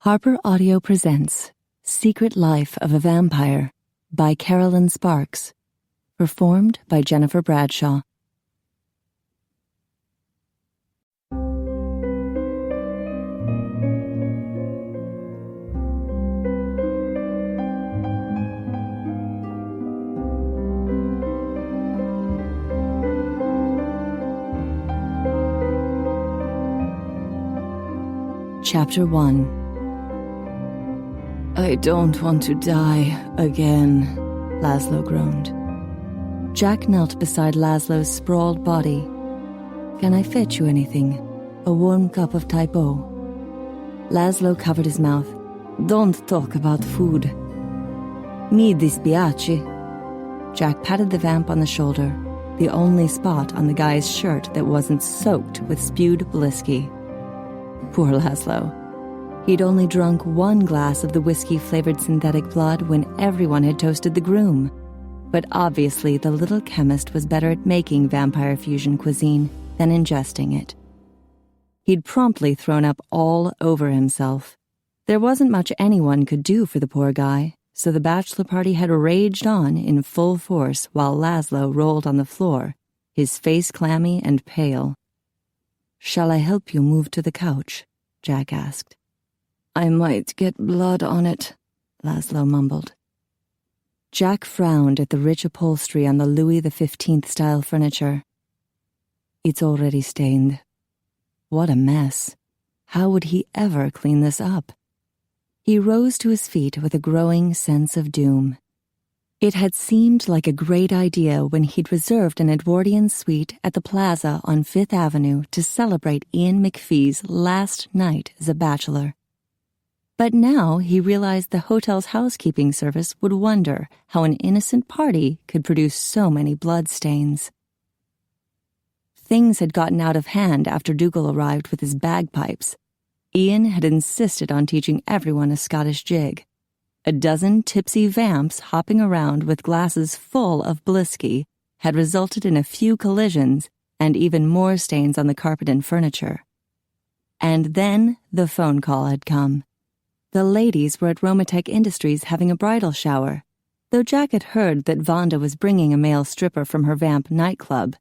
Harper Audio presents Secret Life of a Vampire by Kerrelyn Sparks, performed by Jennifer Bradshaw. Chapter 1. "I don't want to die again," Laszlo groaned. Jack knelt beside Laszlo's sprawled body. "Can I fetch you anything? A warm cup of typo?" Laszlo covered his mouth. "Don't talk about food." "Mi dispiace." Jack patted the vamp on the shoulder, the only spot on the guy's shirt that wasn't soaked with spewed Blissky. Poor Laszlo. He'd only drunk one glass of the whiskey-flavored synthetic blood when everyone had toasted the groom. But obviously the little chemist was better at making vampire fusion cuisine than ingesting it. He'd promptly thrown up all over himself. There wasn't much anyone could do for the poor guy, so the bachelor party had raged on in full force while Laszlo rolled on the floor, his face clammy and pale. "Shall I help you move to the couch?" Jack asked. "I might get blood on it," Laszlo mumbled. Jack frowned at the rich upholstery on the Louis XV-style furniture. "It's already stained. What a mess. How would he ever clean this up?" He rose to his feet with a growing sense of doom. It had seemed like a great idea when he'd reserved an Edwardian suite at the Plaza on Fifth Avenue to celebrate Ian McPhee's last night as a bachelor. But now he realized the hotel's housekeeping service would wonder how an innocent party could produce so many bloodstains. Things had gotten out of hand after Dougal arrived with his bagpipes. Ian had insisted on teaching everyone a Scottish jig. A dozen tipsy vamps hopping around with glasses full of Blissky had resulted in a few collisions and even more stains on the carpet and furniture. And then the phone call had come. The ladies were at Romatech Industries having a bridal shower, though Jack had heard that Vonda was bringing a male stripper from her vamp nightclub.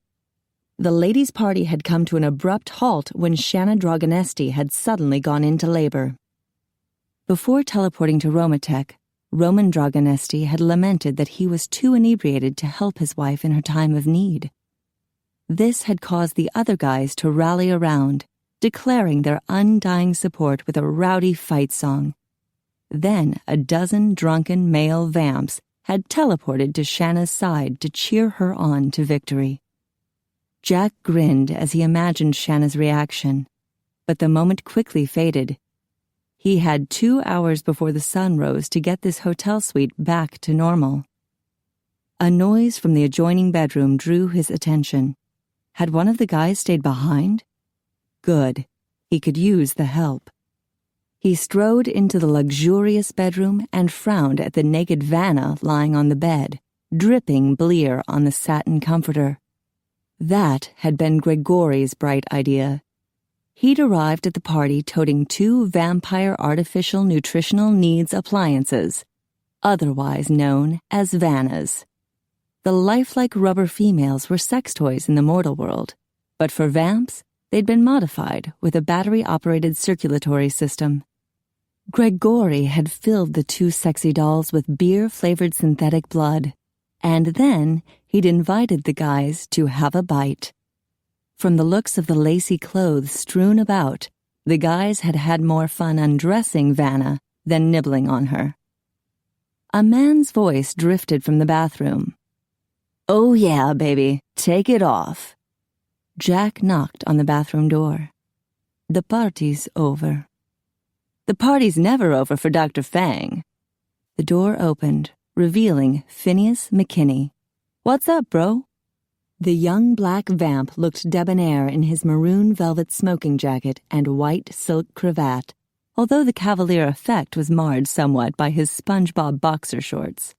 The ladies' party had come to an abrupt halt when Shanna Dragonesti had suddenly gone into labor. Before teleporting to Romatech, Roman Dragonesti had lamented that he was too inebriated to help his wife in her time of need. This had caused the other guys to rally around, declaring their undying support with a rowdy fight song. Then a dozen drunken male vamps had teleported to Shanna's side to cheer her on to victory. Jack grinned as he imagined Shanna's reaction, but the moment quickly faded. He had 2 hours before the sun rose to get this hotel suite back to normal. A noise from the adjoining bedroom drew his attention. Had one of the guys stayed behind? Good. He could use the help. He strode into the luxurious bedroom and frowned at the naked Vanna lying on the bed, dripping blear on the satin comforter. That had been Gregori's bright idea. He'd arrived at the party toting 2 vampire artificial nutritional needs appliances, otherwise known as Vannas. The lifelike rubber females were sex toys in the mortal world, but for vamps, they'd been modified with a battery-operated circulatory system. Gregori had filled the 2 sexy dolls with beer-flavored synthetic blood, and then he'd invited the guys to have a bite. From the looks of the lacy clothes strewn about, the guys had had more fun undressing Vanna than nibbling on her. A man's voice drifted from the bathroom. "Oh yeah, baby, take it off." Jack knocked on the bathroom door. "The party's over." "The party's never over for Dr. Fang." The door opened, revealing Phineas McKinney. "What's up, bro?" The young black vamp looked debonair in his maroon velvet smoking jacket and white silk cravat, although the cavalier effect was marred somewhat by his SpongeBob boxer shorts.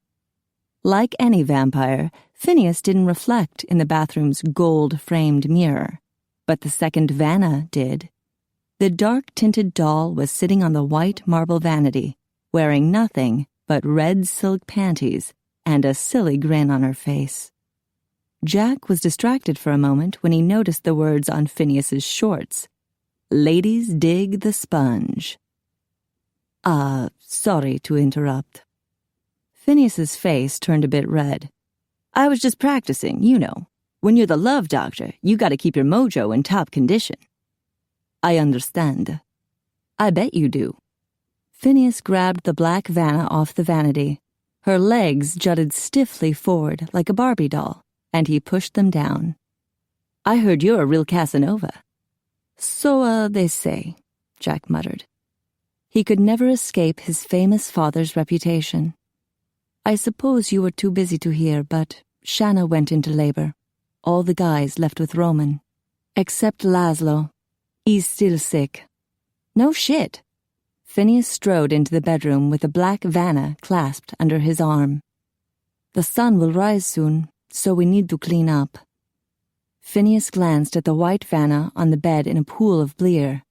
Like any vampire, Phineas didn't reflect in the bathroom's gold-framed mirror, but the second Vanna did. The dark-tinted doll was sitting on the white marble vanity, wearing nothing but red silk panties and a silly grin on her face. Jack was distracted for a moment when he noticed the words on Phineas's shorts. Ladies dig the sponge. Sorry to interrupt. Phineas's face turned a bit red. I was just practicing, you know. When you're the love doctor, you gotta keep your mojo in top condition. I understand. I bet you do. Phineas grabbed the black Vanna off the vanity. Her legs jutted stiffly forward like a Barbie doll, and he pushed them down. I heard you're a real Casanova. So, they say, Jack muttered. He could never escape his famous father's reputation. I suppose you were too busy to hear, but Shanna went into labor. All the guys left with Roman. Except Laszlo. He's still sick. No shit. Phineas strode into the bedroom with the black Vanna clasped under his arm. The sun will rise soon, so we need to clean up. Phineas glanced at the white Vanna on the bed in a pool of blear.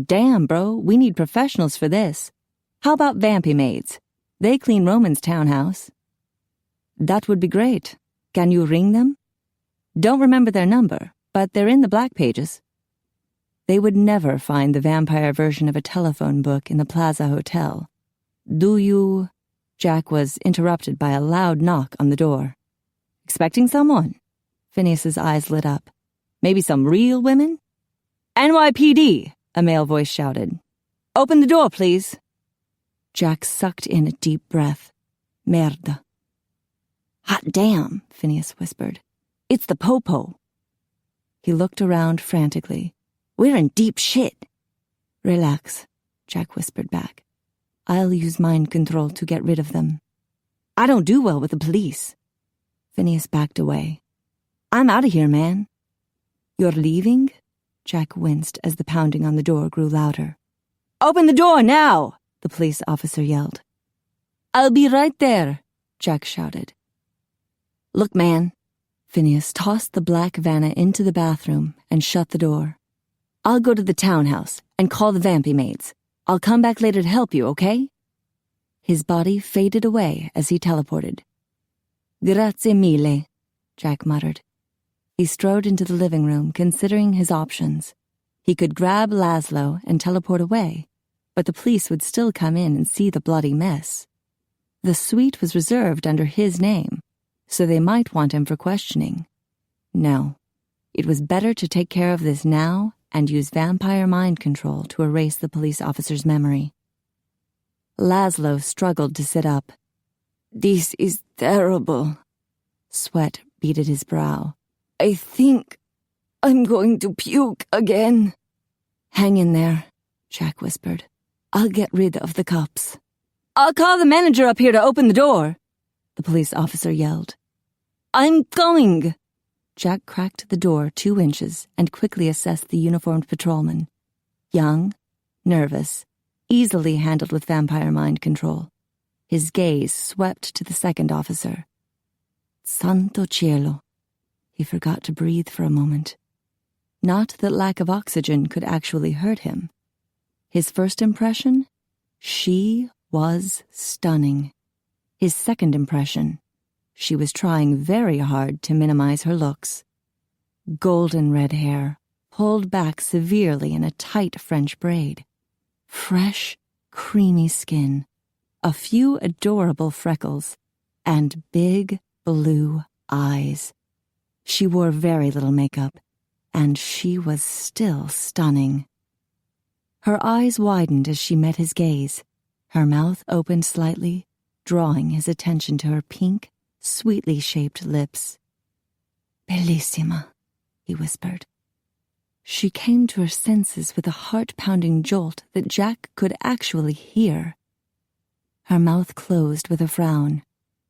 Damn, bro, we need professionals for this. How about vampy maids? They clean Roman's townhouse. That would be great. Can you ring them? Don't remember their number, but they're in the black pages. They would never find the vampire version of a telephone book in the Plaza Hotel. Do you... Jack was interrupted by a loud knock on the door. Expecting someone? Phineas's eyes lit up. Maybe some real women? NYPD, a male voice shouted. Open the door, please. Jack sucked in a deep breath. Merda. Hot damn, Phineas whispered. It's the Popo. He looked around frantically. We're in deep shit. Relax, Jack whispered back. I'll use mind control to get rid of them. I don't do well with the police. Phineas backed away. I'm out of here, man. You're leaving? Jack winced as the pounding on the door grew louder. Open the door now, the police officer yelled. I'll be right there, Jack shouted. Look, man. Phineas tossed the black Vanna into the bathroom and shut the door. I'll go to the townhouse and call the vampy maids. I'll come back later to help you, okay? His body faded away as he teleported. Grazie mille, Jack muttered. He strode into the living room, considering his options. He could grab Laszlo and teleport away, but the police would still come in and see the bloody mess. The suite was reserved under his name, so they might want him for questioning. No, it was better to take care of this now and use vampire mind control to erase the police officer's memory. Laszlo struggled to sit up. This is terrible. Sweat beaded his brow. I think I'm going to puke again. Hang in there, Jack whispered. I'll get rid of the cops. I'll call the manager up here to open the door, the police officer yelled. I'm going. Jack cracked the door 2 inches and quickly assessed the uniformed patrolman. Young, nervous, easily handled with vampire mind control. His gaze swept to the second officer. Santo cielo. He forgot to breathe for a moment. Not that lack of oxygen could actually hurt him. His first impression? She was stunning. His second impression? She was trying very hard to minimize her looks. Golden red hair, pulled back severely in a tight French braid. Fresh, creamy skin. A few adorable freckles. And big, blue eyes. She wore very little makeup, and she was still stunning. Her eyes widened as she met his gaze. Her mouth opened slightly, drawing his attention to her pink, sweetly shaped lips. Bellissima, he whispered. She came to her senses with a heart-pounding jolt that Jack could actually hear. Her mouth closed with a frown,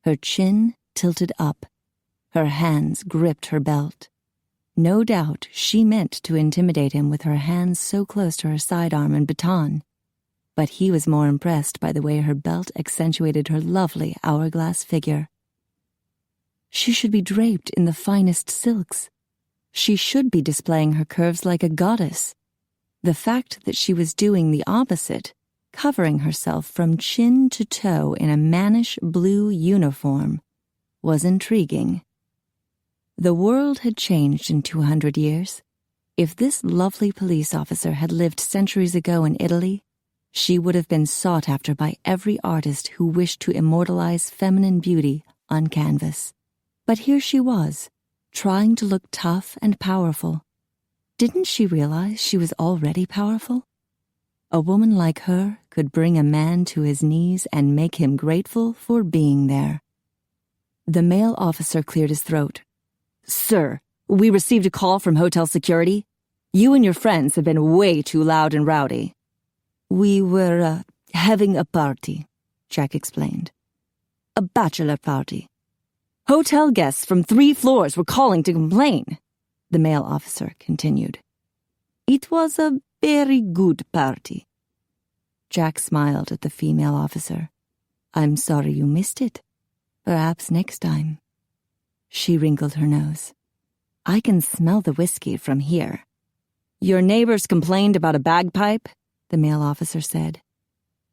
her chin tilted up. Her hands gripped her belt. No doubt she meant to intimidate him with her hands so close to her sidearm and baton, but he was more impressed by the way her belt accentuated her lovely hourglass figure. She should be draped in the finest silks. She should be displaying her curves like a goddess. The fact that she was doing the opposite, covering herself from chin to toe in a mannish blue uniform, was intriguing. The world had changed in 200 years. If this lovely police officer had lived centuries ago in Italy, she would have been sought after by every artist who wished to immortalize feminine beauty on canvas. But here she was, trying to look tough and powerful. Didn't she realize she was already powerful? A woman like her could bring a man to his knees and make him grateful for being there. The male officer cleared his throat. "Sir, we received a call from hotel security. You and your friends have been way too loud and rowdy." "We were, having a party," Jack explained. "A bachelor party." "Hotel guests from 3 floors were calling to complain," the male officer continued. "It was a very good party." Jack smiled at the female officer. "I'm sorry you missed it. Perhaps next time." She wrinkled her nose. "I can smell the whiskey from here." "Your neighbors complained about a bagpipe," the male officer said.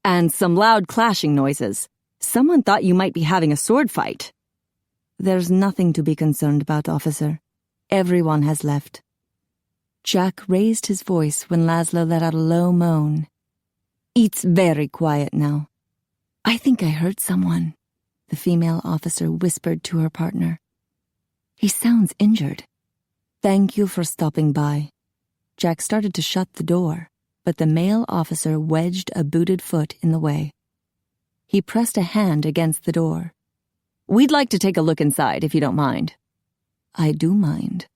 "And some loud clashing noises. Someone thought you might be having a sword fight." "There's nothing to be concerned about, officer. Everyone has left." Jack raised his voice when Laszlo let out a low moan. "It's very quiet now." "I think I heard someone," the female officer whispered to her partner. "He sounds injured." "Thank you for stopping by." Jack started to shut the door, but the male officer wedged a booted foot in the way. He pressed a hand against the door. "We'd like to take a look inside, if you don't mind." "I do mind."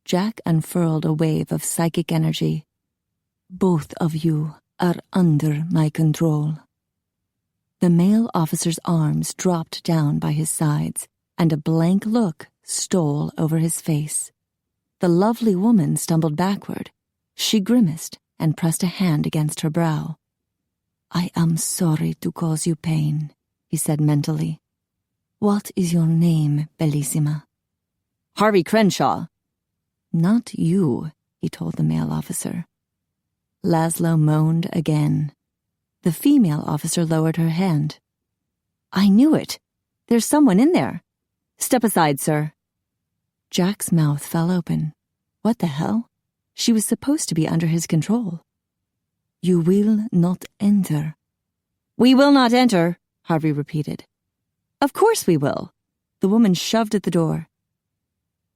Jack unfurled a wave of psychic energy. "Both of you are under my control." The male officer's arms dropped down by his sides, and a blank look stole over his face. The lovely woman stumbled backward. She grimaced and pressed a hand against her brow. "I am sorry to cause you pain," he said mentally. "What is your name, Bellissima?" "Harvey Crenshaw." "Not you," he told the male officer. Laszlo moaned again. The female officer lowered her hand. "I knew it. There's someone in there. Step aside, sir." Jack's mouth fell open. What the hell? She was supposed to be under his control. "You will not enter." "We will not enter," Harvey repeated. "Of course we will." The woman shoved at the door.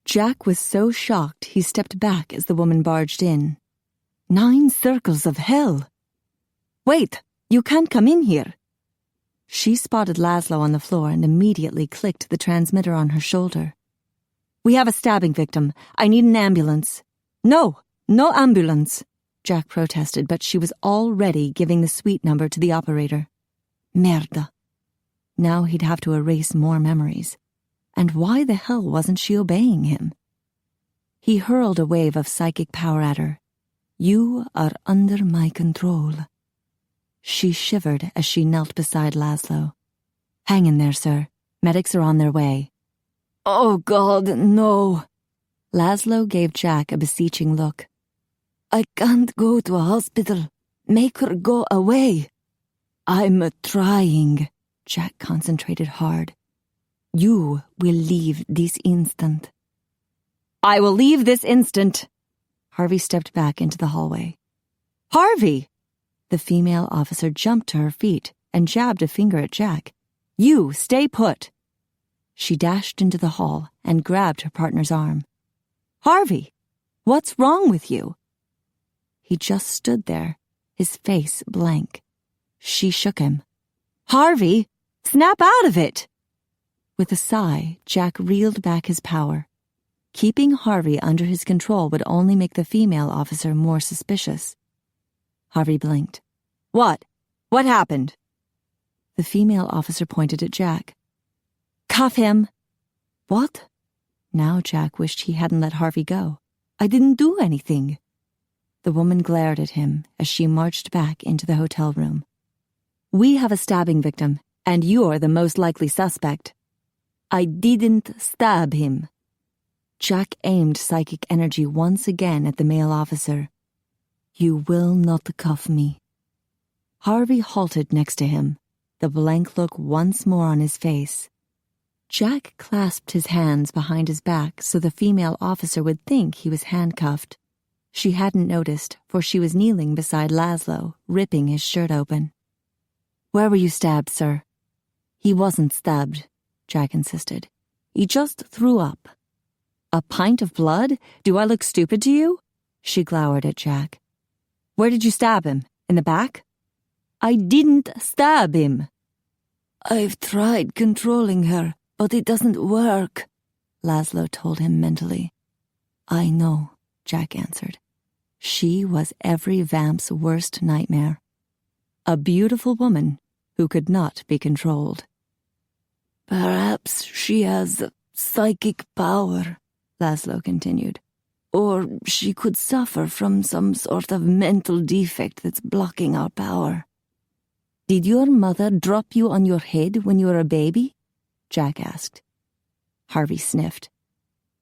Jack was so shocked he stepped back as the woman barged in. 9 circles of hell. "Wait, you can't come in here." She spotted Laszlo on the floor and immediately clicked the transmitter on her shoulder. "We have a stabbing victim. I need an ambulance." No ambulance," Jack protested, but she was already giving the suite number to the operator. Merda. Now he'd have to erase more memories. And why the hell wasn't she obeying him? He hurled a wave of psychic power at her. "You are under my control." She shivered as she knelt beside Laszlo. "Hang in there, sir. Medics are on their way." "Oh, God, no." Laszlo gave Jack a beseeching look. "I can't go to a hospital. Make her go away." "I'm trying." Jack concentrated hard. "You will leave this instant." "I will leave this instant." Harvey stepped back into the hallway. "Harvey!" The female officer jumped to her feet and jabbed a finger at Jack. "You stay put." She dashed into the hall and grabbed her partner's arm. "Harvey, what's wrong with you?" He just stood there, his face blank. She shook him. "Harvey, snap out of it!" With a sigh, Jack reeled back his power. Keeping Harvey under his control would only make the female officer more suspicious. Harvey blinked. "What? What happened?" The female officer pointed at Jack. "Cuff him." "What?" Now Jack wished he hadn't let Harvey go. "I didn't do anything." The woman glared at him as she marched back into the hotel room. "We have a stabbing victim, and you're the most likely suspect." "I didn't stab him." Jack aimed psychic energy once again at the male officer. You will not cuff me. Harvey halted next to him, the blank look once more on his face. Jack clasped his hands behind his back so the female officer would think he was handcuffed. She hadn't noticed, for she was kneeling beside Laszlo, ripping his shirt open. Where were you stabbed, sir? He wasn't stabbed, Jack insisted. He just threw up. A pint of blood? Do I look stupid to you? She glowered at Jack. Where did you stab him? In the back? I didn't stab him. I've tried controlling her, but it doesn't work, Laszlo told him mentally. I know, Jack answered. She was every vamp's worst nightmare. A beautiful woman who could not be controlled. Perhaps she has psychic power, Laszlo continued. Or she could suffer from some sort of mental defect that's blocking our power. Did your mother drop you on your head when you were a baby? Jack asked. Harvey sniffed.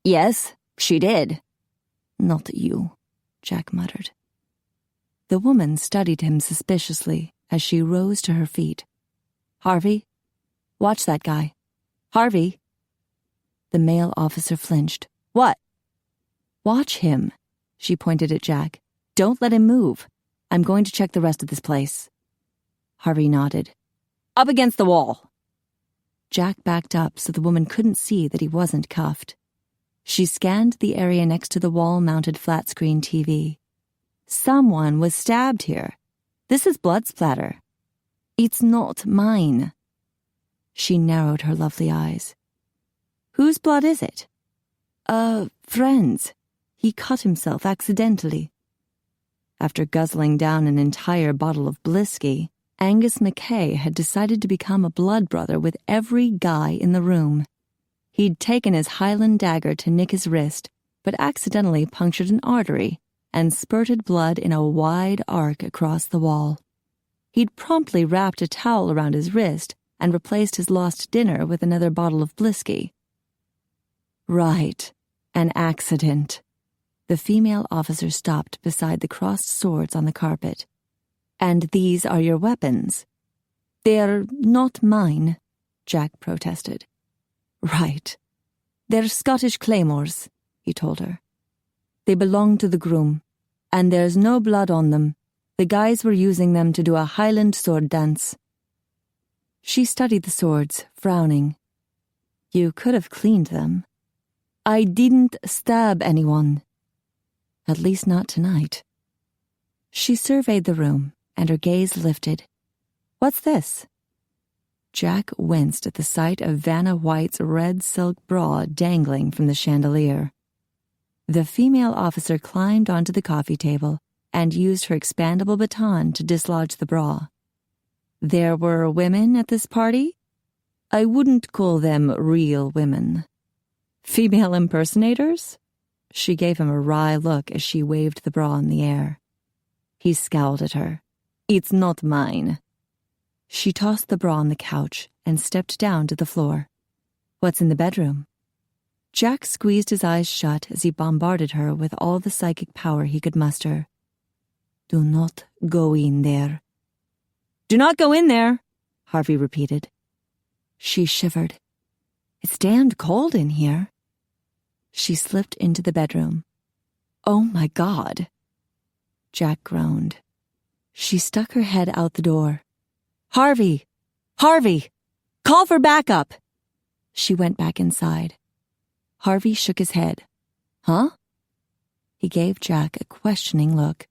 Yes, she did. Not you, Jack muttered. The woman studied him suspiciously as she rose to her feet. Harvey, watch that guy. Harvey. The male officer flinched. What? Watch him, she pointed at Jack. Don't let him move. I'm going to check the rest of this place. Harvey nodded. Up against the wall. Jack backed up so the woman couldn't see that he wasn't cuffed. She scanned the area next to the wall-mounted flat-screen TV. Someone was stabbed here. This is blood splatter. It's not mine. She narrowed her lovely eyes. Whose blood is it? Friend's. He cut himself accidentally. After guzzling down an entire bottle of Blissky, Angus McKay had decided to become a blood brother with every guy in the room. He'd taken his Highland dagger to nick his wrist, but accidentally punctured an artery and spurted blood in a wide arc across the wall. He'd promptly wrapped a towel around his wrist and replaced his lost dinner with another bottle of Blissky. Right, an accident. The female officer stopped beside the crossed swords on the carpet. And these are your weapons? They're not mine, Jack protested. Right. They're Scottish claymores, he told her. They belong to the groom, and there's no blood on them. The guys were using them to do a Highland sword dance. She studied the swords, frowning. You could have cleaned them. I didn't stab anyone. At least not tonight. She surveyed the room, and her gaze lifted. What's this? Jack winced at the sight of Vanna White's red silk bra dangling from the chandelier. The female officer climbed onto the coffee table and used her expandable baton to dislodge the bra. There were women at this party? I wouldn't call them real women. Female impersonators? She gave him a wry look as she waved the bra in the air. He scowled at her. It's not mine. She tossed the bra on the couch and stepped down to the floor. What's in the bedroom? Jack squeezed his eyes shut as he bombarded her with all the psychic power he could muster. Do not go in there. Do not go in there, Harvey repeated. She shivered. It's damned cold in here. She slipped into the bedroom. Oh my God. Jack groaned. She stuck her head out the door. Harvey! Harvey! Call for backup! She went back inside. Harvey shook his head. Huh? He gave Jack a questioning look.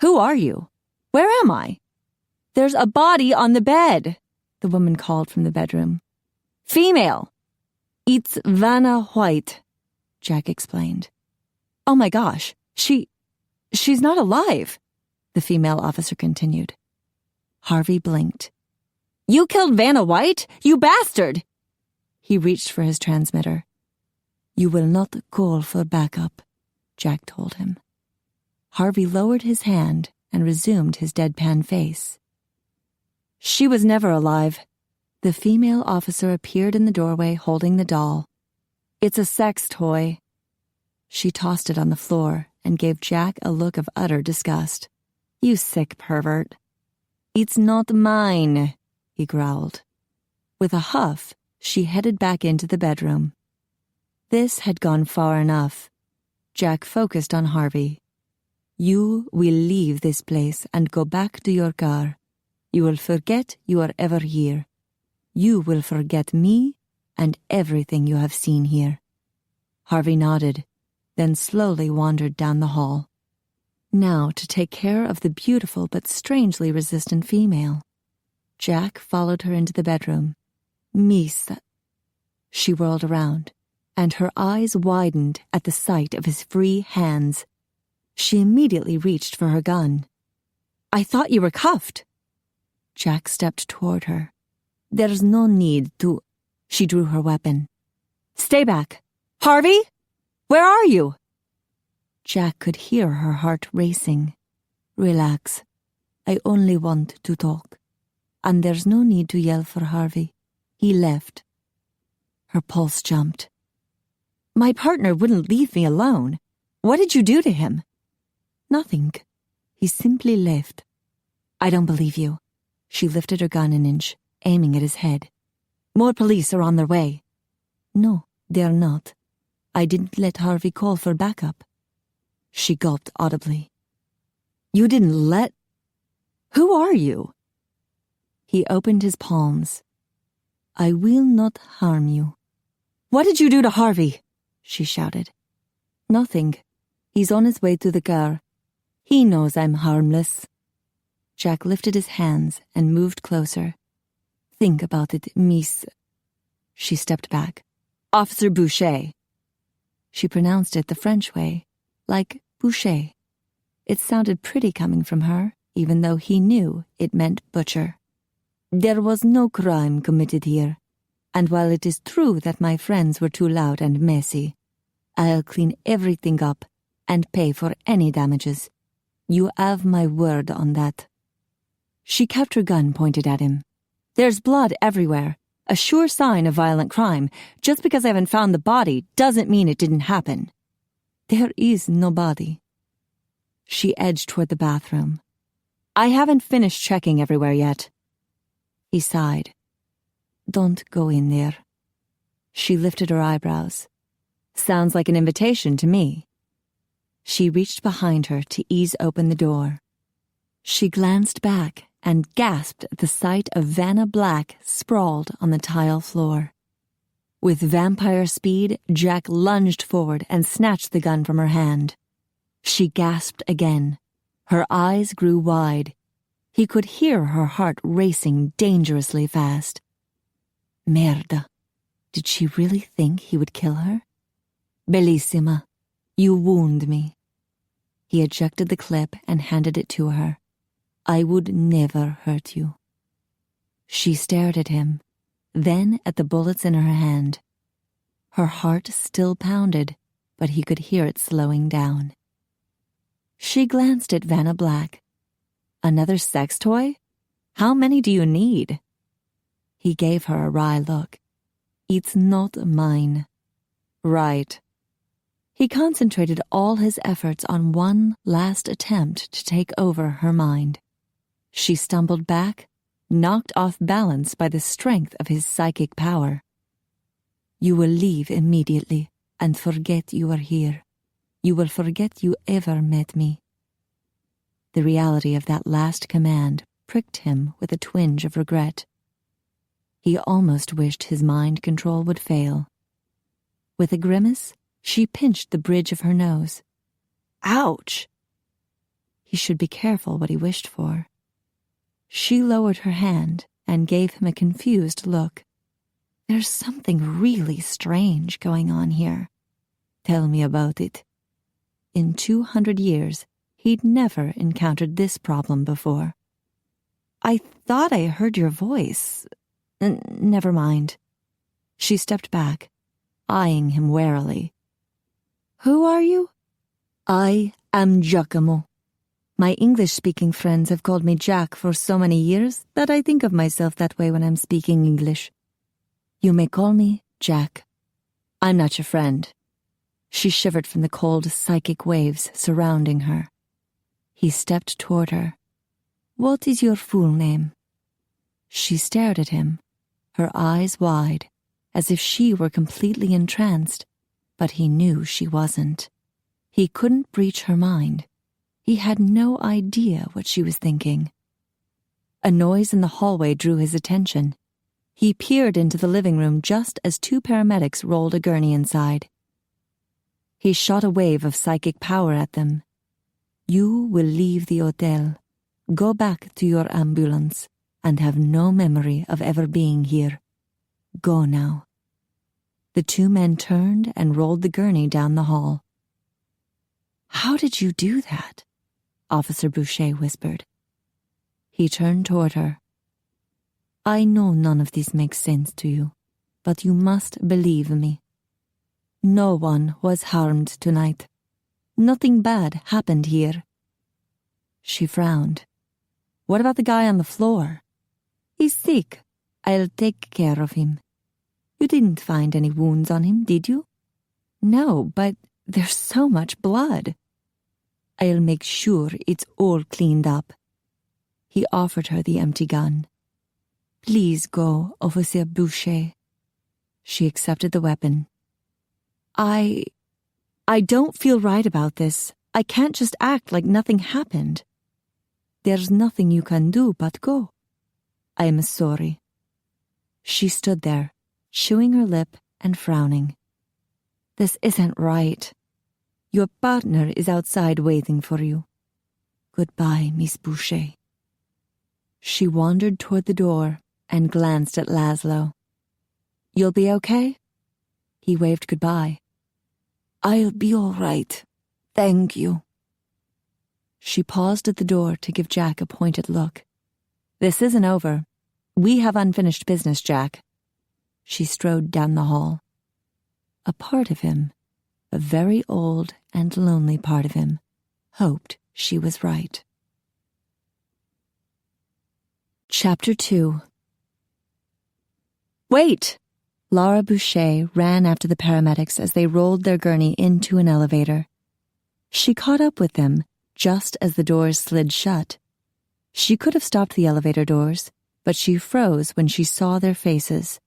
Who are you? Where am I? There's a body on the bed, the woman called from the bedroom. Female! It's Vanna White, Jack explained. Oh my gosh, she's not alive, the female officer continued. Harvey blinked. You killed Vanna White, you bastard! He reached for his transmitter. You will not call for backup, Jack told him. Harvey lowered his hand and resumed his deadpan face. She was never alive. The female officer appeared in the doorway holding the doll. It's a sex toy. She tossed it on the floor and gave Jack a look of utter disgust. "You sick pervert." "It's not mine," he growled. With a huff, she headed back into the bedroom. This had gone far enough. Jack focused on Harvey. "You will leave this place and go back to your car. You will forget you are ever here. You will forget me and everything you have seen here." Harvey nodded, then slowly wandered down the hall. Now to take care of the beautiful but strangely resistant female. Jack followed her into the bedroom. "Miss." She whirled around, and her eyes widened at the sight of his free hands. She immediately reached for her gun. "I thought you were cuffed." Jack stepped toward her. "There's no need to—" She drew her weapon. "Stay back! Harvey? Where are you?" Jack could hear her heart racing. "Relax. I only want to talk. And there's no need to yell for Harvey. He left." Her pulse jumped. "My partner wouldn't leave me alone. What did you do to him?" "Nothing. He simply left." "I don't believe you." She lifted her gun an inch, aiming at his head. "More police are on their way." "No, they're not. I didn't let Harvey call for backup." She gulped audibly. "You didn't let— Who are you?" He opened his palms. "I will not harm you." "What did you do to Harvey?" she shouted. "Nothing. He's on his way to the car. He knows I'm harmless." Jack lifted his hands and moved closer. "Think about it, Miss—" She stepped back. "Officer Boucher." She pronounced it the French way, like Boucher. It sounded pretty coming from her, even though he knew it meant butcher. "There was no crime committed here, and while it is true that my friends were too loud and messy, I'll clean everything up and pay for any damages. You have my word on that." She kept her gun pointed at him. "There's blood everywhere, a sure sign of violent crime. Just because I haven't found the body doesn't mean it didn't happen." "There is no body." She edged toward the bathroom. "I haven't finished checking everywhere yet." He sighed. "Don't go in there." She lifted her eyebrows. "Sounds like an invitation to me." She reached behind her to ease open the door. She glanced back and gasped at the sight of Vanna Black sprawled on the tile floor. With vampire speed, Jack lunged forward and snatched the gun from her hand. She gasped again. Her eyes grew wide. He could hear her heart racing dangerously fast. Merda. Did she really think he would kill her? "Bellissima, you wound me." He ejected the clip and handed it to her. "I would never hurt you." She stared at him, then at the bullets in her hand. Her heart still pounded, but he could hear it slowing down. She glanced at Vanna Black. "Another sex toy? How many do you need?" He gave her a wry look. "It's not mine." "Right." He concentrated all his efforts on one last attempt to take over her mind. She stumbled back, knocked off balance by the strength of his psychic power. "You will leave immediately and forget you are here. You will forget you ever met me." The reality of that last command pricked him with a twinge of regret. He almost wished his mind control would fail. With a grimace, she pinched the bridge of her nose. Ouch! He should be careful what he wished for. She lowered her hand and gave him a confused look. "There's something really strange going on here." "Tell me about it." In 200 years, he'd never encountered this problem before. "I thought I heard your voice. Never mind." She stepped back, eyeing him warily. "Who are you?" "I am Giacomo. My English-speaking friends have called me Jack for so many years that I think of myself that way when I'm speaking English. You may call me Jack. I'm not your friend." She shivered from the cold psychic waves surrounding her. He stepped toward her. "What is your full name?" She stared at him, her eyes wide, as if she were completely entranced, but he knew she wasn't. He couldn't breach her mind. He had no idea what she was thinking. A noise in the hallway drew his attention. He peered into the living room just as 2 paramedics rolled a gurney inside. He shot a wave of psychic power at them. "You will leave the hotel, go back to your ambulance, and have no memory of ever being here. Go now." The 2 men turned and rolled the gurney down the hall. "How did you do that?" Officer Boucher whispered. He turned toward her. "I know none of this makes sense to you, but you must believe me. No one was harmed tonight. Nothing bad happened here." She frowned. "What about the guy on the floor?" "He's sick. I'll take care of him. You didn't find any wounds on him, did you?" "No, but there's so much blood." "I'll make sure it's all cleaned up." He offered her the empty gun. "Please go, Officer Boucher." She accepted the weapon. I don't feel right about this. I can't just act like nothing happened." "There's nothing you can do but go." "I am sorry." She stood there, chewing her lip and frowning. "This isn't right. Your partner is outside waiting for you. Goodbye, Miss Boucher." She wandered toward the door and glanced at Laszlo. "You'll be okay?" He waved goodbye. "I'll be all right. Thank you." She paused at the door to give Jack a pointed look. "This isn't over. We have unfinished business, Jack." She strode down the hall. A part of him, a very old and lonely part of him, hoped she was right. Chapter 2. "Wait!" Lara Boucher ran after the paramedics as they rolled their gurney into an elevator. She caught up with them just as the doors slid shut. She could have stopped the elevator doors, but she froze when she saw their faces.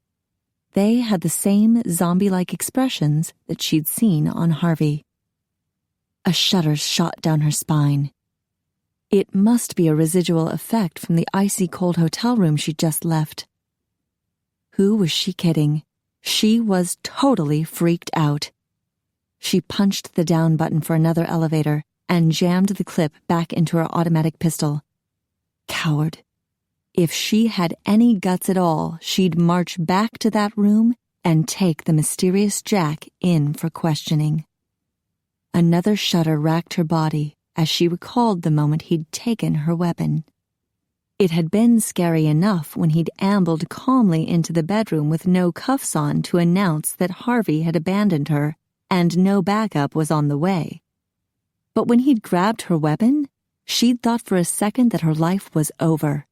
They had the same zombie-like expressions that she'd seen on Harvey. A shudder shot down her spine. It must be a residual effect from the icy cold hotel room she'd just left. Who was she kidding? She was totally freaked out. She punched the down button for another elevator and jammed the clip back into her automatic pistol. Coward. If she had any guts at all, she'd march back to that room and take the mysterious Jack in for questioning. Another shudder racked her body as she recalled the moment he'd taken her weapon. It had been scary enough when he'd ambled calmly into the bedroom with no cuffs on to announce that Harvey had abandoned her and no backup was on the way. But when he'd grabbed her weapon, she'd thought for a second that her life was over.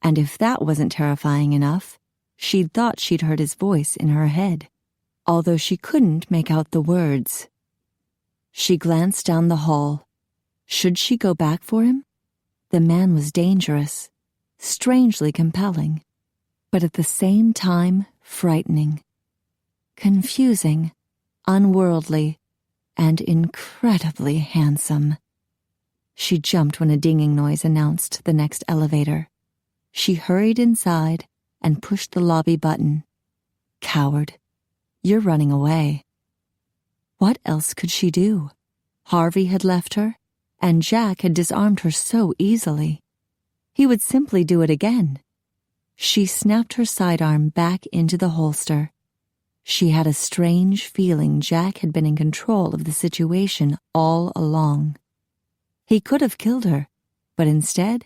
And if that wasn't terrifying enough, she'd thought she'd heard his voice in her head, although she couldn't make out the words. She glanced down the hall. Should she go back for him? The man was dangerous, strangely compelling, but at the same time frightening, confusing, unworldly, and incredibly handsome. She jumped when a dinging noise announced the next elevator. She hurried inside and pushed the lobby button. Coward, you're running away. What else could she do? Harvey had left her, and Jack had disarmed her so easily. He would simply do it again. She snapped her sidearm back into the holster. She had a strange feeling Jack had been in control of the situation all along. He could have killed her, but instead,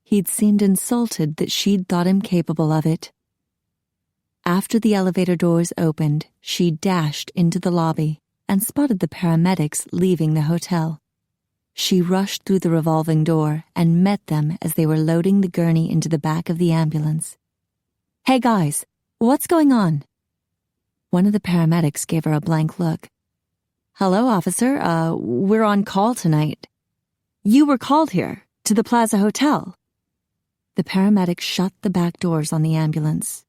he'd seemed insulted that she'd thought him capable of it. After the elevator doors opened, she dashed into the lobby and spotted the paramedics leaving the hotel. She rushed through the revolving door and met them as they were loading the gurney into the back of the ambulance. "Hey guys, what's going on?" One of the paramedics gave her a blank look. Hello, officer. We're on call tonight. You were called here, to the Plaza Hotel. The paramedic shut the back doors on the ambulance.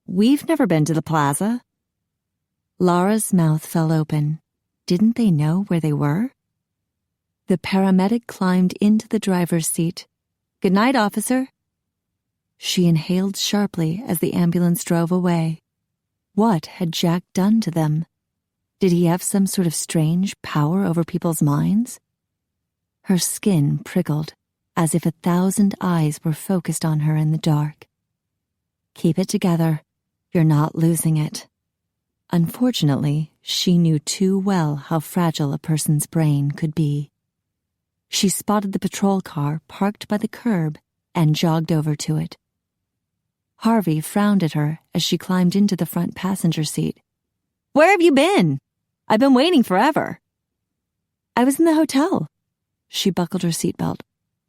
We've never been to the Plaza. Lara's mouth fell open. Didn't they know where they were? The paramedic climbed into the driver's seat. Good night, officer. She inhaled sharply as the ambulance drove away. What had Jack done to them? Did he have some sort of strange power over people's minds? Her skin prickled, as if 1,000 eyes were focused on her in the dark. Keep it together. You're not losing it. Unfortunately, she knew too well how fragile a person's brain could be. She spotted the patrol car parked by the curb and jogged over to it. Harvey frowned at her as she climbed into the front passenger seat. Where have you been? I've been waiting forever. I was in the hotel. She buckled her seatbelt.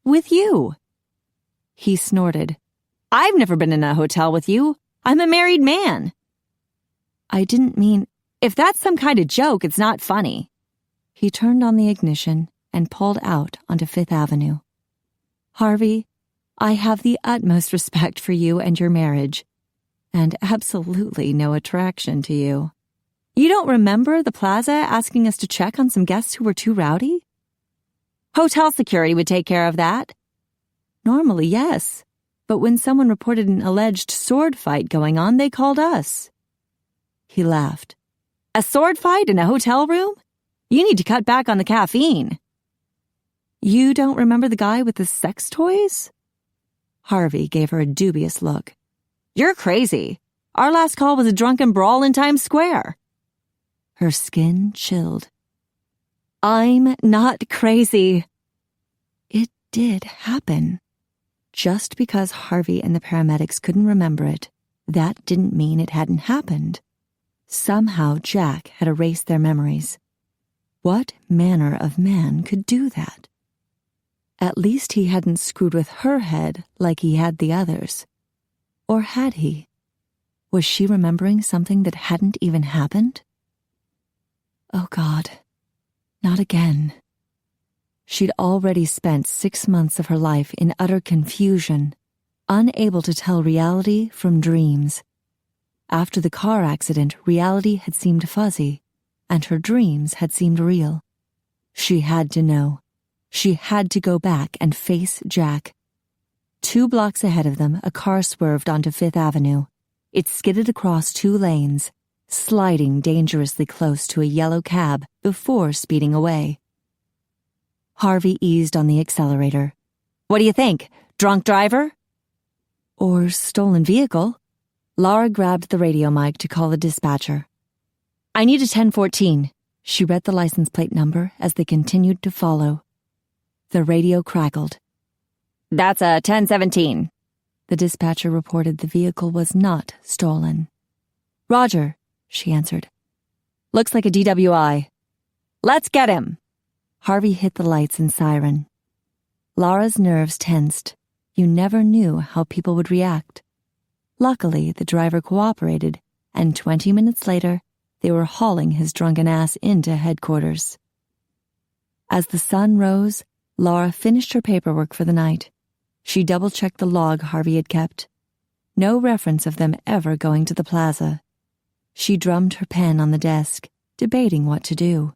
With you. He snorted. I've never been in a hotel with you. I'm a married man. I didn't mean... If that's some kind of joke, it's not funny. He turned on the ignition and pulled out onto Fifth Avenue. Harvey, I have the utmost respect for you and your marriage, and absolutely no attraction to you. You don't remember the Plaza asking us to check on some guests who were too rowdy? Hotel security would take care of that. Normally, yes, but when someone reported an alleged sword fight going on, they called us. He laughed. A sword fight in a hotel room? You need to cut back on the caffeine. You don't remember the guy with the sex toys? Harvey gave her a dubious look. You're crazy. Our last call was a drunken brawl in Times Square. Her skin chilled. I'm not crazy. It did happen. Just because Harvey and the paramedics couldn't remember it, that didn't mean it hadn't happened. Somehow Jack had erased their memories. What manner of man could do that? At least he hadn't screwed with her head like he had the others. Or had he? Was she remembering something that hadn't even happened? Oh God, not again. She'd already spent 6 months of her life in utter confusion, unable to tell reality from dreams. After the car accident, reality had seemed fuzzy, and her dreams had seemed real. She had to know. She had to go back and face Jack. 2 blocks ahead of them, a car swerved onto Fifth Avenue. It skidded across 2 lanes, sliding dangerously close to a yellow cab before speeding away. Harvey eased on the accelerator. What do you think? Drunk driver? Or stolen vehicle? Lara grabbed the radio mic to call the dispatcher. I need a 1014. She read the license plate number as they continued to follow. The radio crackled. That's a 1017. The dispatcher reported the vehicle was not stolen. Roger, she answered. Looks like a DWI. Let's get him. Harvey hit the lights and siren. Lara's nerves tensed. You never knew how people would react. Luckily, the driver cooperated, and 20 minutes later, they were hauling his drunken ass into headquarters. As the sun rose, Lara finished her paperwork for the night. She double-checked the log Harvey had kept. No reference of them ever going to the Plaza. She drummed her pen on the desk, debating what to do.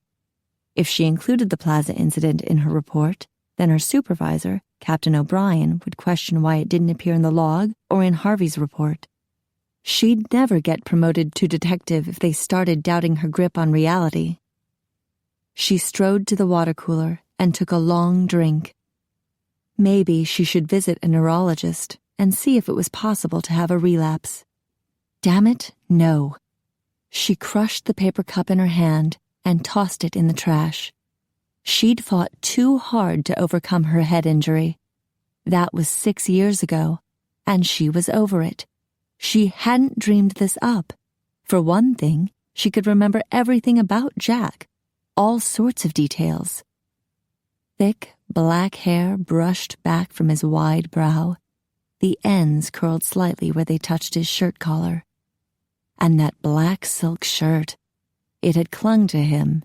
If she included the Plaza incident in her report, then her supervisor, Captain O'Brien, would question why it didn't appear in the log or in Harvey's report. She'd never get promoted to detective if they started doubting her grip on reality. She strode to the water cooler and took a long drink. Maybe she should visit a neurologist and see if it was possible to have a relapse. Damn it, no. She crushed the paper cup in her hand and tossed it in the trash. She'd fought too hard to overcome her head injury. That was 6 years ago, and she was over it. She hadn't dreamed this up. For one thing, she could remember everything about Jack, all sorts of details. Thick, black hair brushed back from his wide brow. The ends curled slightly where they touched his shirt collar. And that black silk shirt. It had clung to him,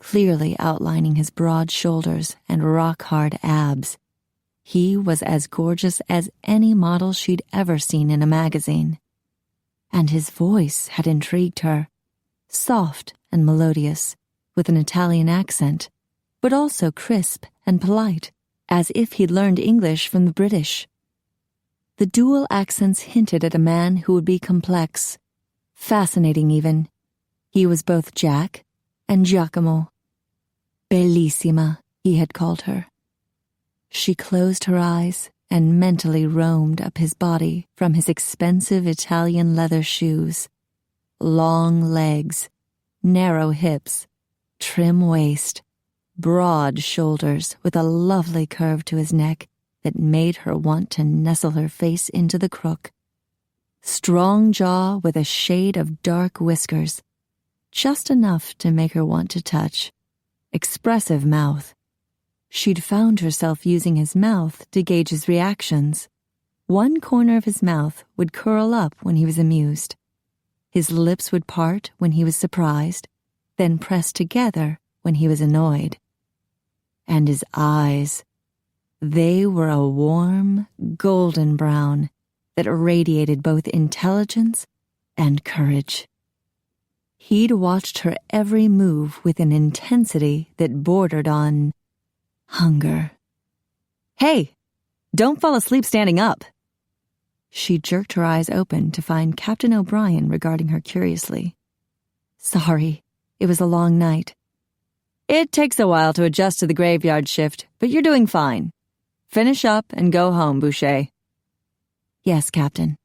clearly outlining his broad shoulders and rock-hard abs. He was as gorgeous as any model she'd ever seen in a magazine. And his voice had intrigued her, soft and melodious, with an Italian accent, but also crisp and polite, as if he'd learned English from the British. The dual accents hinted at a man who would be complex, fascinating even. He was both Jack and Giacomo. Bellissima, he had called her. She closed her eyes and mentally roamed up his body from his expensive Italian leather shoes. Long legs, narrow hips, trim waist, broad shoulders with a lovely curve to his neck that made her want to nestle her face into the crook. Strong jaw with a shade of dark whiskers, just enough to make her want to touch. Expressive mouth. She'd found herself using his mouth to gauge his reactions. One corner of his mouth would curl up when he was amused. His lips would part when he was surprised, then press together when he was annoyed. And his eyes. They were a warm, golden brown that radiated both intelligence and courage. He'd watched her every move with an intensity that bordered on hunger. "Hey, don't fall asleep standing up." She jerked her eyes open to find Captain O'Brien regarding her curiously. "Sorry, it was a long night." "It takes a while to adjust to the graveyard shift, but you're doing fine. Finish up and go home, Boucher." "Yes, Captain."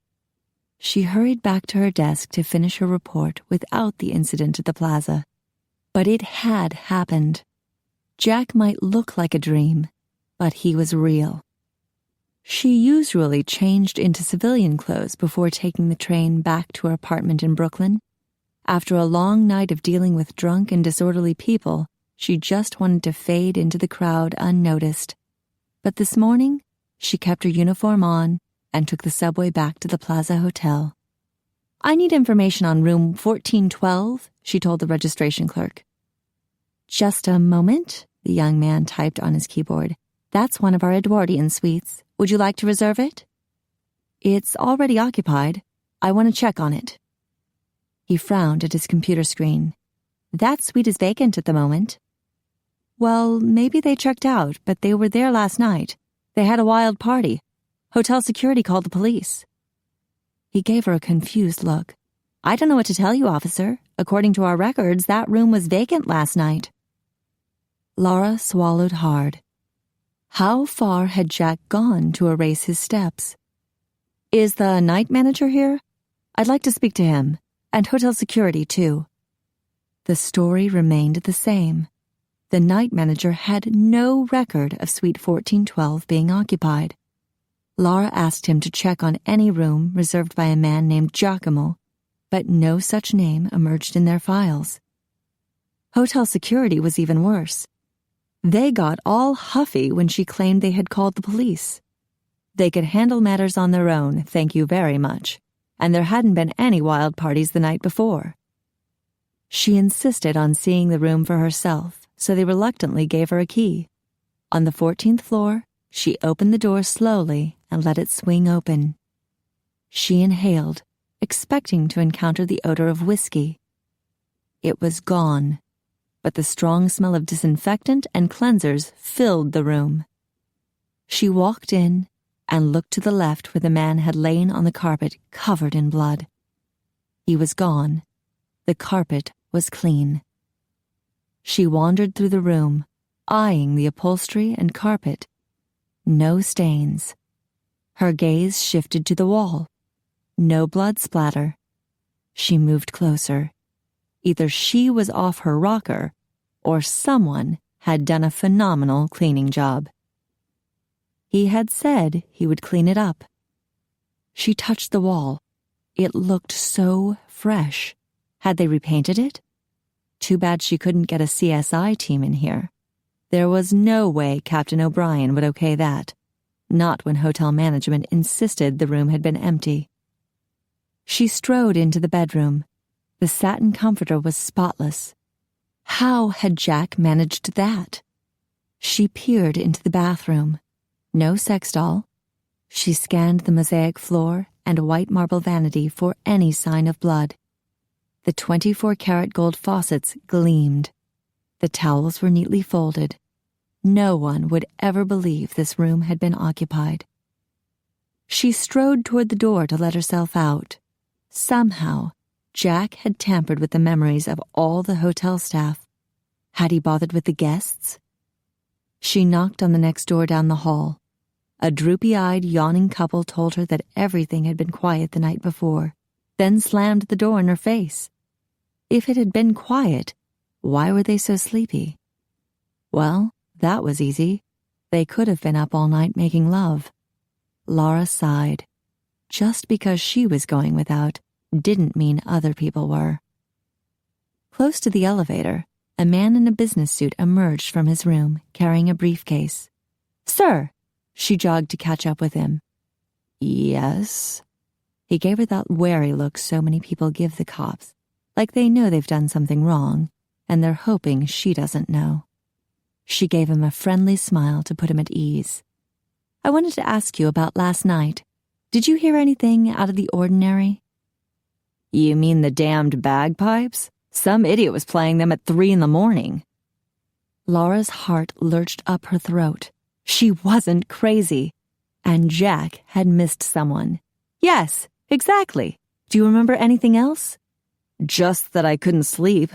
She hurried back to her desk to finish her report without the incident at the plaza. But it had happened. Jack might look like a dream, but he was real. She usually changed into civilian clothes before taking the train back to her apartment in Brooklyn. After a long night of dealing with drunk and disorderly people, she just wanted to fade into the crowd unnoticed. But this morning, she kept her uniform on and took the subway back to the Plaza Hotel. "I need information on room 1412, she told the registration clerk. "Just a moment," the young man typed on his keyboard. "That's one of our Edwardian suites. Would you like to reserve it?" "It's already occupied. I want to check on it." He frowned at his computer screen. "That suite is vacant at the moment." "Well, maybe they checked out, but they were there last night. They had a wild party. Hotel security called the police." He gave her a confused look. "I don't know what to tell you, officer. According to our records, that room was vacant last night." Lara swallowed hard. How far had Jack gone to erase his steps? "Is the night manager here? I'd like to speak to him. And hotel security, too." The story remained the same. The night manager had no record of Suite 1412 being occupied. Lara asked him to check on any room reserved by a man named Giacomo, but no such name emerged in their files. Hotel security was even worse. They got all huffy when she claimed they had called the police. They could handle matters on their own, thank you very much, and there hadn't been any wild parties the night before. She insisted on seeing the room for herself, so they reluctantly gave her a key. On the 14th floor, she opened the door slowly and let it swing open. She inhaled, expecting to encounter the odor of whiskey. It was gone, but the strong smell of disinfectant and cleansers filled the room. She walked in and looked to the left where the man had lain on the carpet covered in blood. He was gone. The carpet was clean. She wandered through the room, eyeing the upholstery and carpet. No stains. Her gaze shifted to the wall. No blood splatter. She moved closer. Either she was off her rocker, or someone had done a phenomenal cleaning job. He had said he would clean it up. She touched the wall. It looked so fresh. Had they repainted it? Too bad she couldn't get a CSI team in here. There was no way Captain O'Brien would okay that. Not when hotel management insisted the room had been empty. She strode into the bedroom. The satin comforter was spotless. How had Jack managed that? She peered into the bathroom. No sex doll. She scanned the mosaic floor and white marble vanity for any sign of blood. The 24-karat gold faucets gleamed. The towels were neatly folded. No one would ever believe this room had been occupied. She strode toward the door to let herself out. Somehow, Jack had tampered with the memories of all the hotel staff. Had he bothered with the guests? She knocked on the next door down the hall. A droopy-eyed, yawning couple told her that everything had been quiet the night before, then slammed the door in her face. If it had been quiet, why were they so sleepy? Well, that was easy. They could have been up all night making love. Lara sighed. Just because she was going without didn't mean other people were. Close to the elevator, a man in a business suit emerged from his room, carrying a briefcase. "Sir!" She jogged to catch up with him. "Yes?" He gave her that wary look so many people give the cops, like they know they've done something wrong, and they're hoping she doesn't know. She gave him a friendly smile to put him at ease. "I wanted to ask you about last night. Did you hear anything out of the ordinary?" "You mean the damned bagpipes? Some idiot was playing them at 3 a.m. Lara's heart lurched up her throat. She wasn't crazy. And Jack had missed someone. "Yes, exactly. Do you remember anything else?" "Just that I couldn't sleep.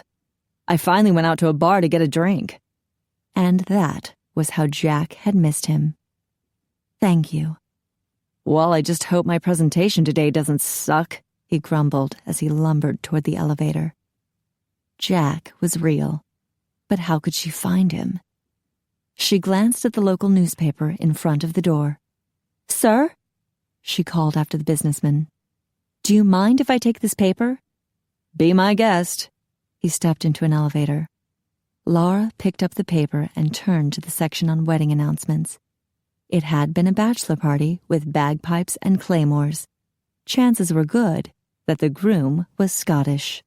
I finally went out to a bar to get a drink." And that was how Jack had missed him. "Thank you." "Well, I just hope my presentation today doesn't suck," he grumbled as he lumbered toward the elevator. Jack was real, but how could she find him? She glanced at the local newspaper in front of the door. "Sir?" she called after the businessman. "Do you mind if I take this paper?" "Be my guest." He stepped into an elevator. Lara picked up the paper and turned to the section on wedding announcements. It had been a bachelor party with bagpipes and claymores. Chances were good that the groom was Scottish.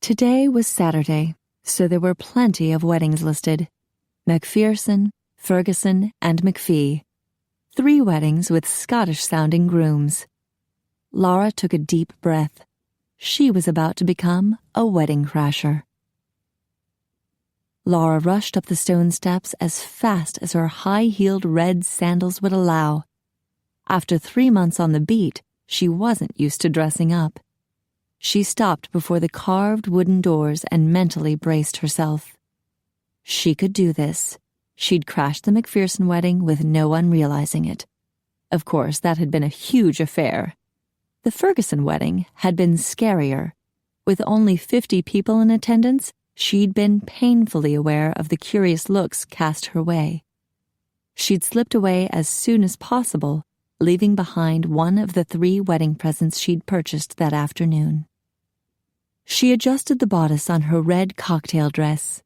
Today was Saturday, so there were plenty of weddings listed. McPherson, Ferguson, and McPhee. 3 weddings with Scottish-sounding grooms. Lara took a deep breath. She was about to become a wedding crasher. Lara rushed up the stone steps as fast as her high-heeled red sandals would allow. After 3 months on the beat, she wasn't used to dressing up. She stopped before the carved wooden doors and mentally braced herself. She could do this. She'd crashed the McPherson wedding with no one realizing it. Of course, that had been a huge affair. The Ferguson wedding had been scarier. With only 50 people in attendance, she'd been painfully aware of the curious looks cast her way. She'd slipped away as soon as possible, leaving behind one of the 3 wedding presents she'd purchased that afternoon. She adjusted the bodice on her red cocktail dress.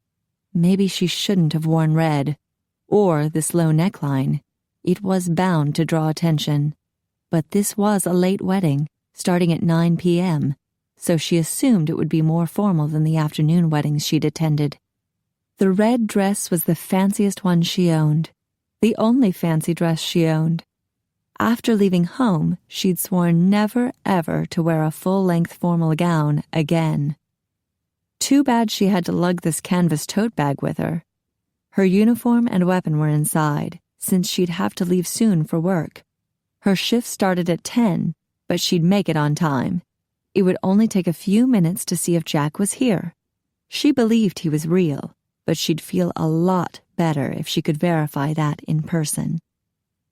Maybe she shouldn't have worn red, or this low neckline. It was bound to draw attention. But this was a late wedding, starting at 9 p.m., so she assumed it would be more formal than the afternoon weddings she'd attended. The red dress was the fanciest one she owned, the only fancy dress she owned. After leaving home, she'd sworn never, ever to wear a full-length formal gown again. Too bad she had to lug this canvas tote bag with her. Her uniform and weapon were inside, since she'd have to leave soon for work. Her shift started at 10, but she'd make it on time. It would only take a few minutes to see if Jack was here. She believed he was real, but she'd feel a lot better if she could verify that in person.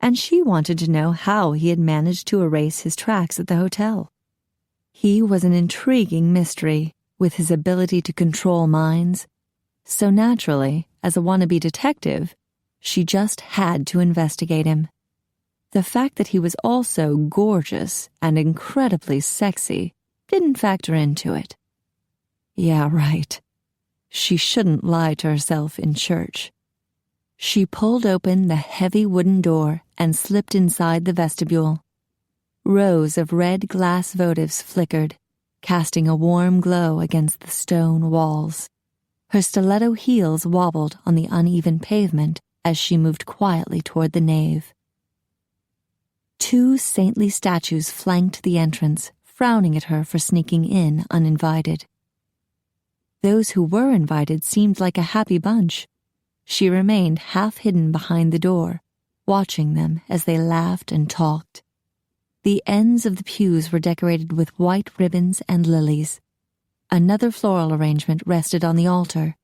And she wanted to know how he had managed to erase his tracks at the hotel. He was an intriguing mystery, with his ability to control minds. So naturally, as a wannabe detective, she just had to investigate him. The fact that he was also gorgeous and incredibly sexy didn't factor into it. Yeah, right. She shouldn't lie to herself in church. She pulled open the heavy wooden door and slipped inside the vestibule. Rows of red glass votives flickered, casting a warm glow against the stone walls. Her stiletto heels wobbled on the uneven pavement as she moved quietly toward the nave. 2 saintly statues flanked the entrance, frowning at her for sneaking in uninvited. Those who were invited seemed like a happy bunch. She remained half hidden behind the door, watching them as they laughed and talked. The ends of the pews were decorated with white ribbons and lilies. Another floral arrangement rested on the altar.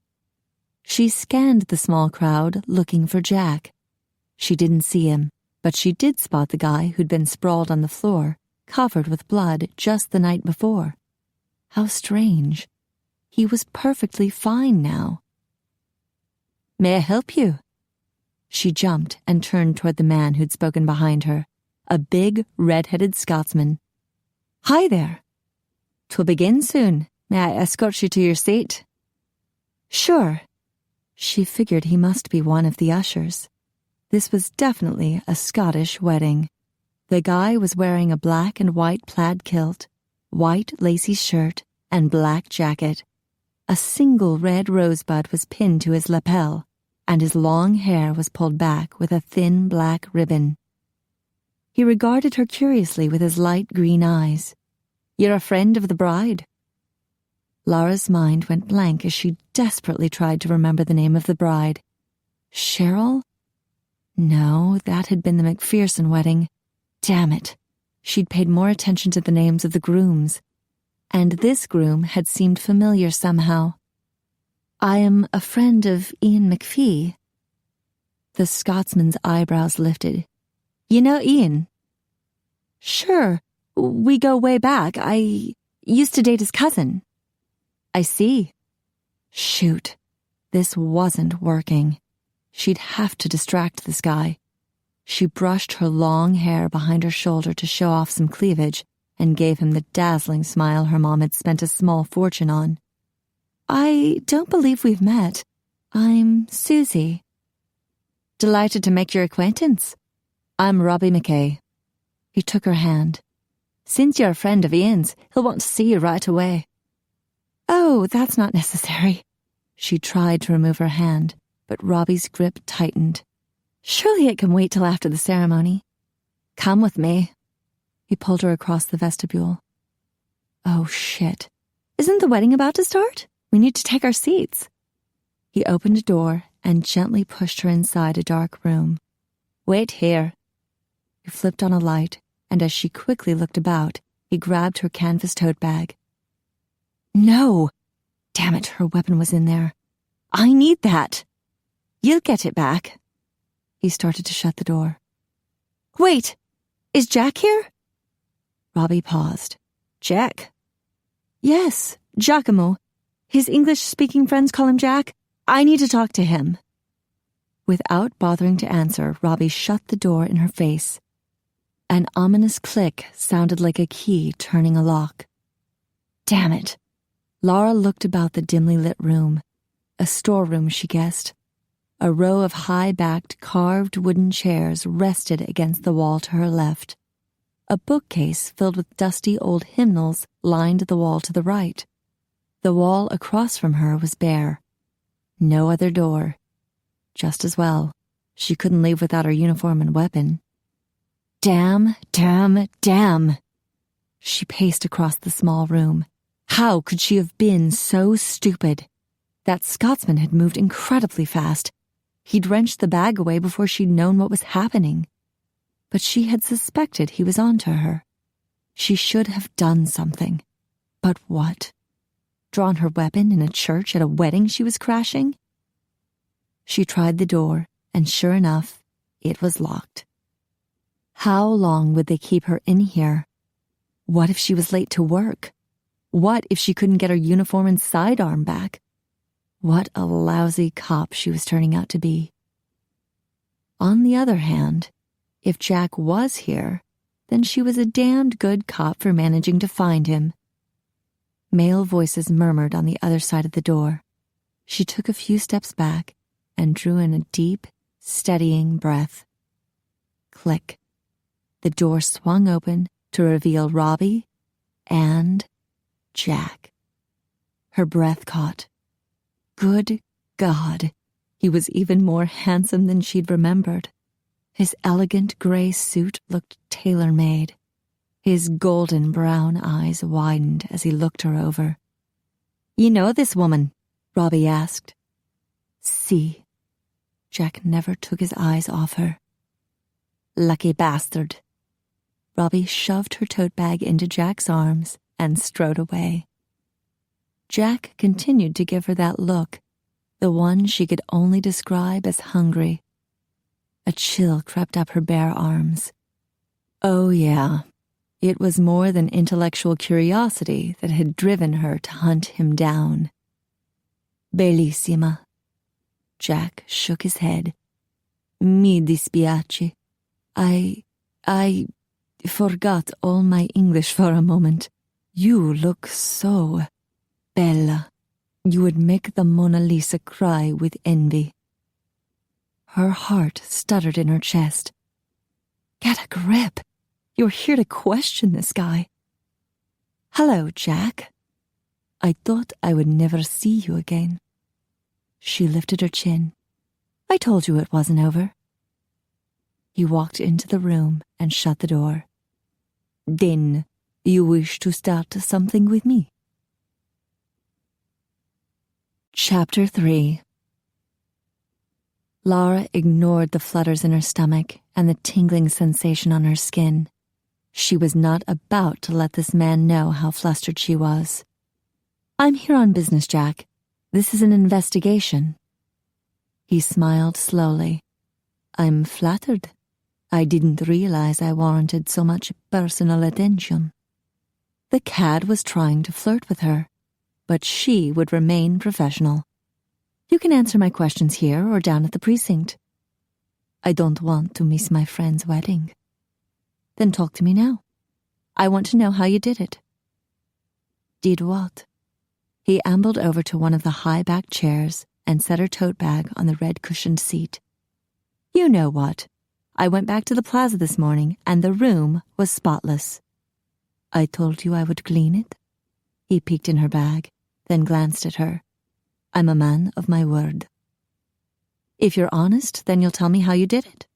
She scanned the small crowd, looking for Jack. She didn't see him, but she did spot the guy who'd been sprawled on the floor, covered with blood just the night before. How strange. He was perfectly fine now. "May I help you?" She jumped and turned toward the man who'd spoken behind her, a big, red-headed Scotsman. "Hi there. 'Twill begin soon. May I escort you to your seat?" "Sure." She figured he must be one of the ushers. This was definitely a Scottish wedding. The guy was wearing a black and white plaid kilt, white lacy shirt, and black jacket. A single red rosebud was pinned to his lapel, and his long hair was pulled back with a thin black ribbon. He regarded her curiously with his light green eyes. "You're a friend of the bride?" Lara's mind went blank as she desperately tried to remember the name of the bride. Cheryl? No, that had been the McPherson wedding. Damn it. She'd paid more attention to the names of the grooms. And this groom had seemed familiar somehow. "I am a friend of Ian McPhee." The Scotsman's eyebrows lifted. "You know Ian?" "Sure. We go way back. I used to date his cousin." "I see." Shoot. This wasn't working. She'd have to distract this guy. She brushed her long hair behind her shoulder to show off some cleavage and gave him the dazzling smile her mom had spent a small fortune on. "I don't believe we've met. I'm Susie." "Delighted to make your acquaintance. I'm Robbie McKay." He took her hand. "Since you're a friend of Ian's, he'll want to see you right away." "Oh, that's not necessary." She tried to remove her hand, but Robbie's grip tightened. "Surely it can wait till after the ceremony." "Come with me." He pulled her across the vestibule. Oh, shit. Isn't the wedding about to start? We need to take our seats. He opened a door and gently pushed her inside a dark room. "Wait here." He flipped on a light, and as she quickly looked about, he grabbed her canvas tote bag. "No! Damn it, her weapon was in there. I need that. You'll get it back." He started to shut the door. "Wait! Is Jack here?" Robbie paused. "Jack?" "Yes, Giacomo. His English-speaking friends call him Jack. I need to talk to him." Without bothering to answer, Robbie shut the door in her face. An ominous click sounded like a key turning a lock. Damn it. Lara looked about the dimly lit room. A storeroom, she guessed. A row of high-backed, carved wooden chairs rested against the wall to her left. A bookcase filled with dusty old hymnals lined the wall to the right. The wall across from her was bare. No other door. Just as well. She couldn't leave without her uniform and weapon. Damn, damn, damn. She paced across the small room. How could she have been so stupid? That Scotsman had moved incredibly fast. He'd wrenched the bag away before she'd known what was happening. But she had suspected he was onto her. She should have done something. But what? Drawn her weapon in a church at a wedding she was crashing? She tried the door, and sure enough, it was locked. How long would they keep her in here? What if she was late to work? What if she couldn't get her uniform and sidearm back? What a lousy cop she was turning out to be. On the other hand, if Jack was here, then she was a damned good cop for managing to find him. Male voices murmured on the other side of the door. She took a few steps back and drew in a deep, steadying breath. Click. The door swung open to reveal Robbie and Jack. Her breath caught. Good God, he was even more handsome than she'd remembered. His elegant gray suit looked tailor-made. His golden brown eyes widened as he looked her over. "You know this woman?" Robbie asked. "See." Jack never took his eyes off her. "Lucky bastard." Robbie shoved her tote bag into Jack's arms and strode away. Jack continued to give her that look, the one she could only describe as hungry. A chill crept up her bare arms. Oh yeah, it was more than intellectual curiosity that had driven her to hunt him down. "Bellissima." Jack shook his head. "Mi dispiace. I forgot all my English for a moment. You look so bella. You would make the Mona Lisa cry with envy." Her heart stuttered in her chest. Get a grip. You're here to question this guy. "Hello, Jack. I thought I would never see you again." She lifted her chin. "I told you it wasn't over." He walked into the room and shut the door. "Then you wish to start something with me?" Chapter 3. Lara ignored the flutters in her stomach and the tingling sensation on her skin. She was not about to let this man know how flustered she was. "I'm here on business, Jack. This is an investigation." He smiled slowly. "I'm flattered. I didn't realize I warranted so much personal attention." The cad was trying to flirt with her, but she would remain professional. "You can answer my questions here or down at the precinct." "I don't want to miss my friend's wedding." "Then talk to me now. I want to know how you did it." "Did what?" He ambled over to one of the high-backed chairs and set her tote bag on the red-cushioned seat. "You know what. I went back to the plaza this morning and the room was spotless." "I told you I would clean it." He peeked in her bag, then glanced at her. "I'm a man of my word." "If you're honest, then you'll tell me how you did it."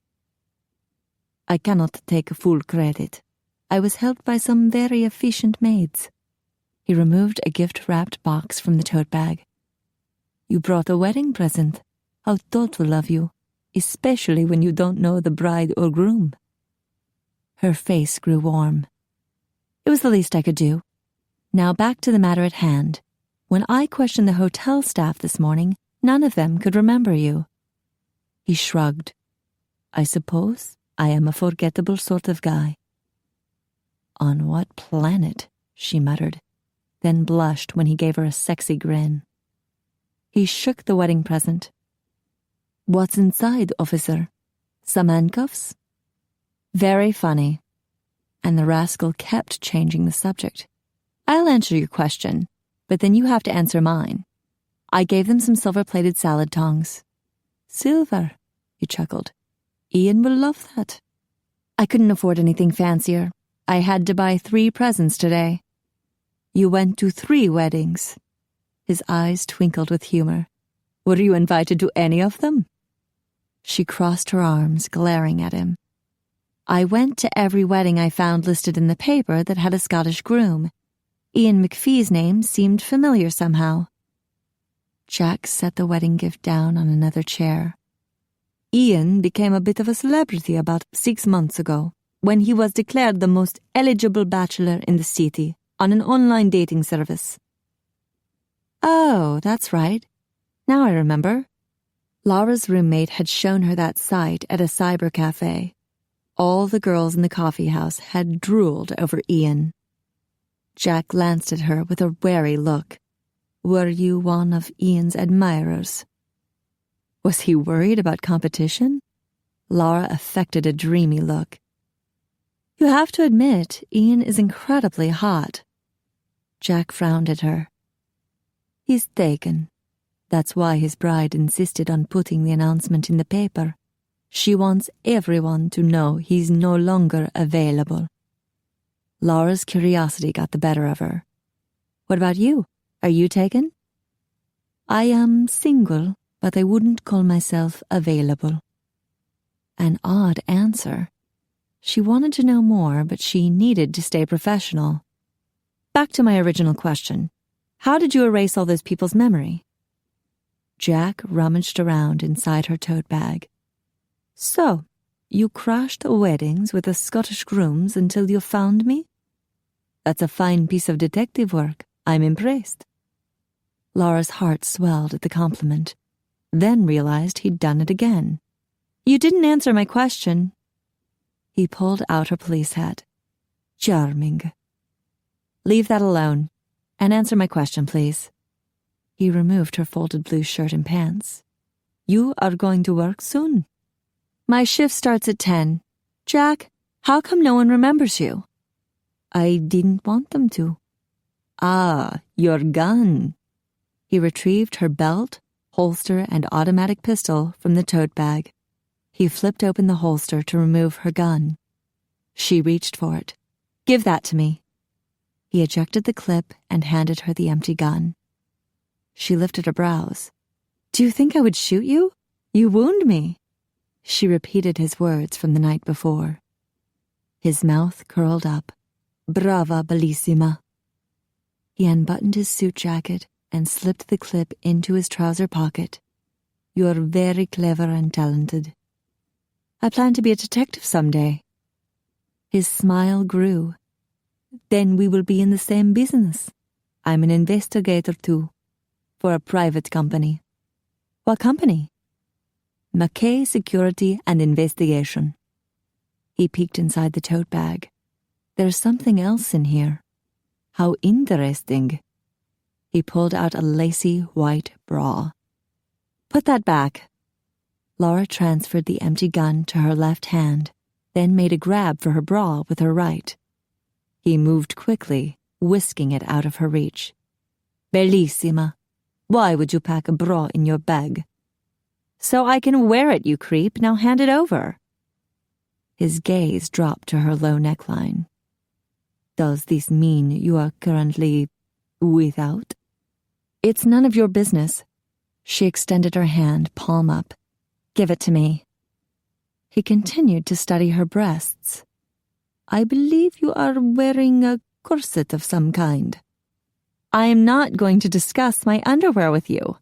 "I cannot take full credit. I was helped by some very efficient maids." He removed a gift-wrapped box from the tote bag. "You brought a wedding present. How thoughtful of you, especially when you don't know the bride or groom." Her face grew warm. "It was the least I could do. Now back to the matter at hand. When I questioned the hotel staff this morning, none of them could remember you." He shrugged. "I suppose I am a forgettable sort of guy." "On what planet?" she muttered, then blushed when he gave her a sexy grin. He shook the wedding present. "What's inside, officer? Some handcuffs?" "Very funny." And the rascal kept changing the subject. "I'll answer your question, but then you have to answer mine. I gave them some silver-plated salad tongs." "Silver," he chuckled. "Ian will love that." "I couldn't afford anything fancier. I had to buy 3 presents today." "You went to 3 weddings." His eyes twinkled with humor. "Were you invited to any of them?" She crossed her arms, glaring at him. "I went to every wedding I found listed in the paper that had a Scottish groom. Ian McPhee's name seemed familiar somehow." Jack set the wedding gift down on another chair. "Ian became a bit of a celebrity about 6 months ago, when he was declared the most eligible bachelor in the city on an online dating service." "Oh, that's right. Now I remember." Lara's roommate had shown her that site at a cyber cafe. All the girls in the coffee house had drooled over Ian. Jack glanced at her with a wary look. "Were you one of Ian's admirers?" Was he worried about competition? Lara affected a dreamy look. "You have to admit, Ian is incredibly hot." Jack frowned at her. "He's taken. That's why his bride insisted on putting the announcement in the paper. She wants everyone to know he's no longer available." Lara's curiosity got the better of her. "What about you? Are you taken?" I am single, but I wouldn't call myself available. An odd answer. She wanted to know more, but she needed to stay professional. Back to my original question. How did you erase all those people's memory? Jack rummaged around inside her tote bag. So, you crashed weddings with the Scottish grooms until you found me? That's a fine piece of detective work. I'm impressed. Lara's heart swelled at the compliment, then realized he'd done it again. You didn't answer my question. He pulled out her police hat. Charming. Leave that alone, and answer my question, please. He removed her folded blue shirt and pants. You are going to work soon? My shift starts at 10. Jack, how come no one remembers you? I didn't want them to. Ah, your gun. He retrieved her belt, holster, and automatic pistol from the tote bag. He flipped open the holster to remove her gun. She reached for it. Give that to me. He ejected the clip and handed her the empty gun. She lifted her brows. Do you think I would shoot you? You wound me. She repeated his words from the night before. His mouth curled up. Brava, bellissima. He unbuttoned his suit jacket and slipped the clip into his trouser pocket. You're very clever and talented. I plan to be a detective someday. His smile grew. Then we will be in the same business. I'm an investigator too, for a private company. What company? McKay Security and Investigation. He peeked inside the tote bag. There's something else in here. How interesting. He pulled out a lacy white bra. Put that back. Lara transferred the empty gun to her left hand, then made a grab for her bra with her right. He moved quickly, whisking it out of her reach. Bellissima. Why would you pack a bra in your bag? So I can wear it, you creep. Now hand it over. His gaze dropped to her low neckline. Does this mean you are currently without? It's none of your business. She extended her hand, palm up. Give it to me. He continued to study her breasts. I believe you are wearing a corset of some kind. I am not going to discuss my underwear with you.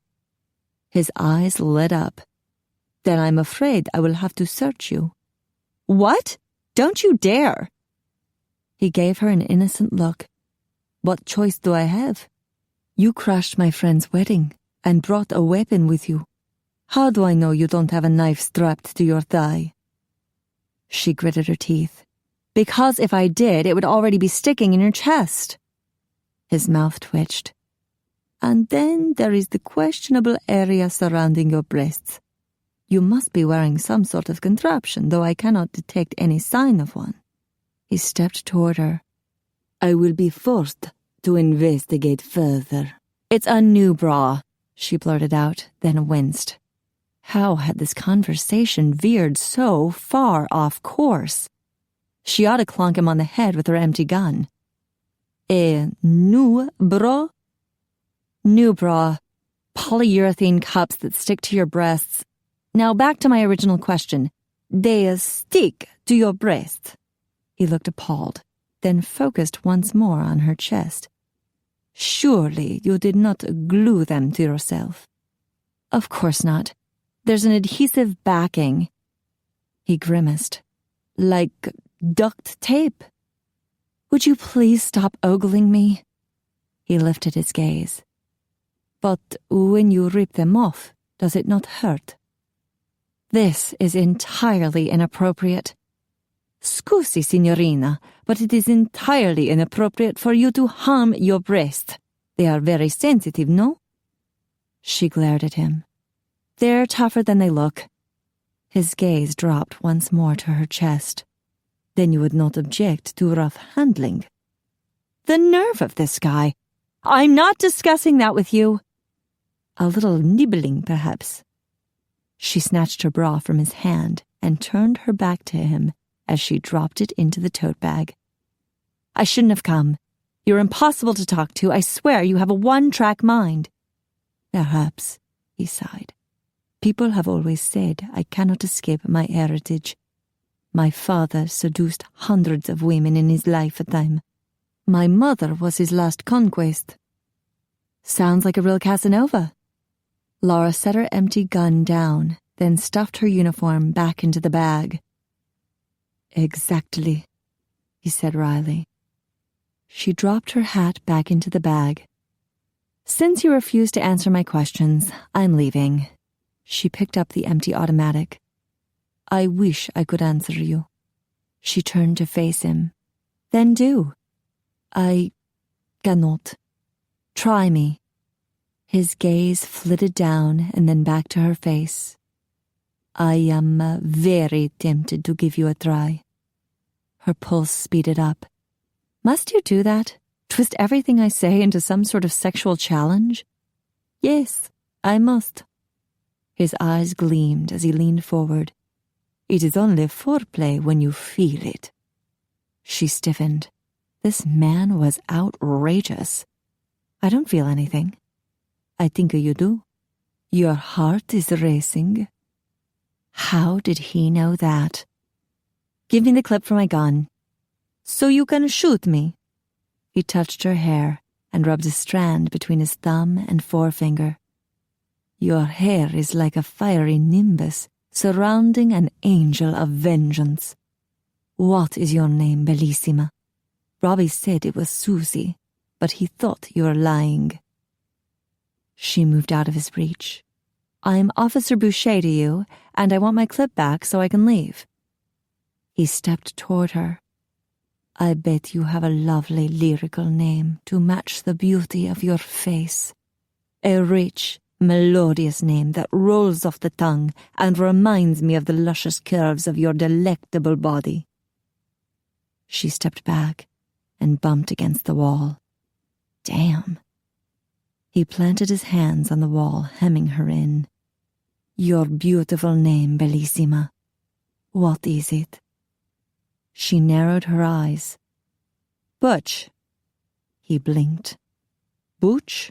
His eyes lit up. Then I'm afraid I will have to search you. What? Don't you dare! He gave her an innocent look. What choice do I have? You crashed my friend's wedding and brought a weapon with you. How do I know you don't have a knife strapped to your thigh? She gritted her teeth. Because if I did, it would already be sticking in your chest. His mouth twitched. And then there is the questionable area surrounding your breasts. You must be wearing some sort of contraption, though I cannot detect any sign of one. He stepped toward her. I will be forced to investigate further. It's a new bra, she blurted out, then winced. How had this conversation veered so far off course? She ought to clonk him on the head with her empty gun. A new bra? New bra. Polyurethane cups that stick to your breasts. Now back to my original question. They stick to your breast. He looked appalled, then focused once more on her chest. Surely you did not glue them to yourself. Of course not. There's an adhesive backing. He grimaced. Like duct tape. Would you please stop ogling me? He lifted his gaze. But when you rip them off, does it not hurt? This is entirely inappropriate. Scusi, signorina, but it is entirely inappropriate for you to harm your breast. They are very sensitive, no? She glared at him. They're tougher than they look. His gaze dropped once more to her chest. Then you would not object to rough handling. The nerve of this guy! I'm not discussing that with you. A little nibbling, perhaps. She snatched her bra from his hand and turned her back to him as she dropped it into the tote bag. I shouldn't have come. You're impossible to talk to. I swear you have a one-track mind. Perhaps, he sighed. People have always said I cannot escape my heritage. My father seduced hundreds of women in his lifetime. My mother was his last conquest. Sounds like a real Casanova. Lara set her empty gun down, then stuffed her uniform back into the bag. Exactly, he said wryly. She dropped her hat back into the bag. Since you refuse to answer my questions, I'm leaving. She picked up the empty automatic. I wish I could answer you. She turned to face him. Then do. I cannot. Try me. His gaze flitted down and then back to her face. I am very tempted to give you a try. Her pulse speeded up. Must you do that? Twist everything I say into some sort of sexual challenge? Yes, I must. His eyes gleamed as he leaned forward. It is only foreplay when you feel it. She stiffened. This man was outrageous. I don't feel anything. I think you do. Your heart is racing. How did he know that? Give me the clip for my gun. So you can shoot me. He touched her hair and rubbed a strand between his thumb and forefinger. Your hair is like a fiery nimbus surrounding an angel of vengeance. What is your name, Bellissima? Robbie said it was Susie, but he thought you were lying. She moved out of his reach. I'm Officer Boucher to you, and I want my clip back so I can leave. He stepped toward her. I bet you have a lovely lyrical name to match the beauty of your face. A rich, melodious name that rolls off the tongue and reminds me of the luscious curves of your delectable body. She stepped back and bumped against the wall. Damn. He planted his hands on the wall, hemming her in. Your beautiful name, Bellissima. What is it? She narrowed her eyes. Butch. He blinked. Butch?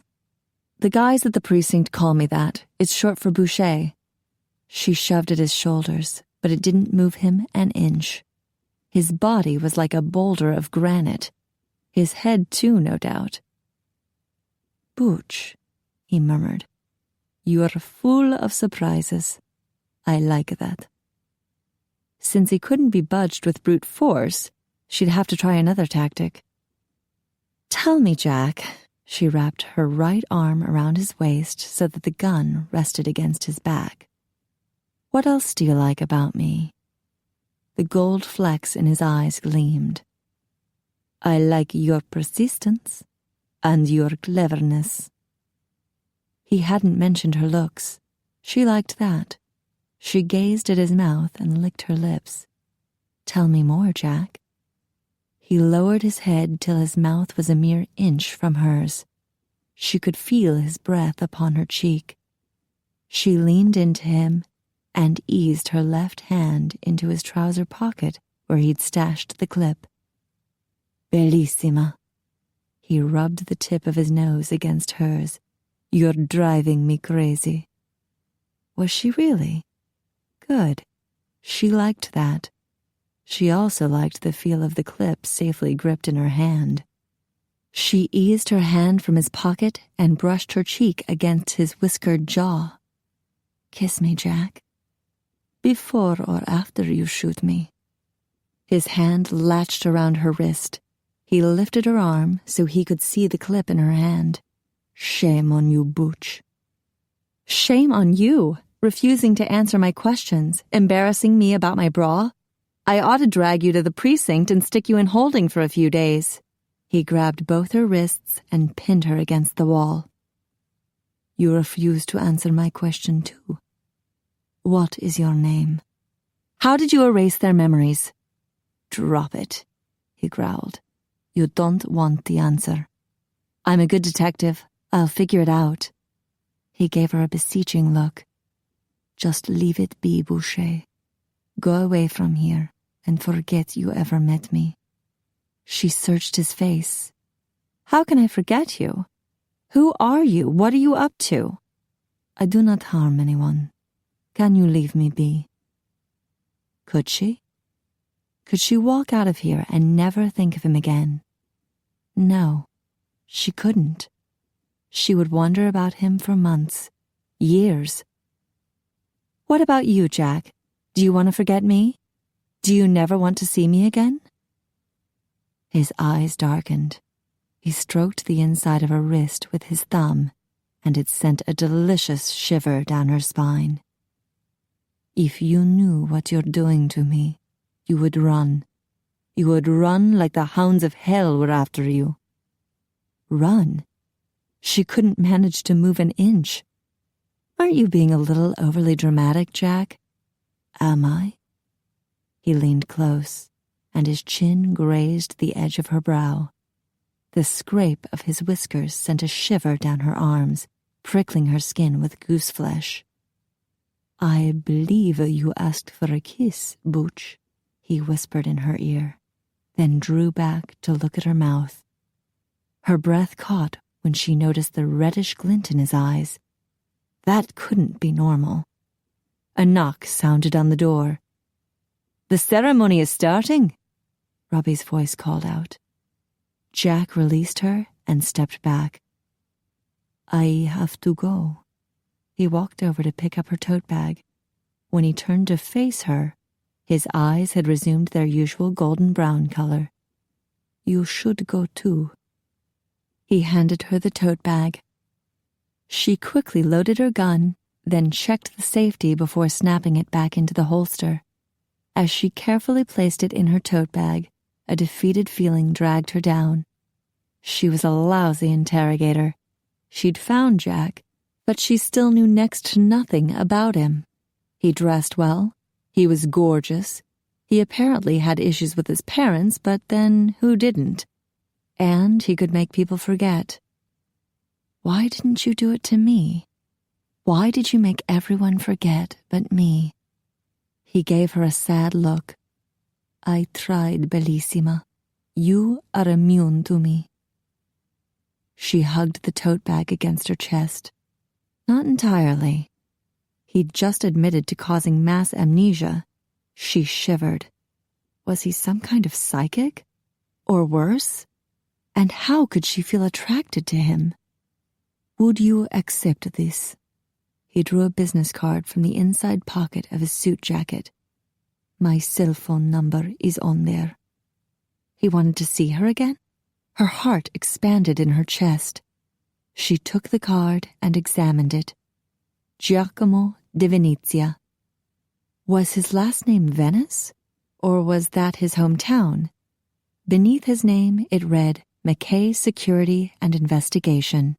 The guys at the precinct call me that. It's short for Boucher. She shoved at his shoulders, but it didn't move him an inch. His body was like a boulder of granite. His head, too, no doubt. Butch, he murmured. You are full of surprises. I like that. Since he couldn't be budged with brute force, she'd have to try another tactic. Tell me, Jack. She wrapped her right arm around his waist so that the gun rested against his back. What else do you like about me? The gold flecks in his eyes gleamed. I like your persistence and your cleverness. He hadn't mentioned her looks. She liked that. She gazed at his mouth and licked her lips. Tell me more, Jack. He lowered his head till his mouth was a mere inch from hers. She could feel his breath upon her cheek. She leaned into him and eased her left hand into his trouser pocket where he'd stashed the clip. Bellissima. He rubbed the tip of his nose against hers. You're driving me crazy. Was she really? Good. She liked that. She also liked the feel of the clip safely gripped in her hand. She eased her hand from his pocket and brushed her cheek against his whiskered jaw. Kiss me, Jack. Before or after you shoot me. His hand latched around her wrist. He lifted her arm so he could see the clip in her hand. Shame on you, Butch. Shame on you, refusing to answer my questions, embarrassing me about my bra? I ought to drag you to the precinct and stick you in holding for a few days. He grabbed both her wrists and pinned her against the wall. You refuse to answer my question, too. What is your name? How did you erase their memories? Drop it, he growled. You don't want the answer. I'm a good detective. I'll figure it out. He gave her a beseeching look. Just leave it be, Boucher. Go away from here and forget you ever met me. She searched his face. How can I forget you? Who are you? What are you up to? I do not harm anyone. Can you leave me be?" Could she? Could she walk out of here and never think of him again? No, she couldn't. She would wonder about him for months, years. "What about you, Jack? Do you want to forget me? Do you never want to see me again?" His eyes darkened. He stroked the inside of her wrist with his thumb, and it sent a delicious shiver down her spine. "If you knew what you're doing to me, you would run. You would run like the hounds of hell were after you." Run? She couldn't manage to move an inch. "Aren't you being a little overly dramatic, Jack?" "Am I?" He leaned close, and his chin grazed the edge of her brow. The scrape of his whiskers sent a shiver down her arms, prickling her skin with goose flesh. "I believe you asked for a kiss, Booch," he whispered in her ear, then drew back to look at her mouth. Her breath caught when she noticed the reddish glint in his eyes. That couldn't be normal. A knock sounded on the door. "The ceremony is starting," Robbie's voice called out. Jack released her and stepped back. "I have to go." He walked over to pick up her tote bag. When he turned to face her, his eyes had resumed their usual golden brown color. "You should go too." He handed her the tote bag. She quickly loaded her gun, then checked the safety before snapping it back into the holster. As she carefully placed it in her tote bag, a defeated feeling dragged her down. She was a lousy interrogator. She'd found Jack, but she still knew next to nothing about him. He dressed well. He was gorgeous. He apparently had issues with his parents, but then who didn't? And he could make people forget. "Why didn't you do it to me? Why did you make everyone forget but me?" He gave her a sad look. "I tried, Bellissima. You are immune to me." She hugged the tote bag against her chest. Not entirely. He'd just admitted to causing mass amnesia. She shivered. Was he some kind of psychic? Or worse? And how could she feel attracted to him? "Would you accept this?" He drew a business card from the inside pocket of his suit jacket. "My cell phone number is on there." He wanted to see her again? Her heart expanded in her chest. She took the card and examined it. Giacomo de Venezia. Was his last name Venice? Or was that his hometown? Beneath his name it read, McKay Security and Investigation.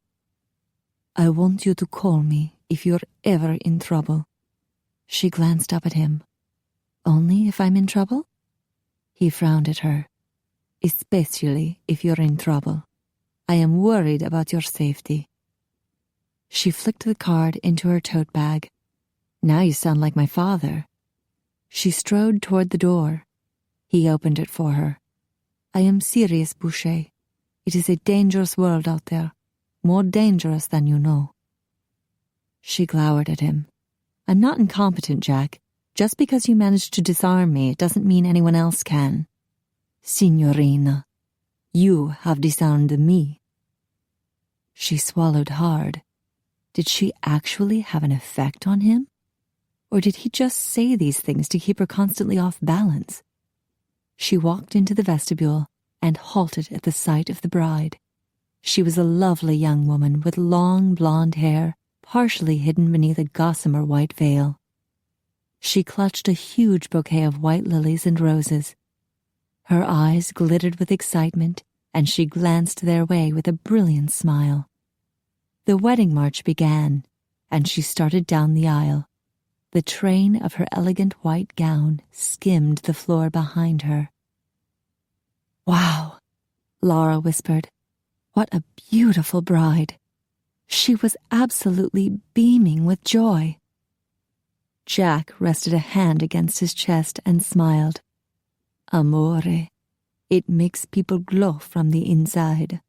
"I want you to call me if you're ever in trouble." She glanced up at him. "Only if I'm in trouble?" He frowned at her. "Especially if you're in trouble. I am worried about your safety." She flicked the card into her tote bag. "Now you sound like my father." She strode toward the door. He opened it for her. "I am serious, Boucher. It is a dangerous world out there. More dangerous than you know." She glowered at him. "I'm not incompetent, Jack. Just because you managed to disarm me, it doesn't mean anyone else can." "Signorina, you have disarmed me." She swallowed hard. Did she actually have an effect on him? Or did he just say these things to keep her constantly off balance? She walked into the vestibule and halted at the sight of the bride. She was a lovely young woman with long blonde hair, partially hidden beneath a gossamer white veil. She clutched a huge bouquet of white lilies and roses. Her eyes glittered with excitement, and she glanced their way with a brilliant smile. The wedding march began, and she started down the aisle. The train of her elegant white gown skimmed the floor behind her. "Wow," Lara whispered. "What a beautiful bride." She was absolutely beaming with joy. Jack rested a hand against his chest and smiled. "Amore, it makes people glow from the inside."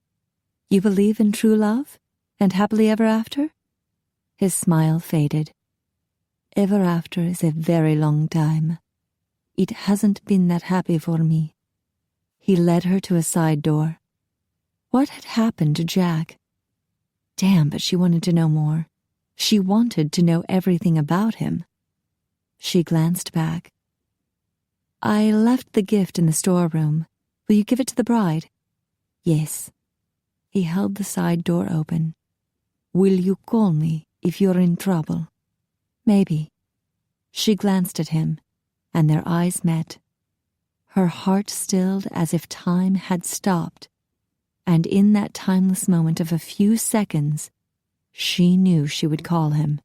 "You believe in true love? And happily ever after?" His smile faded. Ever after is a very long time. It hasn't been that happy for me. He led her to a side door. What had happened to Jack? Damn, but she wanted to know more. She wanted to know everything about him. She glanced back. I left the gift in the storeroom. Will you give it to the bride? Yes. He held the side door open. Will you call me if you're in trouble? Maybe. She glanced at him, and their eyes met. Her heart stilled as if time had stopped, and in that timeless moment of a few seconds, she knew she would call him.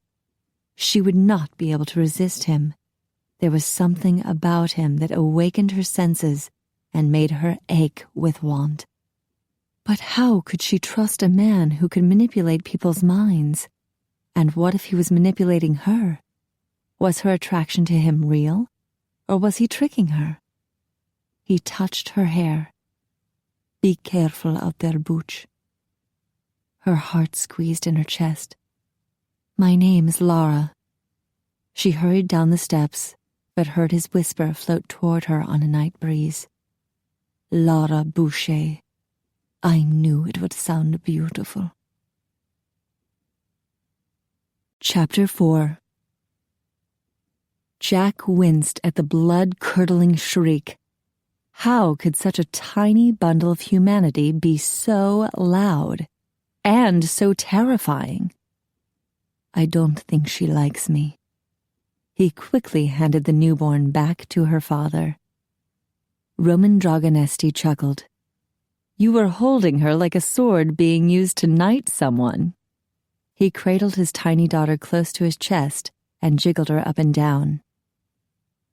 She would not be able to resist him. There was something about him that awakened her senses and made her ache with want. But how could she trust a man who could manipulate people's minds? And what if he was manipulating her? Was her attraction to him real, or was he tricking her? He touched her hair. Be careful out there, Bouch. Her heart squeezed in her chest. My name's Lara. She hurried down the steps, but heard his whisper float toward her on a night breeze. Lara Boucher. I knew it would sound beautiful. Chapter 4. Jack winced at the blood-curdling shriek. How could such a tiny bundle of humanity be so loud and so terrifying? I don't think she likes me. He quickly handed the newborn back to her father. Roman Dragonesti chuckled. You were holding her like a sword being used to knight someone. He cradled his tiny daughter close to his chest and jiggled her up and down.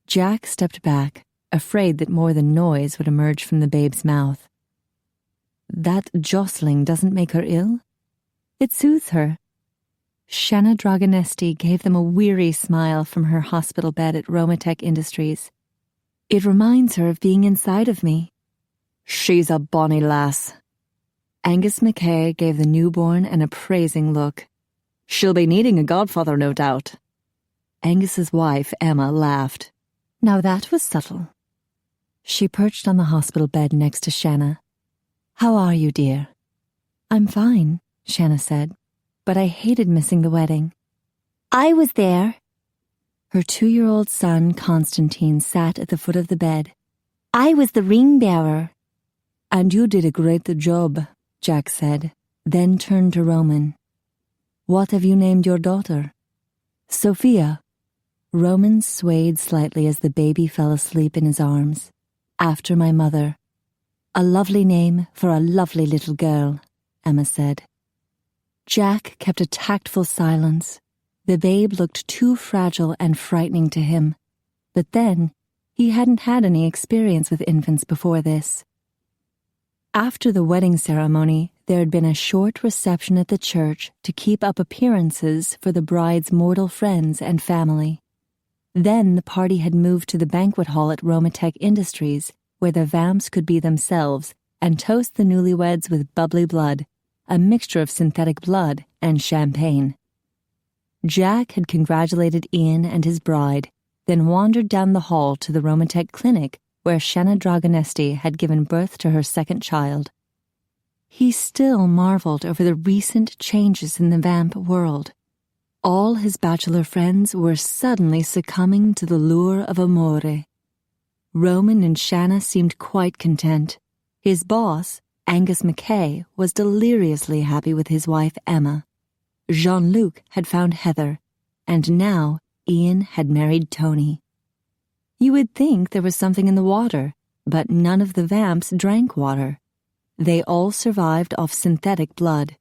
Jack stepped back, afraid that more than noise would emerge from the babe's mouth. That jostling doesn't make her ill? It soothes her. Shanna Dragonesti gave them a weary smile from her hospital bed at Romatech Industries. It reminds her of being inside of me. She's a bonny lass. Angus McKay gave the newborn an appraising look. She'll be needing a godfather, no doubt. Angus's wife, Emma, laughed. Now that was subtle. She perched on the hospital bed next to Shanna. How are you, dear? I'm fine, Shanna said, but I hated missing the wedding. I was there. Her 2-year-old son, Constantine, sat at the foot of the bed. I was the ring bearer. And you did a great job, Jack said, then turned to Roman. What have you named your daughter? Sophia. Roman swayed slightly as the baby fell asleep in his arms. After my mother. A lovely name for a lovely little girl, Emma said. Jack kept a tactful silence. The babe looked too fragile and frightening to him. But then, he hadn't had any experience with infants before this. After the wedding ceremony, there had been a short reception at the church to keep up appearances for the bride's mortal friends and family. Then the party had moved to the banquet hall at Romatech Industries, where the vamps could be themselves and toast the newlyweds with bubbly blood, a mixture of synthetic blood and champagne. Jack had congratulated Ian and his bride, then wandered down the hall to the Romatech clinic where Shanna Dragonesti had given birth to her second child. He still marveled over the recent changes in the vamp world. All his bachelor friends were suddenly succumbing to the lure of amore. Roman and Shanna seemed quite content. His boss, Angus McKay, was deliriously happy with his wife Emma. Jean-Luc had found Heather, and now Ian had married Tony. You would think there was something in the water, but none of the vamps drank water. They all survived off synthetic blood,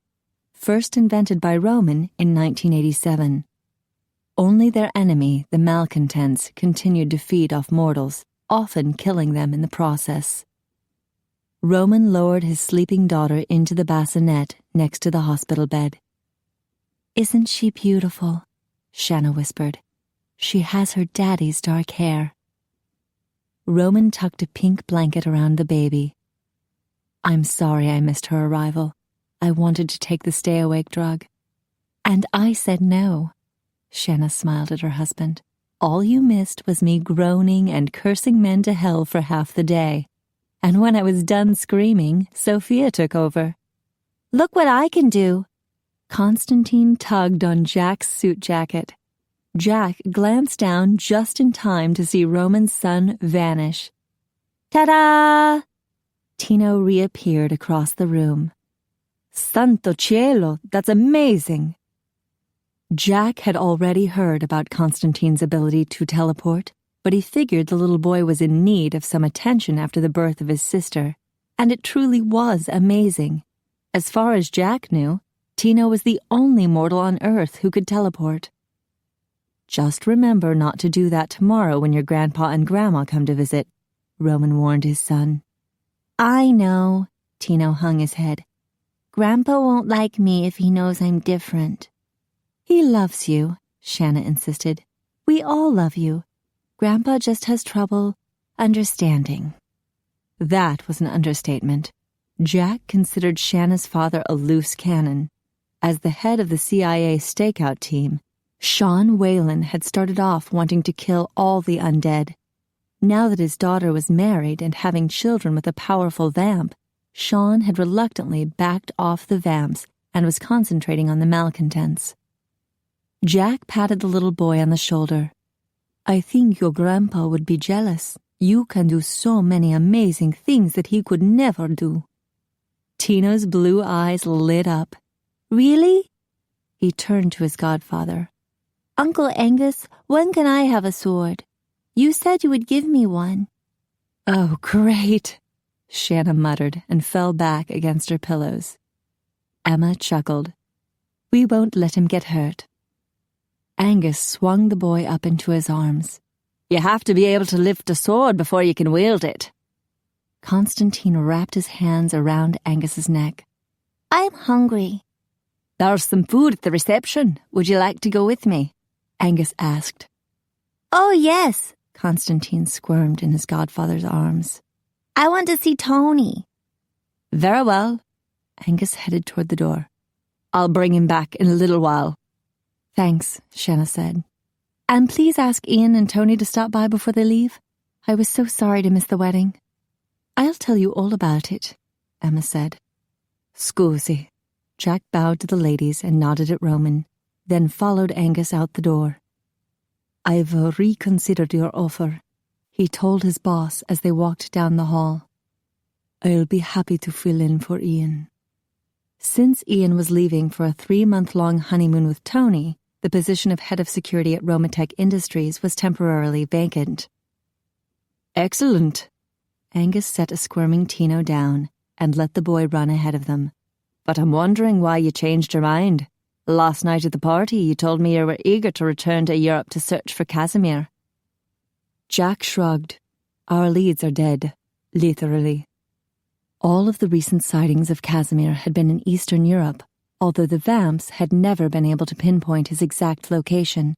first invented by Roman in 1987. Only their enemy, the malcontents, continued to feed off mortals, often killing them in the process. Roman lowered his sleeping daughter into the bassinet next to the hospital bed. Isn't she beautiful? Shanna whispered. She has her daddy's dark hair. Roman tucked a pink blanket around the baby. I'm sorry I missed her arrival. I wanted to take the stay-awake drug. And I said no. Shanna smiled at her husband. All you missed was me groaning and cursing men to hell for half the day. And when I was done screaming, Sophia took over. Look what I can do. Constantine tugged on Jack's suit jacket. Jack glanced down just in time to see Roman's son vanish. Ta-da! Tino reappeared across the room. Santo cielo, that's amazing! Jack had already heard about Constantine's ability to teleport, but he figured the little boy was in need of some attention after the birth of his sister, and it truly was amazing. As far as Jack knew, Tino was the only mortal on Earth who could teleport. Just remember not to do that tomorrow when your grandpa and grandma come to visit, Roman warned his son. I know, Tino hung his head. Grandpa won't like me if he knows I'm different. He loves you, Shanna insisted. We all love you. Grandpa just has trouble understanding. That was an understatement. Jack considered Shanna's father a loose cannon. As the head of the CIA stakeout team, Sean Whalen had started off wanting to kill all the undead. Now that his daughter was married and having children with a powerful vamp, Sean had reluctantly backed off the vamps and was concentrating on the malcontents. Jack patted the little boy on the shoulder. I think your grandpa would be jealous. You can do so many amazing things that he could never do. Tino's blue eyes lit up. Really? He turned to his godfather. Uncle Angus, when can I have a sword? You said you would give me one. Oh, great, Shanna muttered and fell back against her pillows. Emma chuckled. We won't let him get hurt. Angus swung the boy up into his arms. You have to be able to lift a sword before you can wield it. Constantine wrapped his hands around Angus's neck. I'm hungry. There's some food at the reception. Would you like to go with me? Angus asked. Oh, yes, Constantine squirmed in his godfather's arms. I want to see Tony. Very well. Angus headed toward the door. I'll bring him back in a little while. Thanks, Shanna said. And please ask Ian and Tony to stop by before they leave. I was so sorry to miss the wedding. I'll tell you all about it, Emma said. Scusi. Jack bowed to the ladies and nodded at Roman, then followed Angus out the door. I've reconsidered your offer, he told his boss as they walked down the hall. I'll be happy to fill in for Ian. Since Ian was leaving for a 3-month-long honeymoon with Tony, the position of head of security at Romatech Industries was temporarily vacant. Excellent. Angus set a squirming Tino down and let the boy run ahead of them. But I'm wondering why you changed your mind. Last night at the party, you told me you were eager to return to Europe to search for Casimir. Jack shrugged. Our leads are dead, literally. All of the recent sightings of Casimir had been in Eastern Europe, although the vamps had never been able to pinpoint his exact location.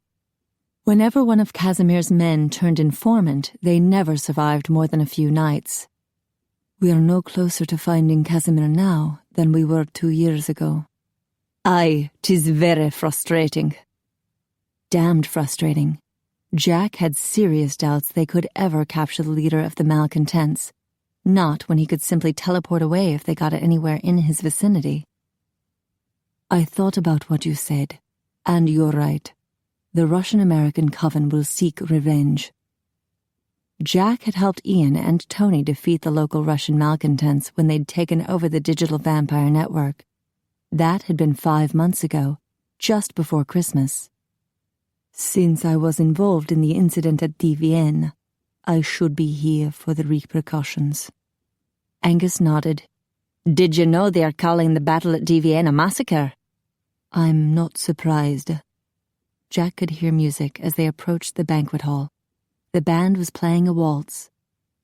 Whenever one of Casimir's men turned informant, they never survived more than a few nights. We are no closer to finding Casimir now than we were 2 years ago. Aye, 'tis very frustrating. Damned frustrating. Jack had serious doubts they could ever capture the leader of the malcontents, not when he could simply teleport away if they got anywhere in his vicinity. I thought about what you said, and you're right. The Russian-American coven will seek revenge. Jack had helped Ian and Tony defeat the local Russian malcontents when they'd taken over the digital vampire network. That had been 5 months ago, just before Christmas. Since I was involved in the incident at DVN, I should be here for the repercussions. Angus nodded. Did you know they are calling the battle at DVN a massacre? I'm not surprised. Jack could hear music as they approached the banquet hall. The band was playing a waltz.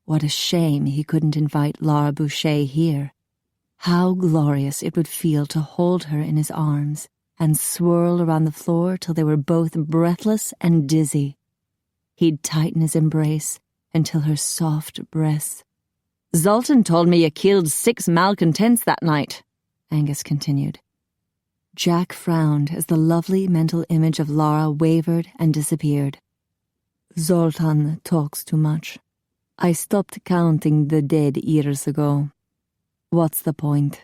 What a shame he couldn't invite Lara Boucher here. How glorious it would feel to hold her in his arms and swirl around the floor till they were both breathless and dizzy. He'd tighten his embrace until her soft breasts. Zoltan told me you killed 6 malcontents that night, Angus continued. Jack frowned as the lovely mental image of Lara wavered and disappeared. Zoltan talks too much. I stopped counting the dead years ago. What's the point?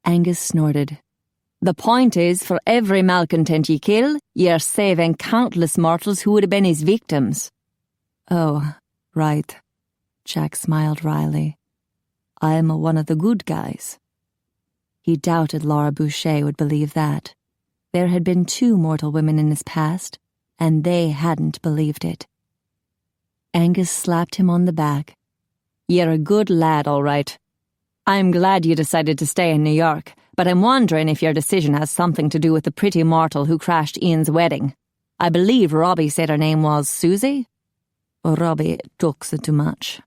Angus snorted. The point is, for every malcontent ye kill, ye're saving countless mortals who would have been his victims. Oh, right. Jack smiled wryly. I'm one of the good guys. He doubted Lara Boucher would believe that. There had been 2 mortal women in his past, and they hadn't believed it. Angus slapped him on the back. You're a good lad, all right. I'm glad you decided to stay in New York, but I'm wondering if your decision has something to do with the pretty mortal who crashed Ian's wedding. I believe Robbie said her name was Susie? Robbie talks too much.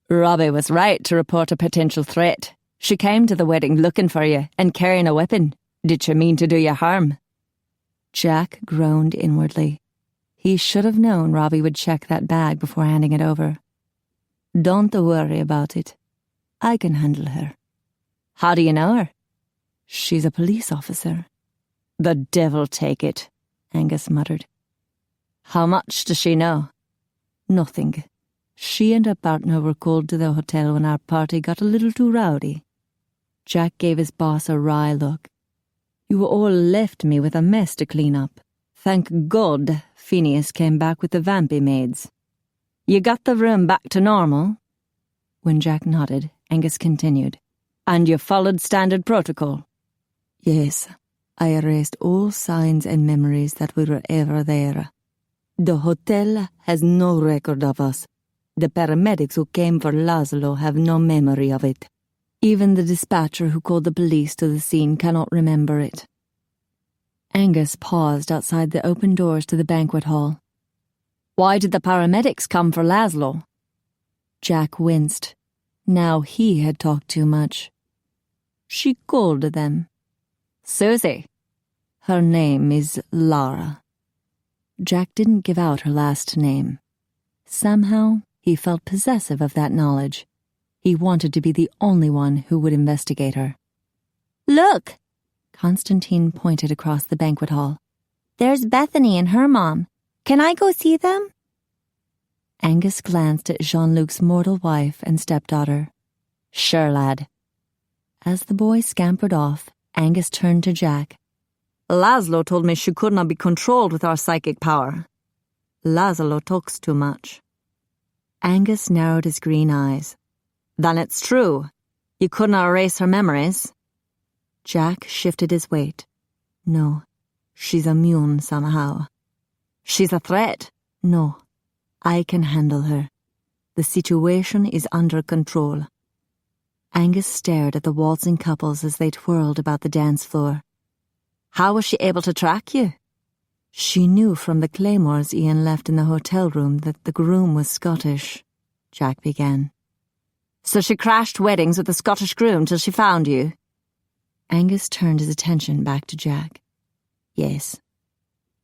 Robbie was right to report a potential threat. She came to the wedding looking for you and carrying a weapon. Did she mean to do you harm? Jack groaned inwardly. He should have known Robbie would check that bag before handing it over. Don't worry about it. I can handle her. How do you know her? She's a police officer. The devil take it, Angus muttered. How much does she know? Nothing. She and her partner were called to the hotel when our party got a little too rowdy. Jack gave his boss a wry look. You all left me with a mess to clean up. Thank God Phineas came back with the vampy maids. You got the room back to normal? When Jack nodded, Angus continued. And you followed standard protocol? Yes. I erased all signs and memories that we were ever there. The hotel has no record of us. The paramedics who came for Laszlo have no memory of it. Even the dispatcher who called the police to the scene cannot remember it. Angus paused outside the open doors to the banquet hall. Why did the paramedics come for Laszlo? Jack winced. Now he had talked too much. She called them. Susie. Her name is Lara. Jack didn't give out her last name. Somehow, he felt possessive of that knowledge. He wanted to be the only one who would investigate her. Look! Constantine pointed across the banquet hall. There's Bethany and her mom. Can I go see them? Angus glanced at Jean-Luc's mortal wife and stepdaughter. Sure, lad. As the boy scampered off, Angus turned to Jack. Laszlo told me she could not be controlled with our psychic power. Laszlo talks too much. Angus narrowed his green eyes. Then it's true. You could not erase her memories. Jack shifted his weight. No, she's immune somehow. She's a threat. No, I can handle her. The situation is under control. Angus stared at the waltzing couples as they twirled about the dance floor. How was she able to track you? She knew from the claymores Ian left in the hotel room that the groom was Scottish, Jack began. So she crashed weddings with the Scottish groom till she found you? Angus turned his attention back to Jack. Yes.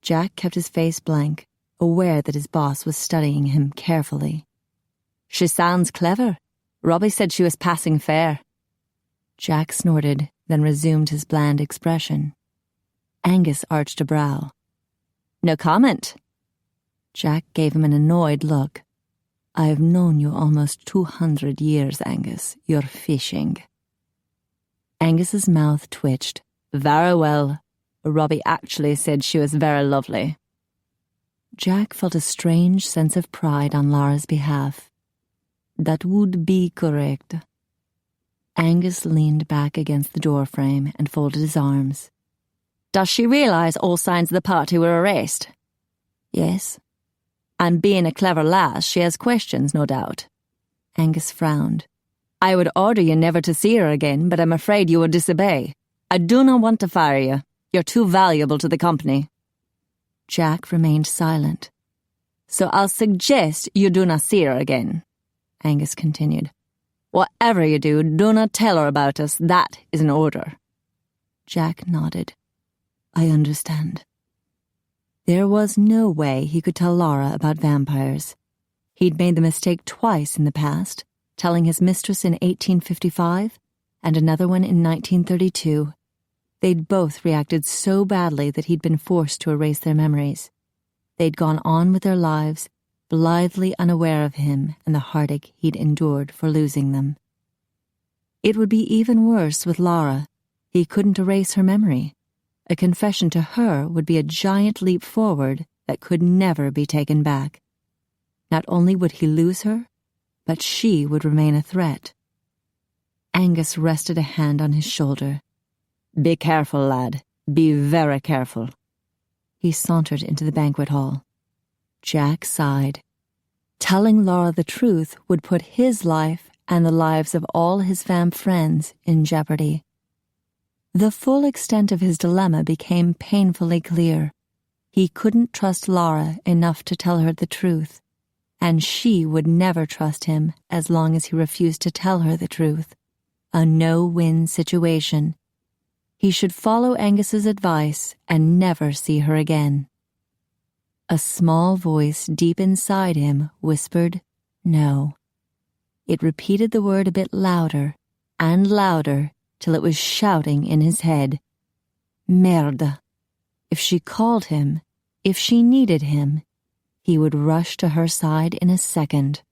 Jack kept his face blank, aware that his boss was studying him carefully. She sounds clever. Robbie said she was passing fair. Jack snorted, then resumed his bland expression. Angus arched a brow. No comment. Jack gave him an annoyed look. I've known you almost 200 years, Angus. You're fishing. Angus's mouth twitched. Very well. Robbie actually said she was very lovely. Jack felt a strange sense of pride on Lara's behalf. That would be correct. Angus leaned back against the doorframe and folded his arms. Does she realize all signs of the party were erased? Yes. And being a clever lass, she has questions, no doubt. Angus frowned. I would order you never to see her again, but I'm afraid you will disobey. I do not want to fire you. You're too valuable to the company. Jack remained silent. So I'll suggest you do not see her again, Angus continued. Whatever you do, do not tell her about us. That is an order. Jack nodded. I understand. There was no way he could tell Lara about vampires. He'd made the mistake twice in the past, telling his mistress in 1855 and another one in 1932. They'd both reacted so badly that he'd been forced to erase their memories. They'd gone on with their lives, blithely unaware of him and the heartache he'd endured for losing them. It would be even worse with Lara. He couldn't erase her memory. A confession to her would be a giant leap forward that could never be taken back. Not only would he lose her, but she would remain a threat. Angus rested a hand on his shoulder. "Be careful, lad. Be very careful." He sauntered into the banquet hall. Jack sighed. Telling Lara the truth would put his life and the lives of all his vamp friends in jeopardy. The full extent of his dilemma became painfully clear. He couldn't trust Lara enough to tell her the truth, and she would never trust him as long as he refused to tell her the truth. A no-win situation. He should follow Angus's advice and never see her again. A small voice deep inside him whispered, "No." It repeated the word a bit louder and louder till it was shouting in his head. Merde. If she called him, if she needed him, he would rush to her side in a second.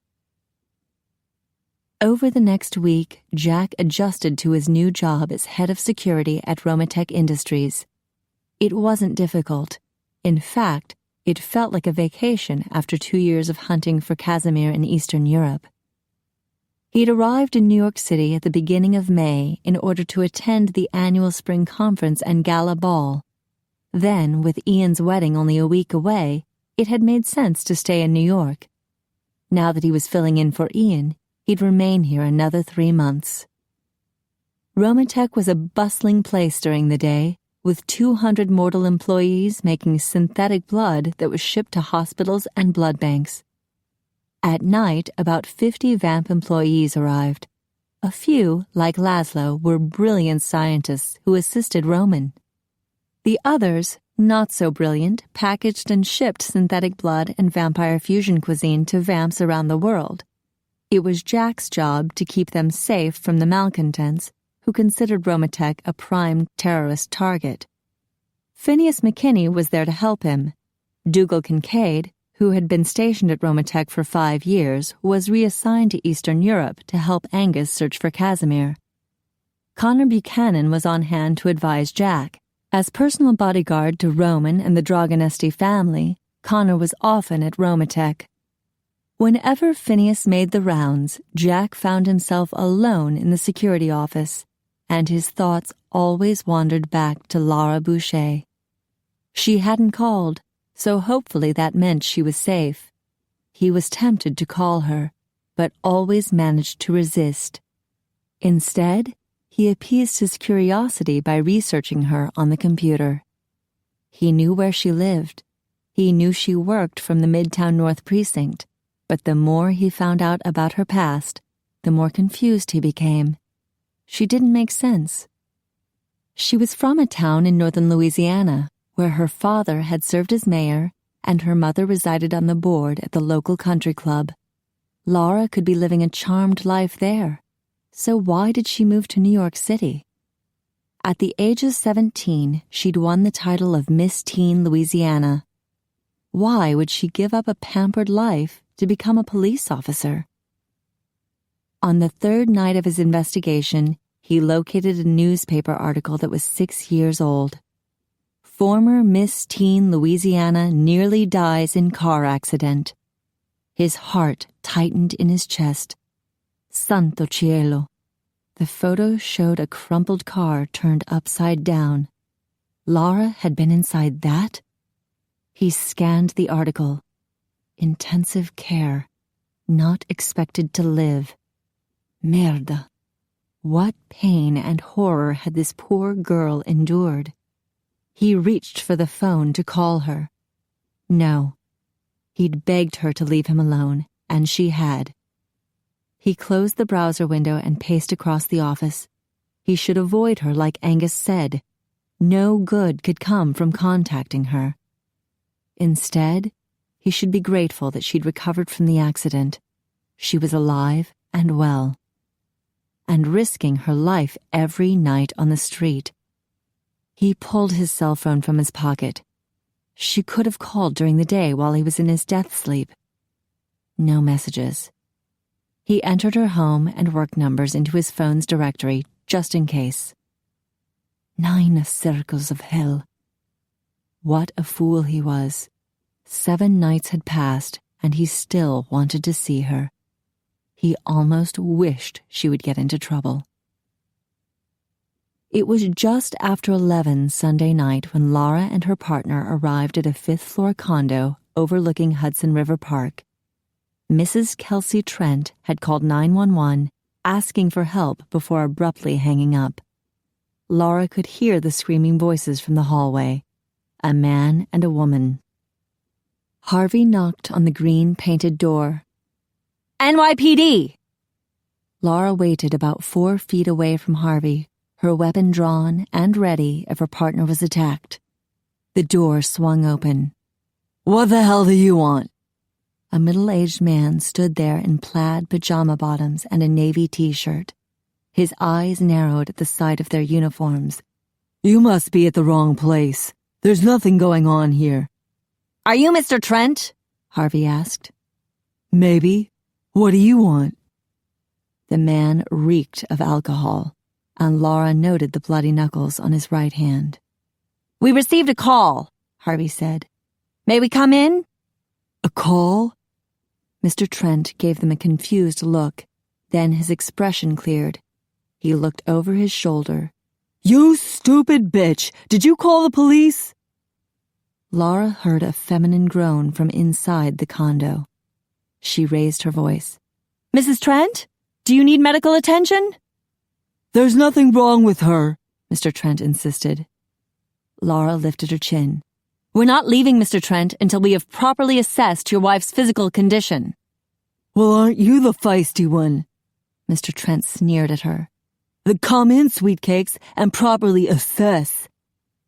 Over the next week, Jack adjusted to his new job as head of security at Romatech Industries. It wasn't difficult. In fact, it felt like a vacation after 2 years of hunting for Casimir in Eastern Europe. He'd arrived in New York City at the beginning of May in order to attend the annual spring conference and gala ball. Then, with Ian's wedding only a week away, it had made sense to stay in New York. Now that he was filling in for Ian, he'd remain here another 3 months. Romatech was a bustling place during the day, with 200 mortal employees making synthetic blood that was shipped to hospitals and blood banks. At night, about 50 vamp employees arrived. A few, like Laszlo, were brilliant scientists who assisted Roman. The others, not so brilliant, packaged and shipped synthetic blood and vampire fusion cuisine to vamps around the world. It was Jack's job to keep them safe from the malcontents, who considered Romatech a prime terrorist target. Phineas McKinney was there to help him. Dougal Kincaid, who had been stationed at Romatech for 5 years, was reassigned to Eastern Europe to help Angus search for Casimir. Connor Buchanan was on hand to advise Jack. As personal bodyguard to Roman and the Dragonesti family, Connor was often at Romatech. Whenever Phineas made the rounds, Jack found himself alone in the security office, and his thoughts always wandered back to Lara Boucher. She hadn't called, so hopefully that meant she was safe. He was tempted to call her, but always managed to resist. Instead, he appeased his curiosity by researching her on the computer. He knew where she lived. He knew she worked from the Midtown North Precinct, but the more he found out about her past, the more confused he became. She didn't make sense. She was from a town in northern Louisiana, where her father had served as mayor and her mother resided on the board at the local country club. Lara could be living a charmed life there. So why did she move to New York City? At the age of 17, she'd won the title of Miss Teen Louisiana. Why would she give up a pampered life to become a police officer? On the 3rd night of his investigation, he located a newspaper article that was 6 years old. Former Miss Teen Louisiana nearly dies in car accident. His heart tightened in his chest. Santo cielo. The photo showed a crumpled car turned upside down. Lara had been inside that? He scanned the article. Intensive care. Not expected to live. Merda. What pain and horror had this poor girl endured? He reached for the phone to call her. No. He'd begged her to leave him alone, and she had. He closed the browser window and paced across the office. He should avoid her like Angus said. No good could come from contacting her. Instead, he should be grateful that she'd recovered from the accident. She was alive and well. And risking her life every night on the street. He pulled his cell phone from his pocket. She could have called during the day while he was in his death sleep. No messages. He entered her home and work numbers into his phone's directory, just in case. 9 circles of hell. What a fool he was. 7 nights had passed, and he still wanted to see her. He almost wished she would get into trouble. It was just after 11 Sunday night when Lara and her partner arrived at a 5th-floor condo overlooking Hudson River Park. Mrs. Kelsey Trent had called 911, asking for help before abruptly hanging up. Lara could hear the screaming voices from the hallway. A man and a woman. Harvey knocked on the green-painted door. NYPD! Lara waited about 4 feet away from Harvey, her weapon drawn and ready if her partner was attacked. The door swung open. What the hell do you want? A middle-aged man stood there in plaid pajama bottoms and a navy t-shirt. His eyes narrowed at the sight of their uniforms. You must be at the wrong place. There's nothing going on here. Are you Mr. Trent? Harvey asked. Maybe. What do you want? The man reeked of alcohol, and Lara noted the bloody knuckles on his right hand. We received a call, Harvey said. May we come in? A call? Mr. Trent gave them a confused look. Then his expression cleared. He looked over his shoulder. You stupid bitch! Did you call the police? Lara heard a feminine groan from inside the condo. She raised her voice. Mrs. Trent? Do you need medical attention? There's nothing wrong with her, Mr. Trent insisted. Lara lifted her chin. We're not leaving, Mr. Trent, until we have properly assessed your wife's physical condition. Well, aren't you the feisty one? Mr. Trent sneered at her. Come in, sweet cakes, and properly assess.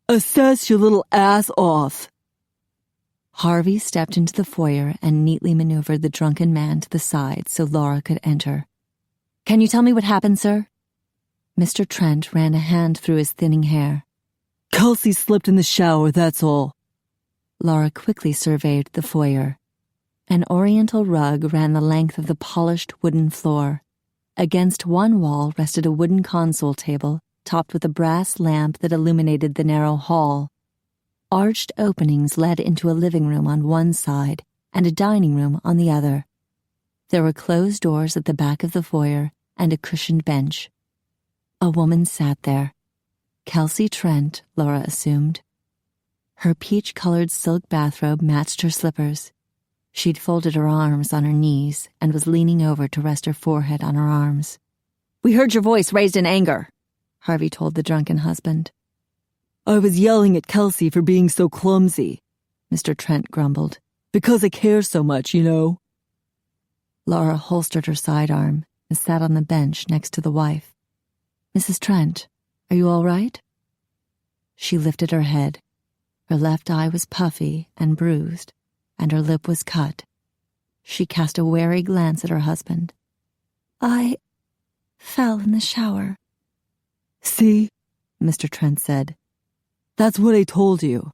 Assess your little ass off. Harvey stepped into the foyer and neatly maneuvered the drunken man to the side so Lara could enter. Can you tell me what happened, sir? Mr. Trent ran a hand through his thinning hair. Kelsey slipped in the shower, that's all. Lara quickly surveyed the foyer. An oriental rug ran the length of the polished wooden floor. Against one wall rested a wooden console table, topped with a brass lamp that illuminated the narrow hall. Arched openings led into a living room on one side and a dining room on the other. There were closed doors at the back of the foyer and a cushioned bench. A woman sat there. Kelsey Trent, Lara assumed. Her peach-colored silk bathrobe matched her slippers. She'd folded her arms on her knees and was leaning over to rest her forehead on her arms. We heard your voice raised in anger, Harvey told the drunken husband. I was yelling at Kelsey for being so clumsy, Mr. Trent grumbled. Because I care so much, you know. Lara holstered her sidearm and sat on the bench next to the wife. Mrs. Trent, are you all right? She lifted her head. Her left eye was puffy and bruised, and her lip was cut. She cast a wary glance at her husband. I fell in the shower. See, Mr. Trent said. That's what I told you.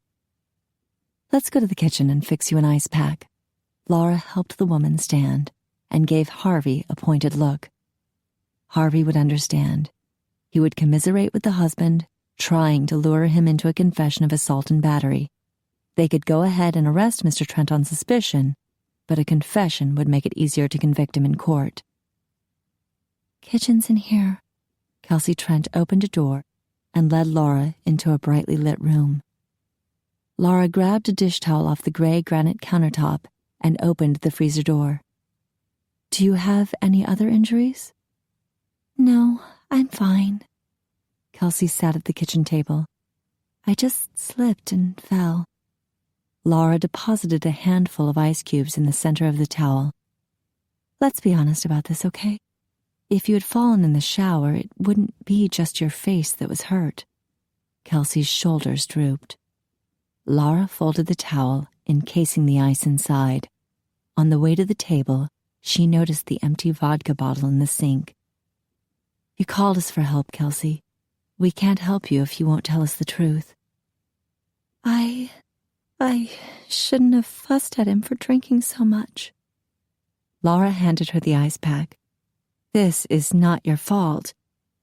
Let's go to the kitchen and fix you an ice pack. Lara helped the woman stand and gave Harvey a pointed look. Harvey would understand. He would commiserate with the husband, trying to lure him into a confession of assault and battery. They could go ahead and arrest Mr. Trent on suspicion, but a confession would make it easier to convict him in court. Kitchen's in here. Kelsey Trent opened a door and led Lara into a brightly lit room. Lara grabbed a dish towel off the gray granite countertop and opened the freezer door. Do you have any other injuries? No, I'm fine. Kelsey sat at the kitchen table. I just slipped and fell. Lara deposited a handful of ice cubes in the center of the towel. Let's be honest about this, okay? If you had fallen in the shower, it wouldn't be just your face that was hurt. Kelsey's shoulders drooped. Lara folded the towel, encasing the ice inside. On the way to the table, she noticed the empty vodka bottle in the sink. You called us for help, Kelsey. We can't help you if you won't tell us the truth. I shouldn't have fussed at him for drinking so much. Lara handed her the ice pack. This is not your fault.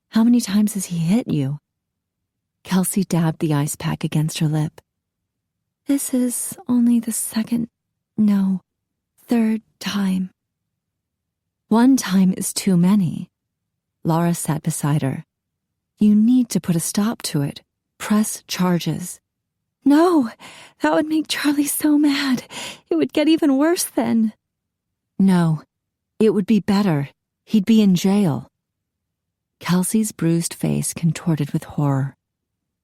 How many times has he hit you? Kelsey dabbed the ice pack against her lip. This is only the third time. One time is too many. Lara sat beside her. You need to put a stop to it. Press charges. No, that would make Charlie so mad. It would get even worse then. No, it would be better. He'd be in jail. Kelsey's bruised face contorted with horror.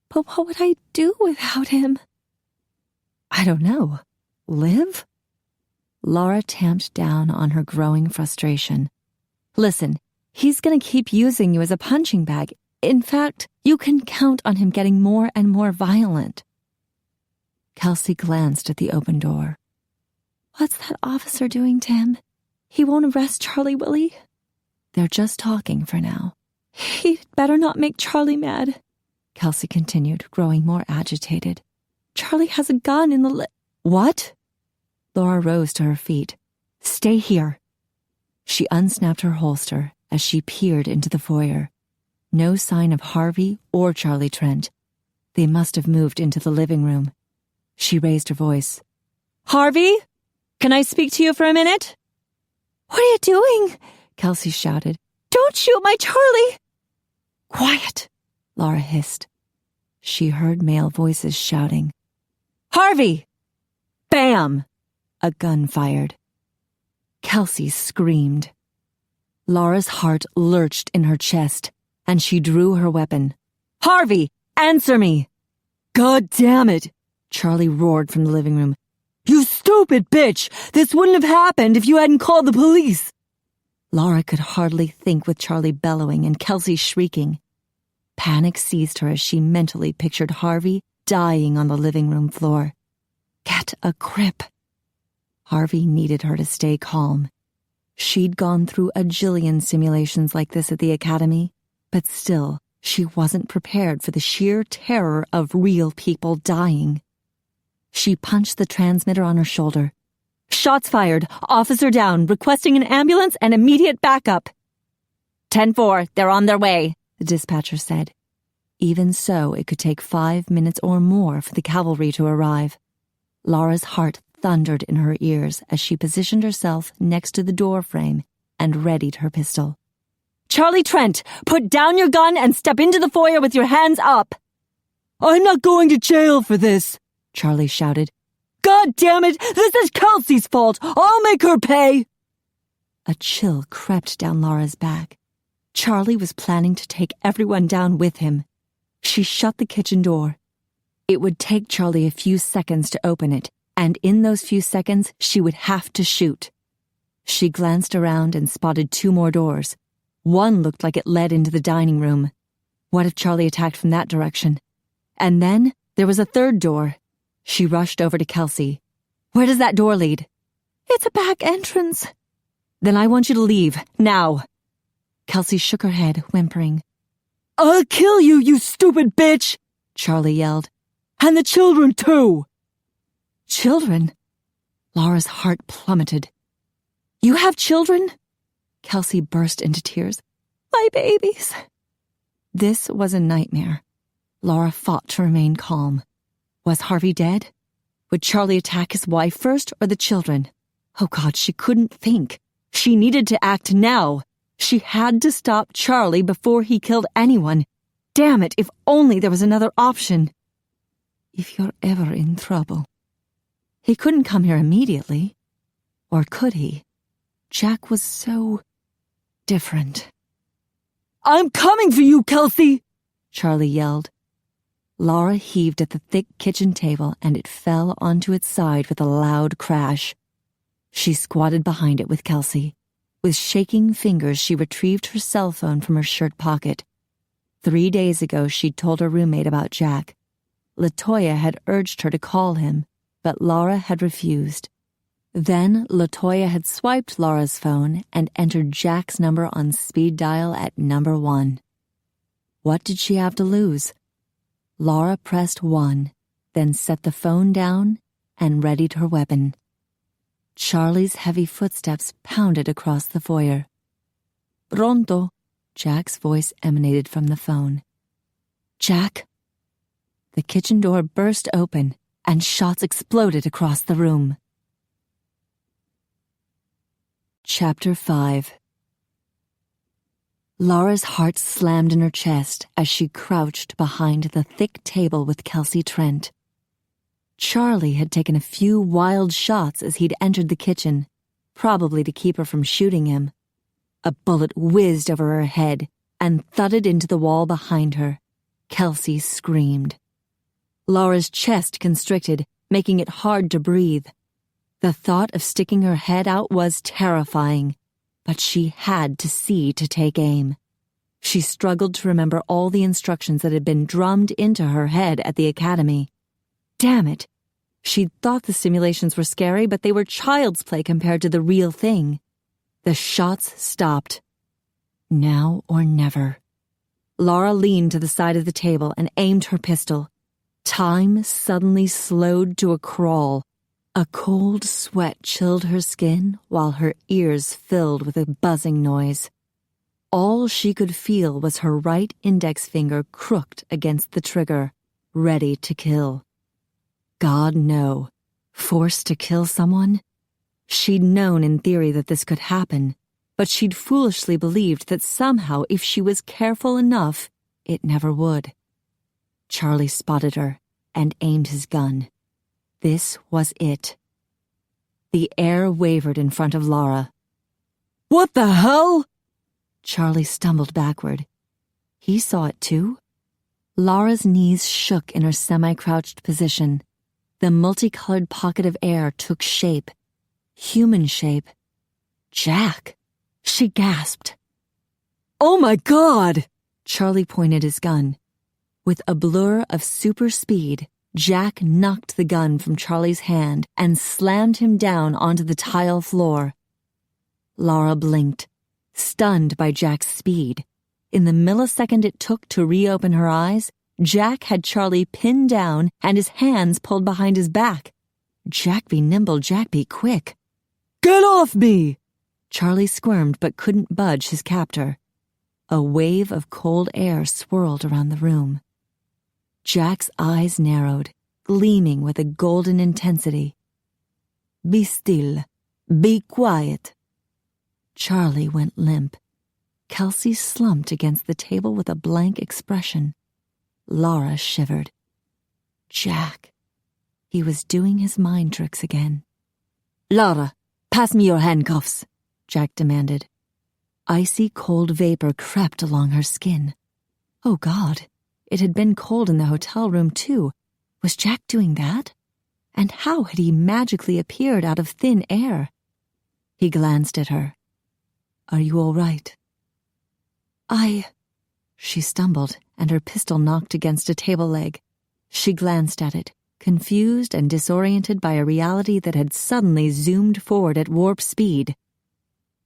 But what would I do without him? I don't know. Live? Lara tamped down on her growing frustration. Listen, he's going to keep using you as a punching bag. In fact, you can count on him getting more and more violent. Kelsey glanced at the open door. What's that officer doing to him? He won't arrest Charlie, will he? They're just talking for now. He'd better not make Charlie mad, Kelsey continued, growing more agitated. Charlie has a gun in the What? Lara rose to her feet. Stay here. She unsnapped her holster as she peered into the foyer. No sign of Harvey or Charlie Trent. They must have moved into the living room. She raised her voice. Harvey? Can I speak to you for a minute? What are you doing? Kelsey shouted. Don't shoot my Charlie! Quiet, Lara hissed. She heard male voices shouting. Harvey! Bam! A gun fired. Kelsey screamed. Lara's heart lurched in her chest, and she drew her weapon. Harvey, answer me! God damn it! Charlie roared from the living room. You stupid bitch! This wouldn't have happened if you hadn't called the police! Lara could hardly think with Charlie bellowing and Kelsey shrieking. Panic seized her as she mentally pictured Harvey dying on the living room floor. Get a grip. Harvey needed her to stay calm. She'd gone through a jillion simulations like this at the academy, but still, she wasn't prepared for the sheer terror of real people dying. She punched the transmitter on her shoulder. Shots fired. Officer down. Requesting an ambulance and immediate backup. 10-4. They're on their way, the dispatcher said. Even so, it could take 5 minutes or more for the cavalry to arrive. Lara's heart thundered in her ears as she positioned herself next to the door frame and readied her pistol. Charlie Trent, put down your gun and step into the foyer with your hands up. I'm not going to jail for this, Charlie shouted. God damn it! This is Kelsey's fault! I'll make her pay! A chill crept down Lara's back. Charlie was planning to take everyone down with him. She shut the kitchen door. It would take Charlie a few seconds to open it, and in those few seconds, she would have to shoot. She glanced around and spotted 2 more doors. One looked like it led into the dining room. What if Charlie attacked from that direction? And then there was a 3rd door. She rushed over to Kelsey. Where does that door lead? It's a back entrance. Then I want you to leave, now. Kelsey shook her head, whimpering. I'll kill you, you stupid bitch, Charlie yelled. And the children, too. Children? Lara's heart plummeted. You have children? Kelsey burst into tears. My babies. This was a nightmare. Lara fought to remain calm. Was Harvey dead? Would Charlie attack his wife first or the children? Oh God, she couldn't think. She needed to act now. She had to stop Charlie before he killed anyone. Damn it, if only there was another option. If you're ever in trouble. He couldn't come here immediately. Or could he? Jack was so different. I'm coming for you, Kelsey! Charlie yelled. Lara heaved at the thick kitchen table and it fell onto its side with a loud crash. She squatted behind it with Kelsey. With shaking fingers, she retrieved her cell phone from her shirt pocket. 3 days ago, she'd told her roommate about Jack. LaToya had urged her to call him, but Lara had refused. Then LaToya had swiped Lara's phone and entered Jack's number on speed dial at number 1. What did she have to lose? Lara pressed 1, then set the phone down and readied her weapon. Charlie's heavy footsteps pounded across the foyer. Pronto, Jack's voice emanated from the phone. Jack? The kitchen door burst open, and shots exploded across the room. Chapter 5. Lara's heart slammed in her chest as she crouched behind the thick table with Kelsey Trent. Charlie had taken a few wild shots as he'd entered the kitchen, probably to keep her from shooting him. A bullet whizzed over her head and thudded into the wall behind her. Kelsey screamed. Lara's chest constricted, making it hard to breathe. The thought of sticking her head out was terrifying, but she had to see to take aim. She struggled to remember all the instructions that had been drummed into her head at the academy. Damn it! She'd thought the simulations were scary, but they were child's play compared to the real thing. The shots stopped. Now or never. Lara leaned to the side of the table and aimed her pistol. Time suddenly slowed to a crawl. A cold sweat chilled her skin while her ears filled with a buzzing noise. All she could feel was her right index finger crooked against the trigger, ready to kill. God, no. Forced to kill someone? She'd known in theory that this could happen, but she'd foolishly believed that somehow if she was careful enough, it never would. Charlie spotted her and aimed his gun. This was it. The air wavered in front of Lara. What the hell? Charlie stumbled backward. He saw it too. Lara's knees shook in her semi-crouched position. The multicolored pocket of air took shape. Human shape. Jack! She gasped. Oh my God! Charlie pointed his gun. With a blur of super speed, Jack knocked the gun from Charlie's hand and slammed him down onto the tile floor. Lara blinked, stunned by Jack's speed. In the millisecond it took to reopen her eyes, Jack had Charlie pinned down and his hands pulled behind his back. Jack be nimble, Jack be quick. Get off me! Charlie squirmed but couldn't budge his captor. A wave of cold air swirled around the room. Jack's eyes narrowed, gleaming with a golden intensity. Be still. Be quiet. Charlie went limp. Kelsey slumped against the table with a blank expression. Lara shivered. Jack. He was doing his mind tricks again. Lara, pass me your handcuffs, Jack demanded. Icy cold vapor crept along her skin. Oh God. It had been cold in the hotel room, too. Was Jack doing that? And how had he magically appeared out of thin air? He glanced at her. Are you all right? She stumbled, and her pistol knocked against a table leg. She glanced at it, confused and disoriented by a reality that had suddenly zoomed forward at warp speed.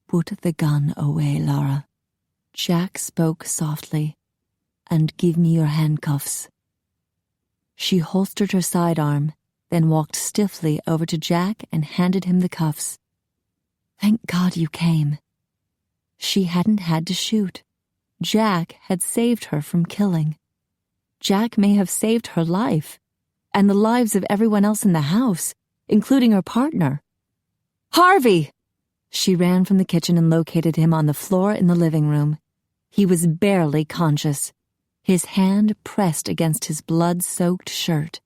Put the gun away, Lara. Jack spoke softly. And give me your handcuffs. She holstered her sidearm, then walked stiffly over to Jack and handed him the cuffs. Thank God you came. She hadn't had to shoot. Jack had saved her from killing. Jack may have saved her life, and the lives of everyone else in the house, including her partner. Harvey! She ran from the kitchen and located him on the floor in the living room. He was barely conscious. His hand pressed against his blood-soaked shirt.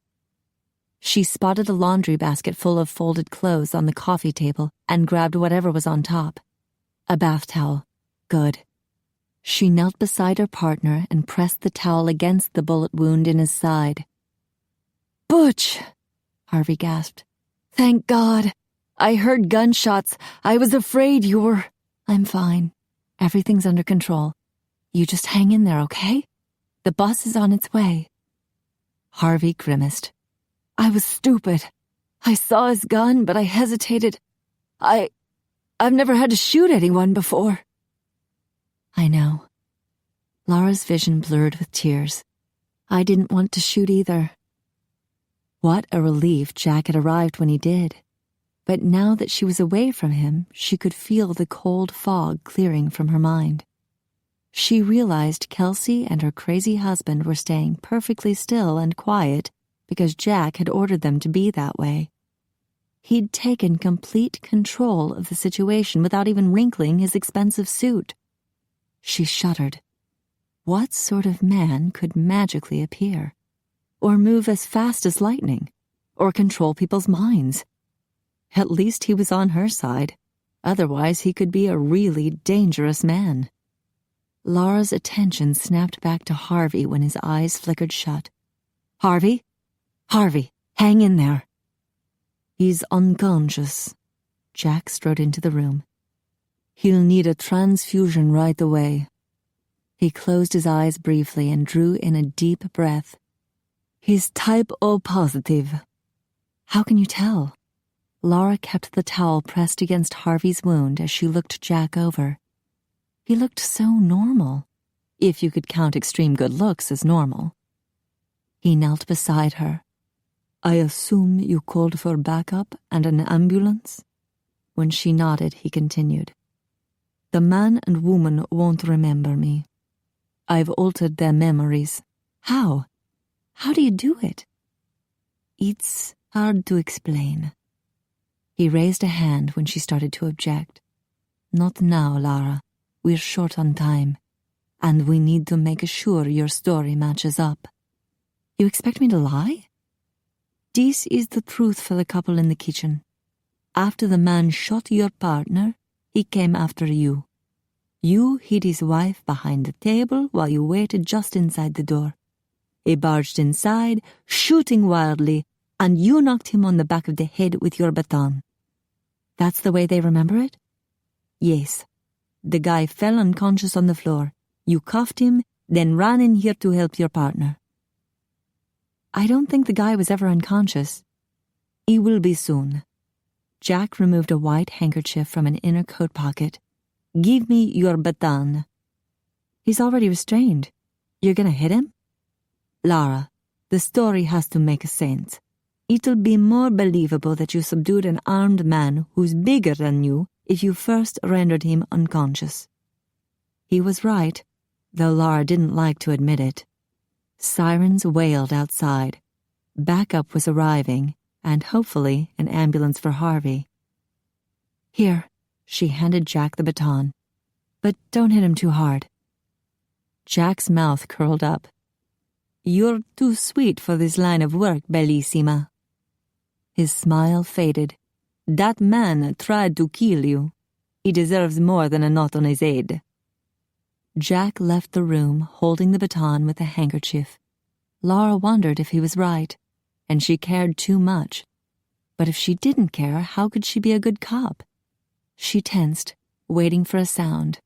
She spotted a laundry basket full of folded clothes on the coffee table and grabbed whatever was on top. A bath towel. Good. She knelt beside her partner and pressed the towel against the bullet wound in his side. Butch! Harvey gasped. Thank God. I heard gunshots. I was afraid you were... I'm fine. Everything's under control. You just hang in there, okay? The bus is on its way. Harvey grimaced. I was stupid. I saw his gun, but I hesitated. I've never had to shoot anyone before. I know. Lara's vision blurred with tears. I didn't want to shoot either. What a relief Jack had arrived when he did. But now that she was away from him, she could feel the cold fog clearing from her mind. She realized Kelsey and her crazy husband were staying perfectly still and quiet because Jack had ordered them to be that way. He'd taken complete control of the situation without even wrinkling his expensive suit. She shuddered. What sort of man could magically appear? Or move as fast as lightning? Or control people's minds? At least he was on her side. Otherwise, he could be a really dangerous man. Lara's attention snapped back to Harvey when his eyes flickered shut. Harvey? Harvey, hang in there. He's unconscious. Jack strode into the room. He'll need a transfusion right away. He closed his eyes briefly and drew in a deep breath. He's type O positive. How can you tell? Lara kept the towel pressed against Harvey's wound as she looked Jack over. He looked so normal, if you could count extreme good looks as normal. He knelt beside her. I assume you called for backup and an ambulance? When she nodded, he continued. The man and woman won't remember me. I've altered their memories. How? How do you do it? It's hard to explain. He raised a hand when she started to object. Not now, Lara. We're short on time, and we need to make sure your story matches up. You expect me to lie? This is the truth for the couple in the kitchen. After the man shot your partner, he came after you. You hid his wife behind the table while you waited just inside the door. He barged inside, shooting wildly, and you knocked him on the back of the head with your baton. That's the way they remember it? Yes. The guy fell unconscious on the floor. You cuffed him, then ran in here to help your partner. I don't think the guy was ever unconscious. He will be soon. Jack removed a white handkerchief from an inner coat pocket. Give me your baton. He's already restrained. You're gonna hit him? Lara, the story has to make sense. It'll be more believable that you subdued an armed man who's bigger than you if you first rendered him unconscious. He was right, though Lara didn't like to admit it. Sirens wailed outside. Backup was arriving, and hopefully an ambulance for Harvey. Here, she handed Jack the baton. But don't hit him too hard. Jack's mouth curled up. You're too sweet for this line of work, Bellissima. His smile faded. That man tried to kill you. He deserves more than a knot on his head. Jack left the room, holding the baton with a handkerchief. Lara wondered if he was right, and she cared too much. But if she didn't care, how could she be a good cop? She tensed, waiting for a sound.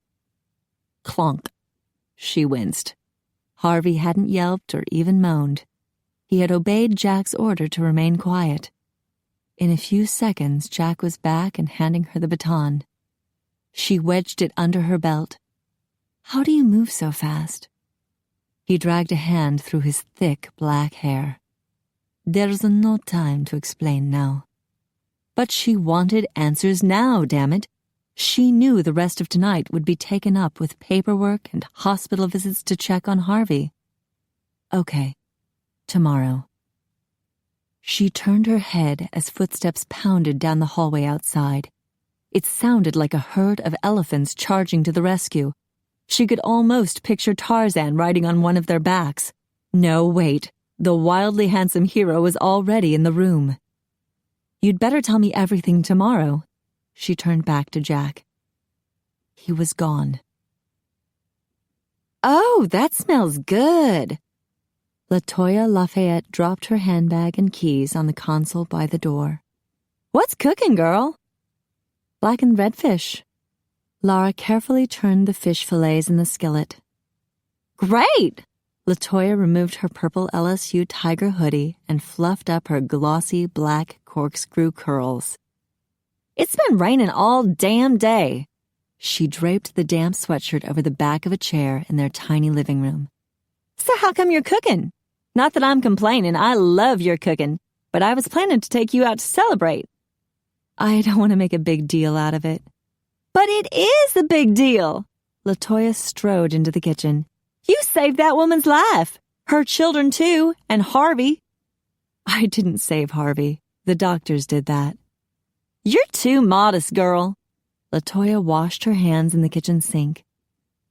Clonk. She winced. Harvey hadn't yelped or even moaned. He had obeyed Jack's order to remain quiet. In a few seconds, Jack was back and handing her the baton. She wedged it under her belt. How do you move so fast? He dragged a hand through his thick black hair. There's no time to explain now. But she wanted answers now, damn it. She knew the rest of tonight would be taken up with paperwork and hospital visits to check on Harvey. Okay, tomorrow. She turned her head as footsteps pounded down the hallway outside. It sounded like a herd of elephants charging to the rescue. She could almost picture Tarzan riding on one of their backs. No, wait. The wildly handsome hero was already in the room. You'd better tell me everything tomorrow. She turned back to Jack. He was gone. Oh, that smells good. LaToya Lafayette dropped her handbag and keys on the console by the door. What's cooking, girl? Blackened redfish. Lara carefully turned the fish fillets in the skillet. Great! LaToya removed her purple LSU tiger hoodie and fluffed up her glossy black corkscrew curls. It's been raining all damn day. She draped the damp sweatshirt over the back of a chair in their tiny living room. "So how come you're cooking? Not that I'm complaining, I love your cooking, but I was planning to take you out to celebrate." "I don't want to make a big deal out of it." "But it is a big deal." LaToya strode into the kitchen. "You saved that woman's life. Her children, too, and Harvey." "I didn't save Harvey. The doctors did that." "You're too modest, girl." LaToya washed her hands in the kitchen sink.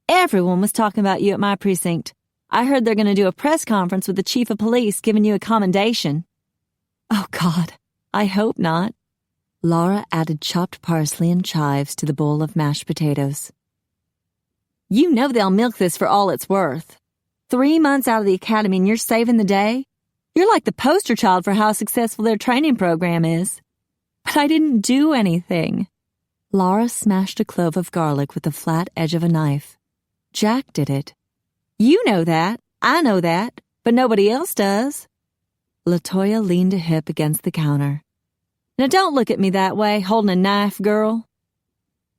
"Everyone was talking about you at my precinct. I heard they're going to do a press conference with the chief of police giving you a commendation." "Oh, God, I hope not." Lara added chopped parsley and chives to the bowl of mashed potatoes. "You know they'll milk this for all it's worth. 3 months out of the academy and you're saving the day? You're like the poster child for how successful their training program is." "But I didn't do anything." Lara smashed a clove of garlic with the flat edge of a knife. "Jack did it." "You know that. I know that. But nobody else does." LaToya leaned a hip against the counter. "Now don't look at me that way, holding a knife, girl."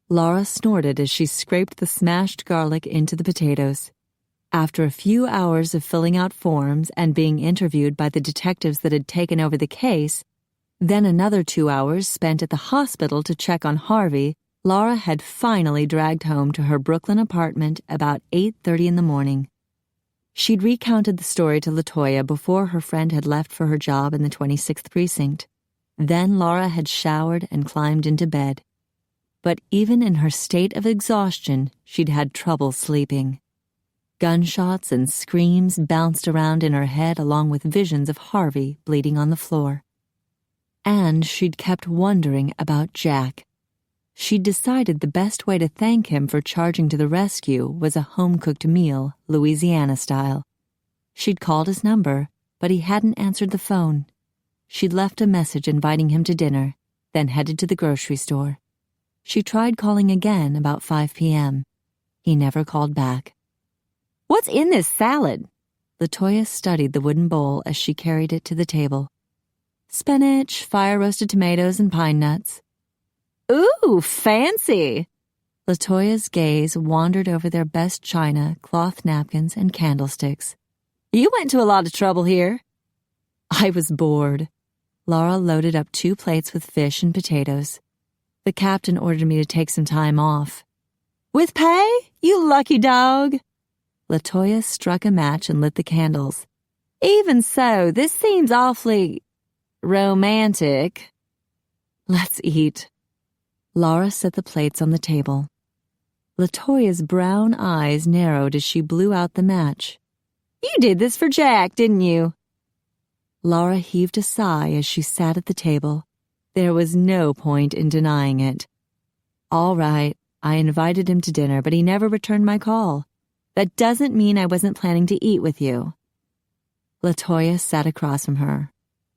Lara snorted as she scraped the smashed garlic into the potatoes. After a few hours of filling out forms and being interviewed by the detectives that had taken over the case, then another 2 hours spent at the hospital to check on Harvey, Lara had finally dragged home to her Brooklyn apartment about 8:30 in the morning. She'd recounted the story to LaToya before her friend had left for her job in the 26th precinct. Then Lara had showered and climbed into bed. But even in her state of exhaustion, she'd had trouble sleeping. Gunshots and screams bounced around in her head along with visions of Harvey bleeding on the floor. And she'd kept wondering about Jack. She'd decided the best way to thank him for charging to the rescue was a home-cooked meal, Louisiana style. She'd called his number, but he hadn't answered the phone. She'd left a message inviting him to dinner, then headed to the grocery store. She tried calling again about 5 p.m. He never called back. "What's in this salad?" LaToya studied the wooden bowl as she carried it to the table. "Spinach, fire-roasted tomatoes, and pine nuts." "Ooh, fancy!" LaToya's gaze wandered over their best china, cloth napkins, and candlesticks. "You went to a lot of trouble here." "I was bored." Lara loaded up 2 plates with fish and potatoes. "The captain ordered me to take some time off." "With pay? You lucky dog." LaToya struck a match and lit the candles. "Even so, this seems awfully romantic." "Let's eat." Lara set the plates on the table. LaToya's brown eyes narrowed as she blew out the match. "You did this for Jack, didn't you?" Lara heaved a sigh as she sat at the table. There was no point in denying it. "All right, I invited him to dinner, but he never returned my call. That doesn't mean I wasn't planning to eat with you." LaToya sat across from her.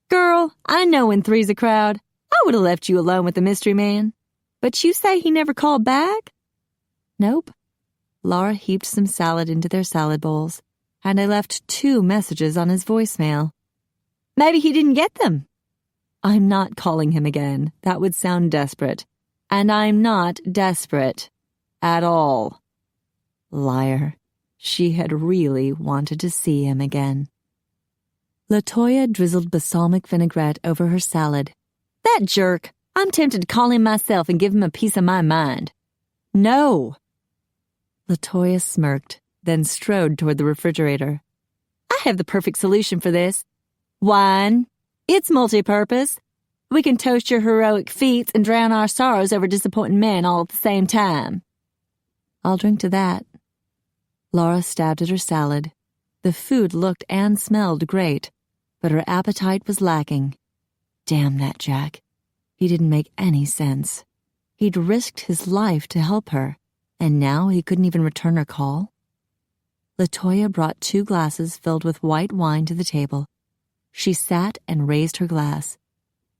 "Girl, I know when 3's a crowd. I would have left you alone with the mystery man. But you say he never called back?" "Nope." Lara heaped some salad into their salad bowls, and I left 2 messages on his voicemail. "Maybe he didn't get them." "I'm not calling him again. That would sound desperate. And I'm not desperate. At all." Liar. She had really wanted to see him again. LaToya drizzled balsamic vinaigrette over her salad. "That jerk! I'm tempted to call him myself and give him a piece of my mind." "No." LaToya smirked, then strode toward the refrigerator. "I have the perfect solution for this. Wine. It's multi-purpose. We can toast your heroic feats and drown our sorrows over disappointing men all at the same time." "I'll drink to that." Lara stabbed at her salad. The food looked and smelled great, but her appetite was lacking. Damn that Jack. He didn't make any sense. He'd risked his life to help her, and now he couldn't even return her call? LaToya brought 2 glasses filled with white wine to the table. She sat and raised her glass.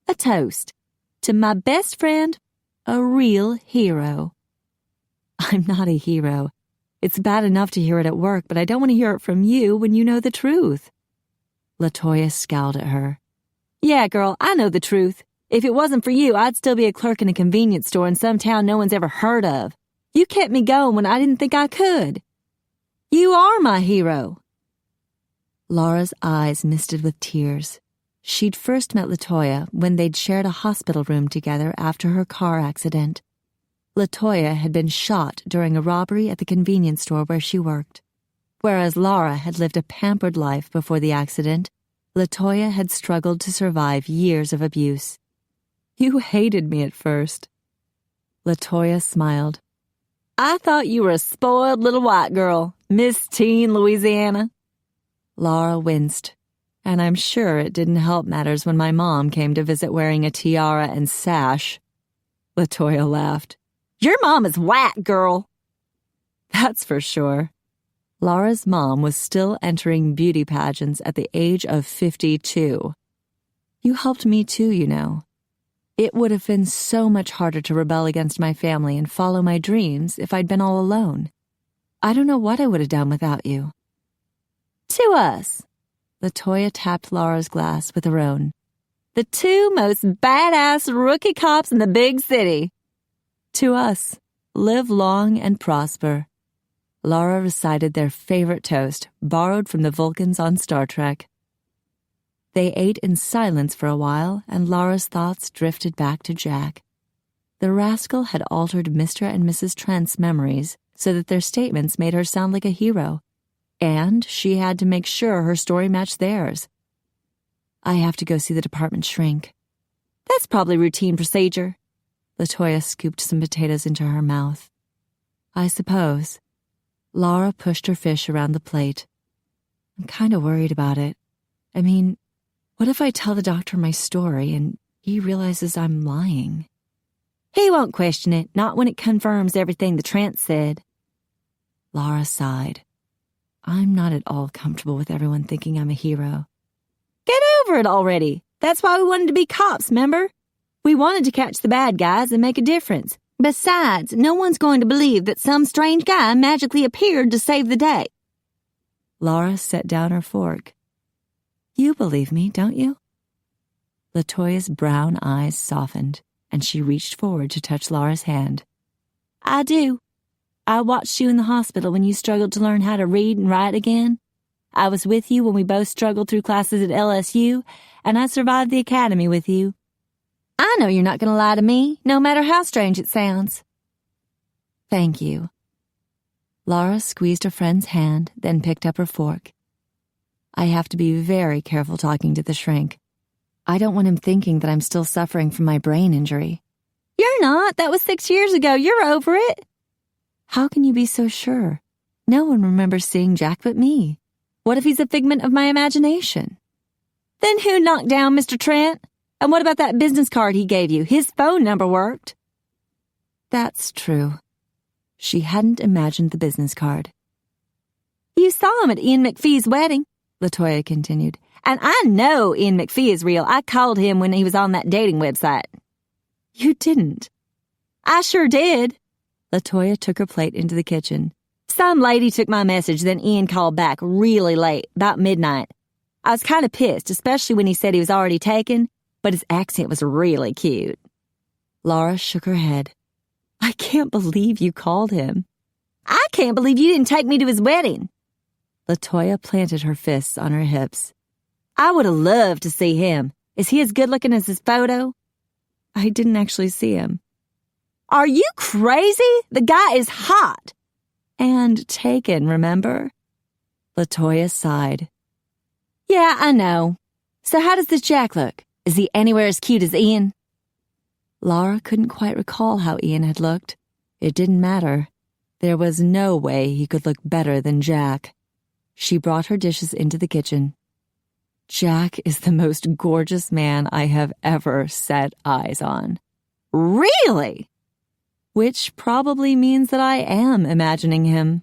"A toast. To my best friend, a real hero." "I'm not a hero. It's bad enough to hear it at work, but I don't want to hear it from you when you know the truth." LaToya scowled at her. "Yeah, girl, I know the truth. If it wasn't for you, I'd still be a clerk in a convenience store in some town no one's ever heard of. You kept me going when I didn't think I could. You are my hero." Laura's eyes misted with tears. She'd first met LaToya when they'd shared a hospital room together after her car accident. LaToya had been shot during a robbery at the convenience store where she worked. Whereas Lara had lived a pampered life before the accident, LaToya had struggled to survive years of abuse. "You hated me at first." LaToya smiled. "I thought you were a spoiled little white girl, Miss Teen Louisiana." Lara winced, and I'm sure it didn't help matters when my mom came to visit wearing a tiara and sash. LaToya laughed. "Your mom is white, girl." "That's for sure." Lara's mom was still entering beauty pageants at the age of 52. "You helped me too, you know. It would have been so much harder to rebel against my family and follow my dreams if I'd been all alone. I don't know what I would have done without you." "To us," LaToya tapped Lara's glass with her own. "The two most badass rookie cops in the big city." "To us, live long and prosper." Lara recited their favorite toast, borrowed from the Vulcans on Star Trek. They ate in silence for a while, and Lara's thoughts drifted back to Jack. The rascal had altered Mr. and Mrs. Trent's memories so that their statements made her sound like a hero, and she had to make sure her story matched theirs. "I have to go see the department shrink." "That's probably routine procedure." LaToya scooped some potatoes into her mouth. "I suppose." Lara pushed her fish around the plate. "I'm kind of worried about it. I mean, what if I tell the doctor my story and he realizes I'm lying?" "He won't question it, not when it confirms everything the Trent said." Lara sighed. "I'm not at all comfortable with everyone thinking I'm a hero." "Get over it already. That's why we wanted to be cops, remember? We wanted to catch the bad guys and make a difference. Besides, no one's going to believe that some strange guy magically appeared to save the day." Lara set down her fork. "You believe me, don't you?" LaToya's brown eyes softened, and she reached forward to touch Lara's hand. "I do. I watched you in the hospital when you struggled to learn how to read and write again. I was with you when we both struggled through classes at LSU, and I survived the academy with you. I know you're not going to lie to me, no matter how strange it sounds." "Thank you." Lara squeezed her friend's hand, then picked up her fork. "I have to be very careful talking to the shrink. I don't want him thinking that I'm still suffering from my brain injury." "You're not. That was 6 years ago. You're over it." "How can you be so sure? No one remembers seeing Jack but me. What if he's a figment of my imagination?" "Then who knocked down Mr. Trent? And what about that business card he gave you? His phone number worked." That's true. She hadn't imagined the business card. "You saw him at Ian McPhee's wedding," LaToya continued. "And I know Ian McPhee is real. I called him when he was on that dating website." "You didn't." "I sure did." LaToya took her plate into the kitchen. "Some lady took my message, then Ian called back really late, about midnight. I was kind of pissed, especially when he said he was already taken, but his accent was really cute." Lara shook her head. "I can't believe you called him." "I can't believe you didn't take me to his wedding." LaToya planted her fists on her hips. "I would have loved to see him. Is he as good-looking as his photo?" "I didn't actually see him." "Are you crazy? The guy is hot." "And taken, remember?" LaToya sighed. "Yeah, I know. So how does this Jack look? Is he anywhere as cute as Ian?" Lara couldn't quite recall how Ian had looked. It didn't matter. There was no way he could look better than Jack. She brought her dishes into the kitchen. "Jack is the most gorgeous man I have ever set eyes on." "Really?" "Which probably means that I am imagining him."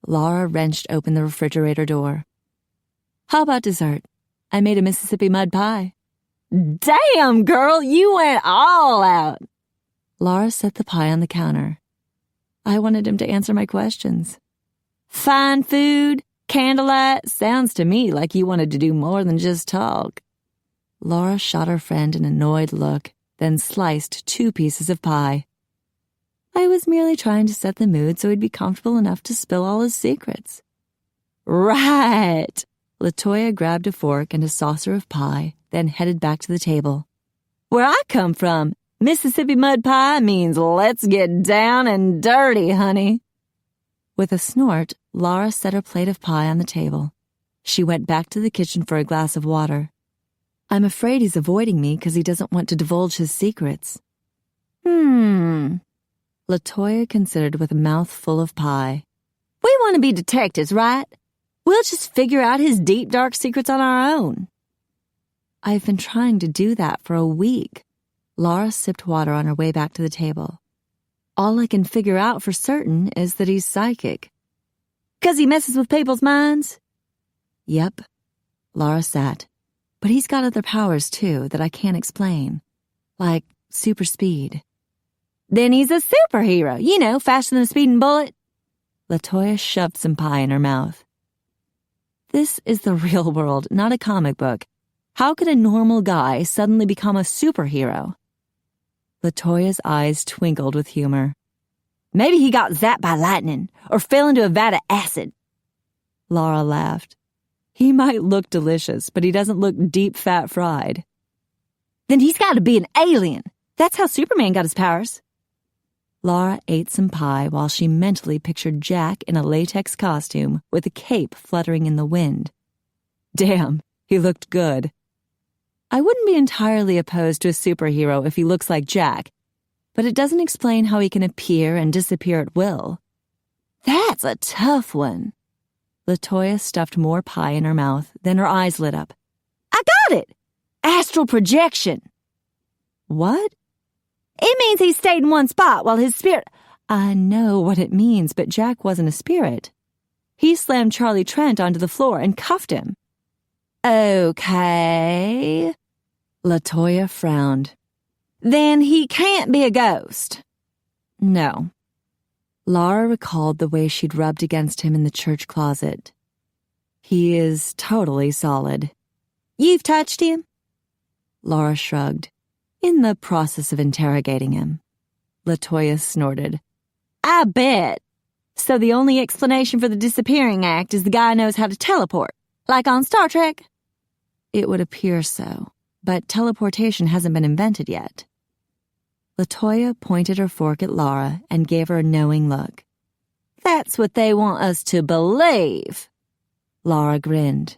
Lara wrenched open the refrigerator door. "How about dessert? I made a Mississippi mud pie." "Damn, girl, you went all out." Lara set the pie on the counter. I wanted him to answer my questions. "Fine food, candlelight, sounds to me like you wanted to do more than just talk." Lara shot her friend an annoyed look, then sliced 2 pieces of pie. I was merely trying to set the mood so he'd be comfortable enough to spill all his secrets. Right! LaToya grabbed a fork and a saucer of pie, then headed back to the table. Where I come from, Mississippi mud pie means let's get down and dirty, honey. With a snort, Lara set her plate of pie on the table. She went back to the kitchen for a glass of water. I'm afraid he's avoiding me because he doesn't want to divulge his secrets. LaToya considered with a mouth full of pie. We want to be detectives, right? We'll just figure out his deep, dark secrets on our own. I've been trying to do that for a week. Lara sipped water on her way back to the table. All I can figure out for certain is that he's psychic. 'Cause he messes with people's minds? Yep. Lara sat. But he's got other powers, too, that I can't explain. Like super speed. Then he's a superhero, you know, faster than a speeding bullet. LaToya shoved some pie in her mouth. This is the real world, not a comic book. How could a normal guy suddenly become a superhero? LaToya's eyes twinkled with humor. Maybe he got zapped by lightning, or fell into a vat of acid. Lara laughed. He might look delicious, but he doesn't look deep fat fried. Then he's got to be an alien. That's how Superman got his powers. Lara ate some pie while she mentally pictured Jack in a latex costume with a cape fluttering in the wind. Damn, he looked good. I wouldn't be entirely opposed to a superhero if he looks like Jack, but it doesn't explain how he can appear and disappear at will. That's a tough one. LaToya stuffed more pie in her mouth, then her eyes lit up. I got it! Astral projection. What? It means he stayed in one spot while his spirit... I know what it means, but Jack wasn't a spirit. He slammed Charlie Trent onto the floor and cuffed him. Okay. LaToya frowned. Then he can't be a ghost. No. Lara recalled the way she'd rubbed against him in the church closet. He is totally solid. You've touched him? Lara shrugged. In the process of interrogating him. LaToya snorted. I bet. So the only explanation for the disappearing act is the guy knows how to teleport, like on Star Trek? It would appear so, but teleportation hasn't been invented yet. LaToya pointed her fork at Lara and gave her a knowing look. That's what they want us to believe. Lara grinned.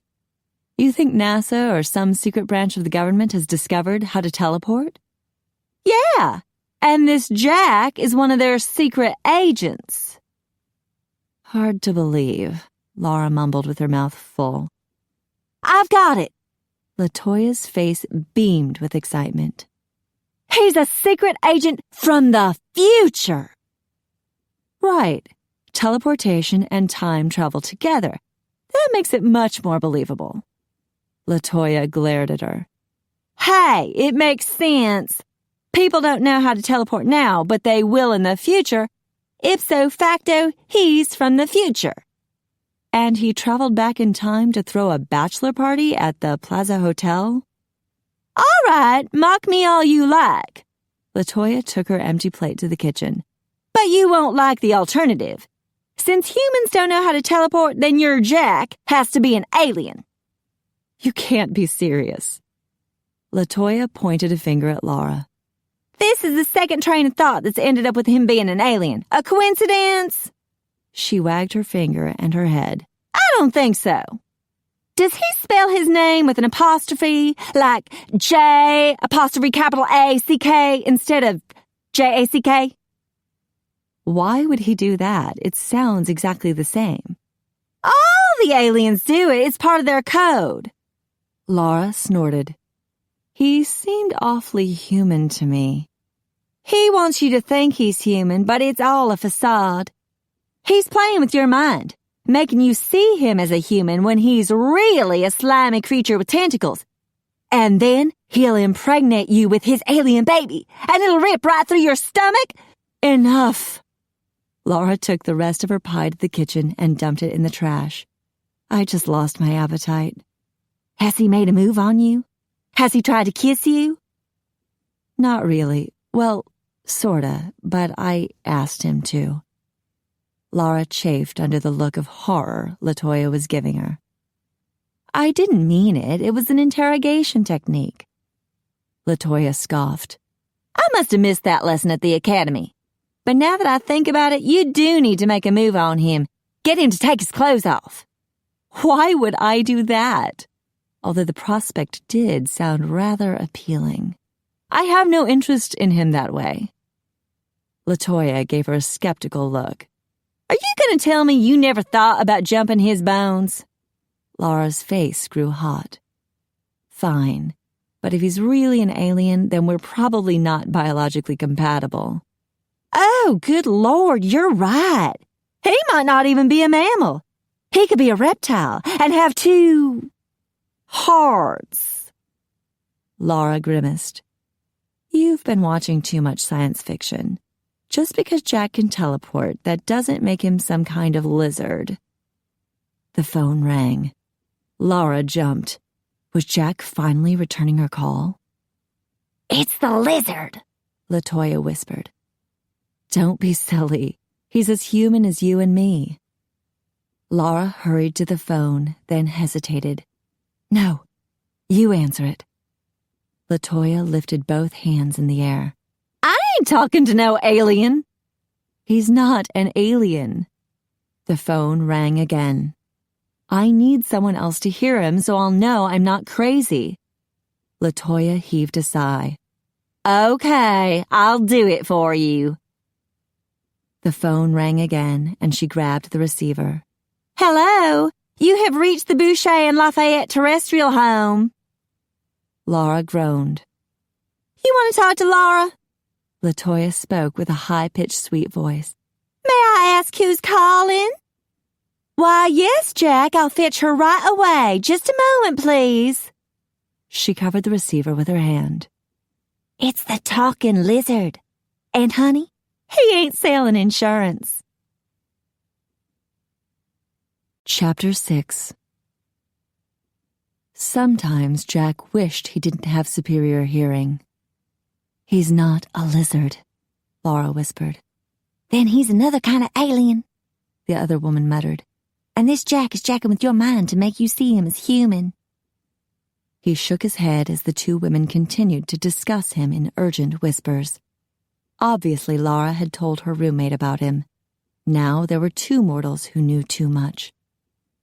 You think NASA or some secret branch of the government has discovered how to teleport? Yeah, and this Jack is one of their secret agents. Hard to believe, Lara mumbled with her mouth full. I've got it. LaToya's face beamed with excitement. He's a secret agent from the future. Right. Teleportation and time travel together. That makes it much more believable. LaToya glared at her. Hey, it makes sense. People don't know how to teleport now, but they will in the future. Ipso facto, he's from the future. And he traveled back in time to throw a bachelor party at the Plaza Hotel? All right, mock me all you like. LaToya took her empty plate to the kitchen. But you won't like the alternative. Since humans don't know how to teleport, then your Jack has to be an alien. You can't be serious. LaToya pointed a finger at Lara. This is the second train of thought that's ended up with him being an alien. A coincidence? She wagged her finger and her head. I don't think so. Does he spell his name with an apostrophe, like J apostrophe capital A-C-K instead of J-A-C-K? Why would he do that? It sounds exactly the same. All the aliens do it. It's part of their code. Lara snorted. He seemed awfully human to me. He wants you to think he's human, but it's all a facade. He's playing with your mind, making you see him as a human when he's really a slimy creature with tentacles. And then he'll impregnate you with his alien baby, and it'll rip right through your stomach. Enough. Lara took the rest of her pie to the kitchen and dumped it in the trash. I just lost my appetite. Has he made a move on you? Has he tried to kiss you? Not really. Well, Sorta, but I asked him to. Lara chafed under the look of horror LaToya was giving her. I didn't mean it. It was an interrogation technique. LaToya scoffed. I must have missed that lesson at the academy. But now that I think about it, you do need to make a move on him. Get him to take his clothes off. Why would I do that? Although the prospect did sound rather appealing. I have no interest in him that way. LaToya gave her a skeptical look. Are you going to tell me you never thought about jumping his bones? Lara's face grew hot. Fine, but if he's really an alien, then we're probably not biologically compatible. Oh, good Lord, you're right. He might not even be a mammal. He could be a reptile and have 2 hearts. Lara grimaced. You've been watching too much science fiction. Just because Jack can teleport, that doesn't make him some kind of lizard. The phone rang. Lara jumped. Was Jack finally returning her call? It's the lizard, LaToya whispered. Don't be silly. He's as human as you and me. Lara hurried to the phone, then hesitated. No, you answer it. LaToya lifted both hands in the air. I ain't talking to no alien. He's not an alien. The phone rang again. I need someone else to hear him so I'll know I'm not crazy. LaToya heaved a sigh. Okay, I'll do it for you. The phone rang again, and she grabbed the receiver. Hello, you have reached the Boucher and Lafayette terrestrial home. Lara groaned. You want to talk to Lara? LaToya spoke with a high-pitched sweet voice. May I ask who's calling? Why, yes, Jack, I'll fetch her right away. Just a moment, please. She covered the receiver with her hand. It's the talking lizard. And, honey, he ain't selling insurance. Chapter 6. Sometimes Jack wished he didn't have superior hearing. He's not a lizard, Lara whispered. Then he's another kind of alien, the other woman muttered. And this Jack is jacking with your mind to make you see him as human. He shook his head as the two women continued to discuss him in urgent whispers. Obviously, Lara had told her roommate about him. Now there were 2 mortals who knew too much.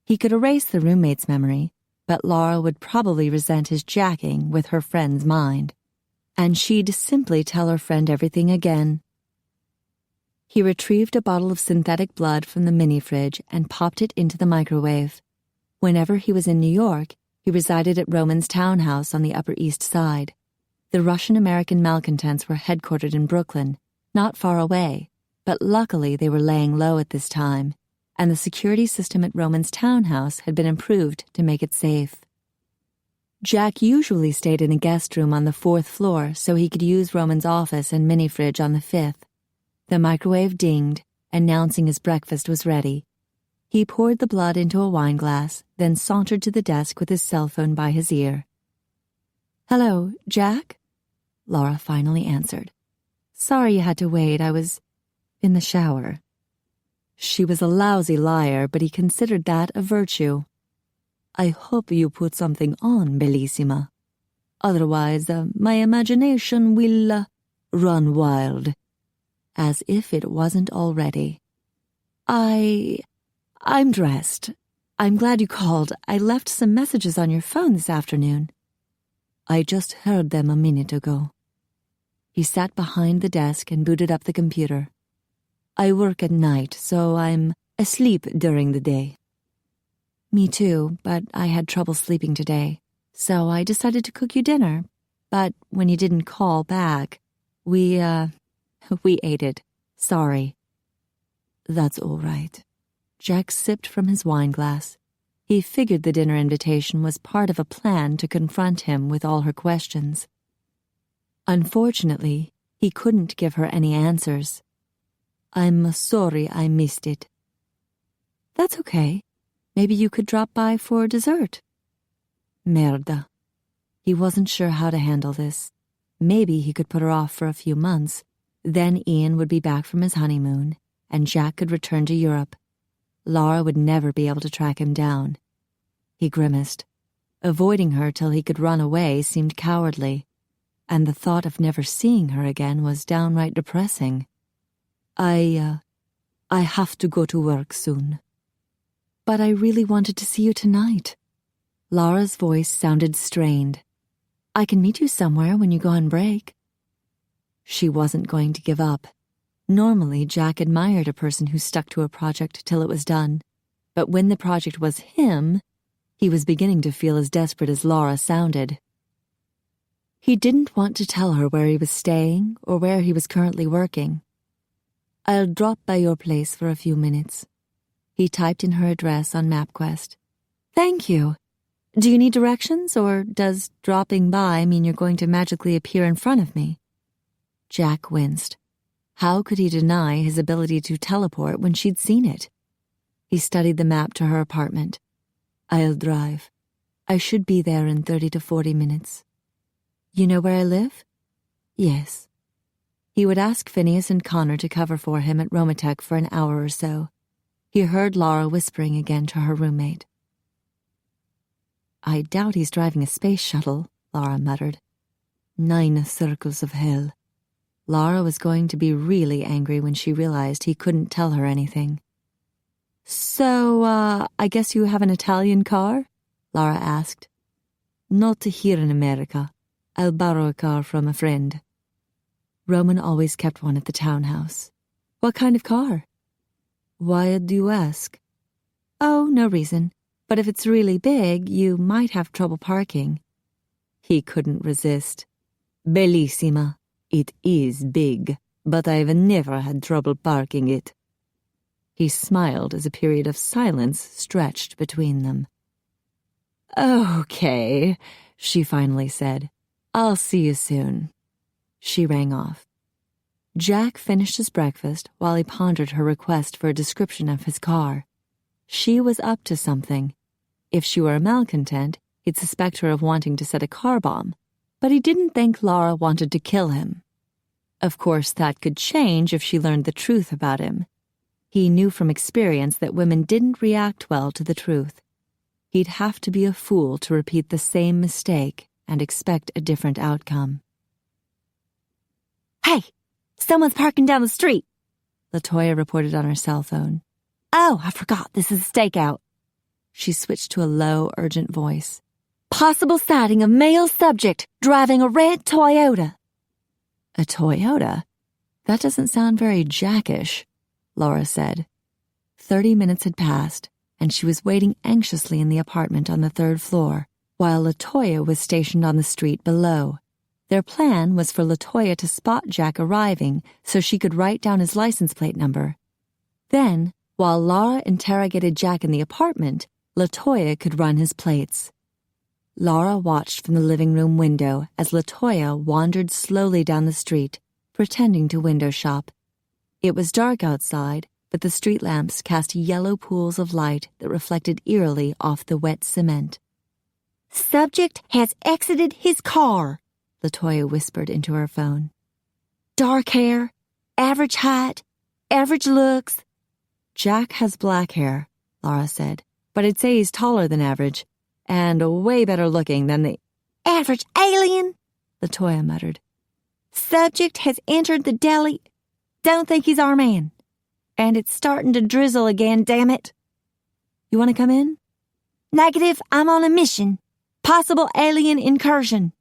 He could erase the roommate's memory, but Lara would probably resent his jacking with her friend's mind. And she'd simply tell her friend everything again. He retrieved a bottle of synthetic blood from the mini-fridge and popped it into the microwave. Whenever he was in New York, he resided at Roman's townhouse on the Upper East Side. The Russian-American malcontents were headquartered in Brooklyn, not far away, but luckily they were laying low at this time, and the security system at Roman's townhouse had been improved to make it safe. Jack usually stayed in a guest room on the 4th floor so he could use Roman's office and mini-fridge on the 5th. The microwave dinged, announcing his breakfast was ready. He poured the blood into a wineglass, then sauntered to the desk with his cell phone by his ear. Hello, Jack? Lara finally answered. Sorry you had to wait, I was in the shower. She was a lousy liar, but he considered that a virtue. I hope you put something on, Bellissima. Otherwise, my imagination will run wild. As if it wasn't already. I'm dressed. I'm glad you called. I left some messages on your phone this afternoon. I just heard them a minute ago. He sat behind the desk and booted up the computer. I work at night, so I'm asleep during the day. Me too, but I had trouble sleeping today, so I decided to cook you dinner. But when you didn't call back, we ate it. Sorry. That's all right. Jack sipped from his wineglass. He figured the dinner invitation was part of a plan to confront him with all her questions. Unfortunately, he couldn't give her any answers. I'm sorry I missed it. That's okay. Maybe you could drop by for dessert. Merda. He wasn't sure how to handle this. Maybe he could put her off for a few months. Then Ian would be back from his honeymoon, and Jack could return to Europe. Lara would never be able to track him down. He grimaced. Avoiding her till he could run away seemed cowardly, and the thought of never seeing her again was downright depressing. I have to go to work soon. But I really wanted to see you tonight. Lara's voice sounded strained. I can meet you somewhere when you go on break. She wasn't going to give up. Normally, Jack admired a person who stuck to a project till it was done. But when the project was him, he was beginning to feel as desperate as Lara sounded. He didn't want to tell her where he was staying or where he was currently working. I'll drop by your place for a few minutes. He typed in her address on MapQuest. Thank you. Do you need directions, or does dropping by mean you're going to magically appear in front of me? Jack winced. How could he deny his ability to teleport when she'd seen it? He studied the map to her apartment. I'll drive. I should be there in 30 to 40 minutes. You know where I live? Yes. He would ask Phineas and Connor to cover for him at Romatech for an hour or so. He heard Lara whispering again to her roommate. I doubt he's driving a space shuttle, Lara muttered. 9 circles of hell. Lara was going to be really angry when she realized he couldn't tell her anything. So, I guess you have an Italian car? Lara asked. Not here in America. I'll borrow a car from a friend. Roman always kept one at the townhouse. What kind of car? Why do you ask? Oh, no reason. But if it's really big, you might have trouble parking. He couldn't resist. Bellissima. It is big, but I've never had trouble parking it. He smiled as a period of silence stretched between them. Okay, she finally said. I'll see you soon. She rang off. Jack finished his breakfast while he pondered her request for a description of his car. She was up to something. If she were a malcontent, he'd suspect her of wanting to set a car bomb, but he didn't think Lara wanted to kill him. Of course, that could change if she learned the truth about him. He knew from experience that women didn't react well to the truth. He'd have to be a fool to repeat the same mistake and expect a different outcome. Hey, someone's parking down the street, LaToya reported on her cell phone. Oh, I forgot, this is a stakeout. She switched to a low, urgent voice. Possible sighting of male subject driving a red Toyota. A Toyota? That doesn't sound very Jackish, Lara said. 30 minutes had passed, and she was waiting anxiously in the apartment on the 3rd floor, while LaToya was stationed on the street below. Their plan was for LaToya to spot Jack arriving so she could write down his license plate number. Then, while Lara interrogated Jack in the apartment, LaToya could run his plates. Lara watched from the living room window as LaToya wandered slowly down the street, pretending to window shop. It was dark outside, but the street lamps cast yellow pools of light that reflected eerily off the wet cement. Subject has exited his car, LaToya whispered into her phone. Dark hair, average height, average looks. Jack has black hair, Lara said, but I'd say he's taller than average, and way better looking than the average alien, LaToya muttered. Subject has entered the deli. Don't think he's our man. And it's starting to drizzle again, damn it. You want to come in? Negative, I'm on a mission. Possible alien incursion.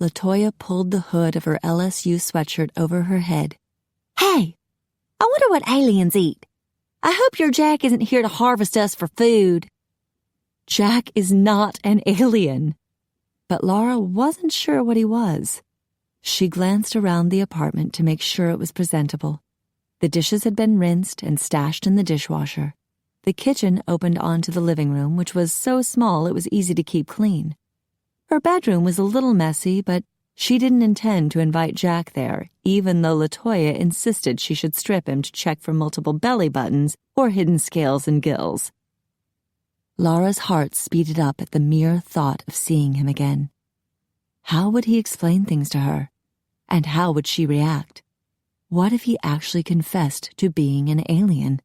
LaToya pulled the hood of her LSU sweatshirt over her head. Hey, I wonder what aliens eat. I hope your Jack isn't here to harvest us for food. Jack is not an alien. But Lara wasn't sure what he was. She glanced around the apartment to make sure it was presentable. The dishes had been rinsed and stashed in the dishwasher. The kitchen opened onto the living room, which was so small it was easy to keep clean. Her bedroom was a little messy, but she didn't intend to invite Jack there, even though LaToya insisted she should strip him to check for multiple belly buttons or hidden scales and gills. Lara's heart speeded up at the mere thought of seeing him again. How would he explain things to her? And how would she react? What if he actually confessed to being an alien?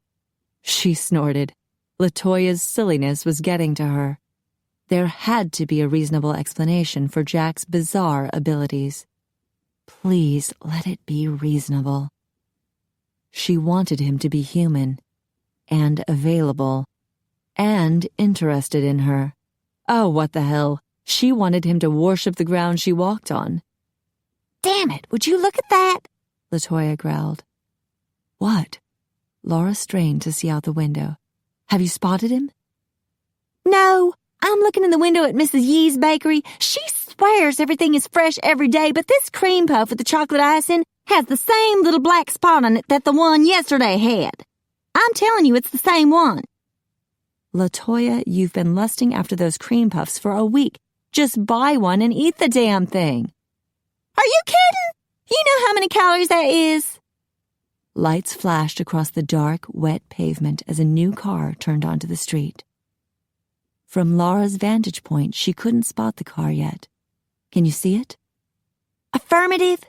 She snorted. LaToya's silliness was getting to her. There had to be a reasonable explanation for Jack's bizarre abilities. Please let it be reasonable. She wanted him to be human, and available, and interested in her. Oh, what the hell. She wanted him to worship the ground she walked on. Damn it, would you look at that? LaToya growled. What? Laura strained to see out the window. Have you spotted him? No, I'm looking in the window at Mrs. Yee's bakery. She swears everything is fresh every day, but this cream puff with the chocolate icing has the same little black spot on it that the one yesterday had. I'm telling you, it's the same one. LaToya, you've been lusting after those cream puffs for a week. Just buy one and eat the damn thing. Are you kidding? You know how many calories that is? Lights flashed across the dark, wet pavement as a new car turned onto the street. From Laura's vantage point, she couldn't spot the car yet. Can you see it? Affirmative.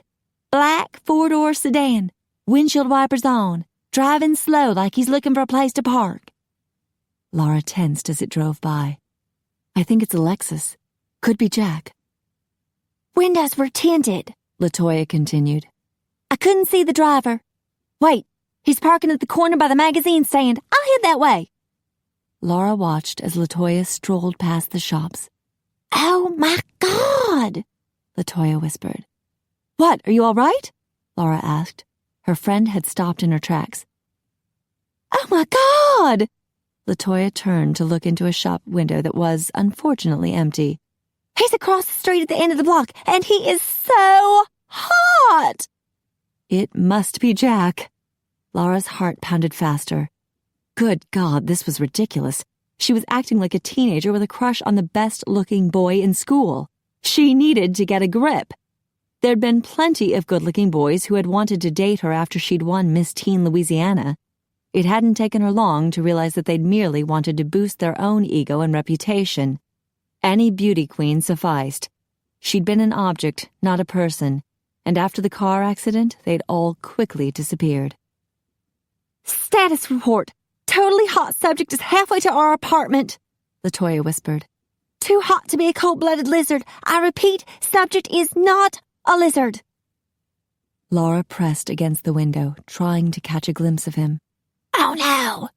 Black four-door sedan. Windshield wipers on. Driving slow like he's looking for a place to park. Laura tensed as it drove by. I think it's a Lexus. Could be Jack. Windows were tinted, LaToya continued. I couldn't see the driver. Wait, he's parking at the corner by the magazine stand. I'll head that way. Laura watched as LaToya strolled past the shops. Oh, my God, LaToya whispered. What, are you all right? Laura asked. Her friend had stopped in her tracks. Oh, my God! LaToya turned to look into a shop window that was, unfortunately, empty. He's across the street at the end of the block, and he is so hot! It must be Jack. Laura's heart pounded faster. Good God, this was ridiculous. She was acting like a teenager with a crush on the best-looking boy in school. She needed to get a grip. There'd been plenty of good-looking boys who had wanted to date her after she'd won Miss Teen Louisiana. It hadn't taken her long to realize that they'd merely wanted to boost their own ego and reputation. Any beauty queen sufficed. She'd been an object, not a person, and after the car accident, they'd all quickly disappeared. Status report. Totally hot subject is halfway to our apartment, LaToya whispered. Too hot to be a cold-blooded lizard. I repeat, subject is not a lizard. Laura pressed against the window, trying to catch a glimpse of him. Oh, no,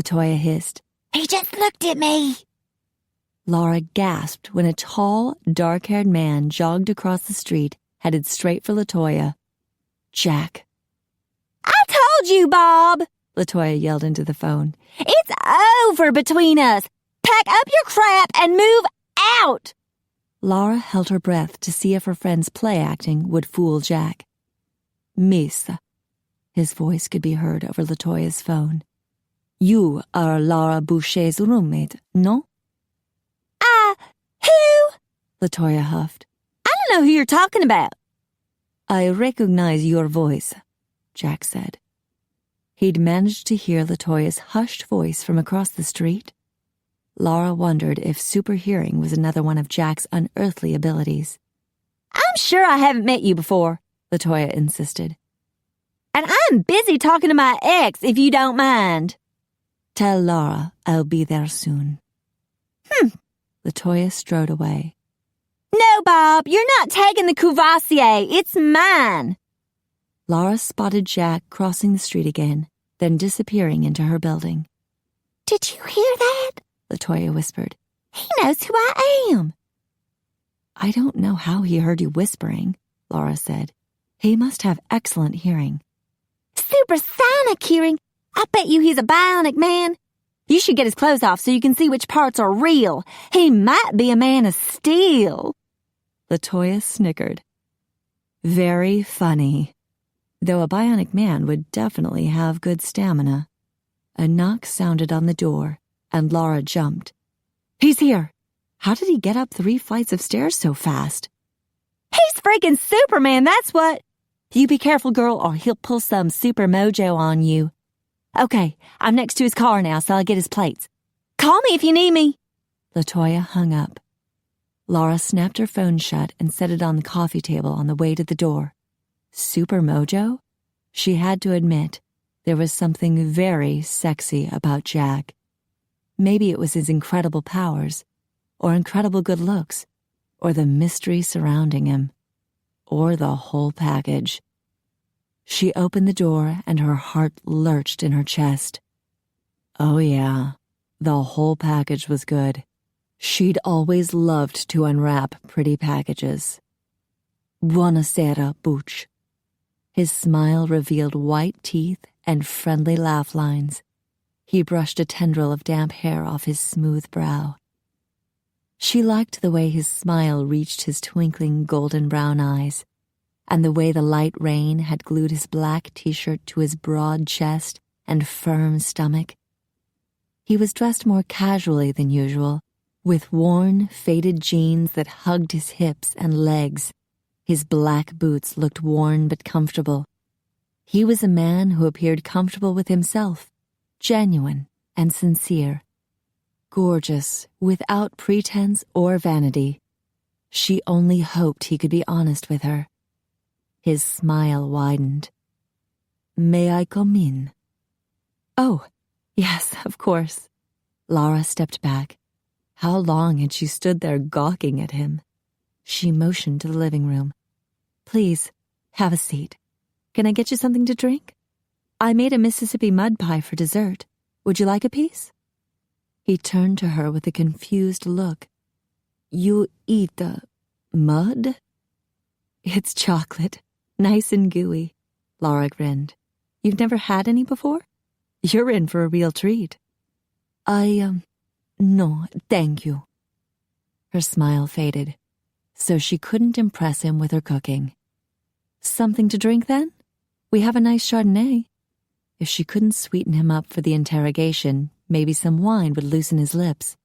LaToya hissed. He just looked at me. Laura gasped when a tall, dark-haired man jogged across the street, headed straight for LaToya. Jack. I told you, Bob, LaToya yelled into the phone. It's over between us. Pack up your crap and move out. Laura held her breath to see if her friend's play-acting would fool Jack. Miss, his voice could be heard over LaToya's phone. You are Lara Boucher's roommate, no? Who? LaToya huffed. I don't know who you're talking about. I recognize your voice, Jack said. He'd managed to hear LaToya's hushed voice from across the street. Laura wondered if superhearing was another one of Jack's unearthly abilities. I'm sure I haven't met you before, LaToya insisted. And I'm busy talking to my ex, if you don't mind. Tell Laura I'll be there soon. LaToya strode away. No, Bob, you're not taking the Courvoisier. It's mine. Laura spotted Jack crossing the street again, then disappearing into her building. Did you hear that? LaToya whispered. He knows who I am. I don't know how he heard you whispering, Laura said. He must have excellent hearing. Supersonic hearing? I bet you he's a bionic man. You should get his clothes off so you can see which parts are real. He might be a man of steel. LaToya snickered. Very funny. Though a bionic man would definitely have good stamina. A knock sounded on the door, and Laura jumped. He's here! How did he get up 3 flights of stairs so fast? He's freaking Superman, that's what! You be careful, girl, or he'll pull some super mojo on you. Okay, I'm next to his car now, so I'll get his plates. Call me if you need me. LaToya hung up. Laura snapped her phone shut and set it on the coffee table on the way to the door. Super mojo? She had to admit there was something very sexy about Jack. Maybe it was his incredible powers, or incredible good looks, or the mystery surrounding him, or the whole package. She opened the door and her heart lurched in her chest. Oh yeah, the whole package was good. She'd always loved to unwrap pretty packages. Buonasera, Bouch. His smile revealed white teeth and friendly laugh lines. He brushed a tendril of damp hair off his smooth brow. She liked the way his smile reached his twinkling golden brown eyes, and the way the light rain had glued his black t-shirt to his broad chest and firm stomach. He was dressed more casually than usual, with worn, faded jeans that hugged his hips and legs. His black boots looked worn but comfortable. He was a man who appeared comfortable with himself, genuine and sincere. Gorgeous, without pretense or vanity. She only hoped he could be honest with her. His smile widened. May I come in? Oh, yes, of course. Lara stepped back. How long had she stood there gawking at him? She motioned to the living room. Please, have a seat. Can I get you something to drink? I made a Mississippi mud pie for dessert. Would you like a piece? He turned to her with a confused look. You eat the mud? It's chocolate, nice and gooey. Lara grinned. You've never had any before? You're in for a real treat. No, thank you. Her smile faded, so she couldn't impress him with her cooking. Something to drink, then? We have a nice Chardonnay. If she couldn't sweeten him up for the interrogation, maybe some wine would loosen his lips.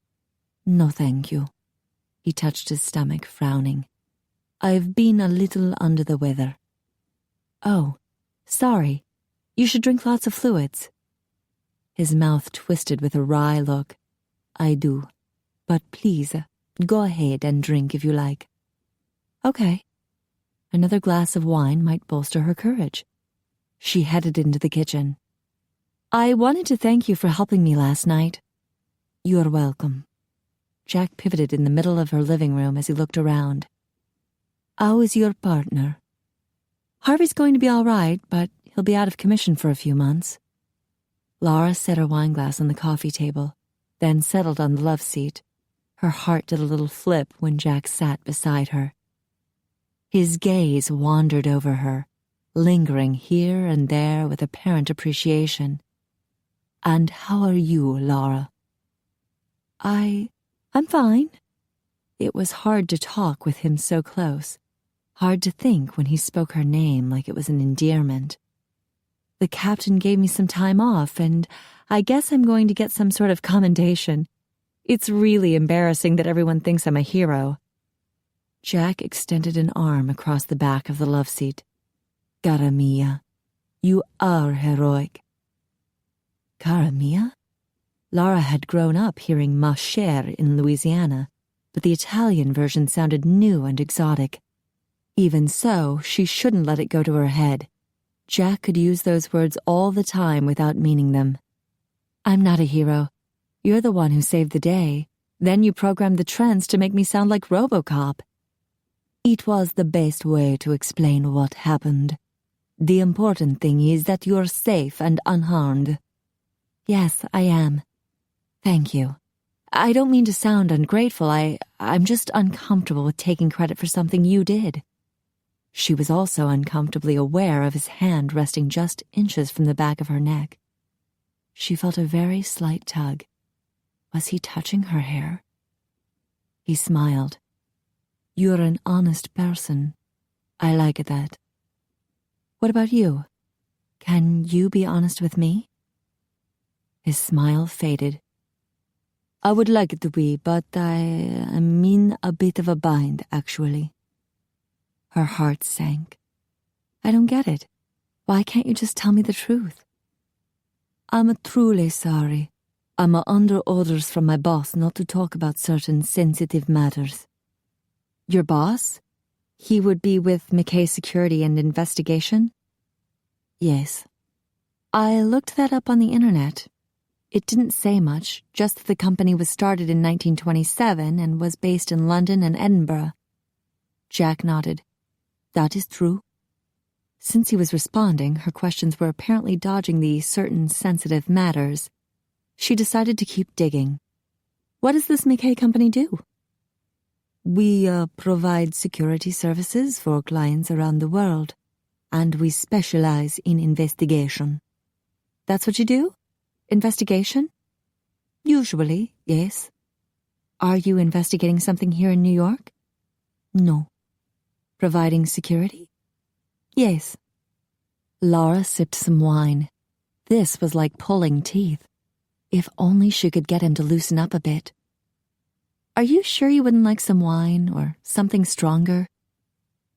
No, thank you. He touched his stomach, frowning. I've been a little under the weather. Oh, sorry. You should drink lots of fluids. His mouth twisted with a wry look. I do. But please, go ahead and drink if you like. Okay. Another glass of wine might bolster her courage. She headed into the kitchen. I wanted to thank you for helping me last night. You're welcome. Jack pivoted in the middle of her living room as he looked around. How is your partner? Harvey's going to be all right, but he'll be out of commission for a few months. Lara set her wineglass on the coffee table, then settled on the love seat. Her heart did a little flip when Jack sat beside her. His gaze wandered over her, lingering here and there with apparent appreciation. And how are you, Lara? I'm fine. It was hard to talk with him so close, hard to think when he spoke her name like it was an endearment. The captain gave me some time off, and I guess I'm going to get some sort of commendation. It's really embarrassing that everyone thinks I'm a hero. Jack extended an arm across the back of the love seat. Cara mia, you are heroic. Cara mia? Lara had grown up hearing ma chère in Louisiana, but the Italian version sounded new and exotic. Even so, she shouldn't let it go to her head. Jack could use those words all the time without meaning them. I'm not a hero. You're the one who saved the day. Then you programmed the trends to make me sound like RoboCop. It was the best way to explain what happened. The important thing is that you're safe and unharmed. Yes, I am. Thank you. I don't mean to sound ungrateful. I'm just uncomfortable with taking credit for something you did. She was also uncomfortably aware of his hand resting just inches from the back of her neck. She felt a very slight tug. Was he touching her hair? He smiled. You're an honest person. I like that. What about you? Can you be honest with me? His smile faded. I would like it to be, but I am in a bit of a bind, actually. Her heart sank. I don't get it. Why can't you just tell me the truth? I'm truly sorry. I'm under orders from my boss not to talk about certain sensitive matters. Your boss? He would be with McKay Security and Investigation? Yes. I looked that up on the internet. It didn't say much, just that the company was started in 1927 and was based in London and Edinburgh. Jack nodded. That is true. Since he was responding, her questions were apparently dodging the certain sensitive matters. She decided to keep digging. What does this McKay company do? We provide security services for clients around the world, and we specialize in investigation. That's what you do? Investigation? Usually, yes. Are you investigating something here in New York? No. Providing security? Yes. Lara sipped some wine. This was like pulling teeth. If only she could get him to loosen up a bit. Are you sure you wouldn't like some wine or something stronger?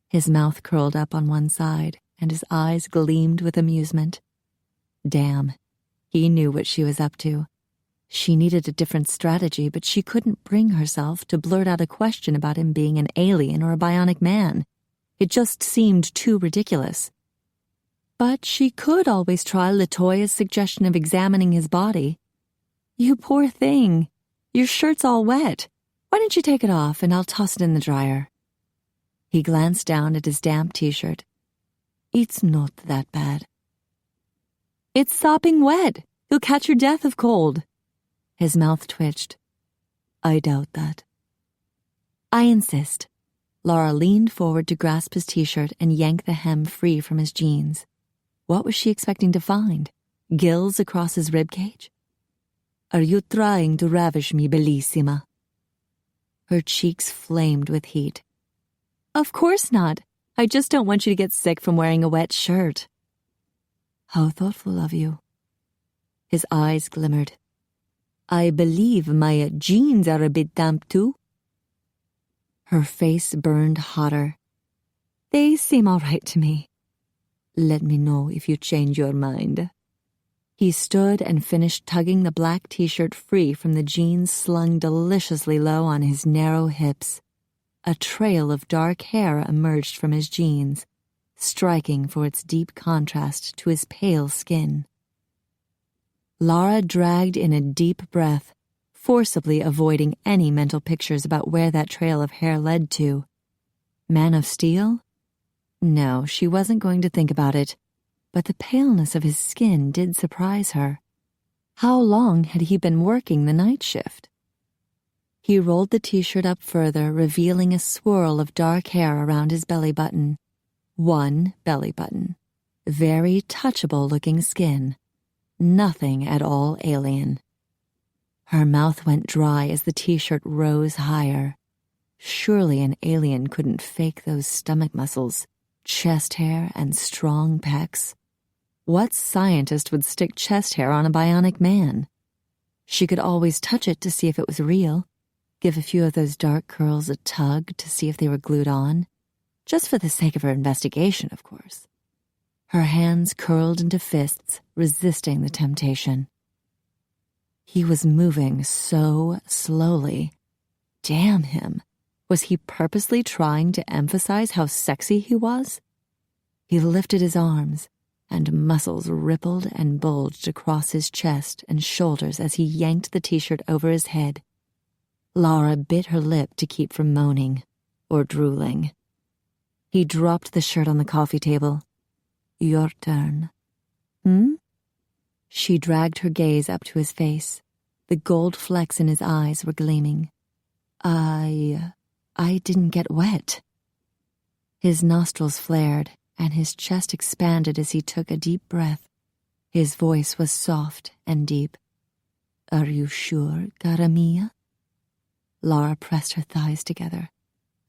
His mouth curled up on one side, and his eyes gleamed with amusement. Damn, he knew what she was up to. She needed a different strategy, but she couldn't bring herself to blurt out a question about him being an alien or a bionic man. It just seemed too ridiculous. But she could always try LaToya's suggestion of examining his body. You poor thing. Your shirt's all wet. Why don't you take it off and I'll toss it in the dryer? He glanced down at his damp t-shirt. It's not that bad. It's sopping wet. You'll catch your death of cold. His mouth twitched. I doubt that. I insist. Lara leaned forward to grasp his t-shirt and yank the hem free from his jeans. What was she expecting to find? Gills across his ribcage? Are you trying to ravish me, bellissima? Her cheeks flamed with heat. Of course not. I just don't want you to get sick from wearing a wet shirt. How thoughtful of you. His eyes glimmered. I believe my jeans are a bit damp too. Her face burned hotter. They seem all right to me. Let me know if you change your mind. He stood and finished tugging the black t-shirt free from the jeans slung deliciously low on his narrow hips. A trail of dark hair emerged from his jeans, striking for its deep contrast to his pale skin. Lara dragged in a deep breath, forcibly avoiding any mental pictures about where that trail of hair led to. Man of Steel? No, she wasn't going to think about it. But the paleness of his skin did surprise her. How long had he been working the night shift? He rolled the t-shirt up further, revealing a swirl of dark hair around his belly button. One belly button. Very touchable-looking skin. Nothing at all alien. Her mouth went dry as the t-shirt rose higher. Surely an alien couldn't fake those stomach muscles, chest hair, and strong pecs. What scientist would stick chest hair on a bionic man? She could always touch it to see if it was real, give a few of those dark curls a tug to see if they were glued on, just for the sake of her investigation, of course. Her hands curled into fists, resisting the temptation. He was moving so slowly. Damn him. Was he purposely trying to emphasize how sexy he was? He lifted his arms, and muscles rippled and bulged across his chest and shoulders as he yanked the t-shirt over his head. Lara bit her lip to keep from moaning or drooling. He dropped the shirt on the coffee table. Your turn. She dragged her gaze up to his face. The gold flecks in his eyes were gleaming. I didn't get wet. His nostrils flared, and his chest expanded as he took a deep breath. His voice was soft and deep. Are you sure, cara mia? Lara pressed her thighs together.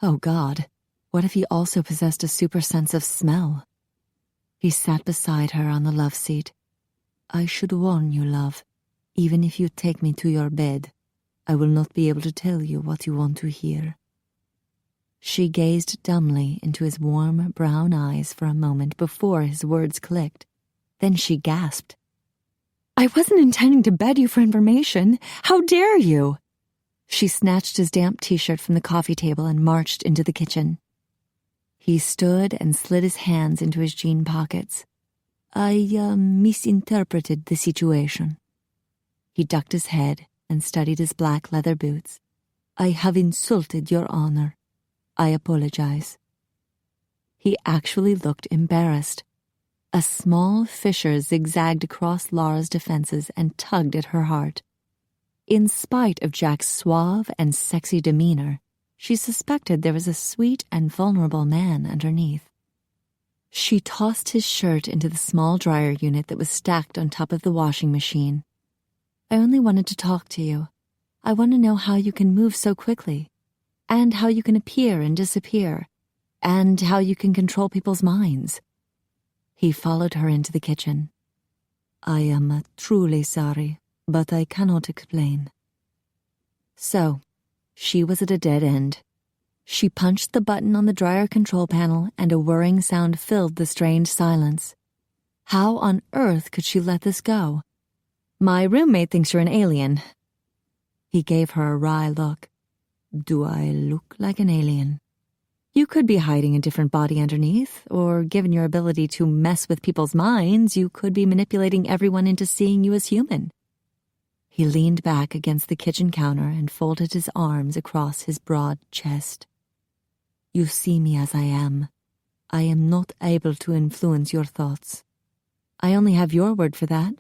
Oh, God, what if he also possessed a super sense of smell? He sat beside her on the love seat. I should warn you, love. Even if you take me to your bed, I will not be able to tell you what you want to hear. She gazed dumbly into his warm brown eyes for a moment before his words clicked. Then she gasped. I wasn't intending to bed you for information. How dare you? She snatched his damp t-shirt from the coffee table and marched into the kitchen. He stood and slid his hands into his jean pockets. I misinterpreted the situation. He ducked his head and studied his black leather boots. I have insulted your honor. I apologize. He actually looked embarrassed. A small fissure zigzagged across Lara's defenses and tugged at her heart. In spite of Jack's suave and sexy demeanor, she suspected there was a sweet and vulnerable man underneath. She tossed his shirt into the small dryer unit that was stacked on top of the washing machine. I only wanted to talk to you. I want to know how you can move so quickly, and how you can appear and disappear, and how you can control people's minds. He followed her into the kitchen. I am truly sorry, but I cannot explain. So, she was at a dead end. She punched the button on the dryer control panel and a whirring sound filled the strained silence. How on earth could she let this go? My roommate thinks you're an alien. He gave her a wry look. Do I look like an alien? You could be hiding a different body underneath, or given your ability to mess with people's minds, you could be manipulating everyone into seeing you as human. He leaned back against the kitchen counter and folded his arms across his broad chest. You see me as I am. I am not able to influence your thoughts. I only have your word for that.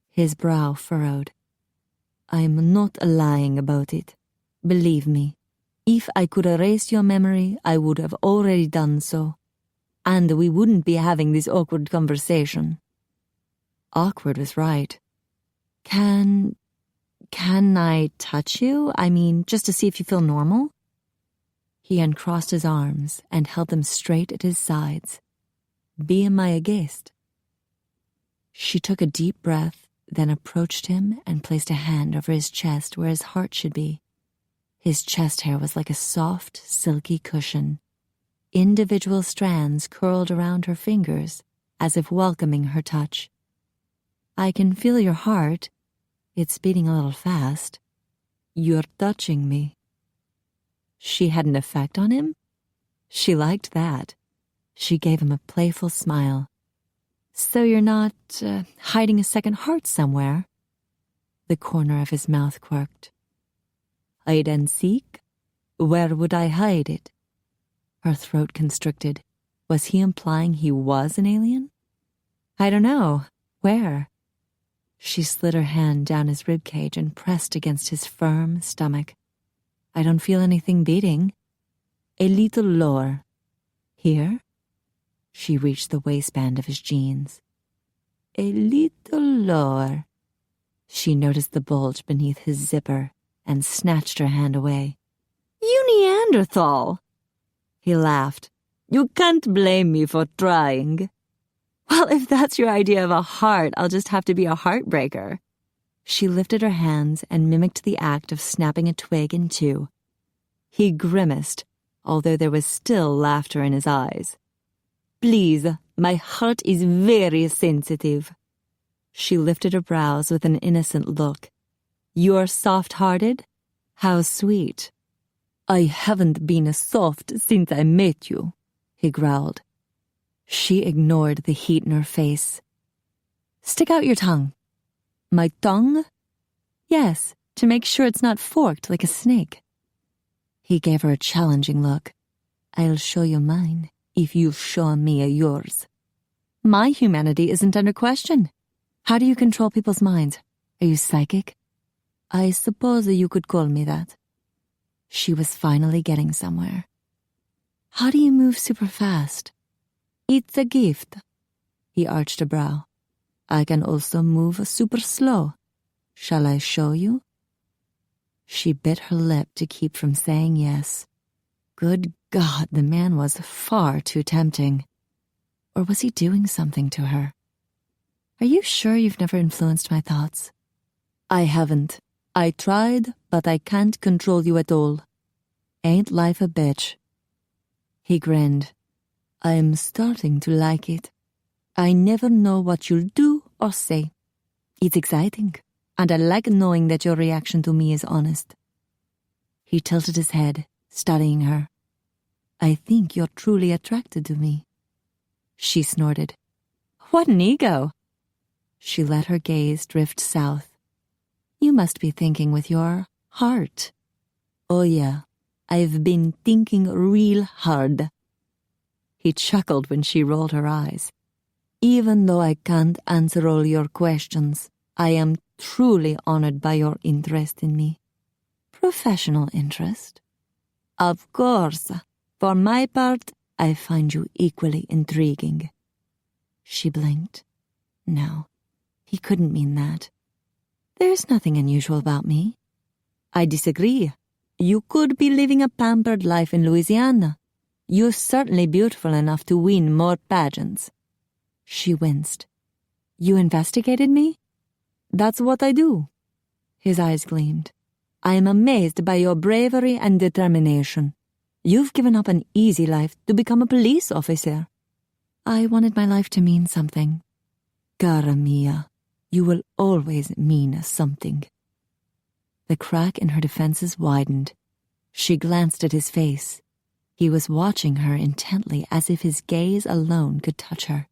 His brow furrowed. I am not lying about it. Believe me. If I could erase your memory, I would have already done so. And we wouldn't be having this awkward conversation. Awkward was right. Can I touch you? I mean, just to see if you feel normal? He uncrossed his arms and held them straight at his sides. Be my guest. She took a deep breath, then approached him and placed a hand over his chest where his heart should be. His chest hair was like a soft, silky cushion. Individual strands curled around her fingers, as if welcoming her touch. I can feel your heart. It's beating a little fast. You're touching me. She had an effect on him? She liked that. She gave him a playful smile. So you're not hiding a second heart somewhere? The corner of his mouth quirked. Hide and seek? Where would I hide it? Her throat constricted. Was he implying he was an alien? I don't know. Where? She slid her hand down his ribcage and pressed against his firm stomach. I don't feel anything beating. A little lower. Here? She reached the waistband of his jeans. A little lower. She noticed the bulge beneath his zipper and snatched her hand away. You Neanderthal! He laughed. You can't blame me for trying. Well, if that's your idea of a heart, I'll just have to be a heartbreaker. She lifted her hands and mimicked the act of snapping a twig in two. He grimaced, although there was still laughter in his eyes. Please, my heart is very sensitive. She lifted her brows with an innocent look. You're soft-hearted? How sweet. I haven't been soft since I met you, he growled. She ignored the heat in her face. Stick out your tongue. My tongue? Yes, to make sure it's not forked like a snake. He gave her a challenging look. I'll show you mine if you show me yours. My humanity isn't under question. How do you control people's minds? Are you psychic? I suppose you could call me that. She was finally getting somewhere. How do you move super fast? It's a gift. He arched a brow. I can also move super slow. Shall I show you? She bit her lip to keep from saying yes. Good God, the man was far too tempting. Or was he doing something to her? Are you sure you've never influenced my thoughts? I haven't. I tried, but I can't control you at all. Ain't life a bitch? He grinned. I'm starting to like it. I never know what you'll do or say. It's exciting, and I like knowing that your reaction to me is honest. He tilted his head, studying her. I think you're truly attracted to me. She snorted. What an ego. She let her gaze drift south. You must be thinking with your heart. Oh yeah, I've been thinking real hard. He chuckled when she rolled her eyes. Even though I can't answer all your questions, I am truly honored by your interest in me. Professional interest? Of course. For my part, I find you equally intriguing. She blinked. No, he couldn't mean that. There's nothing unusual about me. I disagree. You could be living a pampered life in Louisiana. You're certainly beautiful enough to win more pageants. She winced. You investigated me? That's what I do. His eyes gleamed. I am amazed by your bravery and determination. You've given up an easy life to become a police officer. I wanted my life to mean something. Cara mia, you will always mean something. The crack in her defenses widened. She glanced at his face. He was watching her intently as if his gaze alone could touch her.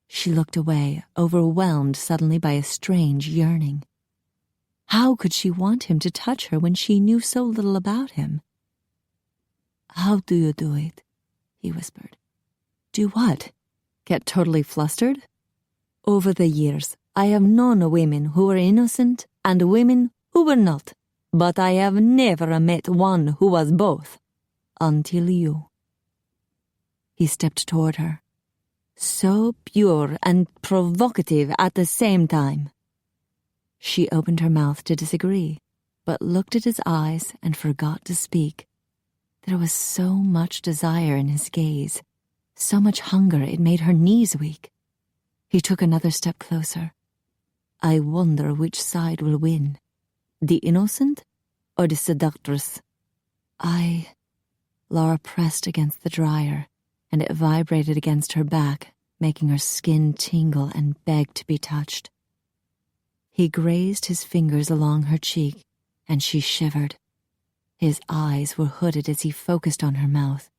She looked away, overwhelmed suddenly by a strange yearning. How could she want him to touch her when she knew so little about him? How do you do it? He whispered. Do what? Get totally flustered? Over the years, I have known women who were innocent and women who were not, but I have never met one who was both. Until you. He stepped toward her. So pure and provocative at the same time. She opened her mouth to disagree, but looked at his eyes and forgot to speak. There was so much desire in his gaze, so much hunger it made her knees weak. He took another step closer. I wonder which side will win, the innocent or the seductress. Lara pressed against the dryer, and it vibrated against her back, making her skin tingle and beg to be touched. He grazed his fingers along her cheek, and she shivered. His eyes were hooded as he focused on her mouth.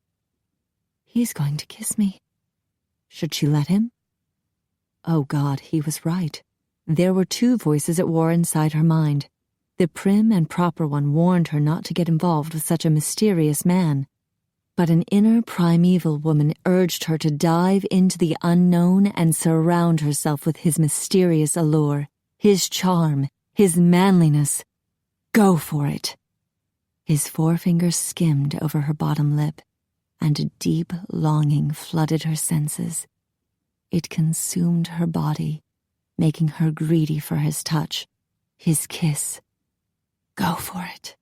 He's going to kiss me. Should she let him? Oh God, he was right. There were two voices at war inside her mind. The prim and proper one warned her not to get involved with such a mysterious man. But an inner primeval woman urged her to dive into the unknown and surround herself with his mysterious allure, his charm, his manliness. Go for it. His forefinger skimmed over her bottom lip, and a deep longing flooded her senses. It consumed her body, making her greedy for his touch, his kiss. Go for it.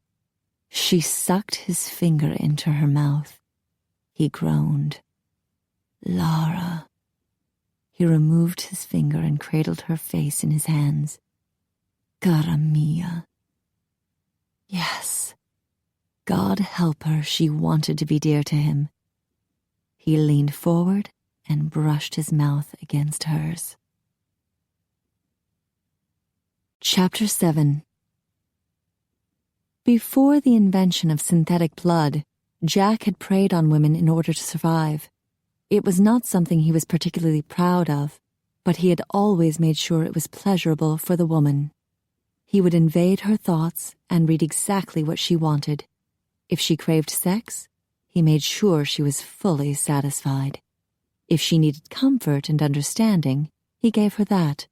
She sucked his finger into her mouth. He groaned. Lara. He removed his finger and cradled her face in his hands. Cara mia. Yes. God help her, she wanted to be dear to him. He leaned forward and brushed his mouth against hers. Chapter 7. Before the invention of synthetic blood, Jack had preyed on women in order to survive. It was not something he was particularly proud of, but he had always made sure it was pleasurable for the woman. He would invade her thoughts and read exactly what she wanted. If she craved sex, he made sure she was fully satisfied. If she needed comfort and understanding, he gave her that.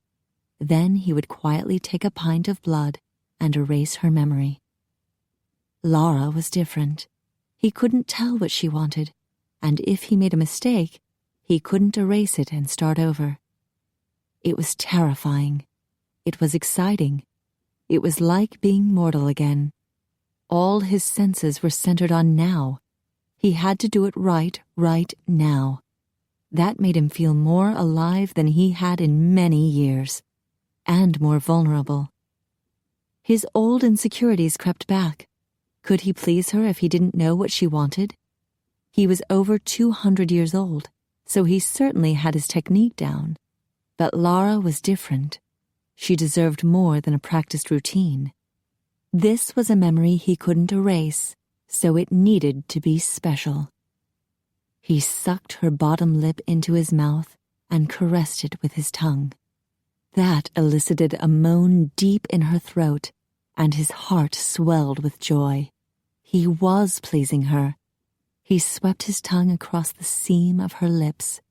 Then he would quietly take a pint of blood and erase her memory. Lara was different. He couldn't tell what she wanted, and if he made a mistake, he couldn't erase it and start over. It was terrifying. It was exciting. It was like being mortal again. All his senses were centered on now. He had to do it right now. That made him feel more alive than he had in many years, and more vulnerable. His old insecurities crept back. Could he please her if he didn't know what she wanted? He was over 200 years old, so he certainly had his technique down. But Lara was different. She deserved more than a practiced routine. This was a memory he couldn't erase, so it needed to be special. He sucked her bottom lip into his mouth and caressed it with his tongue. That elicited a moan deep in her throat, and his heart swelled with joy. He was pleasing her. He swept his tongue across the seam of her lips.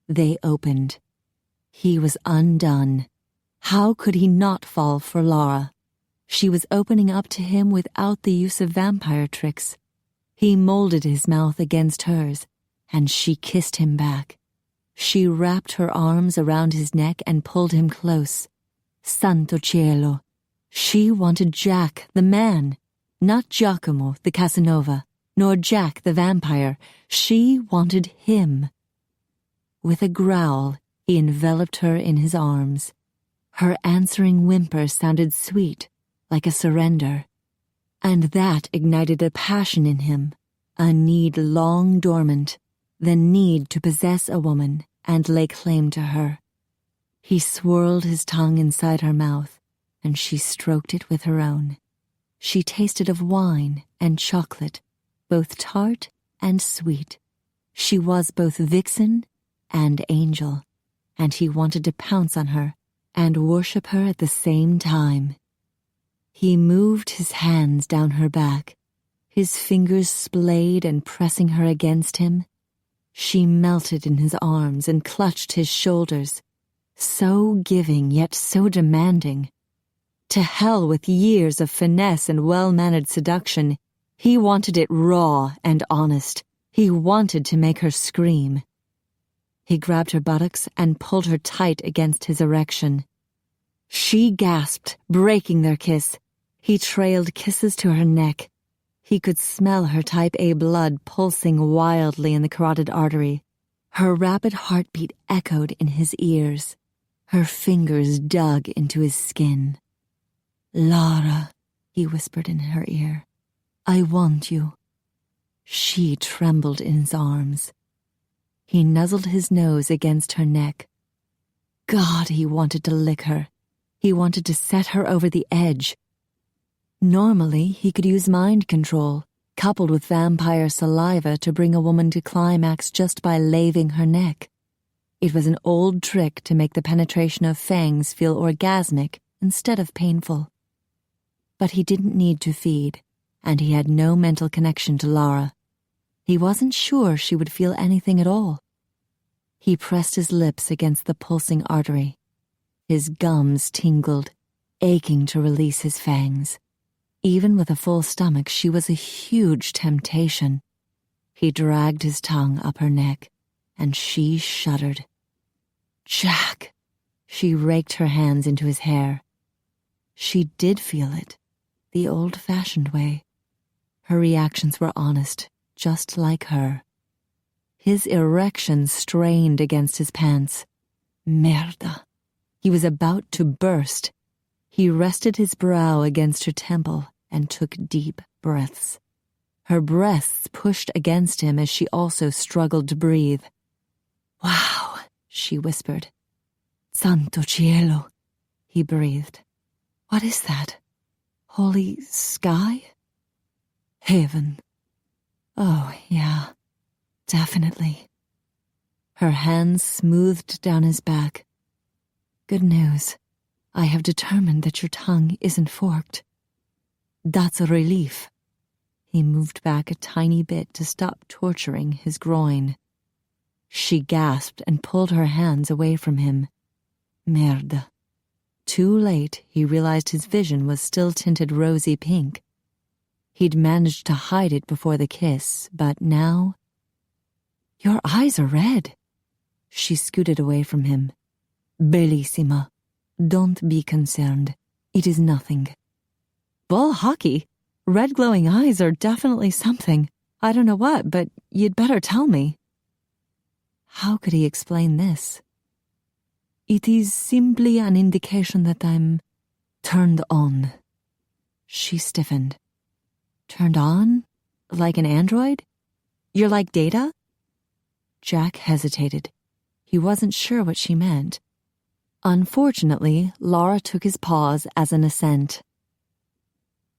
They opened. He was undone. How could he not fall for Lara? She was opening up to him without the use of vampire tricks. He molded his mouth against hers, and she kissed him back. She wrapped her arms around his neck and pulled him close. Santo cielo! She wanted Jack, the man, not Giacomo, the Casanova, nor Jack, the vampire. She wanted him. With a growl, he enveloped her in his arms. Her answering whimper sounded sweet, like a surrender. And that ignited a passion in him, a need long dormant, the need to possess a woman and lay claim to her. He swirled his tongue inside her mouth, and she stroked it with her own. She tasted of wine and chocolate, both tart and sweet. She was both vixen and angel, and he wanted to pounce on her and worship her at the same time. He moved his hands down her back, his fingers splayed and pressing her against him. She melted in his arms and clutched his shoulders, so giving yet so demanding. To hell with years of finesse and well-mannered seduction. He wanted it raw and honest. He wanted to make her scream. He grabbed her buttocks and pulled her tight against his erection. She gasped, breaking their kiss. He trailed kisses to her neck. He could smell her type A blood pulsing wildly in the carotid artery. Her rapid heartbeat echoed in his ears. Her fingers dug into his skin. "Lara," he whispered in her ear, "I want you." She trembled in his arms. He nuzzled his nose against her neck. God, he wanted to lick her. He wanted to set her over the edge. Normally, he could use mind control, coupled with vampire saliva, to bring a woman to climax just by laving her neck. It was an old trick to make the penetration of fangs feel orgasmic instead of painful. But he didn't need to feed, and he had no mental connection to Lara. He wasn't sure she would feel anything at all. He pressed his lips against the pulsing artery. His gums tingled, aching to release his fangs. Even with a full stomach, she was a huge temptation. He dragged his tongue up her neck, and she shuddered. "Jack!" She raked her hands into his hair. She did feel it, the old-fashioned way. Her reactions were honest, just like her. His erection strained against his pants. Merda. He was about to burst. He rested his brow against her temple and took deep breaths. Her breasts pushed against him as she also struggled to breathe. "Wow," she whispered. "Santo cielo," he breathed. "What is that? Holy sky? Heaven. Oh, yeah, definitely." Her hands smoothed down his back. "Good news. I have determined that your tongue isn't forked. That's a relief." He moved back a tiny bit to stop torturing his groin. She gasped and pulled her hands away from him. Merda. Too late, he realized his vision was still tinted rosy pink. He'd managed to hide it before the kiss, but now... "Your eyes are red." She scooted away from him. "Bellissima. Don't be concerned. It is nothing." "Bull hockey. Red glowing eyes are definitely something. I don't know what, but you'd better tell me." How could he explain this? "It is simply an indication that I'm turned on." She stiffened. "Turned on? Like an android? You're like Data?" Jack hesitated. He wasn't sure what she meant. Unfortunately, Lara took his pause as an assent.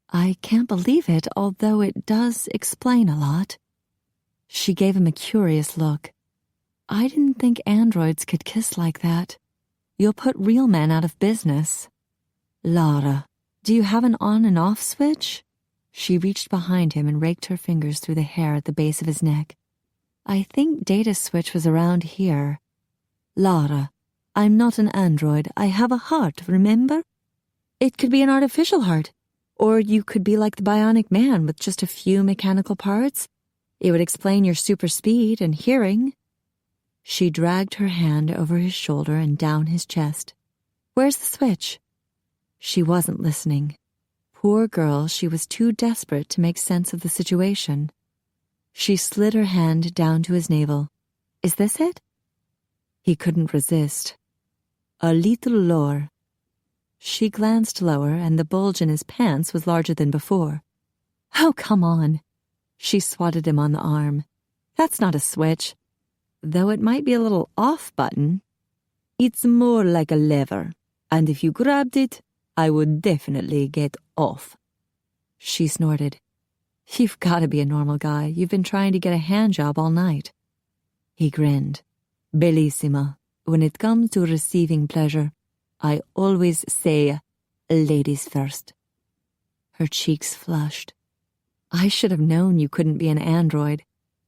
"I can't believe it, although it does explain a lot." She gave him a curious look. I didn't think androids could kiss like that. You'll put real men out of business. Lara, do you have an on and off switch? She reached behind him and raked her fingers through the hair at the base of his neck. I think Data's switch was around here. Lara, I'm not an android. I have a heart, remember? It could be an artificial heart. Or you could be like the bionic man with just a few mechanical parts. It would explain your super speed and hearing. She dragged her hand over his shoulder and down his chest. Where's the switch? She wasn't listening. Poor girl, she was too desperate to make sense of the situation. She slid her hand down to his navel. Is this it? He couldn't resist. A little lower. She glanced lower, and the bulge in his pants was larger than before. Oh, come on. She swatted him on the arm. That's not a switch. Though it might be a little off button. It's more like a lever, and if you grabbed it, I would definitely get off. She snorted. You've got to be a normal guy. You've been trying to get a hand job all night. He grinned. Bellissima. When it comes to receiving pleasure, I always say, ladies first. Her cheeks flushed. I should have known you couldn't be an android.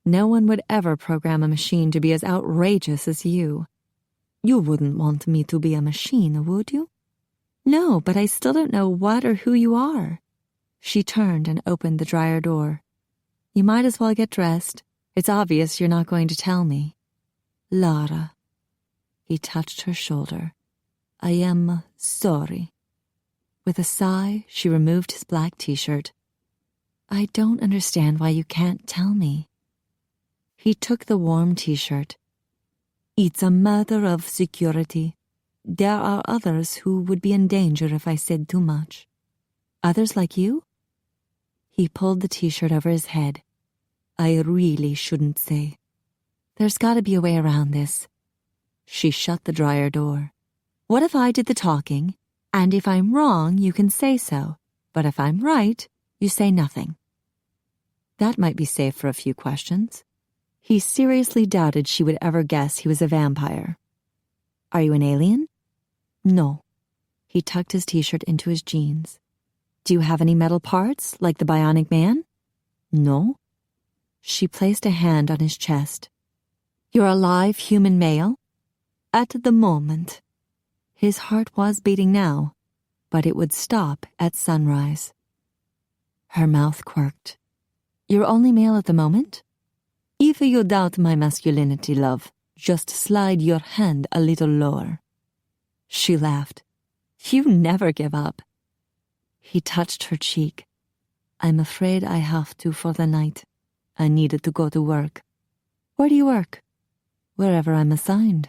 No one would ever program a machine to be as outrageous as you. You wouldn't want me to be a machine, would you? No, but I still don't know what or who you are. She turned and opened the dryer door. You might as well get dressed. It's obvious you're not going to tell me. Lara. He touched her shoulder. I am sorry. With a sigh, she removed his black t-shirt. I don't understand why you can't tell me. He took the warm t-shirt. It's a matter of security. There are others who would be in danger if I said too much. Others like you? He pulled the t-shirt over his head. I really shouldn't say. There's got to be a way around this. She shut the dryer door. What if I did the talking, and if I'm wrong, you can say so, but if I'm right, you say nothing? That might be safe for a few questions. He seriously doubted she would ever guess he was a vampire. Are you an alien? No. He tucked his t-shirt into his jeans. Do you have any metal parts, like the bionic man? No. She placed a hand on his chest. You're a live human male? At the moment. His heart was beating now, but it would stop at sunrise. Her mouth quirked. You're only male at the moment? If you doubt my masculinity, love, just slide your hand a little lower. She laughed. You never give up. He touched her cheek. I'm afraid I have to for the night. I needed to go to work. Where do you work? Wherever I'm assigned.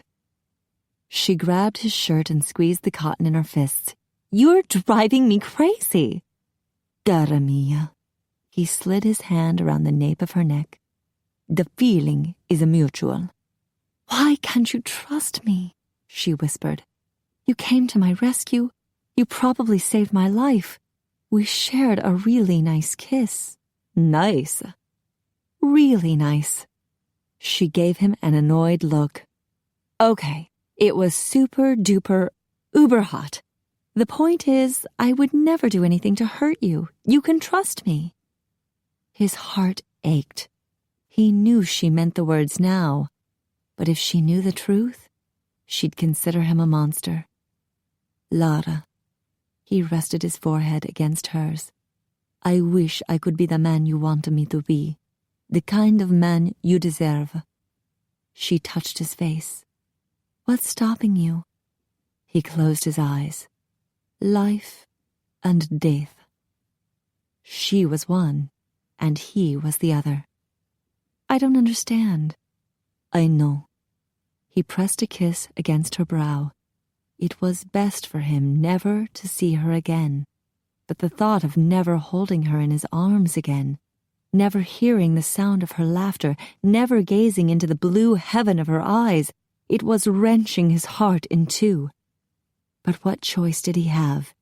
She grabbed his shirt and squeezed the cotton in her fists. You're driving me crazy. Cara mia. He slid his hand around the nape of her neck. The feeling is a mutual. Why can't you trust me? She whispered. You came to my rescue. You probably saved my life. We shared a really nice kiss. Nice. Really nice. She gave him an annoyed look. Okay, it was super duper uber hot. The point is, I would never do anything to hurt you. You can trust me. His heart ached. He knew she meant the words now, but if she knew the truth, she'd consider him a monster. Lara. He rested his forehead against hers. I wish I could be the man you want me to be, the kind of man you deserve. She touched his face. What's stopping you? He closed his eyes. Life and death. She was one, and he was the other. I don't understand. I know. He pressed a kiss against her brow. It was best for him never to see her again, but the thought of never holding her in his arms again, never hearing the sound of her laughter, never gazing into the blue heaven of her eyes, it was wrenching his heart in two. But what choice did he have?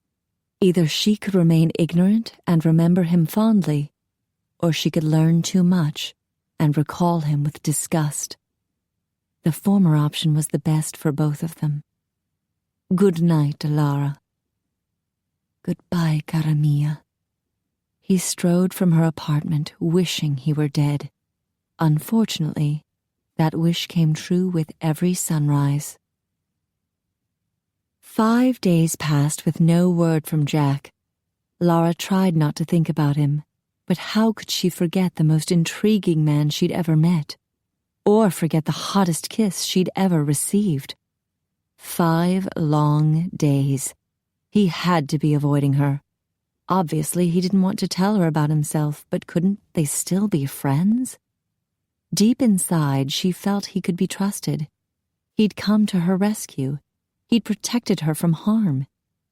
Either she could remain ignorant and remember him fondly, or she could learn too much and recall him with disgust. The former option was the best for both of them. Good night, Lara. Goodbye, cara mia. He strode from her apartment, wishing he were dead. Unfortunately, that wish came true with every sunrise. 5 days passed with no word from Jack. Lara tried not to think about him, but how could she forget the most intriguing man she'd ever met? Or forget the hottest kiss she'd ever received? 5 long days. He had to be avoiding her. Obviously, he didn't want to tell her about himself, but couldn't they still be friends? Deep inside, she felt he could be trusted. He'd come to her rescue. He'd protected her from harm.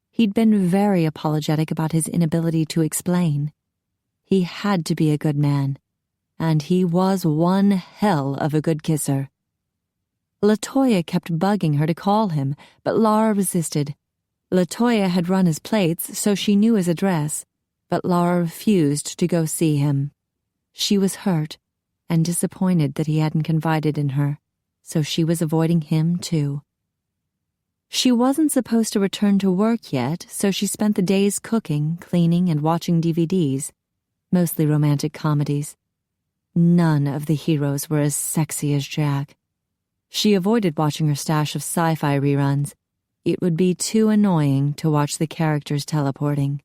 He'd been very apologetic about his inability to explain. He had to be a good man, and he was one hell of a good kisser. LaToya kept bugging her to call him, but Lara resisted. LaToya had run his plates, so she knew his address, but Lara refused to go see him. She was hurt and disappointed that he hadn't confided in her, so she was avoiding him too. She wasn't supposed to return to work yet, so she spent the days cooking, cleaning, and watching DVDs, mostly romantic comedies. None of the heroes were as sexy as Jack. She avoided watching her stash of sci-fi reruns. It would be too annoying to watch the characters teleporting.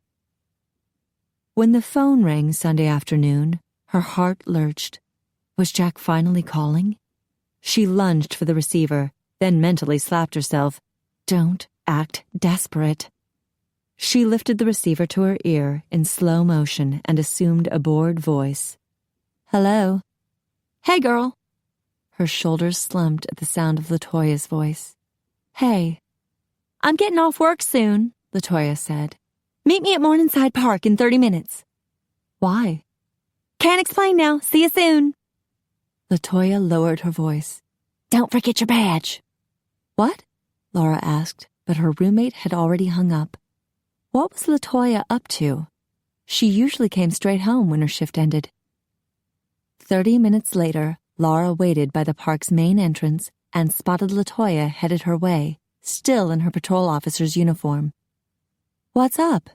When the phone rang Sunday afternoon, her heart lurched. Was Jack finally calling? She lunged for the receiver, then mentally slapped herself. Don't act desperate. She lifted the receiver to her ear in slow motion and assumed a bored voice. Hello? Hey, girl. Her shoulders slumped at the sound of LaToya's voice. Hey. I'm getting off work soon, LaToya said. Meet me at Morningside Park in 30 minutes. Why? Can't explain now. See you soon. LaToya lowered her voice. Don't forget your badge. What? Lara asked, but her roommate had already hung up. What was LaToya up to? She usually came straight home when her shift ended. 30 minutes later, Lara waited by the park's main entrance and spotted LaToya headed her way, still in her patrol officer's uniform. What's up?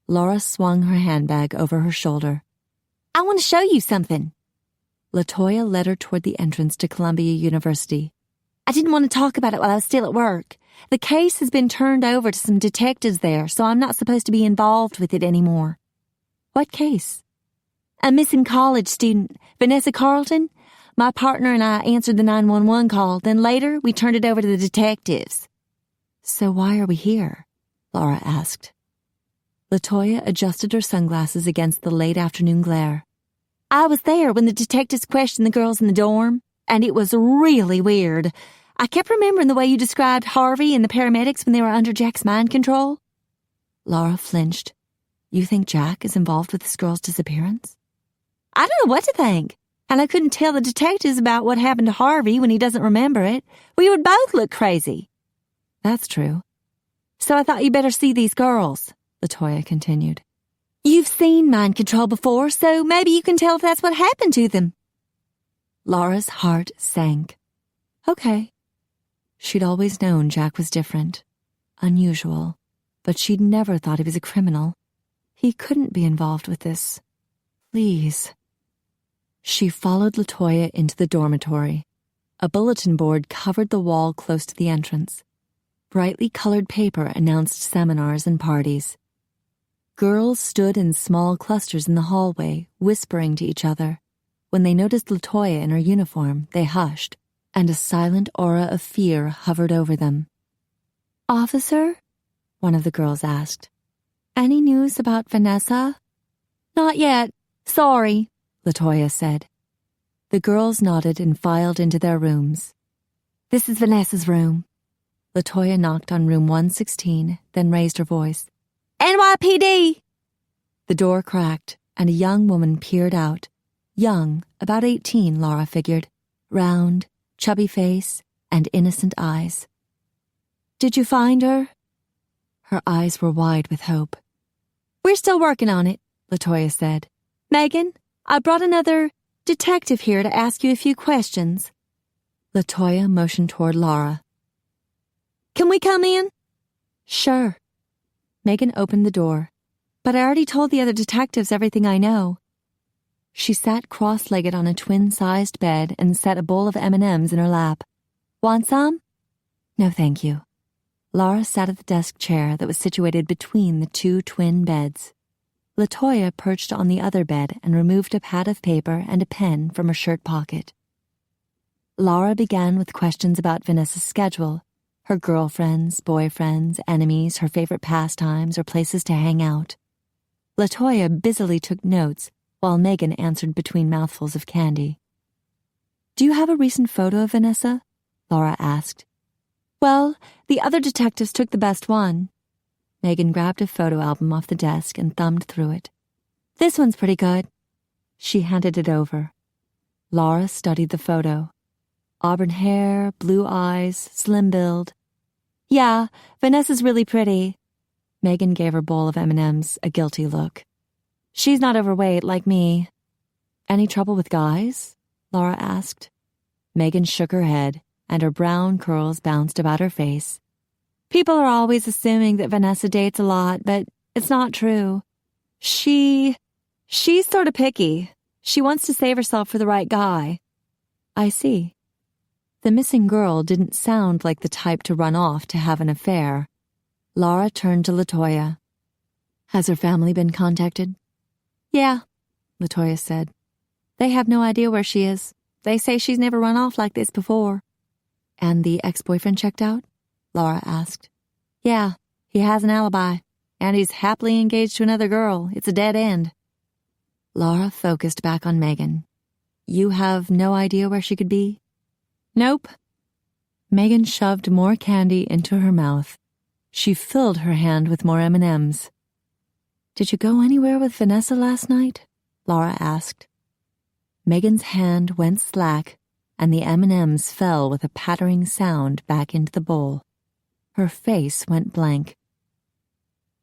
Lara swung her handbag over her shoulder. I want to show you something. LaToya led her toward the entrance to Columbia University. I didn't want to talk about it while I was still at work. The case has been turned over to some detectives there, so I'm not supposed to be involved with it anymore. What case? A missing college student, Vanessa Carlton. My partner and I answered the 911 call, then later we turned it over to the detectives. So why are we here? Lara asked. LaToya adjusted her sunglasses against the late afternoon glare. I was there when the detectives questioned the girls in the dorm, and it was really weird. I kept remembering the way you described Harvey and the paramedics when they were under Jack's mind control. Lara flinched. You think Jack is involved with this girl's disappearance? I don't know what to think. And I couldn't tell the detectives about what happened to Harvey when he doesn't remember it. We would both look crazy. That's true. So I thought you better see these girls, LaToya continued. You've seen mind control before, so maybe you can tell if that's what happened to them. Lara's heart sank. Okay. She'd always known Jack was different, unusual, but she'd never thought he was a criminal. He couldn't be involved with this. Please. She followed LaToya into the dormitory. A bulletin board covered the wall close to the entrance. Brightly colored paper announced seminars and parties. Girls stood in small clusters in the hallway, whispering to each other. When they noticed LaToya in her uniform, they hushed, and a silent aura of fear hovered over them. Officer? One of the girls asked. Any news about Vanessa? Not yet. Sorry, LaToya said. The girls nodded and filed into their rooms. This is Vanessa's room. LaToya knocked on room 116, then raised her voice. NYPD! The door cracked, and a young woman peered out. Young, about 18, Lara figured. Round, chubby face, and innocent eyes. Did you find her? Her eyes were wide with hope. We're still working on it, LaToya said. Megan, I brought another detective here to ask you a few questions. LaToya motioned toward Lara. Can we come in? Sure. Megan opened the door. But I already told the other detectives everything I know. She sat cross-legged on a twin-sized bed and set a bowl of M&Ms in her lap. Want some? No, thank you. Lara sat at the desk chair that was situated between the two twin beds. LaToya perched on the other bed and removed a pad of paper and a pen from her shirt pocket. Lara began with questions about Vanessa's schedule, her girlfriends, boyfriends, enemies, her favorite pastimes, or places to hang out. LaToya busily took notes while Megan answered between mouthfuls of candy. Do you have a recent photo of Vanessa? Lara asked. Well, the other detectives took the best one. Megan grabbed a photo album off the desk and thumbed through it. This one's pretty good. She handed it over. Lara studied the photo. Auburn hair, blue eyes, slim build. Yeah, Vanessa's really pretty. Megan gave her bowl of M&Ms a guilty look. She's not overweight like me. Any trouble with guys? Lara asked. Megan shook her head, and her brown curls bounced about her face. People are always assuming that Vanessa dates a lot, but it's not true. She's sort of picky. She wants to save herself for the right guy. I see. The missing girl didn't sound like the type to run off to have an affair. Lara turned to LaToya. Has her family been contacted? Yeah, LaToya said. They have no idea where she is. They say she's never run off like this before. And the ex-boyfriend checked out? Lara asked. Yeah, he has an alibi, and he's happily engaged to another girl. It's a dead end. Lara focused back on Megan. You have no idea where she could be? Nope. Megan shoved more candy into her mouth. She filled her hand with more M&Ms. Did you go anywhere with Vanessa last night? Lara asked. Megan's hand went slack, and the M&Ms fell with a pattering sound back into the bowl. Her face went blank.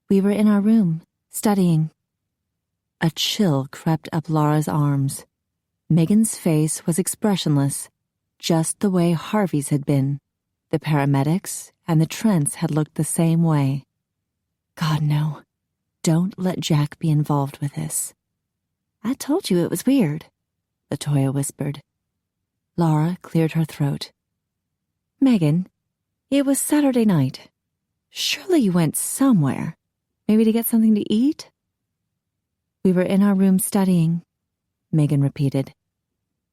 We were in our room, studying. A chill crept up Lara's arms. Megan's face was expressionless, just the way Harvey's had been. The paramedics and the Trents had looked the same way. God, no. Don't let Jack be involved with this. I told you it was weird, LaToya whispered. Lara cleared her throat. Megan, it was Saturday night. Surely you went somewhere. Maybe to get something to eat? We were in our room studying, Megan repeated.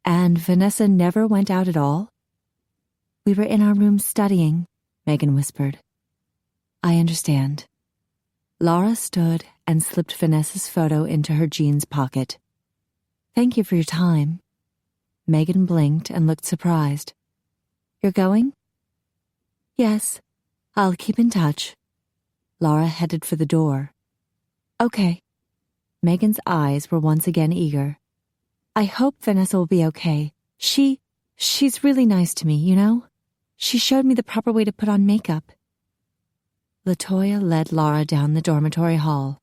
And Vanessa never went out at all? We were in our room studying, Megan whispered. I understand. Lara stood and slipped Vanessa's photo into her jeans pocket. Thank you for your time. Megan blinked and looked surprised. You're going? Yes, I'll keep in touch. Lara headed for the door. Okay. Megan's eyes were once again eager. I hope Vanessa will be okay. She's really nice to me, you know? She showed me the proper way to put on makeup. LaToya led Lara down the dormitory hall.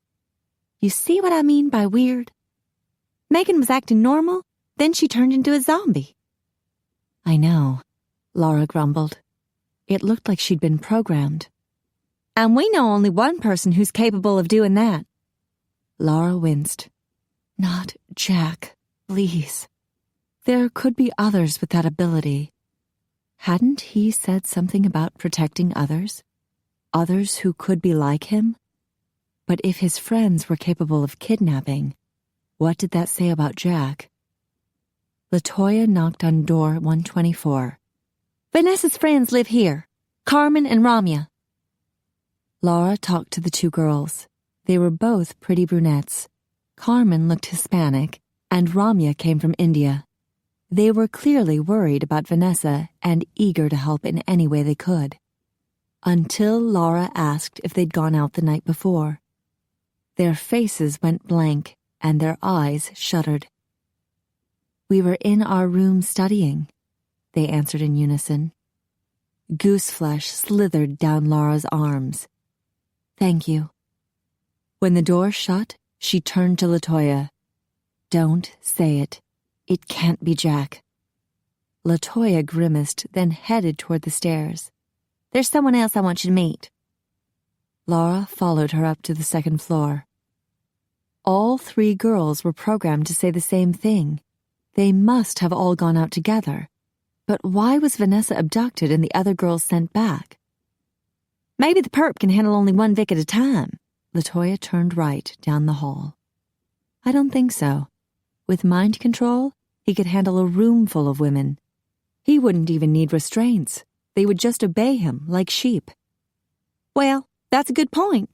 You see what I mean by weird? Megan was acting normal, then she turned into a zombie. I know, Lara grumbled. It looked like she'd been programmed. And we know only one person who's capable of doing that. Lara winced. Not Jack, please. There could be others with that ability. Hadn't he said something about protecting others? Others who could be like him? But if his friends were capable of kidnapping, what did that say about Jack? LaToya knocked on door 124. Vanessa's friends live here. Carmen and Ramya. Lara talked to the two girls. They were both pretty brunettes. Carmen looked Hispanic, and Ramya came from India. They were clearly worried about Vanessa and eager to help in any way they could. Until Lara asked if they'd gone out the night before. Their faces went blank, and their eyes shuddered. We were in our room studying, they answered in unison. Gooseflesh slithered down Lara's arms. Thank you. When the door shut, she turned to LaToya. Don't say it. It can't be Jack. LaToya grimaced, then headed toward the stairs. There's someone else I want you to meet. Laura followed her up to the second floor. All 3 girls were programmed to say the same thing. They must have all gone out together. But why was Vanessa abducted and the other girls sent back? Maybe the perp can handle only one Vic at a time. LaToya turned right down the hall. I don't think so. With mind control, he could handle a room full of women. He wouldn't even need restraints. They would just obey him like sheep. Well, that's a good point.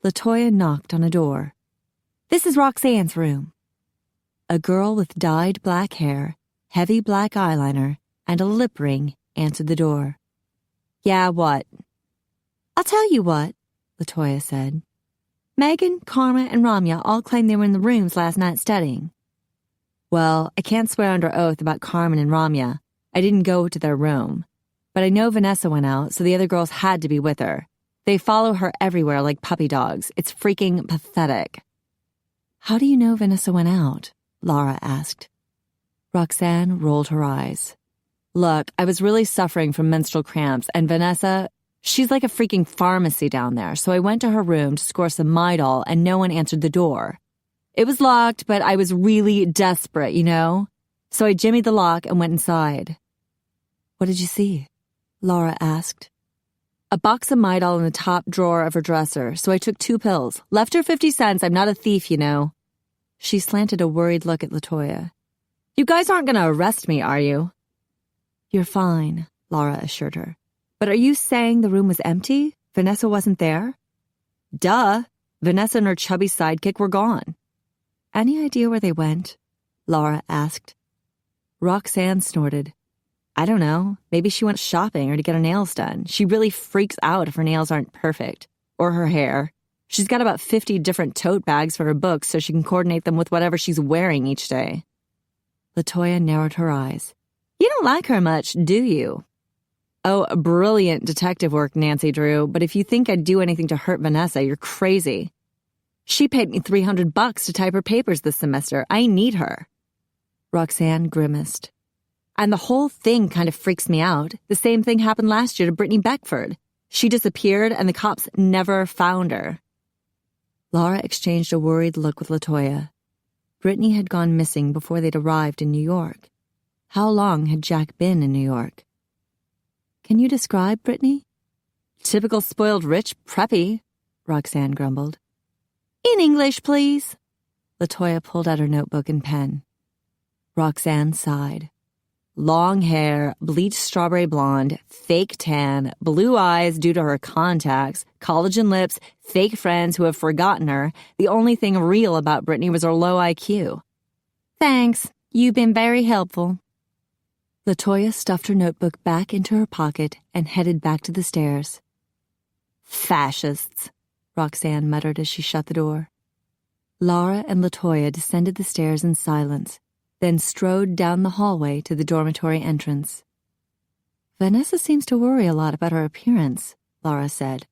LaToya knocked on a door. This is Roxanne's room. A girl with dyed black hair, heavy black eyeliner, and a lip ring answered the door. Yeah, what? I'll tell you what, LaToya said. Megan, Karma, and Ramya all claimed they were in the rooms last night studying. Well, I can't swear under oath about Carmen and Ramya. I didn't go to their room. But I know Vanessa went out, so the other girls had to be with her. They follow her everywhere like puppy dogs. It's freaking pathetic. How do you know Vanessa went out? Lara asked. Roxanne rolled her eyes. Look, I was really suffering from menstrual cramps, and Vanessa, she's like a freaking pharmacy down there, so I went to her room to score some Midol, and no one answered the door. It was locked, but I was really desperate, you know? So I jimmied the lock and went inside. What did you see? Lara asked. A box of Midol in the top drawer of her dresser, so I took 2 pills. Left her 50 cents. I'm not a thief, you know. She slanted a worried look at LaToya. You guys aren't going to arrest me, are you? You're fine, Lara assured her. But are you saying the room was empty? Vanessa wasn't there? Duh. Vanessa and her chubby sidekick were gone. Any idea where they went? Lara asked. Roxanne snorted. I don't know. Maybe she went shopping or to get her nails done. She really freaks out if her nails aren't perfect. Or her hair. She's got about 50 different tote bags for her books so she can coordinate them with whatever she's wearing each day. LaToya narrowed her eyes. You don't like her much, do you? Oh, brilliant detective work, Nancy Drew, but if you think I'd do anything to hurt Vanessa, you're crazy. She paid me $300 to type her papers this semester. I need her. Roxanne grimaced. And the whole thing kind of freaks me out. The same thing happened last year to Brittany Beckford. She disappeared and the cops never found her. Lara exchanged a worried look with LaToya. Brittany had gone missing before they'd arrived in New York. How long had Jack been in New York? Can you describe Brittany? Typical spoiled rich, preppy, Roxanne grumbled. In English, please. LaToya pulled out her notebook and pen. Roxanne sighed. Long hair, bleached strawberry blonde, fake tan, blue eyes due to her contacts, collagen lips, fake friends who have forgotten her. The only thing real about Brittany was her low IQ. Thanks. You've been very helpful. LaToya stuffed her notebook back into her pocket and headed back to the stairs. Fascists, Roxanne muttered as she shut the door. Lara and LaToya descended the stairs in silence, then strode down the hallway to the dormitory entrance. Vanessa seems to worry a lot about her appearance, Lara said.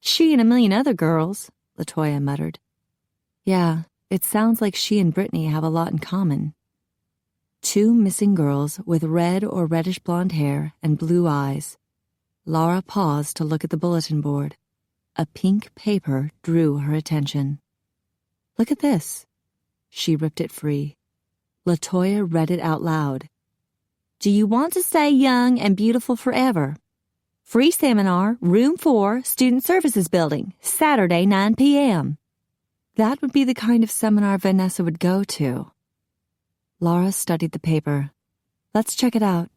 She and a million other girls, LaToya muttered. Yeah, it sounds like she and Brittany have a lot in common. 2 missing girls with red or reddish blonde hair and blue eyes. Lara paused to look at the bulletin board. A pink paper drew her attention. Look at this. She ripped it free. LaToya read it out loud. Do you want to stay young and beautiful forever? Free seminar, room 4, Student Services Building, Saturday, 9 p.m. That would be the kind of seminar Vanessa would go to. Lara studied the paper. Let's check it out.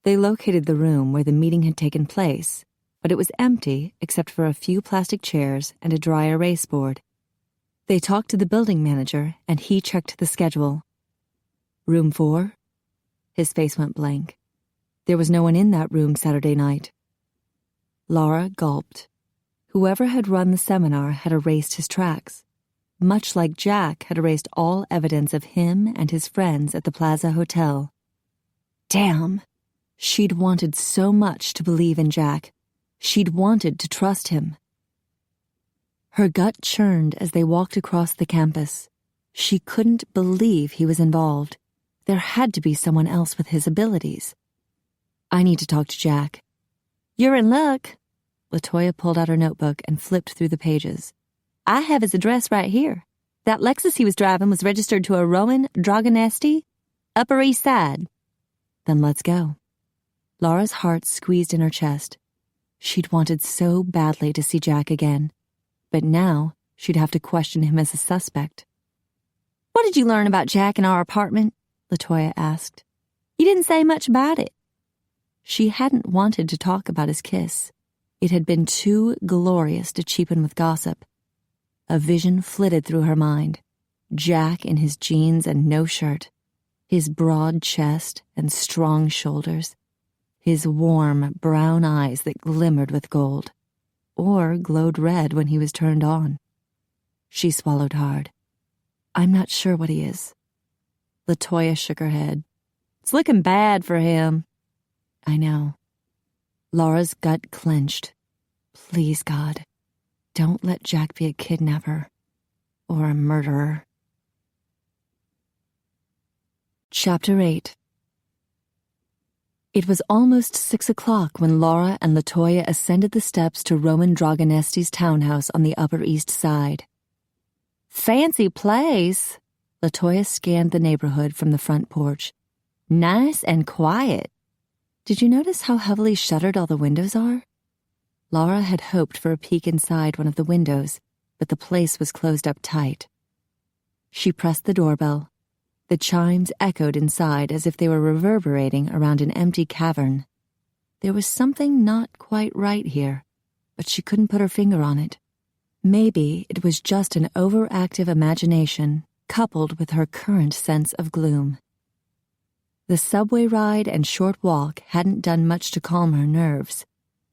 They located the room where the meeting had taken place, but it was empty except for a few plastic chairs and a dry erase board. They talked to the building manager, and he checked the schedule. Room 4? His face went blank. There was no one in that room Saturday night. Lara gulped. Whoever had run the seminar had erased his tracks, much like Jack had erased all evidence of him and his friends at the Plaza Hotel. Damn! She'd wanted so much to believe in Jack. She'd wanted to trust him. Her gut churned as they walked across the campus. She couldn't believe he was involved. There had to be someone else with his abilities. I need to talk to Jack. You're in luck. LaToya pulled out her notebook and flipped through the pages. I have his address right here. That Lexus he was driving was registered to a Roman Dragonesti, Upper East Side. Then let's go. Laura's heart squeezed in her chest. She'd wanted so badly to see Jack again, but now she'd have to question him as a suspect. What did you learn about Jack in our apartment? LaToya asked. You didn't say much about it. She hadn't wanted to talk about his kiss. It had been too glorious to cheapen with gossip. A vision flitted through her mind. Jack in his jeans and no shirt, his broad chest and strong shoulders, his warm brown eyes that glimmered with gold, or glowed red when he was turned on. She swallowed hard. I'm not sure what he is. LaToya shook her head. It's looking bad for him. I know. Laura's gut clenched. Please, God, don't let Jack be a kidnapper or a murderer. Chapter 8. It was almost 6 o'clock when Laura and LaToya ascended the steps to Roman Dragonesti's townhouse on the Upper East Side. Fancy place. LaToya scanned the neighborhood from the front porch. Nice and quiet. Did you notice how heavily shuttered all the windows are? Laura had hoped for a peek inside one of the windows, but the place was closed up tight. She pressed the doorbell. The chimes echoed inside as if they were reverberating around an empty cavern. There was something not quite right here, but she couldn't put her finger on it. Maybe it was just an overactive imagination coupled with her current sense of gloom. The subway ride and short walk hadn't done much to calm her nerves.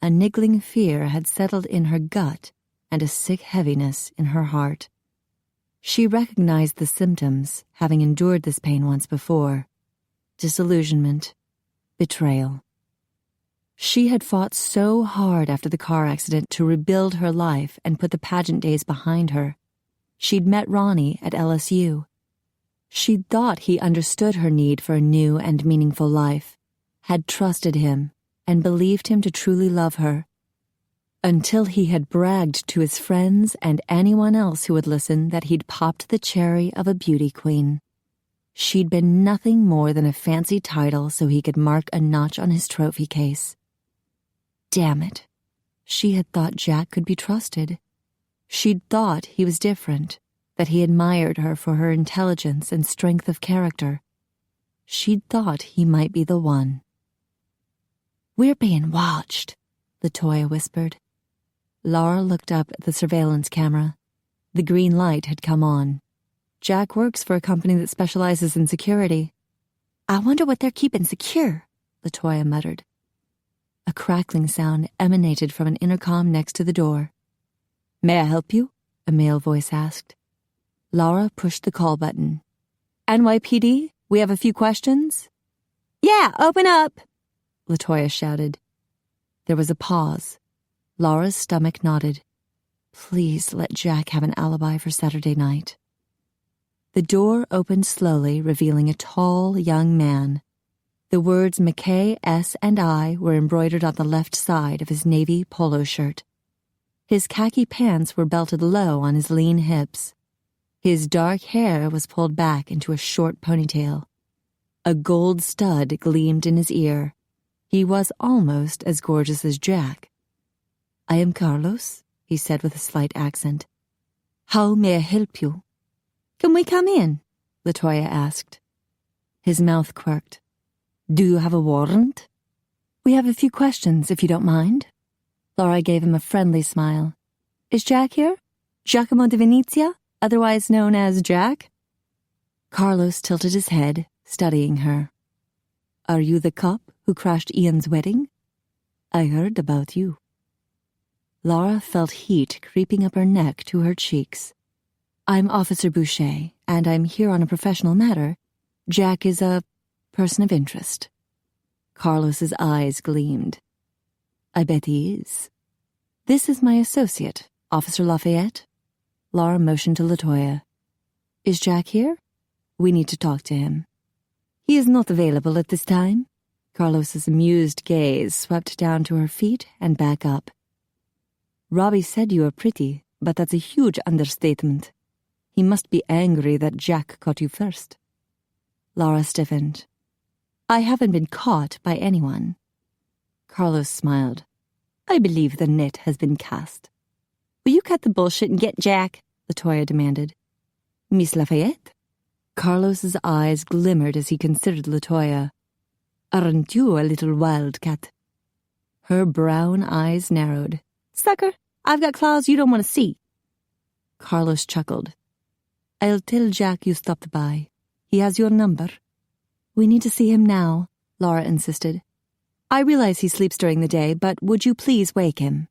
A niggling fear had settled in her gut and a sick heaviness in her heart. She recognized the symptoms, having endured this pain once before. Disillusionment, betrayal. She had fought so hard after the car accident to rebuild her life and put the pageant days behind her. She'd met Ronnie at LSU. She'd thought he understood her need for a new and meaningful life, had trusted him, and believed him to truly love her. Until he had bragged to his friends and anyone else who would listen that he'd popped the cherry of a beauty queen. She'd been nothing more than a fancy title so he could mark a notch on his trophy case. Damn it. She had thought Jack could be trusted. She'd thought he was different, that he admired her for her intelligence and strength of character. She'd thought he might be the one. We're being watched, LaToya whispered. Laura looked up at the surveillance camera. The green light had come on. Jack works for a company that specializes in security. I wonder what they're keeping secure, LaToya muttered. A crackling sound emanated from an intercom next to the door. May I help you? A male voice asked. Laura pushed the call button. NYPD, we have a few questions. Yeah, open up, LaToya shouted. There was a pause. Laura's stomach nodded. Please let Jack have an alibi for Saturday night. The door opened slowly, revealing a tall, young man. The words McKay, S. and I were embroidered on the left side of his navy polo shirt. His khaki pants were belted low on his lean hips. His dark hair was pulled back into a short ponytail. A gold stud gleamed in his ear. He was almost as gorgeous as Jack. I am Carlos, he said with a slight accent. How may I help you? Can we come in? LaToya asked. His mouth quirked. Do you have a warrant? We have a few questions, if you don't mind. Laura gave him a friendly smile. Is Jack here? Giacomo de Venezia, otherwise known as Jack? Carlos tilted his head, studying her. Are you the cop who crashed Ian's wedding? I heard about you. Laura felt heat creeping up her neck to her cheeks. I'm Officer Boucher, and I'm here on a professional matter. Jack is a person of interest. Carlos's eyes gleamed. I bet he is. This is my associate, Officer Lafayette. Laura motioned to LaToya. Is Jack here? We need to talk to him. He is not available at this time. Carlos's amused gaze swept down to her feet and back up. Robbie said you were pretty, but that's a huge understatement. He must be angry that Jack caught you first. Lara stiffened. I haven't been caught by anyone. Carlos smiled. I believe the net has been cast. Will you cut the bullshit and get Jack? LaToya demanded. Miss Lafayette? Carlos's eyes glimmered as he considered LaToya. Aren't you a little wildcat? Her brown eyes narrowed. Sucker, I've got claws you don't want to see. Carlos chuckled. I'll tell Jack you stopped by. He has your number. We need to see him now, Lara insisted. I realize he sleeps during the day, but would you please wake him?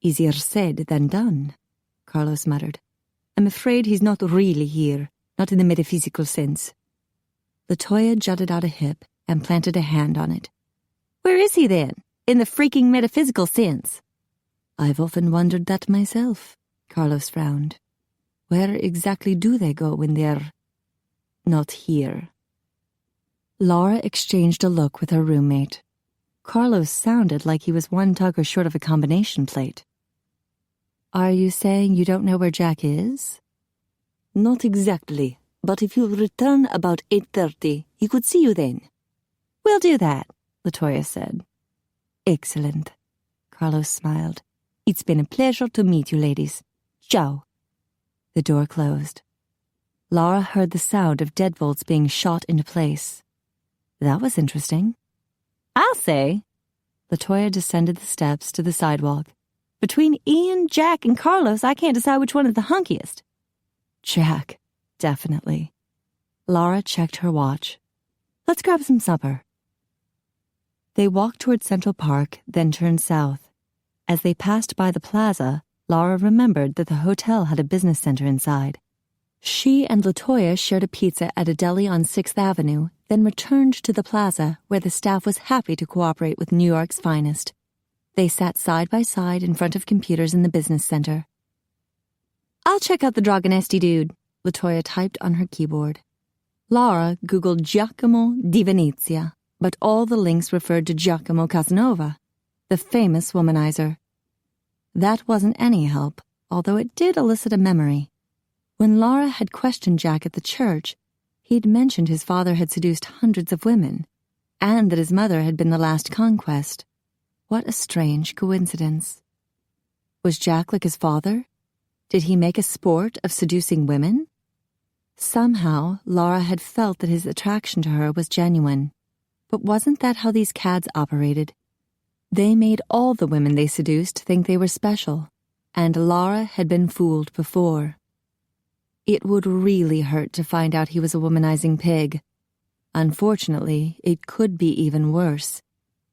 Easier said than done, Carlos muttered. I'm afraid he's not really here, not in the metaphysical sense. LaToya jutted out a hip and planted a hand on it. Where is he then, in the freaking metaphysical sense? I've often wondered that myself, Carlos frowned. Where exactly do they go when they're not here? Lara exchanged a look with her roommate. Carlos sounded like he was one tugger short of a combination plate. Are you saying you don't know where Jack is? Not exactly, but if you'll return about 8:30, he could see you then. We'll do that, LaToya said. Excellent. Carlos smiled. It's been a pleasure to meet you, ladies. Ciao. The door closed. Lara heard the sound of deadbolts being shot into place. That was interesting. I'll say. LaToya descended the steps to the sidewalk. Between Ian, Jack, and Carlos, I can't decide which one is the hunkiest. Jack, definitely. Lara checked her watch. Let's grab some supper. They walked toward Central Park, then turned south. As they passed by the plaza, Lara remembered that the hotel had a business center inside. She and LaToya shared a pizza at a deli on 6th Avenue, then returned to the plaza, where the staff was happy to cooperate with New York's finest. They sat side by side in front of computers in the business center. I'll check out the Dragonesti dude, LaToya typed on her keyboard. Lara Googled Giacomo di Venezia, but all the links referred to Giacomo Casanova, the famous womanizer. That wasn't any help, although it did elicit a memory. When Lara had questioned Jack at the church, he'd mentioned his father had seduced hundreds of women, and that his mother had been the last conquest. What a strange coincidence. Was Jack like his father? Did he make a sport of seducing women? Somehow, Lara had felt that his attraction to her was genuine. But wasn't that how these cads operated? They made all the women they seduced think they were special, and Lara had been fooled before. It would really hurt to find out he was a womanizing pig. Unfortunately, it could be even worse.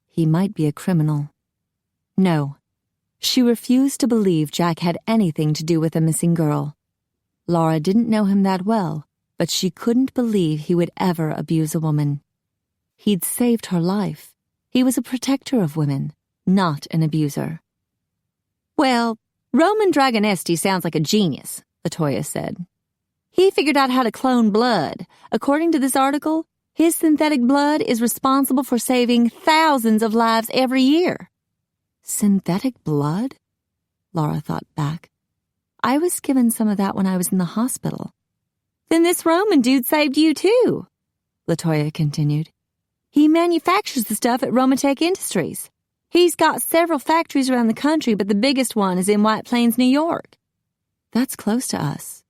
He might be a criminal. No, she refused to believe Jack had anything to do with the missing girl. Lara didn't know him that well, but she couldn't believe he would ever abuse a woman. He'd saved her life. He was a protector of women, not an abuser. Well, Roman Dragonesti sounds like a genius, LaToya said. He figured out how to clone blood. According to this article, his synthetic blood is responsible for saving thousands of lives every year. Synthetic blood? Lara thought back. I was given some of that when I was in the hospital. Then this Roman dude saved you too, LaToya continued. He manufactures the stuff at Romatech Industries. He's got several factories around the country, but the biggest one is in White Plains, New York. That's close to us.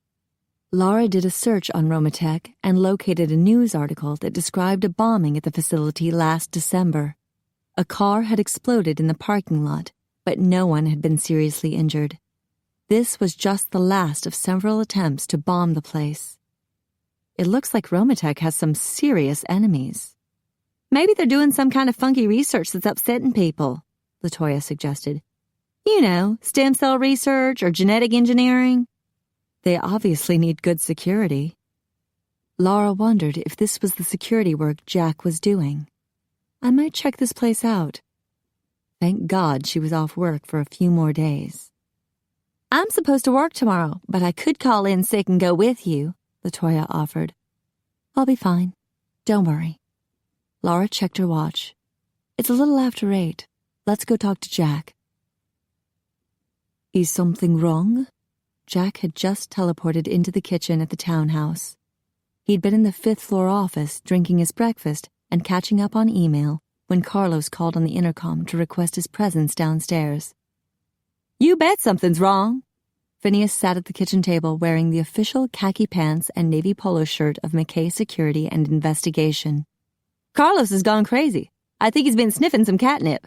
Lara did a search on Romatech and located a news article that described a bombing at the facility last December. A car had exploded in the parking lot, but no one had been seriously injured. This was just the last of several attempts to bomb the place. It looks like Romatech has some serious enemies. Maybe they're doing some kind of funky research that's upsetting people, LaToya suggested. You know, stem cell research or genetic engineering. They obviously need good security. Lara wondered if this was the security work Jack was doing. I might check this place out. Thank God she was off work for a few more days. I'm supposed to work tomorrow, but I could call in sick and go with you, LaToya offered. I'll be fine. Don't worry. Lara checked her watch. It's a little after 8. Let's go talk to Jack. Is something wrong? Jack had just teleported into the kitchen at the townhouse. He'd been in the 5th floor office drinking his breakfast and catching up on email when Carlos called on the intercom to request his presence downstairs. You bet something's wrong. Phineas sat at the kitchen table wearing the official khaki pants and navy polo shirt of McKay Security and Investigation. Carlos has gone crazy. I think he's been sniffing some catnip.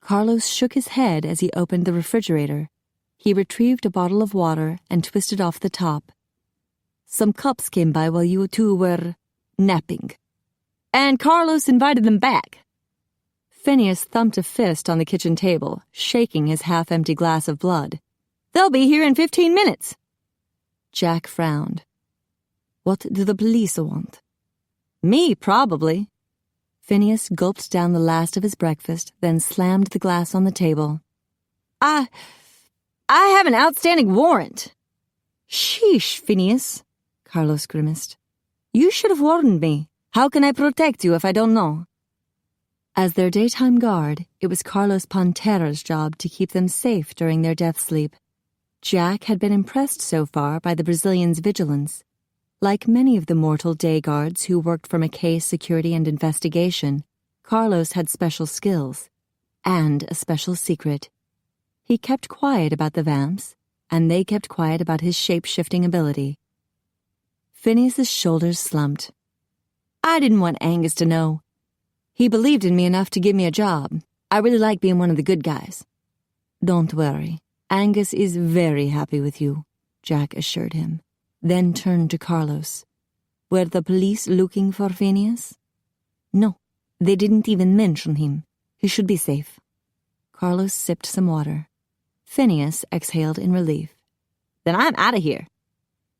Carlos shook his head as he opened the refrigerator. He retrieved a bottle of water and twisted off the top. Some cups came by while you two were napping. And Carlos invited them back. Phineas thumped a fist on the kitchen table, shaking his half-empty glass of blood. They'll be here in 15 minutes. Jack frowned. What do the police want? Me, probably. Phineas gulped down the last of his breakfast, then slammed the glass on the table. I have an outstanding warrant. Sheesh, Phineas, Carlos grimaced. You should have warned me. How can I protect you if I don't know? As their daytime guard, it was Carlos Pantera's job to keep them safe during their death sleep. Jack had been impressed so far by the Brazilian's vigilance. Like many of the mortal day guards who worked for McKay Security and Investigation, Carlos had special skills, and a special secret. He kept quiet about the vamps, and they kept quiet about his shape-shifting ability. Phineas's shoulders slumped. I didn't want Angus to know. He believed in me enough to give me a job. I really like being one of the good guys. Don't worry. Angus is very happy with you, Jack assured him, then turned to Carlos. Were the police looking for Phineas? No, they didn't even mention him. He should be safe. Carlos sipped some water. Phineas exhaled in relief. Then I'm out of here.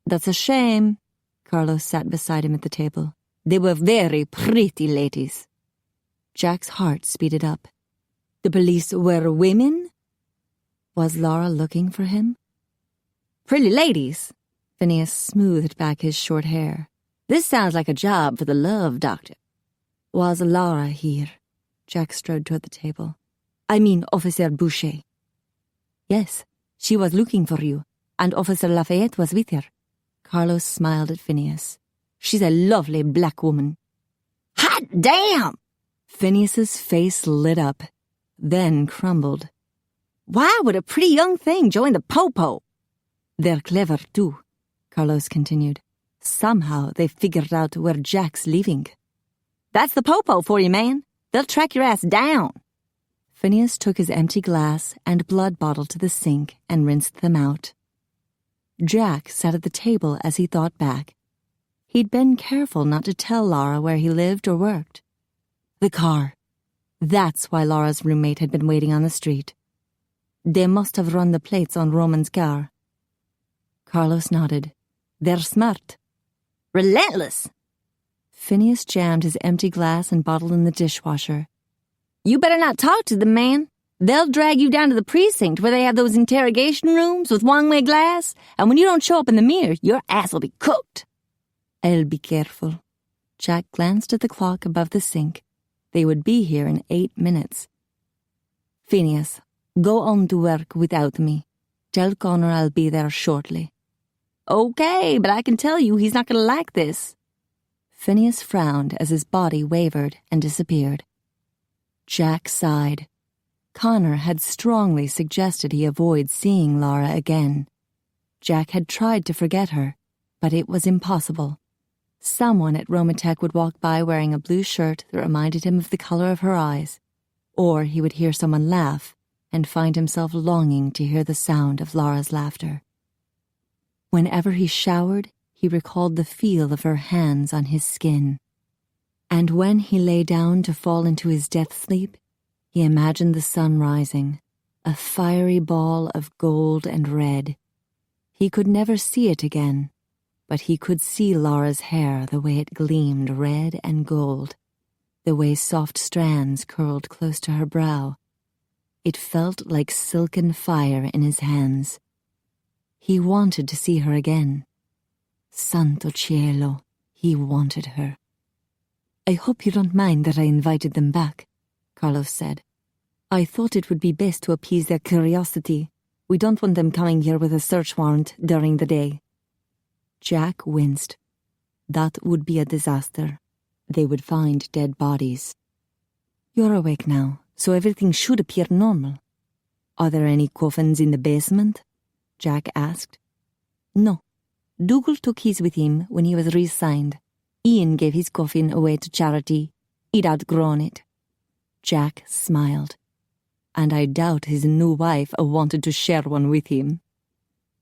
That's a shame. Carlos sat beside him at the table. They were very pretty ladies. Jack's heart speeded up. The police were women? Was Lara looking for him? Pretty ladies. Phineas smoothed back his short hair. This sounds like a job for the love doctor. Was Lara here? Jack strode toward the table. I mean Officer Boucher. Yes, she was looking for you, and Officer Lafayette was with her. Carlos smiled at Phineas. She's a lovely black woman. Hot damn! Phineas's face lit up, then crumbled. Why would a pretty young thing join the Popo? They're clever, too, Carlos continued. Somehow they figured out where Jack's leaving. That's the Popo for you, man. They'll track your ass down. Phineas took his empty glass and blood bottle to the sink and rinsed them out. Jack sat at the table as he thought back. He'd been careful not to tell Lara where he lived or worked. The car. That's why Lara's roommate had been waiting on the street. They must have run the plates on Roman's car. Carlos nodded. They're smart. Relentless. Phineas jammed his empty glass and bottle in the dishwasher. You better not talk to them, man. They'll drag you down to the precinct where they have those interrogation rooms with one-way glass, and when you don't show up in the mirror, your ass will be cooked. I'll be careful. Jack glanced at the clock above the sink. They would be here in 8 minutes. Phineas, go on to work without me. Tell Connor I'll be there shortly. Okay, but I can tell you he's not going to like this. Phineas frowned as his body wavered and disappeared. Jack sighed. Connor had strongly suggested he avoid seeing Lara again. Jack had tried to forget her, but it was impossible. Someone at Romatech would walk by wearing a blue shirt that reminded him of the color of her eyes, or he would hear someone laugh and find himself longing to hear the sound of Lara's laughter. Whenever he showered, he recalled the feel of her hands on his skin. And when he lay down to fall into his death sleep, he imagined the sun rising, a fiery ball of gold and red. He could never see it again, but he could see Lara's hair the way it gleamed red and gold, the way soft strands curled close to her brow. It felt like silken fire in his hands. He wanted to see her again. Santo cielo, he wanted her. I hope you don't mind that I invited them back, Carlos said. I thought it would be best to appease their curiosity. We don't want them coming here with a search warrant during the day. Jack winced. That would be a disaster. They would find dead bodies. You're awake now, so everything should appear normal. Are there any coffins in the basement? Jack asked. No. Dougal took his with him when he was reassigned. Ian gave his coffin away to charity. He'd outgrown it. Jack smiled. And I doubt his new wife wanted to share one with him.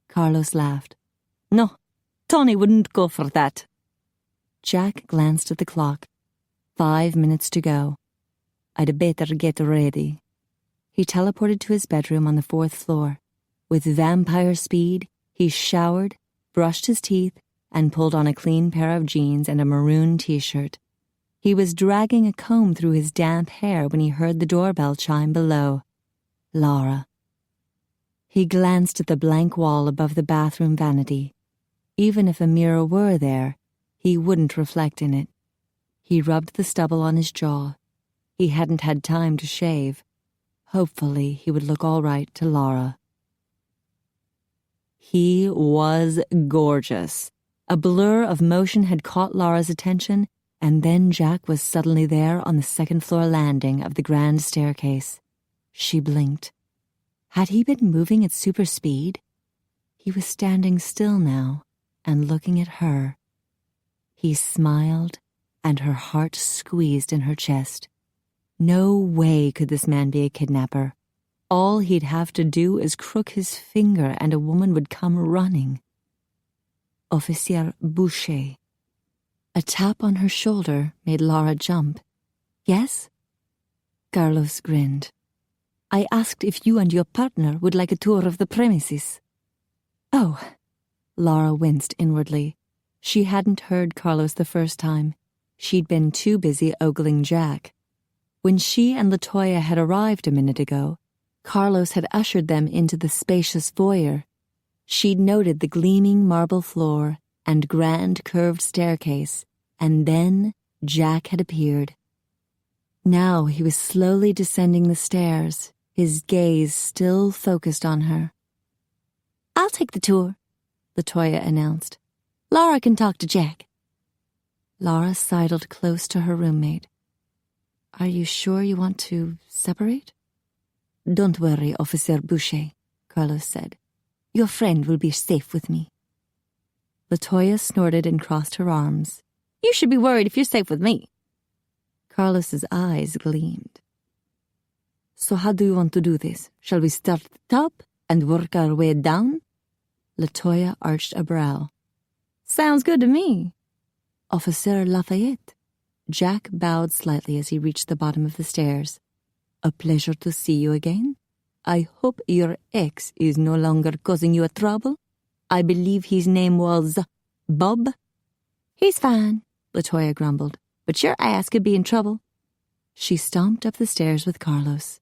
Carlos laughed. No, Tony wouldn't go for that. Jack glanced at the clock. 5 minutes to go. I'd better get ready. He teleported to his bedroom on the 4th floor. With vampire speed, he showered, brushed his teeth, and pulled on a clean pair of jeans and a maroon t-shirt. He was dragging a comb through his damp hair when he heard the doorbell chime below. Lara. He glanced at the blank wall above the bathroom vanity. Even if a mirror were there, he wouldn't reflect in it. He rubbed the stubble on his jaw. He hadn't had time to shave. Hopefully, he would look all right to Lara. He was gorgeous. A blur of motion had caught Lara's attention, and then Jack was suddenly there on the 2nd floor landing of the grand staircase. She blinked. Had he been moving at super speed? He was standing still now and looking at her. He smiled, and her heart squeezed in her chest. No way could this man be a kidnapper. All he'd have to do is crook his finger and a woman would come running. Officer Boucher. A tap on her shoulder made Lara jump. Yes? Carlos grinned. I asked if you and your partner would like a tour of the premises. Oh. Lara winced inwardly. She hadn't heard Carlos the first time. She'd been too busy ogling Jack. When she and LaToya had arrived a minute ago, Carlos had ushered them into the spacious foyer. She'd noted the gleaming marble floor and grand curved staircase, and then Jack had appeared. Now he was slowly descending the stairs, his gaze still focused on her. I'll take the tour, LaToya announced. Lara can talk to Jack. Lara sidled close to her roommate. Are you sure you want to separate? Don't worry, Officer Boucher, Carlos said. Your friend will be safe with me. LaToya snorted and crossed her arms. You should be worried if you're safe with me. Carlos's eyes gleamed. So how do you want to do this? Shall we start at the top and work our way down? LaToya arched a brow. Sounds good to me. Officer Lafayette. Jack bowed slightly as he reached the bottom of the stairs. A pleasure to see you again. I hope your ex is no longer causing you a trouble. I believe his name was Bob. He's fine, LaToya grumbled, but your ass could be in trouble. She stomped up the stairs with Carlos.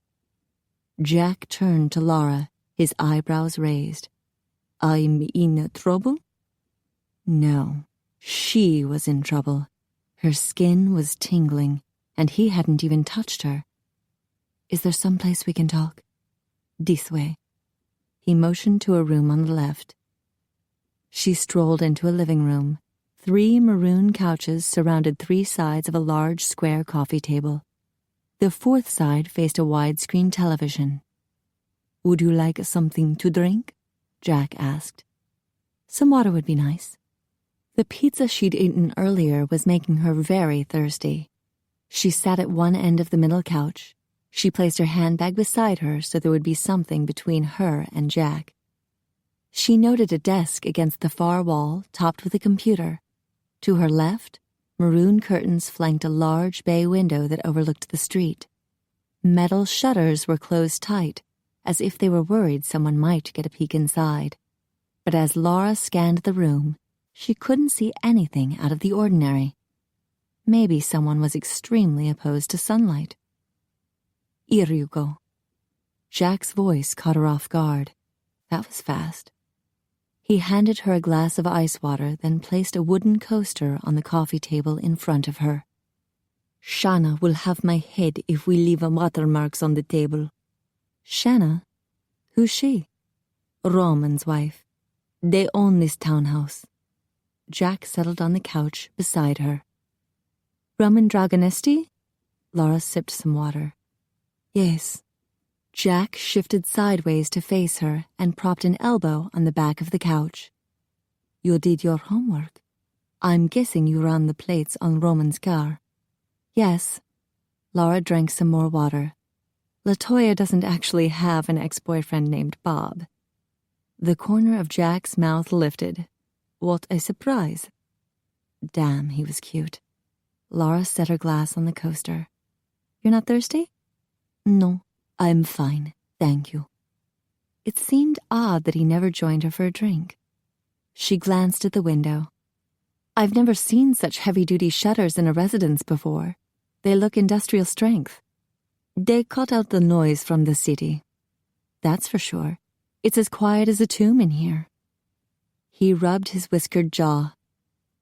Jack turned to Lara, his eyebrows raised. I'm in trouble? No, she was in trouble. Her skin was tingling, and he hadn't even touched her. Is there some place we can talk? This way. He motioned to a room on the left. She strolled into a living room. 3 maroon couches surrounded 3 sides of a large square coffee table. The 4th side faced a widescreen television. Would you like something to drink? Jack asked. Some water would be nice. The pizza she'd eaten earlier was making her very thirsty. She sat at one end of the middle couch. She placed her handbag beside her so there would be something between her and Jack. She noted a desk against the far wall, topped with a computer. To her left, maroon curtains flanked a large bay window that overlooked the street. Metal shutters were closed tight, as if they were worried someone might get a peek inside. But as Lara scanned the room, she couldn't see anything out of the ordinary. Maybe someone was extremely opposed to sunlight. Here you go. Jack's voice caught her off guard. That was fast. He handed her a glass of ice water, then placed a wooden coaster on the coffee table in front of her. Shanna will have my head if we leave watermarks on the table. Shanna? Who's she? Roman's wife. They own this townhouse. Jack settled on the couch beside her. Roman Dragonesti? Lara sipped some water. Yes. Jack shifted sideways to face her and propped an elbow on the back of the couch. You did your homework. I'm guessing you ran the plates on Roman's car. Yes. Lara drank some more water. LaToya doesn't actually have an ex-boyfriend named Bob. The corner of Jack's mouth lifted. What a surprise. Damn, he was cute. Lara set her glass on the coaster. You're not thirsty? No, I'm fine, thank you. It seemed odd that he never joined her for a drink. She glanced at the window. I've never seen such heavy-duty shutters in a residence before. They look industrial strength. They cut out the noise from the city. That's for sure. It's as quiet as a tomb in here. He rubbed his whiskered jaw.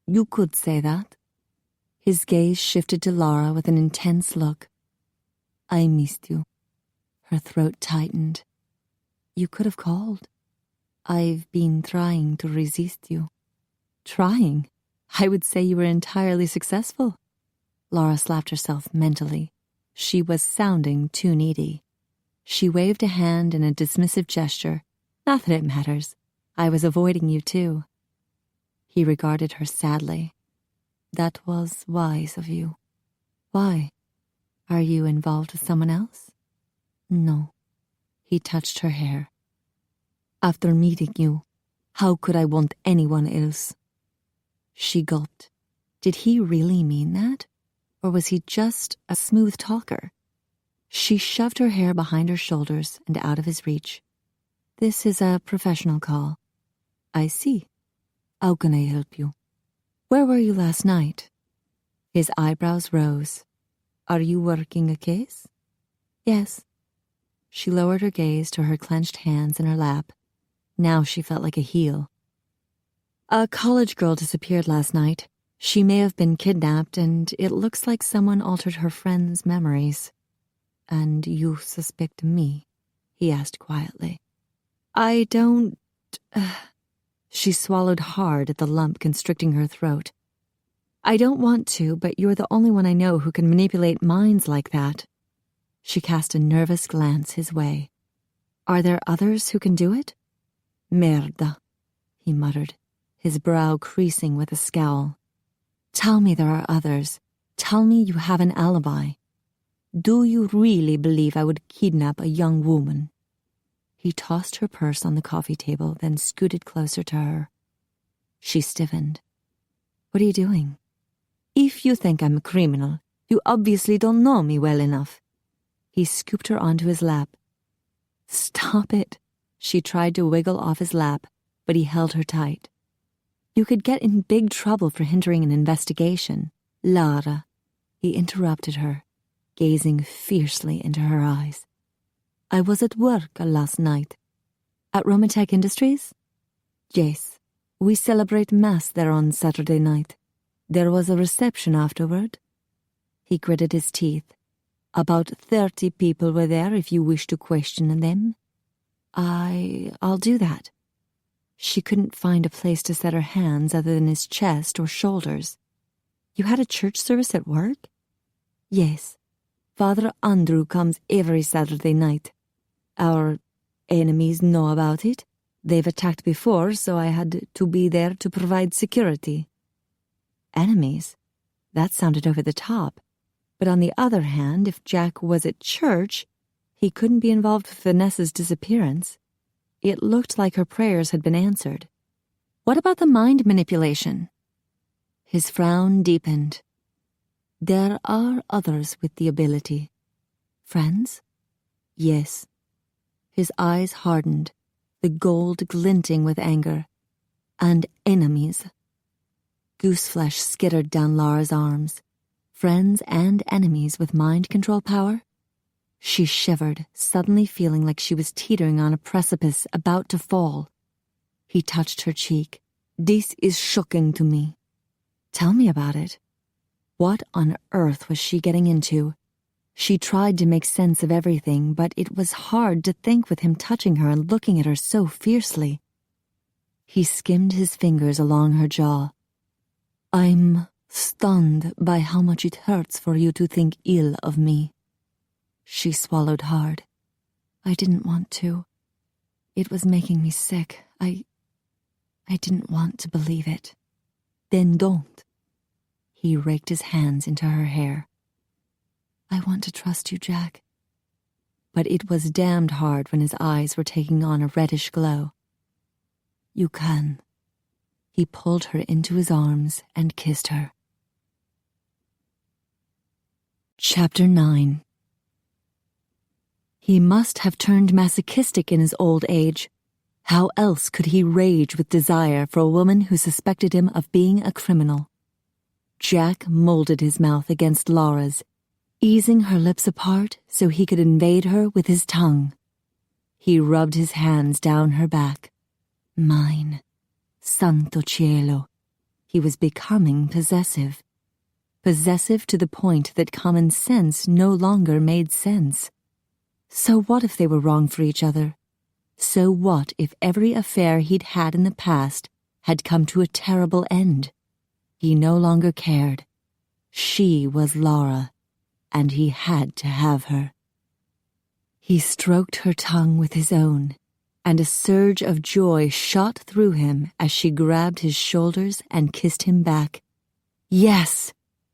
You could say that. His gaze shifted to Lara with an intense look. I missed you. Her throat tightened. You could have called. I've been trying to resist you. Trying? I would say you were entirely successful. Lara slapped herself mentally. She was sounding too needy. She waved a hand in a dismissive gesture. Not that it matters. I was avoiding you too. He regarded her sadly. That was wise of you. Why? Are you involved with someone else? No. He touched her hair. After meeting you, how could I want anyone else? She gulped. Did he really mean that? Or was he just a smooth talker? She shoved her hair behind her shoulders and out of his reach. This is a professional call. I see. How can I help you? Where were you last night? His eyebrows rose. Are you working a case? Yes. She lowered her gaze to her clenched hands in her lap. Now she felt like a heel. A college girl disappeared last night. She may have been kidnapped, and it looks like someone altered her friend's memories. And you suspect me? He asked quietly. I don't... She swallowed hard at the lump constricting her throat. I don't want to, but you're the only one I know who can manipulate minds like that. She cast a nervous glance his way. Are there others who can do it? Merda, he muttered, his brow creasing with a scowl. Tell me there are others. Tell me you have an alibi. Do you really believe I would kidnap a young woman? He tossed her purse on the coffee table, then scooted closer to her. She stiffened. What are you doing? If you think I'm a criminal, you obviously don't know me well enough. He scooped her onto his lap. Stop it. She tried to wiggle off his lap, but he held her tight. You could get in big trouble for hindering an investigation. Lara. He interrupted her, gazing fiercely into her eyes. I was at work last night. At Romantech Industries? Yes. We celebrate Mass there on Saturday night. There was a reception afterward. He gritted his teeth. About 30 people were there if you wish to question them. I'll do that. She couldn't find a place to set her hands other than his chest or shoulders. You had a church service at work? Yes. Father Andrew comes every Saturday night. Our enemies know about it. They've attacked before, so I had to be there to provide security. Enemies? That sounded over the top. But on the other hand, if Jack was at church, he couldn't be involved with Vanessa's disappearance. It looked like her prayers had been answered. What about the mind manipulation? His frown deepened. There are others with the ability. Friends? Yes. His eyes hardened, the gold glinting with anger. And enemies. Gooseflesh skittered down Lara's arms. Friends and enemies with mind control power? She shivered, suddenly feeling like she was teetering on a precipice about to fall. He touched her cheek. This is shocking to me. Tell me about it. What on earth was she getting into? She tried to make sense of everything, but it was hard to think with him touching her and looking at her so fiercely. He skimmed his fingers along her jaw. "I'm stunned by how much it hurts for you to think ill of me." She swallowed hard. "I didn't want to. It was making me sick. I didn't want to believe it." "Then don't." He raked his hands into her hair. "I want to trust you, Jack." But it was damned hard when his eyes were taking on a reddish glow. "You can." He pulled her into his arms and kissed her. Chapter 9. He must have turned masochistic in his old age. How else could he rage with desire for a woman who suspected him of being a criminal? Jack molded his mouth against Lara's, easing her lips apart so he could invade her with his tongue. He rubbed his hands down her back. Mine. Santo cielo. He was becoming possessive. Possessive to the point that common sense no longer made sense. So what if they were wrong for each other? So what if every affair he'd had in the past had come to a terrible end? He no longer cared. She was Lara, and he had to have her. He stroked her tongue with his own, and a surge of joy shot through him as she grabbed his shoulders and kissed him back. Yes,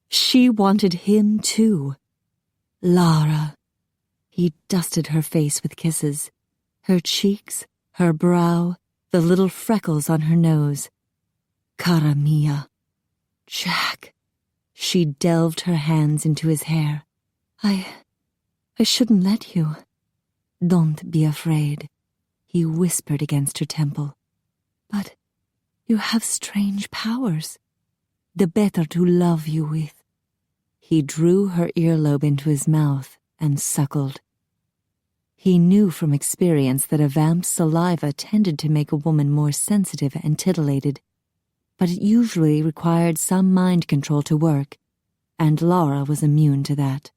she wanted him too. Lara. He dusted her face with kisses, her cheeks, her brow, the little freckles on her nose. Cara mia. Jack. She delved her hands into his hair. I shouldn't let you. Don't be afraid, he whispered against her temple. But you have strange powers. The better to love you with. He drew her earlobe into his mouth and suckled. He knew from experience that a vamp's saliva tended to make a woman more sensitive and titillated, but it usually required some mind control to work, and Lara was immune to that.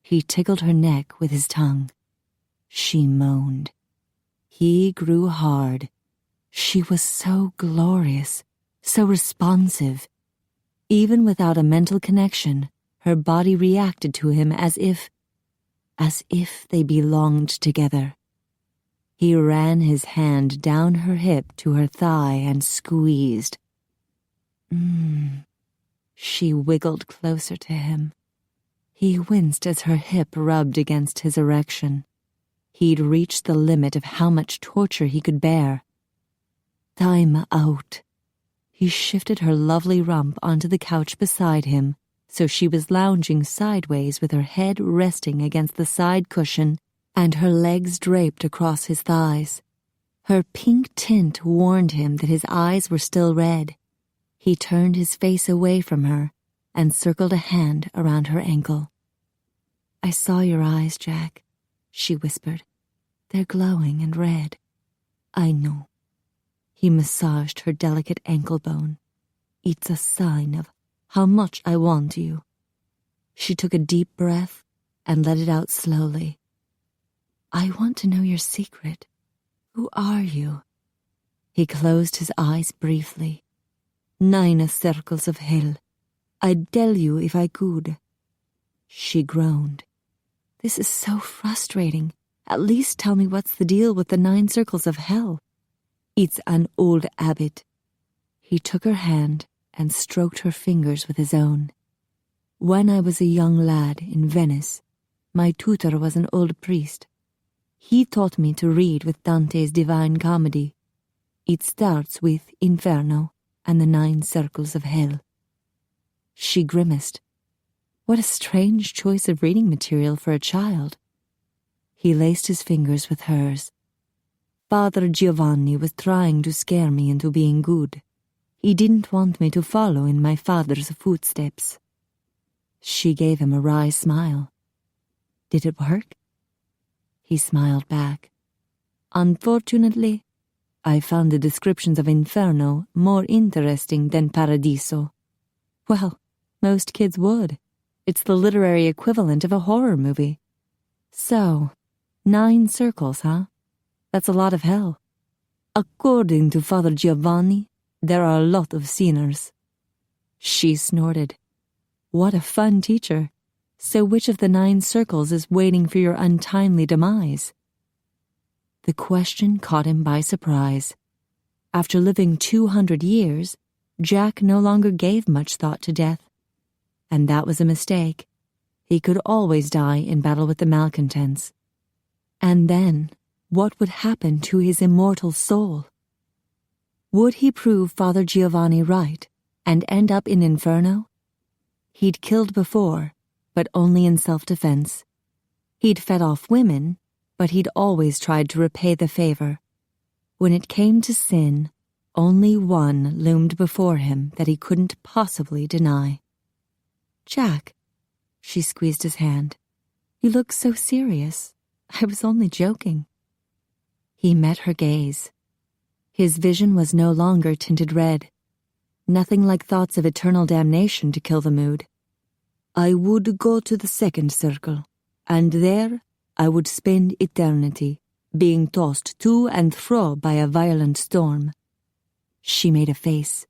He tickled her neck with his tongue. She moaned. He grew hard. She was so glorious, so responsive. Even without a mental connection, her body reacted to him as if they belonged together. He ran his hand down her hip to her thigh and squeezed. She wiggled closer to him. He winced as her hip rubbed against his erection. He'd reached the limit of how much torture he could bear. Time out. He shifted her lovely rump onto the couch beside him, so she was lounging sideways with her head resting against the side cushion and her legs draped across his thighs. Her pink tint warned him that his eyes were still red. He turned his face away from her and circled a hand around her ankle. I saw your eyes, Jack, she whispered. They're glowing and red. I know. He massaged her delicate ankle bone. It's a sign of how much I want you. She took a deep breath and let it out slowly. I want to know your secret. Who are you? He closed his eyes briefly. 9 circles of hell. I'd tell you if I could. She groaned. This is so frustrating. At least tell me what's the deal with the 9 circles of hell. It's an old habit. He took her hand and stroked her fingers with his own. When I was a young lad in Venice, my tutor was an old priest. He taught me to read with Dante's Divine Comedy. It starts with Inferno and the 9 circles of hell. She grimaced. What a strange choice of reading material for a child. He laced his fingers with hers. Father Giovanni was trying to scare me into being good. He didn't want me to follow in my father's footsteps. She gave him a wry smile. Did it work? He smiled back. Unfortunately, I found the descriptions of Inferno more interesting than Paradiso. Well, Most kids would. It's the literary equivalent of a horror movie. So, 9 circles, huh? That's a lot of hell. According to Father Giovanni, there are a lot of sinners. She snorted. What a fun teacher. So which of the 9 circles is waiting for your untimely demise? The question caught him by surprise. After living 200 years, Jack no longer gave much thought to death. And that was a mistake. He could always die in battle with the malcontents. And then, what would happen to his immortal soul? Would he prove Father Giovanni right and end up in Inferno? He'd killed before, but only in self-defense. He'd fed off women, but he'd always tried to repay the favor. When it came to sin, only one loomed before him that he couldn't possibly deny. Jack, she squeezed his hand. You look so serious. I was only joking. He met her gaze. His vision was no longer tinted red. Nothing like thoughts of eternal damnation to kill the mood. I would go to the 2nd circle, and there I would spend eternity, being tossed to and fro by a violent storm. She made a face.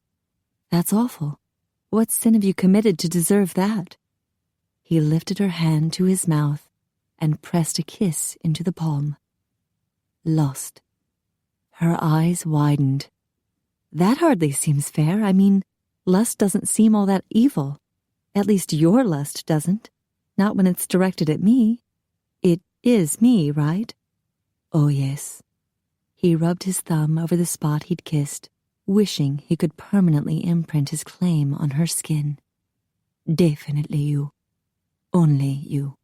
That's awful. What sin have you committed to deserve that? He lifted her hand to his mouth and pressed a kiss into the palm. Lost. Her eyes widened. That hardly seems fair. I mean, lust doesn't seem all that evil. At least your lust doesn't. Not when it's directed at me. It is me, right? Oh, yes. He rubbed his thumb over the spot he'd kissed, wishing he could permanently imprint his claim on her skin. Definitely you. Only you.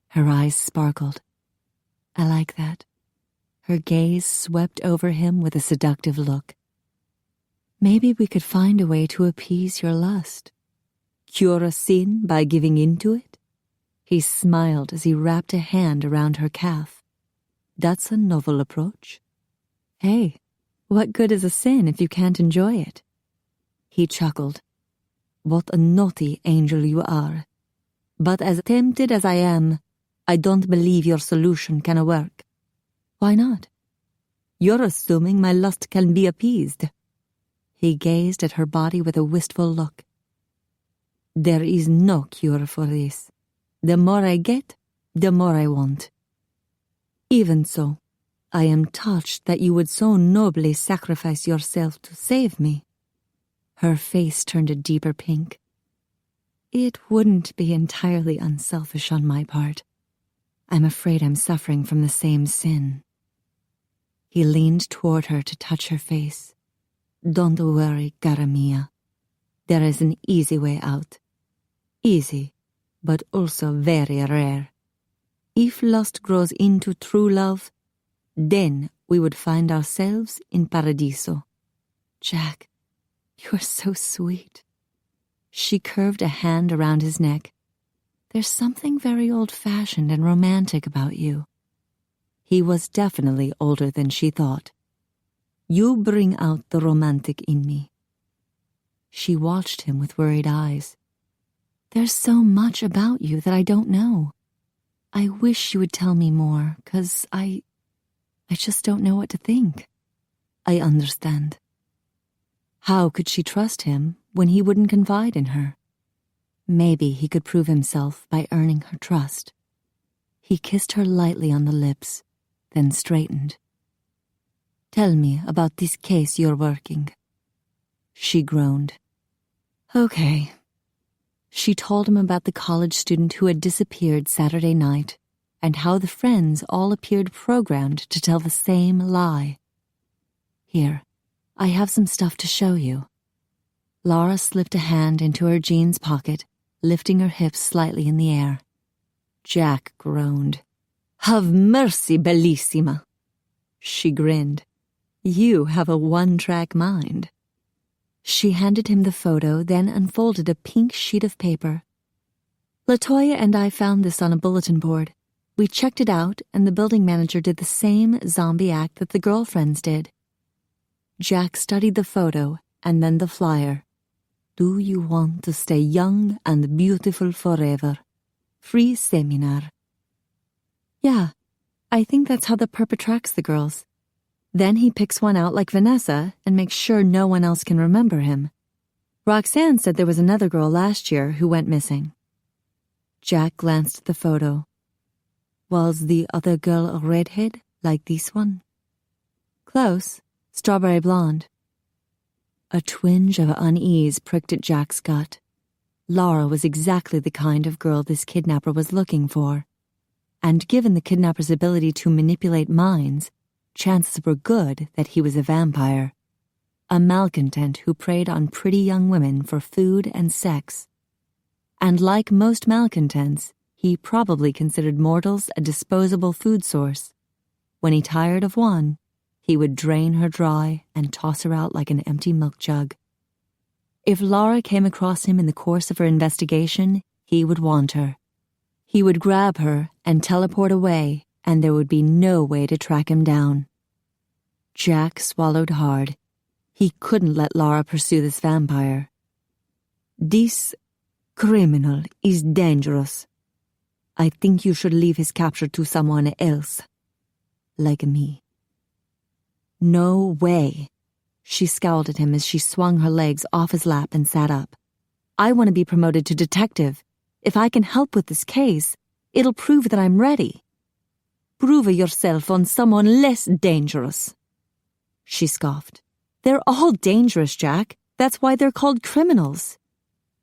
Her eyes sparkled. I like that. Her gaze swept over him with a seductive look. Maybe we could find a way to appease your lust. Cure a sin by giving into it? He smiled as he wrapped a hand around her calf. That's a novel approach. Hey, what good is a sin if you can't enjoy it? He chuckled. What a naughty angel you are. But as tempted as I am, I don't believe your solution can work. Why not? You're assuming my lust can be appeased. He gazed at her body with a wistful look. There is no cure for this. The more I get, the more I want. Even so, I am touched that you would so nobly sacrifice yourself to save me. Her face turned a deeper pink. It wouldn't be entirely unselfish on my part. I'm afraid I'm suffering from the same sin. He leaned toward her to touch her face. Don't worry, cara mia. There is an easy way out. Easy, but also very rare. If lust grows into true love, then we would find ourselves in Paradiso. Jack, you are so sweet. She curved a hand around his neck. There's something very old-fashioned and romantic about you. He was definitely older than she thought. You bring out the romantic in me. She watched him with worried eyes. There's so much about you that I don't know. I wish you would tell me more, 'cause I just don't know what to think. I understand. How could she trust him when he wouldn't confide in her? Maybe he could prove himself by earning her trust. He kissed her lightly on the lips, then straightened. Tell me about this case you're working. She groaned. Okay. She told him about the college student who had disappeared Saturday night and how the friends all appeared programmed to tell the same lie. Here, I have some stuff to show you. Lara slipped a hand into her jeans pocket, lifting her hips slightly in the air. Jack groaned. Have mercy, bellissima. She grinned. You have a one-track mind. She handed him the photo, then unfolded a pink sheet of paper. LaToya and I found this on a bulletin board. We checked it out, and the building manager did the same zombie act that the girlfriends did. Jack studied the photo and then the flyer. Do you want to stay young and beautiful forever? Free seminar. Yeah, I think that's how the perp attracts the girls. Then he picks one out like Vanessa and makes sure no one else can remember him. Roxanne said there was another girl last year who went missing. Jack glanced at the photo. Was the other girl a redhead like this one? Close. Strawberry blonde. A twinge of unease pricked at Jack's gut. Lara was exactly the kind of girl this kidnapper was looking for. And given the kidnapper's ability to manipulate minds, chances were good that he was a vampire. A malcontent who preyed on pretty young women for food and sex. And like most malcontents, he probably considered mortals a disposable food source. When he tired of one, he would drain her dry and toss her out like an empty milk jug. If Lara came across him in the course of her investigation, he would want her. He would grab her and teleport away, and there would be no way to track him down. Jack swallowed hard. He couldn't let Lara pursue this vampire. This criminal is dangerous. I think you should leave his capture to someone else. Like me. No way. She scowled at him as she swung her legs off his lap and sat up. I want to be promoted to detective. If I can help with this case, it'll prove that I'm ready. Prove yourself on someone less dangerous. She scoffed. They're all dangerous, Jack. That's why they're called criminals.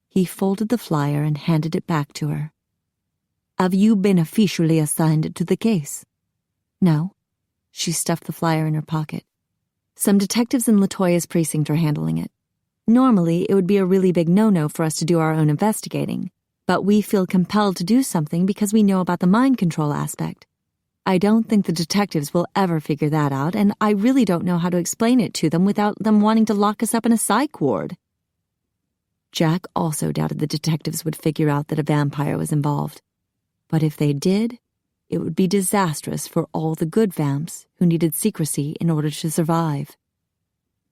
He folded the flyer and handed it back to her. Have you been officially assigned to the case? No. She stuffed the flyer in her pocket. Some detectives in LaToya's precinct are handling it. Normally, it would be a really big no-no for us to do our own investigating, but we feel compelled to do something because we know about the mind control aspect. I don't think the detectives will ever figure that out, and I really don't know how to explain it to them without them wanting to lock us up in a psych ward. Jack also doubted the detectives would figure out that a vampire was involved. But if they did, it would be disastrous for all the good vamps who needed secrecy in order to survive.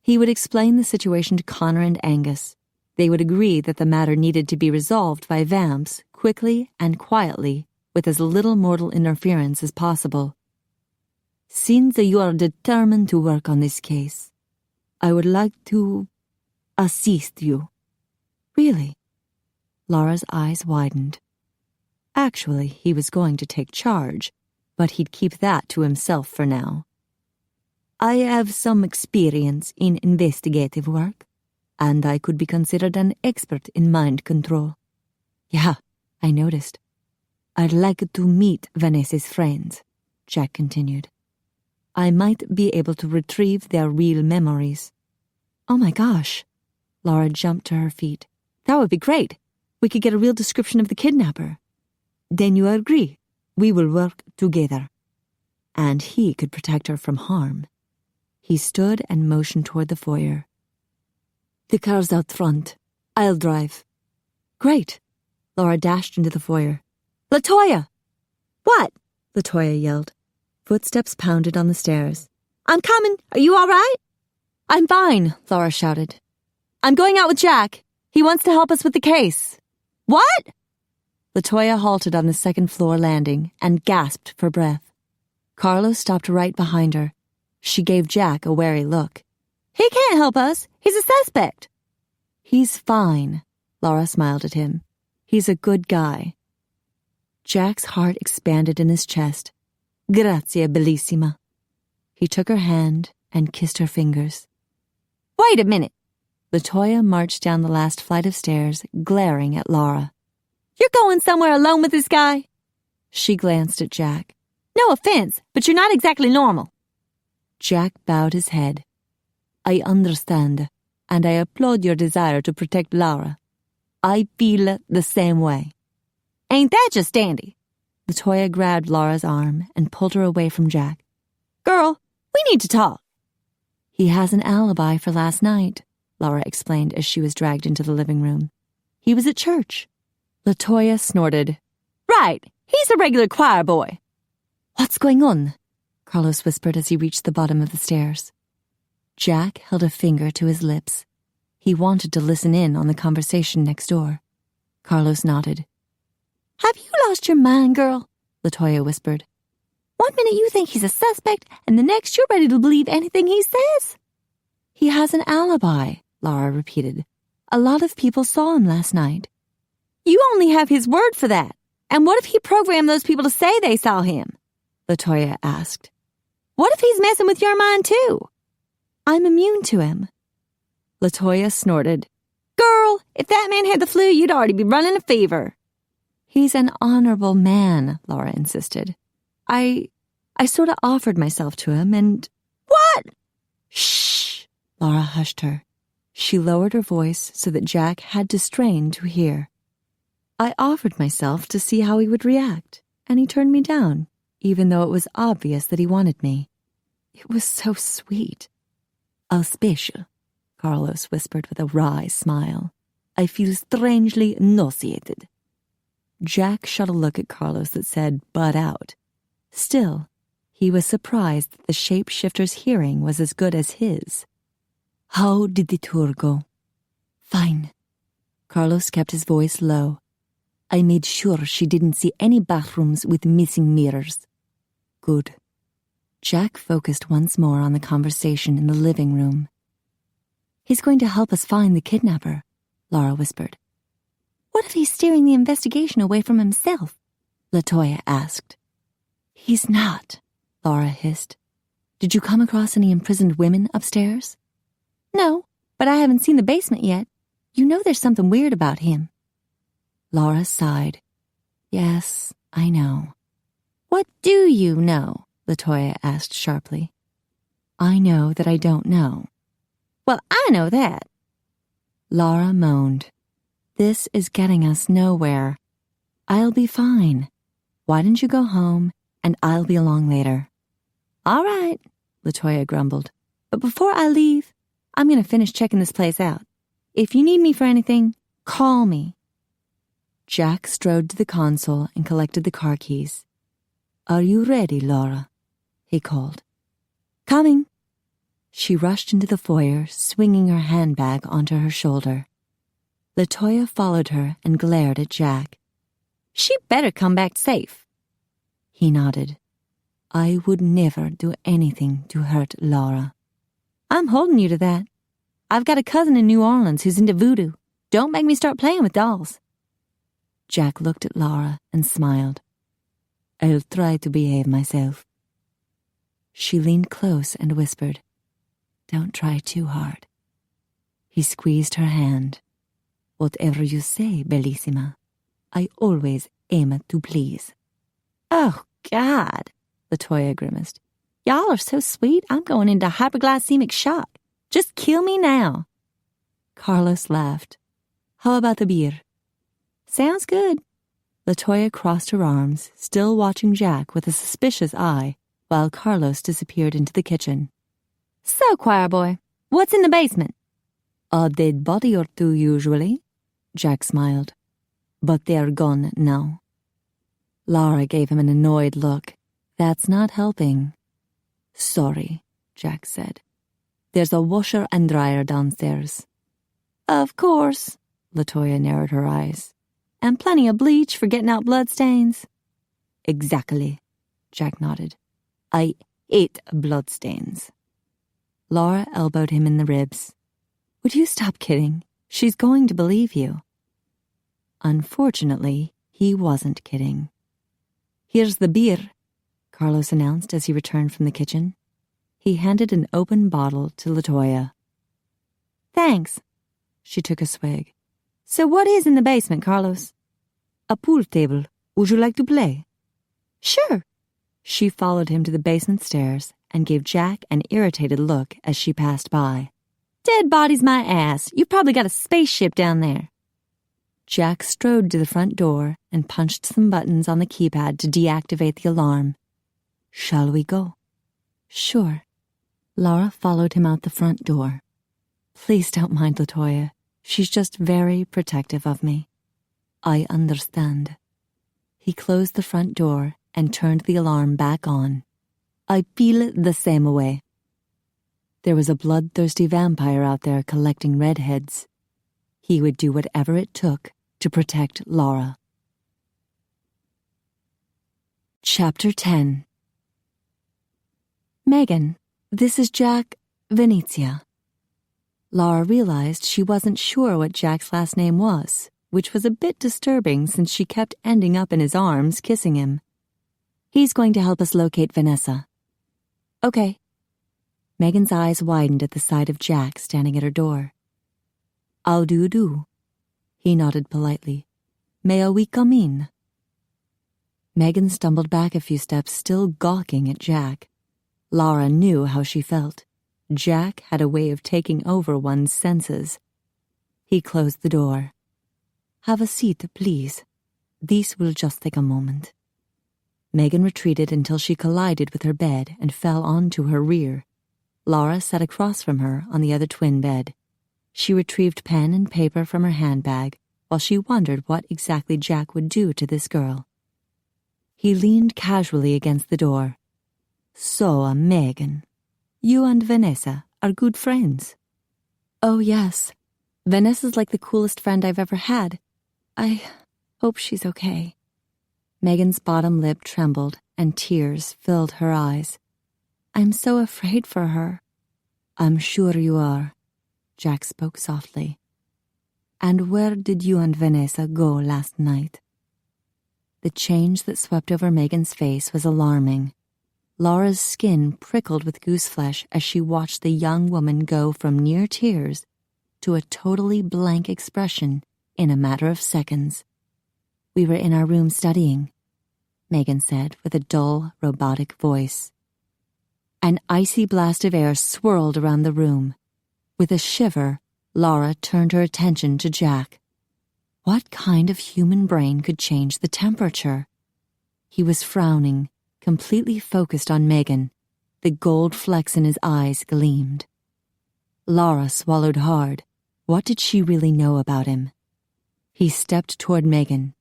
He would explain the situation to Connor and Angus. They would agree that the matter needed to be resolved by vamps quickly and quietly, with as little mortal interference as possible. Since you are determined to work on this case, I would like to assist you. Really? Lara's eyes widened. Actually, he was going to take charge, but he'd keep that to himself for now. I have some experience in investigative work, and I could be considered an expert in mind control. Yeah, I noticed. I'd like to meet Vanessa's friends, Jack continued. I might be able to retrieve their real memories. Oh my gosh. Lara jumped to her feet. That would be great. We could get a real description of the kidnapper. Then you agree. We will work together. And he could protect her from harm. He stood and motioned toward the foyer. The car's out front. I'll drive. Great. Lara dashed into the foyer. LaToya! What? LaToya yelled. Footsteps pounded on the stairs. I'm coming. Are you all right? I'm fine, Lara shouted. I'm going out with Jack. He wants to help us with the case. What? LaToya halted on the second-floor landing and gasped for breath. Carlos stopped right behind her. She gave Jack a wary look. He can't help us. He's a suspect. He's fine, Lara smiled at him. He's a good guy. Jack's heart expanded in his chest. Grazie, bellissima. He took her hand and kissed her fingers. Wait a minute. LaToya marched down the last flight of stairs, glaring at Lara. You're going somewhere alone with this guy? She glanced at Jack. No offense, but you're not exactly normal. Jack bowed his head. I understand, and I applaud your desire to protect Lara. I feel the same way. Ain't that just dandy? LaToya grabbed Lara's arm and pulled her away from Jack. Girl, we need to talk. He has an alibi for last night, Lara explained as she was dragged into the living room. He was at church. LaToya snorted. Right, he's a regular choir boy. What's going on? Carlos whispered as he reached the bottom of the stairs. Jack held a finger to his lips. He wanted to listen in on the conversation next door. Carlos nodded. Have you lost your mind, girl? LaToya whispered. One minute you think he's a suspect, and the next you're ready to believe anything he says. He has an alibi, Lara repeated. A lot of people saw him last night. You only have his word for that. And what if he programmed those people to say they saw him? LaToya asked. What if he's messing with your mind too? I'm immune to him. LaToya snorted. Girl, if that man had the flu, you'd already be running a fever. He's an honorable man, Lara insisted. I sort of offered myself to him and... What? Shh! Lara hushed her. She lowered her voice so that Jack had to strain to hear. I offered myself to see how he would react, and he turned me down, even though it was obvious that he wanted me. It was so sweet. How special, Carlos whispered with a wry smile. I feel strangely nauseated. Jack shot a look at Carlos that said, butt out. Still, he was surprised that the shapeshifter's hearing was as good as his. How did the tour go? Fine. Carlos kept his voice low. I made sure she didn't see any bathrooms with missing mirrors. Good. Jack focused once more on the conversation in the living room. He's going to help us find the kidnapper, Lara whispered. What if he's steering the investigation away from himself? LaToya asked. He's not, Lara hissed. Did you come across any imprisoned women upstairs? No, but I haven't seen the basement yet. You know there's something weird about him. Lara sighed. Yes, I know. What do you know? LaToya asked sharply. I know that I don't know. Well, I know that. Lara moaned. This is getting us nowhere. I'll be fine. Why don't you go home, and I'll be along later. All right, LaToya grumbled. But before I leave, I'm going to finish checking this place out. If you need me for anything, call me. Jack strode to the console and collected the car keys. Are you ready, Lara? He called. Coming. She rushed into the foyer, swinging her handbag onto her shoulder. LaToya followed her and glared at Jack. She better come back safe. He nodded. I would never do anything to hurt Lara. I'm holding you to that. I've got a cousin in New Orleans who's into voodoo. Don't make me start playing with dolls. Jack looked at Lara and smiled. I'll try to behave myself. She leaned close and whispered, Don't try too hard. He squeezed her hand. Whatever you say, Bellissima. I always aim to please. Oh, God, LaToya grimaced. Y'all are so sweet, I'm going into hyperglycemic shock. Just kill me now. Carlos laughed. How about the beer? Sounds good. LaToya crossed her arms, still watching Jack with a suspicious eye, while Carlos disappeared into the kitchen. So, choir boy, what's in the basement? A dead body or two, usually, Jack smiled. But they're gone now. Lara gave him an annoyed look. That's not helping. Sorry, Jack said. There's a washer and dryer downstairs. Of course, LaToya narrowed her eyes. And plenty of bleach for getting out bloodstains. Exactly, Jack nodded. I ate bloodstains. Lara elbowed him in the ribs. Would you stop kidding? She's going to believe you. Unfortunately, he wasn't kidding. Here's the beer, Carlos announced as he returned from the kitchen. He handed an open bottle to LaToya. Thanks. She took a swig. So what is in the basement, Carlos? A pool table. Would you like to play? Sure. She followed him to the basement stairs and gave Jack an irritated look as she passed by. Dead body's my ass. You've probably got a spaceship down there. Jack strode to the front door and punched some buttons on the keypad to deactivate the alarm. Shall we go? Sure. Lara followed him out the front door. Please don't mind LaToya. She's just very protective of me. I understand. He closed the front door and turned the alarm back on. I feel the same way. There was a bloodthirsty vampire out there collecting redheads. He would do whatever it took to protect Lara. Chapter 10. Megan, this is Jack Venezia. Lara realized she wasn't sure what Jack's last name was, which was a bit disturbing since she kept ending up in his arms, kissing him. He's going to help us locate Vanessa. Okay. Megan's eyes widened at the sight of Jack standing at her door. How do you do? He nodded politely. May we come in? Megan stumbled back a few steps, still gawking at Jack. Lara knew how she felt. Jack had a way of taking over one's senses. He closed the door. Have a seat, please. This will just take a moment. Megan retreated until she collided with her bed and fell onto her rear. Lara sat across from her on the other twin bed. She retrieved pen and paper from her handbag while she wondered what exactly Jack would do to this girl. He leaned casually against the door. So, Megan, you and Vanessa are good friends. Oh, yes. Vanessa's like the coolest friend I've ever had. I hope she's okay. Megan's bottom lip trembled and tears filled her eyes. I'm so afraid for her. I'm sure you are, Jack spoke softly. And where did you and Vanessa go last night? The change that swept over Megan's face was alarming. Lara's skin prickled with gooseflesh as she watched the young woman go from near tears to a totally blank expression in a matter of seconds. We were in our room studying, Megan said with a dull, robotic voice. An icy blast of air swirled around the room. With a shiver, Lara turned her attention to Jack. What kind of human brain could change the temperature? He was frowning, completely focused on Megan. The gold flecks in his eyes gleamed. Lara swallowed hard. What did she really know about him? He stepped toward Megan.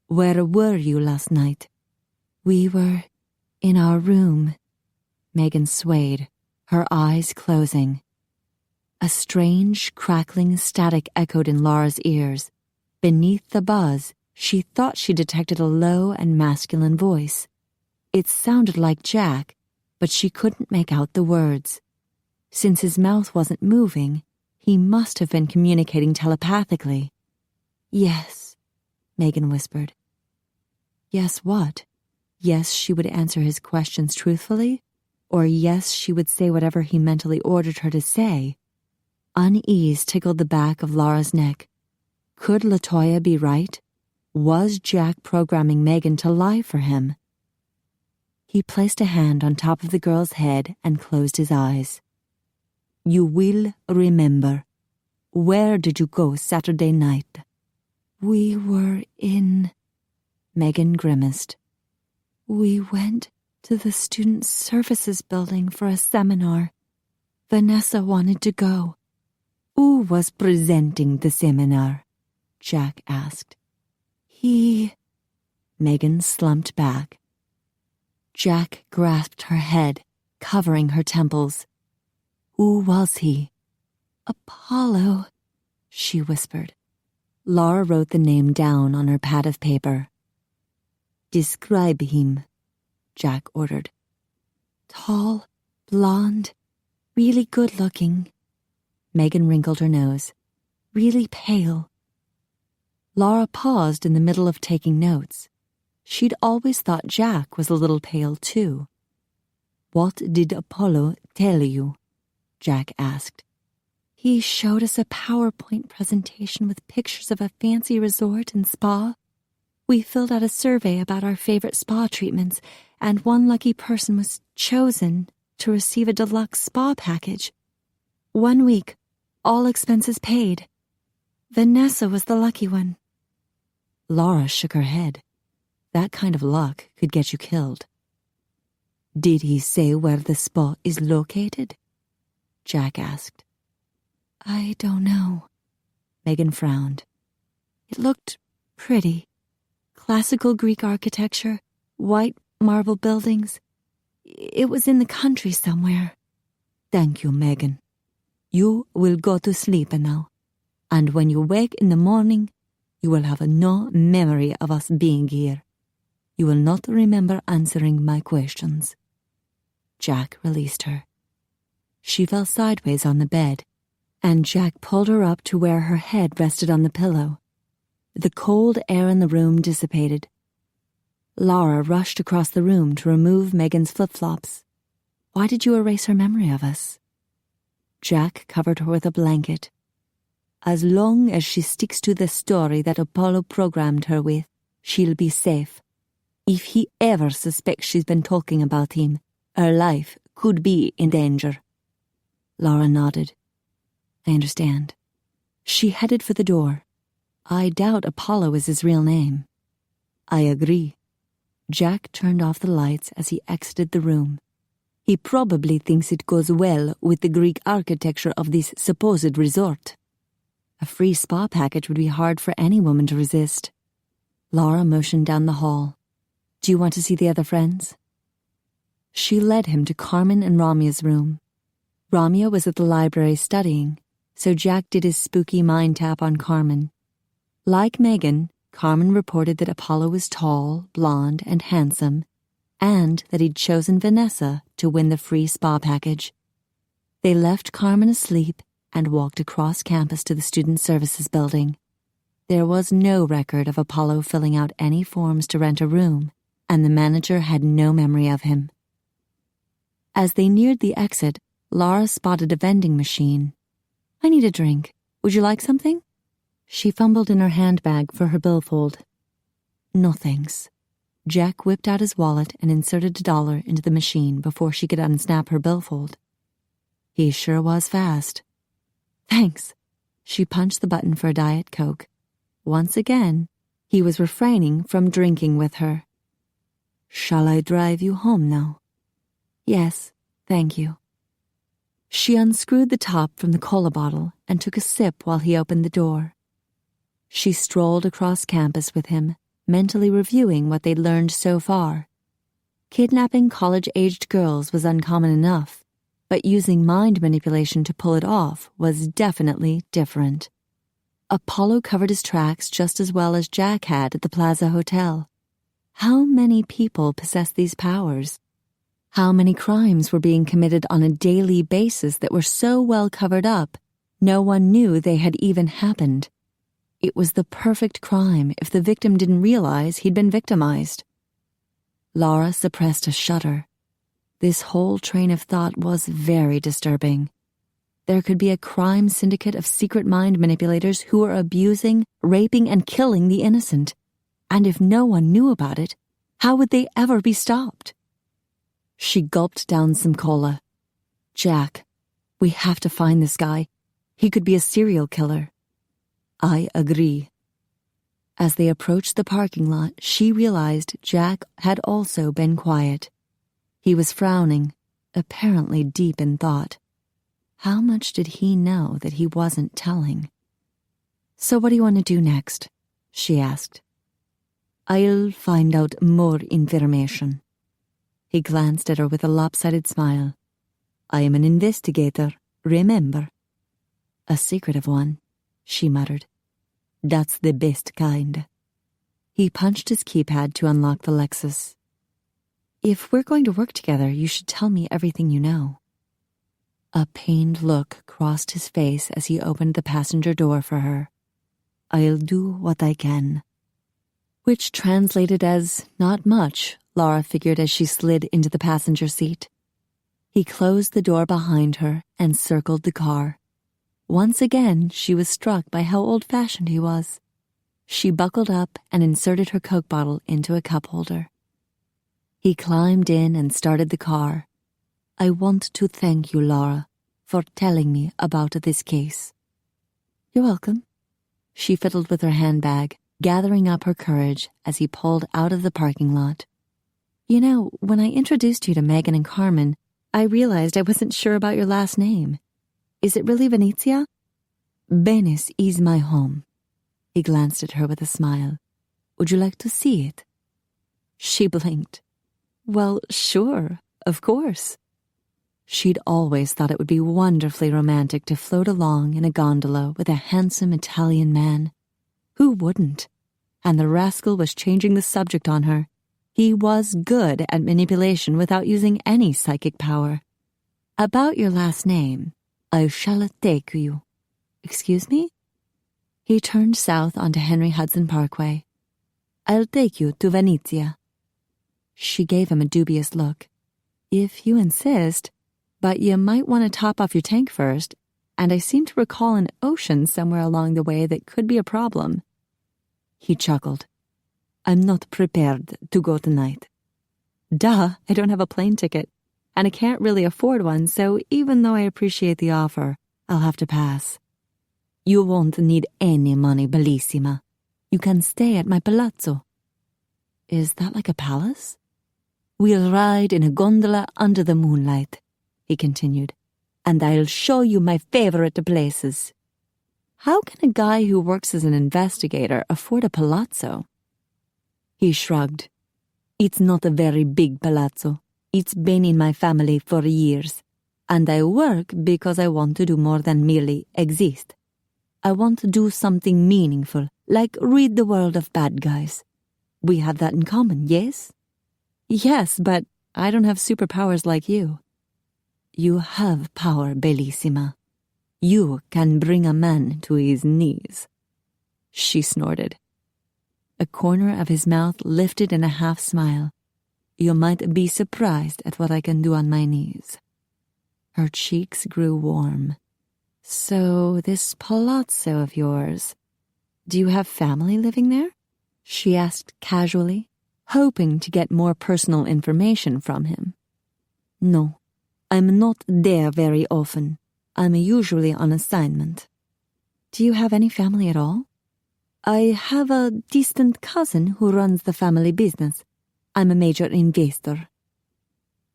Where were you last night? We were in our room. Megan swayed, her eyes closing. A strange, crackling static echoed in Lara's ears. Beneath the buzz, she thought she detected a low and masculine voice. It sounded like Jack, but she couldn't make out the words. Since his mouth wasn't moving, he must have been communicating telepathically. Yes, Megan whispered. Yes, what? Yes, she would answer his questions truthfully? Or yes, she would say whatever he mentally ordered her to say? Unease tickled the back of Lara's neck. Could LaToya be right? Was Jack programming Megan to lie for him? He placed a hand on top of the girl's head and closed his eyes. You will remember. Where did you go Saturday night? We were in... Megan grimaced. We went to the Student Services Building for a seminar. Vanessa wanted to go. Who was presenting the seminar? Jack asked. He... Megan slumped back. Jack grasped her head, covering her temples. Who was he? Apollo, she whispered. Lara wrote the name down on her pad of paper. Describe him, Jack ordered. Tall, blonde, really good-looking. Megan wrinkled her nose. Really pale. Lara paused in the middle of taking notes. She'd always thought Jack was a little pale, too. What did Apollo tell you? Jack asked. He showed us a PowerPoint presentation with pictures of a fancy resort and spa. We filled out a survey about our favorite spa treatments, and one lucky person was chosen to receive a deluxe spa package. 1 week, all expenses paid. Vanessa was the lucky one. Lara shook her head. That kind of luck could get you killed. Did he say where the spa is located? Jack asked. I don't know. Megan frowned. It looked pretty. Classical Greek architecture, white marble buildings. It was in the country somewhere. Thank you, Megan. You will go to sleep now, and when you wake in the morning, you will have no memory of us being here. You will not remember answering my questions." Jack released her. She fell sideways on the bed, and Jack pulled her up to where her head rested on the pillow. The cold air in the room dissipated. Lara rushed across the room to remove Megan's flip-flops. "Why did you erase her memory of us?" Jack covered her with a blanket. "As long as she sticks to the story that Apollo programmed her with, she'll be safe. If he ever suspects she's been talking about him, her life could be in danger." Lara nodded. "I understand." She headed for the door. "I doubt Apollo is his real name." "I agree." Jack turned off the lights as he exited the room. "He probably thinks it goes well with the Greek architecture of this supposed resort." A free spa package would be hard for any woman to resist. Lara motioned down the hall. "Do you want to see the other friends?" She led him to Carmen and Ramia's room. Ramia was at the library studying, so Jack did his spooky mind tap on Carmen. Like Megan, Carmen reported that Apollo was tall, blonde, and handsome, and that he'd chosen Vanessa to win the free spa package. They left Carmen asleep and walked across campus to the Student Services building. There was no record of Apollo filling out any forms to rent a room, and the manager had no memory of him. As they neared the exit, Lara spotted a vending machine. "I need a drink. Would you like something?" She fumbled in her handbag for her billfold. "No thanks." Jack whipped out his wallet and inserted $1 into the machine before she could unsnap her billfold. He sure was fast. "Thanks." She punched the button for a Diet Coke. Once again, he was refraining from drinking with her. "Shall I drive you home now?" "Yes, thank you." She unscrewed the top from the cola bottle and took a sip while he opened the door. She strolled across campus with him, mentally reviewing what they'd learned so far. Kidnapping college-aged girls was uncommon enough, but using mind manipulation to pull it off was definitely different. Apollo covered his tracks just as well as Jack had at the Plaza Hotel. How many people possessed these powers? How many crimes were being committed on a daily basis that were so well covered up, no one knew they had even happened? It was the perfect crime if the victim didn't realize he'd been victimized. Lara suppressed a shudder. This whole train of thought was very disturbing. There could be a crime syndicate of secret mind manipulators who were abusing, raping, and killing the innocent. And if no one knew about it, how would they ever be stopped? She gulped down some cola. "Jack, we have to find this guy. He could be a serial killer." "I agree." As they approached the parking lot, she realized Jack had also been quiet. He was frowning, apparently deep in thought. How much did he know that he wasn't telling? "So what do you want to do next?" she asked. "I'll find out more information." He glanced at her with a lopsided smile. "I am an investigator, remember." "A secretive one," she muttered. "That's the best kind." He punched his keypad to unlock the Lexus. "If we're going to work together, you should tell me everything you know." A pained look crossed his face as he opened the passenger door for her. "I'll do what I can." Which translated as not much, Lara figured as she slid into the passenger seat. He closed the door behind her and circled the car. Once again, she was struck by how old-fashioned he was. She buckled up and inserted her Coke bottle into a cup holder. He climbed in and started the car. "I want to thank you, Lara, for telling me about this case." "You're welcome." She fiddled with her handbag, gathering up her courage as he pulled out of the parking lot. "You know, when I introduced you to Megan and Carmen, I realized I wasn't sure about your last name. Is it really Venezia?" "Venice is my home." He glanced at her with a smile. "Would you like to see it?" She blinked. "Well, sure, of course." She'd always thought it would be wonderfully romantic to float along in a gondola with a handsome Italian man. Who wouldn't? And the rascal was changing the subject on her. He was good at manipulation without using any psychic power. About your last name, I shall take you. Excuse me? He turned south onto Henry Hudson Parkway. I'll take you to Venezia. She gave him a dubious look. If you insist, but you might want to top off your tank first, and I seem to recall an ocean somewhere along the way that could be a problem. He chuckled. I'm not prepared to go tonight. Duh, I don't have a plane ticket, and I can't really afford one, so even though I appreciate the offer, I'll have to pass. You won't need any money, Bellissima. You can stay at my palazzo. Is that like a palace? We'll ride in a gondola under the moonlight, he continued, and I'll show you my favorite places. How can a guy who works as an investigator afford a palazzo? He shrugged. It's not a very big palazzo. It's been in my family for years, and I work because I want to do more than merely exist. I want to do something meaningful, like rid the world of bad guys. We have that in common, yes? Yes, but I don't have superpowers like you. You have power, Bellissima. You can bring a man to his knees. She snorted. A corner of his mouth lifted in a half-smile. You might be surprised at what I can do on my knees. Her cheeks grew warm. So, this palazzo of yours, do you have family living there? She asked casually, hoping to get more personal information from him. No, I'm not there very often. I'm usually on assignment. Do you have any family at all? I have a distant cousin who runs the family business. I'm a major investor.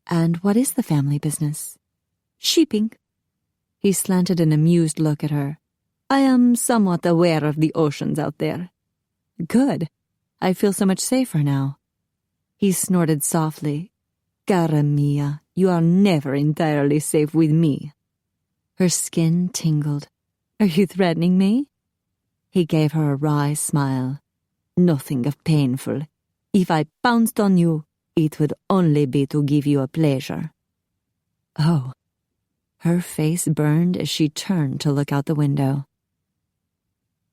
And what is the family business? Shipping. He slanted an amused look at her. I am somewhat aware of the oceans out there. Good. I feel so much safer now. He snorted softly. Cara mia, you are never entirely safe with me. Her skin tingled. Are you threatening me? He gave her a wry smile. Nothing of painful. If I pounced on you, it would only be to give you a pleasure. Oh. Her face burned as she turned to look out the window.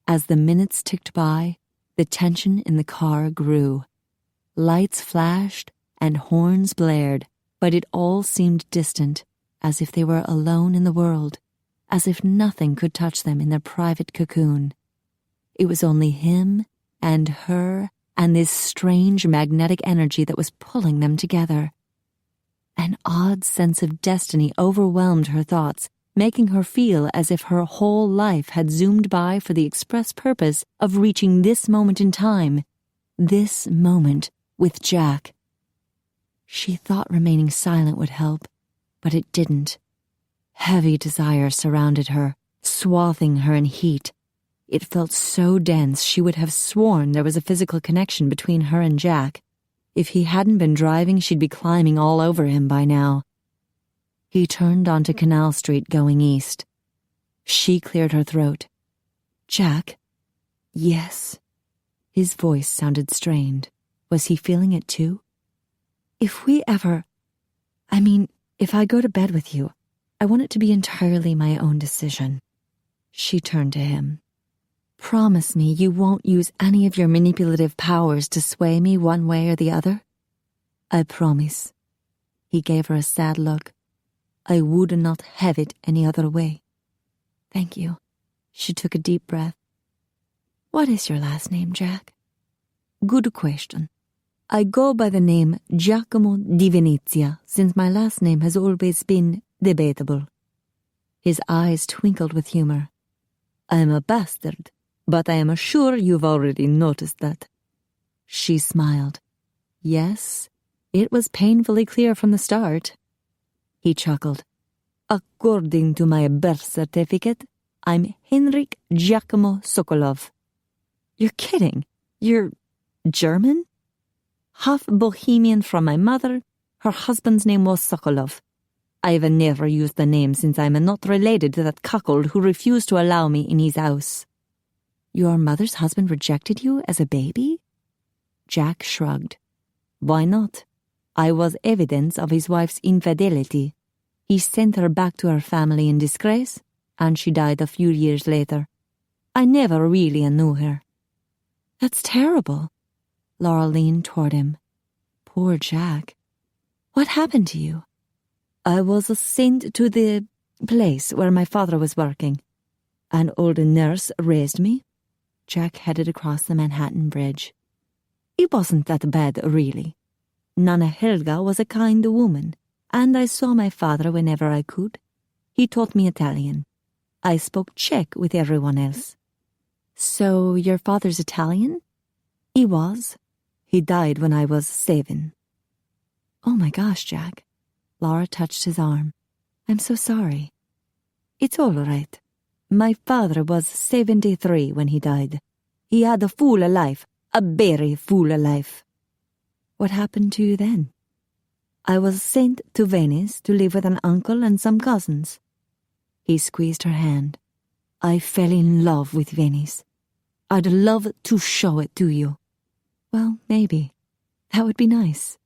As the minutes ticked by, the tension in the car grew. Lights flashed and horns blared, but it all seemed distant, as if they were alone in the world, as if nothing could touch them in their private cocoon. It was only him and her and this strange magnetic energy that was pulling them together. An odd sense of destiny overwhelmed her thoughts, making her feel as if her whole life had zoomed by for the express purpose of reaching this moment in time, this moment with Jack. She thought remaining silent would help, but it didn't. Heavy desire surrounded her, swathing her in heat. It felt so dense she would have sworn there was a physical connection between her and Jack. If he hadn't been driving, she'd be climbing all over him by now. He turned onto Canal Street going east. She cleared her throat. Jack? Yes. His voice sounded strained. Was he feeling it too? If I go to bed with you, I want it to be entirely my own decision. She turned to him. Promise me you won't use any of your manipulative powers to sway me one way or the other? I promise. He gave her a sad look. I would not have it any other way. Thank you. She took a deep breath. What is your last name, Jack? Good question. I go by the name Giacomo di Venezia, since my last name has always been debatable. His eyes twinkled with humor. I'm a bastard, but I am sure you've already noticed that. She smiled. Yes, it was painfully clear from the start. He chuckled. According to my birth certificate, I'm Henrik Giacomo Sokolov. You're kidding. You're German? Half Bohemian from my mother. Her husband's name was Sokolov. I've never used the name since I'm not related to that cuckold who refused to allow me in his house." "Your mother's husband rejected you as a baby?" Jack shrugged. "Why not? I was evidence of his wife's infidelity. He sent her back to her family in disgrace, and she died a few years later. I never really knew her." "That's terrible." Laura leaned toward him. "Poor Jack. What happened to you?" "I was sent to the place where my father was working. An old nurse raised me." Jack headed across the Manhattan Bridge. "It wasn't that bad, really. Nana Helga was a kind woman, and I saw my father whenever I could. He taught me Italian. I spoke Czech with everyone else." "So your father's Italian?" "He was. He died when I was 7. "Oh my gosh, Jack." Laura touched his arm. "I'm so sorry." "It's all right. My father was 73 when he died. He had a full life, a very full life." "What happened to you then?" "I was sent to Venice to live with an uncle and some cousins." He squeezed her hand. "I fell in love with Venice. I'd love to show it to you." "Well, maybe. That would be nice."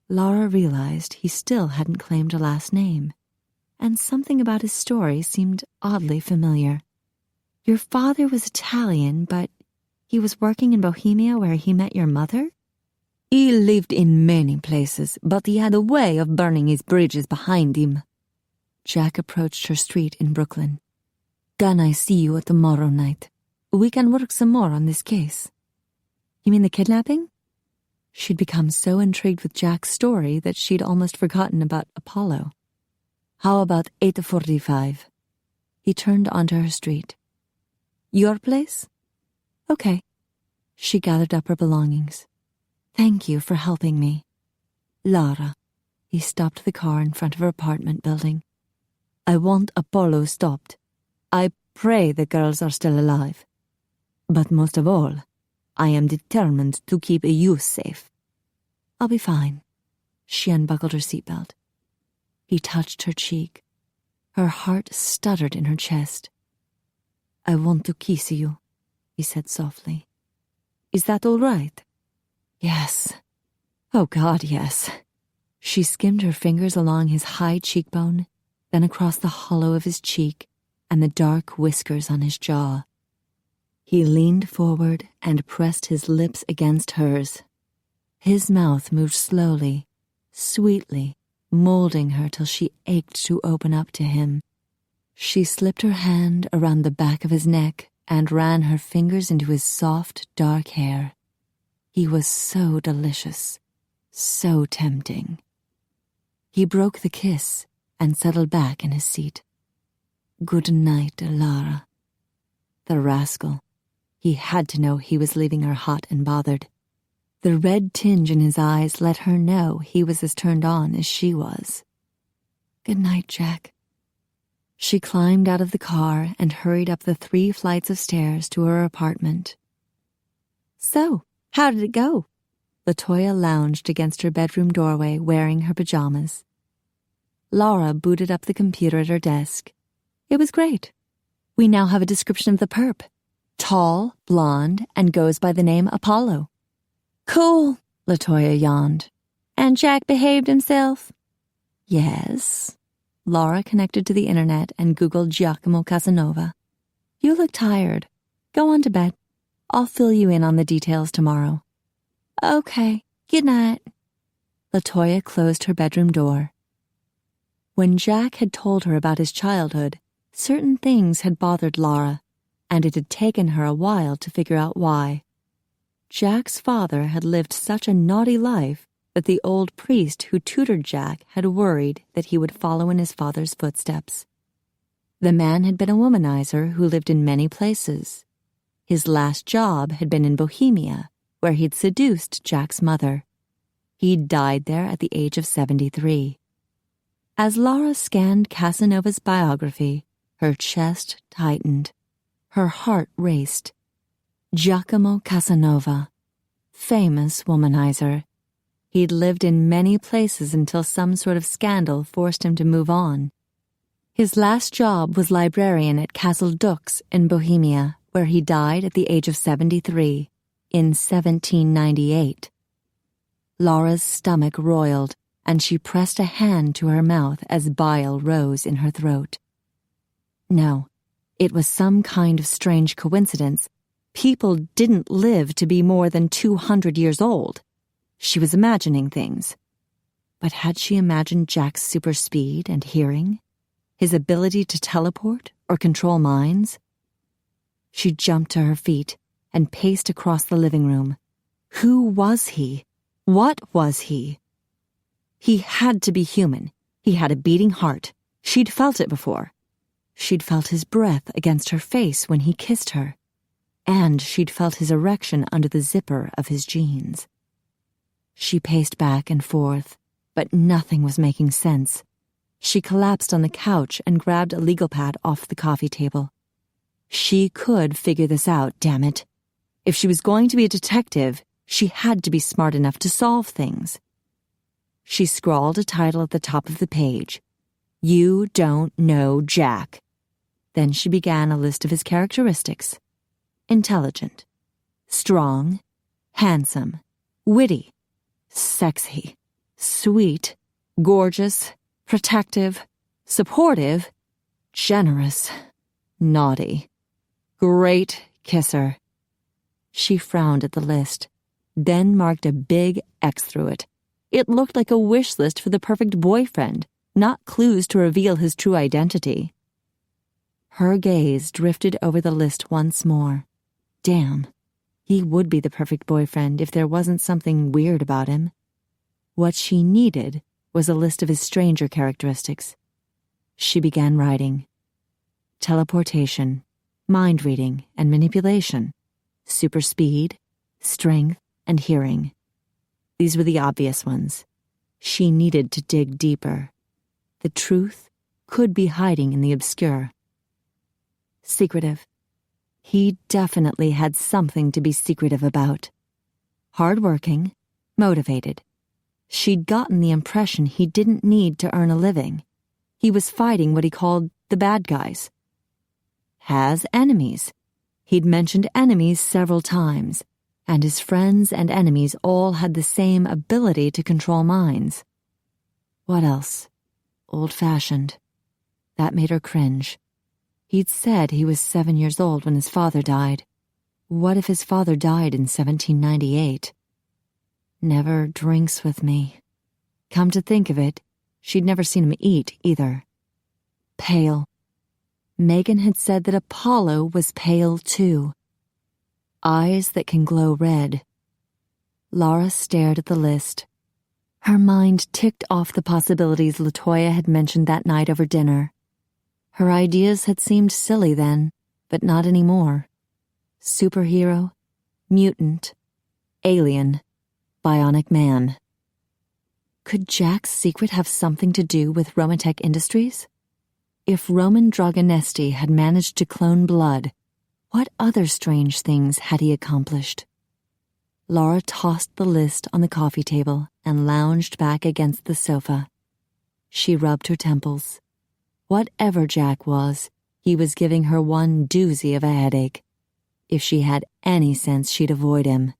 Laura realized he still hadn't claimed a last name, and something about his story seemed oddly familiar. "Your father was Italian, but he was working in Bohemia where he met your mother?" "He lived in many places, but he had a way of burning his bridges behind him." Jack approached her street in Brooklyn. "Can I see you tomorrow night? We can work some more on this case." "You mean the kidnapping?" She'd become so intrigued with Jack's story that she'd almost forgotten about Apollo. "How about 8:45? He turned onto her street. "Your place?" "Okay." She gathered up her belongings. "Thank you for helping me." "Lara." He stopped the car in front of her apartment building. "I want Apollo stopped. I pray the girls are still alive. But most of all, I am determined to keep you safe." "I'll be fine." She unbuckled her seatbelt. He touched her cheek. Her heart stuttered in her chest. "I want to kiss you," he said softly. "Is that all right?" "Yes. Oh God, yes." She skimmed her fingers along his high cheekbone, then across the hollow of his cheek and the dark whiskers on his jaw. He leaned forward and pressed his lips against hers. His mouth moved slowly, sweetly, molding her till she ached to open up to him. She slipped her hand around the back of his neck and ran her fingers into his soft, dark hair. He was so delicious, so tempting. He broke the kiss and settled back in his seat. "Good night, Lara." The rascal. He had to know he was leaving her hot and bothered. The red tinge in his eyes let her know he was as turned on as she was. "Good night, Jack." She climbed out of the car and hurried up the 3 flights of stairs to her apartment. "So, how did it go?" LaToya lounged against her bedroom doorway wearing her pajamas. Laura booted up the computer at her desk. "It was great. We now have a description of the perp. Tall, blonde, and goes by the name Apollo." "Cool," LaToya yawned. "And Jack behaved himself?" "Yes." Laura connected to the internet and Googled Giacomo Casanova. "You look tired. Go on to bed. I'll fill you in on the details tomorrow." "Okay. Good night." LaToya closed her bedroom door. When Jack had told her about his childhood, certain things had bothered Laura, and it had taken her a while to figure out why. Jack's father had lived such a naughty life that the old priest who tutored Jack had worried that he would follow in his father's footsteps. The man had been a womanizer who lived in many places. His last job had been in Bohemia, where he'd seduced Jack's mother. He'd died there at the age of 73. As Laura scanned Casanova's biography, her chest tightened. Her heart raced. Giacomo Casanova, famous womanizer. He'd lived in many places until some sort of scandal forced him to move on. His last job was librarian at Castle Dux in Bohemia, where he died at the age of 73 in 1798. Laura's stomach roiled, and she pressed a hand to her mouth as bile rose in her throat. No, it was some kind of strange coincidence. People didn't live to be more than 200 years old. She was imagining things. But had she imagined Jack's super speed and hearing? His ability to teleport or control minds? She jumped to her feet and paced across the living room. Who was he? What was he? He had to be human. He had a beating heart. She'd felt it before. She'd felt his breath against her face when he kissed her. And she'd felt his erection under the zipper of his jeans. She paced back and forth, but nothing was making sense. She collapsed on the couch and grabbed a legal pad off the coffee table. She could figure this out, damn it. If she was going to be a detective, she had to be smart enough to solve things. She scrawled a title at the top of the page. You Don't Know Jack. Then she began a list of his characteristics. Intelligent, strong, handsome, witty, sexy, sweet, gorgeous, protective, supportive, generous, naughty, great kisser. She frowned at the list, then marked a big X through it. It looked like a wish list for the perfect boyfriend, not clues to reveal his true identity. Her gaze drifted over the list once more. Damn, he would be the perfect boyfriend if there wasn't something weird about him. What she needed was a list of his stranger characteristics. She began writing. Teleportation, mind reading and manipulation, super speed, strength, and hearing. These were the obvious ones. She needed to dig deeper. The truth could be hiding in the obscure. Secretive. He definitely had something to be secretive about. Hardworking, motivated. She'd gotten the impression he didn't need to earn a living. He was fighting what he called the bad guys. Has enemies. He'd mentioned enemies several times, and his friends and enemies all had the same ability to control minds. What else? Old-fashioned. That made her cringe. He'd said he was 7 years old when his father died. What if his father died in 1798? Never drinks with me. Come to think of it, she'd never seen him eat either. Pale. Megan had said that Apollo was pale too. Eyes that can glow red. Lara stared at the list. Her mind ticked off the possibilities LaToya had mentioned that night over dinner. Her ideas had seemed silly then, but not anymore. Superhero, mutant, alien, bionic man. Could Jack's secret have something to do with Romatech Industries? If Roman Dragonesti had managed to clone blood, what other strange things had he accomplished? Lara tossed the list on the coffee table and lounged back against the sofa. She rubbed her temples. Whatever Jack was, he was giving her one doozy of a headache. If she had any sense, she'd avoid him.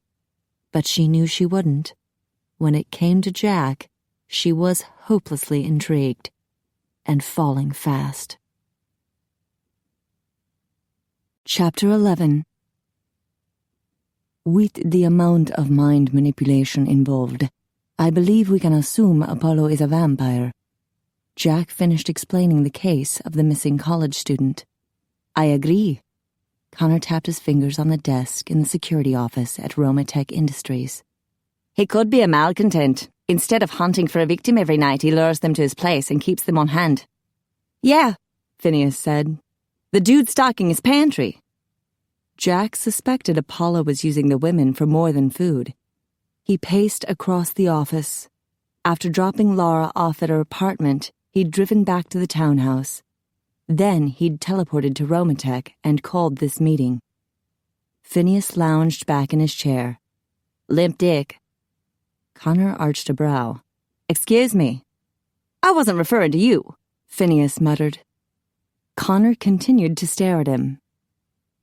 But she knew she wouldn't. When it came to Jack, she was hopelessly intrigued, and falling fast. Chapter 11. With the amount of mind manipulation involved, I believe we can assume Apollo is a vampire. Jack finished explaining the case of the missing college student. I agree. Connor tapped his fingers on the desk in the security office at Romatech Industries. He could be a malcontent. Instead of hunting for a victim every night, he lures them to his place and keeps them on hand. Yeah, Phineas said. The dude stocking his pantry. Jack suspected Apollo was using the women for more than food. He paced across the office. After dropping Lara off at her apartment, he'd driven back to the townhouse. Then he'd teleported to Romatech and called this meeting. Phineas lounged back in his chair. Limp dick. Connor arched a brow. Excuse me. I wasn't referring to you, Phineas muttered. Connor continued to stare at him.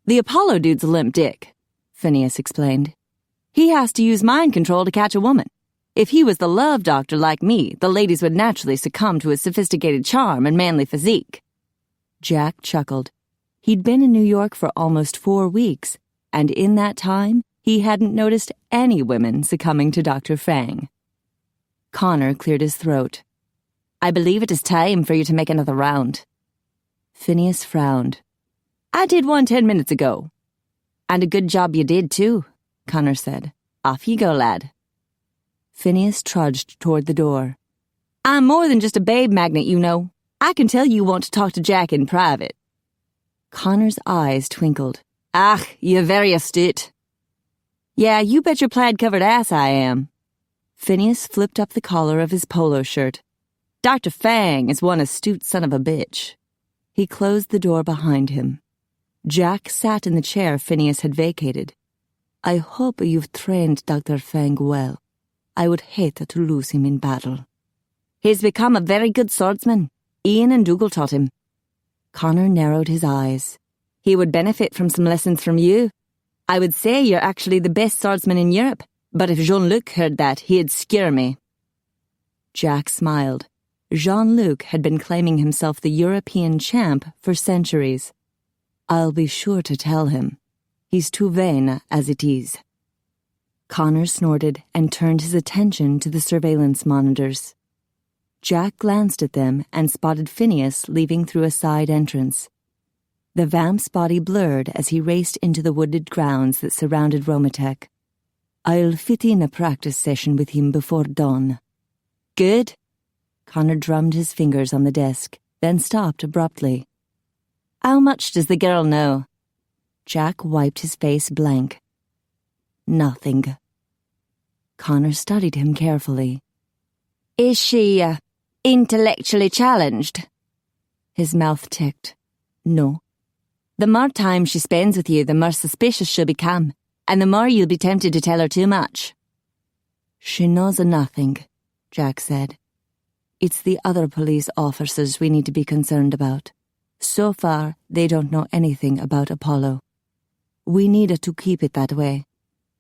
The Apollo dude's a limp dick, Phineas explained. He has to use mind control to catch a woman. If he was the love doctor like me, the ladies would naturally succumb to his sophisticated charm and manly physique. Jack chuckled. He'd been in New York for almost 4 weeks, and in that time, he hadn't noticed any women succumbing to Dr. Fang. Connor cleared his throat. I believe it is time for you to make another round. Phineas frowned. I did one 10 minutes ago. And a good job you did, too, Connor said. Off you go, lad. Phineas trudged toward the door. I'm more than just a babe magnet, you know. I can tell you want to talk to Jack in private. Connor's eyes twinkled. Ah, you're very astute. Yeah, you bet your plaid-covered ass I am. Phineas flipped up the collar of his polo shirt. Dr. Fang is one astute son of a bitch. He closed the door behind him. Jack sat in the chair Phineas had vacated. I hope you've trained Dr. Fang well. I would hate to lose him in battle. He's become a very good swordsman. Ian and Dougal taught him. Connor narrowed his eyes. He would benefit from some lessons from you. I would say you're actually the best swordsman in Europe, but if Jean-Luc heard that, he'd skewer me. Jack smiled. Jean-Luc had been claiming himself the European champ for centuries. I'll be sure to tell him. He's too vain as it is. Connor snorted and turned his attention to the surveillance monitors. Jack glanced at them and spotted Phineas leaving through a side entrance. The vamp's body blurred as he raced into the wooded grounds that surrounded Romatech. I'll fit in a practice session with him before dawn. Good. Connor drummed his fingers on the desk, then stopped abruptly. How much does the girl know? Jack wiped his face blank. Nothing. Connor studied him carefully. Is she, intellectually challenged? His mouth ticked. No. The more time she spends with you, the more suspicious she'll become, and the more you'll be tempted to tell her too much. She knows nothing, Jack said. It's the other police officers we need to be concerned about. So far, they don't know anything about Apollo. We need to keep it that way.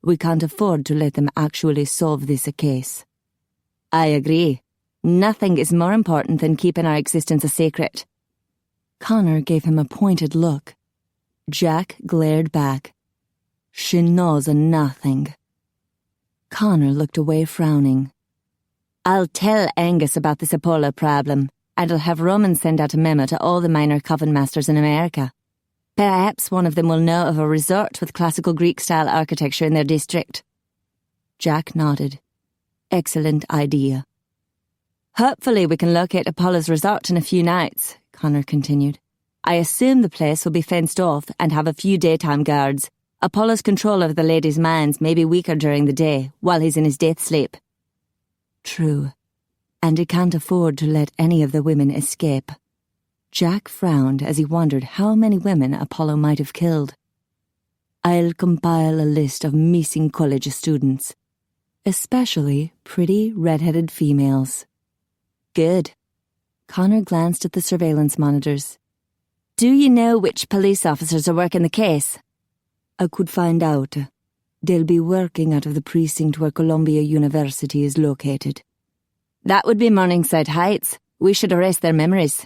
We can't afford to let them actually solve this case. I agree. Nothing is more important than keeping our existence a secret. Connor gave him a pointed look. Jack glared back. She knows nothing. Connor looked away frowning. I'll tell Angus about this Apollo problem, and I'll have Roman send out a memo to all the minor coven masters in America. Perhaps one of them will know of a resort with classical Greek-style architecture in their district. Jack nodded. Excellent idea. Hopefully we can locate Apollo's resort in a few nights, Connor continued. I assume the place will be fenced off and have a few daytime guards. Apollo's control over the ladies' minds may be weaker during the day, while he's in his death sleep. True. And he can't afford to let any of the women escape. Jack frowned as he wondered how many women Apollo might have killed. I'll compile a list of missing college students, especially pretty red-headed females. Good. Connor glanced at the surveillance monitors. Do you know which police officers are working the case? I could find out. They'll be working out of the precinct where Columbia University is located. That would be Morningside Heights. We should erase their memories.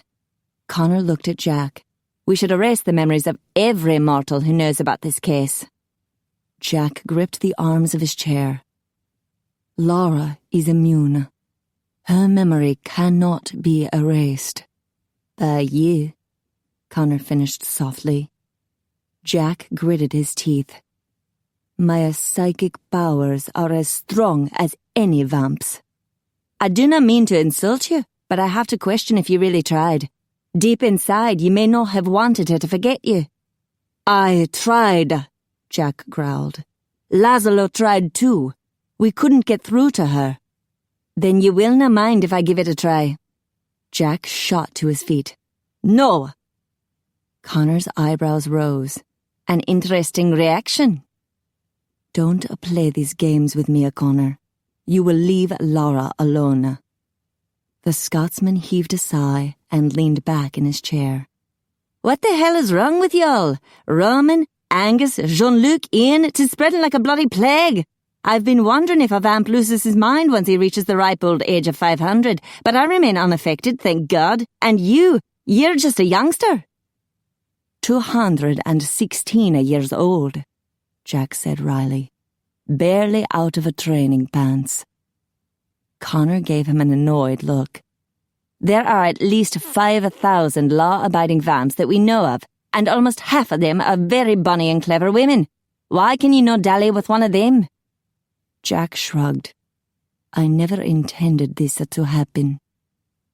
Connor looked at Jack. We should erase the memories of every mortal who knows about this case. Jack gripped the arms of his chair. Lara is immune. Her memory cannot be erased. By you, Connor finished softly. Jack gritted his teeth. My psychic powers are as strong as any vamp's. I do not mean to insult you, but I have to question if you really tried. Deep inside, you may not have wanted her to forget you. I tried, Jack growled. Laszlo tried too. We couldn't get through to her. Then you will not mind if I give it a try. Jack shot to his feet. No! Connor's eyebrows rose. An interesting reaction. Don't play these games with me, Connor. You will leave Lara alone." The Scotsman heaved a sigh and leaned back in his chair. "What the hell is wrong with y'all? Roman, Angus, Jean-Luc, Ian, 'tis spreading like a bloody plague. I've been wondering if a vamp loses his mind once he reaches the ripe old age of 500, but I remain unaffected, thank God. And you're just a youngster." 216 years old, Jack said wryly, barely out of a training pants. Connor gave him an annoyed look. "There are at least 5,000 law-abiding vamps that we know of, and almost half of them are very bonny and clever women. Why can you not dally with one of them?" Jack shrugged. "I never intended this to happen."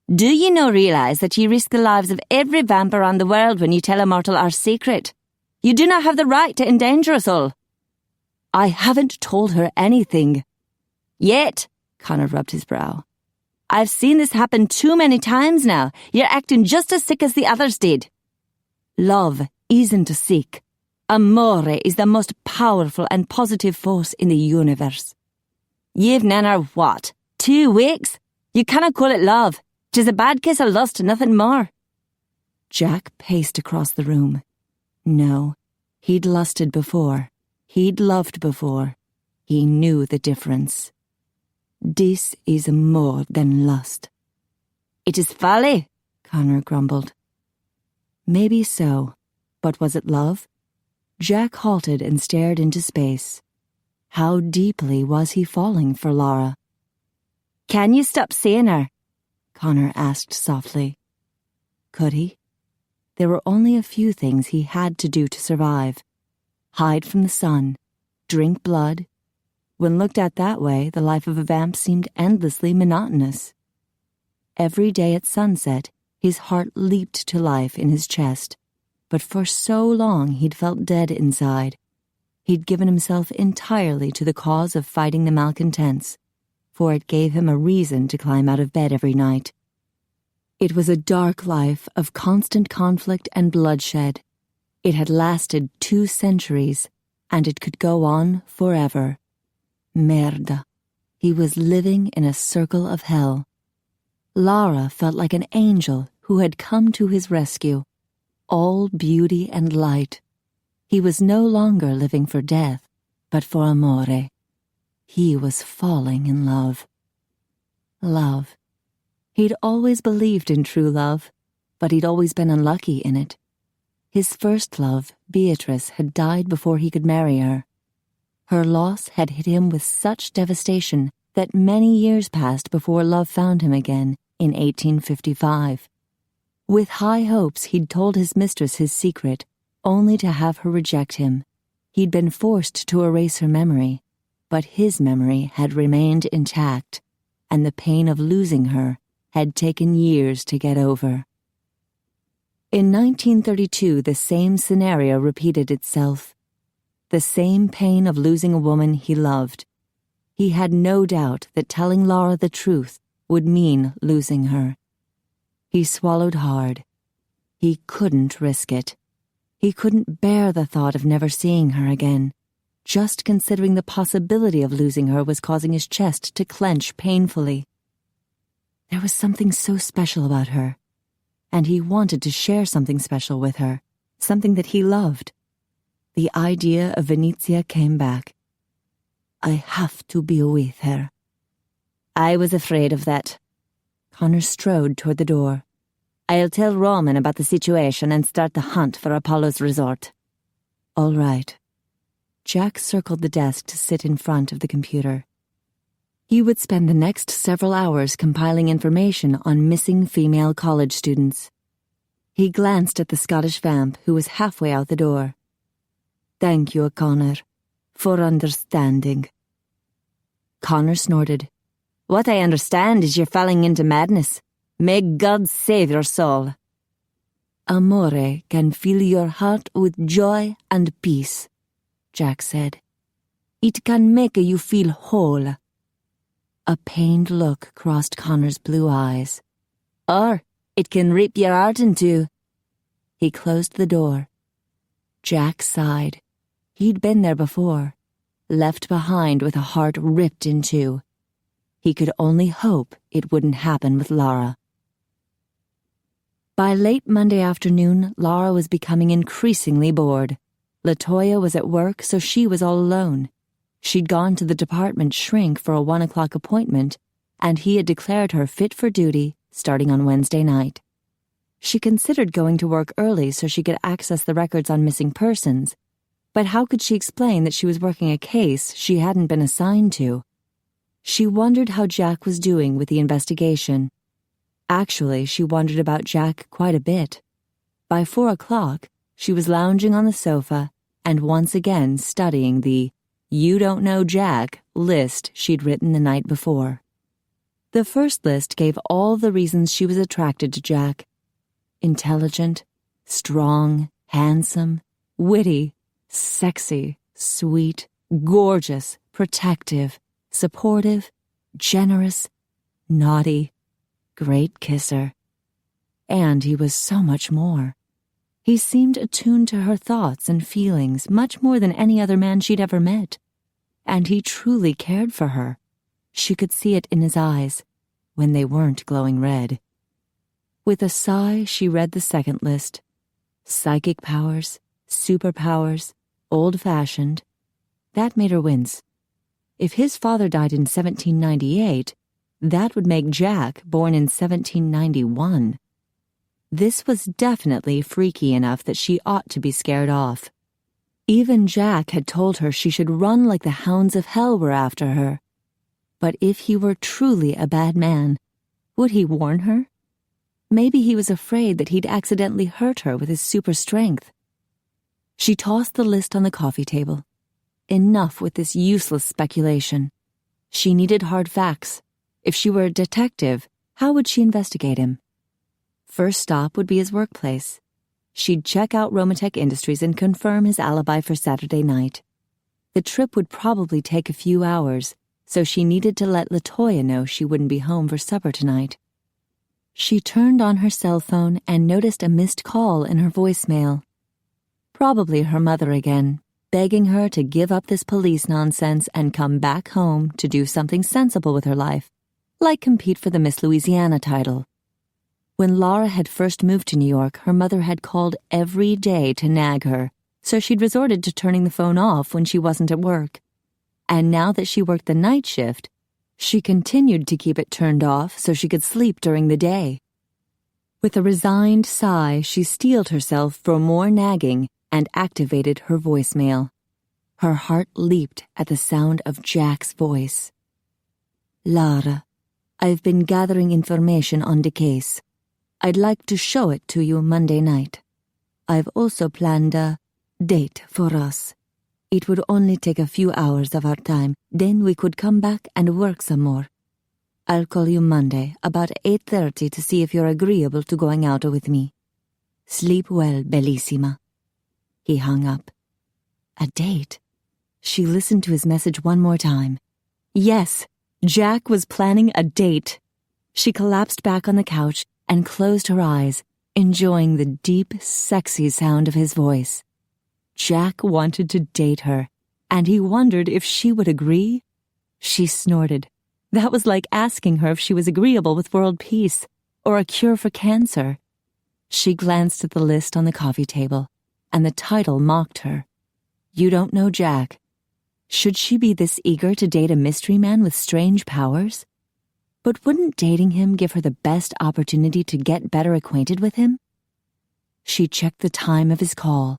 "Do you not realize that you risk the lives of every vamp around the world when you tell a mortal our secret? You do not have the right to endanger us all." "I haven't told her anything." "Yet," Connor rubbed his brow. "I've seen this happen too many times now. You're acting just as sick as the others did." "Love isn't sick. Amore is the most powerful and positive force in the universe." "You've known her, what, 2 weeks? You cannot call it love. 'Tis a bad case of lust, nothing more." Jack paced across the room. No, he'd lusted before. He'd loved before. He knew the difference. This is more than lust. "It is folly," Connor grumbled. Maybe so, but was it love? Jack halted and stared into space. How deeply was he falling for Lara? "Can you stop seeing her?" Connor asked softly. Could he? There were only a few things he had to do to survive. Hide from the sun, drink blood. When looked at that way, the life of a vamp seemed endlessly monotonous. Every day at sunset, his heart leaped to life in his chest, but for so long he'd felt dead inside. He'd given himself entirely to the cause of fighting the malcontents, for it gave him a reason to climb out of bed every night. It was a dark life of constant conflict and bloodshed. It had lasted 2 centuries, and it could go on forever. Merda. He was living in a circle of hell. Lara felt like an angel who had come to his rescue, all beauty and light. He was no longer living for death, but for amore. He was falling in love. Love. He'd always believed in true love, but he'd always been unlucky in it. His first love, Beatrice, had died before he could marry her. Her loss had hit him with such devastation that many years passed before love found him again in 1855. With high hopes, he'd told his mistress his secret, only to have her reject him. He'd been forced to erase her memory, but his memory had remained intact, and the pain of losing her had taken years to get over. In 1932, the same scenario repeated itself. The same pain of losing a woman he loved. He had no doubt that telling Lara the truth would mean losing her. He swallowed hard. He couldn't risk it. He couldn't bear the thought of never seeing her again. Just considering the possibility of losing her was causing his chest to clench painfully. There was something so special about her, and he wanted to share something special with her, something that he loved. The idea of Venezia came back. I have to be with her. I was afraid of that. Connor strode toward the door. I'll tell Roman about the situation and start the hunt for Apollo's resort. All right. Jack circled the desk to sit in front of the computer. He would spend the next several hours compiling information on missing female college students. He glanced at the Scottish vamp who was halfway out the door. Thank you, Connor, for understanding. Connor snorted. What I understand is you're falling into madness. May God save your soul. Amore can fill your heart with joy and peace, Jack said. It can make you feel whole. A pained look crossed Connor's blue eyes. Or it can rip your heart in two. He closed the door. Jack sighed. He'd been there before, left behind with a heart ripped in two. He could only hope it wouldn't happen with Lara. By late Monday afternoon, Lara was becoming increasingly bored. LaToya was at work, so she was all alone. She'd gone to the department shrink for a 1 o'clock appointment, and he had declared her fit for duty starting on Wednesday night. She considered going to work early so she could access the records on missing persons, but how could she explain that she was working a case she hadn't been assigned to? She wondered how Jack was doing with the investigation. Actually, she wondered about Jack quite a bit. By 4 o'clock, she was lounging on the sofa and once again studying the "You Don't Know Jack" list she'd written the night before. The first list gave all the reasons she was attracted to Jack. Intelligent, strong, handsome, witty, sexy, sweet, gorgeous, protective, supportive, generous, naughty, great kisser. And he was so much more. He seemed attuned to her thoughts and feelings much more than any other man she'd ever met. And he truly cared for her. She could see it in his eyes, when they weren't glowing red. With a sigh, she read the second list. Psychic powers, superpowers, old-fashioned. That made her wince. If his father died in 1798, that would make Jack born in 1791. This was definitely freaky enough that she ought to be scared off. Even Jack had told her she should run like the hounds of hell were after her. But if he were truly a bad man, would he warn her? Maybe he was afraid that he'd accidentally hurt her with his super strength. She tossed the list on the coffee table. Enough with this useless speculation. She needed hard facts. If she were a detective, how would she investigate him? First stop would be his workplace. She'd check out Romatech Industries and confirm his alibi for Saturday night. The trip would probably take a few hours, so she needed to let LaToya know she wouldn't be home for supper tonight. She turned on her cell phone and noticed a missed call in her voicemail. Probably her mother again, begging her to give up this police nonsense and come back home to do something sensible with her life, like compete for the Miss Louisiana title. When Lara had first moved to New York, her mother had called every day to nag her, so she'd resorted to turning the phone off when she wasn't at work. And now that she worked the night shift, she continued to keep it turned off so she could sleep during the day. With a resigned sigh, she steeled herself for more nagging and activated her voicemail. Her heart leaped at the sound of Jack's voice. Lara, I've been gathering information on the case. I'd like to show it to you Monday night. I've also planned a date for us. It would only take a few hours of our time, then we could come back and work some more. I'll call you Monday about 8:30 to see if you're agreeable to going out with me. Sleep well, bellissima. He hung up. A date? She listened to his message one more time. Yes, Jack was planning a date. She collapsed back on the couch and closed her eyes, enjoying the deep, sexy sound of his voice. Jack wanted to date her, and he wondered if she would agree. She snorted. That was like asking her if she was agreeable with world peace or a cure for cancer. She glanced at the list on the coffee table, and the title mocked her. You Don't Know Jack. Should she be this eager to date a mystery man with strange powers? But wouldn't dating him give her the best opportunity to get better acquainted with him? She checked the time of his call.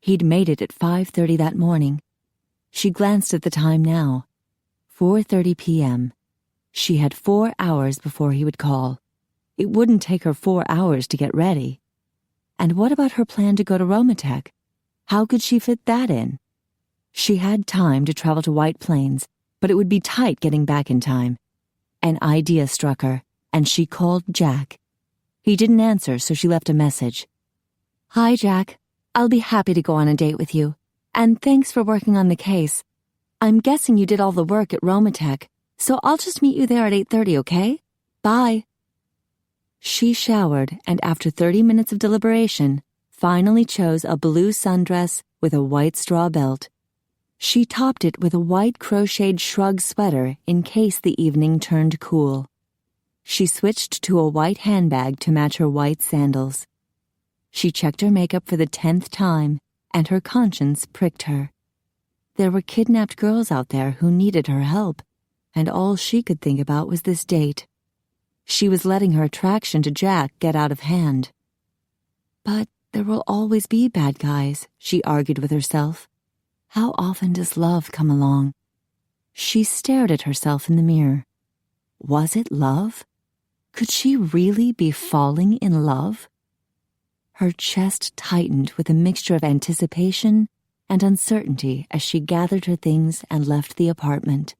He'd made it at 5:30 that morning. She glanced at the time now. 4:30 p.m. She had 4 hours before he would call. It wouldn't take her 4 hours to get ready. And what about her plan to go to Romatech? How could she fit that in? She had time to travel to White Plains, but it would be tight getting back in time. An idea struck her, and she called Jack. He didn't answer, so she left a message. Hi, Jack. I'll be happy to go on a date with you. And thanks for working on the case. I'm guessing you did all the work at Romatech, so I'll just meet you there at 8:30, okay? Bye. She showered and after 30 minutes of deliberation, finally chose a blue sundress with a white straw belt. She topped it with a white crocheted shrug sweater in case the evening turned cool. She switched to a white handbag to match her white sandals. She checked her makeup for the 10th time, and her conscience pricked her. There were kidnapped girls out there who needed her help, and all she could think about was this date. She was letting her attraction to Jack get out of hand. But there will always be bad guys, she argued with herself. How often does love come along? She stared at herself in the mirror. Was it love? Could she really be falling in love? Her chest tightened with a mixture of anticipation and uncertainty as she gathered her things and left the apartment.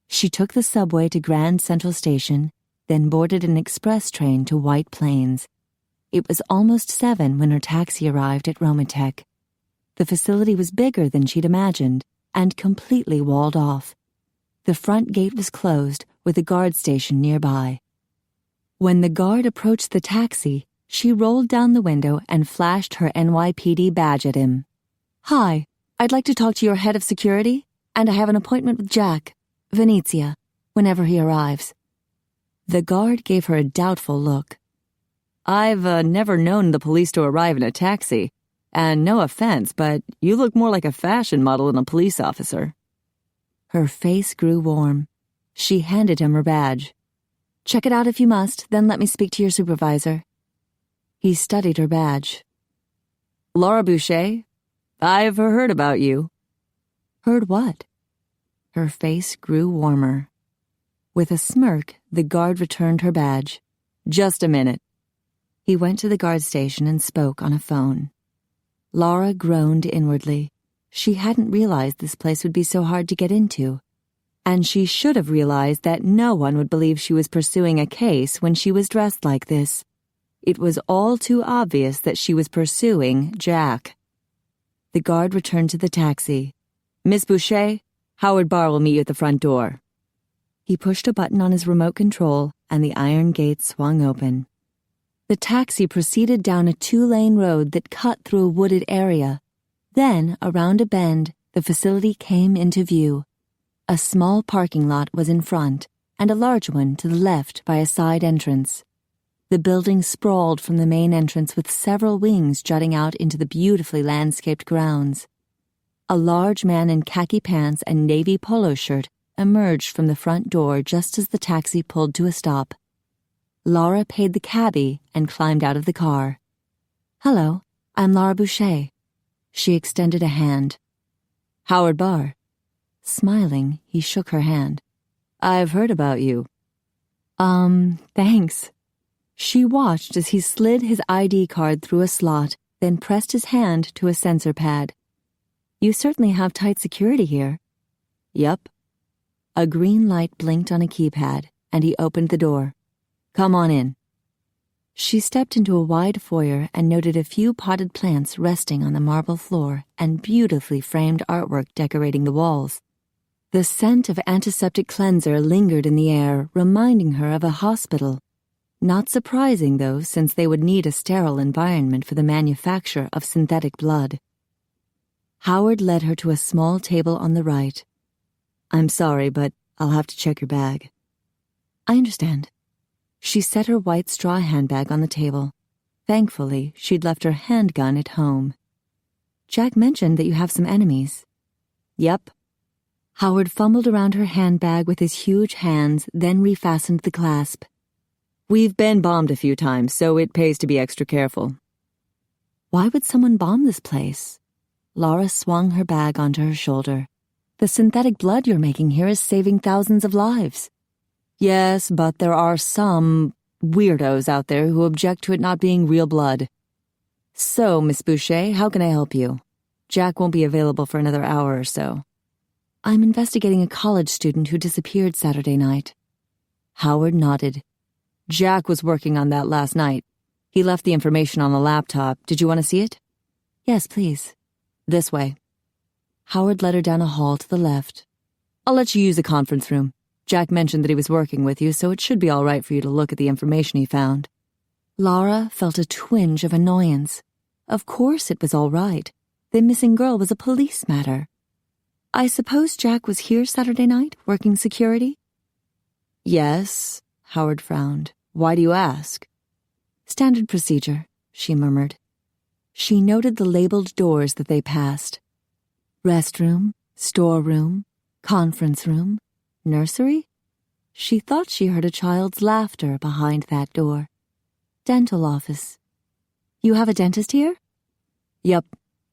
She took the subway to Grand Central Station, then boarded an express train to White Plains. It was almost 7 when her taxi arrived at Romatech. The facility was bigger than she'd imagined and completely walled off. The front gate was closed with a guard station nearby. When the guard approached the taxi, she rolled down the window and flashed her NYPD badge at him. "Hi, I'd like to talk to your head of security, and I have an appointment with Jack, Venezia, whenever he arrives." The guard gave her a doubtful look. "I've never known the police to arrive in a taxi, and no offense, but you look more like a fashion model than a police officer." Her face grew warm. She handed him her badge. "Check it out if you must, then let me speak to your supervisor." He studied her badge. "Lara Boucher, I've heard about you." "Heard what?" Her face grew warmer. With a smirk, the guard returned her badge. "Just a minute." He went to the guard station and spoke on a phone. Lara groaned inwardly. She hadn't realized this place would be so hard to get into. And she should have realized that no one would believe she was pursuing a case when she was dressed like this. It was all too obvious that she was pursuing Jack. The guard returned to the taxi. "Miss Boucher, Howard Barr will meet you at the front door." He pushed a button on his remote control, and the iron gate swung open. The taxi proceeded down a 2-lane road that cut through a wooded area. Then, around a bend, the facility came into view. A small parking lot was in front, and a large one to the left by a side entrance. The building sprawled from the main entrance with several wings jutting out into the beautifully landscaped grounds. A large man in khaki pants and navy polo shirt emerged from the front door just as the taxi pulled to a stop. Lara paid the cabbie and climbed out of the car. "Hello, I'm Lara Boucher." She extended a hand. "Howard Barr." Smiling, he shook her hand. "I've heard about you." Thanks." She watched as he slid his ID card through a slot, then pressed his hand to a sensor pad. "You certainly have tight security here." "Yup." A green light blinked on a keypad, and he opened the door. "Come on in." She stepped into a wide foyer and noted a few potted plants resting on the marble floor and beautifully framed artwork decorating the walls. The scent of antiseptic cleanser lingered in the air, reminding her of a hospital. Not surprising, though, since they would need a sterile environment for the manufacture of synthetic blood. Howard led her to a small table on the right. "I'm sorry, but I'll have to check your bag." "I understand." She set her white straw handbag on the table. Thankfully, she'd left her handgun at home. "Jack mentioned that you have some enemies." "Yep." Howard fumbled around her handbag with his huge hands, then refastened the clasp. "We've been bombed a few times, so it pays to be extra careful." "Why would someone bomb this place?" Lara swung her bag onto her shoulder. "The synthetic blood you're making here is saving thousands of lives." "Yes, but there are some weirdos out there who object to it not being real blood." "So, Miss Boucher, how can I help you? Jack won't be available for another hour or so." "I'm investigating a college student who disappeared Saturday night." Howard nodded. "Jack was working on that last night. He left the information on the laptop. Did you want to see it?" "Yes, please." "This way." Howard led her down a hall to the left. "I'll let you use the conference room. Jack mentioned that he was working with you, so it should be all right for you to look at the information he found." Lara felt a twinge of annoyance. Of course it was all right. The missing girl was a police matter. I suppose Jack was here Saturday night, working security? Yes, Howard frowned. Why do you ask? Standard procedure, she murmured. She noted the labeled doors that they passed. Restroom, storeroom, conference room, nursery? She thought she heard a child's laughter behind that door. Dental office. You have a dentist here? Yup,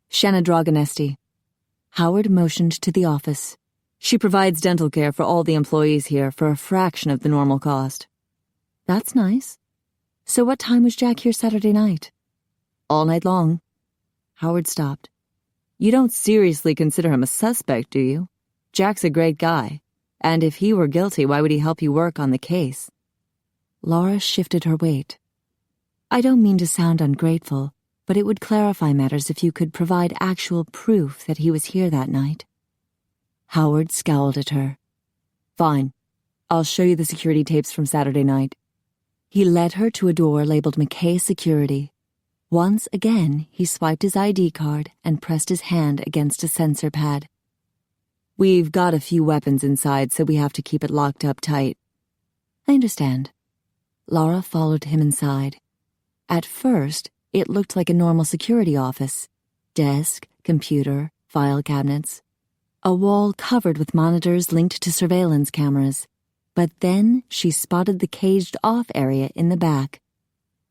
Shanna Dragonesti. Howard motioned to the office. She provides dental care for all the employees here for a fraction of the normal cost. That's nice. So what time was Jack here Saturday night? All night long. Howard stopped. You don't seriously consider him a suspect, do you? Jack's a great guy. And if he were guilty, why would he help you work on the case? Laura shifted her weight. I don't mean to sound ungrateful, but it would clarify matters if you could provide actual proof that he was here that night. Howard scowled at her. Fine. I'll show you the security tapes from Saturday night. He led her to a door labeled McKay Security. Once again, he swiped his ID card and pressed his hand against a sensor pad. We've got a few weapons inside, so we have to keep it locked up tight. I understand. Laura followed him inside. At first, it looked like a normal security office. Desk, computer, file cabinets. A wall covered with monitors linked to surveillance cameras. But then she spotted the caged-off area in the back.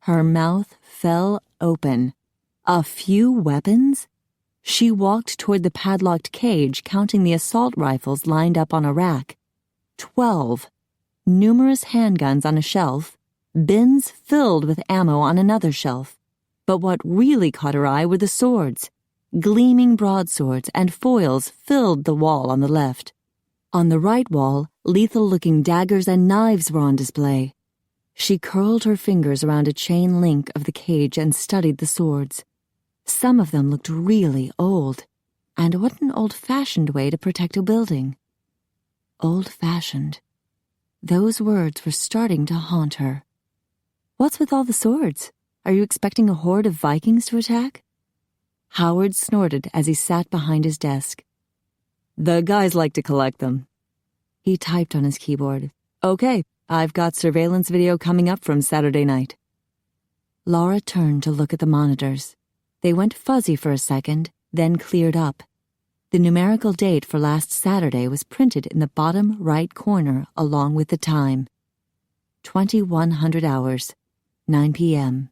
Her mouth fell open. A few weapons? She walked toward the padlocked cage, counting the assault rifles lined up on a rack. 12. Numerous handguns on a shelf. Bins filled with ammo on another shelf. But what really caught her eye were the swords. Gleaming broadswords and foils filled the wall on the left. On the right wall, lethal-looking daggers and knives were on display. She curled her fingers around a chain link of the cage and studied the swords. Some of them looked really old. And what an old-fashioned way to protect a building. Old-fashioned. Those words were starting to haunt her. What's with all the swords? Are you expecting a horde of Vikings to attack? Howard snorted as he sat behind his desk. The guys like to collect them. He typed on his keyboard. Okay, I've got surveillance video coming up from Saturday night. Laura turned to look at the monitors. They went fuzzy for a second, then cleared up. The numerical date for last Saturday was printed in the bottom right corner along with the time. 2100 hours, 9 p.m.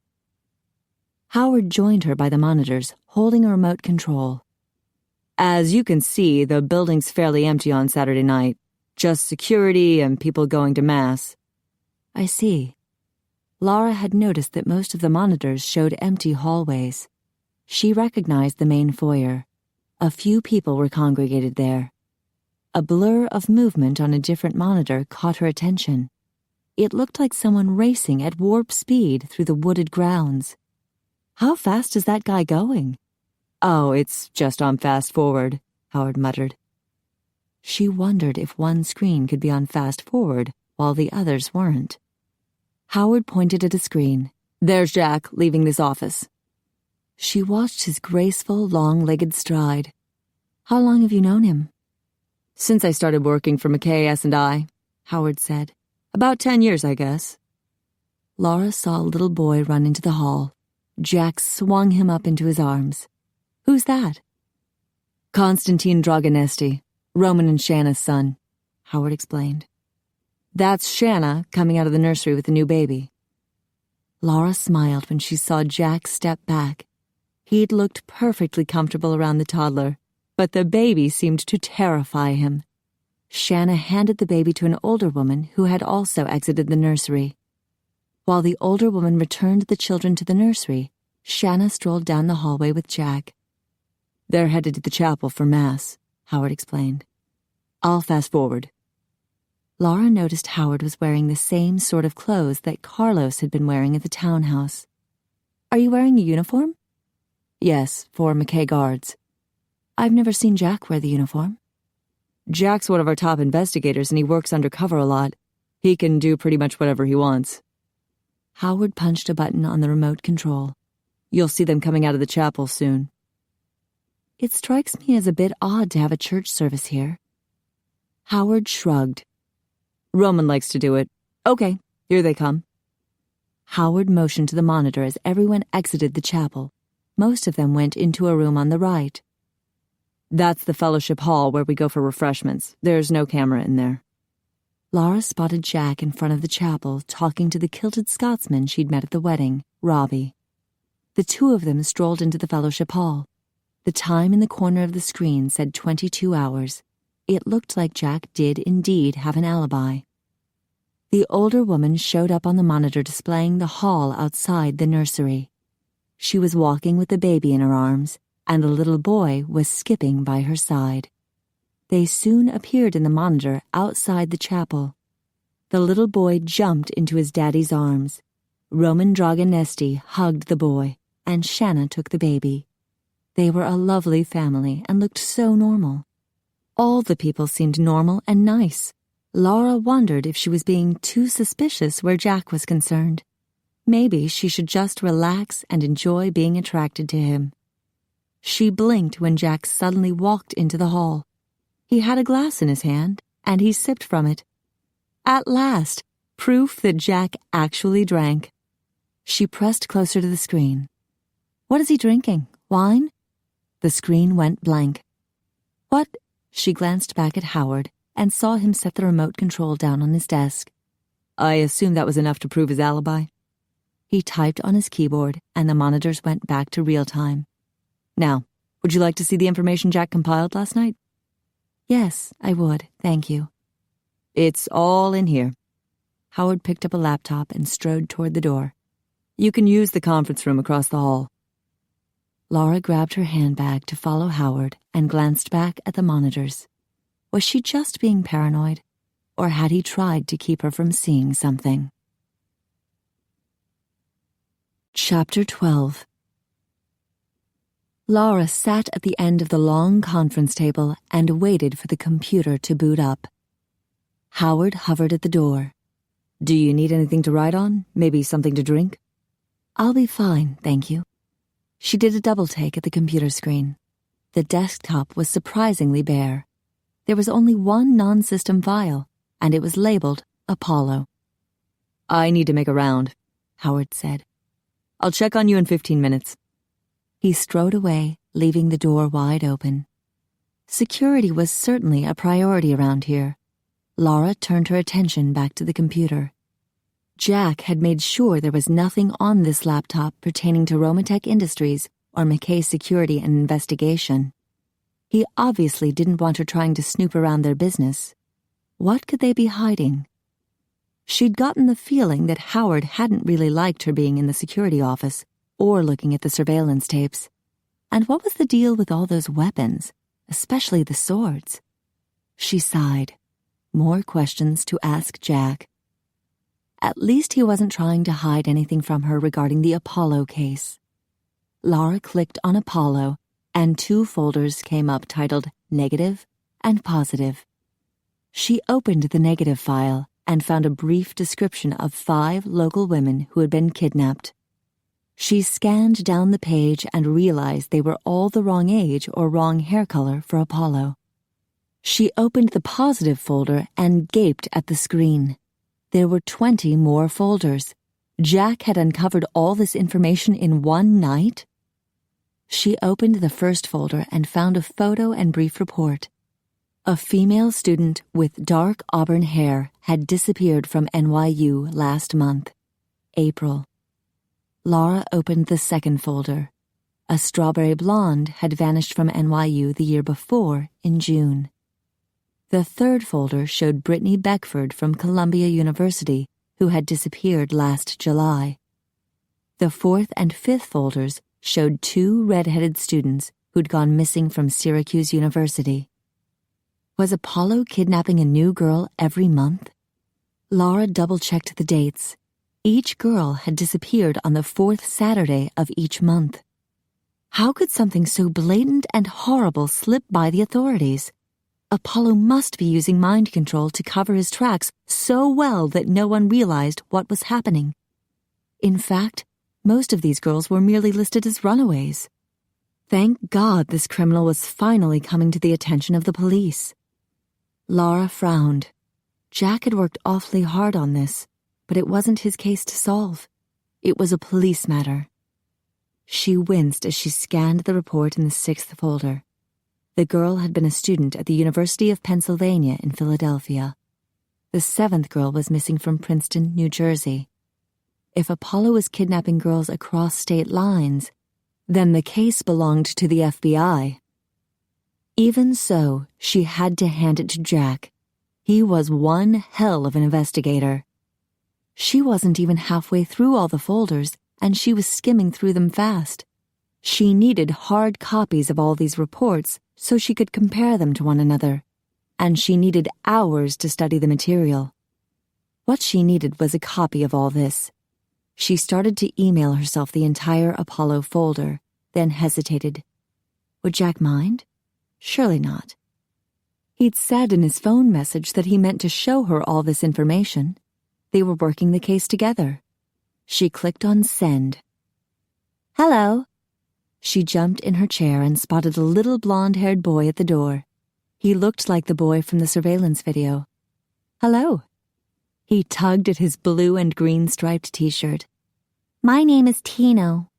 Howard joined her by the monitors, holding a remote control. As you can see, the building's fairly empty on Saturday night. Just security and people going to mass. I see. Laura had noticed that most of the monitors showed empty hallways. She recognized the main foyer. A few people were congregated there. A blur of movement on a different monitor caught her attention. It looked like someone racing at warp speed through the wooded grounds. How fast is that guy going? Oh, it's just on fast forward, Howard muttered. She wondered if one screen could be on fast forward while the others weren't. Howard pointed at a screen. There's Jack, leaving this office. She watched his graceful, long-legged stride. How long have you known him? Since I started working for McKay S&I, Howard said. About 10 years, I guess. Laura saw a little boy run into the hall. Jack swung him up into his arms. Who's that? Constantine Dragonesti, Roman and Shanna's son, Howard explained. That's Shanna coming out of the nursery with a new baby. Laura smiled when she saw Jack step back. He'd looked perfectly comfortable around the toddler, but the baby seemed to terrify him. Shanna handed the baby to an older woman who had also exited the nursery. While the older woman returned the children to the nursery, Shanna strolled down the hallway with Jack. They're headed to the chapel for Mass, Howard explained. I'll fast forward. Laura noticed Howard was wearing the same sort of clothes that Carlos had been wearing at the townhouse. Are you wearing a uniform? Yes, for McKay guards. I've never seen Jack wear the uniform. Jack's one of our top investigators and he works undercover a lot. He can do pretty much whatever he wants. Howard punched a button on the remote control. You'll see them coming out of the chapel soon. It strikes me as a bit odd to have a church service here. Howard shrugged. Roman likes to do it. Okay, here they come. Howard motioned to the monitor as everyone exited the chapel. Most of them went into a room on the right. That's the fellowship hall where we go for refreshments. There's no camera in there. Lara spotted Jack in front of the chapel talking to the kilted Scotsman she'd met at the wedding, Robbie. The two of them strolled into the fellowship hall. The time in the corner of the screen said 22 hours. It looked like Jack did indeed have an alibi. The older woman showed up on the monitor displaying the hall outside the nursery. She was walking with the baby in her arms, and the little boy was skipping by her side. They soon appeared in the monitor outside the chapel. The little boy jumped into his daddy's arms. Roman Dragonesti hugged the boy, and Shanna took the baby. They were a lovely family and looked so normal. All the people seemed normal and nice. Lara wondered if she was being too suspicious where Jack was concerned. Maybe she should just relax and enjoy being attracted to him. She blinked when Jack suddenly walked into the hall. He had a glass in his hand, and he sipped from it. At last, proof that Jack actually drank. She pressed closer to the screen. What is he drinking? Wine? The screen went blank. What? She glanced back at Howard and saw him set the remote control down on his desk. I assume that was enough to prove his alibi. He typed on his keyboard, and the monitors went back to real time. Now, would you like to see the information Jack compiled last night? Yes, I would, thank you. It's all in here. Howard picked up a laptop and strode toward the door. You can use the conference room across the hall. Lara grabbed her handbag to follow Howard and glanced back at the monitors. Was she just being paranoid, or had he tried to keep her from seeing something? Chapter 12. Lara sat at the end of the long conference table and waited for the computer to boot up. Howard hovered at the door. Do you need anything to write on? Maybe something to drink? I'll be fine, thank you. She did a double take at the computer screen. The desktop was surprisingly bare. There was only one non-system file, and it was labeled Apollo. I need to make a round, Howard said. I'll check on you in 15 minutes. He strode away, leaving the door wide open. Security was certainly a priority around here. Lara turned her attention back to the computer. Jack had made sure there was nothing on this laptop pertaining to Romatech Industries or McKay Security and Investigation. He obviously didn't want her trying to snoop around their business. What could they be hiding? She'd gotten the feeling that Howard hadn't really liked her being in the security office or looking at the surveillance tapes. And what was the deal with all those weapons, especially the swords? She sighed. More questions to ask Jack. At least he wasn't trying to hide anything from her regarding the Apollo case. Lara clicked on Apollo, and 2 folders came up titled Negative and Positive. She opened the negative file and found a brief description of 5 local women who had been kidnapped. She scanned down the page and realized they were all the wrong age or wrong hair color for Apollo. She opened the positive folder and gaped at the screen. There were 20 more folders. Jack had uncovered all this information in one night? She opened the first folder and found a photo and brief report. A female student with dark auburn hair had disappeared from NYU last month, April. Lara opened the second folder. A strawberry blonde had vanished from NYU the year before, in June. The third folder showed Brittany Beckford from Columbia University, who had disappeared last July. The fourth and fifth folders showed 2 red-headed students who'd gone missing from Syracuse University. Was Apollo kidnapping a new girl every month? Lara double-checked the dates. Each girl had disappeared on the 4th Saturday of each month. How could something so blatant and horrible slip by the authorities? Apollo must be using mind control to cover his tracks so well that no one realized what was happening. In fact, most of these girls were merely listed as runaways. Thank God this criminal was finally coming to the attention of the police. Lara frowned. Jack had worked awfully hard on this, but it wasn't his case to solve. It was a police matter. She winced as she scanned the report in the 6th folder. The girl had been a student at the University of Pennsylvania in Philadelphia. The 7th girl was missing from Princeton, New Jersey. If Apollo was kidnapping girls across state lines, then the case belonged to the FBI. Even so, she had to hand it to Jack. He was one hell of an investigator. She wasn't even halfway through all the folders, and she was skimming through them fast. She needed hard copies of all these reports so she could compare them to one another, and she needed hours to study the material. What she needed was a copy of all this. She started to email herself the entire Apollo folder, then hesitated. Would Jack mind? Surely not. He'd said in his phone message that he meant to show her all this information. They were working the case together. She clicked on send. Hello. She jumped in her chair and spotted a little blonde-haired boy at the door. He looked like the boy from the surveillance video. Hello. He tugged at his blue and green striped t-shirt. My name is Tino.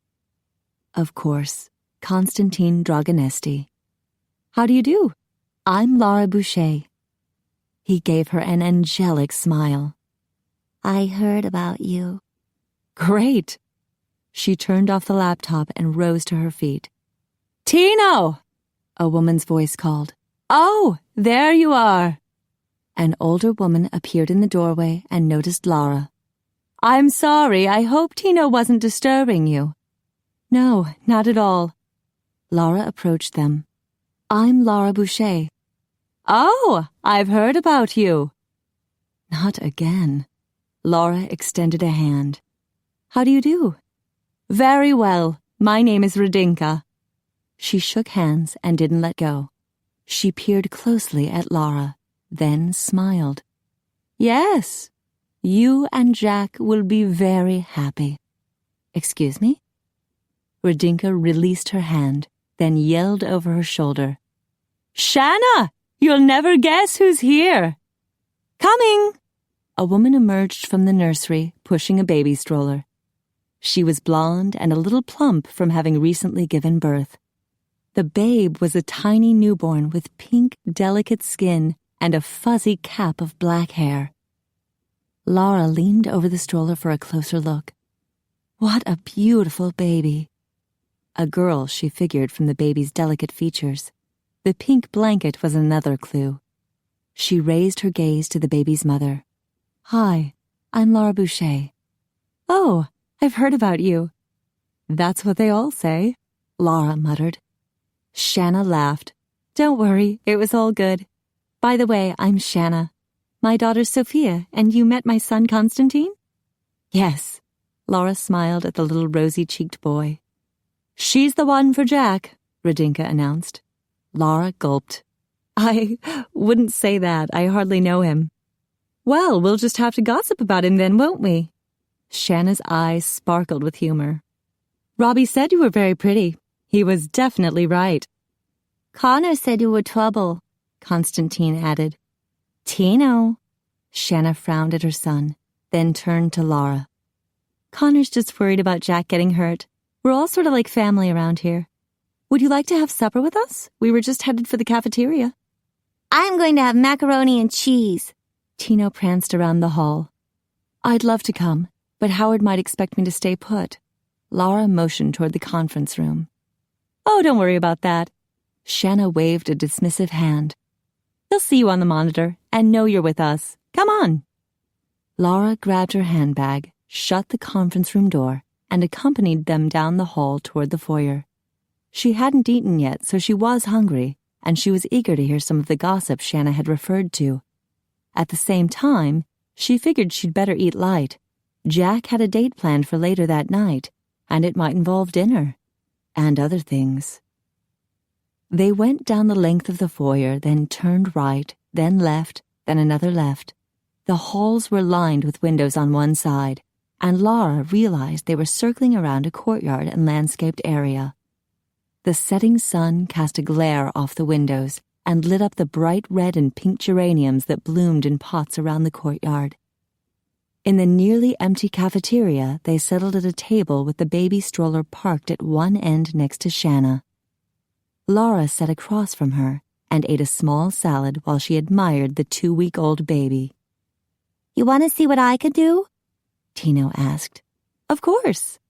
Of course, Constantine Dragonesti. How do you do? I'm Lara Boucher. He gave her an angelic smile. I heard about you. Great. She turned off the laptop and rose to her feet. Tino! A woman's voice called. Oh, there you are. An older woman appeared in the doorway and noticed Lara. I'm sorry, I hope Tino wasn't disturbing you. No, not at all. Lara approached them. I'm Lara Boucher. Oh, I've heard about you. Not again. Lara extended a hand. How do you do? Very well. My name is Radinka. She shook hands and didn't let go. She peered closely at Lara, then smiled. Yes, you and Jack will be very happy. Excuse me? Radinka released her hand, then yelled over her shoulder. Shanna, you'll never guess who's here. Coming! A woman emerged from the nursery, pushing a baby stroller. She was blonde and a little plump from having recently given birth. The babe was a tiny newborn with pink, delicate skin and a fuzzy cap of black hair. Lara leaned over the stroller for a closer look. What a beautiful baby. A girl, she figured from the baby's delicate features. The pink blanket was another clue. She raised her gaze to the baby's mother. Hi, I'm Lara Boucher. Oh, I've heard about you. That's what they all say, Lara muttered. Shanna laughed. Don't worry, it was all good. By the way, I'm Shanna. My daughter's Sophia, and you met my son Constantine? Yes. Lara smiled at the little rosy-cheeked boy. She's the one for Jack, Radinka announced. Lara gulped. I wouldn't say that. I hardly know him. Well, we'll just have to gossip about him then, won't we? Shanna's eyes sparkled with humor. Robbie said you were very pretty. He was definitely right. Connor said you were trouble, Constantine added. Tino. Shanna frowned at her son, then turned to Lara. Connor's just worried about Jack getting hurt. We're all sort of like family around here. Would you like to have supper with us? We were just headed for the cafeteria. I'm going to have macaroni and cheese. Tino pranced around the hall. I'd love to come, but Howard might expect me to stay put. Lara motioned toward the conference room. Oh, don't worry about that. Shanna waved a dismissive hand. They'll see you on the monitor and know you're with us. Come on. Lara grabbed her handbag, shut the conference room door, and accompanied them down the hall toward the foyer. She hadn't eaten yet, so she was hungry, and she was eager to hear some of the gossip Shanna had referred to. At the same time, she figured she'd better eat light. Jack had a date planned for later that night, and it might involve dinner. And other things. They went down the length of the foyer, then turned right, then left, then another left. The halls were lined with windows on one side, and Lara realized they were circling around a courtyard and landscaped area. The setting sun cast a glare off the windows and lit up the bright red and pink geraniums that bloomed in pots around the courtyard. In the nearly empty cafeteria, they settled at a table with the baby stroller parked at one end next to Shanna. Lara sat across from her and ate a small salad while she admired the 2-week-old baby. You want to see what I could do? Tino asked. Of course.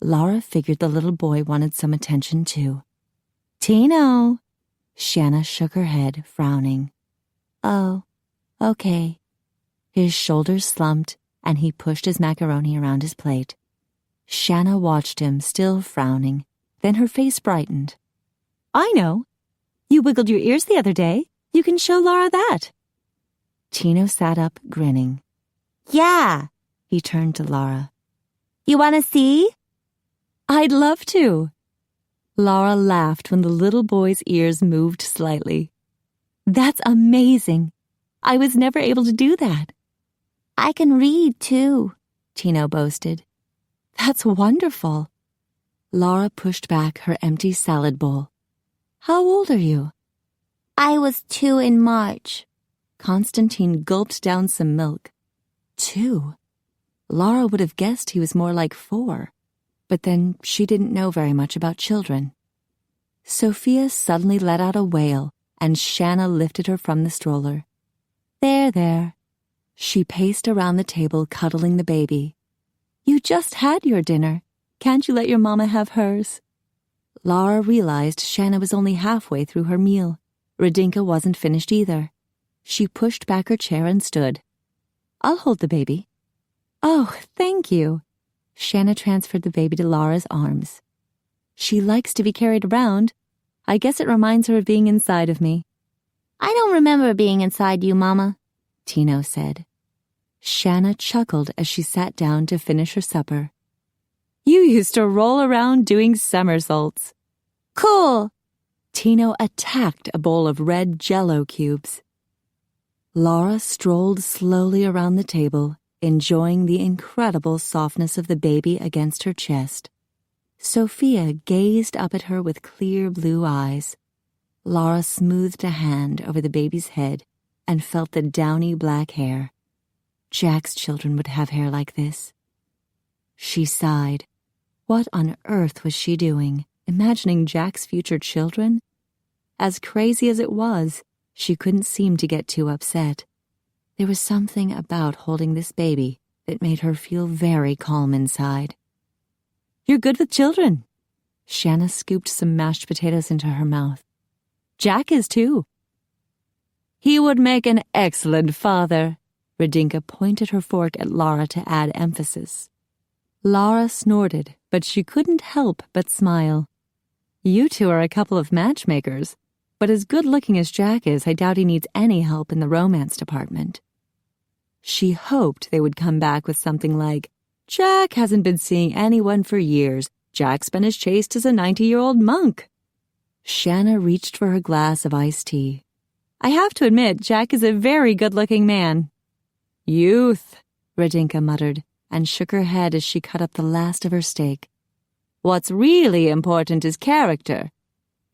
Lara figured the little boy wanted some attention too. Tino. Shanna shook her head, frowning. Oh, okay. His shoulders slumped, and he pushed his macaroni around his plate. Shanna watched him, still frowning. Then her face brightened. I know. You wiggled your ears the other day. You can show Lara that. Tino sat up, grinning. Yeah. He turned to Lara. You want to see? I'd love to. Lara laughed when the little boy's ears moved slightly. That's amazing. I was never able to do that. I can read, too, Tino boasted. That's wonderful. Lara pushed back her empty salad bowl. How old are you? I was 2 in March. Constantine gulped down some milk. 2? Lara would have guessed he was more like 4. But then she didn't know very much about children. Sophia suddenly let out a wail, and Shanna lifted her from the stroller. There. She paced around the table, cuddling the baby. You just had your dinner. Can't you let your mama have hers? Lara realized Shanna was only halfway through her meal. Radinka wasn't finished either. She pushed back her chair and stood. I'll hold the baby. Oh, thank you. Shanna transferred the baby to Lara's arms. She likes to be carried around. I guess it reminds her of being inside of me. I don't remember being inside you, Mama, Tino said. Shanna chuckled as she sat down to finish her supper. You used to roll around doing somersaults. Cool. Tino attacked a bowl of red Jell-O cubes. Lara strolled slowly around the table, enjoying the incredible softness of the baby against her chest. Sophia gazed up at her with clear blue eyes. Lara smoothed a hand over the baby's head and felt the downy black hair. Jack's children would have hair like this. She sighed. What on earth was she doing, imagining Jack's future children? As crazy as it was, she couldn't seem to get too upset. There was something about holding this baby that made her feel very calm inside. You're good with children. Shanna scooped some mashed potatoes into her mouth. Jack is too. He would make an excellent father. Radinka pointed her fork at Lara to add emphasis. Lara snorted, but she couldn't help but smile. You two are a couple of matchmakers. But as good-looking as Jack is, I doubt he needs any help in the romance department. She hoped they would come back with something like, Jack hasn't been seeing anyone for years. Jack's been as chaste as a 90-year-old monk. Shanna reached for her glass of iced tea. I have to admit, Jack is a very good-looking man. Youth, Radinka muttered, and shook her head as she cut up the last of her steak. What's really important is character.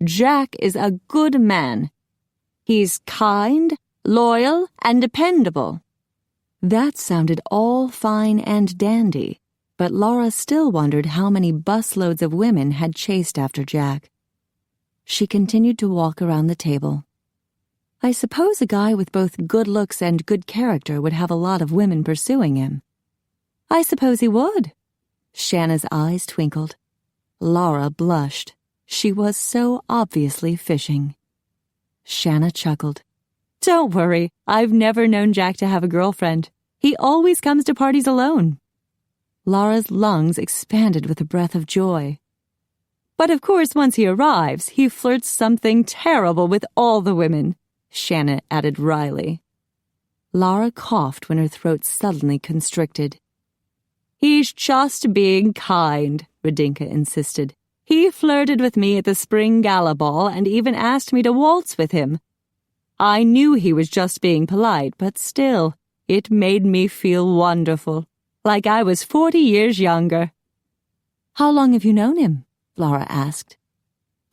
Jack is a good man. He's kind, loyal, and dependable. That sounded all fine and dandy, but Lara still wondered how many busloads of women had chased after Jack. She continued to walk around the table. I suppose a guy with both good looks and good character would have a lot of women pursuing him. I suppose he would. Shanna's eyes twinkled. Lara blushed. She was so obviously fishing. Shanna chuckled. Don't worry, I've never known Jack to have a girlfriend. He always comes to parties alone. Lara's lungs expanded with a breath of joy. But of course, once he arrives, he flirts something terrible with all the women, Shanna added wryly. Lara coughed when her throat suddenly constricted. He's just being kind, Radinka insisted. He flirted with me at the spring gala ball and even asked me to waltz with him. I knew he was just being polite, but still, it made me feel wonderful, like I was 40 years younger. How long have you known him? Lara asked.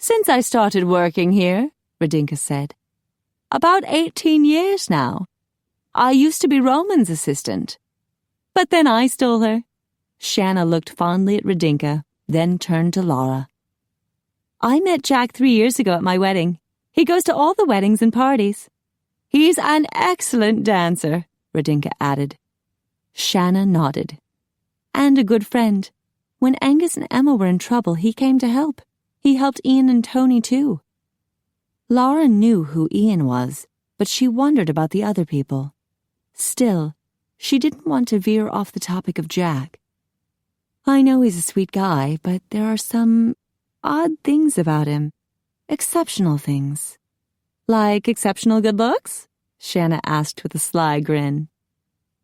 Since I started working here, Radinka said. About 18 years now. I used to be Roman's assistant. But then I stole her. Shanna looked fondly at Radinka, then turned to Lara. I met Jack 3 years ago at my wedding. He goes to all the weddings and parties. He's an excellent dancer, Radinka added. Shanna nodded. And a good friend. When Angus and Emma were in trouble, he came to help. He helped Ian and Tony, too. Lara knew who Ian was, but she wondered about the other people. Still, she didn't want to veer off the topic of Jack. I know he's a sweet guy, but there are some odd things about him. Exceptional things. Like exceptional good looks? Shanna asked with a sly grin.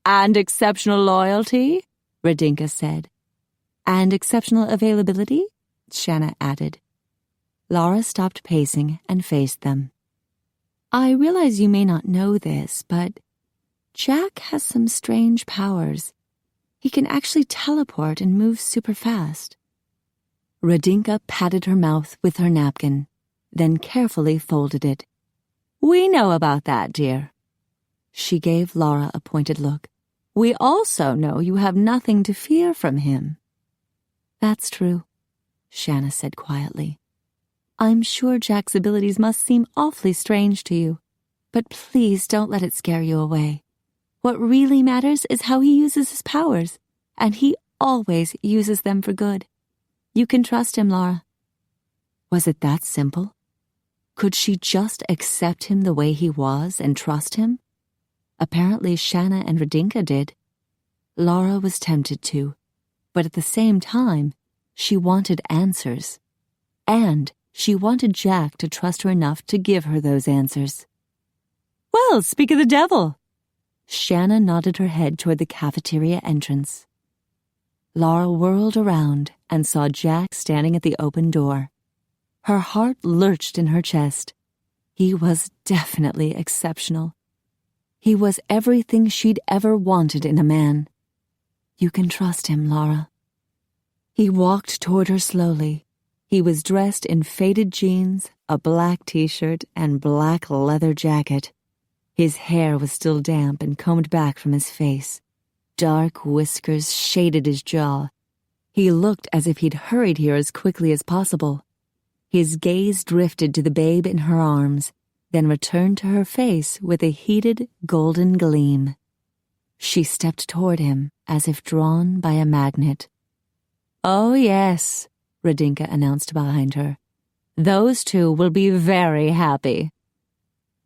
And exceptional loyalty? Radinka said. And exceptional availability? Shanna added. Lara stopped pacing and faced them. I realize you may not know this, but Jack has some strange powers. He can actually teleport and move super fast. Radinka patted her mouth with her napkin, then carefully folded it. We know about that, dear. She gave Lara a pointed look. We also know you have nothing to fear from him. That's true, Shanna said quietly. I'm sure Jack's abilities must seem awfully strange to you, but please don't let it scare you away. What really matters is how he uses his powers, and he always uses them for good. You can trust him, Lara. Was it that simple? Could she just accept him the way he was and trust him? Apparently Shanna and Radinka did. Lara was tempted to, but at the same time, she wanted answers. And she wanted Jack to trust her enough to give her those answers. Well, speak of the devil. Shanna nodded her head toward the cafeteria entrance. Lara whirled around and saw Jack standing at the open door. Her heart lurched in her chest. He was definitely exceptional. He was everything she'd ever wanted in a man. You can trust him, Lara. He walked toward her slowly. He was dressed in faded jeans, a black t-shirt, and black leather jacket. His hair was still damp and combed back from his face. Dark whiskers shaded his jaw. He looked as if he'd hurried here as quickly as possible. His gaze drifted to the babe in her arms, then returned to her face with a heated, golden gleam. She stepped toward him as if drawn by a magnet. Oh, yes, Radinka announced behind her. Those two will be very happy.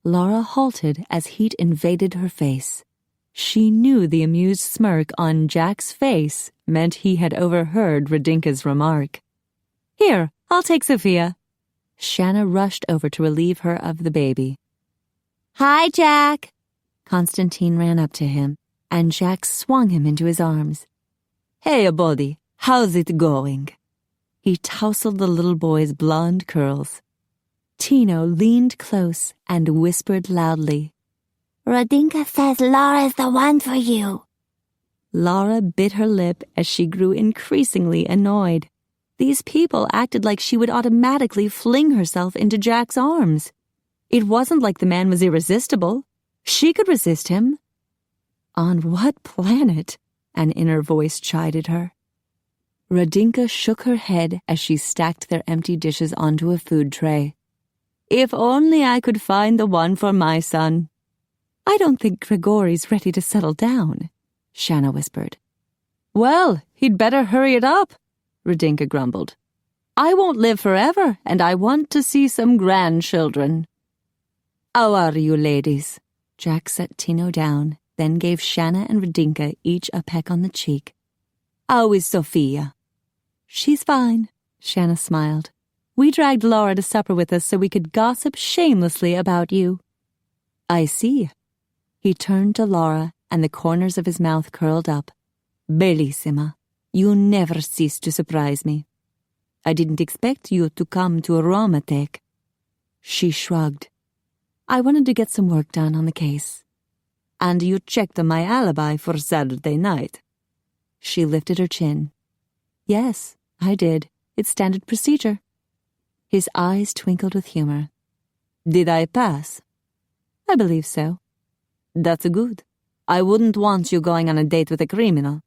Lara halted as heat invaded her face. She knew the amused smirk on Jack's face meant he had overheard Radinka's remark. Here, I'll take Sophia. Shanna rushed over to relieve her of the baby. Hi, Jack. Constantine ran up to him, and Jack swung him into his arms. Hey, buddy, how's it going? He tousled the little boy's blonde curls. Tino leaned close and whispered loudly. Radinka says Lara's the one for you. Lara bit her lip as she grew increasingly annoyed. These people acted like she would automatically fling herself into Jack's arms. It wasn't like the man was irresistible. She could resist him. On what planet? An inner voice chided her. Radinka shook her head as she stacked their empty dishes onto a food tray. If only I could find the one for my son. I don't think Grigori's ready to settle down, Shanna whispered. Well, he'd better hurry it up, Radinka grumbled. I won't live forever, and I want to see some grandchildren. How are you, ladies? Jack set Tino down, then gave Shanna and Radinka each a peck on the cheek. How is Sophia? She's fine, Shanna smiled. We dragged Lara to supper with us so we could gossip shamelessly about you. I see. He turned to Lara, and the corners of his mouth curled up. Bellissima, you never cease to surprise me. I didn't expect you to come to Aromatech. She shrugged. I wanted to get some work done on the case. And you checked my alibi for Saturday night. She lifted her chin. Yes, I did. It's standard procedure. His eyes twinkled with humor. Did I pass? I believe so. That's good. I wouldn't want you going on a date with a criminal.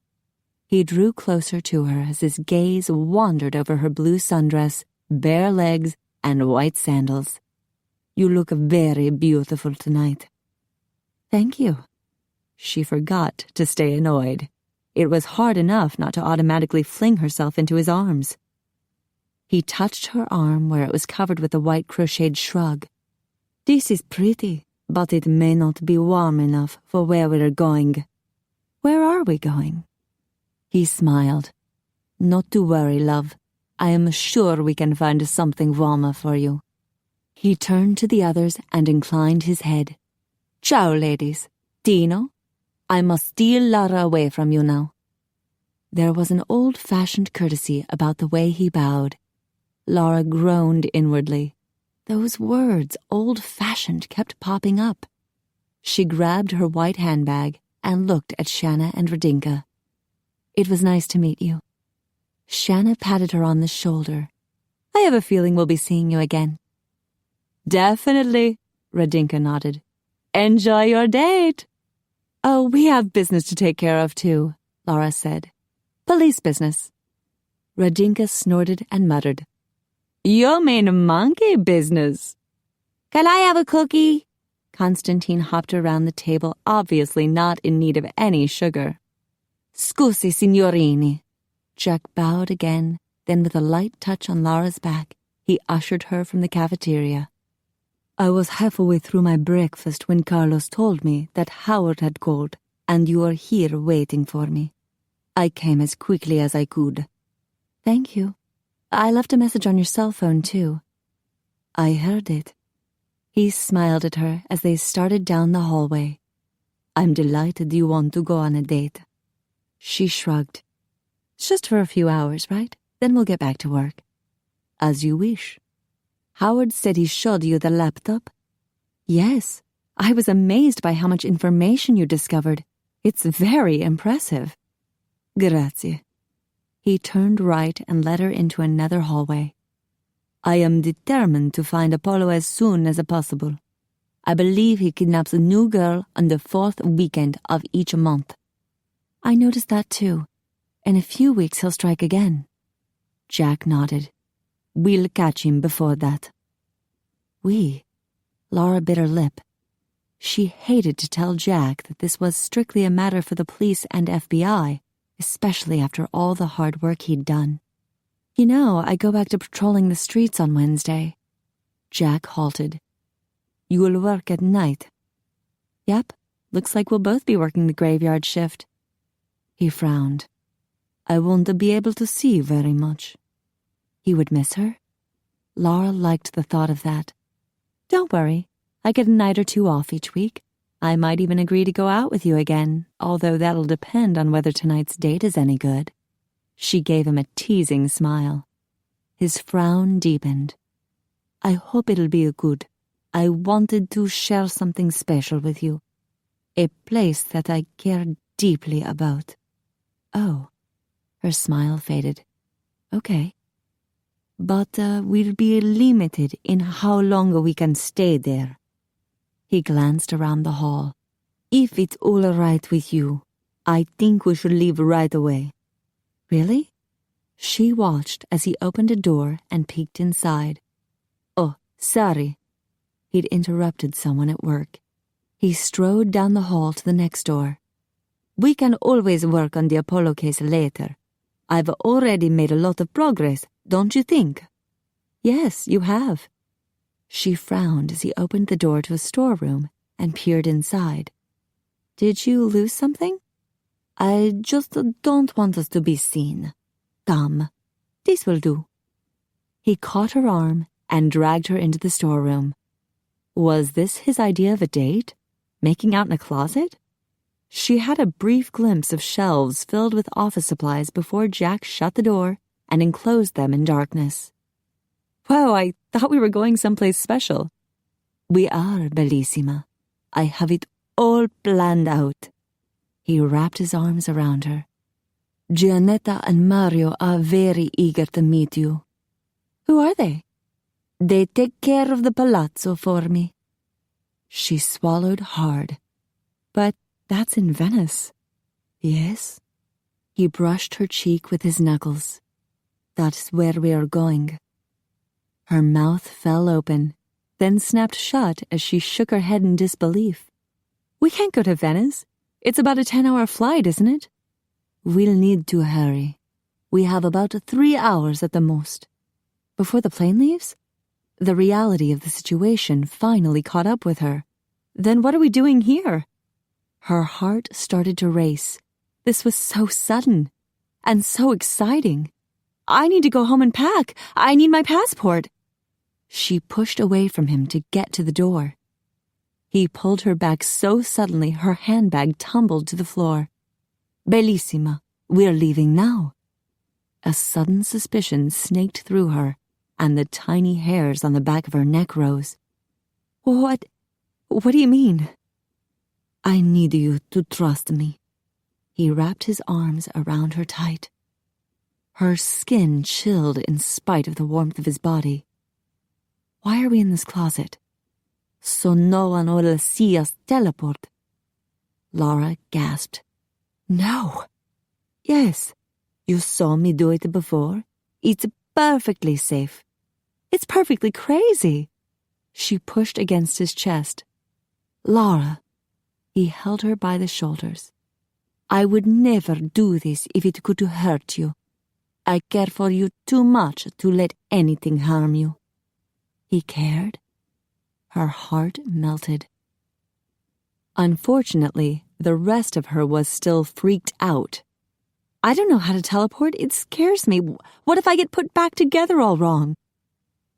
He drew closer to her as his gaze wandered over her blue sundress, bare legs, and white sandals. You look very beautiful tonight. Thank you. She forgot to stay annoyed. It was hard enough not to automatically fling herself into his arms. He touched her arm where it was covered with a white crocheted shrug. This is pretty, but it may not be warm enough for where we're going. Where are we going? He smiled. Not to worry, love. I am sure we can find something warmer for you. He turned to the others and inclined his head. Ciao, ladies. Tino, I must steal Lara away from you now. There was an old-fashioned courtesy about the way he bowed. Lara groaned inwardly. Those words, old-fashioned, kept popping up. She grabbed her white handbag and looked at Shanna and Radinka. It was nice to meet you. Shanna patted her on the shoulder. I have a feeling we'll be seeing you again. Definitely, Radinka nodded. Enjoy your date. Oh, we have business to take care of, too, Lara said. Police business. Radinka snorted and muttered. You mean monkey business. Can I have a cookie? Constantine hopped around the table, obviously not in need of any sugar. Scusi, signorini. Jack bowed again, then with a light touch on Lara's back, he ushered her from the cafeteria. I was halfway through my breakfast when Carlos told me that Howard had called, and you were here waiting for me. I came as quickly as I could. Thank you. I left a message on your cell phone, too. I heard it. He smiled at her as they started down the hallway. I'm delighted you want to go on a date. She shrugged. It's just for a few hours, right? Then we'll get back to work. As you wish. Howard said he showed you the laptop? Yes. I was amazed by how much information you discovered. It's very impressive. Grazie. He turned right and led her into another hallway. I am determined to find Apollo as soon as possible. I believe he kidnaps a new girl on the fourth weekend of each month. I noticed that too. In a few weeks he'll strike again. Jack nodded. We'll catch him before that. We? Lara bit her lip. She hated to tell Jack that this was strictly a matter for the police and FBI, especially after all the hard work he'd done. You know, I go back to patrolling the streets on Wednesday. Jack halted. You will work at night? Yep, looks like we'll both be working the graveyard shift. He frowned. I won't be able to see very much. He would miss her? Lara liked the thought of that. Don't worry, I get a night or two off each week. I might even agree to go out with you again, although that'll depend on whether tonight's date is any good. She gave him a teasing smile. His frown deepened. I hope it'll be good. I wanted to share something special with you. A place that I care deeply about. Oh. Her smile faded. Okay. But we'll be limited in how long we can stay there. He glanced around the hall. If it's all right with you, I think we should leave right away. Really? She watched as he opened a door and peeked inside. Oh, sorry. He'd interrupted someone at work. He strode down the hall to the next door. We can always work on the Apollo case later. I've already made a lot of progress, don't you think? Yes, you have. She frowned as he opened the door to a storeroom and peered inside. Did you lose something? I just don't want us to be seen. Come, this will do. He caught her arm and dragged her into the storeroom. Was this his idea of a date? Making out in a closet? She had a brief glimpse of shelves filled with office supplies before Jack shut the door and enclosed them in darkness. Whoa, I thought we were going someplace special. We are, Bellissima. I have it all planned out. He wrapped his arms around her. Giannetta and Mario are very eager to meet you. Who are they? They take care of the palazzo for me. She swallowed hard. But that's in Venice. Yes. He brushed her cheek with his knuckles. That's where we are going. Her mouth fell open, then snapped shut as she shook her head in disbelief. We can't go to Venice. It's about a 10-hour flight, isn't it? We'll need to hurry. We have about 3 hours at the most. Before the plane leaves? The reality of the situation finally caught up with her. Then what are we doing here? Her heart started to race. This was so sudden and so exciting. I need to go home and pack. I need my passport. She pushed away from him to get to the door. He pulled her back so suddenly her handbag tumbled to the floor. Bellissima, we're leaving now. A sudden suspicion snaked through her, and the tiny hairs on the back of her neck rose. What do you mean? I need you to trust me. He wrapped his arms around her tight. Her skin chilled in spite of the warmth of his body. Why are we in this closet? So no one will see us teleport. Lara gasped. No. Yes. You saw me do it before. It's perfectly safe. It's perfectly crazy. She pushed against his chest. Lara. He held her by the shoulders. I would never do this if it could hurt you. I care for you too much to let anything harm you. He cared. Her heart melted. Unfortunately, the rest of her was still freaked out. I don't know how to teleport. It scares me. What if I get put back together all wrong?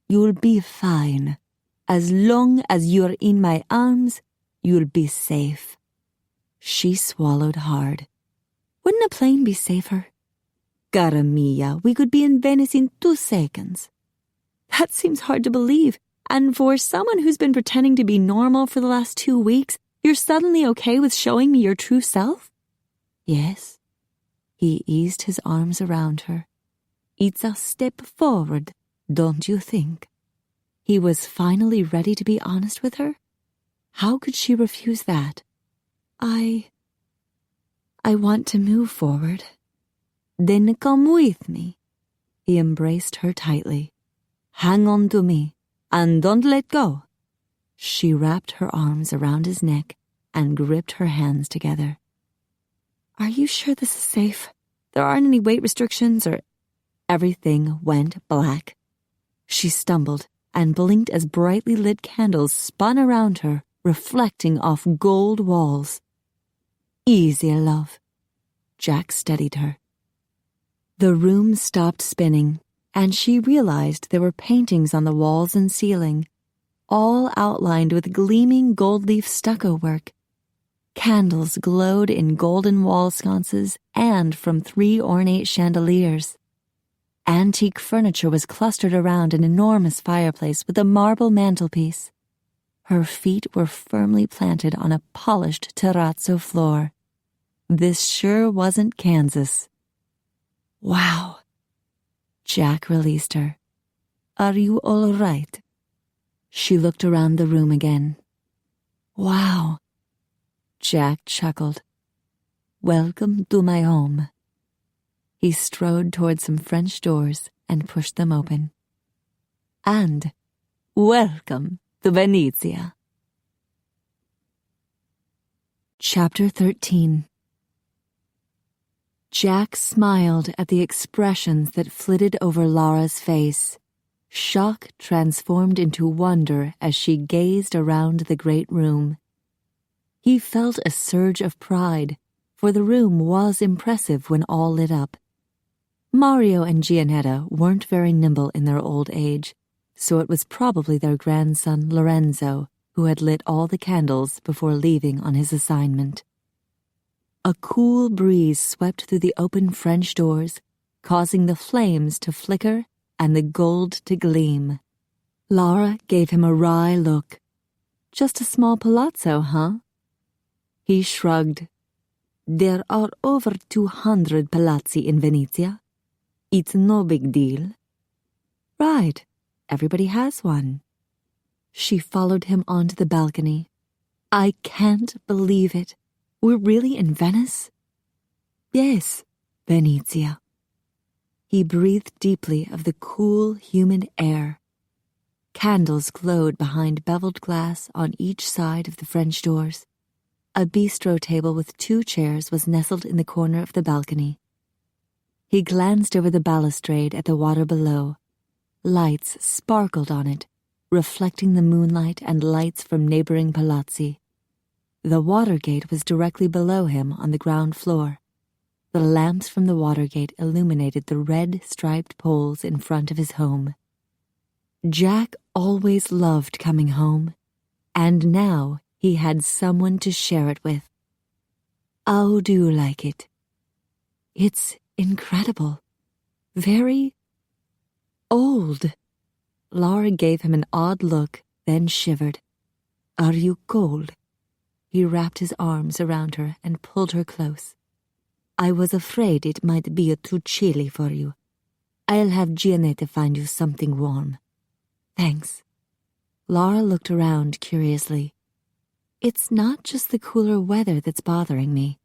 You'll be fine. As long as you're in my arms, you'll be safe. She swallowed hard. Wouldn't a plane be safer? Cara mia, we could be in Venice in 2 seconds. That seems hard to believe. And for someone who's been pretending to be normal for the last 2 weeks, you're suddenly okay with showing me your true self? Yes. He eased his arms around her. It's a step forward, don't you think? He was finally ready to be honest with her? How could she refuse that? I want to move forward. Then come with me. He embraced her tightly. Hang on to me, and don't let go. She wrapped her arms around his neck and gripped her hands together. Are you sure this is safe? There aren't any weight restrictions or... Everything went black. She stumbled and blinked as brightly lit candles spun around her, reflecting off gold walls. Easy, love. Jack steadied her. The room stopped spinning, and she realized there were paintings on the walls and ceiling, all outlined with gleaming gold leaf stucco work. Candles glowed in golden wall sconces and from 3 ornate chandeliers. Antique furniture was clustered around an enormous fireplace with a marble mantelpiece. Her feet were firmly planted on a polished terrazzo floor. This sure wasn't Kansas. Wow. Jack released her. Are you all right? She looked around the room again. Wow. Jack chuckled. Welcome to my home. He strode toward some French doors and pushed them open. And welcome to Venezia. Chapter 13. Jack smiled at the expressions that flitted over Lara's face. Shock transformed into wonder as she gazed around the great room. He felt a surge of pride, for the room was impressive when all lit up. Mario and Giannetta weren't very nimble in their old age, so it was probably their grandson Lorenzo who had lit all the candles before leaving on his assignment. A cool breeze swept through the open French doors, causing the flames to flicker and the gold to gleam. Lara gave him a wry look. Just a small palazzo, huh? He shrugged. There are over 200 palazzi in Venezia. It's no big deal. Right. Everybody has one. She followed him onto the balcony. I can't believe it. We're really in Venice? Yes, Venezia. He breathed deeply of the cool, humid air. Candles glowed behind beveled glass on each side of the French doors. A bistro table with 2 chairs was nestled in the corner of the balcony. He glanced over the balustrade at the water below. Lights sparkled on it, reflecting the moonlight and lights from neighboring palazzi. The watergate was directly below him on the ground floor. The lamps from the watergate illuminated the red striped poles in front of his home. Jack always loved coming home, and now he had someone to share it with. How do you like it? It's incredible. Very old. Lara gave him an odd look, then shivered. Are you cold? He wrapped his arms around her and pulled her close. I was afraid it might be too chilly for you. I'll have Gianetta find you something warm. Thanks. Lara looked around curiously. It's not just the cooler weather that's bothering me.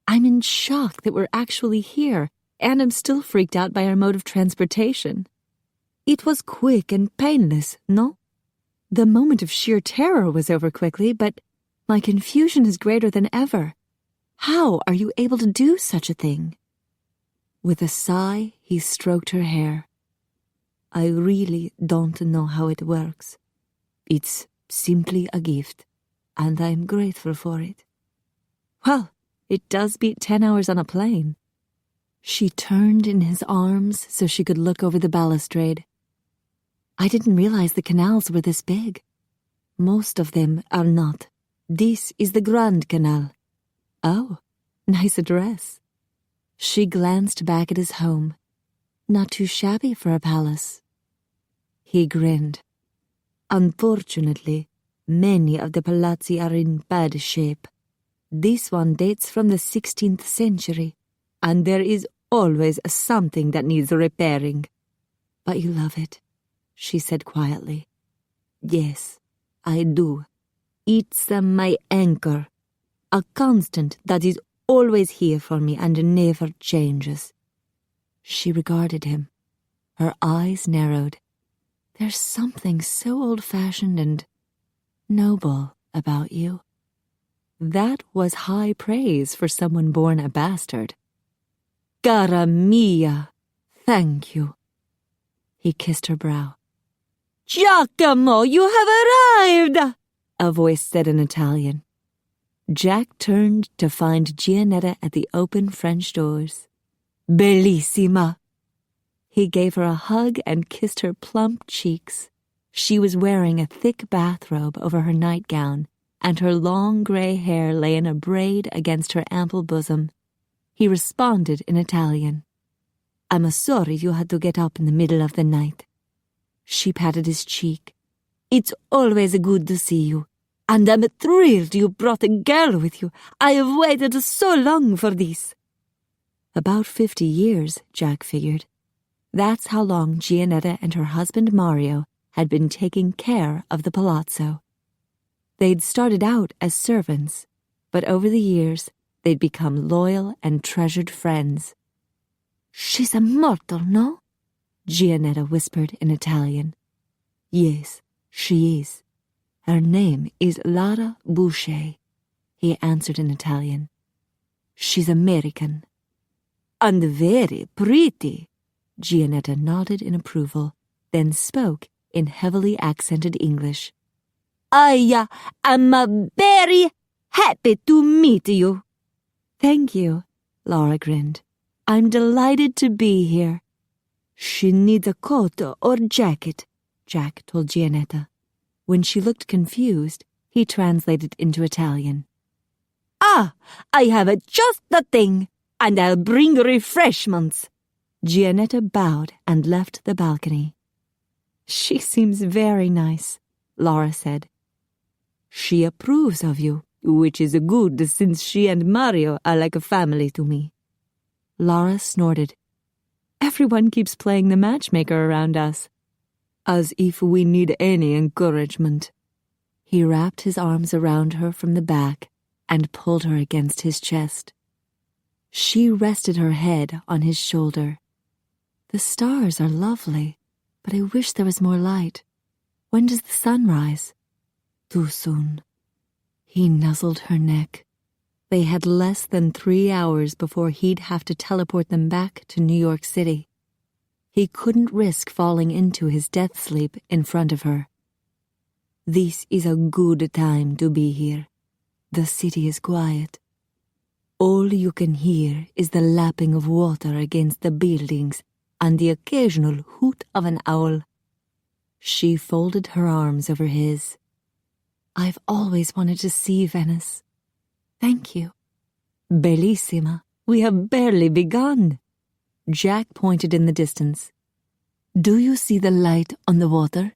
I'm in shock that we're actually here, and I'm still freaked out by our mode of transportation. It was quick and painless, no? The moment of sheer terror was over quickly, but my confusion is greater than ever. How are you able to do such a thing? With a sigh, he stroked her hair. I really don't know how it works. It's simply a gift, and I'm grateful for it. Well, it does beat 10 hours on a plane. She turned in his arms so she could look over the balustrade. I didn't realize the canals were this big. Most of them are not. This is the Grand Canal. Oh, nice address. She glanced back at his home. Not too shabby for a palace. He grinned. Unfortunately, many of the palazzi are in bad shape. This one dates from the 16th century, and there is always something that needs repairing. But you love it, she said quietly. Yes, I do. It's my anchor, a constant that is always here for me and never changes. She regarded him. Her eyes narrowed. There's something so old-fashioned and noble about you. That was high praise for someone born a bastard. Cara mia, thank you. He kissed her brow. Giacomo, you have arrived! A voice said in Italian. Jack turned to find Gianetta at the open French doors. Bellissima! He gave her a hug and kissed her plump cheeks. She was wearing a thick bathrobe over her nightgown, and her long gray hair lay in a braid against her ample bosom. He responded in Italian. I'm sorry you had to get up in the middle of the night. She patted his cheek. It's always good to see you, and I'm thrilled you brought a girl with you. I have waited so long for this. About 50 years, Jack figured. That's how long Gianetta and her husband Mario had been taking care of the palazzo. They'd started out as servants, but over the years, they'd become loyal and treasured friends. She's immortal, no? Gianetta whispered in Italian. Yes, she is. Her name is Lara Boucher, he answered in Italian. She's American. And very pretty. Gianetta nodded in approval, then spoke in heavily accented English. I am very happy to meet you. Thank you, Lara grinned. I'm delighted to be here. She needs a coat or jacket, Jack told Gianetta. When she looked confused, he translated into Italian. Ah, I have just the thing, and I'll bring refreshments. Gianetta bowed and left the balcony. She seems very nice, Lara said. She approves of you, which is good since she and Mario are like a family to me. Lara snorted. Everyone keeps playing the matchmaker around us. As if we need any encouragement. He wrapped his arms around her from the back and pulled her against his chest. She rested her head on his shoulder. The stars are lovely, but I wish there was more light. When does the sun rise? Too soon. He nuzzled her neck. They had less than 3 hours before he'd have to teleport them back to New York City. He couldn't risk falling into his death sleep in front of her. This is a good time to be here. The city is quiet. All you can hear is the lapping of water against the buildings and the occasional hoot of an owl. She folded her arms over his. I've always wanted to see Venice. Thank you. Bellissima, we have barely begun. Jack pointed in the distance. Do you see the light on the water?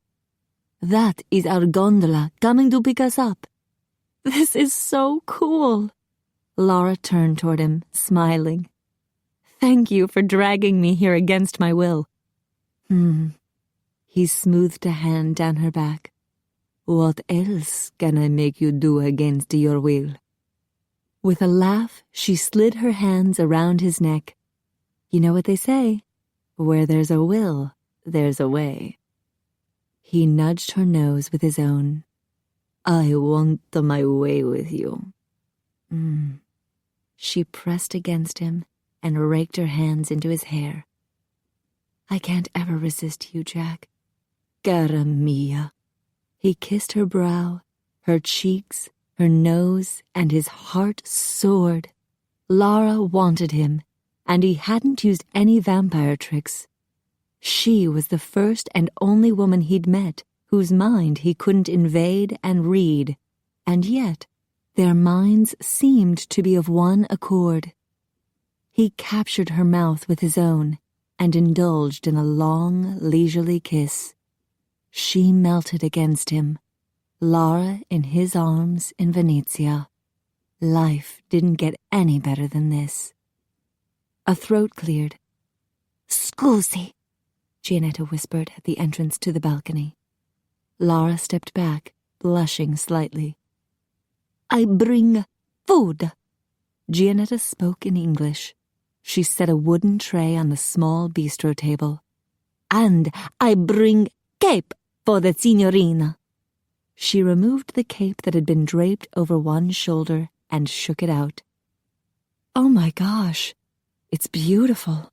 That is our gondola coming to pick us up. This is so cool. Lara turned toward him, smiling. Thank you for dragging me here against my will. He smoothed a hand down her back. What else can I make you do against your will? With a laugh, she slid her hands around his neck. You know what they say, where there's a will, there's a way. He nudged her nose with his own. I want my way with you. She pressed against him and raked her hands into his hair. I can't ever resist you, Jack. Cara mia. He kissed her brow, her cheeks, her nose, and his heart soared. Lara wanted him, and he hadn't used any vampire tricks. She was the first and only woman he'd met whose mind he couldn't invade and read, and yet their minds seemed to be of one accord. He captured her mouth with his own and indulged in a long, leisurely kiss. She melted against him, Lara in his arms in Venezia. Life didn't get any better than this. A throat cleared. Scusi, Gianetta whispered at the entrance to the balcony. Lara stepped back, blushing slightly. I bring food. Gianetta spoke in English. She set a wooden tray on the small bistro table. And I bring cape for the signorina. She removed the cape that had been draped over one shoulder and shook it out. Oh my gosh, it's beautiful.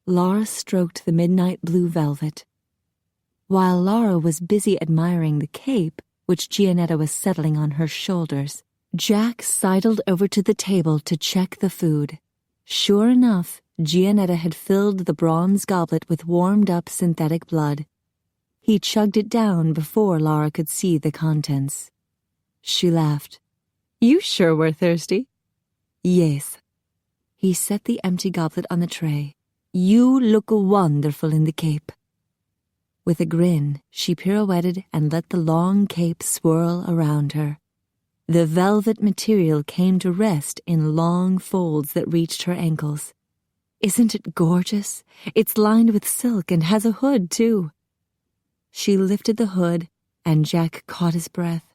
Lara stroked the midnight blue velvet. While Lara was busy admiring the cape, which Gianetta was settling on her shoulders, Jack sidled over to the table to check the food. Sure enough, Gianetta had filled the bronze goblet with warmed-up synthetic blood. He chugged it down before Lara could see the contents. She laughed. You sure were thirsty. Yes. He set the empty goblet on the tray. You look wonderful in the cape. With a grin, she pirouetted and let the long cape swirl around her. The velvet material came to rest in long folds that reached her ankles. Isn't it gorgeous? It's lined with silk and has a hood, too. She lifted the hood, and Jack caught his breath.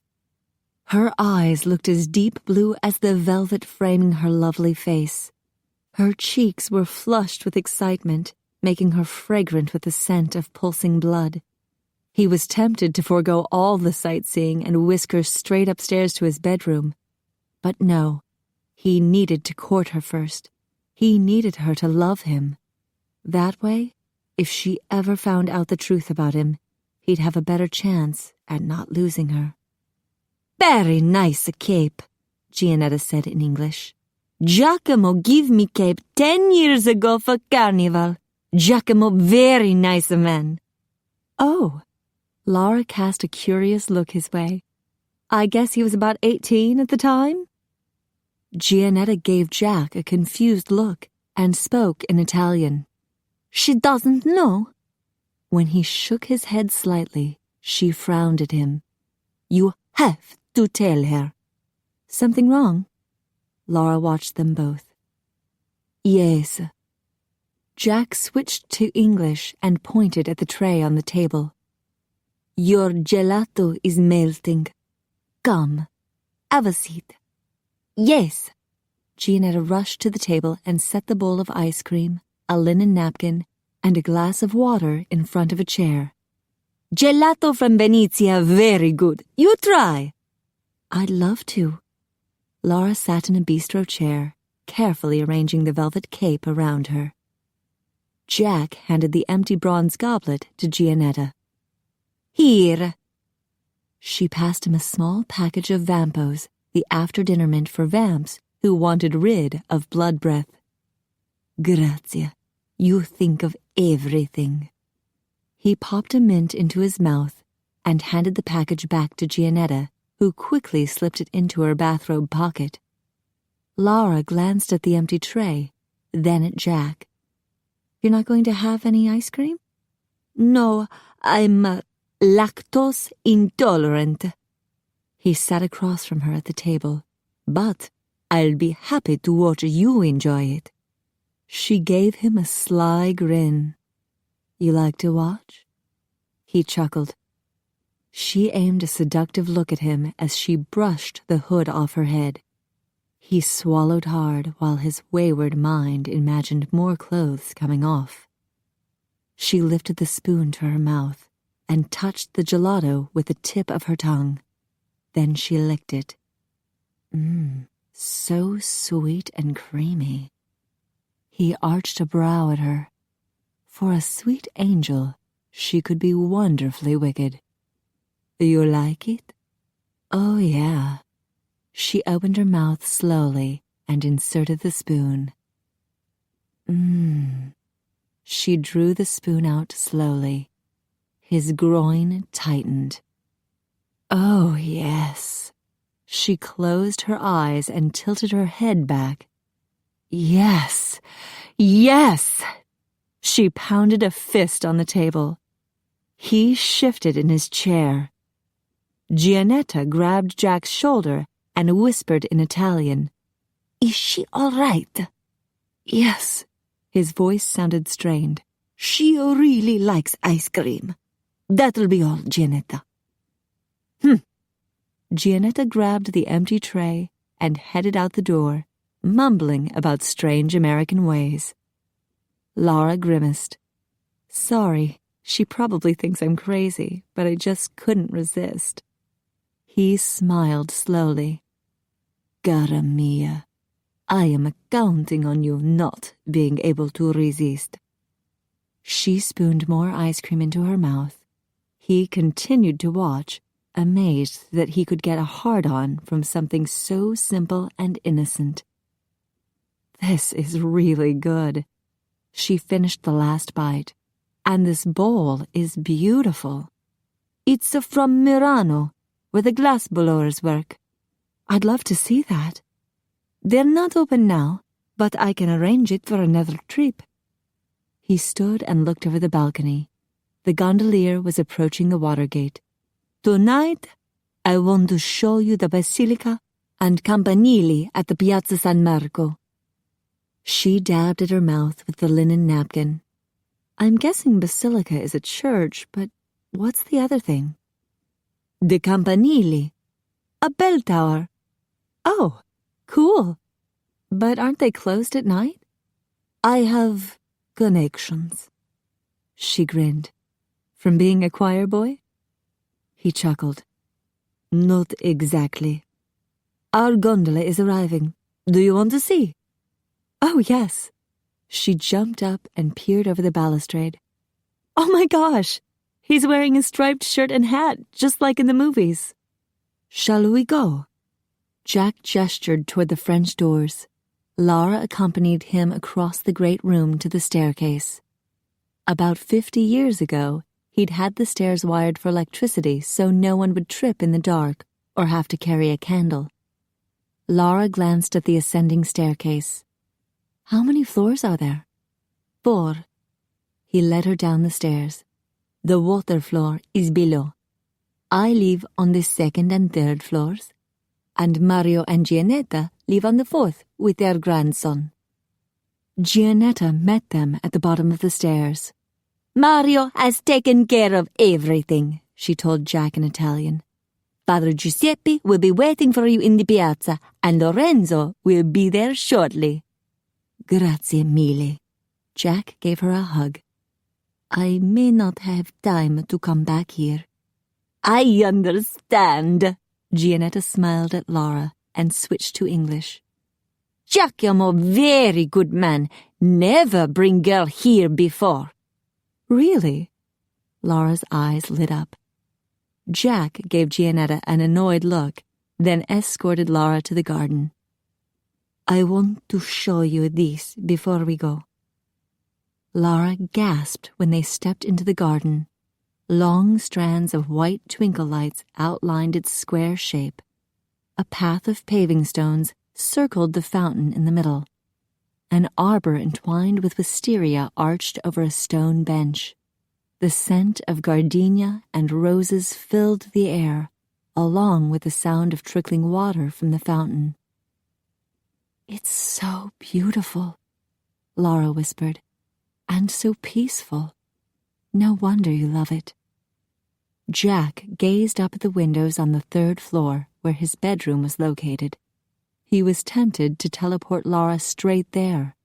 Her eyes looked as deep blue as the velvet framing her lovely face. Her cheeks were flushed with excitement, making her fragrant with the scent of pulsing blood. He was tempted to forego all the sightseeing and whisk her straight upstairs to his bedroom. But no, he needed to court her first. He needed her to love him. That way, if she ever found out the truth about him, he'd have a better chance at not losing her. Very nice cape, Gianetta said in English. Giacomo give me cape 10 years ago for carnival. Giacomo very nice man. Oh, Lara cast a curious look his way. I guess he was about 18 at the time? Gianetta gave Jack a confused look and spoke in Italian. She doesn't know. When he shook his head slightly, she frowned at him. You have to tell her. Something wrong? Lara watched them both. Yes. Jack switched to English and pointed at the tray on the table. Your gelato is melting. Come, have a seat. Yes. Gianetta rushed to the table and set the bowl of ice cream, a linen napkin, and a glass of water in front of a chair. Gelato from Venezia, very good. You try. I'd love to. Lara sat in a bistro chair, carefully arranging the velvet cape around her. Jack handed the empty bronze goblet to Gianetta. Here. She passed him a small package of Vampos, the after-dinner mint for vamps who wanted rid of blood breath. Grazie. You think of everything. He popped a mint into his mouth and handed the package back to Gianetta, who quickly slipped it into her bathrobe pocket. Lara glanced at the empty tray, then at Jack. You're not going to have any ice cream? No, I'm lactose intolerant. He sat across from her at the table. But I'll be happy to watch you enjoy it. She gave him a sly grin. You like to watch? He chuckled. She aimed a seductive look at him as she brushed the hood off her head. He swallowed hard while his wayward mind imagined more clothes coming off. She lifted the spoon to her mouth and touched the gelato with the tip of her tongue. Then she licked it. So sweet and creamy. He arched a brow at her. For a sweet angel, she could be wonderfully wicked. You like it? Oh, yeah. She opened her mouth slowly and inserted the spoon. She drew the spoon out slowly. His groin tightened. Oh, yes. She closed her eyes and tilted her head back. Yes! Yes! She pounded a fist on the table. He shifted in his chair. Gianetta grabbed Jack's shoulder and whispered in Italian. Is she all right? Yes. His voice sounded strained. She really likes ice cream. That'll be all, Gianetta. Gianetta grabbed the empty tray and headed out the door, mumbling about strange American ways. Lara grimaced. Sorry, she probably thinks I'm crazy, but I just couldn't resist. He smiled slowly. Cara mia, I am counting on you not being able to resist. She spooned more ice cream into her mouth. He continued to watch, amazed that he could get a hard-on from something so simple and innocent. This is really good. She finished the last bite. And this bowl is beautiful. It's from Murano, where the glass blowers work. I'd love to see that. They're not open now, but I can arrange it for another trip. He stood and looked over the balcony. The gondolier was approaching the water gate. Tonight, I want to show you the Basilica and Campanile at the Piazza San Marco. She dabbed at her mouth with the linen napkin. I'm guessing Basilica is a church, but what's the other thing? The Campanile, a bell tower. Oh, cool. But aren't they closed at night? I have connections. She grinned. From being a choir boy? He chuckled. Not exactly. Our gondola is arriving. Do you want to see? Oh, yes. She jumped up and peered over the balustrade. Oh my gosh! He's wearing a striped shirt and hat, just like in the movies. Shall we go? Jack gestured toward the French doors. Lara accompanied him across the great room to the staircase. About 50 years ago, he'd had the stairs wired for electricity so no one would trip in the dark or have to carry a candle. Lara glanced at the ascending staircase. How many floors are there? 4. He led her down the stairs. The water floor is below. I live on the 2nd and 3rd floors, and Mario and Gianetta live on the 4th with their grandson. Gianetta met them at the bottom of the stairs. Mario has taken care of everything, she told Jack in Italian. Father Giuseppe will be waiting for you in the piazza, and Lorenzo will be there shortly. Grazie mille. Jack gave her a hug. I may not have time to come back here. I understand. Giannetta smiled at Lara and switched to English. Giacomo, very good man. Never bring girl here before. Really? Lara's eyes lit up. Jack gave Giannetta an annoyed look, then escorted Lara to the garden. I want to show you this before we go. Lara gasped when they stepped into the garden. Long strands of white twinkle lights outlined its square shape. A path of paving stones circled the fountain in the middle. An arbor entwined with wisteria arched over a stone bench. The scent of gardenia and roses filled the air, along with the sound of trickling water from the fountain. It's so beautiful, Lara whispered, and so peaceful. No wonder you love it. Jack gazed up at the windows on the 3rd floor where his bedroom was located. He was tempted to teleport Lara straight there,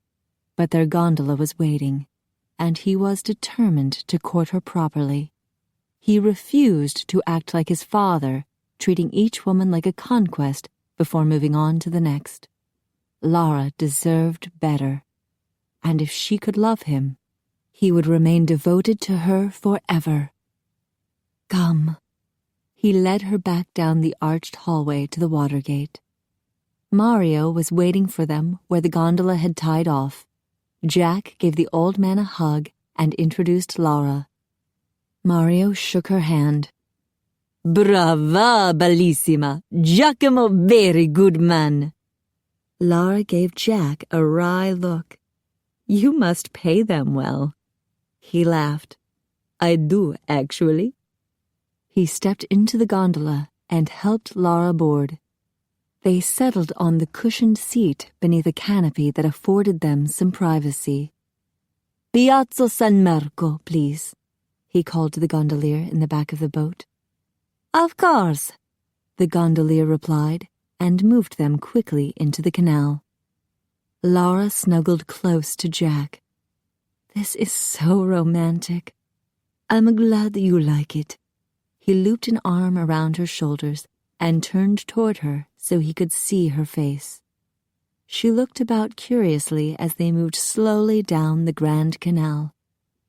but their gondola was waiting, and he was determined to court her properly. He refused to act like his father, treating each woman like a conquest before moving on to the next. Lara deserved better, and if she could love him, he would remain devoted to her forever. Come. He led her back down the arched hallway to the water gate. Mario was waiting for them where the gondola had tied off. Jack gave the old man a hug and introduced Lara. Mario shook her hand. Brava, bellissima. Giacomo, very good man. Lara gave Jack a wry look. You must pay them well. He laughed. I do, actually. He stepped into the gondola and helped Lara board. They settled on the cushioned seat beneath a canopy that afforded them some privacy. Piazza San Marco, please, he called to the gondolier in the back of the boat. Of course, the gondolier replied, and moved them quickly into the canal. Lara snuggled close to Jack. This is so romantic. I'm glad you like it. He looped an arm around her shoulders and turned toward her so he could see her face. She looked about curiously as they moved slowly down the Grand Canal.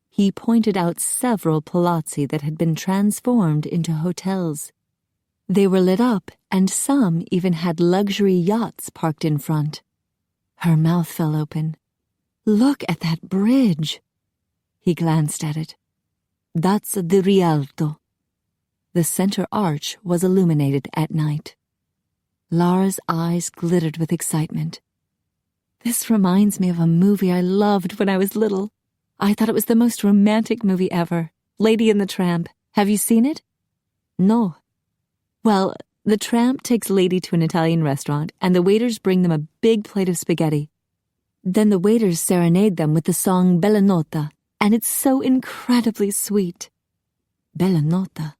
He pointed out several palazzi that had been transformed into hotels. They were lit up, and some even had luxury yachts parked in front. Her mouth fell open. Look at that bridge. He glanced at it. That's the Rialto. The center arch was illuminated at night. Lara's eyes glittered with excitement. This reminds me of a movie I loved when I was little. I thought it was the most romantic movie ever. Lady and the Tramp. Have you seen it? No. Well, the tramp takes Lady to an Italian restaurant, and the waiters bring them a big plate of spaghetti. Then the waiters serenade them with the song Bella Nota, and it's so incredibly sweet. Bella Nota.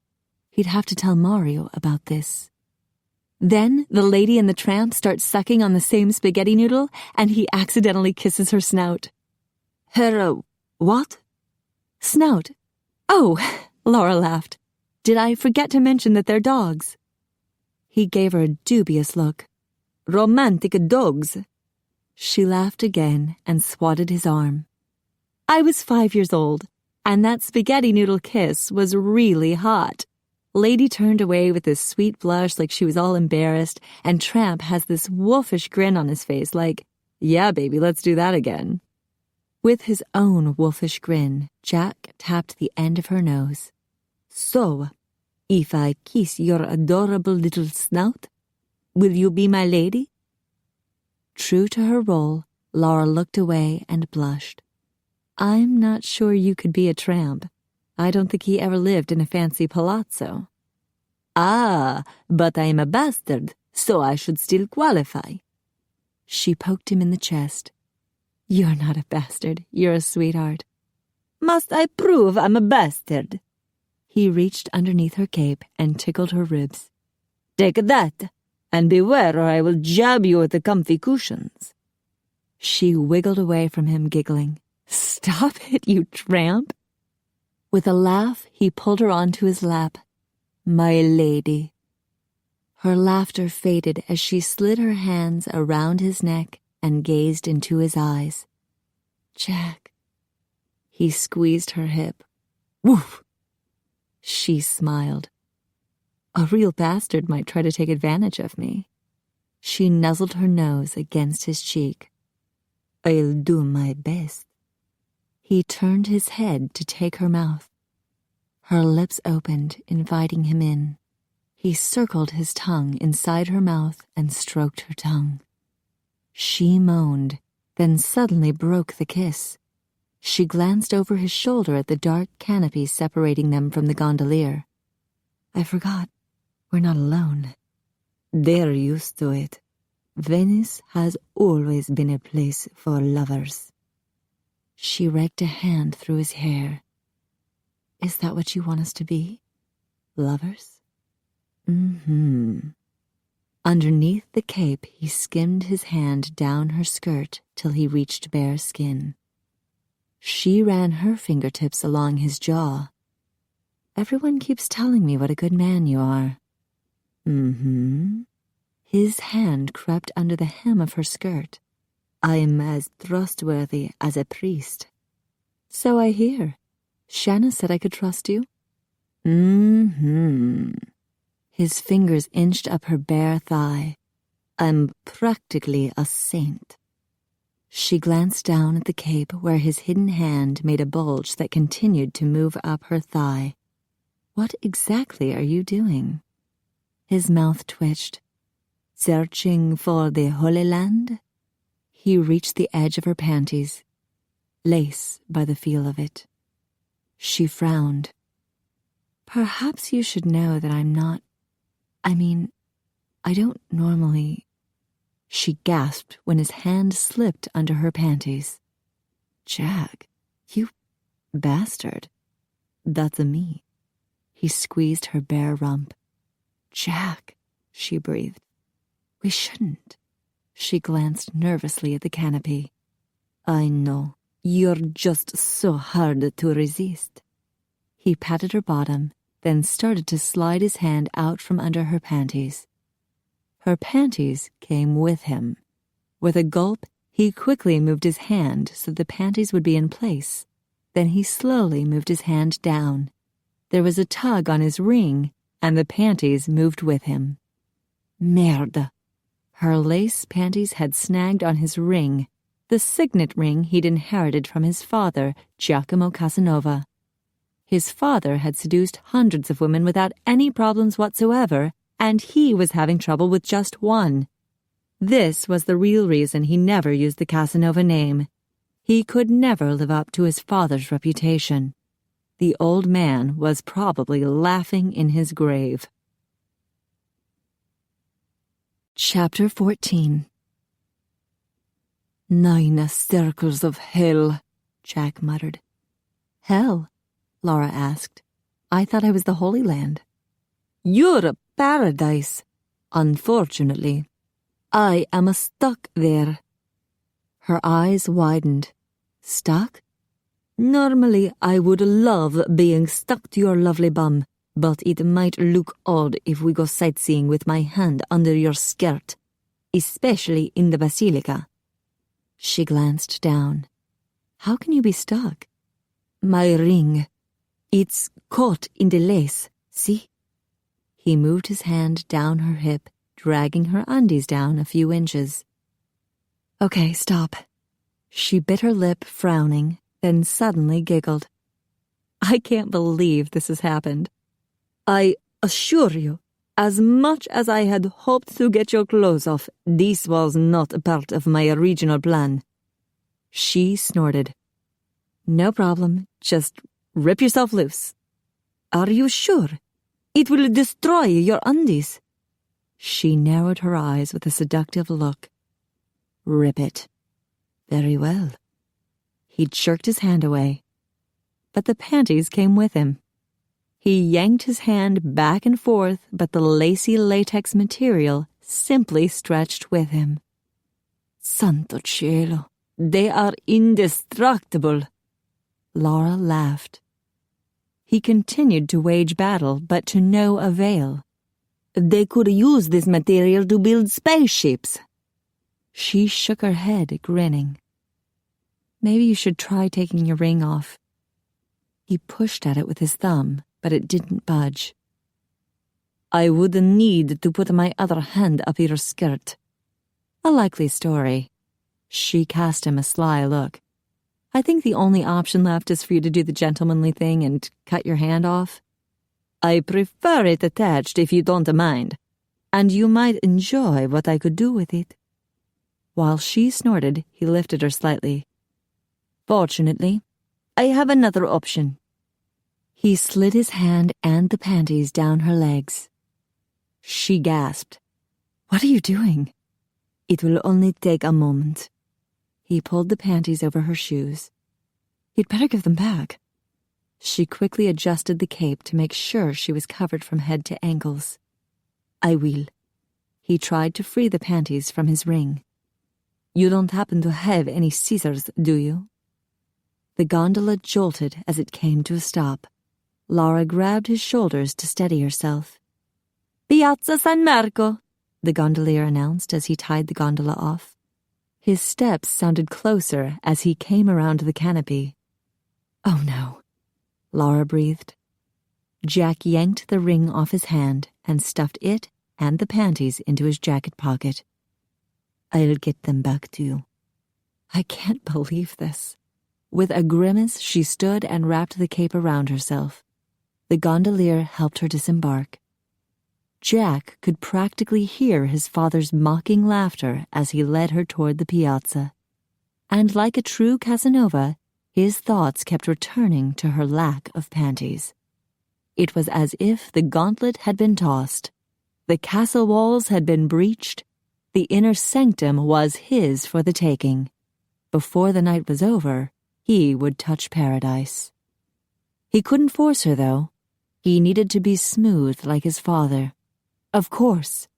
He'd have to tell Mario about this. Then the lady and the tramp start sucking on the same spaghetti noodle, and he accidentally kisses her snout. Her, what? Snout. Oh, Laura laughed. Did I forget to mention that they're dogs? He gave her a dubious look. Romantic dogs. She laughed again and swatted his arm. I was 5 years old, and that spaghetti noodle kiss was really hot. Lady turned away with this sweet blush like she was all embarrassed, and Tramp has this wolfish grin on his face like, yeah, baby, let's do that again. With his own wolfish grin, Jack tapped the end of her nose. So, if I kiss your adorable little snout, will you be my lady? True to her role, Lara looked away and blushed. I'm not sure you could be a tramp. I don't think he ever lived in a fancy palazzo. Ah, but I'm a bastard, so I should still qualify. She poked him in the chest. You're not a bastard. You're a sweetheart. Must I prove I'm a bastard? He reached underneath her cape and tickled her ribs. "Take that, and beware or I will jab you with the comfy cushions." She wiggled away from him, giggling. "Stop it, you tramp." With a laugh, he pulled her onto his lap. "My lady." Her laughter faded as she slid her hands around his neck and gazed into his eyes. "Jack." He squeezed her hip. "Woof." She smiled. "A real bastard might try to take advantage of me." She nuzzled her nose against his cheek. "I'll do my best." He turned his head to take her mouth. Her lips opened, inviting him in. He circled his tongue inside her mouth and stroked her tongue. She moaned, then suddenly broke the kiss. She glanced over his shoulder at the dark canopy separating them from the gondolier. "I forgot. We're not alone." "They're used to it. Venice has always been a place for lovers." She raked a hand through his hair. "Is that what you want us to be? Lovers?" Underneath the cape, he skimmed his hand down her skirt till he reached bare skin. She ran her fingertips along his jaw. "Everyone keeps telling me what a good man you are." His hand crept under the hem of her skirt. "I'm as trustworthy as a priest." "So I hear. Shanna said I could trust you." His fingers inched up her bare thigh. "I'm practically a saint." She glanced down at the cape where his hidden hand made a bulge that continued to move up her thigh. "What exactly are you doing?" His mouth twitched. "Searching for the Holy Land?" He reached the edge of her panties. Lace by the feel of it. She frowned. "Perhaps you should know that I'm not... I don't normally..." She gasped when his hand slipped under her panties. "Jack, you bastard." "That's a me." He squeezed her bare rump. "Jack," she breathed. "We shouldn't." She glanced nervously at the canopy. "I know. You're just so hard to resist." He patted her bottom, then started to slide his hand out from under her panties. Her panties came with him. With a gulp, he quickly moved his hand so the panties would be in place. Then he slowly moved his hand down. There was a tug on his ring, and the panties moved with him. Merde! Her lace panties had snagged on his ring, the signet ring he'd inherited from his father, Giacomo Casanova. His father had seduced hundreds of women without any problems whatsoever, and he was having trouble with just one. This was the real reason he never used the Casanova name. He could never live up to his father's reputation. The old man was probably laughing in his grave. Chapter 14. 9 circles of hell, Jack muttered. Hell? Laura asked. I thought I was the Holy Land. You're a paradise. Unfortunately, I am stuck there. Her eyes widened. Stuck? Normally, I would love being stuck to your lovely bum, but it might look odd if we go sightseeing with my hand under your skirt, especially in the basilica. She glanced down. How can you be stuck? My ring. It's caught in the lace, see? He moved his hand down her hip, dragging her undies down a few inches. Okay, stop. She bit her lip, frowning, then suddenly giggled. I can't believe this has happened. I assure you, as much as I had hoped to get your clothes off, this was not a part of my original plan. She snorted. No problem, just rip yourself loose. Are you sure? It will destroy your undies. She narrowed her eyes with a seductive look. Rip it. Very well. He jerked his hand away. But the panties came with him. He yanked his hand back and forth, but the lacy latex material simply stretched with him. Santo cielo, they are indestructible. Lara laughed. He continued to wage battle, but to no avail. They could use this material to build spaceships. She shook her head, grinning. Maybe you should try taking your ring off. He pushed at it with his thumb, but it didn't budge. I would need to put my other hand up your skirt. A likely story. She cast him a sly look. I think the only option left is for you to do the gentlemanly thing and cut your hand off. I prefer it attached if you don't mind, and you might enjoy what I could do with it. While she snorted, he lifted her slightly. Fortunately, I have another option. He slid his hand and the panties down her legs. She gasped. What are you doing? It will only take a moment. He pulled the panties over her shoes. You'd better give them back. She quickly adjusted the cape to make sure she was covered from head to ankles. I will. He tried to free the panties from his ring. You don't happen to have any scissors, do you? The gondola jolted as it came to a stop. Lara grabbed his shoulders to steady herself. Piazza San Marco, the gondolier announced as he tied the gondola off. His steps sounded closer as he came around the canopy. Oh no, Lara breathed. Jack yanked the ring off his hand and stuffed it and the panties into his jacket pocket. I'll get them back to you. I can't believe this. With a grimace, she stood and wrapped the cape around herself. The gondolier helped her disembark. Jack could practically hear his father's mocking laughter as he led her toward the piazza. And like a true Casanova, his thoughts kept returning to her lack of panties. It was as if the gauntlet had been tossed. The castle walls had been breached. The inner sanctum was his for the taking. Before the night was over, he would touch paradise. He couldn't force her, though. He needed to be smooth like his father. Of course.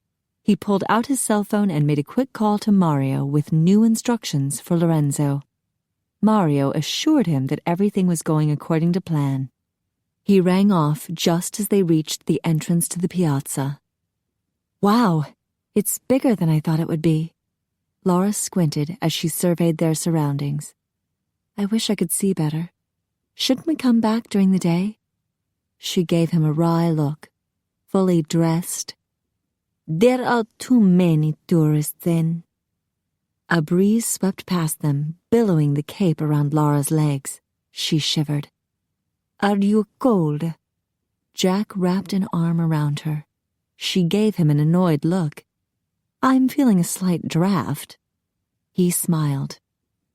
He pulled out his cell phone and made a quick call to Mario with new instructions for Lorenzo. Mario assured him that everything was going according to plan. He rang off just as they reached the entrance to the piazza. Wow, it's bigger than I thought it would be. Lara squinted as she surveyed their surroundings. I wish I could see better. Shouldn't we come back during the day? She gave him a wry look. Fully dressed. There are too many tourists in. A breeze swept past them, billowing the cape around Lara's legs. She shivered. Are you cold? Jack wrapped an arm around her. She gave him an annoyed look. I'm feeling a slight draft. He smiled.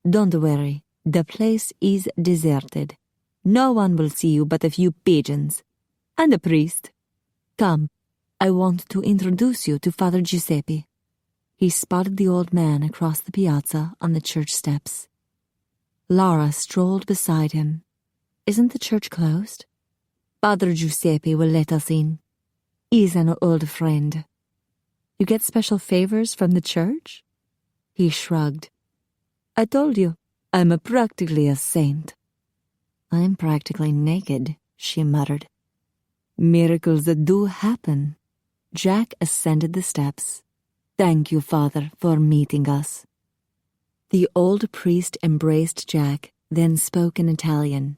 Don't worry. The place is deserted. No one will see you but a few pigeons. And a priest. Come, I want to introduce you to Father Giuseppe. He spotted the old man across the piazza on the church steps. Lara strolled beside him. Isn't the church closed? Father Giuseppe will let us in. He's an old friend. You get special favors from the church? He shrugged. I told you. I'm practically a saint. I'm practically naked, she muttered. Miracles do happen. Jack ascended the steps. Thank you, Father, for meeting us. The old priest embraced Jack, then spoke in Italian.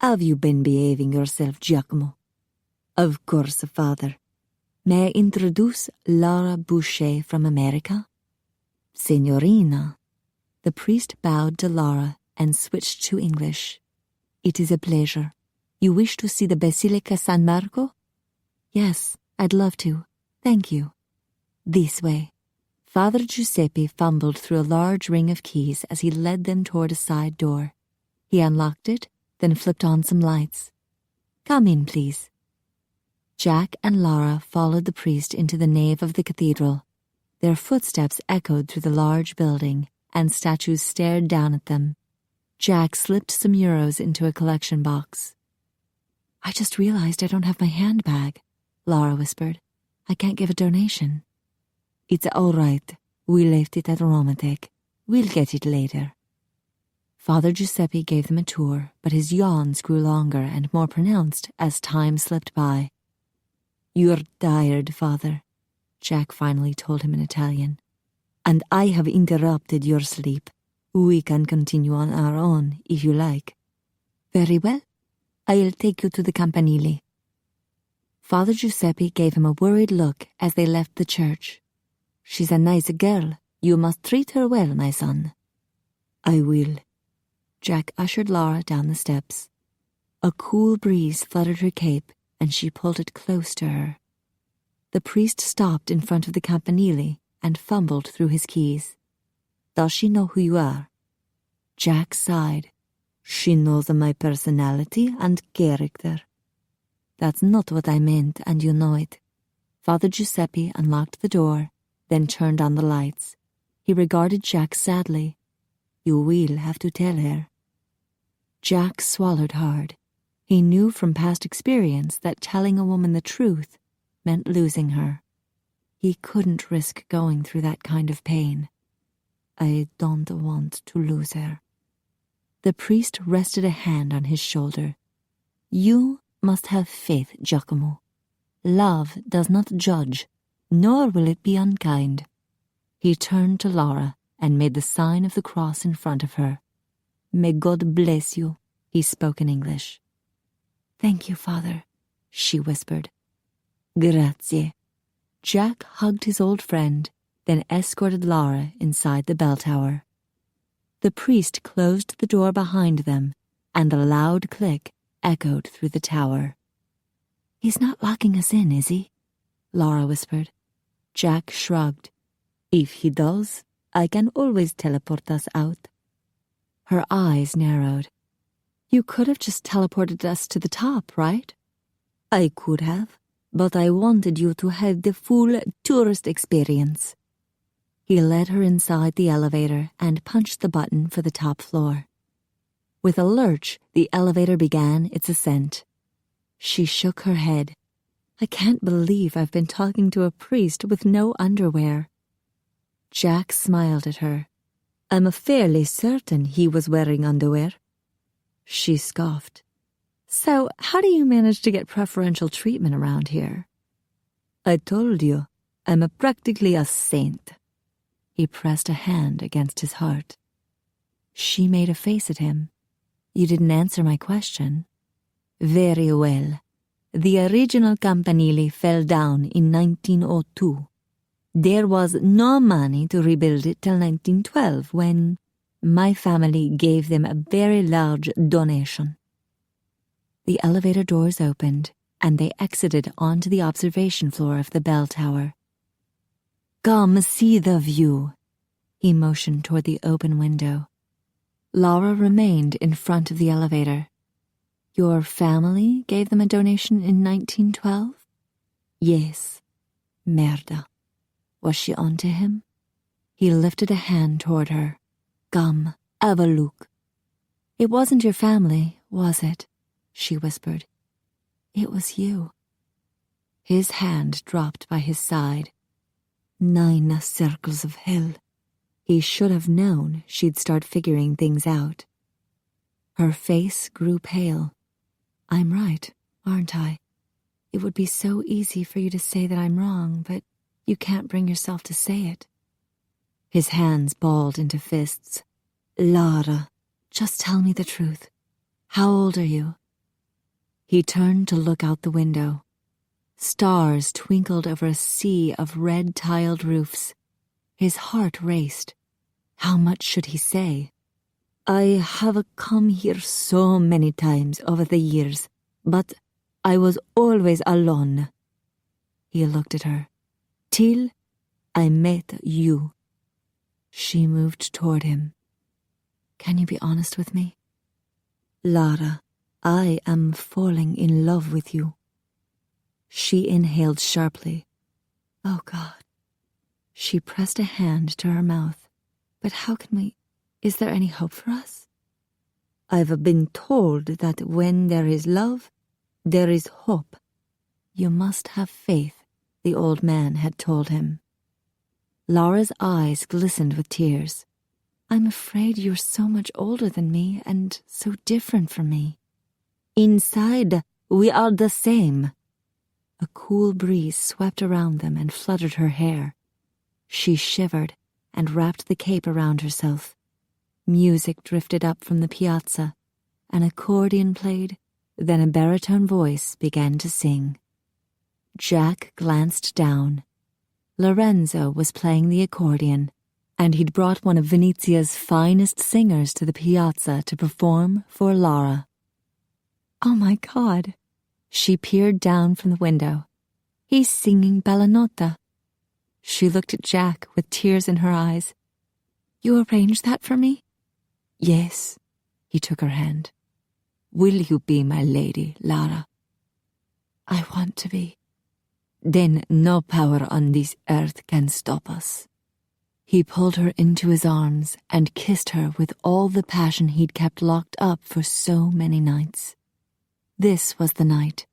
Have you been behaving yourself, Giacomo? Of course, Father. May I introduce Lara Boucher from America? Signorina. The priest bowed to Lara and switched to English. It is a pleasure. You wish to see the Basilica San Marco? Yes, I'd love to. Thank you. This way. Father Giuseppe fumbled through a large ring of keys as he led them toward a side door. He unlocked it, then flipped on some lights. Come in, please. Jack and Lara followed the priest into the nave of the cathedral. Their footsteps echoed through the large building, and statues stared down at them. Jack slipped some euros into a collection box. I just realized I don't have my handbag, Lara whispered. I can't give a donation. It's all right. We left it at Romatech. We'll get it later. Father Giuseppe gave them a tour, but his yawns grew longer and more pronounced as time slipped by. You're tired, Father, Jack finally told him in Italian. And I have interrupted your sleep. We can continue on our own, if you like. Very well. I'll take you to the campanile. Father Giuseppe gave him a worried look as they left the church. She's a nice girl. You must treat her well, my son. I will. Jack ushered Lara down the steps. A cool breeze fluttered her cape, and she pulled it close to her. The priest stopped in front of the campanile and fumbled through his keys. Does she know who you are? Jack sighed. She knows my personality and character. That's not what I meant, and you know it. Father Giuseppe unlocked the door, then turned on the lights. He regarded Jack sadly. You will have to tell her. Jack swallowed hard. He knew from past experience that telling a woman the truth meant losing her. He couldn't risk going through that kind of pain. I don't want to lose her. The priest rested a hand on his shoulder. You must have faith, Giacomo. Love does not judge, nor will it be unkind. He turned to Lara and made the sign of the cross in front of her. May God bless you, he spoke in English. Thank you, Father, she whispered. Grazie. Jack hugged his old friend, then escorted Lara inside the bell tower. The priest closed the door behind them, and a loud click echoed through the tower. He's not locking us in, is he? Lara whispered. Jack shrugged. If he does, I can always teleport us out. Her eyes narrowed. You could have just teleported us to the top, right? I could have, but I wanted you to have the full tourist experience. He led her inside the elevator and punched the button for the top floor. With a lurch, the elevator began its ascent. She shook her head. I can't believe I've been talking to a priest with no underwear. Jack smiled at her. I'm fairly certain he was wearing underwear. She scoffed. So, how do you manage to get preferential treatment around here? I told you, I'm practically a saint. He pressed a hand against his heart. She made a face at him. You didn't answer my question. Very well. The original campanile fell down in 1902. There was no money to rebuild it till 1912 when my family gave them a very large donation. The elevator doors opened, and they exited onto the observation floor of the bell tower. Come see the view. He motioned toward the open window. Lara remained in front of the elevator. Your family gave them a donation in 1912? Yes. Merda. Was she on to him? He lifted a hand toward her. Come, have a look. It wasn't your family, was it? She whispered. It was you. His hand dropped by his side. 9 circles of hell. He should have known she'd start figuring things out. Her face grew pale. I'm right, aren't I? It would be so easy for you to say that I'm wrong, but you can't bring yourself to say it. His hands balled into fists. Lara, just tell me the truth. How old are you? He turned to look out the window. Stars twinkled over a sea of red-tiled roofs. His heart raced. How much should he say? I have come here so many times over the years, but I was always alone. He looked at her. Till I met you. She moved toward him. Can you be honest with me? Lara, I am falling in love with you. She inhaled sharply. Oh, God. She pressed a hand to her mouth. But how can we... Is there any hope for us? I've been told that when there is love, There is hope. You must have faith, the old man had told him. Lara's eyes glistened with tears. I'm afraid you're so much older than me and so different from me. Inside, we are the same. A cool breeze swept around them and fluttered her hair. She shivered and wrapped the cape around herself. Music drifted up from the piazza. An accordion played, then a baritone voice began to sing. Jack glanced down. Lorenzo was playing the accordion, and he'd brought one of Venezia's finest singers to the piazza to perform for Lara. Oh my God! She peered down from the window. He's singing Bella Notte. She looked at Jack with tears in her eyes. You arranged that for me? Yes. He took her hand. Will you be my lady, Lara? I want to be. Then no power on this earth can stop us. He pulled her into his arms and kissed her with all the passion he'd kept locked up for so many nights. This was the night,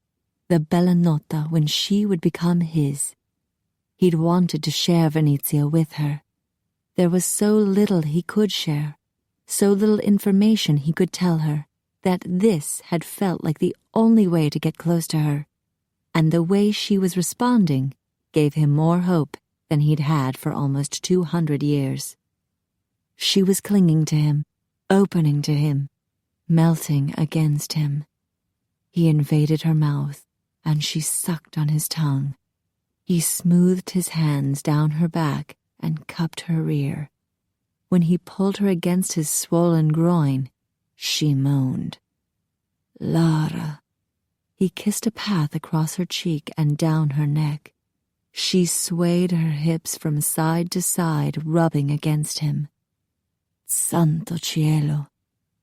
the Bella Notte, when she would become his. He'd wanted to share Venezia with her. There was so little he could share, so little information he could tell her, that this had felt like the only way to get close to her, and the way she was responding gave him more hope than he'd had for almost 200 years. She was clinging to him, opening to him, melting against him. He invaded her mouth, and she sucked on his tongue. He smoothed his hands down her back and cupped her rear. When he pulled her against his swollen groin, she moaned. Lara. He kissed a path across her cheek and down her neck. She swayed her hips from side to side, rubbing against him. Santo cielo.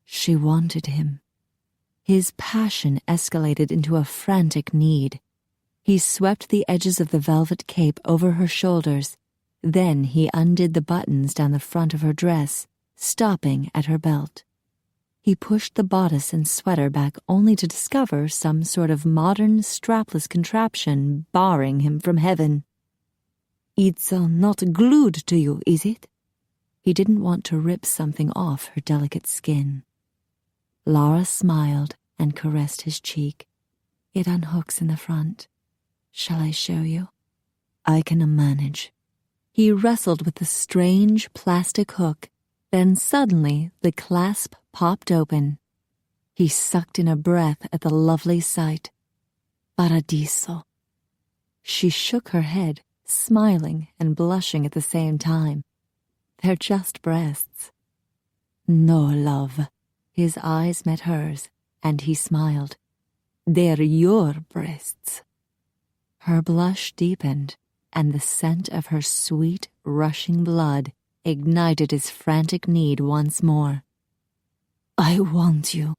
She wanted him. His passion escalated into a frantic need. He swept the edges of the velvet cape over her shoulders. Then he undid the buttons down the front of her dress, stopping at her belt. He pushed the bodice and sweater back only to discover some sort of modern strapless contraption barring him from heaven. It's not glued to you, is it? He didn't want to rip something off her delicate skin. Lara smiled and caressed his cheek. It unhooks in the front. Shall I show you? I can manage. He wrestled with the strange plastic hook, then suddenly the clasp popped open. He sucked in a breath at the lovely sight. Paradiso. She shook her head, smiling and blushing at the same time. They're just breasts. No, love. His eyes met hers, and he smiled. They're your breasts. Her blush deepened, and the scent of her sweet, rushing blood ignited his frantic need once more. I want you.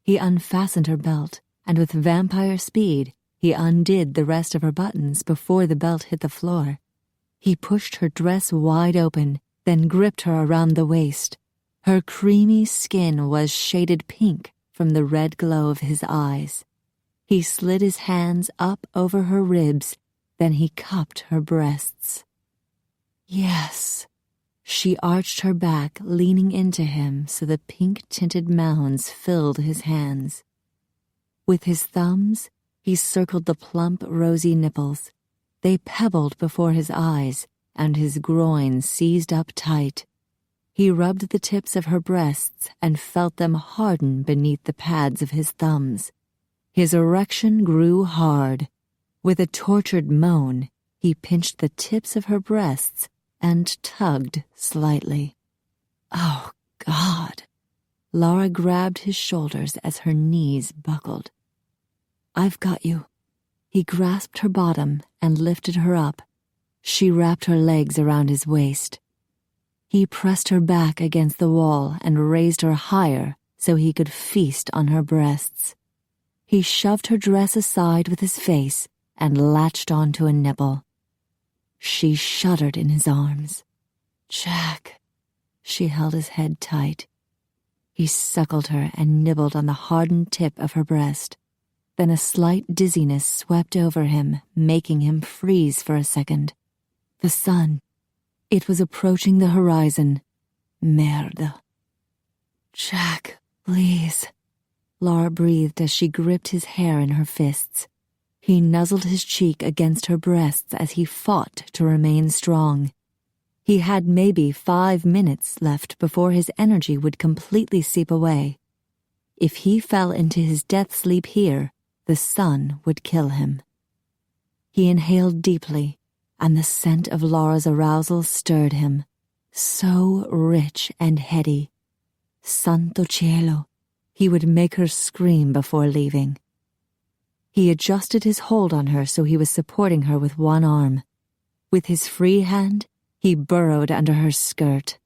He unfastened her belt, and with vampire speed, he undid the rest of her buttons before the belt hit the floor. He pushed her dress wide open, then gripped her around the waist. Her creamy skin was shaded pink from the red glow of his eyes. He slid his hands up over her ribs, then he cupped her breasts. Yes. She arched her back, leaning into him so the pink-tinted mounds filled his hands. With his thumbs, he circled the plump, rosy nipples. They pebbled before his eyes, and his groin seized up tight. He rubbed the tips of her breasts and felt them harden beneath the pads of his thumbs. His erection grew hard. With a tortured moan, he pinched the tips of her breasts and tugged slightly. Oh, God! Lara grabbed his shoulders as her knees buckled. I've got you. He grasped her bottom and lifted her up. She wrapped her legs around his waist. He pressed her back against the wall and raised her higher so he could feast on her breasts. He shoved her dress aside with his face and latched onto a nipple. She shuddered in his arms. Jack. She held his head tight. He suckled her and nibbled on the hardened tip of her breast. Then a slight dizziness swept over him, making him freeze for a second. The sun. It was approaching the horizon. Merde. Jack, please. Lara breathed as she gripped his hair in her fists. He nuzzled his cheek against her breasts as he fought to remain strong. He had maybe 5 minutes left before his energy would completely seep away. If he fell into his death sleep here, the sun would kill him. He inhaled deeply, and the scent of Lara's arousal stirred him, so rich and heady. Santo cielo, he would make her scream before leaving. He adjusted his hold on her so he was supporting her with one arm. With his free hand, he burrowed under her skirt.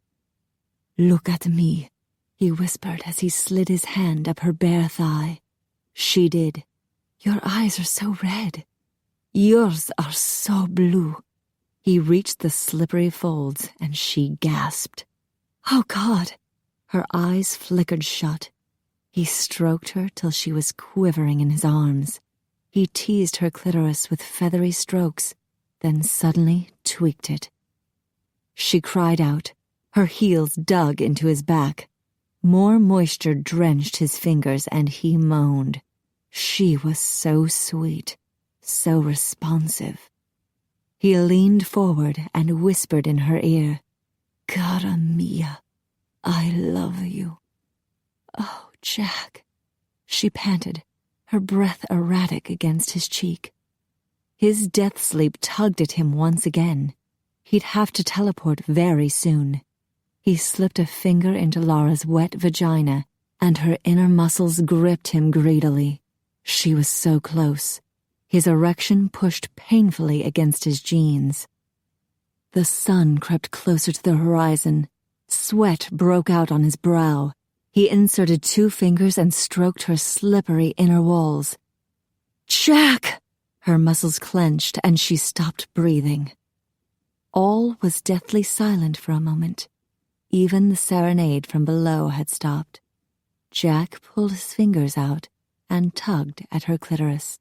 "Look at me," he whispered as he slid his hand up her bare thigh. She did. "Your eyes are so red. Yours are so blue." He reached the slippery folds, and she gasped. "Oh, God!" Her eyes flickered shut. He stroked her till she was quivering in his arms. He teased her clitoris with feathery strokes, then suddenly tweaked it. She cried out. Her heels dug into his back. More moisture drenched his fingers, and he moaned. She was so sweet, so responsive. He leaned forward and whispered in her ear, "Cara mia, I love you." "Oh, Jack," she panted, her breath erratic against his cheek. His death sleep tugged at him once again. He'd have to teleport very soon. He slipped a finger into Lara's wet vagina, and her inner muscles gripped him greedily. She was so close. His erection pushed painfully against his jeans. The sun crept closer to the horizon. Sweat broke out on his brow. He inserted 2 fingers and stroked her slippery inner walls. "Jack!" Her muscles clenched, and she stopped breathing. All was deathly silent for a moment. Even the serenade from below had stopped. Jack pulled his fingers out and tugged at her clitoris.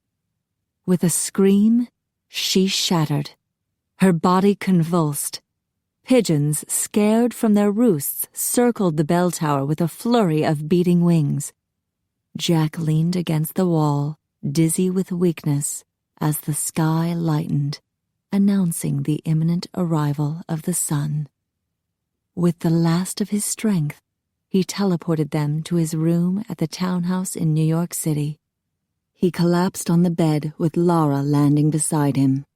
With a scream, she shattered. Her body convulsed. Pigeons, scared from their roosts, circled the bell tower with a flurry of beating wings. Jack leaned against the wall, dizzy with weakness, as the sky lightened, announcing the imminent arrival of the sun. With the last of his strength, he teleported them to his room at the townhouse in New York City. He collapsed on the bed with Lara landing beside him.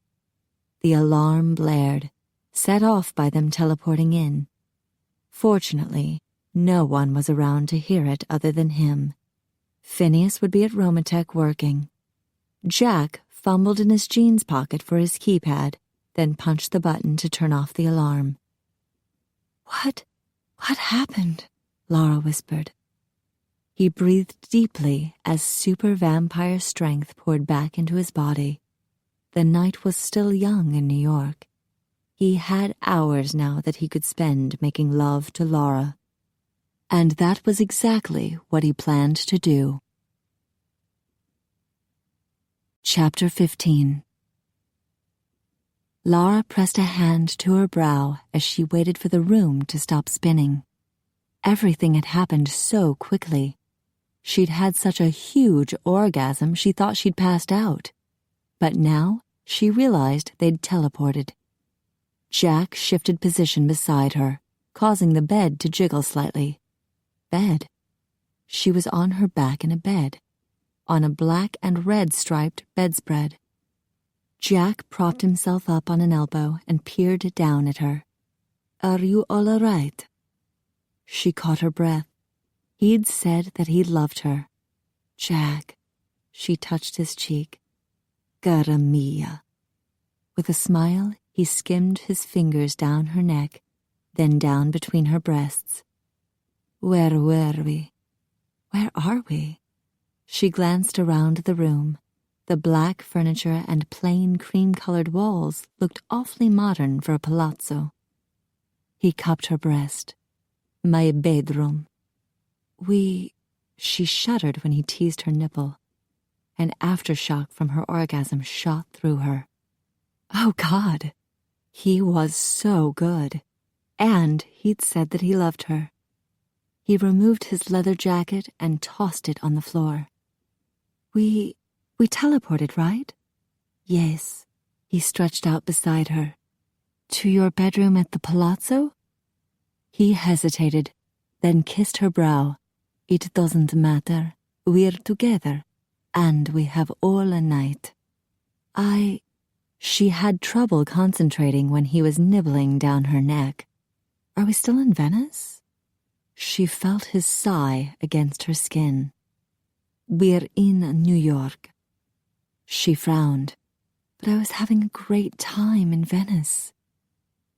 The alarm blared, set off by them teleporting in. Fortunately, no one was around to hear it other than him. Phineas would be at Romatech working. Jack fumbled in his jeans pocket for his keypad, then punched the button to turn off the alarm. What happened?" Lara whispered. He breathed deeply as super vampire strength poured back into his body. The night was still young in New York. He had hours now that he could spend making love to Lara. And that was exactly what he planned to do. Chapter 15. Lara pressed a hand to her brow as she waited for the room to stop spinning. Everything had happened so quickly. She'd had such a huge orgasm she thought she'd passed out. But now she realized they'd teleported. Jack shifted position beside her, causing the bed to jiggle slightly. Bed. She was on her back in a bed, on a black and red striped bedspread. Jack propped himself up on an elbow and peered down at her. "Are you all right?" She caught her breath. He'd said that he loved her. "Jack," she touched his cheek. "Cara mia." With a smile, he skimmed his fingers down her neck, then down between her breasts. "Where were we?" "Where are we?" She glanced around the room. The black furniture and plain cream-colored walls looked awfully modern for a palazzo. He cupped her breast. "My bedroom." She shuddered when he teased her nipple. An aftershock from her orgasm shot through her. Oh, God. He was so good. And he'd said that he loved her. He removed his leather jacket and tossed it on the floor. We teleported, right? Yes. He stretched out beside her. To your bedroom at the palazzo? He hesitated, then kissed her brow. It doesn't matter. We're together, and we have all a night. She had trouble concentrating when he was nibbling down her neck. Are we still in Venice? She felt his sigh against her skin. We're in New York. She frowned. But I was having a great time in Venice.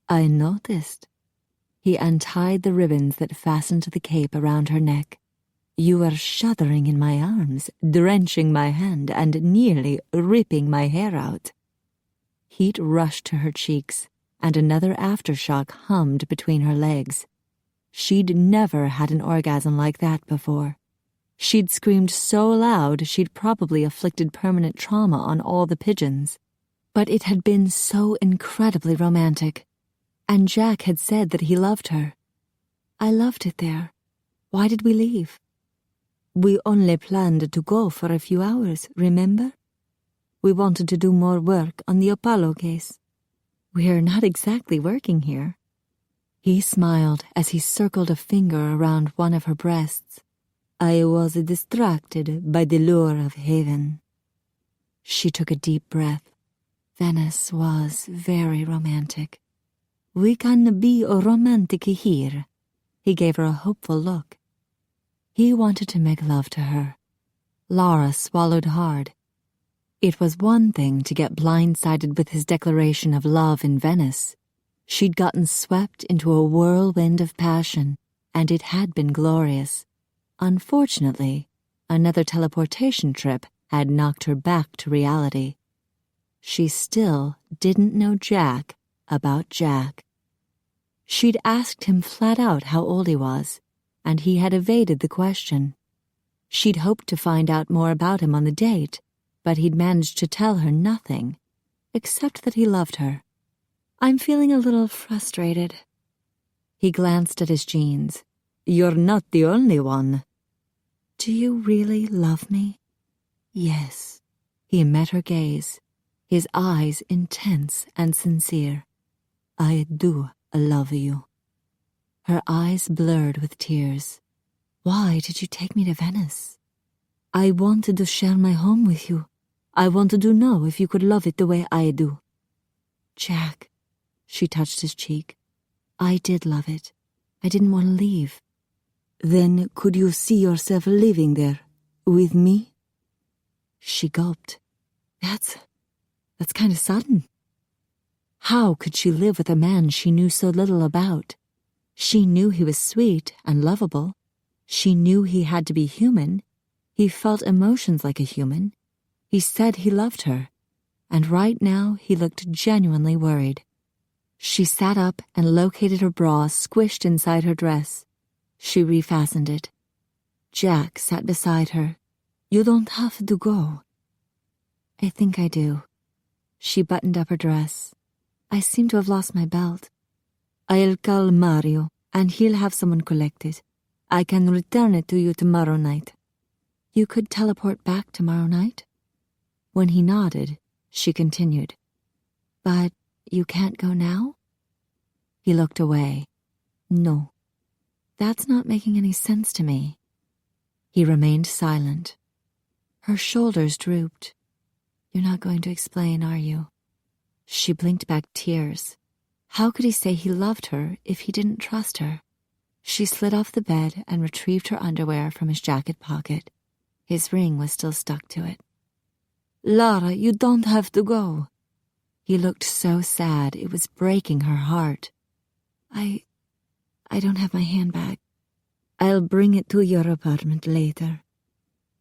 I noticed. He untied the ribbons that fastened to the cape around her neck. You were shuddering in my arms, drenching my hand, and nearly ripping my hair out. Heat rushed to her cheeks, and another aftershock hummed between her legs. She'd never had an orgasm like that before. She'd screamed so loud she'd probably inflicted permanent trauma on all the pigeons. But it had been so incredibly romantic. And Jack had said that he loved her. I loved it there. Why did we leave? We only planned to go for a few hours, remember? We wanted to do more work on the Apollo case. We're not exactly working here. He smiled as he circled a finger around one of her breasts. I was distracted by the lure of heaven. She took a deep breath. Venice was very romantic. We can be romantic here. He gave her a hopeful look. He wanted to make love to her. Lara swallowed hard. It was one thing to get blindsided with his declaration of love in Venice. She'd gotten swept into a whirlwind of passion, and it had been glorious. Unfortunately, another teleportation trip had knocked her back to reality. She still didn't know Jack about Jack. She'd asked him flat out how old he was, and he had evaded the question. She'd hoped to find out more about him on the date, but he'd managed to tell her nothing, except that he loved her. I'm feeling a little frustrated. He glanced at his jeans. You're not the only one. Do you really love me? Yes. He met her gaze, his eyes intense and sincere. I do love you. Her eyes blurred with tears. Why did you take me to Venice? I wanted to share my home with you. I wanted to know if you could love it the way I do. Jack, she touched his cheek. I did love it. I didn't want to leave. Then could you see yourself living there, with me? She gulped. That's kind of sudden. How could she live with a man she knew so little about? She knew he was sweet and lovable. She knew he had to be human. He felt emotions like a human. He said he loved her. And right now he looked genuinely worried. She sat up and located her bra squished inside her dress. She refastened it. Jack sat beside her. You don't have to go. I think I do. She buttoned up her dress. I seem to have lost my belt. I'll call Mario, and he'll have someone collect it. I can return it to you tomorrow night. You could teleport back tomorrow night? When he nodded, she continued. But you can't go now? He looked away. No. That's not making any sense to me. He remained silent. Her shoulders drooped. You're not going to explain, are you? She blinked back tears. How could he say he loved her if he didn't trust her? She slid off the bed and retrieved her underwear from his jacket pocket. His ring was still stuck to it. Lara, you don't have to go. He looked so sad it was breaking her heart. I don't have my handbag. I'll bring it to your apartment later.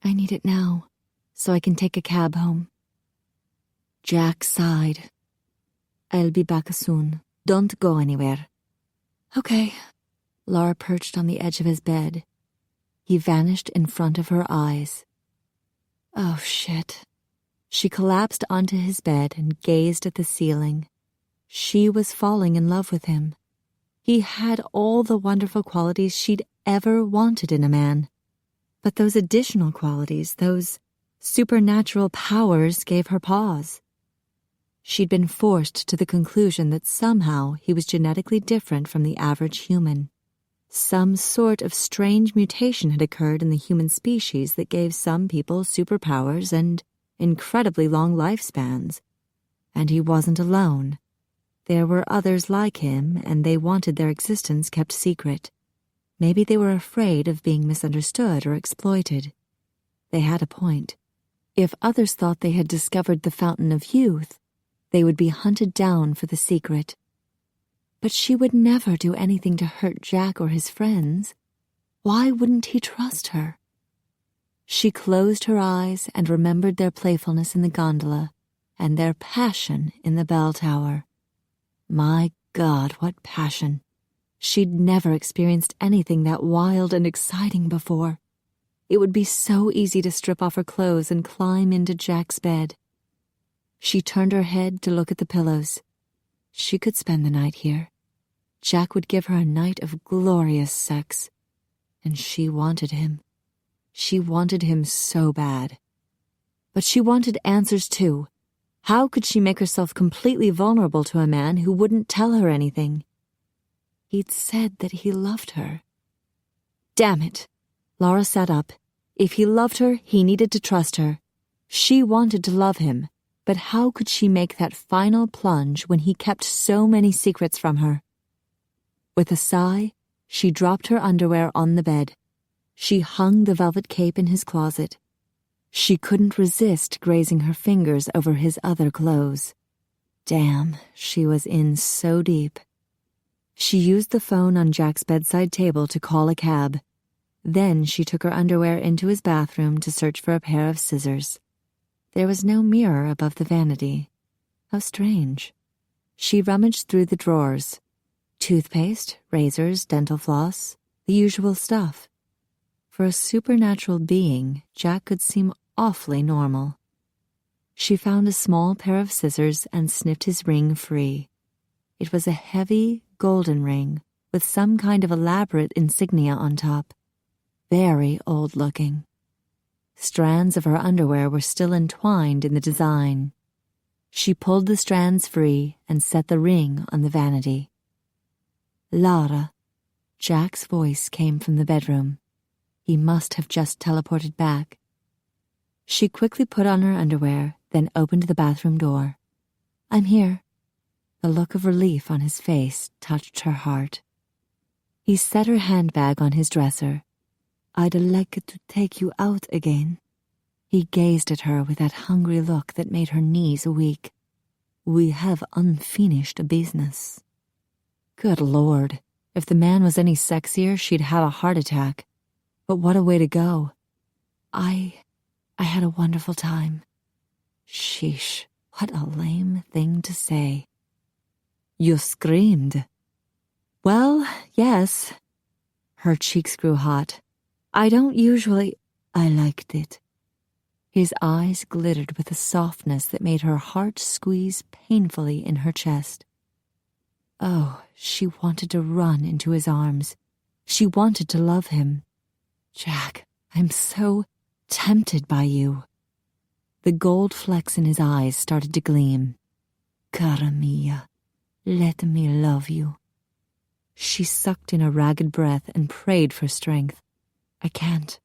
I need it now, so I can take a cab home. Jack sighed. I'll be back soon. Don't go anywhere. Okay. Lara perched on the edge of his bed. He vanished in front of her eyes. Oh, shit. She collapsed onto his bed and gazed at the ceiling. She was falling in love with him. He had all the wonderful qualities she'd ever wanted in a man. But those additional qualities, those supernatural powers, gave her pause. She'd been forced to the conclusion that somehow he was genetically different from the average human. Some sort of strange mutation had occurred in the human species that gave some people superpowers and incredibly long lifespans. And he wasn't alone. There were others like him, and they wanted their existence kept secret. Maybe they were afraid of being misunderstood or exploited. They had a point. If others thought they had discovered the fountain of youth, they would be hunted down for the secret. But she would never do anything to hurt Jack or his friends. Why wouldn't he trust her? She closed her eyes and remembered their playfulness in the gondola and their passion in the bell tower. My God, what passion! She'd never experienced anything that wild and exciting before. It would be so easy to strip off her clothes and climb into Jack's bed. She turned her head to look at the pillows. She could spend the night here. Jack would give her a night of glorious sex. And she wanted him. She wanted him so bad. But she wanted answers too. How could she make herself completely vulnerable to a man who wouldn't tell her anything? He'd said that he loved her. Damn it! Lara sat up. If he loved her, he needed to trust her. She wanted to love him, but how could she make that final plunge when he kept so many secrets from her? With a sigh, she dropped her underwear on the bed. She hung the velvet cape in his closet. She couldn't resist grazing her fingers over his other clothes. Damn, she was in so deep. She used the phone on Jack's bedside table to call a cab. Then she took her underwear into his bathroom to search for a pair of scissors. There was no mirror above the vanity. How strange. She rummaged through the drawers. Toothpaste, razors, dental floss, the usual stuff. For a supernatural being, Jack could seem awfully normal. She found a small pair of scissors and snipped his ring free. It was a heavy, golden ring with some kind of elaborate insignia on top. Very old-looking. Strands of her underwear were still entwined in the design. She pulled the strands free and set the ring on the vanity. Lara. Jack's voice came from the bedroom. He must have just teleported back. She quickly put on her underwear, then opened the bathroom door. I'm here. The look of relief on his face touched her heart. He set her handbag on his dresser. I'd like to take you out again. He gazed at her with that hungry look that made her knees weak. We have unfinished business. Good Lord, if the man was any sexier, she'd have a heart attack. But what a way to go. I had a wonderful time. Sheesh, what a lame thing to say. You screamed. Well, yes. Her cheeks grew hot. I don't usually... I liked it. His eyes glittered with a softness that made her heart squeeze painfully in her chest. Oh, she wanted to run into his arms. She wanted to love him. Jack, I'm so tempted by you. The gold flecks in his eyes started to gleam. Cara mia, let me love you. She sucked in a ragged breath and prayed for strength. I can't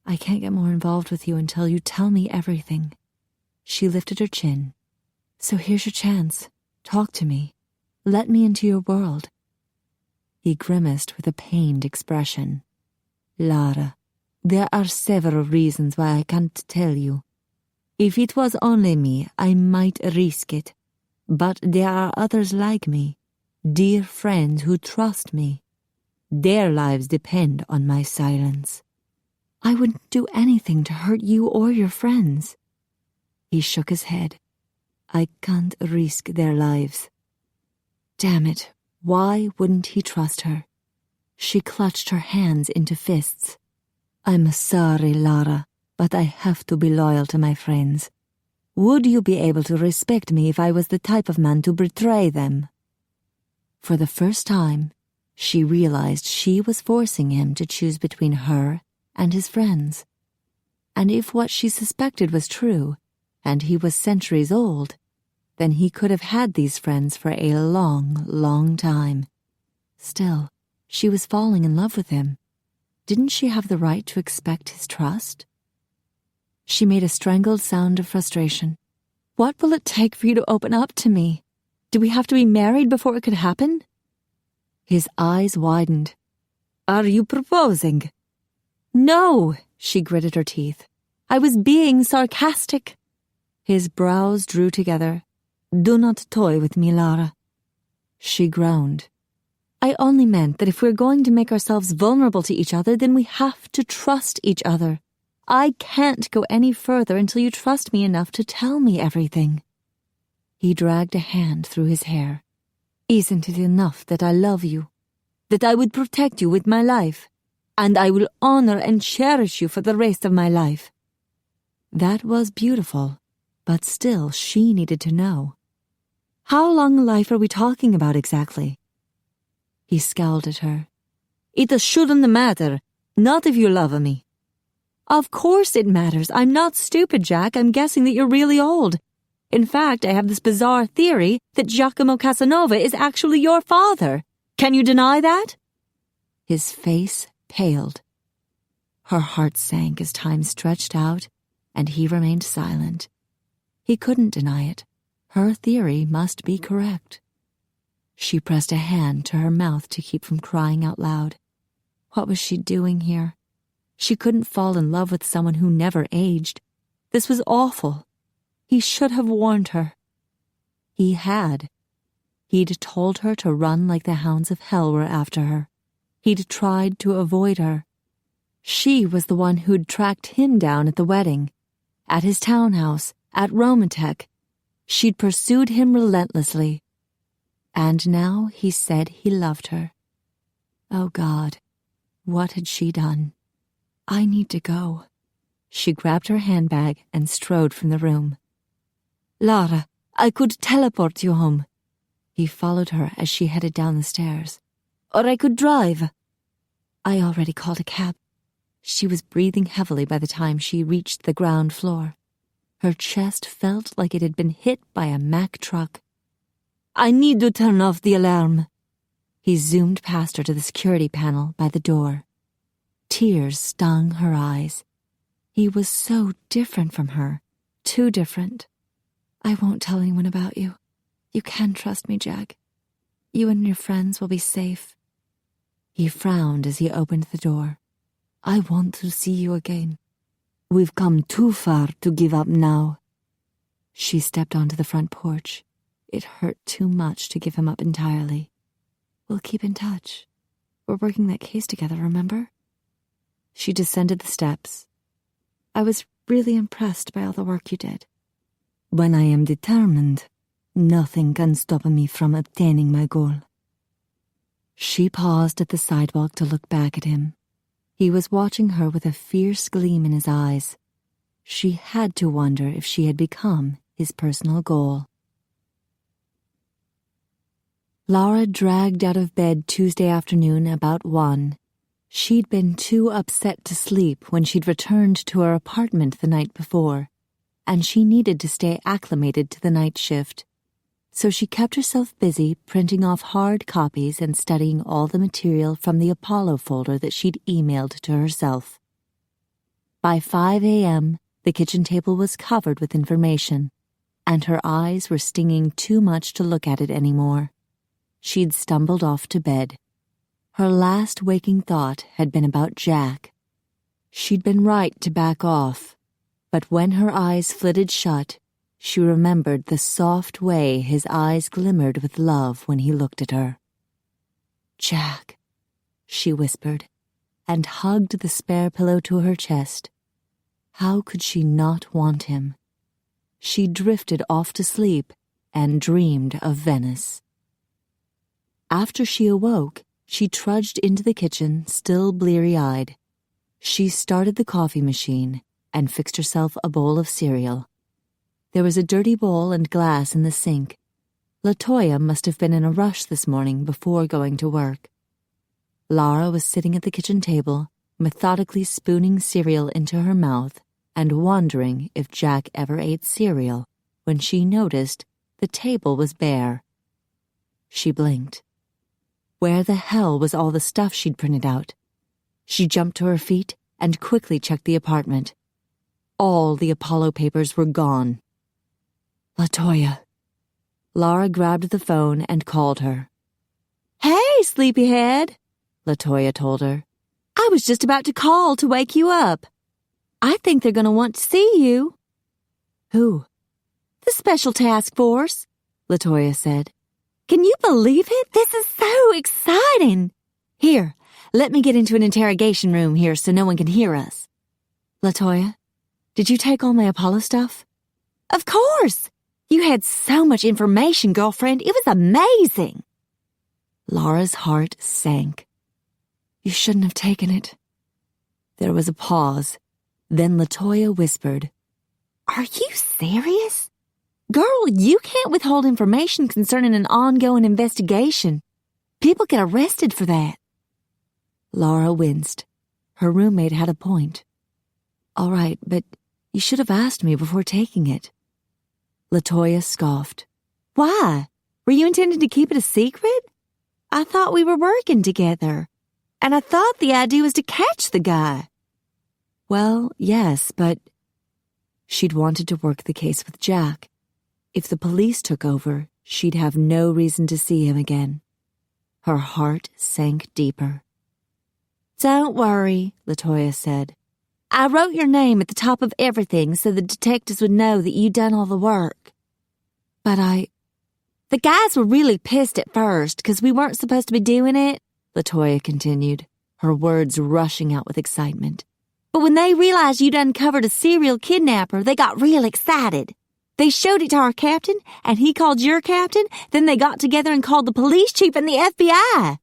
get more involved with you until you tell me everything. She lifted her chin. So here's your chance. Talk to me. Let me into your world. He grimaced with a pained expression. Lara, there are several reasons why I can't tell you. If it was only me, I might risk it. But there are others like me, dear friends who trust me. Their lives depend on my silence. I wouldn't do anything to hurt you or your friends. He shook his head. I can't risk their lives. Damn it, why wouldn't he trust her? She clutched her hands into fists. I'm sorry, Lara. But I have to be loyal to my friends. Would you be able to respect me if I was the type of man to betray them?" For the first time, she realized she was forcing him to choose between her and his friends. And if what she suspected was true, and he was centuries old, then he could have had these friends for a long, long time. Still, she was falling in love with him. Didn't she have the right to expect his trust? She made a strangled sound of frustration. "What will it take for you to open up to me? Do we have to be married before it could happen?" His eyes widened. "Are you proposing?" "No," she gritted her teeth. "I was being sarcastic." His brows drew together. "Do not toy with me, Lara." She groaned. "I only meant that if we're going to make ourselves vulnerable to each other, then we have to trust each other. I can't go any further until you trust me enough to tell me everything." He dragged a hand through his hair. "Isn't it enough that I love you? That I would protect you with my life? And I will honor and cherish you for the rest of my life." That was beautiful, but still she needed to know. "How long a life are we talking about exactly?" He scowled at her. "It shouldn't matter, not if you love me." "Of course it matters. I'm not stupid, Jack. I'm guessing that you're really old. In fact, I have this bizarre theory that Giacomo Casanova is actually your father. Can you deny that?" His face paled. Her heart sank as time stretched out, and he remained silent. He couldn't deny it. Her theory must be correct. She pressed a hand to her mouth to keep from crying out loud. What was she doing here? She couldn't fall in love with someone who never aged. This was awful. He should have warned her. He had. He'd told her to run like the hounds of hell were after her. He'd tried to avoid her. She was the one who'd tracked him down at the wedding, at his townhouse, at Romatech. She'd pursued him relentlessly. And now he said he loved her. Oh God, what had she done? "I need to go." She grabbed her handbag and strode from the room. "Lara, I could teleport you home." He followed her as she headed down the stairs. "Or I could drive." "I already called a cab." She was breathing heavily by the time she reached the ground floor. Her chest felt like it had been hit by a Mack truck. "I need to turn off the alarm." He zoomed past her to the security panel by the door. Tears stung her eyes. He was so different from her, too different. "I won't tell anyone about you. You can trust me, Jack. You and your friends will be safe." He frowned as he opened the door. "I want to see you again. We've come too far to give up now." She stepped onto the front porch. It hurt too much to give him up entirely. "We'll keep in touch. We're working that case together, remember?" She descended the steps. "I was really impressed by all the work you did." "When I am determined, nothing can stop me from obtaining my goal." She paused at the sidewalk to look back at him. He was watching her with a fierce gleam in his eyes. She had to wonder if she had become his personal goal. Lara dragged out of bed Tuesday afternoon about 1. She'd been too upset to sleep when she'd returned to her apartment the night before, and she needed to stay acclimated to the night shift. So she kept herself busy printing off hard copies and studying all the material from the Apollo folder that she'd emailed to herself. By 5 a.m., the kitchen table was covered with information, and her eyes were stinging too much to look at it anymore. She'd stumbled off to bed. Her last waking thought had been about Jack. She'd been right to back off, but when her eyes flitted shut, she remembered the soft way his eyes glimmered with love when he looked at her. "Jack," she whispered, and hugged the spare pillow to her chest. How could she not want him? She drifted off to sleep and dreamed of Venice. After she awoke, she trudged into the kitchen, still bleary-eyed. She started the coffee machine, and fixed herself a bowl of cereal. There was a dirty bowl and glass in the sink. LaToya must have been in a rush this morning before going to work. Lara was sitting at the kitchen table, methodically spooning cereal into her mouth and wondering if Jack ever ate cereal when she noticed the table was bare. She blinked. Where the hell was all the stuff she'd printed out? She jumped to her feet and quickly checked the apartment. All the Apollo papers were gone. LaToya. Lara grabbed the phone and called her. "Hey, sleepyhead," LaToya told her. "I was just about to call to wake you up. I think they're going to want to see you." "Who?" "The Special Task Force," LaToya said. "Can you believe it? This is so exciting. Here, let me get into an interrogation room here so no one can hear us." LaToya, did you take all my Apollo stuff? "Of course. You had so much information, girlfriend. It was amazing." Lara's heart sank. You shouldn't have taken it. There was a pause. Then LaToya whispered, "Are you serious? Girl, you can't withhold information concerning an ongoing investigation. People get arrested for that." Lara winced. Her roommate had a point. "All right, but you should have asked me before taking it." LaToya scoffed. "Why? Were you intending to keep it a secret? I thought we were working together, and I thought the idea was to catch the guy." Well, yes, but she'd wanted to work the case with Jack. If the police took over, she'd have no reason to see him again. Her heart sank deeper. "Don't worry," LaToya said. "I wrote your name at the top of everything so the detectives would know that you'd done all the work." But "The guys were really pissed at first because we weren't supposed to be doing it," LaToya continued, her words rushing out with excitement. "But when they realized you'd uncovered a serial kidnapper, they got real excited. They showed it to our captain, and he called your captain. Then they got together and called the police chief and the FBI.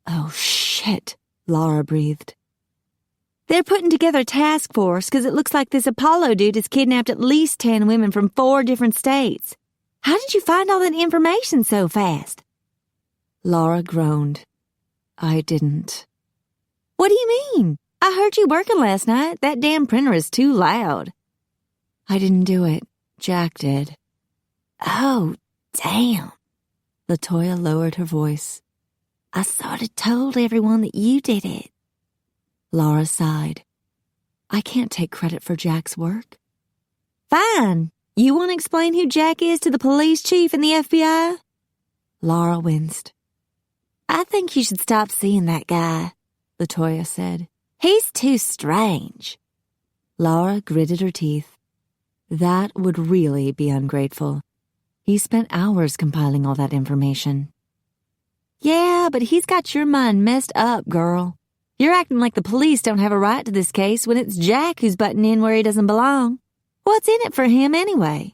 "Oh, shit," Lara breathed. "They're putting together a task force because it looks like this Apollo dude has kidnapped at least 10 women from 4 different states. How did you find all that information so fast?" Lara groaned. "I didn't." "What do you mean? I heard you working last night. That damn printer is too loud." "I didn't do it. Jack did." "Oh, damn." LaToya lowered her voice. "I sort of told everyone that you did it." Lara sighed. "I can't take credit for Jack's work." "Fine. You want to explain who Jack is to the police chief and the FBI?" Lara winced. "I think you should stop seeing that guy," LaToya said. "He's too strange." Lara gritted her teeth. That would really be ungrateful. He spent hours compiling all that information. "Yeah, but he's got your mind messed up, girl. You're acting like the police don't have a right to this case when it's Jack who's butting in where he doesn't belong. What's in it for him anyway?"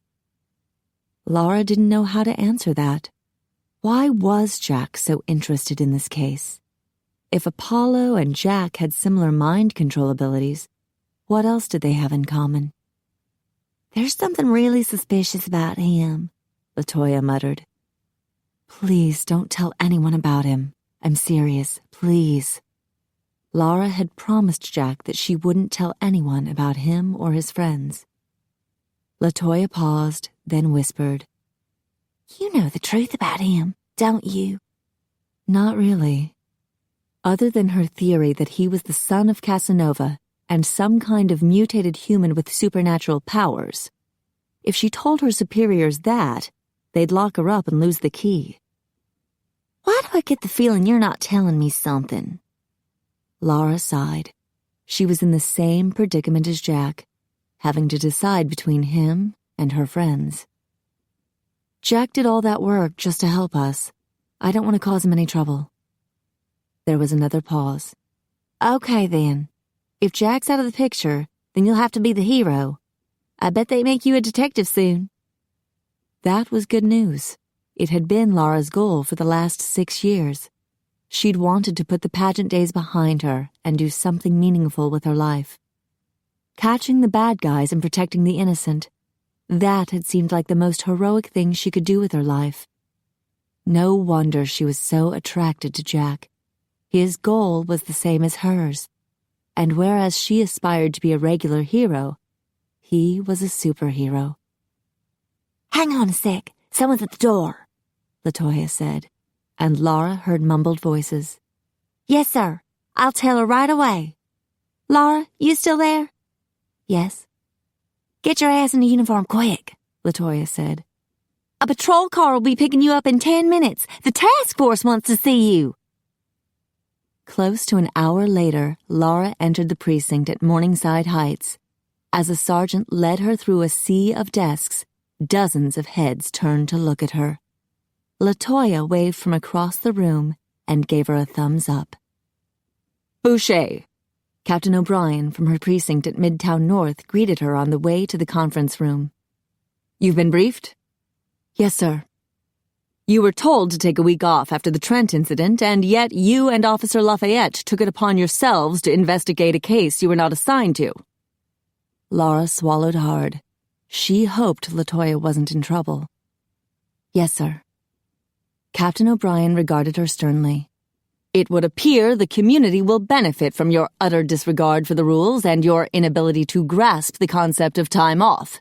Lara didn't know how to answer that. Why was Jack so interested in this case? If Apollo and Jack had similar mind control abilities, what else did they have in common? "There's something really suspicious about him," LaToya muttered. "Please don't tell anyone about him. I'm serious, please." Lara had promised Jack that she wouldn't tell anyone about him or his friends. LaToya paused, then whispered, "You know the truth about him, don't you?" "Not really. Other than her theory that he was the son of Casanova and some kind of mutated human with supernatural powers. If she told her superiors that, they'd lock her up and lose the key." "Why do I get the feeling you're not telling me something?" Lara sighed. She was in the same predicament as Jack, having to decide between him and her friends. "Jack did all that work just to help us. I don't want to cause him any trouble." There was another pause. "Okay, then. If Jack's out of the picture, then you'll have to be the hero. I bet they make you a detective soon." That was good news. It had been Lara's goal for the last 6 years. She'd wanted to put the pageant days behind her and do something meaningful with her life. Catching the bad guys and protecting the innocent. That had seemed like the most heroic thing she could do with her life. No wonder she was so attracted to Jack. His goal was the same as hers. And whereas she aspired to be a regular hero, he was a superhero. "Hang on a sec. Someone's at the door," LaToya said, and Lara heard mumbled voices. "Yes, sir. I'll tell her right away. Lara, you still there?" Yes. "Get your ass in a uniform quick," LaToya said. "A patrol car will be picking you up in 10 minutes. The task force wants to see you." Close to an hour later, Lara entered the precinct at Morningside Heights. As a sergeant led her through a sea of desks, dozens of heads turned to look at her. LaToya waved from across the room and gave her a thumbs up. "Boucher." Captain O'Brien from her precinct at Midtown North greeted her on the way to the conference room. "You've been briefed?" "Yes, sir." "You were told to take a week off after the Trent incident, and yet you and Officer Lafayette took it upon yourselves to investigate a case you were not assigned to." Lara swallowed hard. She hoped LaToya wasn't in trouble. "Yes, sir." Captain O'Brien regarded her sternly. "It would appear the community will benefit from your utter disregard for the rules and your inability to grasp the concept of time off.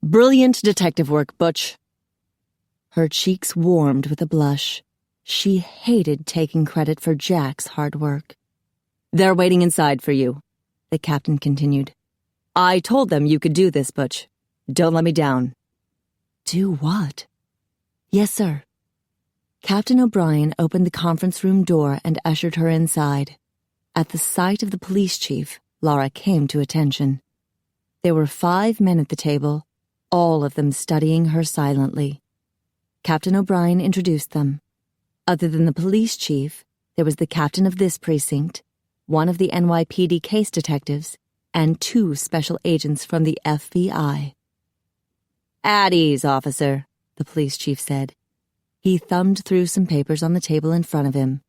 Brilliant detective work, Butch." Her cheeks warmed with a blush. She hated taking credit for Jack's hard work. "They're waiting inside for you," the captain continued. "I told them you could do this, Butch. Don't let me down." "Do what?" "Yes, sir." Captain O'Brien opened the conference room door and ushered her inside. At the sight of the police chief, Lara came to attention. There were 5 men at the table, all of them studying her silently. Captain O'Brien introduced them. Other than the police chief, there was the captain of this precinct, one of the NYPD case detectives, and 2 special agents from the FBI. "At ease, officer," the police chief said. He thumbed through some papers on the table in front of him.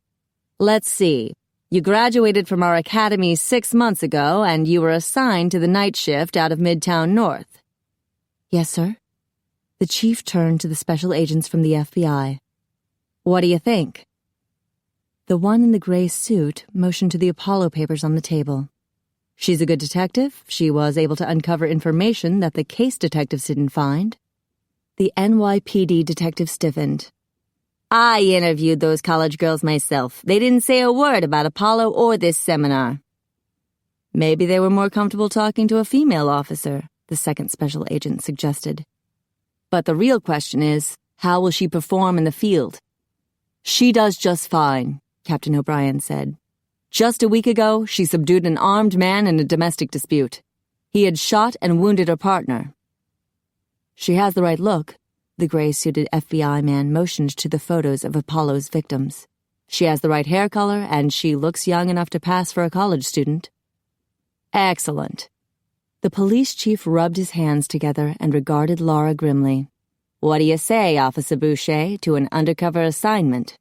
"Let's see. You graduated from our academy 6 months ago, and you were assigned to the night shift out of Midtown North." "Yes, sir." The chief turned to the special agents from the FBI. "What do you think?" The one in the gray suit motioned to the Apollo papers on the table. "She's a good detective. She was able to uncover information that the case detectives didn't find." The NYPD detective stiffened. "I interviewed those college girls myself. They didn't say a word about Apollo or this seminar." "Maybe they were more comfortable talking to a female officer," the second special agent suggested. "But the real question is, how will she perform in the field?" "She does just fine," Captain O'Brien said. "Just a week ago, she subdued an armed man in a domestic dispute. He had shot and wounded her partner." "She has the right look." The gray-suited FBI man motioned to the photos of Apollo's victims. "She has the right hair color, and she looks young enough to pass for a college student." "Excellent." The police chief rubbed his hands together and regarded Lara grimly. "What do you say, Officer Boucher, to an undercover assignment?"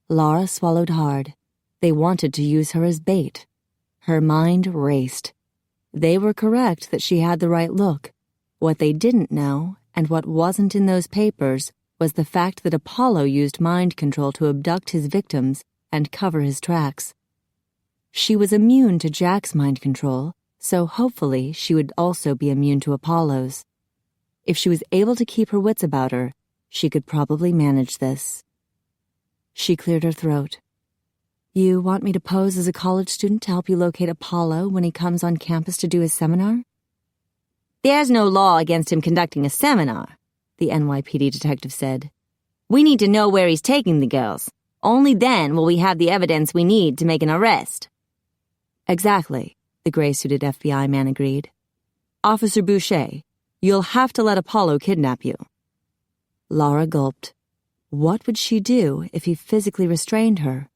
Lara swallowed hard. They wanted to use her as bait. Her mind raced. They were correct that she had the right look. What they didn't know, and what wasn't in those papers, was the fact that Apollo used mind control to abduct his victims and cover his tracks. She was immune to Jack's mind control, so hopefully she would also be immune to Apollo's. If she was able to keep her wits about her, she could probably manage this. She cleared her throat. "You want me to pose as a college student to help you locate Apollo when he comes on campus to do his seminar?" "There's no law against him conducting a seminar," the NYPD detective said. "We need to know where he's taking the girls. Only then will we have the evidence we need to make an arrest." "Exactly," the gray-suited FBI man agreed. "Officer Boucher, you'll have to let Apollo kidnap you." Lara gulped. What would she do if he physically restrained her?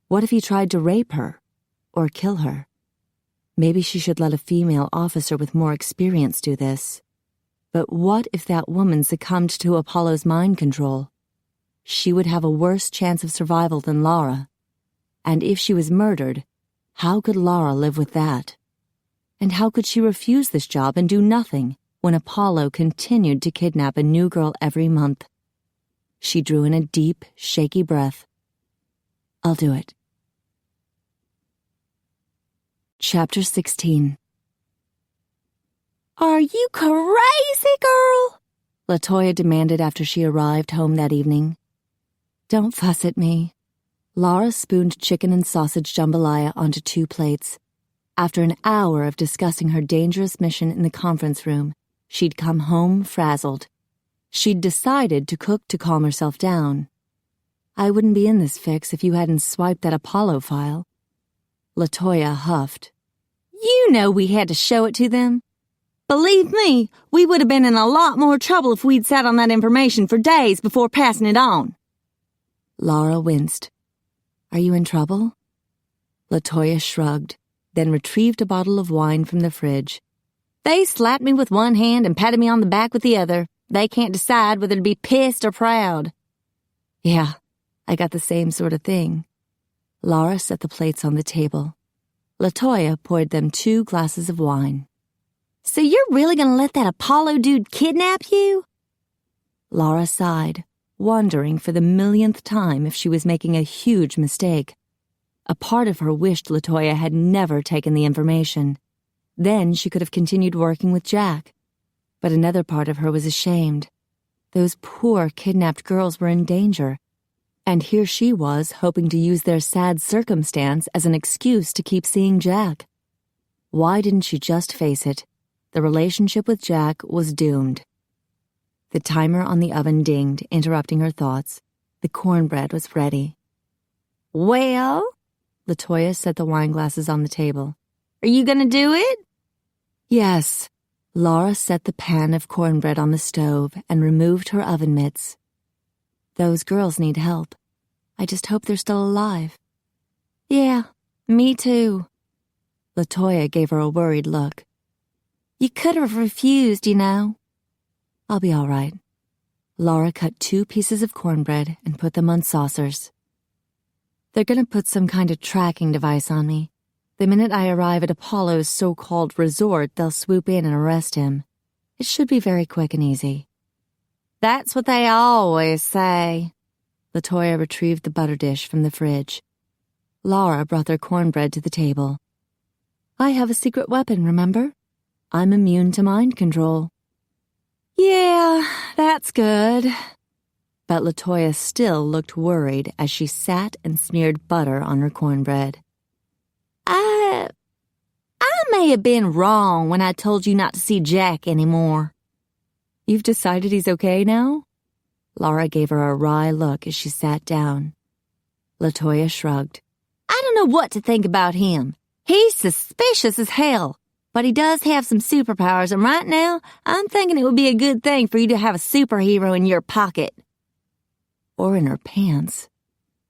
What if he tried to rape her? Or kill her? Maybe she should let a female officer with more experience do this. But what if that woman succumbed to Apollo's mind control? She would have a worse chance of survival than Lara. And if she was murdered, how could Lara live with that? And how could she refuse this job and do nothing when Apollo continued to kidnap a new girl every month? She drew in a deep, shaky breath. I'll do it. Chapter 16. Are you crazy, girl? LaToya demanded after she arrived home that evening. Don't fuss at me. Lara spooned chicken and sausage jambalaya onto 2 plates. After an hour of discussing her dangerous mission in the conference room, she'd come home frazzled. She'd decided to cook to calm herself down. I wouldn't be in this fix if you hadn't swiped that Apollo file. LaToya huffed. You know we had to show it to them. Believe me, we would have been in a lot more trouble if we'd sat on that information for days before passing it on. Lara winced. Are you in trouble? LaToya shrugged, then retrieved a bottle of wine from the fridge. They slapped me with one hand and patted me on the back with the other. They can't decide whether to be pissed or proud. Yeah, I got the same sort of thing. Lara set the plates on the table. LaToya poured them 2 glasses of wine. So you're really gonna let that Apollo dude kidnap you? Lara sighed, wondering for the millionth time if she was making a huge mistake. A part of her wished LaToya had never taken the information. Then she could have continued working with Jack. But another part of her was ashamed. Those poor kidnapped girls were in danger. And here she was hoping to use their sad circumstance as an excuse to keep seeing Jack. Why didn't she just face it? The relationship with Jack was doomed. The timer on the oven dinged, interrupting her thoughts. The cornbread was ready. Well, LaToya set the wine glasses on the table. Are you gonna do it? Yes. Lara set the pan of cornbread on the stove and removed her oven mitts. Those girls need help. I just hope they're still alive. Yeah, me too. LaToya gave her a worried look. You could have refused, you know. I'll be all right. Lara cut 2 pieces of cornbread and put them on saucers. They're gonna put some kind of tracking device on me. The minute I arrive at Apollo's so-called resort, they'll swoop in and arrest him. It should be very quick and easy. That's what they always say. LaToya retrieved the butter dish from the fridge. Lara brought their cornbread to the table. I have a secret weapon, remember? I'm immune to mind control. Yeah, that's good. But LaToya still looked worried as she sat and smeared butter on her cornbread. I may have been wrong when I told you not to see Jack anymore. You've decided he's okay now? Lara gave her a wry look as she sat down. LaToya shrugged. I don't know what to think about him. He's suspicious as hell, but he does have some superpowers, and right now, I'm thinking it would be a good thing for you to have a superhero in your pocket. Or in her pants.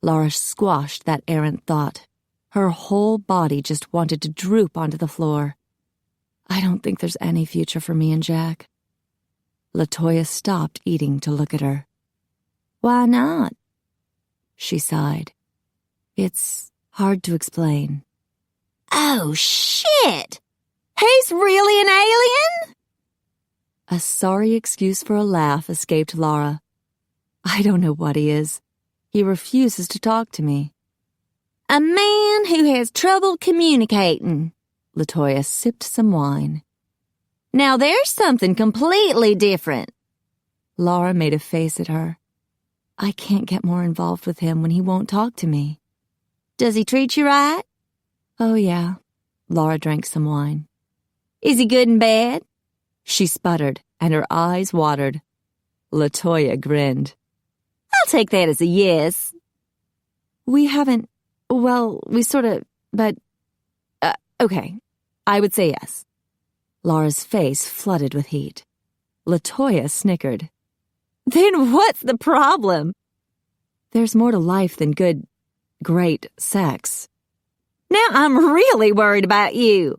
Lara squashed that errant thought. Her whole body just wanted to droop onto the floor. I don't think there's any future for me and Jack. LaToya stopped eating to look at her. Why not? She sighed. It's hard to explain. Oh, shit! He's really an alien? A sorry excuse for a laugh escaped Lara. I don't know what he is. He refuses to talk to me. A man who has trouble communicating. LaToya sipped some wine. Now there's something completely different. Lara made a face at her. I can't get more involved with him when he won't talk to me. Does he treat you right? Oh, yeah. Lara drank some wine. Is he good and bad? She sputtered, and her eyes watered. LaToya grinned. I'll take that as a yes. We haven't, well, we sort of, but, okay. I would say yes. Lara's face flooded with heat. LaToya snickered. Then what's the problem? There's more to life than good, great sex. Now I'm really worried about you.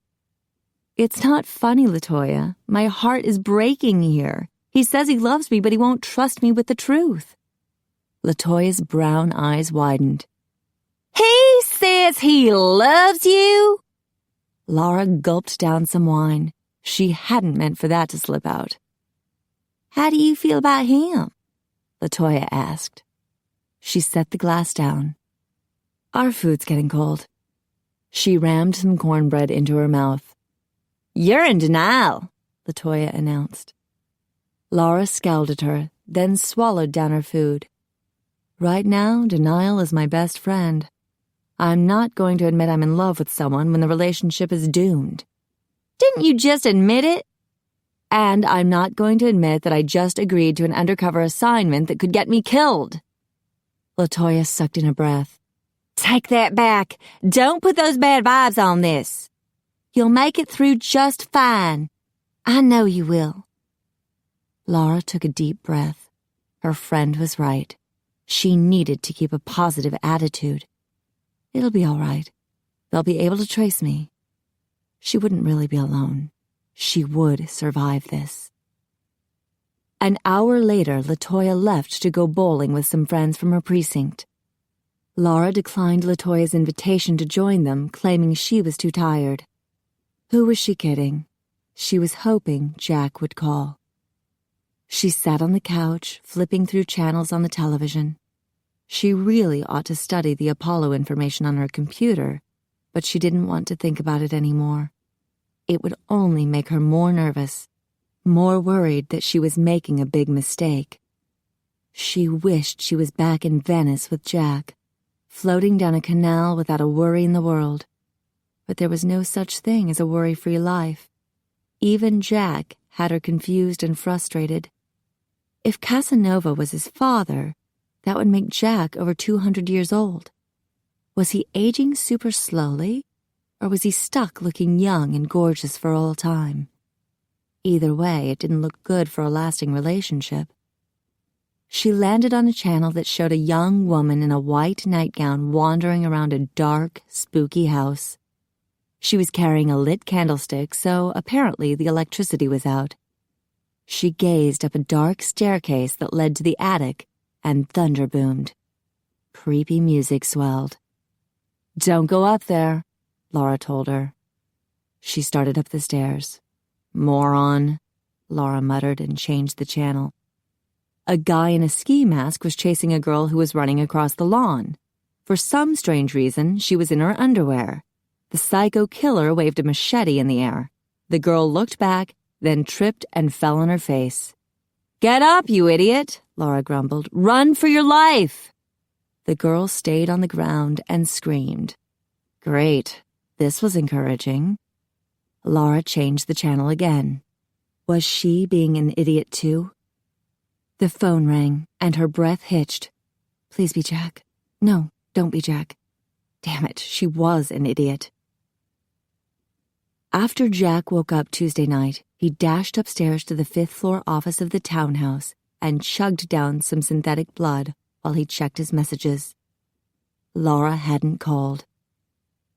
It's not funny, LaToya. My heart is breaking here. He says he loves me, but he won't trust me with the truth. LaToya's brown eyes widened. He says he loves you? Lara gulped down some wine. She hadn't meant for that to slip out. "How do you feel about him?" LaToya asked. She set the glass down. "Our food's getting cold." She rammed some cornbread into her mouth. "You're in denial," LaToya announced. Lara scowled at her, then swallowed down her food. Right now, denial is my best friend. I'm not going to admit I'm in love with someone when the relationship is doomed. "Didn't you just admit it?" And I'm not going to admit that I just agreed to an undercover assignment that could get me killed. LaToya sucked in a breath. "Take that back. Don't put those bad vibes on this. You'll make it through just fine. I know you will." Lara took a deep breath. Her friend was right. She needed to keep a positive attitude. It'll be all right. They'll be able to trace me. She wouldn't really be alone. She would survive this. An hour later, LaToya left to go bowling with some friends from her precinct. Lara declined LaToya's invitation to join them, claiming she was too tired. Who was she kidding? She was hoping Jack would call. She sat on the couch, flipping through channels on the television. She really ought to study the Apollo information on her computer, but she didn't want to think about it anymore. It would only make her more nervous, more worried that she was making a big mistake. She wished she was back in Venice with Jack, floating down a canal without a worry in the world. But there was no such thing as a worry-free life. Even Jack had her confused and frustrated. If Casanova was his father, that would make Jack over 200 years old. Was he aging super slowly, or was he stuck looking young and gorgeous for all time? Either way, it didn't look good for a lasting relationship. She landed on a channel that showed a young woman in a white nightgown wandering around a dark, spooky house. She was carrying a lit candlestick, so apparently the electricity was out. She gazed up a dark staircase that led to the attic, and thunder boomed. Creepy music swelled. "Don't go up there," Lara told her. She started up the stairs. "Moron," Lara muttered and changed the channel. A guy in a ski mask was chasing a girl who was running across the lawn. For some strange reason, she was in her underwear. The psycho killer waved a machete in the air. The girl looked back, then tripped and fell on her face. "Get up, you idiot," Lara grumbled. "Run for your life." The girl stayed on the ground and screamed. Great. This was encouraging. Lara changed the channel again. Was she being an idiot too? The phone rang, and her breath hitched. Please be Jack. No, don't be Jack. Damn it, she was an idiot. After Jack woke up Tuesday night, he dashed upstairs to the 5th-floor office of the townhouse and chugged down some synthetic blood while he checked his messages. Lara hadn't called.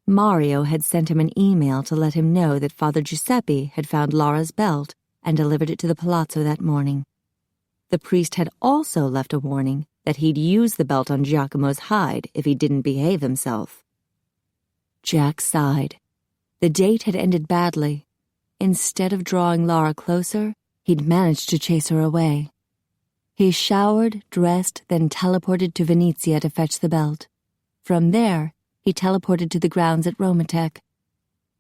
Mario had sent him an email to let him know that Father Giuseppe had found Lara's belt and delivered it to the palazzo that morning. The priest had also left a warning that he'd use the belt on Giacomo's hide if he didn't behave himself. Jack sighed. The date had ended badly. Instead of drawing Lara closer, he'd managed to chase her away. He showered, dressed, then teleported to Venezia to fetch the belt. From there, he teleported to the grounds at Romatech.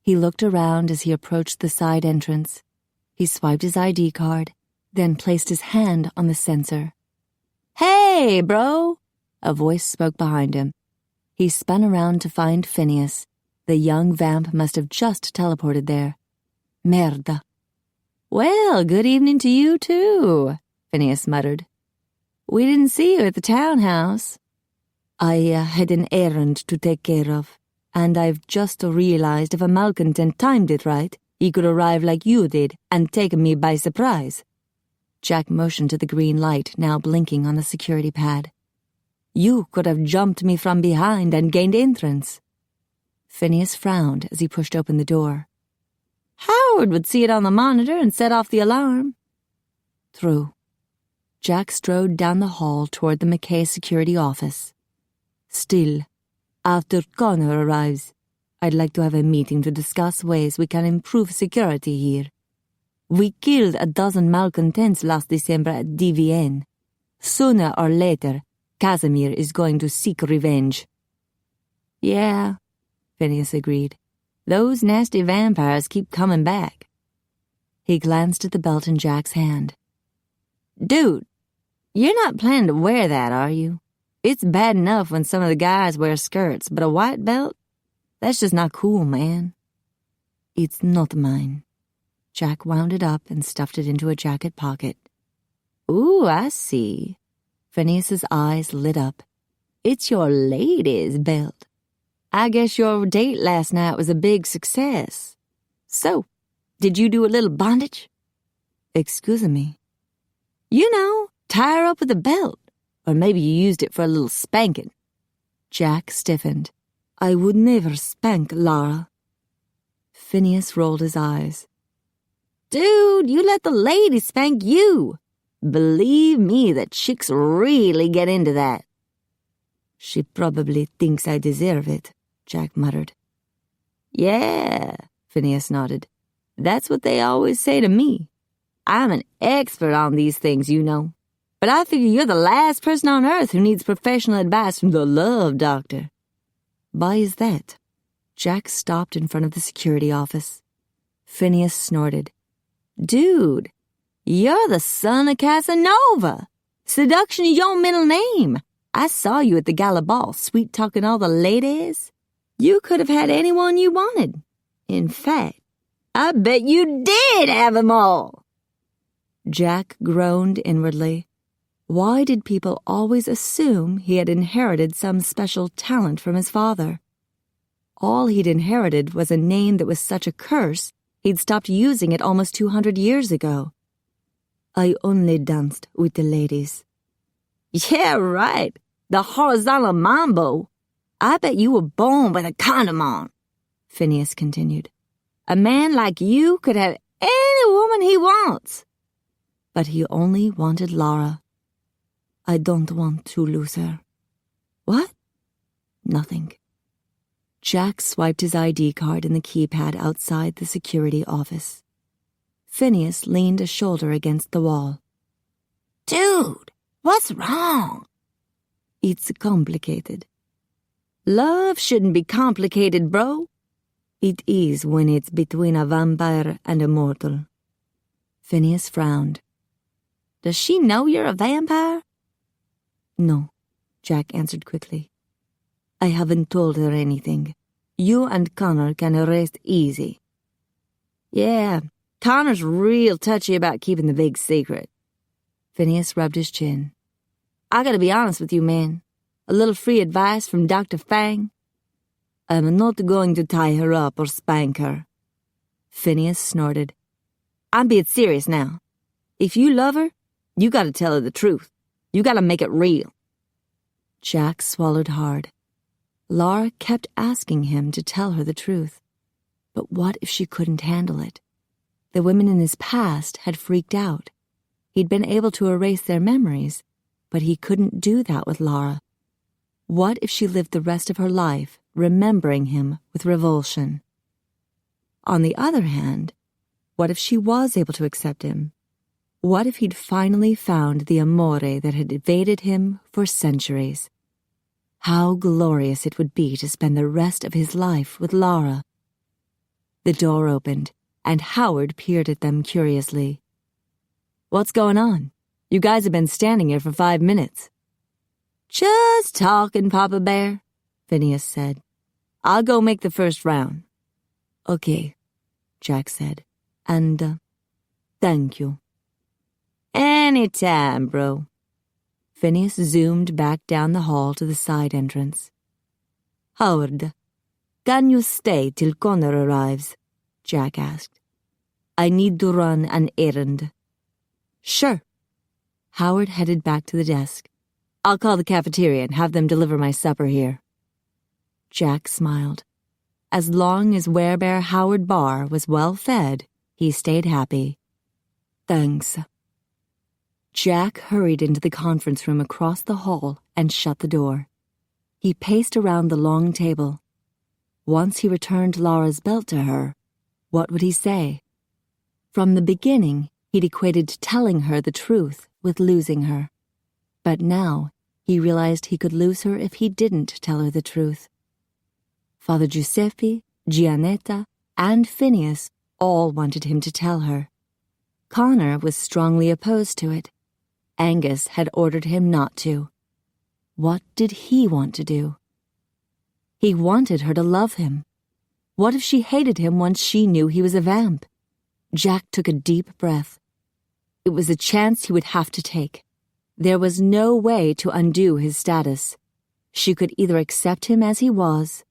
He looked around as he approached the side entrance. He swiped his ID card, then placed his hand on the sensor. "Hey, bro!" A voice spoke behind him. He spun around to find Phineas. The young vamp must have just teleported there. Merda. "Well, good evening to you, too," Phineas muttered. "We didn't see you at the townhouse." "I had an errand to take care of, and I've just realized if a malcontent timed it right, he could arrive like you did and take me by surprise." Jack motioned to the green light now blinking on the security pad. "You could have jumped me from behind and gained entrance." Phineas frowned as he pushed open the door. "Howard would see it on the monitor and set off the alarm." Through. Jack strode down the hall toward the McKay security office. "Still, after Connor arrives, I'd like to have a meeting to discuss ways we can improve security here. We killed a dozen malcontents last December at DVN. Sooner or later, Casimir is going to seek revenge." "Yeah," Phineas agreed. "Those nasty vampires keep coming back." He glanced at the belt in Jack's hand. "Dude, you're not planning to wear that, are you? It's bad enough when some of the guys wear skirts, but a white belt? That's just not cool, man." "It's not mine." Jack wound it up and stuffed it into a jacket pocket. "Ooh, I see." Phineas's eyes lit up. "It's your lady's belt. I guess your date last night was a big success. So, did you do a little bondage?" "Excuse me." "You know, tie her up with a belt. Or maybe you used it for a little spanking." Jack stiffened. "I would never spank Lara." Phineas rolled his eyes. "Dude, you let the lady spank you. Believe me, the chicks really get into that." "She probably thinks I deserve it," Jack muttered. "Yeah," Phineas nodded. "That's what they always say to me. I'm an expert on these things, you know. But I figure you're the last person on earth who needs professional advice from the love doctor." "Why is that?" Jack stopped in front of the security office. Phineas snorted. "Dude, you're the son of Casanova. Seduction is your middle name. I saw you at the gala ball, sweet-talking all the ladies. You could have had anyone you wanted. In fact, I bet you did have them all." Jack groaned inwardly. Why did people always assume he had inherited some special talent from his father? All he'd inherited was a name that was such a curse, he'd stopped using it almost 200 years ago. "I only danced with the ladies." "Yeah, right. The horizontal mambo. I bet you were born with a condom on," Phineas continued. "A man like you could have any woman he wants." But he only wanted Lara. "I don't want to lose her." "What?" "Nothing." Jack swiped his ID card in the keypad outside the security office. Phineas leaned a shoulder against the wall. "Dude, what's wrong?" "It's complicated." "Love shouldn't be complicated, bro." "It is when it's between a vampire and a mortal." Phineas frowned. "Does she know you're a vampire?" "No," Jack answered quickly. "I haven't told her anything. You and Connor can rest easy." "Yeah, Connor's real touchy about keeping the big secret." Phineas rubbed his chin. "I gotta be honest with you, man. A little free advice from Dr. Fang." "I'm not going to tie her up or spank her." Phineas snorted. "I'm being serious now. If you love her, you gotta tell her the truth. You gotta make it real." Jack swallowed hard. Lara kept asking him to tell her the truth. But what if she couldn't handle it? The women in his past had freaked out. He'd been able to erase their memories, but he couldn't do that with Lara. What if she lived the rest of her life remembering him with revulsion? On the other hand, what if she was able to accept him? What if he'd finally found the amore that had evaded him for centuries? How glorious it would be to spend the rest of his life with Lara. The door opened, and Howard peered at them curiously. "What's going on? You guys have been standing here for 5 minutes." "Just talking, Papa Bear," Phineas said. "I'll go make the first round." "Okay," Jack said. "And, thank you." "Anytime, bro." Phineas zoomed back down the hall to the side entrance. "Howard, can you stay till Connor arrives?" Jack asked. "I need to run an errand." "Sure." Howard headed back to the desk. "I'll call the cafeteria and have them deliver my supper here." Jack smiled. As long as Werebear Howard Barr was well fed, he stayed happy. "Thanks." Jack hurried into the conference room across the hall and shut the door. He paced around the long table. Once he returned Lara's belt to her, what would he say? From the beginning, he'd equated telling her the truth with losing her. But now, he realized he could lose her if he didn't tell her the truth. Father Giuseppe, Giannetta, and Phineas all wanted him to tell her. Connor was strongly opposed to it. Angus had ordered him not to. What did he want to do? He wanted her to love him. What if she hated him once she knew he was a vamp? Jack took a deep breath. It was a chance he would have to take. There was no way to undo his status. She could either accept him as he was,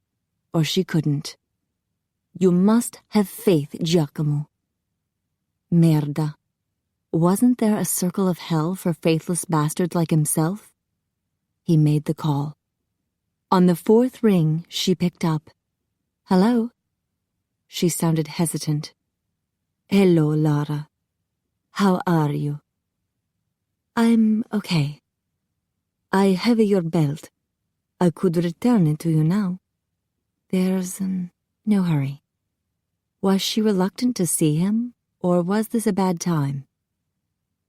or she couldn't. You must have faith, Giacomo. Merda. Wasn't there a circle of hell for faithless bastards like himself? He made the call. On the fourth ring, she picked up. Hello? She sounded hesitant. Hello, Lara. How are you? I'm okay. I have your belt. I could return it to you now. There's no hurry. Was she reluctant to see him, or was this a bad time?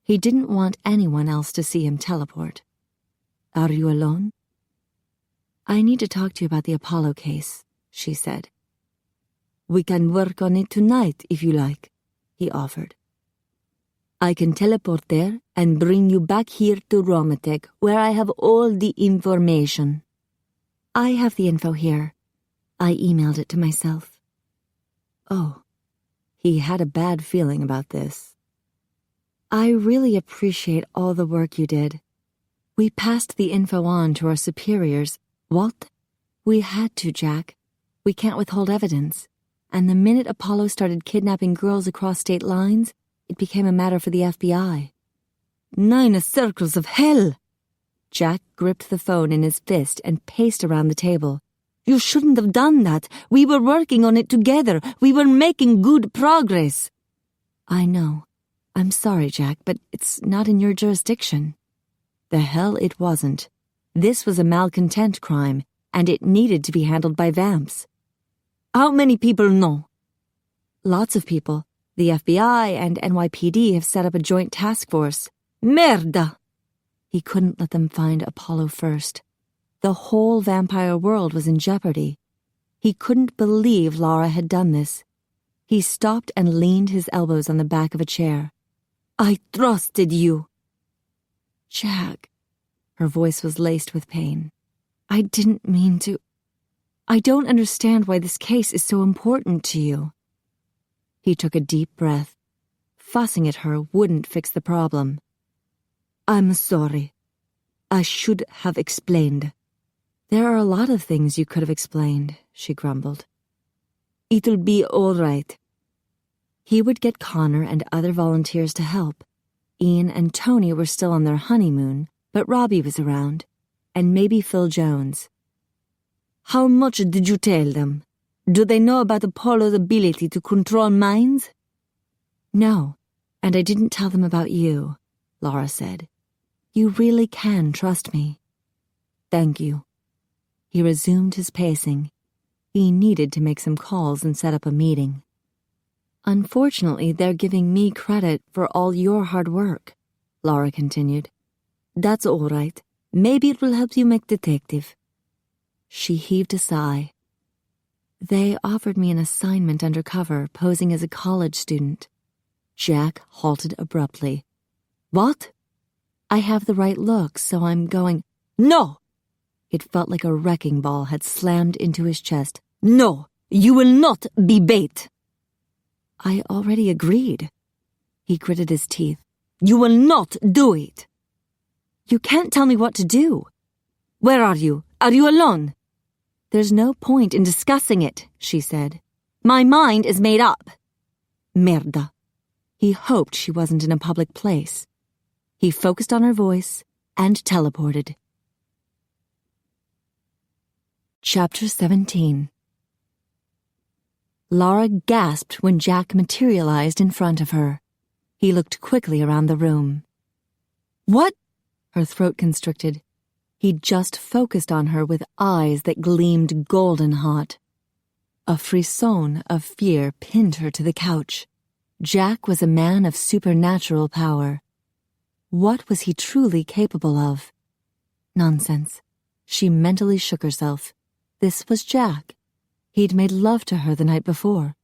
He didn't want anyone else to see him teleport. Are you alone? I need to talk to you about the Apollo case, she said. We can work on it tonight if you like, he offered. I can teleport there and bring you back here to Romatech, where I have all the information. I have the info here. I emailed it to myself. Oh, he had a bad feeling about this. I really appreciate all the work you did. We passed the info on to our superiors. What? We had to, Jack. We can't withhold evidence. And the minute Apollo started kidnapping girls across state lines, it became a matter for the FBI. 9 circles of hell! Jack gripped the phone in his fist and paced around the table. You shouldn't have done that. We were working on it together. We were making good progress. I know. I'm sorry, Jack, but it's not in your jurisdiction. The hell it wasn't. This was a malcontent crime, and it needed to be handled by vamps. How many people know? Lots of people. The FBI and NYPD have set up a joint task force. Merda! He couldn't let them find Apollo first. The whole vampire world was in jeopardy. He couldn't believe Lara had done this. He stopped and leaned his elbows on the back of a chair. I trusted you. Jack. Her voice was laced with pain. I didn't mean to. I don't understand why this case is so important to you. He took a deep breath. Fussing at her wouldn't fix the problem. I'm sorry. I should have explained. There are a lot of things you could have explained, she grumbled. It'll be all right. He would get Connor and other volunteers to help. Ian and Tony were still on their honeymoon, but Robbie was around, and maybe Phil Jones. How much did you tell them? Do they know about Apollo's ability to control minds? No, and I didn't tell them about you, Lara said. You really can trust me. Thank you. He resumed his pacing. He needed to make some calls and set up a meeting. Unfortunately, they're giving me credit for all your hard work, Lara continued. That's all right. Maybe it will help you make detective. She heaved a sigh. They offered me an assignment undercover, posing as a college student. Jack halted abruptly. What? I have the right look, so I'm going... No! It felt like a wrecking ball had slammed into his chest. No! You will not be bait! I already agreed. He gritted his teeth. You will not do it! You can't tell me what to do. Where are you? Are you alone? There's no point in discussing it, she said. My mind is made up. Merda. He hoped she wasn't in a public place. He focused on her voice and teleported. Chapter 17. Lara gasped when Jack materialized in front of her. He looked quickly around the room. What? Her throat constricted. He just focused on her with eyes that gleamed golden hot. A frisson of fear pinned her to the couch. Jack was a man of supernatural power. What was he truly capable of? Nonsense. She mentally shook herself. This was Jack. He'd made love to her the night before.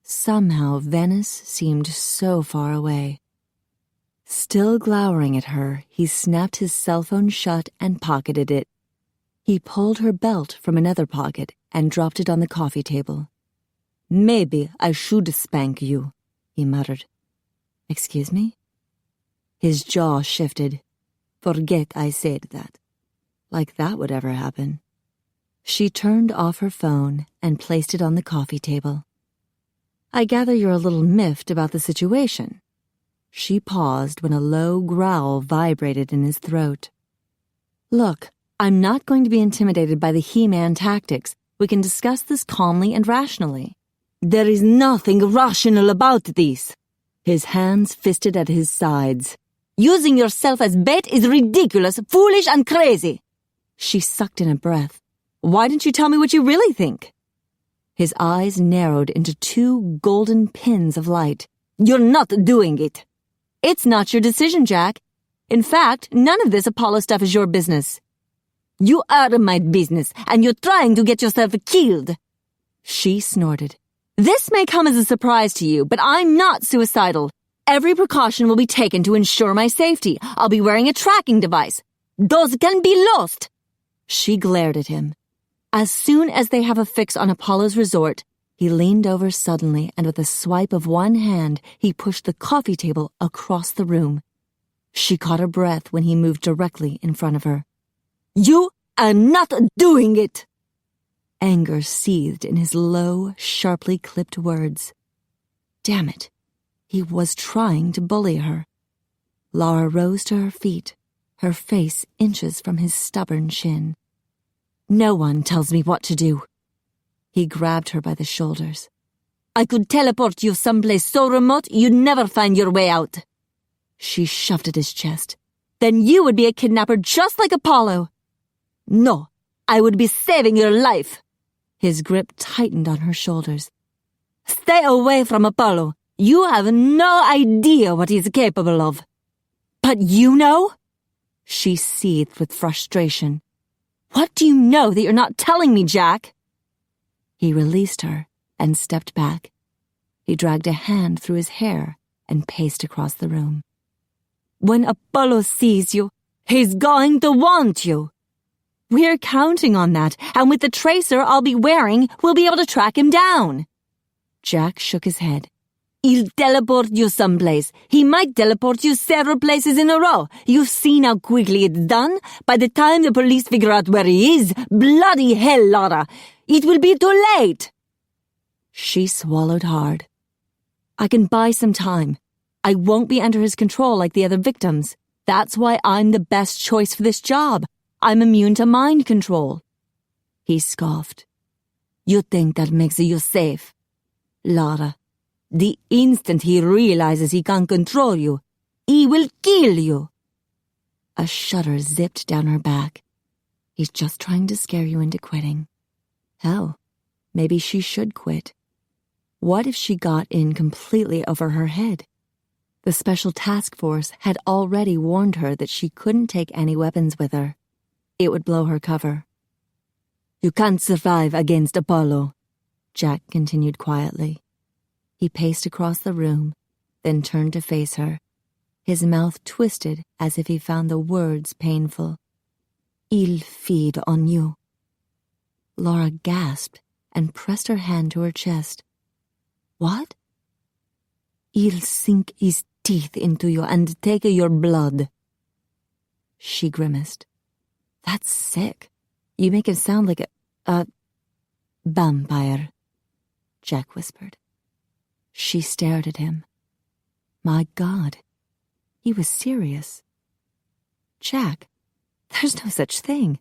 Somehow Venice seemed so far away. Still glowering at her, he snapped his cell phone shut and pocketed it. He pulled her belt from another pocket and dropped it on the coffee table. "Maybe I should spank you," he muttered. "Excuse me?" His jaw shifted. "Forget I said that." Like that would ever happen. She turned off her phone and placed it on the coffee table. "I gather you're a little miffed about the situation." She paused when a low growl vibrated in his throat. "Look, I'm not going to be intimidated by the He-Man tactics. We can discuss this calmly and rationally." "There is nothing rational about this." His hands fisted at his sides. "Using yourself as bait is ridiculous, foolish, and crazy." She sucked in a breath. "Why didn't you tell me what you really think?" His eyes narrowed into two golden pins of light. "You're not doing it." "It's not your decision, Jack. In fact, none of this Apollo stuff is your business." "You are my business, and you're trying to get yourself killed." She snorted. "This may come as a surprise to you, but I'm not suicidal. Every precaution will be taken to ensure my safety. I'll be wearing a tracking device. Those can be lost." She glared at him. As soon as they have a fix on Apollo's resort, he leaned over suddenly and with a swipe of one hand, he pushed the coffee table across the room. She caught her breath when he moved directly in front of her. "You are not doing it!" Anger seethed in his low, sharply clipped words. Damn it. He was trying to bully her. Lara rose to her feet, her face inches from his stubborn chin. "No one tells me what to do." He grabbed her by the shoulders. "I could teleport you someplace so remote you'd never find your way out." She shoved at his chest. "Then you would be a kidnapper just like Apollo." "No, I would be saving your life." His grip tightened on her shoulders. "Stay away from Apollo. You have no idea what he's capable of." "But you know?" She seethed with frustration. "What do you know that you're not telling me, Jack?" He released her and stepped back. He dragged a hand through his hair and paced across the room. "When Apollo sees you, he's going to want you." "We're counting on that, and with the tracer I'll be wearing, we'll be able to track him down." Jack shook his head. "He'll teleport you someplace. He might teleport you several places in a row. You've seen how quickly it's done. By the time the police figure out where he is, bloody hell, Lara, it will be too late." She swallowed hard. "I can buy some time. I won't be under his control like the other victims. That's why I'm the best choice for this job. I'm immune to mind control." He scoffed. "You think that makes you safe? Lara, the instant he realizes he can't control you, he will kill you." A shudder zipped down her back. He's just trying to scare you into quitting. Hell, maybe she should quit. What if she got in completely over her head? The Special Task Force had already warned her that she couldn't take any weapons with her. It would blow her cover. "You can't survive against Apollo," Jack continued quietly. He paced across the room, then turned to face her. His mouth twisted as if he found the words painful. "He'll feed on you." Lara gasped and pressed her hand to her chest. "What?" "He'll sink his teeth into you and take your blood." She grimaced. "That's sick. You make him sound like a vampire," Jack whispered. She stared at him. My God, he was serious. "Jack, there's no such thing.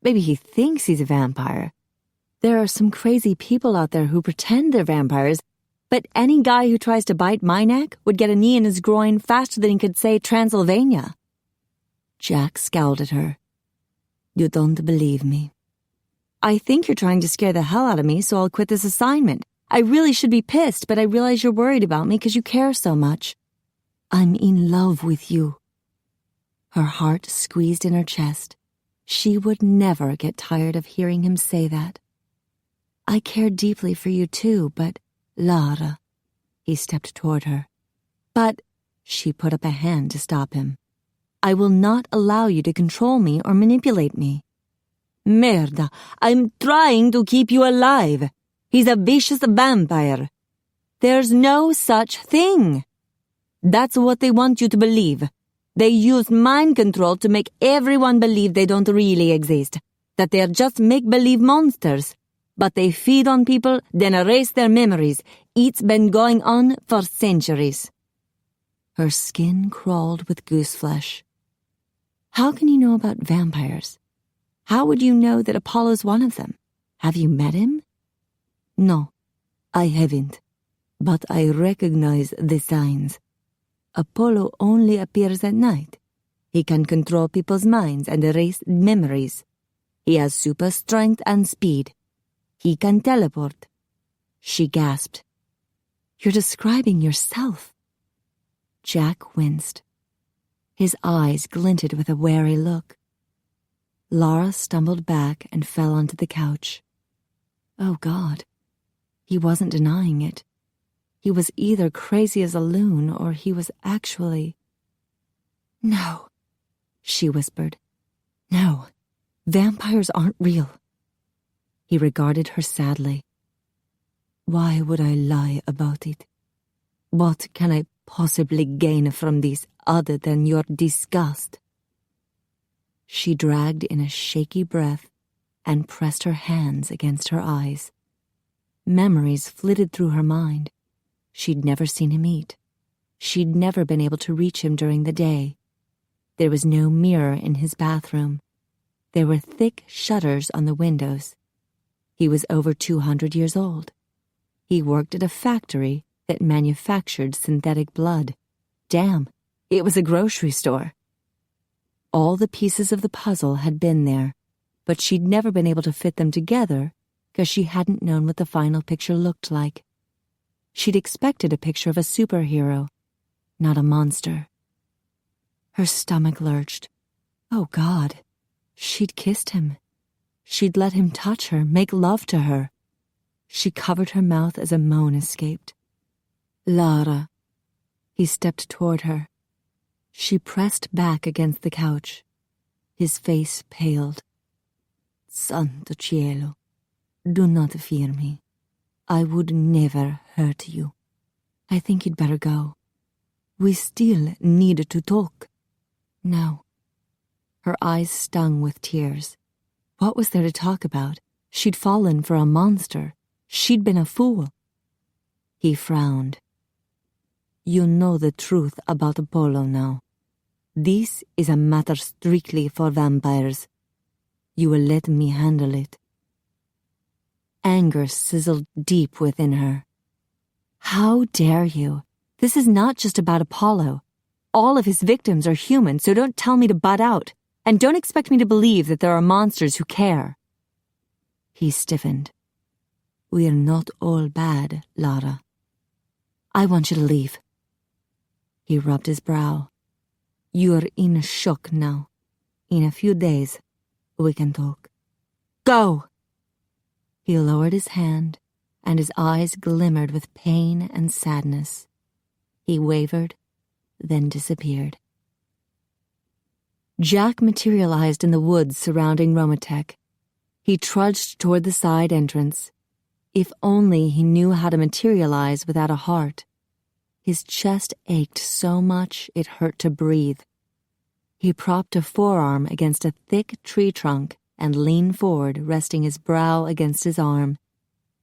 Maybe he thinks he's a vampire. There are some crazy people out there who pretend they're vampires, but any guy who tries to bite my neck would get a knee in his groin faster than he could say Transylvania." Jack scowled at her. "You don't believe me." I think you're trying to scare the hell out of me, so I'll quit this assignment. I really should be pissed, but I realize you're worried about me because you care so much. I'm in love with you. Her heart squeezed in her chest. She would never get tired of hearing him say that. I care deeply for you too, but, Lara. He stepped toward her. But, she put up a hand to stop him. I will not allow you to control me or manipulate me. Merda, I'm trying to keep you alive. He's a vicious vampire. There's no such thing. That's what they want you to believe. They use mind control to make everyone believe they don't really exist, that they're just make-believe monsters. But they feed on people, then erase their memories. It's been going on for centuries. Her skin crawled with goose flesh. How can you know about vampires? How would you know that Apollo's one of them? Have you met him? No, I haven't. But I recognize the signs. Apollo only appears at night. He can control people's minds and erase memories. He has super strength and speed. He can teleport. She gasped. You're describing yourself. Jack winced. His eyes glinted with a wary look. Lara stumbled back and fell onto the couch. Oh, God. He wasn't denying it. He was either crazy as a loon or he was actually... No, she whispered. No, vampires aren't real. He regarded her sadly. Why would I lie about it? What can I possibly gain from this other than your disgust? She dragged in a shaky breath and pressed her hands against her eyes. Memories flitted through her mind. She'd never seen him eat. She'd never been able to reach him during the day. There was no mirror in his bathroom. There were thick shutters on the windows. He was over 200 years old. He worked at a factory that manufactured synthetic blood. Damn, it was a grocery store. All the pieces of the puzzle had been there, but she'd never been able to fit them together because she hadn't known what the final picture looked like. She'd expected a picture of a superhero, not a monster. Her stomach lurched. Oh, God. She'd kissed him. She'd let him touch her, make love to her. She covered her mouth as a moan escaped. Lara. He stepped toward her. She pressed back against the couch. His face paled. Santo cielo, do not fear me. I would never hurt you. I think you'd better go. We still need to talk. No. Her eyes stung with tears. What was there to talk about? She'd fallen for a monster. She'd been a fool. He frowned. You know the truth about Apollo now. This is a matter strictly for vampires. You will let me handle it. Anger sizzled deep within her. How dare you? This is not just about Apollo. All of his victims are human, so don't tell me to butt out. And don't expect me to believe that there are monsters who care. He stiffened. We're not all bad, Lara. I want you to leave. He rubbed his brow. You're in shock now. In a few days, we can talk. Go! He lowered his hand, and his eyes glimmered with pain and sadness. He wavered, then disappeared. Jack materialized in the woods surrounding Romatech. He trudged toward the side entrance. If only he knew how to materialize without a heart. His chest ached so much it hurt to breathe. He propped a forearm against a thick tree trunk and leaned forward, resting his brow against his arm.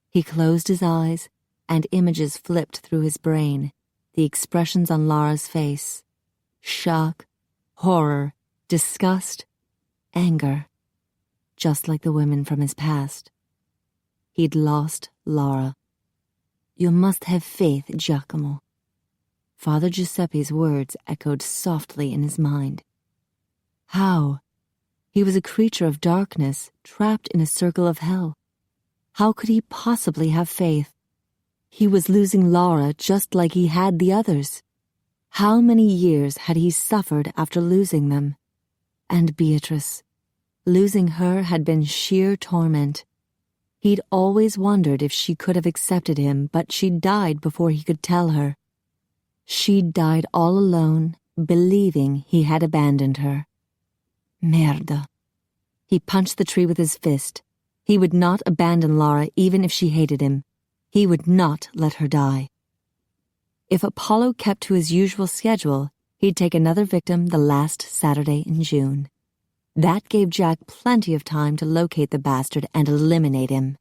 He closed his eyes, and images flipped through his brain, the expressions on Lara's face. Shock, horror, disgust, anger, just like the women from his past. He'd lost Lara. You must have faith, Giacomo. Father Giuseppe's words echoed softly in his mind. How? He was a creature of darkness, trapped in a circle of hell. How could he possibly have faith? He was losing Lara just like he had the others. How many years had he suffered after losing them? And Beatrice. Losing her had been sheer torment. He'd always wondered if she could have accepted him, but she'd died before he could tell her. She'd died all alone, believing he had abandoned her. Merda. He punched the tree with his fist. He would not abandon Lara even if she hated him. He would not let her die. If Apollo kept to his usual schedule, he'd take another victim the last Saturday in June. That gave Jack plenty of time to locate the bastard and eliminate him.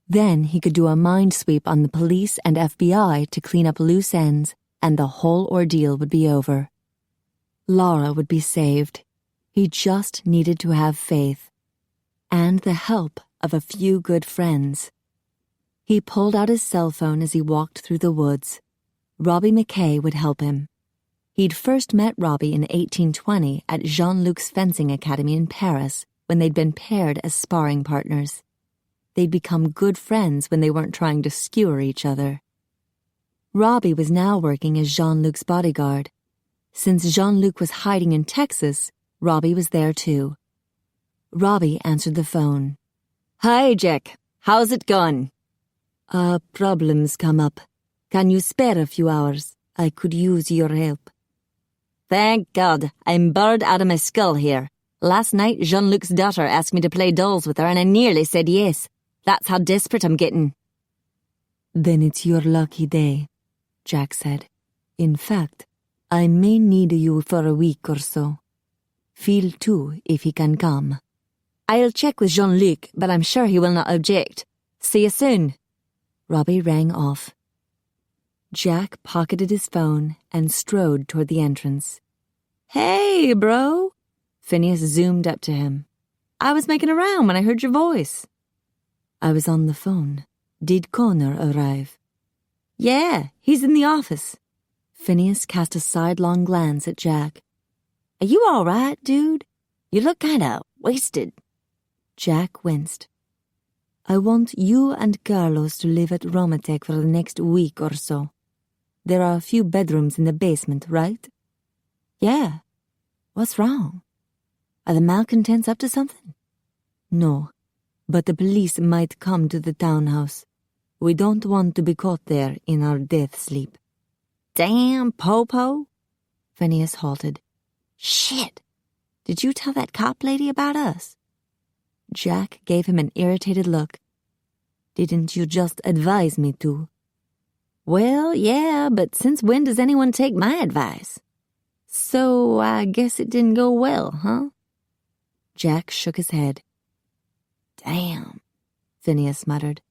Then he could do a mind sweep on the police and FBI to clean up loose ends, and the whole ordeal would be over. Lara would be saved. He just needed to have faith. And the help of a few good friends. He pulled out his cell phone as he walked through the woods. Robbie McKay would help him. He'd first met Robbie in 1820 at Jean-Luc's fencing academy in Paris when they'd been paired as sparring partners. They'd become good friends when they weren't trying to skewer each other. Robbie was now working as Jean-Luc's bodyguard. Since Jean-Luc was hiding in Texas, Robbie was there too. Robbie answered the phone. Hi, Jack. How's it going? Problems come up. Can you spare a few hours? I could use your help. Thank God. I'm bored out of my skull here. Last night, Jean-Luc's daughter asked me to play dolls with her, and I nearly said yes. That's how desperate I'm getting. Then it's your lucky day, Jack said. In fact, I may need you for a week or so. Phil, too, if he can come. I'll check with Jean-Luc, but I'm sure he will not object. See you soon. Robbie rang off. Jack pocketed his phone and strode toward the entrance. Hey, bro. Phineas zoomed up to him. I was making a round when I heard your voice. I was on the phone. Did Connor arrive? Yeah, he's in the office. Phineas cast a sidelong glance at Jack. Are you all right, dude? You look kinda wasted. Jack winced. I want you and Carlos to live at Romatec for the next week or so. There are a few bedrooms in the basement, right? Yeah. What's wrong? Are the malcontents up to something? No, but the police might come to the townhouse. We don't want to be caught there in our death sleep. Damn, Popo. Phineas halted. Shit. Did you tell that cop lady about us? Jack gave him an irritated look. Didn't you just advise me to? Well, yeah, but since when does anyone take my advice? So I guess it didn't go well, huh? Jack shook his head. Damn, Phineas muttered.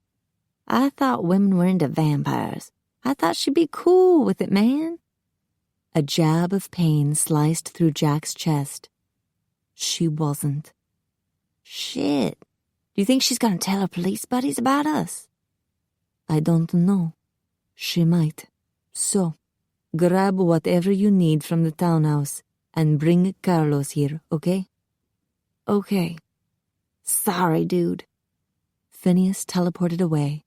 I thought women were into vampires. I thought she'd be cool with it, man. A jab of pain sliced through Jack's chest. She wasn't. Shit. Do you think she's gonna tell her police buddies about us? I don't know. She might. So, grab whatever you need from the townhouse and bring Carlos here, okay? Okay. Sorry, dude. Phineas teleported away.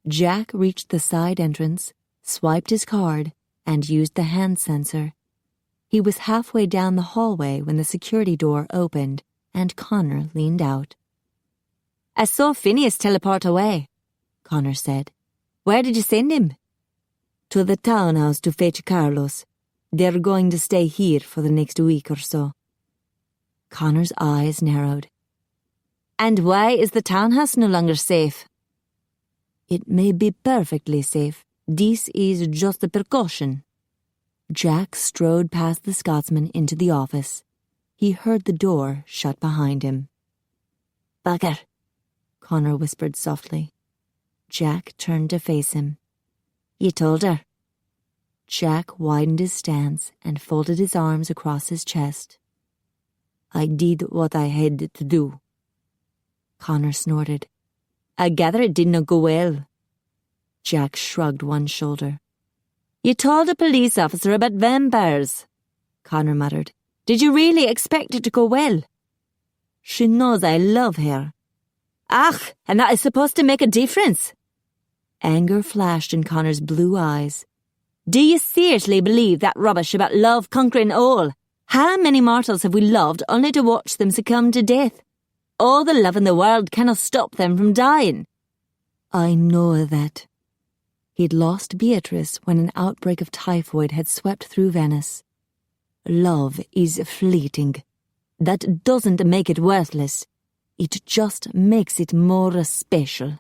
Jack reached the side entrance, swiped his card, and used the hand sensor. He was halfway down the hallway when the security door opened and Connor leaned out. I saw Phineas teleport away, Connor said. Where did you send him? To the townhouse to fetch Carlos. They're going to stay here for the next week or so. Connor's eyes narrowed. And why is the townhouse no longer safe? It may be perfectly safe. This is just a precaution. Jack strode past the Scotsman into the office. He heard the door shut behind him. Bugger, Connor whispered softly. Jack turned to face him. You told her. Jack widened his stance and folded his arms across his chest. I did what I had to do. Connor snorted. I gather it did not go well. Jack shrugged one shoulder. You told a police officer about vampires, Connor muttered. Did you really expect it to go well? She knows I love her. Ach, and that is supposed to make a difference. Anger flashed in Connor's blue eyes. Do you seriously believe that rubbish about love conquering all? How many mortals have we loved only to watch them succumb to death? All the love in the world cannot stop them from dying. I know that. He'd lost Beatrice when an outbreak of typhoid had swept through Venice. Love is fleeting. That doesn't make it worthless. It just makes it more special.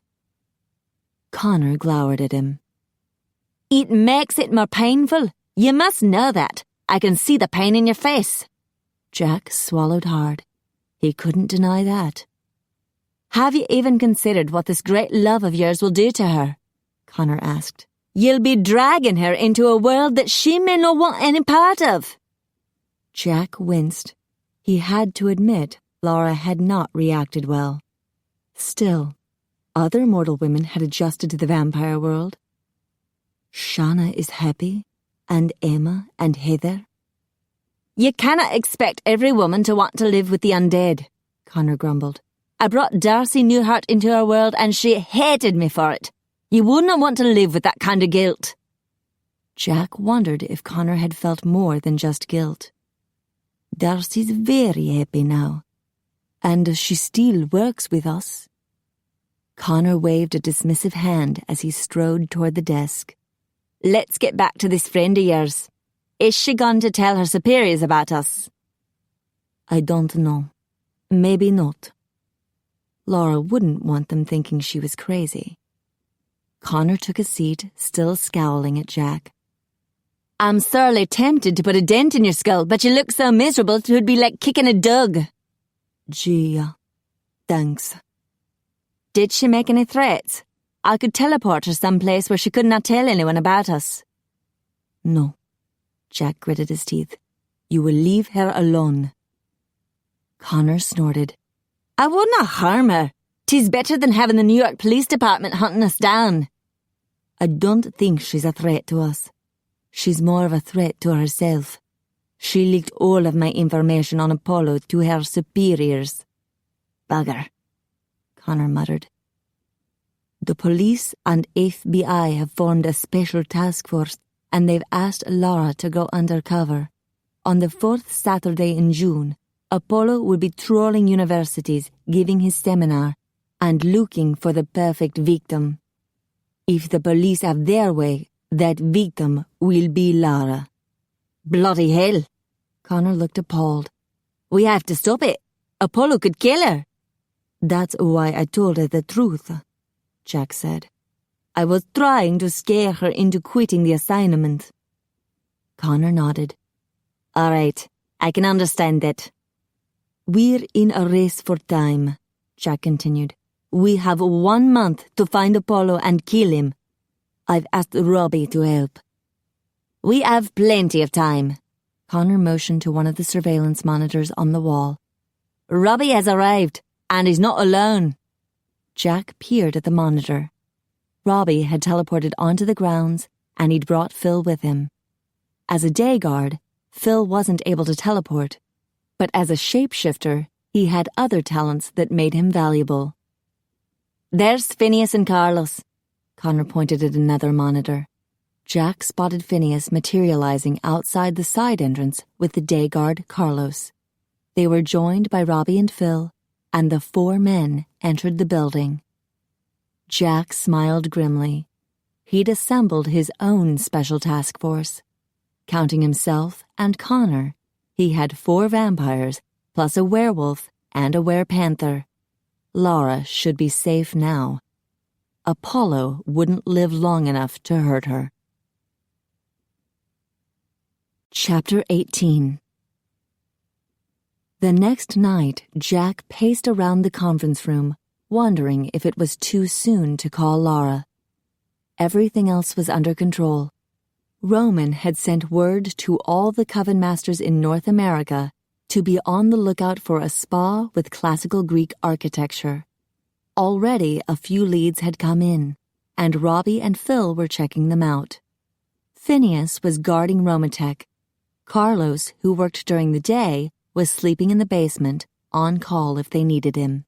Connor glowered at him. It makes it more painful. You must know that. I can see the pain in your face. Jack swallowed hard. He couldn't deny that. Have you even considered what this great love of yours will do to her? Connor asked. You'll be dragging her into a world that she may not want any part of. Jack winced. He had to admit Lara had not reacted well. Still, other mortal women had adjusted to the vampire world. Shanna is happy, and Emma and Heather. You cannot expect every woman to want to live with the undead, Connor grumbled. I brought Darcy Newhart into our world and she hated me for it. You wouldn't want to live with that kind of guilt. Jack wondered if Connor had felt more than just guilt. Darcy's very happy now, and she still works with us. Connor waved a dismissive hand as he strode toward the desk. Let's get back to this friend of yours. Is she gone to tell her superiors about us? I don't know. Maybe not. Lara wouldn't want them thinking she was crazy. Connor took a seat, still scowling at Jack. I'm sorely tempted to put a dent in your skull, but you look so miserable it would be like kicking a dog. Gee, thanks. Did she make any threats? I could teleport her someplace where she could not tell anyone about us. No. Jack gritted his teeth. You will leave her alone. Connor snorted. I would not harm her. 'Tis better than having the New York Police Department hunting us down. I don't think she's a threat to us. She's more of a threat to herself. She leaked all of my information on Apollo to her superiors. Bugger, Connor muttered. The police and FBI have formed a special task force, and they've asked Lara to go undercover. On the 4th Saturday in June, Apollo will be trolling universities, giving his seminar, and looking for the perfect victim. If the police have their way, that victim will be Lara. Bloody hell. Connor looked appalled. We have to stop it. Apollo could kill her. That's why I told her the truth, Jack said. I was trying to scare her into quitting the assignment. Connor nodded. All right, I can understand that. We're in a race for time, Jack continued. We have 1 month to find Apollo and kill him. I've asked Robbie to help. We have plenty of time. Connor motioned to one of the surveillance monitors on the wall. Robbie has arrived, and he's not alone. Jack peered at the monitor. Robbie had teleported onto the grounds, and he'd brought Phil with him. As a day guard, Phil wasn't able to teleport, but as a shapeshifter, he had other talents that made him valuable. There's Phineas and Carlos. Connor pointed at another monitor. Jack spotted Phineas materializing outside the side entrance with the day guard Carlos. They were joined by Robbie and Phil, and the 4 men entered the building. Jack smiled grimly. He'd assembled his own special task force. Counting himself and Connor, he had 4 vampires, plus a werewolf and a werepanther. Lara should be safe now. Apollo wouldn't live long enough to hurt her. Chapter 18. The next night, Jack paced around the conference room, wondering if it was too soon to call Lara. Everything else was under control. Roman had sent word to all the Coven Masters in North America to be on the lookout for a spa with classical Greek architecture. Already a few leads had come in, and Robbie and Phil were checking them out. Phineas was guarding Romatech. Carlos, who worked during the day, was sleeping in the basement, on call if they needed him.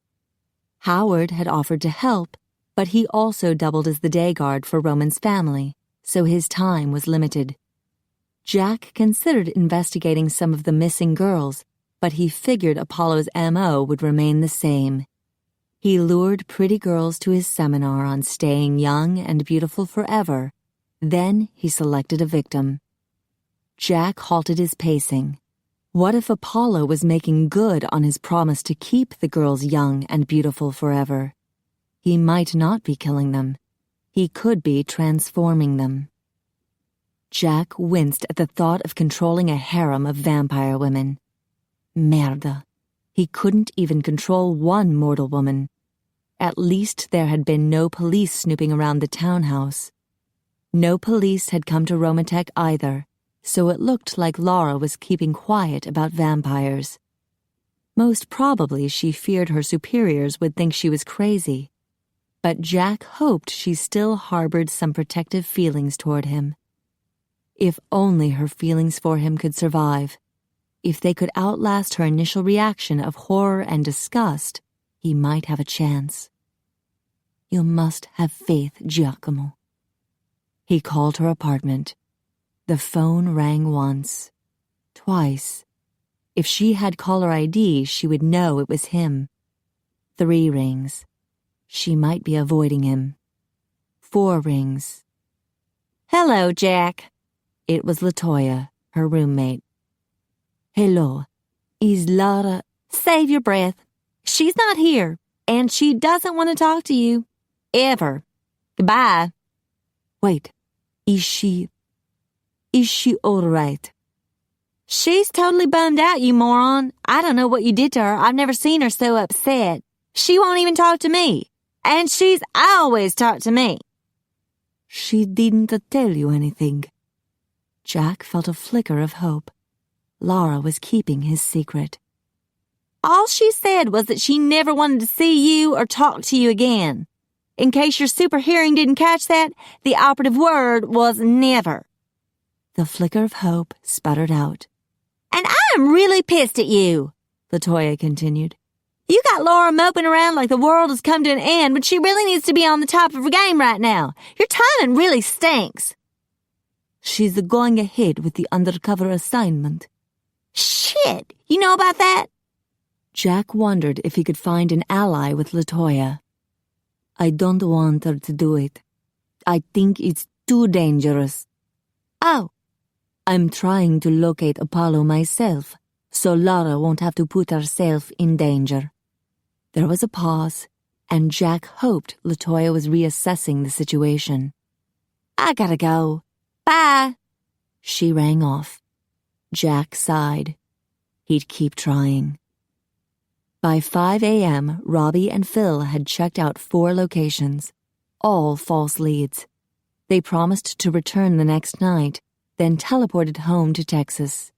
Howard had offered to help, but he also doubled as the day guard for Roman's family, so his time was limited. Jack considered investigating some of the missing girls, but he figured Apollo's MO would remain the same. He lured pretty girls to his seminar on staying young and beautiful forever. Then he selected a victim. Jack halted his pacing. What if Apollo was making good on his promise to keep the girls young and beautiful forever? He might not be killing them. He could be transforming them. Jack winced at the thought of controlling a harem of vampire women. Merda. He couldn't even control one mortal woman. At least there had been no police snooping around the townhouse. No police had come to Romatech either, so it looked like Lara was keeping quiet about vampires. Most probably she feared her superiors would think she was crazy. But Jack hoped she still harbored some protective feelings toward him. If only her feelings for him could survive. If they could outlast her initial reaction of horror and disgust, he might have a chance. You must have faith, Giacomo. He called her apartment. The phone rang once, twice. If she had caller ID, she would know it was him. 3 rings. She might be avoiding him. 4 rings. Hello, Jack. It was LaToya, her roommate. Hello. Is Lara... Save your breath. She's not here, and she doesn't want to talk to you. Ever. Goodbye. Wait. Is she all right? She's totally bummed out, you moron. I don't know what you did to her. I've never seen her so upset. She won't even talk to me. And she's always talked to me. She didn't tell you anything. Jack felt a flicker of hope. Lara was keeping his secret. All she said was that she never wanted to see you or talk to you again. In case your super hearing didn't catch that, the operative word was never. The flicker of hope sputtered out. And I'm really pissed at you, LaToya continued. You got Laura moping around like the world has come to an end, but she really needs to be on the top of her game right now. Your timing really stinks. She's going ahead with the undercover assignment. Shit, you know about that? Jack wondered if he could find an ally with LaToya. I don't want her to do it. I think it's too dangerous. Oh. I'm trying to locate Apollo myself, so Lara won't have to put herself in danger. There was a pause, and Jack hoped LaToya was reassessing the situation. I gotta go. Bye. She rang off. Jack sighed. He'd keep trying. By 5 a.m., Robbie and Phil had checked out 4 locations, all false leads. They promised to return the next night, then teleported home to Texas.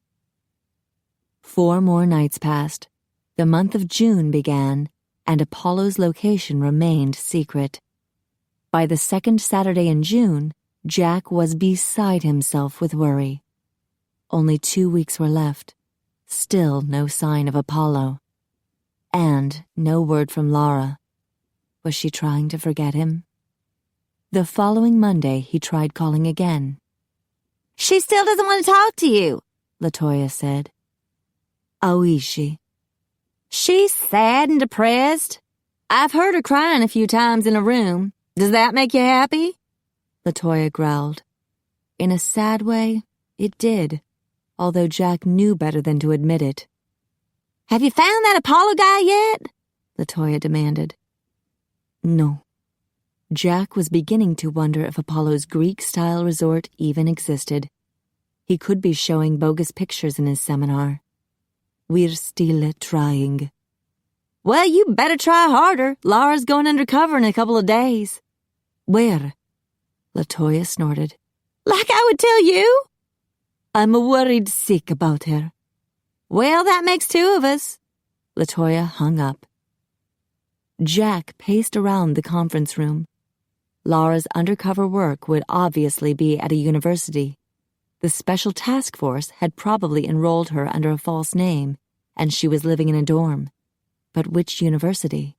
4 more nights passed. The month of June began, and Apollo's location remained secret. By the 2nd Saturday in June, Jack was beside himself with worry. Only 2 weeks were left. Still no sign of Apollo. And no word from Lara. Was she trying to forget him? The following Monday, he tried calling again. She still doesn't want to talk to you, LaToya said. How is she? She's sad and depressed. I've heard her crying a few times in a room. Does that make you happy? LaToya growled. In a sad way, it did, although Jack knew better than to admit it. Have you found that Apollo guy yet? LaToya demanded. No. Jack was beginning to wonder if Apollo's Greek-style resort even existed. He could be showing bogus pictures in his seminar. We're still trying. Well, you better try harder. Lara's going undercover in a couple of days. Where? LaToya snorted. Like I would tell you? I'm worried sick about her. Well, that makes 2 of us. LaToya hung up. Jack paced around the conference room. Lara's undercover work would obviously be at a university. The special task force had probably enrolled her under a false name, and she was living in a dorm. But which university?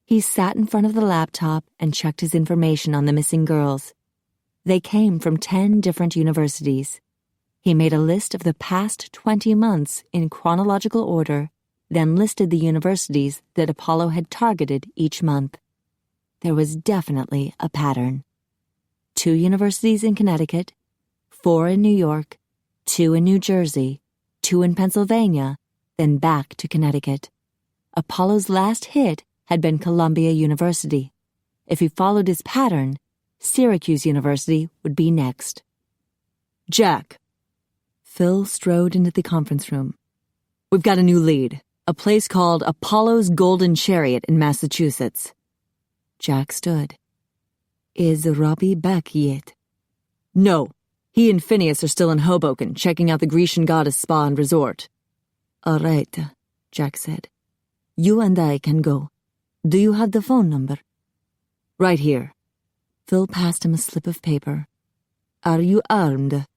He sat in front of the laptop and checked his information on the missing girls. They came from 10 different universities. He made a list of the past 20 months in chronological order, then listed the universities that Apollo had targeted each month. There was definitely a pattern. 2 universities in Connecticut, 4 in New York, 2 in New Jersey, 2 in Pennsylvania, then back to Connecticut. Apollo's last hit had been Columbia University. If he followed his pattern, Syracuse University would be next. Jack. Phil strode into the conference room. We've got a new lead, a place called Apollo's Golden Chariot in Massachusetts. Jack stood. Is Robbie back yet? No. He and Phineas are still in Hoboken, checking out the Grecian goddess spa and resort. All right, Jack said. You and I can go. Do you have the phone number? Right here. Phil passed him a slip of paper. Are you armed?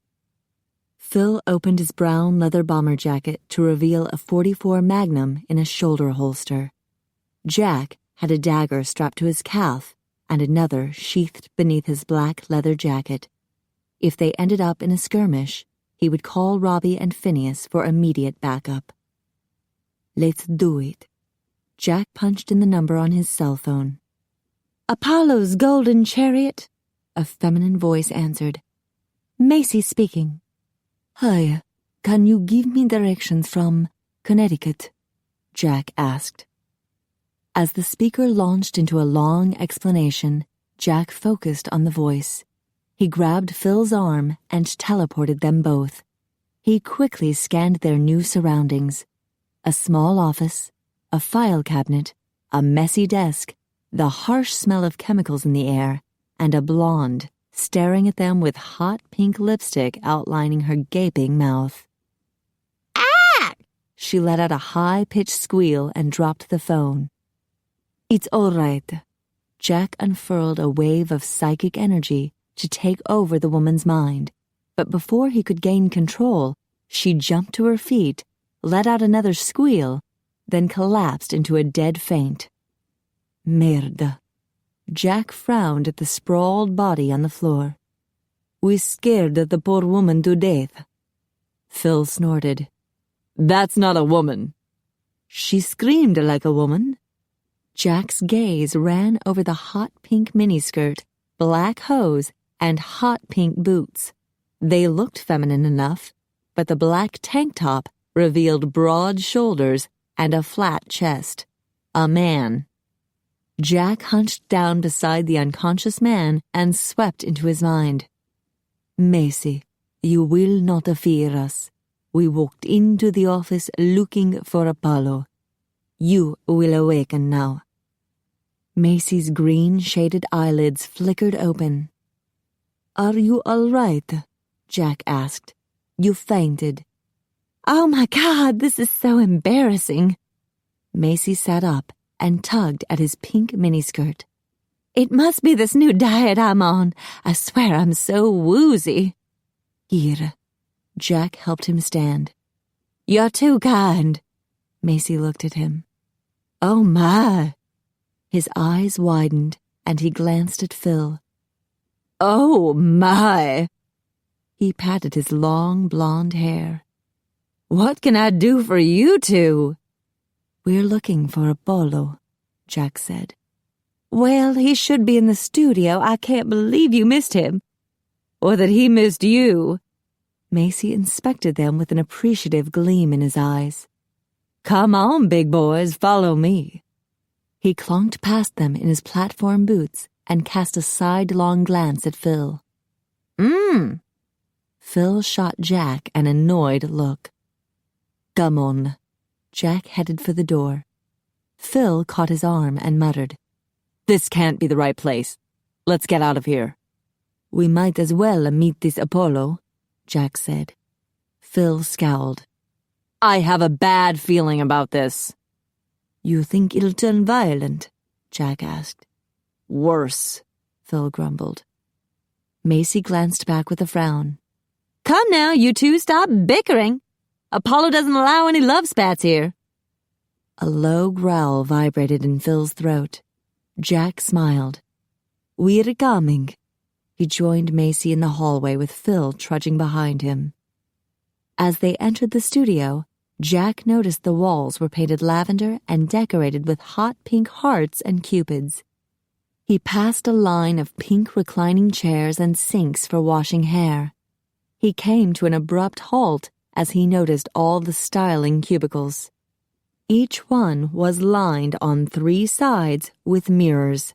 Phil opened his brown leather bomber jacket to reveal a .44 Magnum in a shoulder holster. Jack had a dagger strapped to his calf and another sheathed beneath his black leather jacket. If they ended up in a skirmish, he would call Robbie and Phineas for immediate backup. Let's do it. Jack punched in the number on his cell phone. Apollo's Golden Chariot, a feminine voice answered. Macy speaking. Hi, can you give me directions from Connecticut? Jack asked. As the speaker launched into a long explanation, Jack focused on the voice. He grabbed Phil's arm and teleported them both. He quickly scanned their new surroundings. A small office, a file cabinet, a messy desk, the harsh smell of chemicals in the air, and a blonde staring at them with hot pink lipstick outlining her gaping mouth. Ah! She let out a high-pitched squeal and dropped the phone. It's all right. Jack unfurled a wave of psychic energy to take over the woman's mind, but before he could gain control, she jumped to her feet, let out another squeal, then collapsed into a dead faint. Merde. Jack frowned at the sprawled body on the floor. We scared the poor woman to death. Phil snorted. That's not a woman. She screamed like a woman. Jack's gaze ran over the hot pink miniskirt, black hose, and hot pink boots. They looked feminine enough, but the black tank top revealed broad shoulders and a flat chest. A man. Jack hunched down beside the unconscious man and swept into his mind. Macy, you will not fear us. We walked into the office looking for Apollo. You will awaken now. Macy's green-shaded eyelids flickered open. Are you all right? Jack asked. You fainted. Oh my God, this is so embarrassing. Macy sat up and tugged at his pink miniskirt. It must be this new diet I'm on. I swear I'm so woozy. Here. Jack helped him stand. You're too kind. Macy looked at him. Oh my. His eyes widened and he glanced at Phil. Oh my. He patted his long blonde hair. What can I do for you two? We're looking for Apollo, Jack said. Well, he should be in the studio. I can't believe you missed him. Or that he missed you. Macy inspected them with an appreciative gleam in his eyes. Come on, big boys, follow me. He clunked past them in his platform boots and cast a sidelong glance at Phil. Phil shot Jack an annoyed look. Come on. Jack headed for the door. Phil caught his arm and muttered, This can't be the right place. Let's get out of here. We might as well meet this Apollo, Jack said. Phil scowled. I have a bad feeling about this. You think it'll turn violent? Jack asked. Worse, Phil grumbled. Macy glanced back with a frown. Come now, you two, stop bickering. Apollo doesn't allow any love spats here. A low growl vibrated in Phil's throat. Jack smiled. "We're coming." He joined Macy in the hallway with Phil trudging behind him. As they entered the studio, Jack noticed the walls were painted lavender and decorated with hot pink hearts and cupids. He passed a line of pink reclining chairs and sinks for washing hair. He came to an abrupt halt as he noticed all the styling cubicles. Each one was lined on 3 sides with mirrors,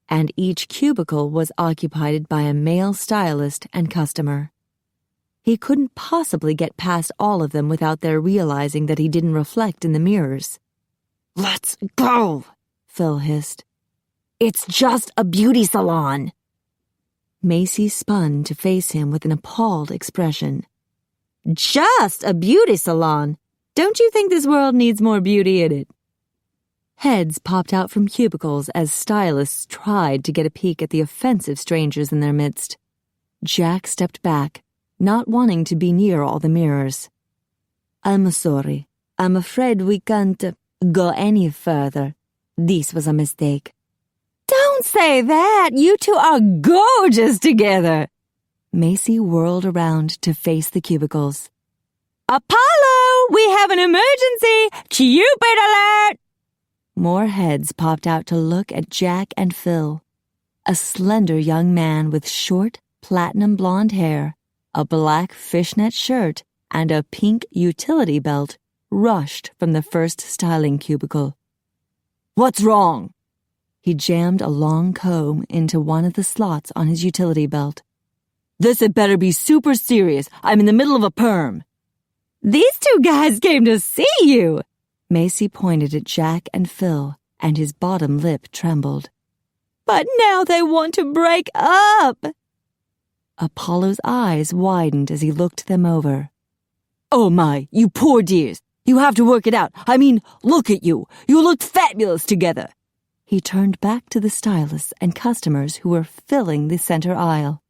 and each cubicle was occupied by a male stylist and customer. He couldn't possibly get past all of them without their realizing that he didn't reflect in the mirrors. "Let's go," Phil hissed. "It's just a beauty salon." Macy spun to face him with an appalled expression. "Just a beauty salon? Don't you think this world needs more beauty in it?" Heads popped out from cubicles as stylists tried to get a peek at the offensive strangers in their midst. Jack stepped back, not wanting to be near all the mirrors. "I'm sorry. I'm afraid we can't go any further. This was a mistake." "Don't say that! You two are gorgeous together!" Macy whirled around to face the cubicles. "Apollo! We have an emergency! Cupid alert!" More heads popped out to look at Jack and Phil. A slender young man with short, platinum blonde hair, a black fishnet shirt, and a pink utility belt rushed from the first styling cubicle. "What's wrong?" He jammed a long comb into one of the slots on his utility belt. "This had better be super serious. I'm in the middle of a perm." "These 2 guys came to see you." Macy pointed at Jack and Phil, and his bottom lip trembled. "But now they want to break up." Apollo's eyes widened as he looked them over. "Oh my, you poor dears. You have to work it out. I mean, look at you. You look fabulous together." He turned back to the stylists and customers who were filling the center aisle.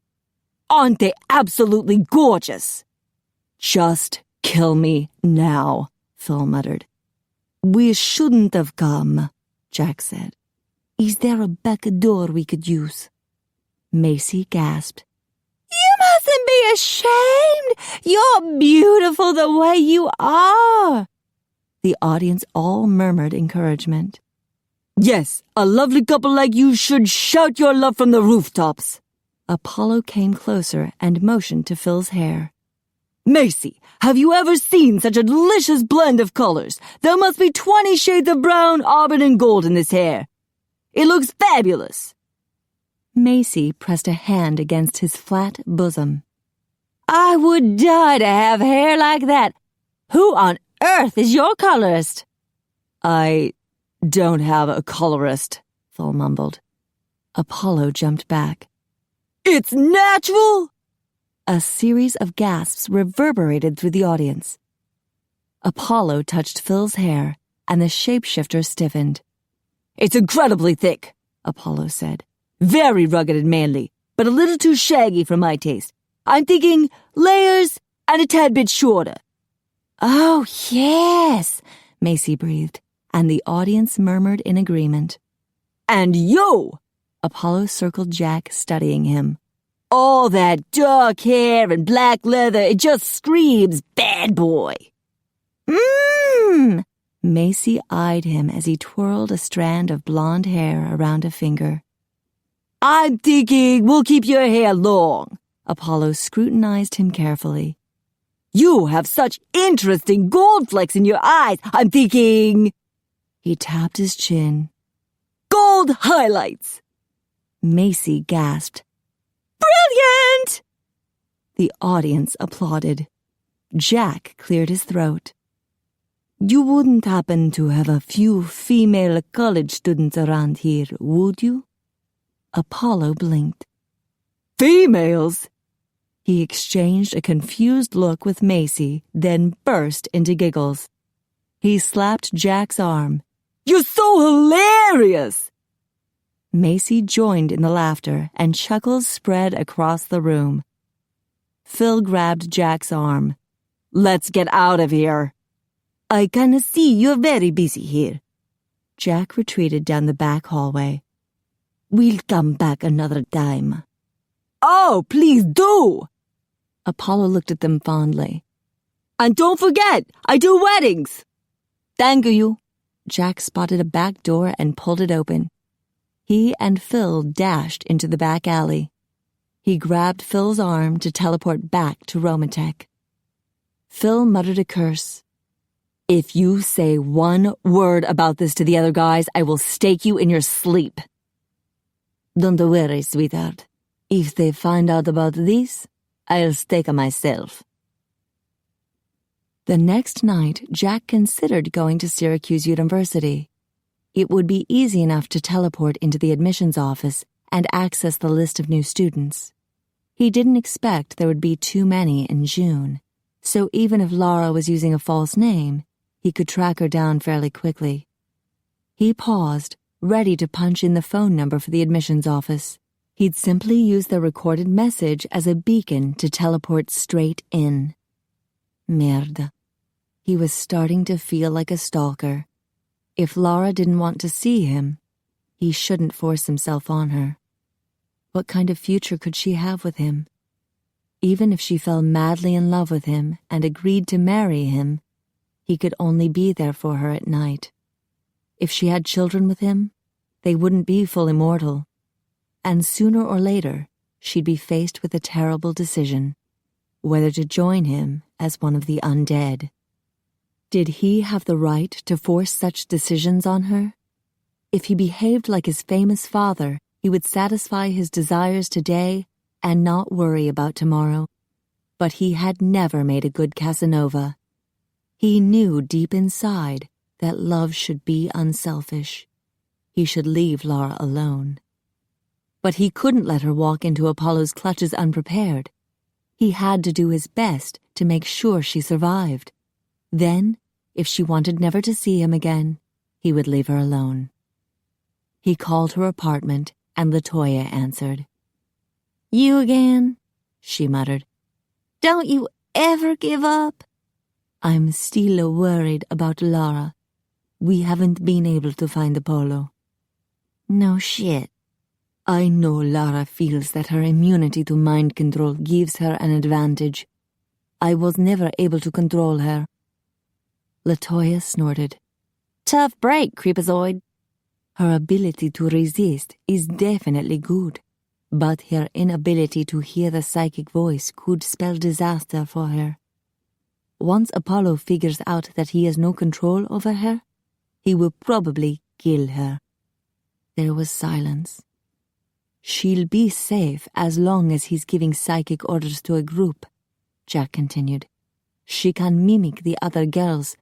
"Aren't they absolutely gorgeous?" "Just kill me now," Phil muttered. "We shouldn't have come," Jack said. "Is there a back door we could use?" Macy gasped. "You mustn't be ashamed. You're beautiful the way you are." The audience all murmured encouragement. "Yes, a lovely couple like you should shout your love from the rooftops." Apollo came closer and motioned to Phil's hair. "Macy, have you ever seen such a delicious blend of colors? There must be 20 shades of brown, auburn, and gold in this hair. It looks fabulous." Macy pressed a hand against his flat bosom. "I would die to have hair like that. Who on earth is your colorist?" "I don't have a colorist," Phil mumbled. Apollo jumped back. "It's natural!" A series of gasps reverberated through the audience. Apollo touched Phil's hair, and the shapeshifter stiffened. "It's incredibly thick," Apollo said. "Very rugged and manly, but a little too shaggy for my taste. I'm thinking layers and a tad bit shorter." "Oh, yes," Macy breathed, and the audience murmured in agreement. "And you!" Apollo circled Jack, studying him. "All that dark hair and black leather, it just screams bad boy." Macy eyed him as he twirled a strand of blonde hair around a finger. "I'm thinking we'll keep your hair long." Apollo scrutinized him carefully. "You have such interesting gold flecks in your eyes. I'm thinking—" He tapped his chin. "Gold highlights." Macy gasped. "Brilliant!" The audience applauded. Jack cleared his throat. "You wouldn't happen to have a few female college students around here, would you?" Apollo blinked. "Females?" He exchanged a confused look with Macy, then burst into giggles. He slapped Jack's arm. "You're so hilarious!" Macy joined in the laughter, and chuckles spread across the room. Phil grabbed Jack's arm. "Let's get out of here." I can see you're very busy here. Jack retreated down the back hallway. We'll come back another time. Oh, please do! Apollo looked at them fondly. And don't forget, I do weddings! Thank you. Jack spotted a back door and pulled it open. He and Phil dashed into the back alley. He grabbed Phil's arm to teleport back to Romatech. Phil muttered a curse. If you say one word about this to the other guys, I will stake you in your sleep. Don't worry, sweetheart. If they find out about this, I'll stake myself. The next night, Jack considered going to Syracuse University. It would be easy enough to teleport into the admissions office and access the list of new students. He didn't expect there would be too many in June, so even if Lara was using a false name, he could track her down fairly quickly. He paused, ready to punch in the phone number for the admissions office. He'd simply use the recorded message as a beacon to teleport straight in. Merde. He was starting to feel like a stalker. If Lara didn't want to see him, he shouldn't force himself on her. What kind of future could she have with him? Even if she fell madly in love with him and agreed to marry him, he could only be there for her at night. If she had children with him, they wouldn't be fully mortal. And sooner or later, she'd be faced with a terrible decision, whether to join him as one of the undead. Did he have the right to force such decisions on her? If he behaved like his famous father, he would satisfy his desires today and not worry about tomorrow. But he had never made a good Casanova. He knew deep inside that love should be unselfish. He should leave Lara alone. But he couldn't let her walk into Apollo's clutches unprepared. He had to do his best to make sure she survived. Then, if she wanted never to see him again, he would leave her alone. He called her apartment, and LaToya answered. You again? She muttered. Don't you ever give up? I'm still worried about Lara. We haven't been able to find Apollo. No shit. I know Lara feels that her immunity to mind control gives her an advantage. I was never able to control her. LaToya snorted. Tough break, Creepazoid. Her ability to resist is definitely good, but her inability to hear the psychic voice could spell disaster for her. Once Apollo figures out that he has no control over her, he will probably kill her. There was silence. She'll be safe as long as he's giving psychic orders to a group, Jack continued. She can mimic the other girls,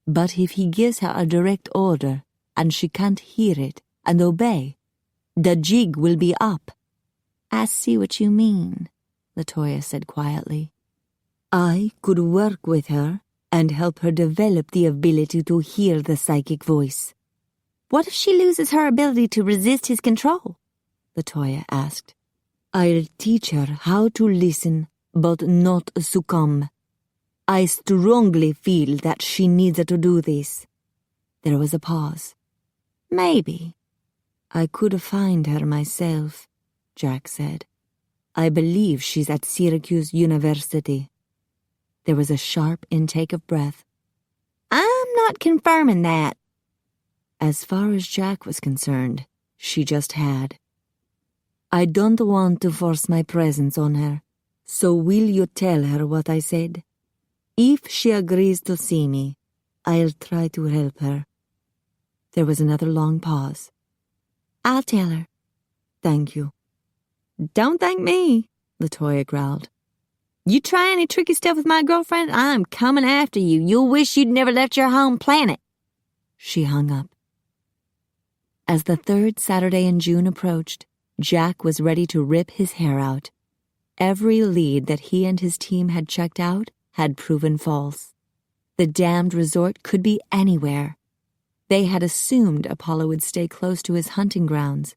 but if he gives her a direct order and she can't hear it and obey, the jig will be up. I see what you mean, LaToya said quietly. I could work with her and help her develop the ability to hear the psychic voice. What if she loses her ability to resist his control? LaToya asked. I'll teach her how to listen, but not succumb. I strongly feel that she needs to do this. There was a pause. Maybe. I could find her myself, Jack said. I believe she's at Syracuse University. There was a sharp intake of breath. I'm not confirming that. As far as Jack was concerned, she just had. I don't want to force my presence on her, so will you tell her what I said? If she agrees to see me, I'll try to help her. There was another long pause. I'll tell her. Thank you. Don't thank me, LaToya growled. You try any tricky stuff with my girlfriend, I'm coming after you. You'll wish you'd never left your home planet. She hung up. As the third Saturday in June approached, Jack was ready to rip his hair out. Every lead that he and his team had checked out had proven false. The damned resort could be anywhere. They had assumed Apollo would stay close to his hunting grounds,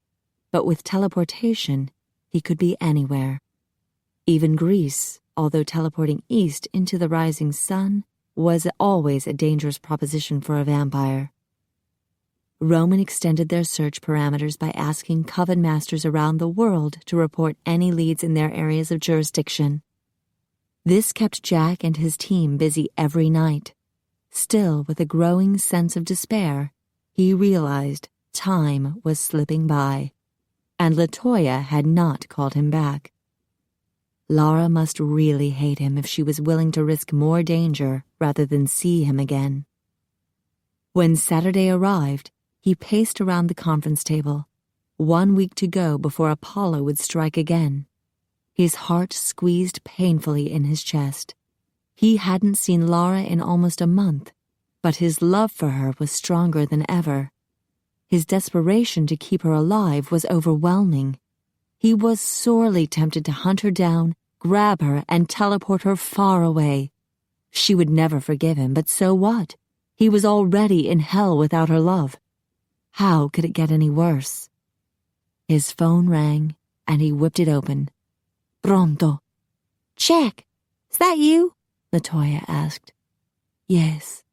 but with teleportation, he could be anywhere. Even Greece, although teleporting east into the rising sun, was always a dangerous proposition for a vampire. Roman extended their search parameters by asking coven masters around the world to report any leads in their areas of jurisdiction. This kept Jack and his team busy every night. Still, with a growing sense of despair, he realized time was slipping by, and LaToya had not called him back. Lara must really hate him if she was willing to risk more danger rather than see him again. When Saturday arrived, he paced around the conference table, 1 week to go before Apollo would strike again. His heart squeezed painfully in his chest. He hadn't seen Lara in almost a month, but his love for her was stronger than ever. His desperation to keep her alive was overwhelming. He was sorely tempted to hunt her down, grab her, and teleport her far away. She would never forgive him, but so what? He was already in hell without her love. How could it get any worse? His phone rang, and he whipped it open. Pronto. Jack, is that you? LaToya asked. Yes.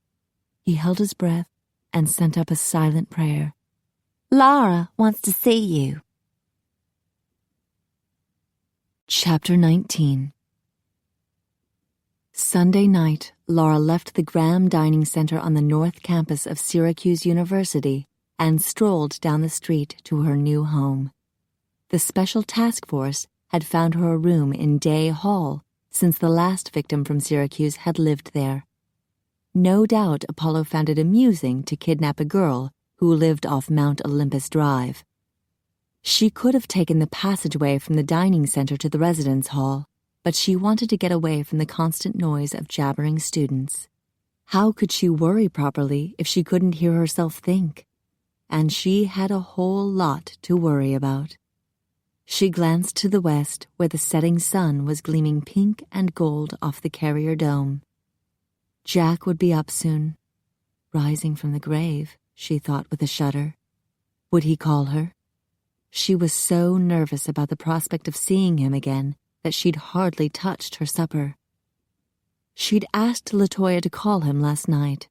He held his breath and sent up a silent prayer. Lara wants to see you. Chapter 19. Sunday night, Lara left the Graham Dining Center on the north campus of Syracuse University and strolled down the street to her new home. The Special Task Force had found her a room in Day Hall since the last victim from Syracuse had lived there. No doubt Apollo found it amusing to kidnap a girl who lived off Mount Olympus Drive. She could have taken the passageway from the dining center to the residence hall, but she wanted to get away from the constant noise of jabbering students. How could she worry properly if she couldn't hear herself think? And she had a whole lot to worry about. She glanced to the west, where the setting sun was gleaming pink and gold off the Carrier Dome. Jack would be up soon. Rising from the grave, she thought with a shudder. Would he call her? She was so nervous about the prospect of seeing him again that she'd hardly touched her supper. She'd asked LaToya to call him last night.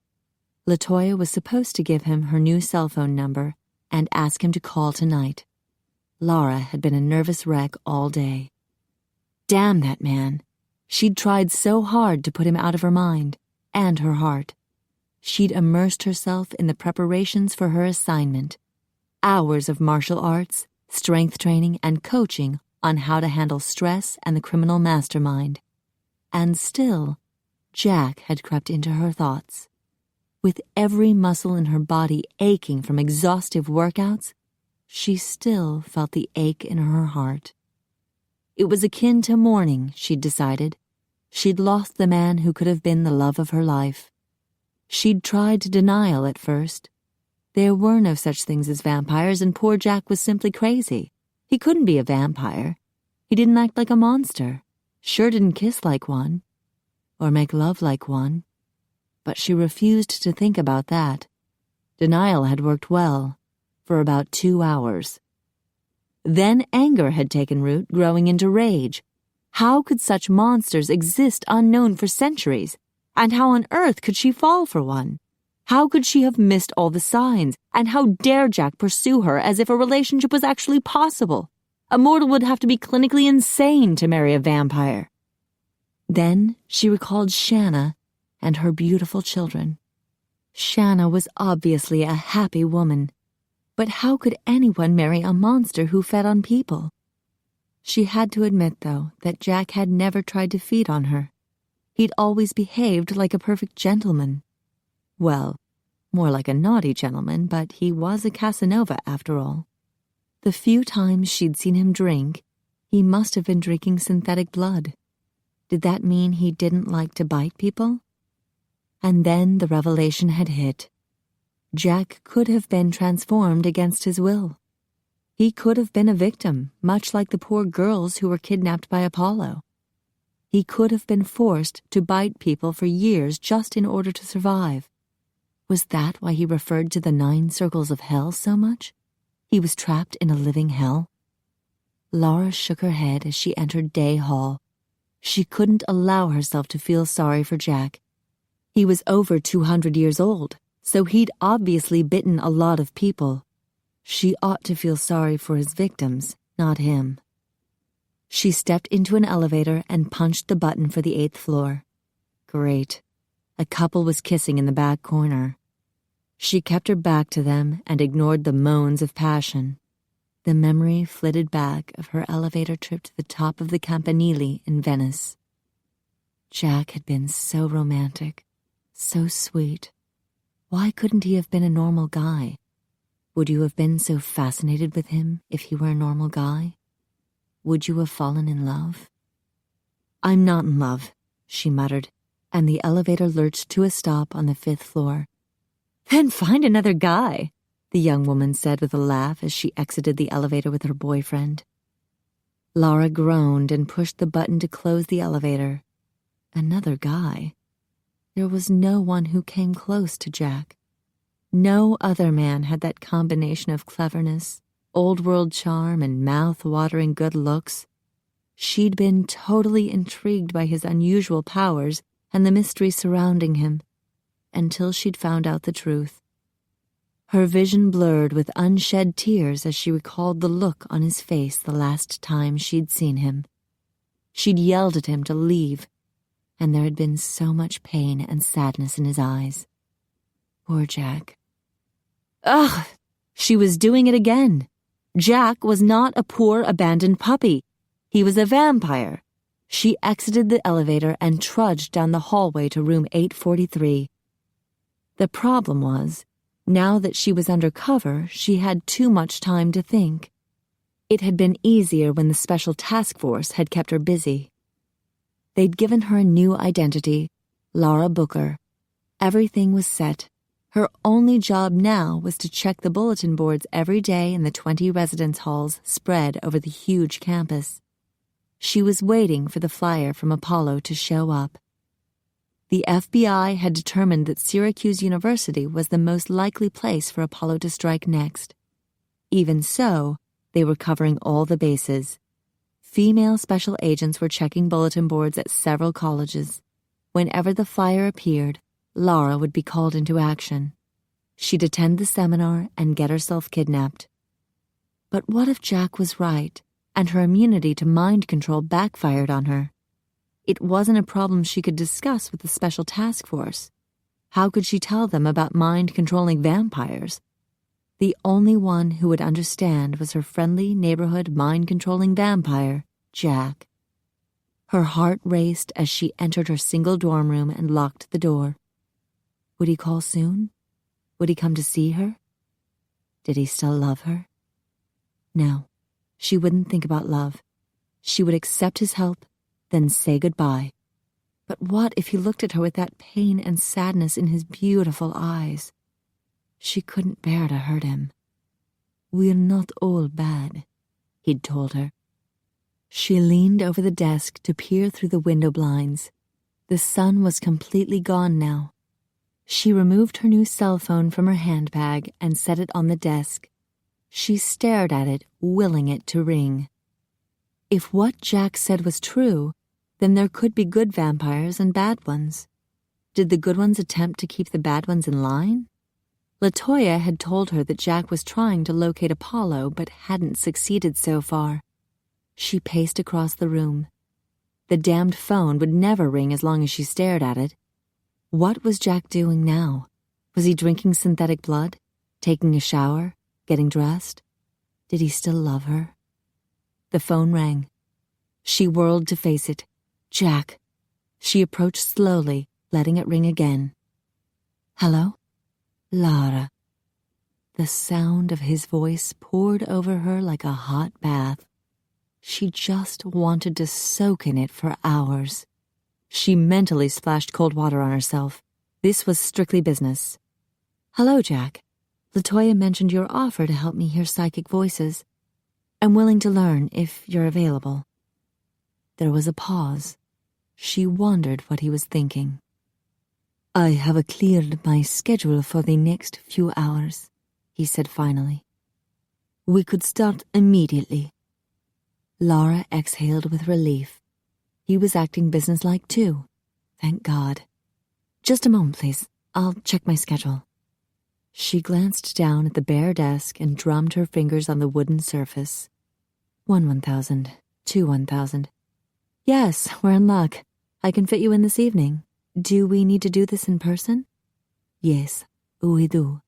LaToya was supposed to give him her new cell phone number and ask him to call tonight. Lara had been a nervous wreck all day. Damn that man. She'd tried so hard to put him out of her mind and her heart. She'd immersed herself in the preparations for her assignment. Hours of martial arts, strength training, and coaching on how to handle stress and the criminal mastermind. And still, Jack had crept into her thoughts. With every muscle in her body aching from exhaustive workouts, she still felt the ache in her heart. It was akin to mourning, she'd decided. She'd lost the man who could have been the love of her life. She'd tried denial at first. There were no such things as vampires, and poor Jack was simply crazy. He couldn't be a vampire. He didn't act like a monster. Sure didn't kiss like one. Or make love like one. But she refused to think about that. Denial had worked well, for about 2 hours. Then anger had taken root, growing into rage. How could such monsters exist unknown for centuries? And how on earth could she fall for one? How could she have missed all the signs? And how dare Jack pursue her as if a relationship was actually possible? A mortal would have to be clinically insane to marry a vampire. Then she recalled Shanna and her beautiful children. Shanna was obviously a happy woman. But how could anyone marry a monster who fed on people? She had to admit, though, that Jack had never tried to feed on her. He'd always behaved like a perfect gentleman. Well, more like a naughty gentleman, but he was a Casanova after all. The few times she'd seen him drink, he must have been drinking synthetic blood. Did that mean he didn't like to bite people? And then the revelation had hit. Jack could have been transformed against his will. He could have been a victim, much like the poor girls who were kidnapped by Apollo. He could have been forced to bite people for years just in order to survive. Was that why he referred to the 9 circles of hell so much? He was trapped in a living hell? Lara shook her head as she entered Day Hall. She couldn't allow herself to feel sorry for Jack. He was over 200 years old, so he'd obviously bitten a lot of people. She ought to feel sorry for his victims, not him. She stepped into an elevator and punched the button for the 8th floor. Great. A couple was kissing in the back corner. She kept her back to them and ignored the moans of passion. The memory flitted back of her elevator trip to the top of the Campanile in Venice. Jack had been so romantic, so sweet. Why couldn't he have been a normal guy? Would you have been so fascinated with him if he were a normal guy? Would you have fallen in love? "I'm not in love," she muttered, and the elevator lurched to a stop on the 5th floor. "Then find another guy," the young woman said with a laugh as she exited the elevator with her boyfriend. Lara groaned and pushed the button to close the elevator. Another guy. There was no one who came close to Jack. No other man had that combination of cleverness, old-world charm, and mouth-watering good looks. She'd been totally intrigued by his unusual powers and the mystery surrounding him, until she'd found out the truth. Her vision blurred with unshed tears as she recalled the look on his face the last time she'd seen him. She'd yelled at him to leave, and there had been so much pain and sadness in his eyes. Poor Jack. Ugh! She was doing it again. Jack was not a poor abandoned puppy. He was a vampire. She exited the elevator and trudged down the hallway to room 843. The problem was, now that she was under cover, she had too much time to think. It had been easier when the special task force had kept her busy. They'd given her a new identity, Lara Boucher. Everything was set. Her only job now was to check the bulletin boards every day in the 20 residence halls spread over the huge campus. She was waiting for the flyer from Apollo to show up. The FBI had determined that Syracuse University was the most likely place for Apollo to strike next. Even so, they were covering all the bases. Female special agents were checking bulletin boards at several colleges. Whenever the flyer appeared, Lara would be called into action. She'd attend the seminar and get herself kidnapped. But what if Jack was right, and her immunity to mind control backfired on her? It wasn't a problem she could discuss with the special task force. How could she tell them about mind-controlling vampires? The only one who would understand was her friendly neighborhood mind-controlling vampire, Jack. Her heart raced as she entered her single dorm room and locked the door. Would he call soon? Would he come to see her? Did he still love her? No, she wouldn't think about love. She would accept his help, then say goodbye. But what if he looked at her with that pain and sadness in his beautiful eyes? She couldn't bear to hurt him. "We're not all bad," he'd told her. She leaned over the desk to peer through the window blinds. The sun was completely gone now. She removed her new cell phone from her handbag and set it on the desk. She stared at it, willing it to ring. If what Jack said was true, then there could be good vampires and bad ones. Did the good ones attempt to keep the bad ones in line? LaToya had told her that Jack was trying to locate Apollo but hadn't succeeded so far. She paced across the room. The damned phone would never ring as long as she stared at it. What was Jack doing now? Was he drinking synthetic blood? Taking a shower? Getting dressed? Did he still love her? The phone rang. She whirled to face it. Jack. She approached slowly, letting it ring again. "Hello? Lara." The sound of his voice poured over her like a hot bath. She just wanted to soak in it for hours. She mentally splashed cold water on herself. This was strictly business. "Hello, Jack. LaToya mentioned your offer to help me hear psychic voices. I'm willing to learn if you're available." There was a pause. She wondered what he was thinking. "I have cleared my schedule for the next few hours," he said finally. "We could start immediately." Lara exhaled with relief. He was acting businesslike too. Thank God. Just a moment, please. I'll check my schedule. She glanced down at the bare desk and drummed her fingers on the wooden surface. 1,000, 1,000. Yes, we're in luck. I can fit you in this evening. Do we need to do this in person? Yes, we do.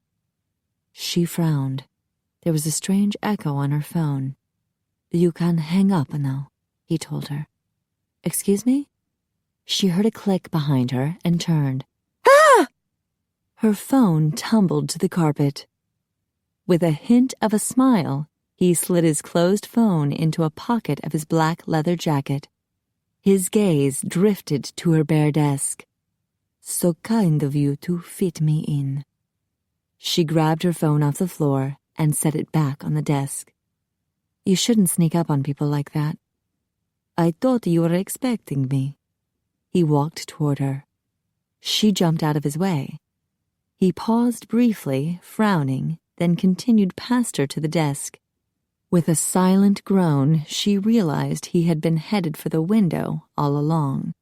She frowned. There was a strange echo on her phone. You can hang up now, he told her. Excuse me? She heard a click behind her and turned. Ah! Her phone tumbled to the carpet. With a hint of a smile, he slid his closed phone into a pocket of his black leather jacket. His gaze drifted to her bare desk. So kind of you to fit me in. She grabbed her phone off the floor and set it back on the desk. You shouldn't sneak up on people like that. I thought you were expecting me. He walked toward her. She jumped out of his way. He paused briefly, frowning, then continued past her to the desk. With a silent groan, she realized he had been headed for the window all along.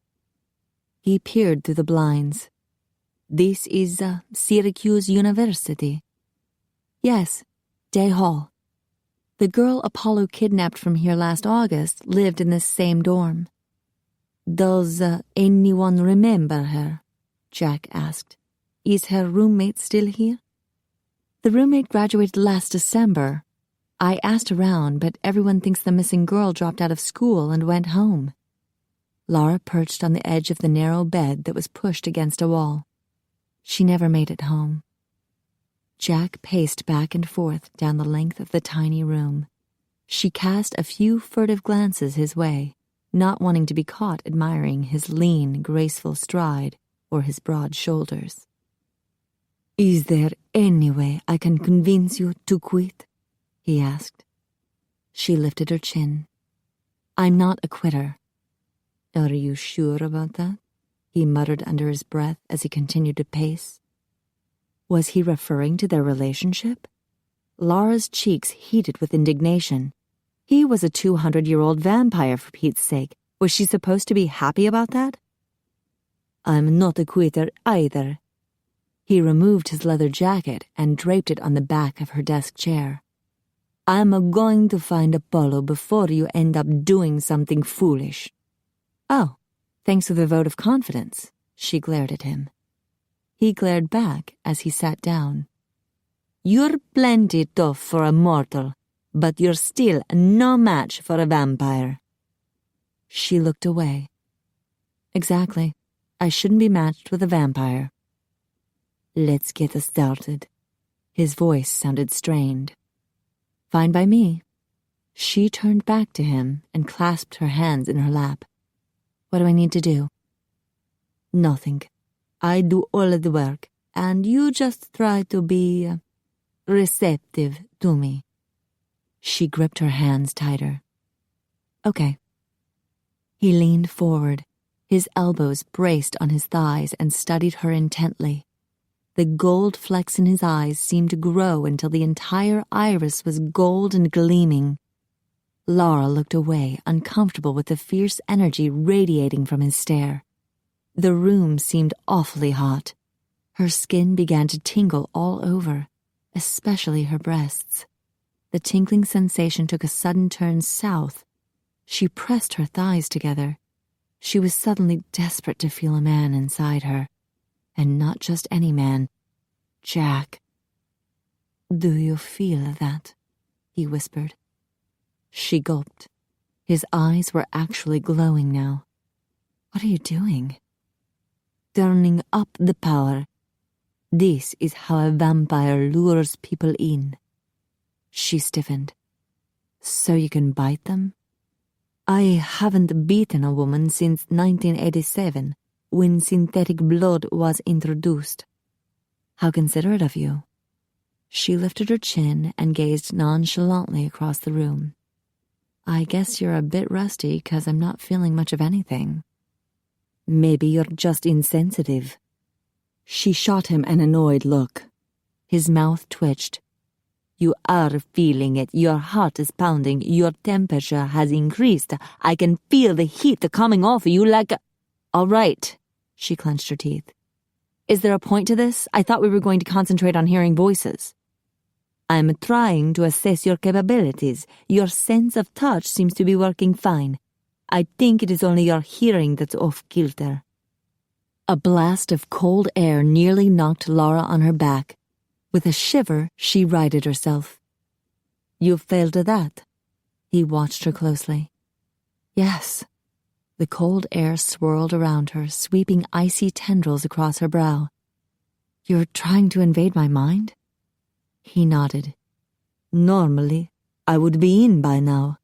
He peered through the blinds. This is Syracuse University. Yes, Day Hall. The girl Apollo kidnapped from here last August lived in this same dorm. Does anyone remember her? Jack asked. Is her roommate still here? The roommate graduated last December. I asked around, but everyone thinks the missing girl dropped out of school and went home. Lara perched on the edge of the narrow bed that was pushed against a wall. She never made it home. Jack paced back and forth down the length of the tiny room. She cast a few furtive glances his way, not wanting to be caught admiring his lean, graceful stride or his broad shoulders. Is there any way I can convince you to quit? He asked. She lifted her chin. I'm not a quitter. Are you sure about that? He muttered under his breath as he continued to pace. Was he referring to their relationship? Lara's cheeks heated with indignation. He was a 200-year-old vampire, for Pete's sake. Was she supposed to be happy about that? I'm not a quitter either. He removed his leather jacket and draped it on the back of her desk chair. I'm going to find Apollo before you end up doing something foolish. Oh, thanks for the vote of confidence, she glared at him. He glared back as he sat down. You're plenty tough for a mortal, but you're still no match for a vampire. She looked away. Exactly. I shouldn't be matched with a vampire. Let's get started. His voice sounded strained. Fine by me. She turned back to him and clasped her hands in her lap. What do I need to do? Nothing. I do all of the work, and you just try to be receptive to me. She gripped her hands tighter. Okay. He leaned forward, his elbows braced on his thighs, and studied her intently. The gold flecks in his eyes seemed to grow until the entire iris was gold and gleaming. Lara looked away, uncomfortable with the fierce energy radiating from his stare. The room seemed awfully hot. Her skin began to tingle all over, especially her breasts. The tingling sensation took a sudden turn south. She pressed her thighs together. She was suddenly desperate to feel a man inside her. And not just any man. Jack. Do you feel that? He whispered. She gulped. His eyes were actually glowing now. What are you doing? Turning up the power. This is how a vampire lures people in. She stiffened. So you can bite them? I haven't beaten a woman since 1987, when synthetic blood was introduced. How considerate of you. She lifted her chin and gazed nonchalantly across the room. I guess you're a bit rusty 'cause I'm not feeling much of anything. Maybe you're just insensitive. She shot him an annoyed look. His mouth twitched. You are feeling it. Your heart is pounding. Your temperature has increased. I can feel the heat coming off you like a... All right, she clenched her teeth. Is there a point to this? I thought we were going to concentrate on hearing voices. I'm trying to assess your capabilities. Your sense of touch seems to be working fine. I think it is only your hearing that's off-kilter. A blast of cold air nearly knocked Lara on her back. With a shiver, she righted herself. You failed at that? He watched her closely. Yes. The cold air swirled around her, sweeping icy tendrils across her brow. You're trying to invade my mind? He nodded. Normally, I would be in by now.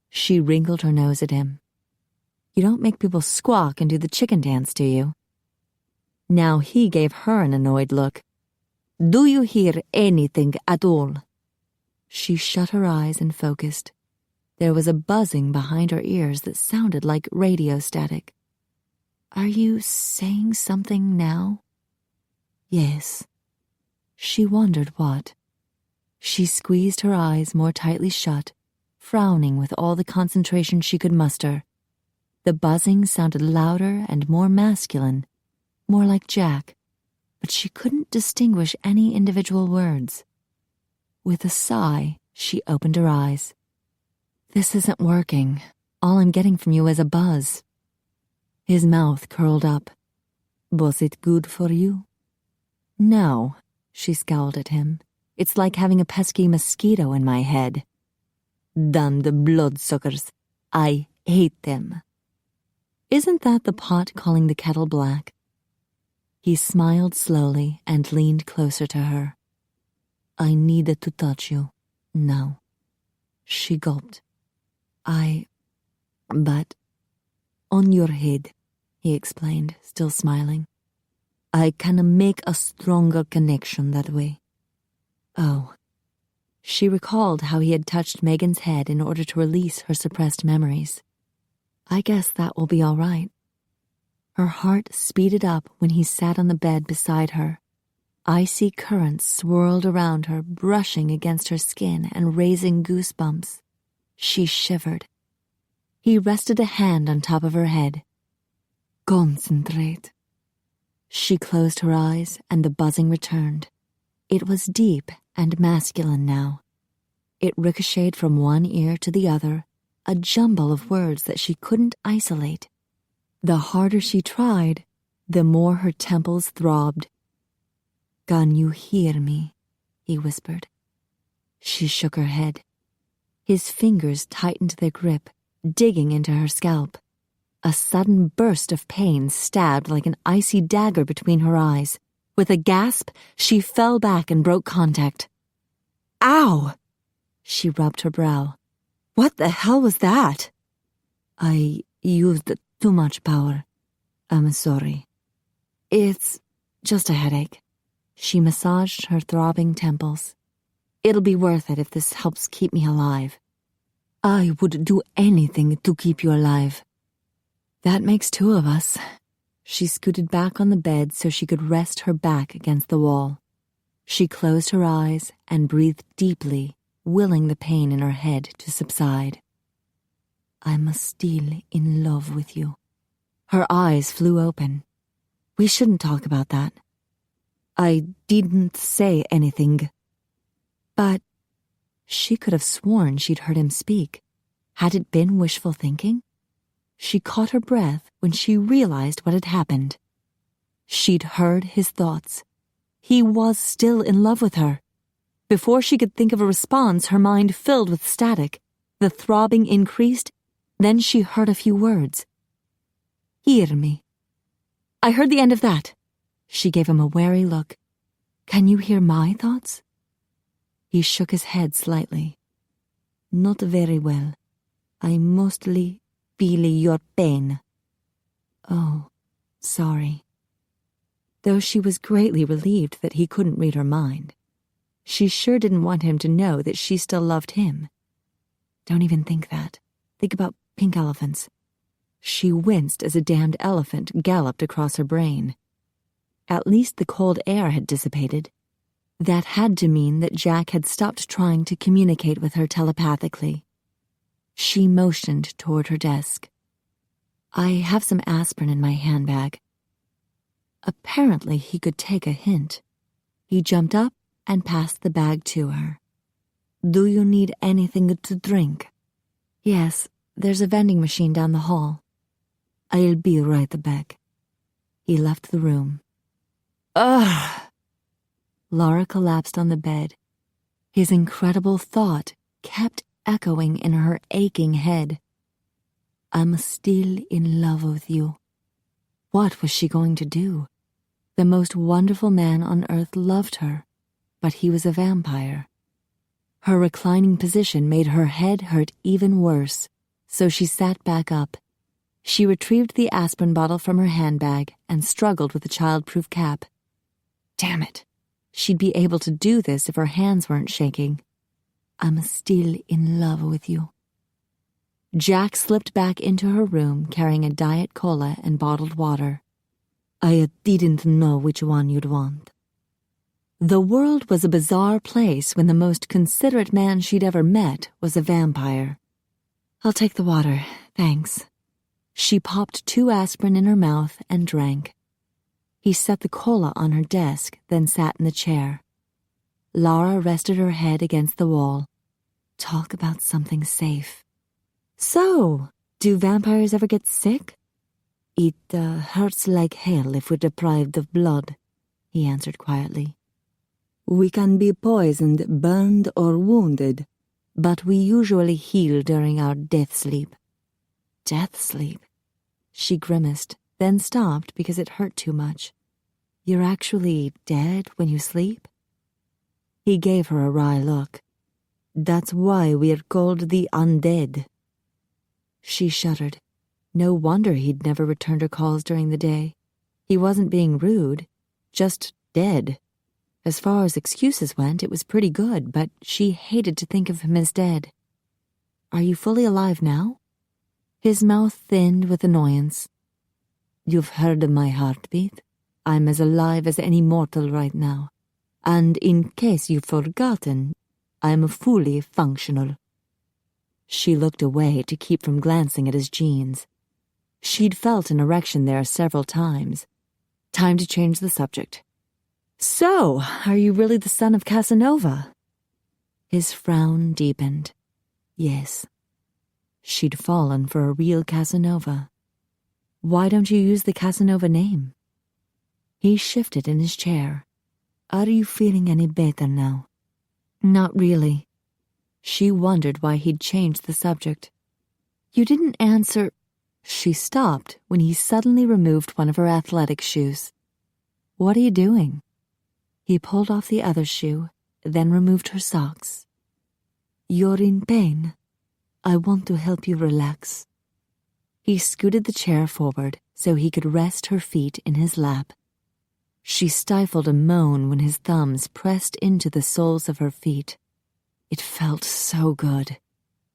She wrinkled her nose at him. You don't make people squawk and do the chicken dance, do you? Now he gave her an annoyed look. Do you hear anything at all? She shut her eyes and focused. There was a buzzing behind her ears that sounded like radio static. Are you saying something now? Yes. She wondered what. She squeezed her eyes more tightly shut, frowning with all the concentration she could muster. The buzzing sounded louder and more masculine, more like Jack, but she couldn't distinguish any individual words. With a sigh, she opened her eyes. This isn't working. All I'm getting from you is a buzz. His mouth curled up. Was it good for you? No, she scowled at him. It's like having a pesky mosquito in my head. Damned bloodsuckers. I hate them. Isn't that the pot calling the kettle black? He smiled slowly and leaned closer to her. I needed to touch you. Now. She gulped. But on your head, he explained, still smiling. I can make a stronger connection that way. Oh. She recalled how he had touched Megan's head in order to release her suppressed memories. I guess that will be all right. Her heart speeded up when he sat on the bed beside her. Icy currents swirled around her, brushing against her skin and raising goosebumps. She shivered. He rested a hand on top of her head. Concentrate. She closed her eyes and the buzzing returned. It was deep and masculine now. It ricocheted from one ear to the other, a jumble of words that she couldn't isolate. The harder she tried, the more her temples throbbed. Can you hear me? He whispered. She shook her head. His fingers tightened their grip, digging into her scalp. A sudden burst of pain stabbed like an icy dagger between her eyes. With a gasp, she fell back and broke contact. Ow! She rubbed her brow. What the hell was that? I used too much power. I'm sorry. It's just a headache. She massaged her throbbing temples. It'll be worth it if this helps keep me alive. I would do anything to keep you alive. That makes two of us. She scooted back on the bed so she could rest her back against the wall. She closed her eyes and breathed deeply, willing the pain in her head to subside. I'm still in love with you. Her eyes flew open. We shouldn't talk about that. I didn't say anything. But she could have sworn she'd heard him speak. Had it been wishful thinking? She caught her breath when she realized what had happened. She'd heard his thoughts. He was still in love with her. Before she could think of a response, her mind filled with static. The throbbing increased. Then she heard a few words. Hear me. I heard the end of that. She gave him a wary look. Can you hear my thoughts? He shook his head slightly. Not very well. I mostly feel your pain. Oh, sorry. Though she was greatly relieved that he couldn't read her mind, she sure didn't want him to know that she still loved him. Don't even think that. Think about pink elephants. She winced as a damned elephant galloped across her brain. At least the cold air had dissipated. That had to mean that Jack had stopped trying to communicate with her telepathically. She motioned toward her desk. I have some aspirin in my handbag. Apparently he could take a hint. He jumped up and passed the bag to her. "Do you need anything to drink?" "Yes, there's a vending machine down the hall." "I'll be right back." He left the room. Ugh! Lara collapsed on the bed. His incredible thought kept echoing in her aching head. "I'm still in love with you." What was she going to do? The most wonderful man on earth loved her, but he was a vampire. Her reclining position made her head hurt even worse, so she sat back up. She retrieved the aspirin bottle from her handbag and struggled with the child-proof cap. Damn it! She'd be able to do this if her hands weren't shaking. "I'm still in love with you." Jack slipped back into her room carrying a Diet Cola and bottled water. "I didn't know which one you'd want." The world was a bizarre place when the most considerate man she'd ever met was a vampire. "I'll take the water, thanks." She popped 2 aspirin in her mouth and drank. He set the cola on her desk, then sat in the chair. Lara rested her head against the wall. Talk about something safe. "So, do vampires ever get sick?" "It hurts like hell if we're deprived of blood," he answered quietly. "We can be poisoned, burned, or wounded, but we usually heal during our death sleep." Death sleep? She grimaced, then stopped because it hurt too much. "You're actually dead when you sleep?" He gave her a wry look. "That's why we're called the undead." She shuddered. No wonder he'd never returned her calls during the day. He wasn't being rude, just dead. As far as excuses went, it was pretty good, but she hated to think of him as dead. "Are you fully alive now?" His mouth thinned with annoyance. "You've heard of my heartbeat. I'm as alive as any mortal right now. And in case you've forgotten, I'm fully functional." She looked away to keep from glancing at his jeans. She'd felt an erection there several times. Time to change the subject. "So, are you really the son of Casanova?" His frown deepened. "Yes." She'd fallen for a real Casanova. "Why don't you use the Casanova name?" He shifted in his chair. "Are you feeling any better now?" "Not really." She wondered why he'd changed the subject. "You didn't answer—" She stopped when he suddenly removed one of her athletic shoes. "What are you doing?" He pulled off the other shoe, then removed her socks. "You're in pain. I want to help you relax." He scooted the chair forward so he could rest her feet in his lap. She stifled a moan when his thumbs pressed into the soles of her feet. It felt so good.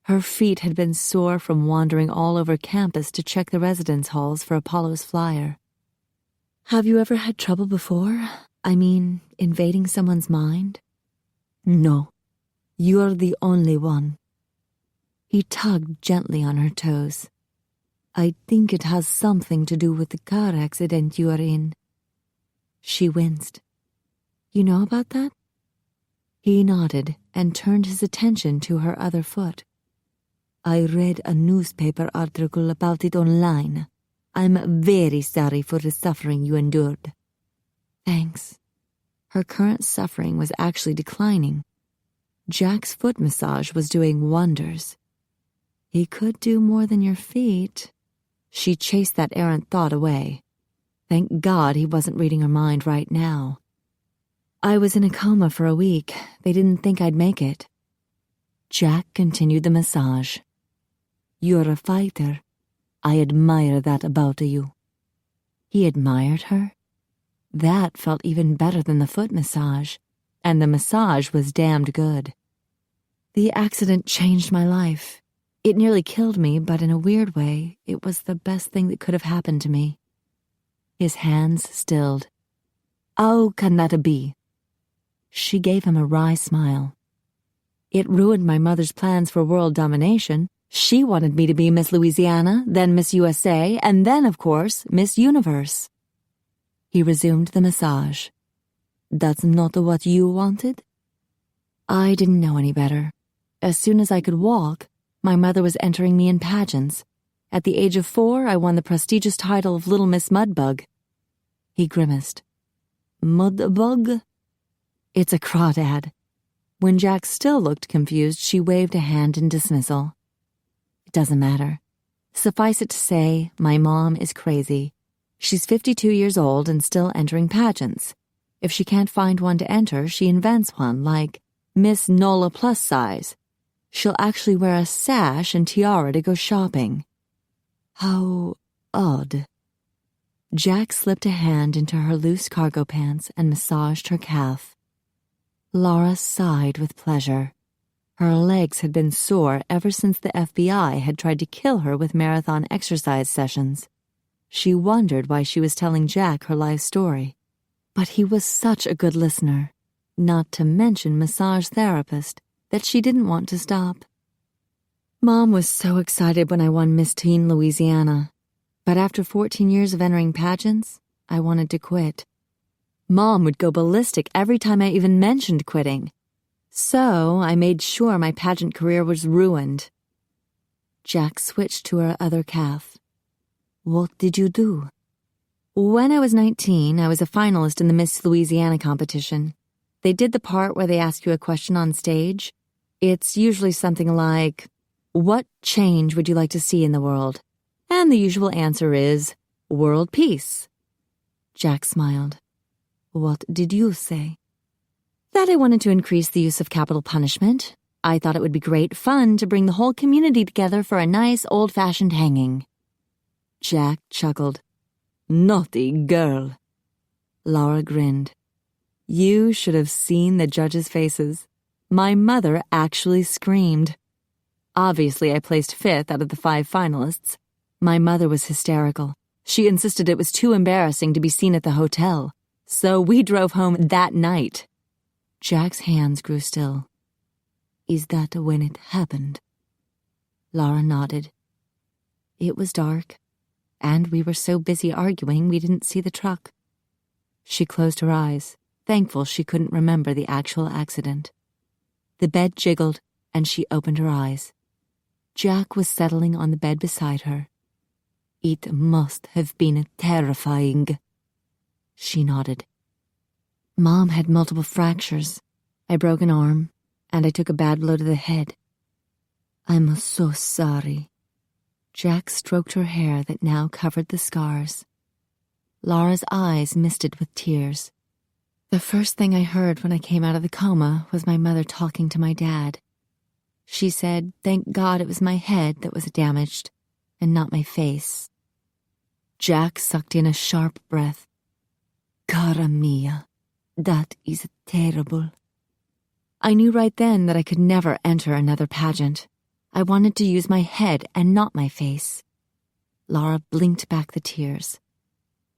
Her feet had been sore from wandering all over campus to check the residence halls for Apollo's flyer. "Have you ever had trouble before? I mean, invading someone's mind?" "No. You're the only one." He tugged gently on her toes. "I think it has something to do with the car accident you are in." She winced. "You know about that?" He nodded and turned his attention to her other foot. "I read a newspaper article about it online. I'm very sorry for the suffering you endured." "Thanks." Her current suffering was actually declining. Jack's foot massage was doing wonders. He could do more than your feet. She chased that errant thought away. Thank God he wasn't reading her mind right now. "I was in a coma for a week. They didn't think I'd make it." Jack continued the massage. "You're a fighter. I admire that about you." He admired her? That felt even better than the foot massage, and the massage was damned good. "The accident changed my life. It nearly killed me, but in a weird way, it was the best thing that could have happened to me." His hands stilled. "How can that be?" She gave him a wry smile. "It ruined my mother's plans for world domination. She wanted me to be Miss Louisiana, then Miss USA, and then, of course, Miss Universe." He resumed the massage. That's not what you wanted? I didn't know any better. As soon as I could walk, my mother was entering me in pageants. At the age of 4, I won the prestigious title of Little Miss Mudbug. He grimaced. Mudbug? It's a crawdad. When Jack still looked confused, she waved a hand in dismissal. It doesn't matter. Suffice it to say, my mom is crazy. She's 52 years old and still entering pageants. If she can't find one to enter, she invents one, like Miss Nola Plus Size. She'll actually wear a sash and tiara to go shopping. How odd. Jack slipped a hand into her loose cargo pants and massaged her calf. Lara sighed with pleasure. Her legs had been sore ever since the FBI had tried to kill her with marathon exercise sessions. She wondered why she was telling Jack her life story. But he was such a good listener, not to mention massage therapist, that she didn't want to stop. Mom was so excited when I won Miss Teen Louisiana, but after 14 years of entering pageants, I wanted to quit. Mom would go ballistic every time I even mentioned quitting. So I made sure my pageant career was ruined. Jack switched to her other calf. What did you do? When I was 19, I was a finalist in the Miss Louisiana competition. They did the part where they ask you a question on stage. It's usually something like, what change would you like to see in the world? And the usual answer is, world peace. Jack smiled. What did you say? That I wanted to increase the use of capital punishment. I thought it would be great fun to bring the whole community together for a nice old-fashioned hanging. Jack chuckled. Naughty girl. Lara grinned. You should have seen the judges' faces. My mother actually screamed. Obviously, I placed 5th out of the 5 finalists. My mother was hysterical. She insisted it was too embarrassing to be seen at the hotel, so we drove home that night. Jack's hands grew still. Is that when it happened? Lara nodded. It was dark, and we were so busy arguing we didn't see the truck. She closed her eyes, thankful she couldn't remember the actual accident. The bed jiggled, and she opened her eyes. Jack was settling on the bed beside her. It must have been terrifying. She nodded. Mom had multiple fractures. I broke an arm, and I took a bad blow to the head. I'm so sorry. Jack stroked her hair that now covered the scars. Lara's eyes misted with tears. The first thing I heard when I came out of the coma was my mother talking to my dad. She said, thank God it was my head that was damaged, and not my face. Jack sucked in a sharp breath. Cara mia, that is terrible. I knew right then that I could never enter another pageant. I wanted to use my head and not my face. Lara blinked back the tears.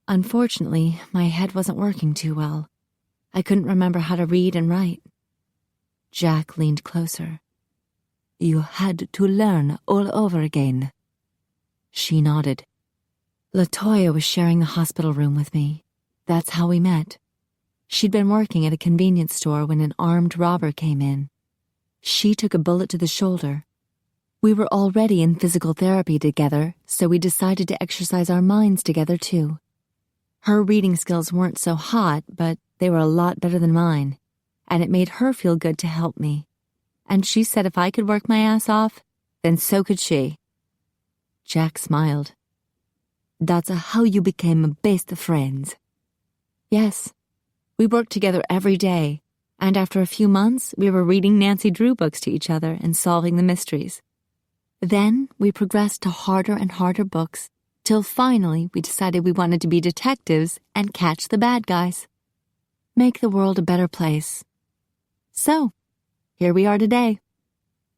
Unfortunately, my head wasn't working too well. I couldn't remember how to read and write. Jack leaned closer. You had to learn all over again. She nodded. LaToya was sharing the hospital room with me. That's how we met. She'd been working at a convenience store when an armed robber came in. She took a bullet to the shoulder. We were already in physical therapy together, so we decided to exercise our minds together too. Her reading skills weren't so hot, but they were a lot better than mine, and it made her feel good to help me. And she said if I could work my ass off, then so could she. Jack smiled. That's how you became best friends. Yes. We worked together every day, and after a few months, we were reading Nancy Drew books to each other and solving the mysteries. Then we progressed to harder and harder books, till finally we decided we wanted to be detectives and catch the bad guys. Make the world a better place. So, here we are today.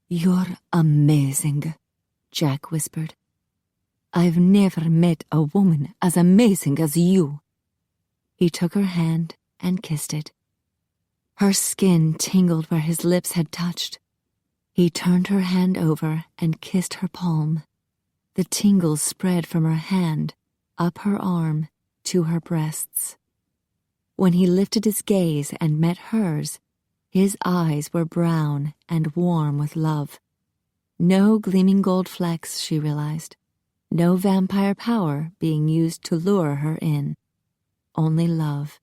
You're amazing, Jack whispered. I've never met a woman as amazing as you. He took her hand and kissed it. Her skin tingled where his lips had touched. He turned her hand over and kissed her palm. The tingles spread from her hand, up her arm, to her breasts. When he lifted his gaze and met hers, his eyes were brown and warm with love. No gleaming gold flecks, she realized. No vampire power being used to lure her in. Only love.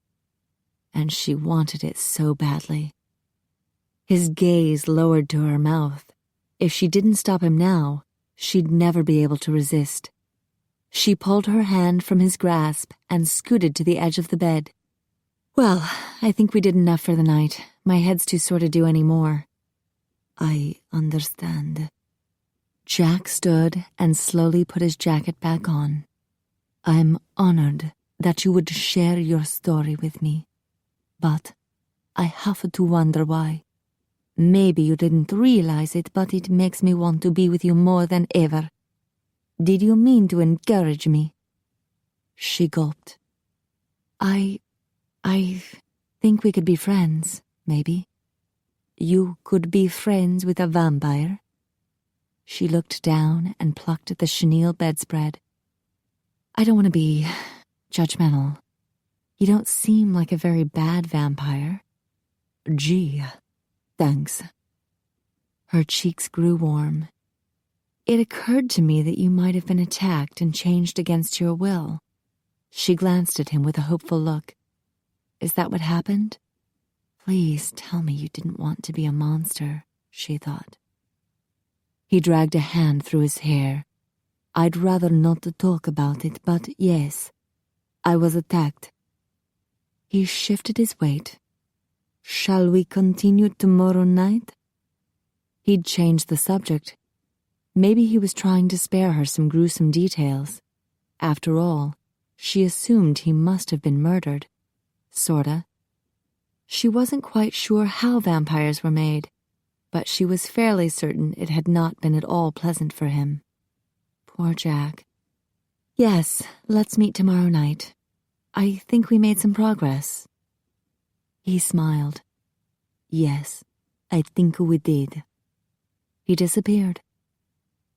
And she wanted it so badly. His gaze lowered to her mouth. If she didn't stop him now, she'd never be able to resist. She pulled her hand from his grasp and scooted to the edge of the bed. Well, I think we did enough for the night. My head's too sore to do any more. I understand. Jack stood and slowly put his jacket back on. I'm honored that you would share your story with me. But I have to wonder why. Maybe you didn't realize it, but it makes me want to be with you more than ever. Did you mean to encourage me? She gulped. I think we could be friends, maybe. You could be friends with a vampire? She looked down and plucked at the chenille bedspread. I don't want to be judgmental. You don't seem like a very bad vampire. Gee, thanks. Her cheeks grew warm. It occurred to me that you might have been attacked and changed against your will. She glanced at him with a hopeful look. Is that what happened? Please tell me you didn't want to be a monster, she thought. He dragged a hand through his hair. I'd rather not talk about it, but yes, I was attacked. He shifted his weight. Shall we continue tomorrow night? He'd changed the subject. Maybe he was trying to spare her some gruesome details. After all, she assumed he must have been murdered. Sorta. She wasn't quite sure how vampires were made, but she was fairly certain it had not been at all pleasant for him. Poor Jack. Yes, let's meet tomorrow night. I think we made some progress. He smiled. Yes, I think we did. He disappeared.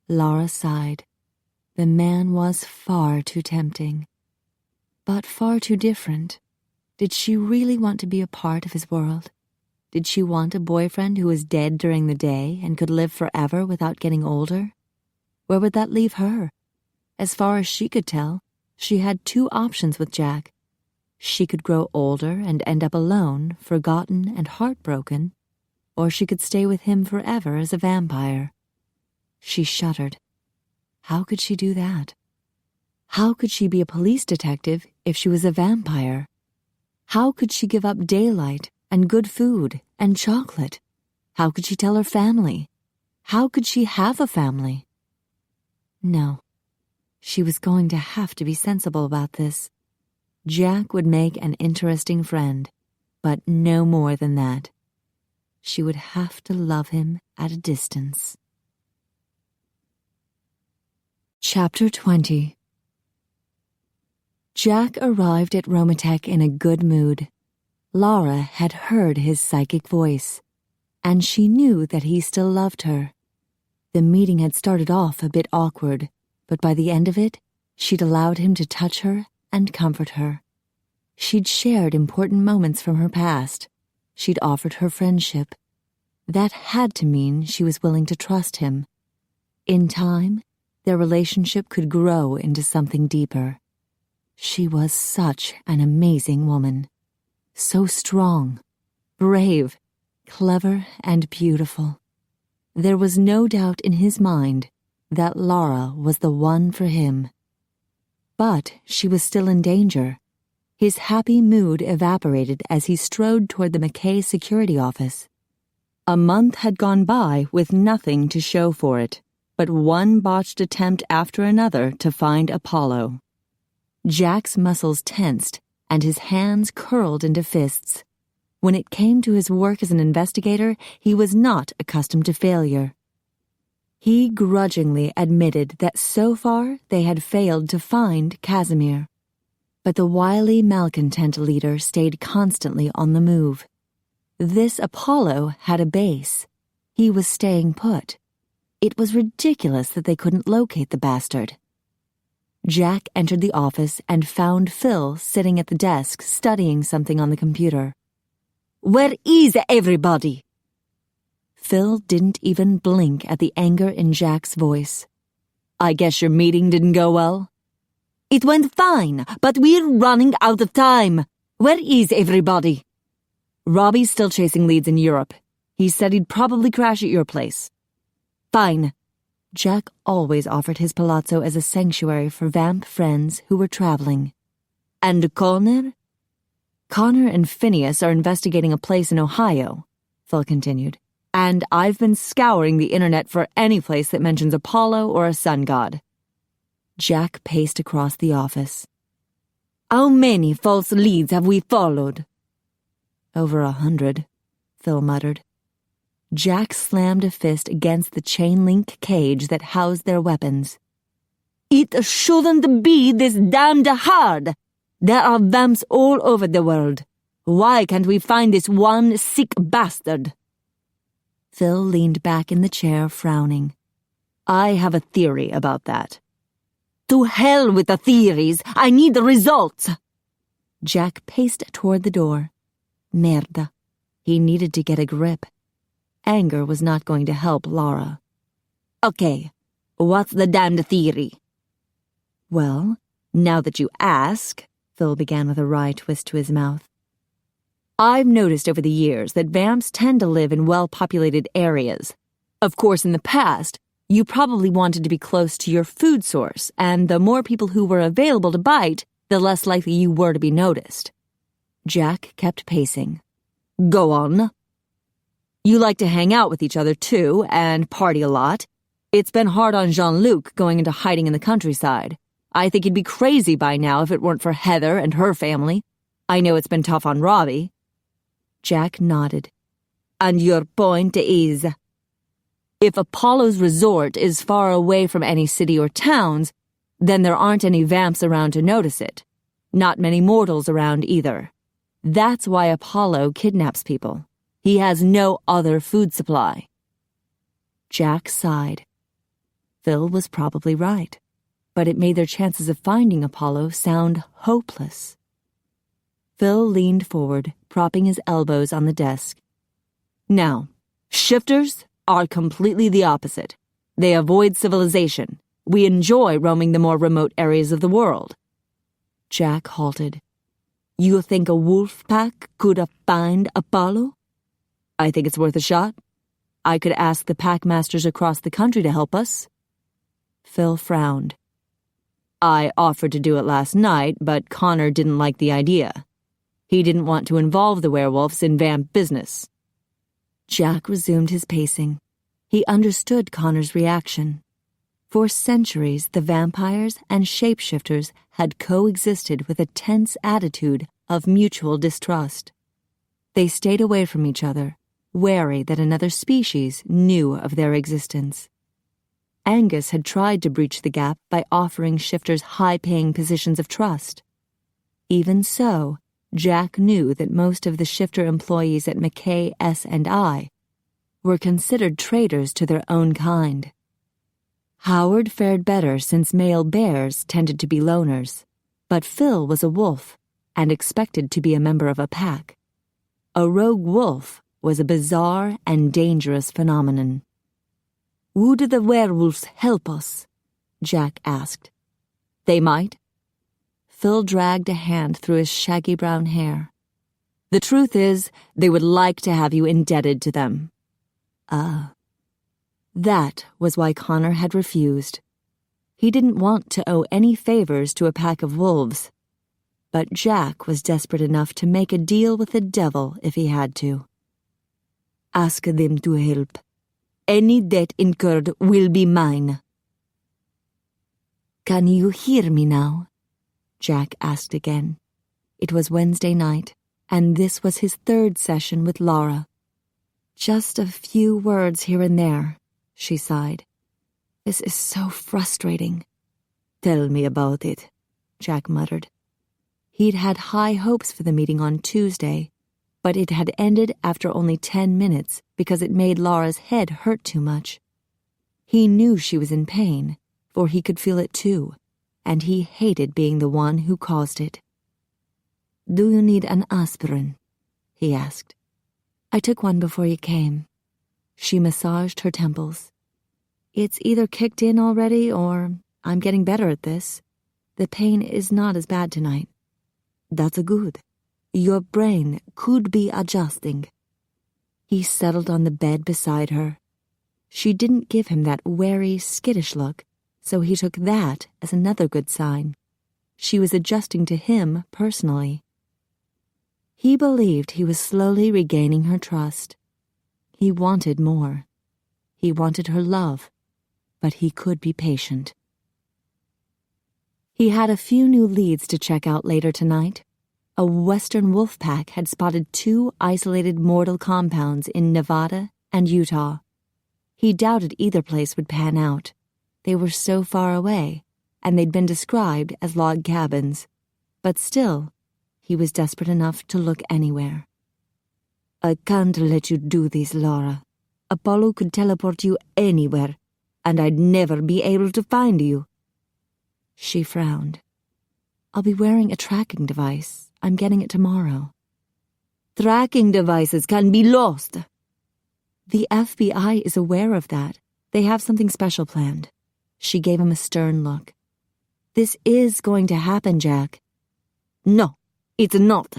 Lara sighed. The man was far too tempting, but far too different. Did she really want to be a part of his world? Did she want a boyfriend who was dead during the day and could live forever without getting older? Where would that leave her? As far as she could tell, she had two options with Jack. She could grow older and end up alone, forgotten and heartbroken, or she could stay with him forever as a vampire. She shuddered. How could she do that? How could she be a police detective if she was a vampire? How could she give up daylight and good food and chocolate? How could she tell her family? How could she have a family? No, she was going to have to be sensible about this. Jack would make an interesting friend, but no more than that. She would have to love him at a distance. Chapter 20. Jack arrived at Romatech in a good mood. Lara had heard his psychic voice, and she knew that he still loved her. The meeting had started off a bit awkward, but by the end of it, she'd allowed him to touch her and comfort her. She'd shared important moments from her past. She'd offered her friendship. That had to mean she was willing to trust him. In time, their relationship could grow into something deeper. She was such an amazing woman. So strong, brave, clever, and beautiful. There was no doubt in his mind that Lara was the one for him. But she was still in danger. His happy mood evaporated as he strode toward the McKay security office. A month had gone by with nothing to show for it, but one botched attempt after another to find Apollo. Jack's muscles tensed, and his hands curled into fists. When it came to his work as an investigator, he was not accustomed to failure. He grudgingly admitted that so far they had failed to find Casimir. But the wily malcontent leader stayed constantly on the move. This Apollo had a base. He was staying put. It was ridiculous that they couldn't locate the bastard. Jack entered the office and found Phil sitting at the desk studying something on the computer. "Where is everybody?" Phil didn't even blink at the anger in Jack's voice. "I guess your meeting didn't go well?" "It went fine, but we're running out of time. Where is everybody?" "Robbie's still chasing leads in Europe. He said he'd probably crash at your place." "Fine." Jack always offered his palazzo as a sanctuary for vamp friends who were traveling. "And Connor?" "Connor and Phineas are investigating a place in Ohio," Phil continued. "And I've been scouring the internet for any place that mentions Apollo or a sun god." Jack paced across the office. "How many false leads have we followed?" "Over 100, Phil muttered. Jack slammed a fist against the chain-link cage that housed their weapons. "It shouldn't be this damned hard. There are vamps all over the world. Why can't we find this one sick bastard?" Phil leaned back in the chair, frowning. "I have a theory about that." "To hell with the theories. I need results." Jack paced toward the door. Merda. He needed to get a grip. Anger was not going to help Lara. "Okay, what's the damned theory?" "Well, now that you ask," Phil began with a wry twist to his mouth. "I've noticed over the years that vamps tend to live in well-populated areas. Of course, in the past, you probably wanted to be close to your food source, and the more people who were available to bite, the less likely you were to be noticed." Jack kept pacing. "Go on." "You like to hang out with each other, too, and party a lot. It's been hard on Jean-Luc going into hiding in the countryside. I think he'd be crazy by now if it weren't for Heather and her family. I know it's been tough on Robbie." Jack nodded. "And your point is?" "If Apollo's resort is far away from any city or towns, then there aren't any vamps around to notice it. Not many mortals around either. That's why Apollo kidnaps people. He has no other food supply." Jack sighed. Phil was probably right, but it made their chances of finding Apollo sound hopeless. Phil leaned forward, propping his elbows on the desk. "Now, shifters are completely the opposite. They avoid civilization. We enjoy roaming the more remote areas of the world." Jack halted. "You think a wolf pack could find Apollo?" "I think it's worth a shot. I could ask the packmasters across the country to help us." Phil frowned. "I offered to do it last night, but Connor didn't like the idea. He didn't want to involve the werewolves in vamp business." Jack resumed his pacing. He understood Connor's reaction. For centuries, the vampires and shapeshifters had coexisted with a tense attitude of mutual distrust. They stayed away from each other, wary that another species knew of their existence. Angus had tried to breach the gap by offering shifters high-paying positions of trust. Even so, Jack knew that most of the shifter employees at McKay, S&I were considered traitors to their own kind. Howard fared better since male bears tended to be loners, but Phil was a wolf and expected to be a member of a pack. A rogue wolf was a bizarre and dangerous phenomenon. "Would the werewolves help us?" Jack asked. "They might." Phil dragged a hand through his shaggy brown hair. "The truth is, they would like to have you indebted to them." Ah. That was why Connor had refused. He didn't want to owe any favors to a pack of wolves. But Jack was desperate enough to make a deal with the devil if he had to. "Ask them to help. Any debt incurred will be mine." "Can you hear me now?" Jack asked again. It was Wednesday night, and this was his third session with Lara. "Just a few words here and there," she sighed. "This is so frustrating." "Tell me about it," Jack muttered. He'd had high hopes for the meeting on Tuesday, but it had ended after only 10 minutes because it made Lara's head hurt too much. He knew she was in pain, for he could feel it too, and he hated being the one who caused it. "Do you need an aspirin?" he asked. "I took one before you came." She massaged her temples. "It's either kicked in already or I'm getting better at this. The pain is not as bad tonight." "That's good. Your brain could be adjusting." He settled on the bed beside her. She didn't give him that wary, skittish look, so he took that as another good sign. She was adjusting to him personally. He believed he was slowly regaining her trust. He wanted more. He wanted her love, but he could be patient. He had a few new leads to check out later tonight. A western wolf pack had spotted 2 isolated mortal compounds in Nevada and Utah. He doubted either place would pan out. They were so far away, and they'd been described as log cabins. But still, he was desperate enough to look anywhere. "I can't let you do this, Lara. Apollo could teleport you anywhere, and I'd never be able to find you." She frowned. "I'll be wearing a tracking device. I'm getting it tomorrow." "Tracking devices can be lost." "The FBI is aware of that. They have something special planned." She gave him a stern look. "This is going to happen, Jack." "No, it's not.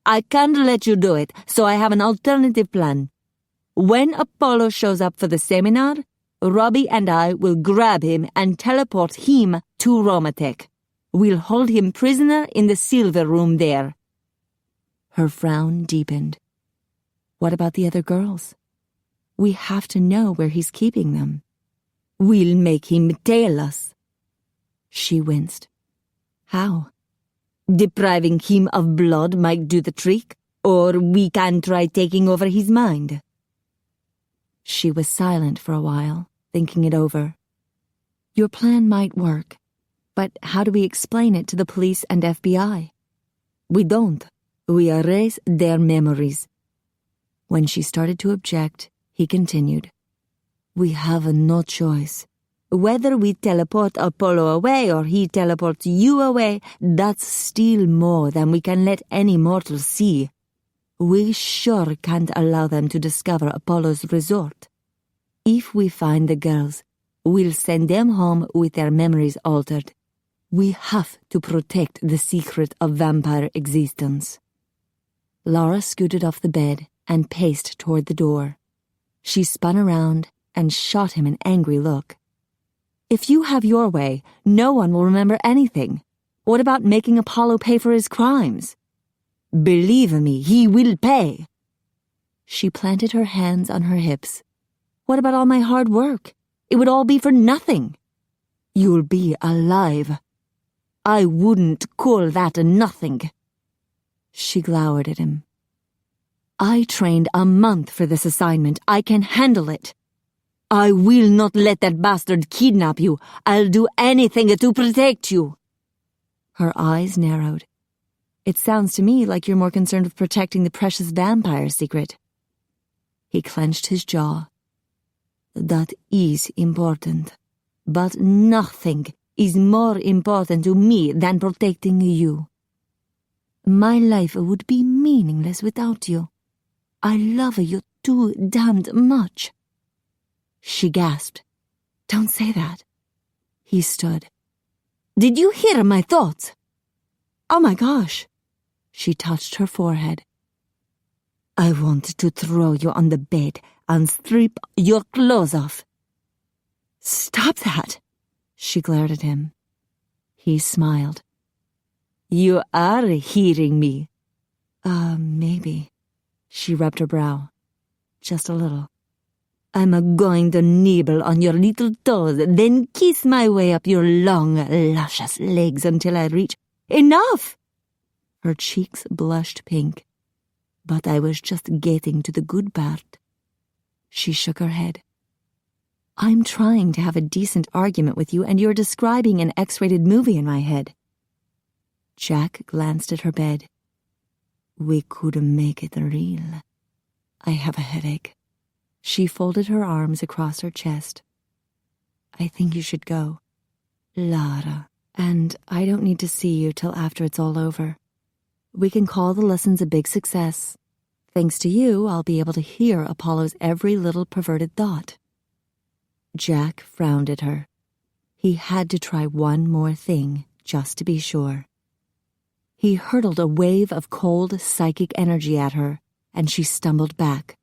I can't let you do it, so I have an alternative plan. When Apollo shows up for the seminar, Robbie and I will grab him and teleport him to Romatech. We'll hold him prisoner in the silver room there." Her frown deepened. "What about the other girls? We have to know where he's keeping them." "We'll make him tell us." She winced. "How?" "Depriving him of blood might do the trick, or we can try taking over his mind." She was silent for a while, thinking it over. "Your plan might work, but how do we explain it to the police and FBI?" "We don't. We erase their memories." When she started to object, he continued. "We have no choice. Whether we teleport Apollo away or he teleports you away, that's still more than we can let any mortal see. We sure can't allow them to discover Apollo's resort. If we find the girls, we'll send them home with their memories altered. We have to protect the secret of vampire existence." Lara scooted off the bed and paced toward the door. She spun around and shot him an angry look. "If you have your way, no one will remember anything. What about making Apollo pay for his crimes?" "Believe me, he will pay." She planted her hands on her hips. "What about all my hard work? It would all be for nothing." "You'll be alive. I wouldn't call that nothing." She glowered at him. "I trained a month for this assignment. I can handle it." "I will not let that bastard kidnap you. I'll do anything to protect you." Her eyes narrowed. "It sounds to me like you're more concerned with protecting the precious vampire secret." He clenched his jaw. "That is important. But nothing is more important to me than protecting you. My life would be meaningless without you. I love you too damned much." She gasped. "Don't say that." He stood. "Did you hear my thoughts?" "Oh my gosh." She touched her forehead. "I want to throw you on the bed and strip your clothes off." "Stop that." She glared at him. He smiled. "You are hearing me." Maybe." She rubbed her brow. "Just a little." "I'm going to nibble on your little toes, then kiss my way up your long, luscious legs until I reach—" "Enough!" Her cheeks blushed pink. "But I was just getting to the good part." She shook her head. "I'm trying to have a decent argument with you, and you're describing an X-rated movie in my head." Jack glanced at her bed. "We could make it real. I have a headache." She folded her arms across her chest. "I think you should go." "Lara, And I don't need to see you till after it's all over. We can call the lessons a big success. Thanks to you, I'll be able to hear Apollo's every little perverted thought. Jack frowned at her. He had to try one more thing, just to be sure. He hurtled a wave of cold, psychic energy at her, and she stumbled back.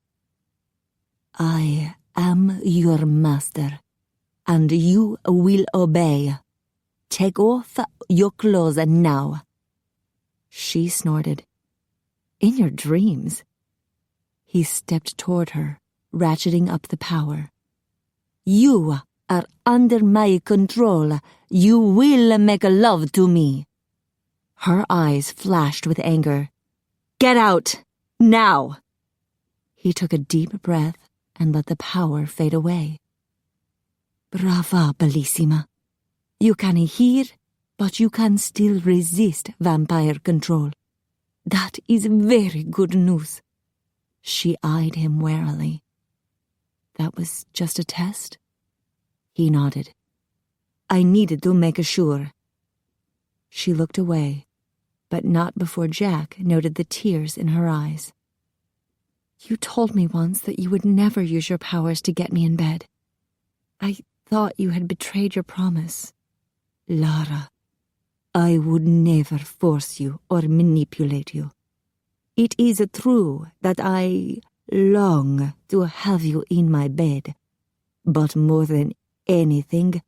I am your master, and you will obey. Take off your clothes now. She snorted. In your dreams. He stepped toward her, ratcheting up the power. You are under my control. You will make love to me. Her eyes flashed with anger. Get out! Now! He took a deep breath and let the power fade away. Brava, bellissima. You can hear, but you can still resist vampire control. That is very good news. She eyed him warily. That was just a test? He nodded. I needed to make sure. She looked away, but not before Jack noted the tears in her eyes. You told me once that you would never use your powers to get me in bed. I thought you had betrayed your promise. Lara, I would never force you or manipulate you. It is true that I long to have you in my bed, but more than anything,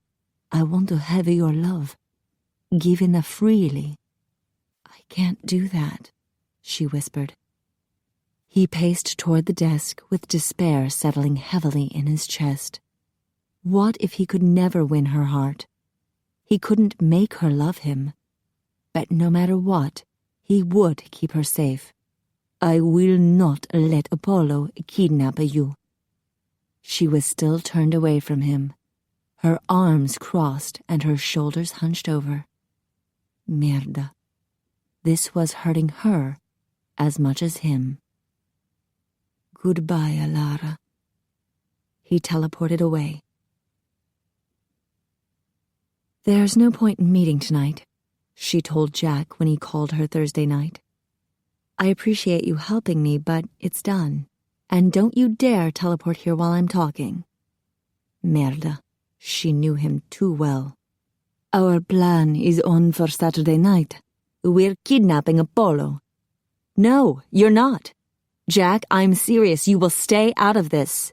I want to have your love, given freely. I can't do that, she whispered. He paced toward the desk with despair settling heavily in his chest. What if he could never win her heart? He couldn't make her love him. But no matter what, he would keep her safe. I will not let Apollo kidnap you. She was still turned away from him, her arms crossed and her shoulders hunched over. Merda. This was hurting her as much as him. Goodbye, Lara. He teleported away. There's no point in meeting tonight, she told Jack when he called her Thursday night. I appreciate you helping me, but it's done. And don't you dare teleport here while I'm talking. Merda. She knew him too well. Our plan is on for Saturday night. We're kidnapping Apollo. No, you're not. Jack, I'm serious. You will stay out of this.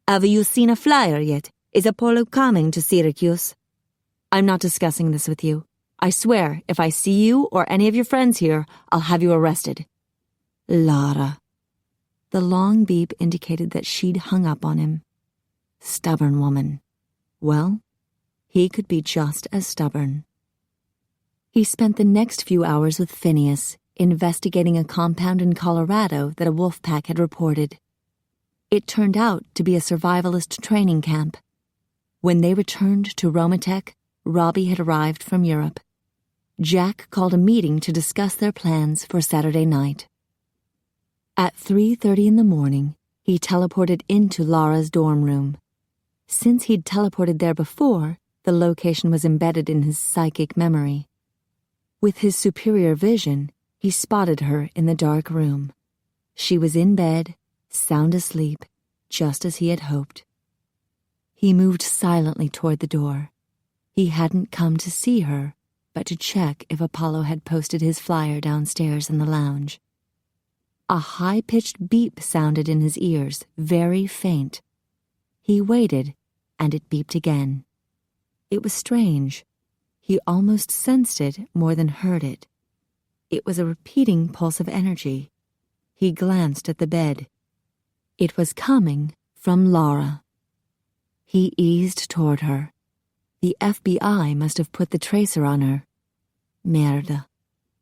Have you seen a flyer yet? Is Apollo coming to Syracuse? I'm not discussing this with you. I swear, if I see you or any of your friends here, I'll have you arrested. Lara. The long beep indicated that she'd hung up on him. Stubborn woman. Well, he could be just as stubborn. He spent the next few hours with Phineas, investigating a compound in Colorado that a wolf pack had reported. It turned out to be a survivalist training camp. When they returned to Romatech, Robbie had arrived from Europe. Jack called a meeting to discuss their plans for Saturday night. At 3:30 in the morning, he teleported into Lara's dorm room. Since he'd teleported there before, the location was embedded in his psychic memory. With his superior vision, he spotted her in the dark room. She was in bed, sound asleep, just as he had hoped. He moved silently toward the door. He hadn't come to see her, but to check if Apollo had posted his flyer downstairs in the lounge. A high-pitched beep sounded in his ears, very faint. He waited, and it beeped again. It was strange. He almost sensed it more than heard it. It was a repeating pulse of energy. He glanced at the bed. It was coming from Lara. He eased toward her. The FBI must have put the tracer on her. Merda.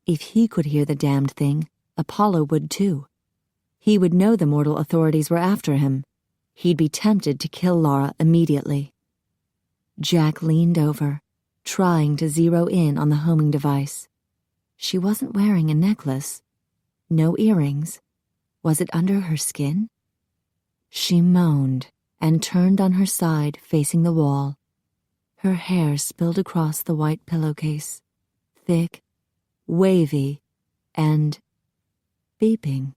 If he could hear the damned thing, Apollo would too. He would know the mortal authorities were after him. He'd be tempted to kill Lara immediately. Jack leaned over, trying to zero in on the homing device. She wasn't wearing a necklace. No earrings. Was it under her skin? She moaned and turned on her side facing the wall. Her hair spilled across the white pillowcase, thick, wavy, and beeping.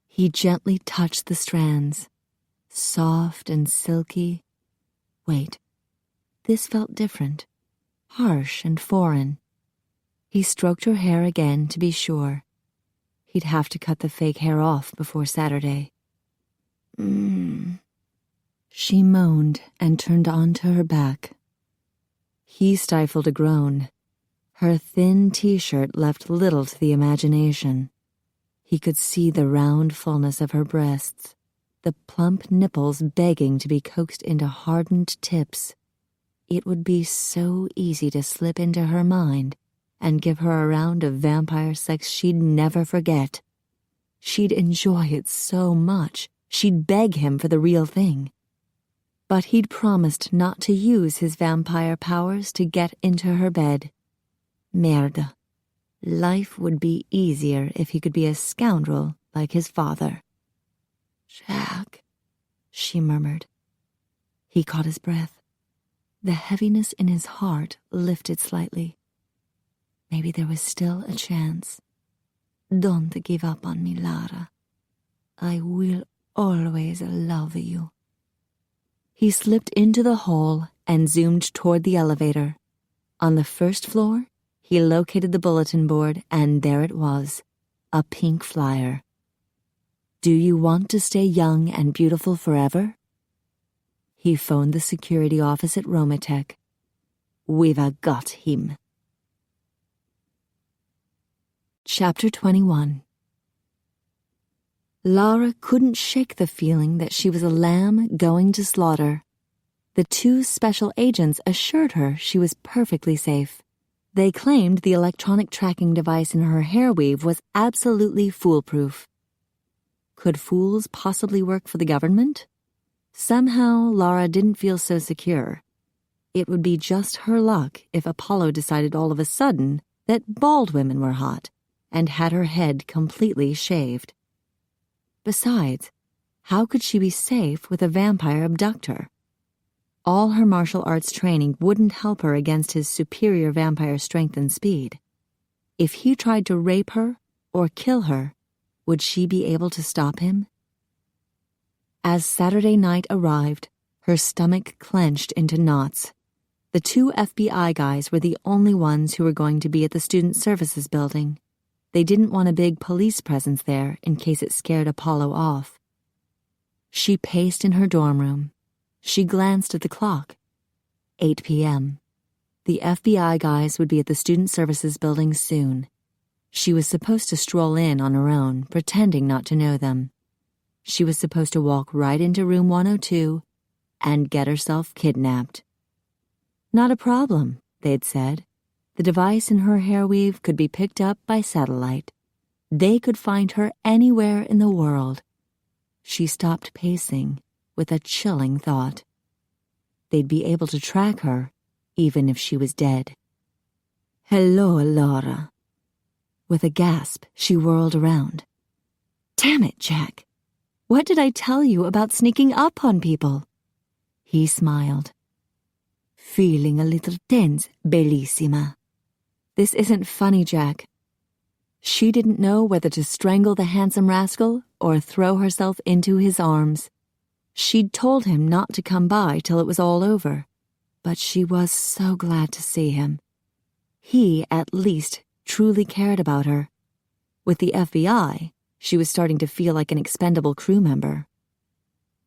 He gently touched the strands, soft and silky. Wait, this felt different, harsh and foreign. He stroked her hair again to be sure. He'd have to cut the fake hair off before Saturday. She moaned and turned onto her back. He stifled a groan. Her thin t-shirt left little to the imagination. He could see the round fullness of her breasts, the plump nipples begging to be coaxed into hardened tips. It would be so easy to slip into her mind and give her a round of vampire sex she'd never forget. She'd enjoy it so much, she'd beg him for the real thing. But he'd promised not to use his vampire powers to get into her bed. Merde. Life would be easier if he could be a scoundrel like his father. Jack, she murmured. He caught his breath. The heaviness in his heart lifted slightly. Maybe there was still a chance. Don't give up on me, Lara. I will always love you. He slipped into the hall and zoomed toward the elevator. On the first floor, he located the bulletin board, and there it was, a pink flyer. Do you want to stay young and beautiful forever? He phoned the security office at Romatech. We've got him. Chapter 21. Lara couldn't shake the feeling that she was a lamb going to slaughter. The two special agents assured her she was perfectly safe. They claimed the electronic tracking device in her hair weave was absolutely foolproof. Could fools possibly work for the government? Somehow, Lara didn't feel so secure. It would be just her luck if Apollo decided all of a sudden that bald women were hot and had her head completely shaved. Besides, how could she be safe with a vampire abductor? All her martial arts training wouldn't help her against his superior vampire strength and speed. If he tried to rape her or kill her, would she be able to stop him? As Saturday night arrived, her stomach clenched into knots. The two FBI guys were the only ones who were going to be at the Student Services building. They didn't want a big police presence there in case it scared Apollo off. She paced in her dorm room. She glanced at the clock. 8 p.m. The FBI guys would be at the Student Services building soon. She was supposed to stroll in on her own, pretending not to know them. She was supposed to walk right into room 102 and get herself kidnapped. Not a problem, they'd said. The device in her hair weave could be picked up by satellite. They could find her anywhere in the world. She stopped pacing with a chilling thought. They'd be able to track her, even if she was dead. Hello, Lara. With a gasp, she whirled around. Damn it, Jack. What did I tell you about sneaking up on people? He smiled. Feeling a little tense, bellissima. This isn't funny, Jack. She didn't know whether to strangle the handsome rascal or throw herself into his arms. She'd told him not to come by till it was all over, but she was so glad to see him. He, at least, truly cared about her. With the FBI, she was starting to feel like an expendable crew member.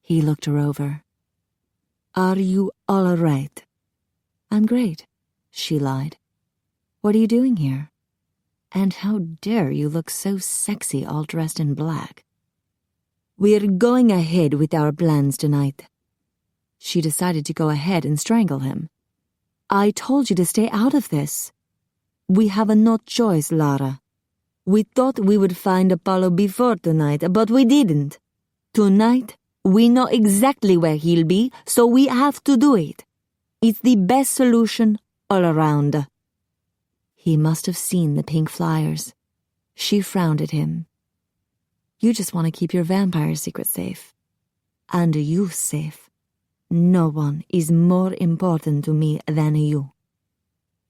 He looked her over. Are you all right? I'm great, she lied. What are you doing here? And how dare you look so sexy all dressed in black? We're going ahead with our plans tonight. She decided to go ahead and strangle him. I told you to stay out of this. We have no choice, Lara. We thought we would find Apollo before tonight, but we didn't. Tonight, we know exactly where he'll be, so we have to do it. It's the best solution all around. He must have seen the pink flyers. She frowned at him. You just want to keep your vampire secret safe. And you safe. No one is more important to me than you.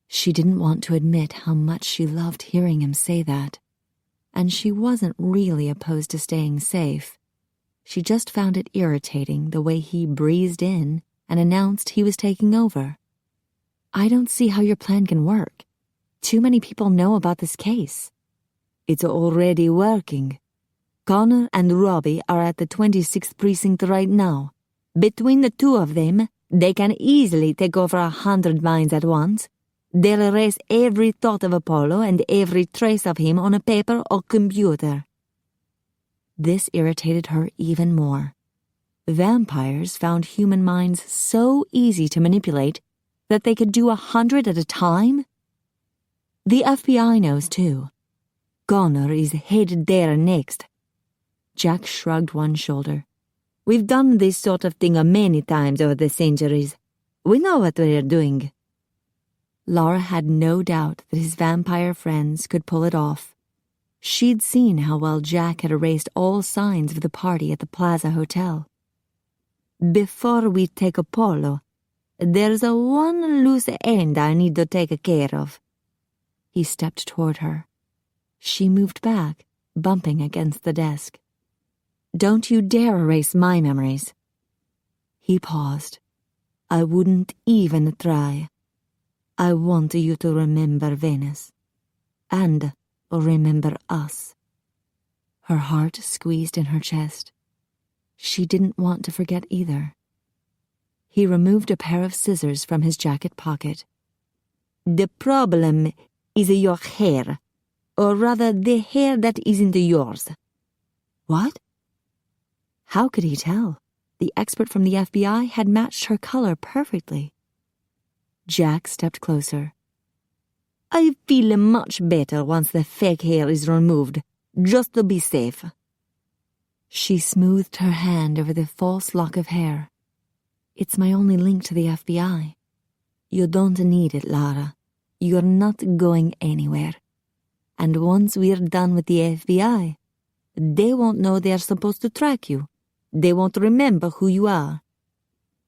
She didn't want to admit how much she loved hearing him say that, and she wasn't really opposed to staying safe. She just found it irritating the way he breezed in and announced he was taking over. I don't see how your plan can work. Too many people know about this case. It's already working. Connor and Robbie are at the 26th precinct right now. Between the two of them, they can easily take over 100 minds at once. They'll erase every thought of Apollo and every trace of him on a paper or computer. This irritated her even more. Vampires found human minds so easy to manipulate that they could do 100 at a time? The FBI knows too. Connor is headed there next. Jack shrugged one shoulder. We've done this sort of thing many times over the centuries. We know what we're doing. Lara had no doubt that his vampire friends could pull it off. She'd seen how well Jack had erased all signs of the party at the Plaza Hotel. Before we take Apollo, there's one loose end I need to take care of. He stepped toward her. She moved back, bumping against the desk. Don't you dare erase my memories. He paused. I wouldn't even try. I want you to remember Venice. And remember us. Her heart squeezed in her chest. She didn't want to forget either. He removed a pair of scissors from his jacket pocket. The problem is your hair, or rather the hair that isn't yours. What? How could he tell? The expert from the FBI had matched her color perfectly. Jack stepped closer. I feel much better once the fake hair is removed, just to be safe. She smoothed her hand over the false lock of hair. It's my only link to the FBI. You don't need it, Lara. You're not going anywhere. And once we're done with the FBI, they won't know they're supposed to track you. They won't remember who you are.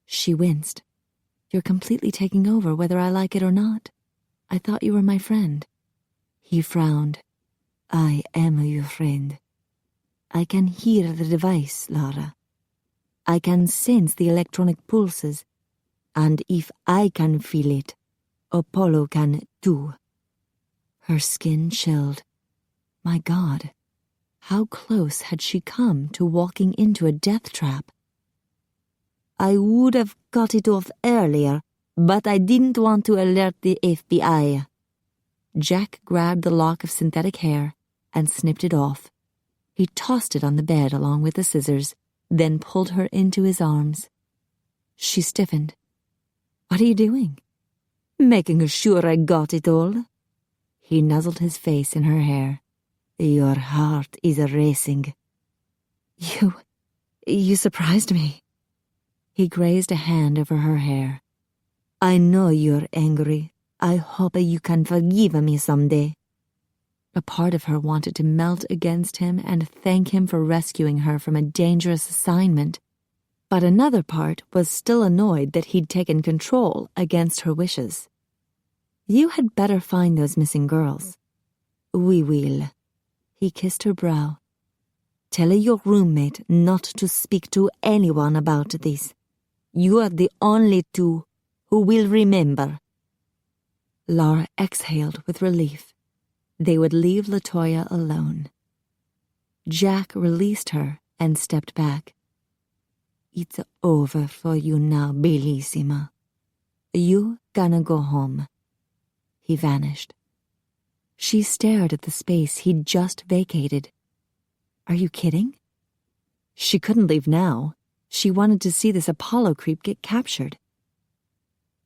She winced. You're completely taking over whether I like it or not. I thought you were my friend. He frowned. I am your friend. I can hear the device, Lara. I can sense the electronic pulses. And if I can feel it, Apollo can too. Her skin chilled. My God, how close had she come to walking into a death trap? I would have cut it off earlier, but I didn't want to alert the FBI. Jack grabbed the lock of synthetic hair and snipped it off. He tossed it on the bed along with the scissors, then pulled her into his arms. She stiffened. What are you doing? Making sure I got it all. He nuzzled his face in her hair. Your heart is racing. You surprised me. He grazed a hand over her hair. I know you're angry. I hope you can forgive me someday. A part of her wanted to melt against him and thank him for rescuing her from a dangerous assignment, but another part was still annoyed that he'd taken control against her wishes. You had better find those missing girls. We will. He kissed her brow. Tell your roommate not to speak to anyone about this. You are the only two who will remember. Lara exhaled with relief. They would leave LaToya alone. Jack released her and stepped back. It's over for you now, Bellissima. You gonna go home. He vanished. She stared at the space he'd just vacated. Are you kidding? She couldn't leave now. She wanted to see this Apollo creep get captured.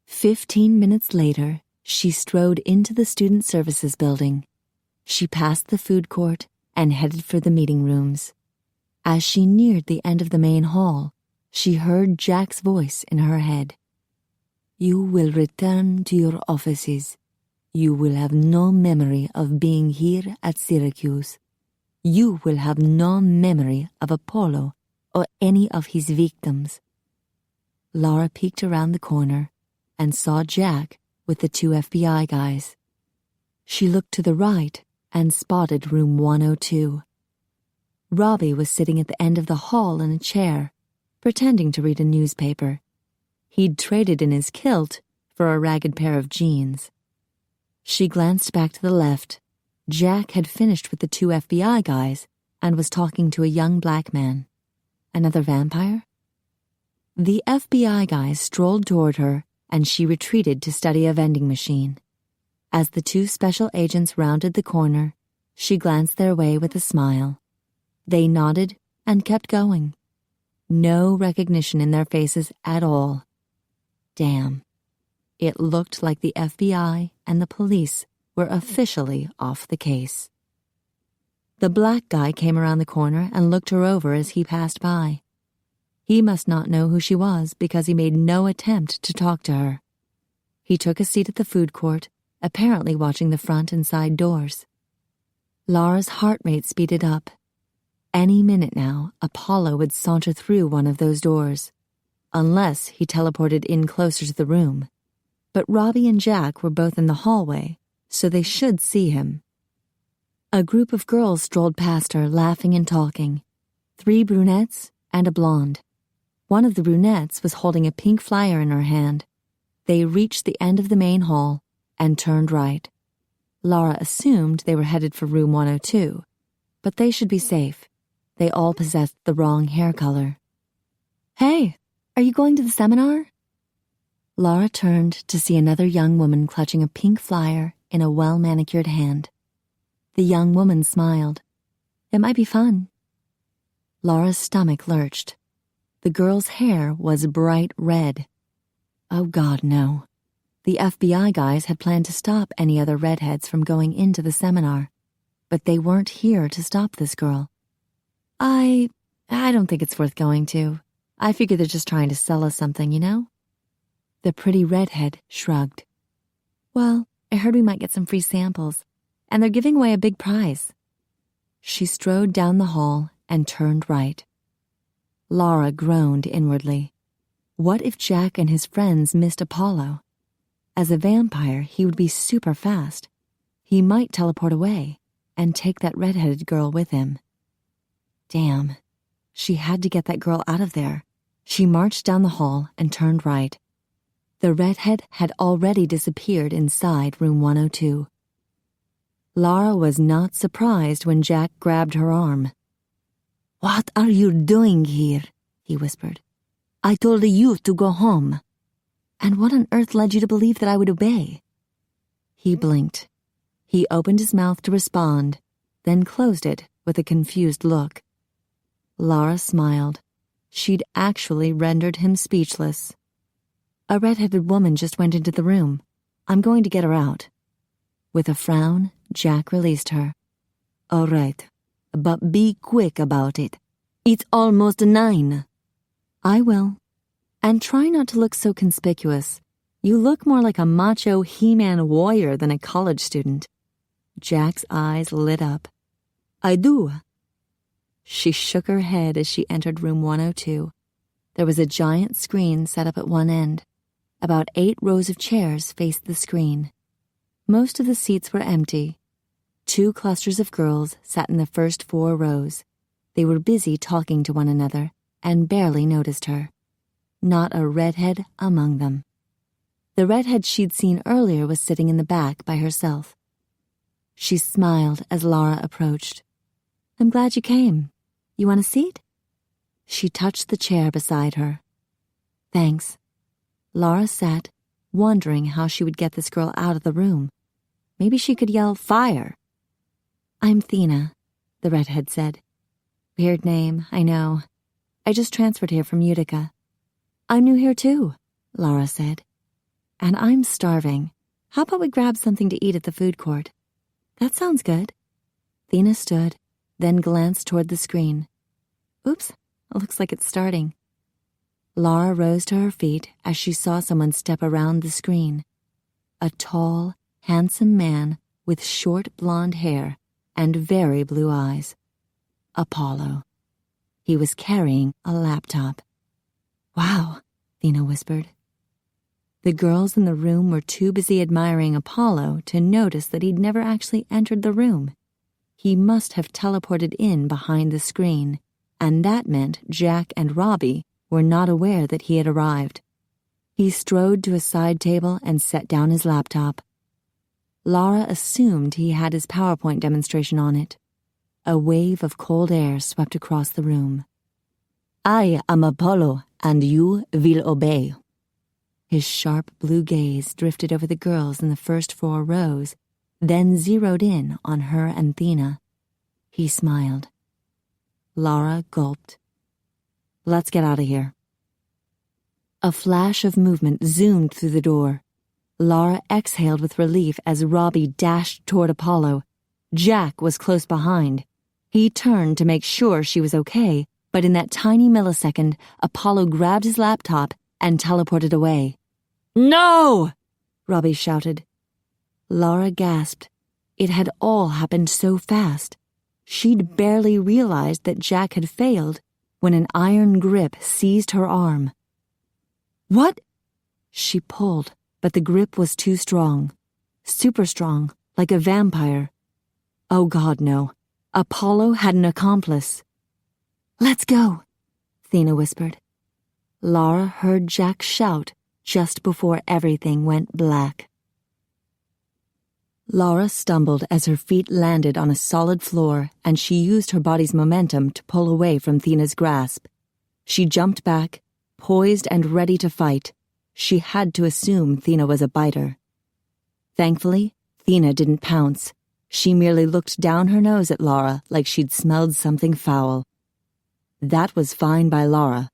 15 minutes later, she strode into the Student Services building. She passed the food court and headed for the meeting rooms. As she neared the end of the main hall, she heard Jack's voice in her head. You will return to your offices. You will have no memory of being here at Syracuse. You will have no memory of Apollo or any of his victims. Lara peeked around the corner and saw Jack with the 2 FBI guys. She looked to the right and spotted room 102. Robbie was sitting at the end of the hall in a chair, pretending to read a newspaper. He'd traded in his kilt for a ragged pair of jeans. She glanced back to the left. Jack had finished with the 2 FBI guys and was talking to a young black man. Another vampire? The FBI guys strolled toward her, and she retreated to study a vending machine. As the 2 special agents rounded the corner, she glanced their way with a smile. They nodded and kept going. No recognition in their faces at all. Damn. It looked like the FBI and the police were officially off the case. The black guy came around the corner and looked her over as he passed by. He must not know who she was because he made no attempt to talk to her. He took a seat at the food court, apparently watching the front and side doors. Lara's heart rate speeded up. Any minute now, Apollo would saunter through one of those doors, unless he teleported in closer to the room. But Robbie and Jack were both in the hallway, so they should see him. A group of girls strolled past her, laughing and talking. 3 brunettes and a blonde. One of the brunettes was holding a pink flyer in her hand. They reached the end of the main hall and turned right. Lara assumed they were headed for room 102, but they should be safe. They all possessed the wrong hair color. "Hey, are you going to the seminar?" Lara turned to see another young woman clutching a pink flyer in a well-manicured hand. The young woman smiled. "It might be fun." Lara's stomach lurched. The girl's hair was bright red. Oh God, no. The FBI guys had planned to stop any other redheads from going into the seminar, but they weren't here to stop this girl. I don't think it's worth going to. I figure they're just trying to sell us something, you know? The pretty redhead shrugged. "Well, I heard we might get some free samples, and they're giving away a big prize." She strode down the hall and turned right. Lara groaned inwardly. What if Jack and his friends missed Apollo? As a vampire, he would be super fast. He might teleport away and take that redheaded girl with him. Damn. She had to get that girl out of there. She marched down the hall and turned right. The redhead had already disappeared inside room 102. Lara was not surprised when Jack grabbed her arm. "What are you doing here?" he whispered. "I told you to go home." "And what on earth led you to believe that I would obey?" He blinked. He opened his mouth to respond, then closed it with a confused look. Lara smiled. She'd actually rendered him speechless. "A red-headed woman just went into the room. I'm going to get her out." With a frown, Jack released her. "All right, but be quick about it. It's almost 9. "I will. And try not to look so conspicuous. You look more like a macho He-Man warrior than a college student." Jack's eyes lit up. "I do." She shook her head as she entered room 102. There was a giant screen set up at one end. About 8 rows of chairs faced the screen. Most of the seats were empty. 2 clusters of girls sat in the first 4 rows. They were busy talking to one another and barely noticed her. Not a redhead among them. The redhead she'd seen earlier was sitting in the back by herself. She smiled as Lara approached. "I'm glad you came. You want a seat?" She touched the chair beside her. "Thanks." Lara sat, wondering how she would get this girl out of the room. Maybe she could yell, "Fire!" "I'm Thena," the redhead said. "Weird name, I know. I just transferred here from Utica." "I'm new here too," Lara said. "And I'm starving. How about we grab something to eat at the food court?" "That sounds good." Thena stood, then glanced toward the screen. "Oops, it looks like it's starting." Lara rose to her feet as she saw someone step around the screen. A tall, handsome man with short blonde hair and very blue eyes. Apollo. He was carrying a laptop. "Wow, Thena whispered. The girls in the room were too busy admiring Apollo to notice that he'd never actually entered the room. He must have teleported in behind the screen, and that meant Jack and Robbie were not aware that he had arrived. He strode to a side table and set down his laptop. Lara assumed he had his PowerPoint demonstration on it. A wave of cold air swept across the room. I am Apollo, and you will obey. His sharp blue gaze drifted over the girls in the first 4 rows, then zeroed in on her and Thena. He smiled. Lara gulped. Let's get out of here. A flash of movement zoomed through the door. Lara exhaled with relief as Robbie dashed toward Apollo. Jack was close behind. He turned to make sure she was okay, but in that tiny millisecond, Apollo grabbed his laptop and teleported away. No! Robbie shouted. Lara gasped. It had all happened so fast. She'd barely realized that Jack had failed when an iron grip seized her arm. What? She pulled, but the grip was too strong. Super strong, like a vampire. Oh God, no. Apollo had an accomplice. Let's go, Thena whispered. Lara heard Jack shout just before everything went black. Lara stumbled as her feet landed on a solid floor, and she used her body's momentum to pull away from Thena's grasp. She jumped back, poised and ready to fight. She had to assume Thena was a biter. Thankfully, Thena didn't pounce. She merely looked down her nose at Lara like she'd smelled something foul. That was fine by Lara.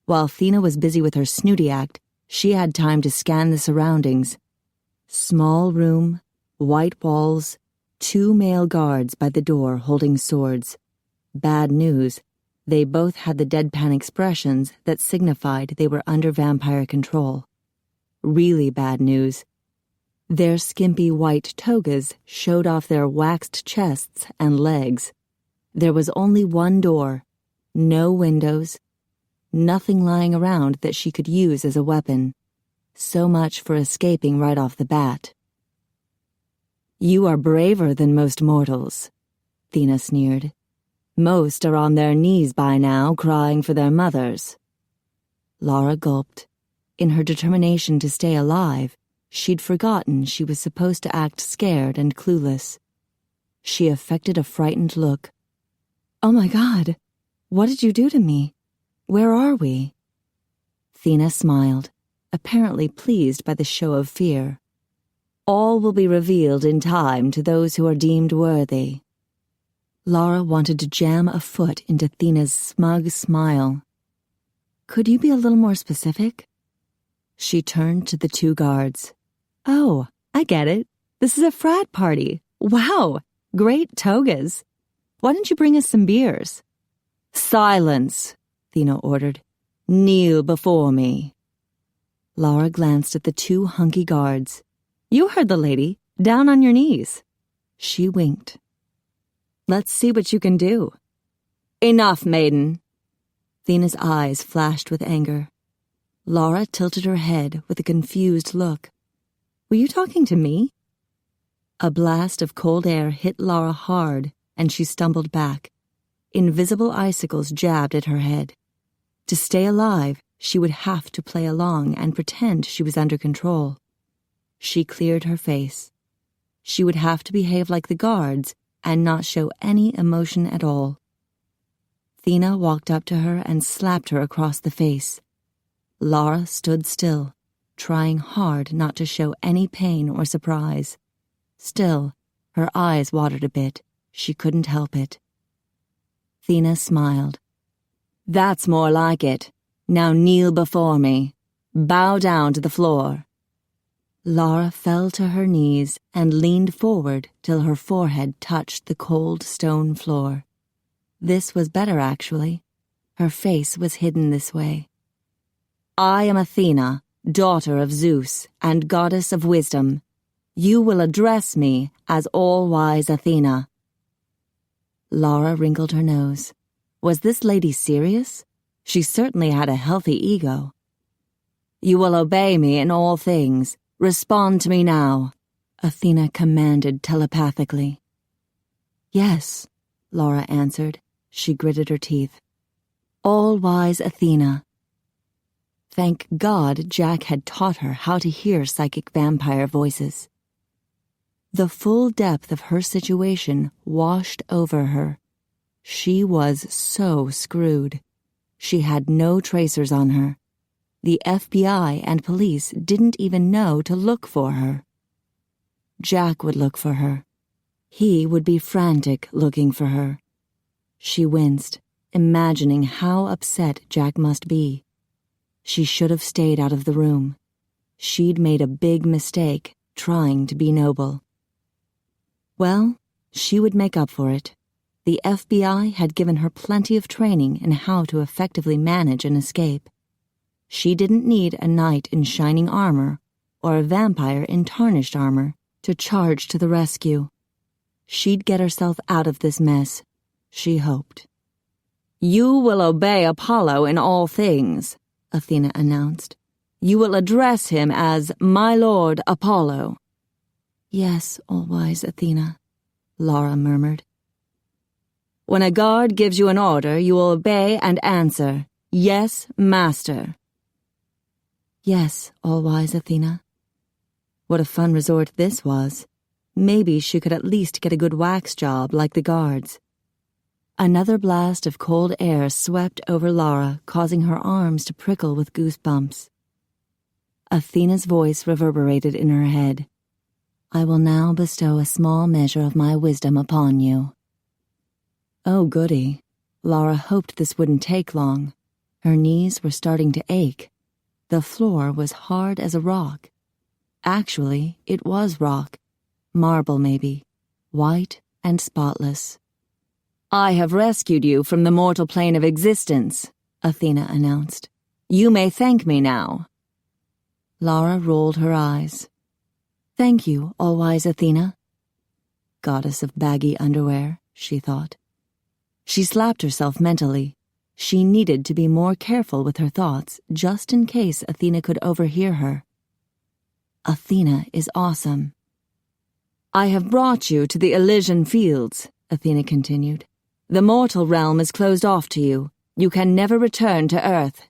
While Thena was busy with her snooty act, she had time to scan the surroundings. Small room, white walls, 2 male guards by the door holding swords. Bad news. They both had the deadpan expressions that signified they were under vampire control. Really bad news. Their skimpy white togas showed off their waxed chests and legs. There was only one door, no windows, nothing lying around that she could use as a weapon. So much for escaping right off the bat. You are braver than most mortals, Thena sneered. Most are on their knees by now, crying for their mothers. Lara gulped. In her determination to stay alive, she'd forgotten she was supposed to act scared and clueless. She affected a frightened look. Oh my God, what did you do to me? Where are we? Thena smiled, apparently pleased by the show of fear. All will be revealed in time to those who are deemed worthy. Lara wanted to jam a foot into Thena's smug smile. Could you be a little more specific? She turned to the 2 guards. Oh, I get it. This is a frat party. Wow, great togas. Why don't you bring us some beers? Silence, Thena ordered. Kneel before me. Lara glanced at the 2 hunky guards. You heard the lady. Down on your knees. She winked. Let's see what you can do. Enough, maiden. Thena's eyes flashed with anger. Lara tilted her head with a confused look. Were you talking to me? A blast of cold air hit Lara hard, and she stumbled back. Invisible icicles jabbed at her head. To stay alive, she would have to play along and pretend she was under control. She cleared her face. She would have to behave like the guards and not show any emotion at all. Thena walked up to her and slapped her across the face. Lara stood still, trying hard not to show any pain or surprise. Still, her eyes watered a bit. She couldn't help it. Thena smiled. That's more like it. Now kneel before me. Bow down to the floor. Lara fell to her knees and leaned forward till her forehead touched the cold stone floor. This was better, actually. Her face was hidden this way. I am Athena, daughter of Zeus and goddess of wisdom. You will address me as all-wise Athena. Lara wrinkled her nose. Was this lady serious? She certainly had a healthy ego. You will obey me in all things. Respond to me now, Athena commanded telepathically. Yes, Lara answered. She gritted her teeth. All-wise Athena. Thank God Jack had taught her how to hear psychic vampire voices. The full depth of her situation washed over her. She was so screwed. She had no tracers on her. The FBI and police didn't even know to look for her. Jack would look for her. He would be frantic looking for her. She winced, imagining how upset Jack must be. She should have stayed out of the room. She'd made a big mistake trying to be noble. Well, she would make up for it. The FBI had given her plenty of training in how to effectively manage an escape. She didn't need a knight in shining armor or a vampire in tarnished armor to charge to the rescue. She'd get herself out of this mess, she hoped. You will obey Apollo in all things, Athena announced. You will address him as my Lord Apollo. Yes, all-wise Athena, Lara murmured. When a guard gives you an order, you will obey and answer, yes, master. Yes, all-wise Athena. What a fun resort this was. Maybe she could at least get a good wax job like the guards. Another blast of cold air swept over Lara, causing her arms to prickle with goosebumps. Athena's voice reverberated in her head. I will now bestow a small measure of my wisdom upon you. Oh, goody. Lara hoped this wouldn't take long. Her knees were starting to ache. The floor was hard as a rock. Actually, it was rock. Marble, maybe. White and spotless. I have rescued you from the mortal plane of existence, Athena announced. You may thank me now. Lara rolled her eyes. Thank you, all-wise Athena. Goddess of baggy underwear, she thought. She slapped herself mentally. She needed to be more careful with her thoughts, just in case Athena could overhear her. Athena is awesome. I have brought you to the Elysian fields, Athena continued. The mortal realm is closed off to you. You can never return to Earth.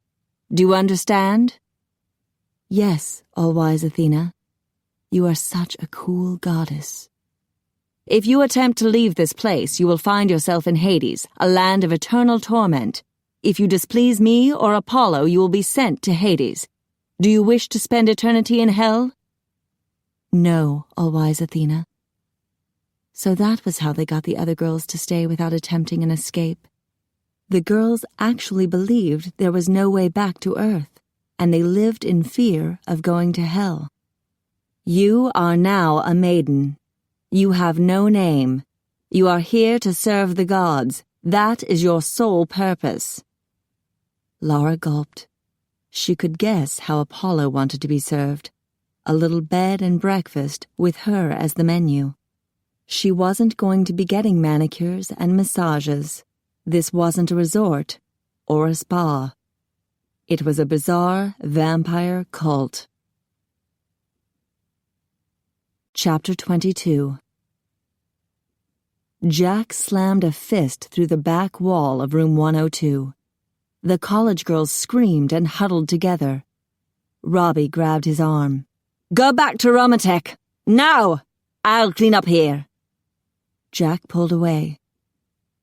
Do you understand? Yes, all-wise Athena. You are such a cool goddess. If you attempt to leave this place, you will find yourself in Hades, a land of eternal torment. If you displease me or Apollo, you will be sent to Hades. Do you wish to spend eternity in hell? No, all-wise Athena. So that was how they got the other girls to stay without attempting an escape. The girls actually believed there was no way back to Earth, and they lived in fear of going to hell. You are now a maiden. You have no name. You are here to serve the gods. That is your sole purpose. Lara gulped. She could guess how Apollo wanted to be served. A little bed and breakfast with her as the menu. She wasn't going to be getting manicures and massages. This wasn't a resort or a spa. It was a bizarre vampire cult. Chapter 22. Jack slammed a fist through the back wall of room 102. The college girls screamed and huddled together. Robbie grabbed his arm. Go back to Romatech! Now! I'll clean up here. Jack pulled away.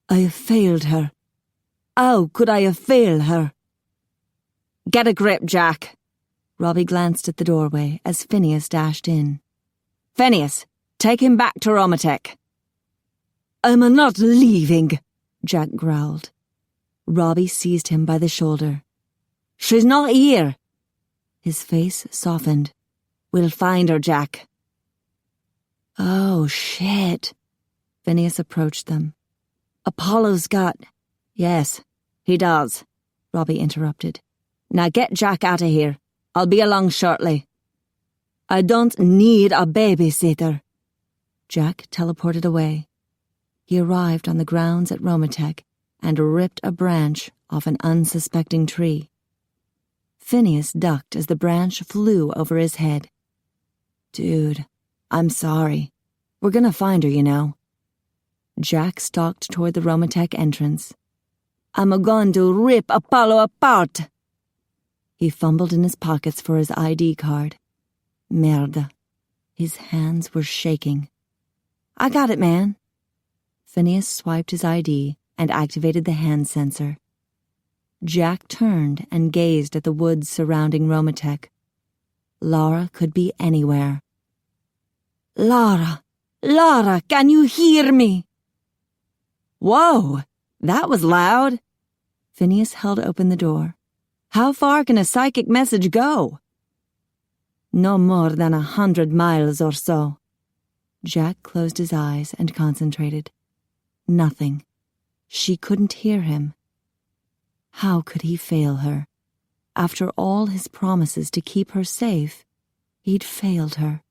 I have failed her. How could I have failed her? Get a grip, Jack. Robbie glanced at the doorway as Phineas dashed in. Phineas, take him back to Romatech. I'm not leaving, Jack growled. Robbie seized him by the shoulder. She's not here. His face softened. We'll find her, Jack. Oh, shit. Phineas approached them. Apollo's got... Yes, he does, Robbie interrupted. Now get Jack out of here. I'll be along shortly. I don't need a babysitter. Jack teleported away. He arrived on the grounds at Romatech and ripped a branch off an unsuspecting tree. Phineas ducked as the branch flew over his head. "Dude, I'm sorry. We're gonna find her, you know." Jack stalked toward the Romatech entrance. "I'm going to rip Apollo apart." He fumbled in his pockets for his ID card. Merde. His hands were shaking. "I got it, man." Phineas swiped his ID and activated the hand sensor. Jack turned and gazed at the woods surrounding Romatech. Lara could be anywhere. "Lara! Lara, can you hear me?" "Whoa! That was loud." Phineas held open the door. "How far can a psychic message go?" "No more than 100 miles or so." Jack closed his eyes and concentrated. Nothing. She couldn't hear him. How could he fail her? After all his promises to keep her safe, he'd failed her.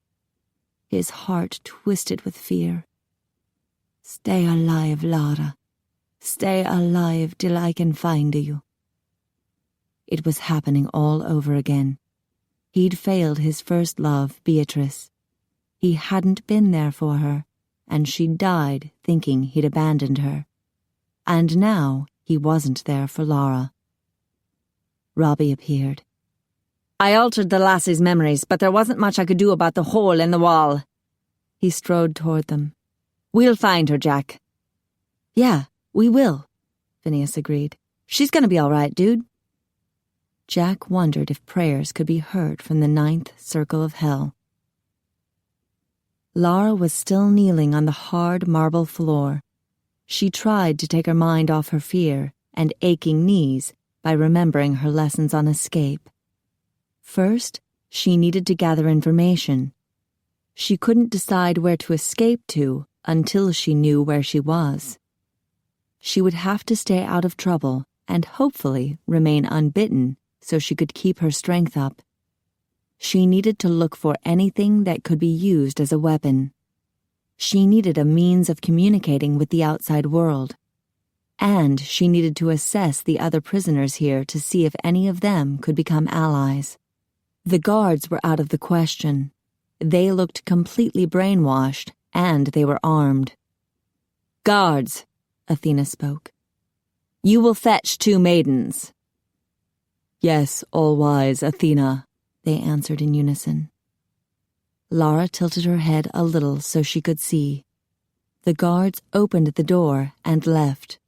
His heart twisted with fear. "Stay alive, Lara. Stay alive till I can find you." It was happening all over again. He'd failed his first love, Beatrice. He hadn't been there for her, and she died thinking he'd abandoned her. And now he wasn't there for Lara. Robbie appeared. "I altered the lassie's memories, but there wasn't much I could do about the hole in the wall." He strode toward them. "We'll find her, Jack." "Yeah, we will," Phineas agreed. "She's gonna be all right, dude." Jack wondered if prayers could be heard from the 9th circle of hell. Lara was still kneeling on the hard marble floor. She tried to take her mind off her fear and aching knees by remembering her lessons on escape. First, she needed to gather information. She couldn't decide where to escape to until she knew where she was. She would have to stay out of trouble and hopefully remain unbitten so she could keep her strength up. She needed to look for anything that could be used as a weapon. She needed a means of communicating with the outside world. And she needed to assess the other prisoners here to see if any of them could become allies. The guards were out of the question. They looked completely brainwashed, and they were armed. "Guards," Athena spoke. "You will fetch 2 maidens." "Yes, all-wise Athena," they answered in unison. Lara tilted her head a little so she could see. The guards opened the door and left.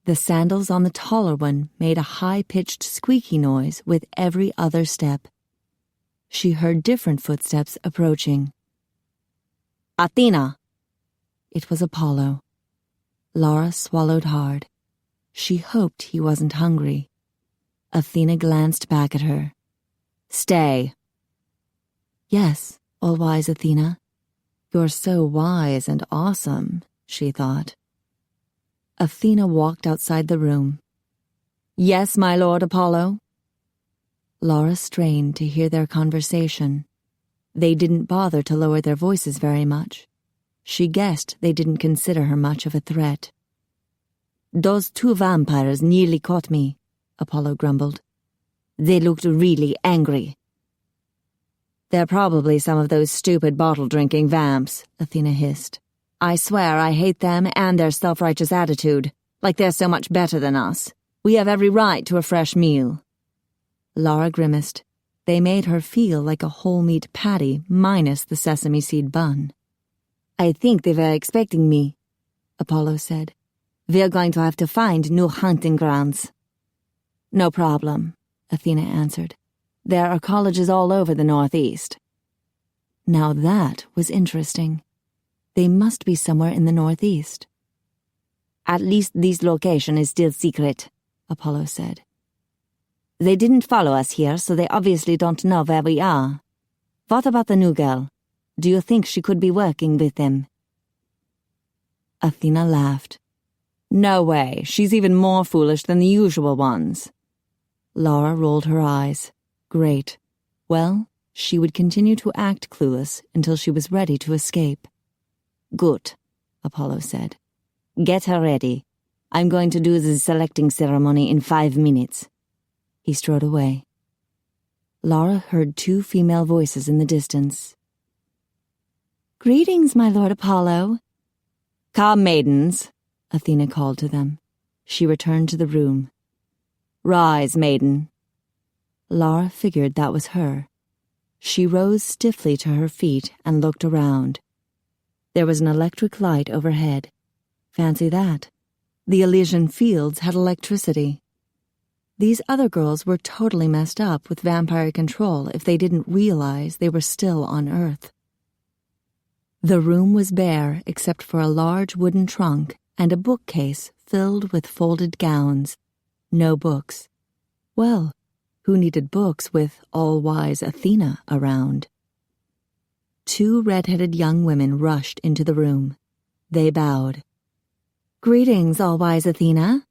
The sandals on the taller one made a high-pitched squeaky noise with every other step. She heard different footsteps approaching. "Athena!" It was Apollo. Lara swallowed hard. She hoped he wasn't hungry. Athena glanced back at her. "Stay." "Yes, all-wise Athena. You're so wise and awesome," she thought. Athena walked outside the room. "Yes, my lord Apollo." Lara strained to hear their conversation. They didn't bother to lower their voices very much. She guessed they didn't consider her much of a threat. "Those 2 vampires nearly caught me," Apollo grumbled. "They looked really angry." "They're probably some of those stupid bottle-drinking vamps," Athena hissed. "I swear I hate them and their self-righteous attitude, like they're so much better than us. We have every right to a fresh meal." Lara grimaced. They made her feel like a whole-meat patty minus the sesame seed bun. "I think they were expecting me," Apollo said. "We're going to have to find new hunting grounds." "No problem," Athena answered. "There are colleges all over the Northeast." Now that was interesting. They must be somewhere in the Northeast. "At least this location is still secret," Apollo said. "They didn't follow us here, so they obviously don't know where we are. What about the new girl? Do you think she could be working with them?" Athena laughed. "No way. She's even more foolish than the usual ones." Lara rolled her eyes. Great. Well, she would continue to act clueless until she was ready to escape. "Good," Apollo said. "Get her ready. I'm going to do the selecting ceremony in 5 minutes." He strode away. Lara heard 2 female voices in the distance. "Greetings, my Lord Apollo." "Come, maidens," Athena called to them. She returned to the room. "Rise, maiden." Lara figured that was her. She rose stiffly to her feet and looked around. There was an electric light overhead. Fancy that. The Elysian fields had electricity. These other girls were totally messed up with vampire control if they didn't realize they were still on Earth. The room was bare except for a large wooden trunk and a bookcase filled with folded gowns. No books. Well, who needed books with all-wise Athena around? 2 red-headed young women rushed into the room. They bowed. "Greetings, all-wise Athena."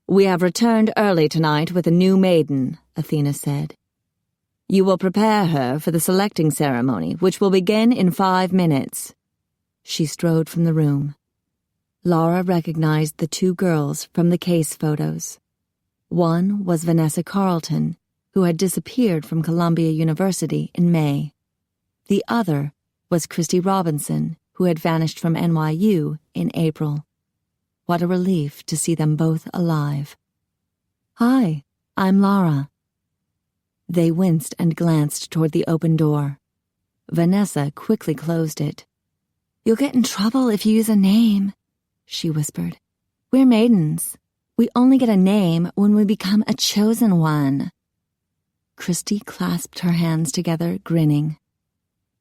"We have returned early tonight with a new maiden," Athena said. "You will prepare her for the selecting ceremony, which will begin in 5 minutes." She strode from the room. Lara recognized the 2 girls from the case photos. One was Vanessa Carlton, who had disappeared from Columbia University in May. The other was Christy Robinson, who had vanished from NYU in April. What a relief to see them both alive. "Hi, I'm Lara." They winced and glanced toward the open door. Vanessa quickly closed it. "You'll get in trouble if you use a name," she whispered. "We're maidens. We only get a name when we become a chosen one." Christy clasped her hands together, grinning.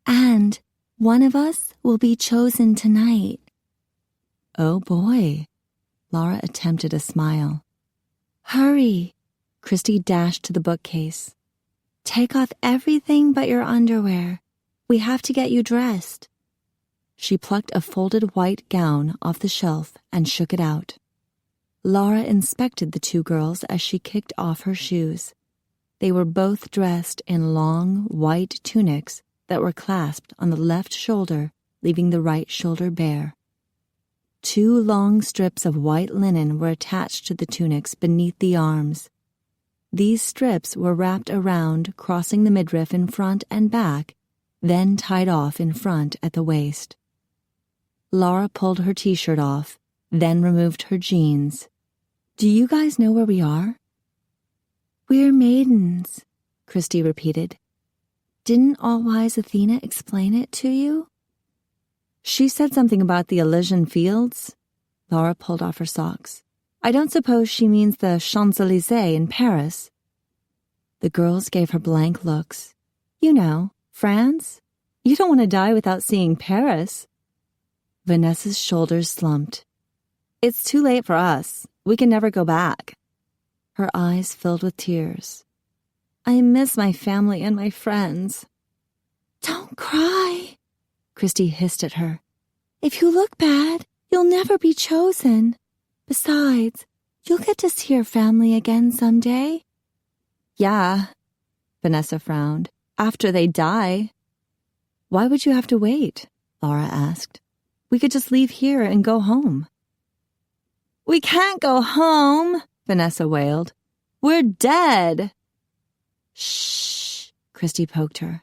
"And one of us will be chosen tonight." "Oh boy." Lara attempted a smile. "Hurry." Christy dashed to the bookcase. "Take off everything but your underwear. We have to get you dressed." She plucked a folded white gown off the shelf and shook it out. Lara inspected the 2 girls as she kicked off her shoes. They were both dressed in long, white tunics that were clasped on the left shoulder, leaving the right shoulder bare. 2 long strips of white linen were attached to the tunics beneath the arms. These strips were wrapped around, crossing the midriff in front and back, then tied off in front at the waist. Lara pulled her t-shirt off, then removed her jeans. "Do you guys know where we are?" "We're maidens," Christy repeated. "Didn't all-wise Athena explain it to you?" "She said something about the Elysian fields." Lara pulled off her socks. "I don't suppose she means the Champs-Élysées in Paris." The girls gave her blank looks. "You know, France? You don't want to die without seeing Paris." Vanessa's shoulders slumped. "It's too late for us. We can never go back." Her eyes filled with tears. "I miss my family and my friends." "Don't cry," Christy hissed at her. "If you look bad, you'll never be chosen. Besides, you'll get to see your family again someday." "Yeah," Vanessa frowned. "After they die." "Why would you have to wait?" Lara asked. "We could just leave here and go home." "We can't go home," Vanessa wailed. "We're dead." "Shh," Christy poked her.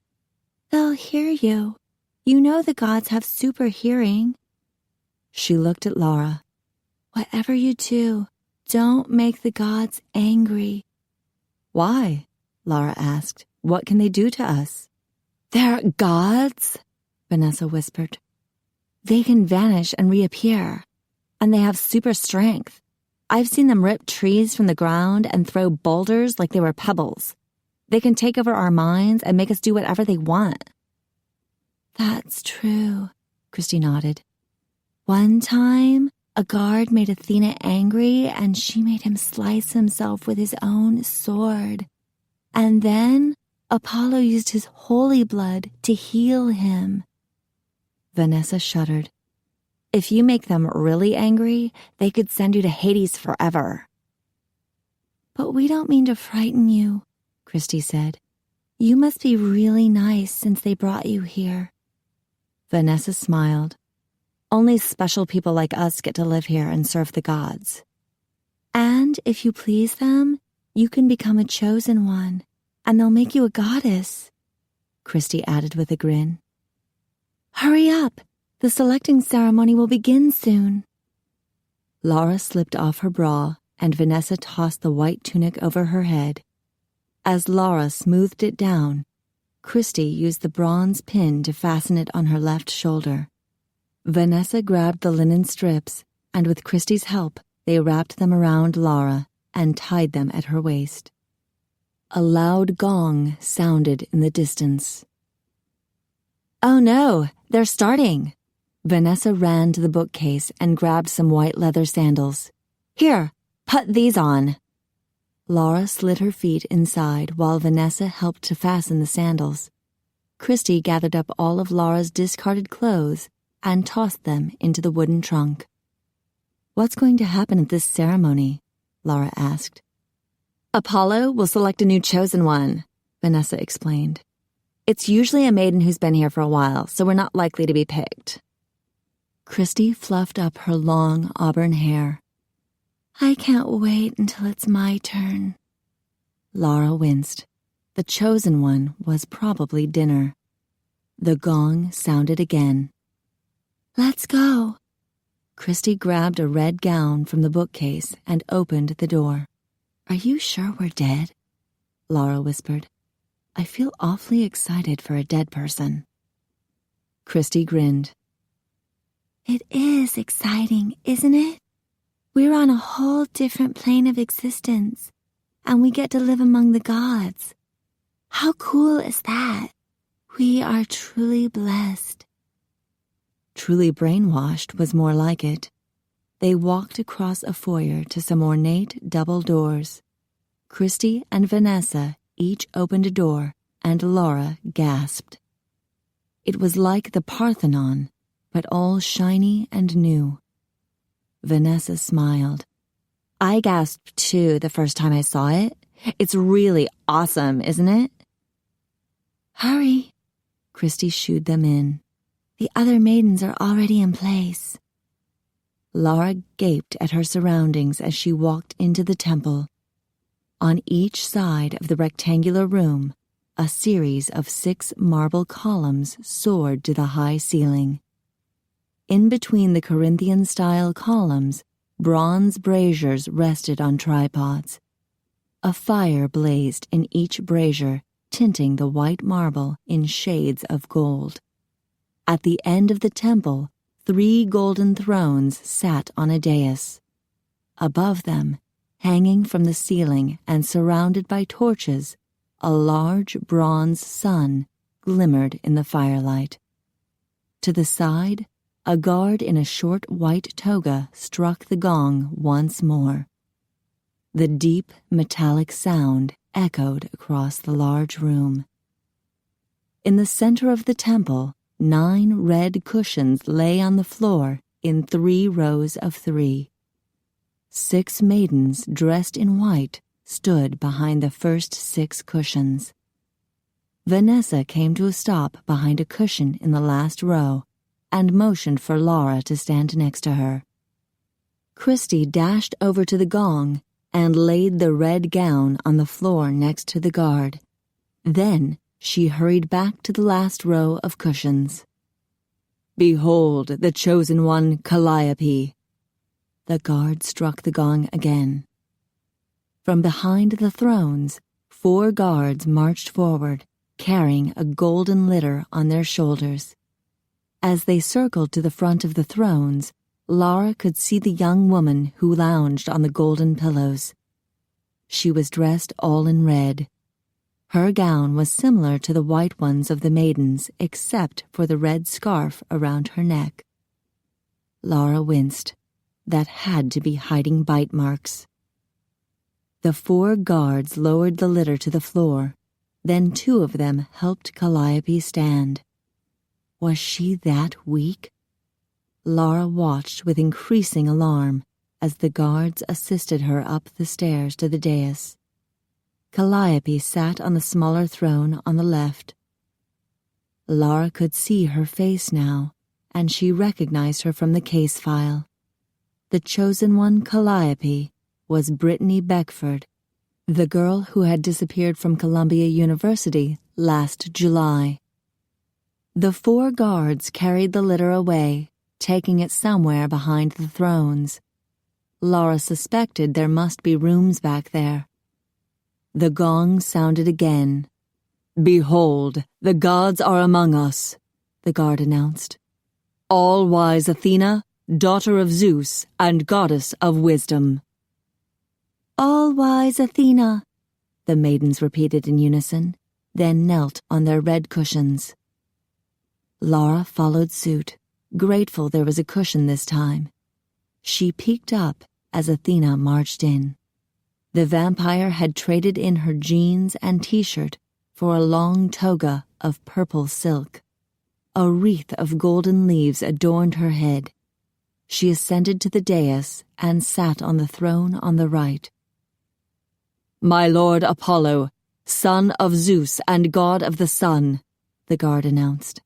"They'll hear you. You know the gods have super hearing." She looked at Lara. "Whatever you do, don't make the gods angry." "Why?" Lara asked. "What can they do to us?" "They're gods," Vanessa whispered. "They can vanish and reappear, and they have super strength. I've seen them rip trees from the ground and throw boulders like they were pebbles. They can take over our minds and make us do whatever they want." "That's true," Christy nodded. "One time, a guard made Athena angry and she made him slice himself with his own sword. And then Apollo used his holy blood to heal him." Vanessa shuddered. "If you make them really angry, they could send you to Hades forever." "But we don't mean to frighten you," Christy said. "You must be really nice since they brought you here." Vanessa smiled. "Only special people like us get to live here and serve the gods." "And if you please them, you can become a chosen one. And they'll make you a goddess, Christy added with a grin. Hurry up! The selecting ceremony will begin soon. Lara slipped off her bra, and Vanessa tossed the white tunic over her head. As Lara smoothed it down, Christy used the bronze pin to fasten it on her left shoulder. Vanessa grabbed the linen strips, and with Christy's help, they wrapped them around Lara and tied them at her waist. A loud gong sounded in the distance. Oh no, they're starting! Vanessa ran to the bookcase and grabbed some white leather sandals. Here, put these on. Lara slid her feet inside while Vanessa helped to fasten the sandals. Christy gathered up all of Lara's discarded clothes and tossed them into the wooden trunk. What's going to happen at this ceremony? Lara asked. Apollo will select a new chosen one, Vanessa explained. It's usually a maiden who's been here for a while, so we're not likely to be picked. Christy fluffed up her long auburn hair. I can't wait until it's my turn. Lara winced. The chosen one was probably dinner. The gong sounded again. Let's go. Christy grabbed a red gown from the bookcase and opened the door. Are you sure we're dead? Lara whispered. I feel awfully excited for a dead person. Christy grinned. It is exciting, isn't it? We're on a whole different plane of existence, and we get to live among the gods. How cool is that? We are truly blessed. Truly brainwashed was more like it. They walked across a foyer to some ornate double doors. Christy and Vanessa each opened a door, and Lara gasped. It was like the Parthenon, but all shiny and new. Vanessa smiled. I gasped too the first time I saw it. It's really awesome, isn't it? Hurry, Christy shooed them in. The other maidens are already in place. Lara gaped at her surroundings as she walked into the temple. On each side of the rectangular room, a series of 6 marble columns soared to the high ceiling. In between the Corinthian-style columns, bronze braziers rested on tripods. A fire blazed in each brazier, tinting the white marble in shades of gold. At the end of the temple, 3 golden thrones sat on a dais. Above them, hanging from the ceiling and surrounded by torches, a large bronze sun glimmered in the firelight. To the side, a guard in a short white toga struck the gong once more. The deep, metallic sound echoed across the large room. In the center of the temple, 9 red cushions lay on the floor in 3 rows of 3. 6 maidens dressed in white stood behind the first 6 cushions. Vanessa came to a stop behind a cushion in the last row and motioned for Lara to stand next to her. Christy dashed over to the gong and laid the red gown on the floor next to the guard. Then she hurried back to the last row of cushions. Behold the chosen one, Calliope. The guard struck the gong again. From behind the thrones, 4 guards marched forward, carrying a golden litter on their shoulders. As they circled to the front of the thrones, Lara could see the young woman who lounged on the golden pillows. She was dressed all in red. Her gown was similar to the white ones of the maidens, except for the red scarf around her neck. Lara winced. That had to be hiding bite marks. The 4 guards lowered the litter to the floor. Then 2 of them helped Calliope stand. Was she that weak? Lara watched with increasing alarm as the guards assisted her up the stairs to the dais. Calliope sat on the smaller throne on the left. Lara could see her face now, and she recognized her from the case file. The chosen one, Calliope, was Brittany Beckford, The girl who had disappeared from Columbia University last July. The 4 guards carried the litter away, taking it somewhere behind the thrones. Lara suspected there must be rooms back there. The gong sounded again. "Behold, the gods are among us," the guard announced. "All-wise Athena, daughter of Zeus and goddess of wisdom." "All-wise Athena," the maidens repeated in unison, then knelt on their red cushions. Lara followed suit, grateful there was a cushion this time. She peeked up as Athena marched in. The vampire had traded in her jeans and t-shirt for a long toga of purple silk. A wreath of golden leaves adorned her head. She ascended to the dais and sat on the throne on the right. "My lord Apollo, son of Zeus and god of the sun," the guard announced.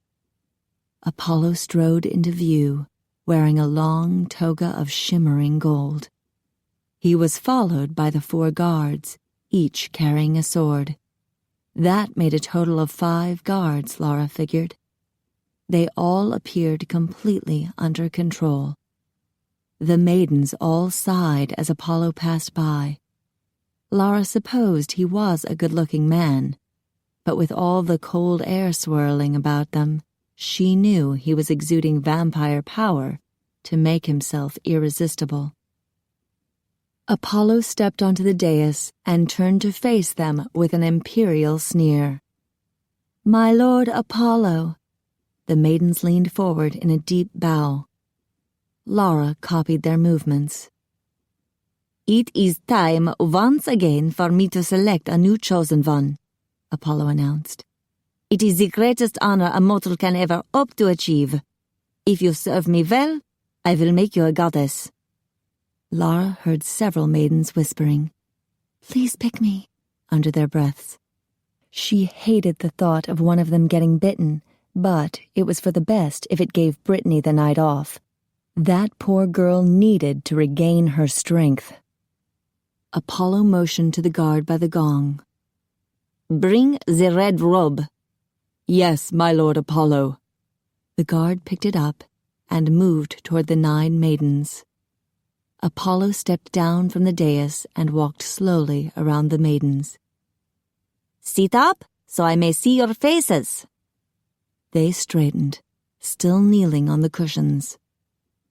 Apollo strode into view, wearing a long toga of shimmering gold. He was followed by the 4 guards, each carrying a sword. That made a total of 5 guards, Lara figured. They all appeared completely under control. The maidens all sighed as Apollo passed by. Lara supposed he was a good-looking man, but with all the cold air swirling about them, she knew he was exuding vampire power to make himself irresistible. Apollo stepped onto the dais and turned to face them with an imperial sneer. "My lord Apollo." The maidens leaned forward in a deep bow. Lara copied their movements. "It is time once again for me to select a new chosen one," Apollo announced. "It is the greatest honor a mortal can ever hope to achieve. If you serve me well, I will make you a goddess." Lara heard several maidens whispering, "Please pick me," under their breaths. She hated the thought of one of them getting bitten, but it was for the best if it gave Brittany the night off. That poor girl needed to regain her strength. Apollo motioned to the guard by the gong. "Bring the red robe." "Yes, my lord Apollo." The guard picked it up and moved toward the 9 maidens. Apollo stepped down from the dais and walked slowly around the maidens. "Sit up, so I may see your faces." They straightened, still kneeling on the cushions.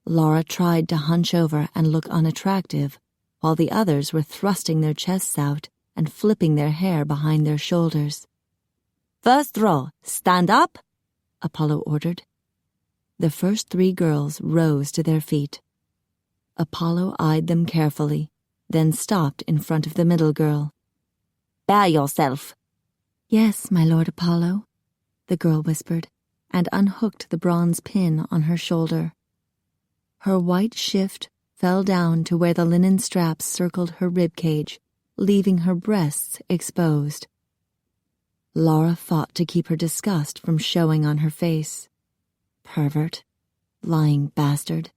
Lara tried to hunch over and look unattractive, while the others were thrusting their chests out and flipping their hair behind their shoulders. "First row, stand up," Apollo ordered. The first 3 girls rose to their feet. Apollo eyed them carefully, then stopped in front of the middle girl. "Bear yourself." "Yes, my lord Apollo," the girl whispered, and unhooked the bronze pin on her shoulder. Her white shift fell down to where the linen straps circled her ribcage, leaving her breasts exposed. Lara fought to keep her disgust from showing on her face. Pervert. Lying bastard.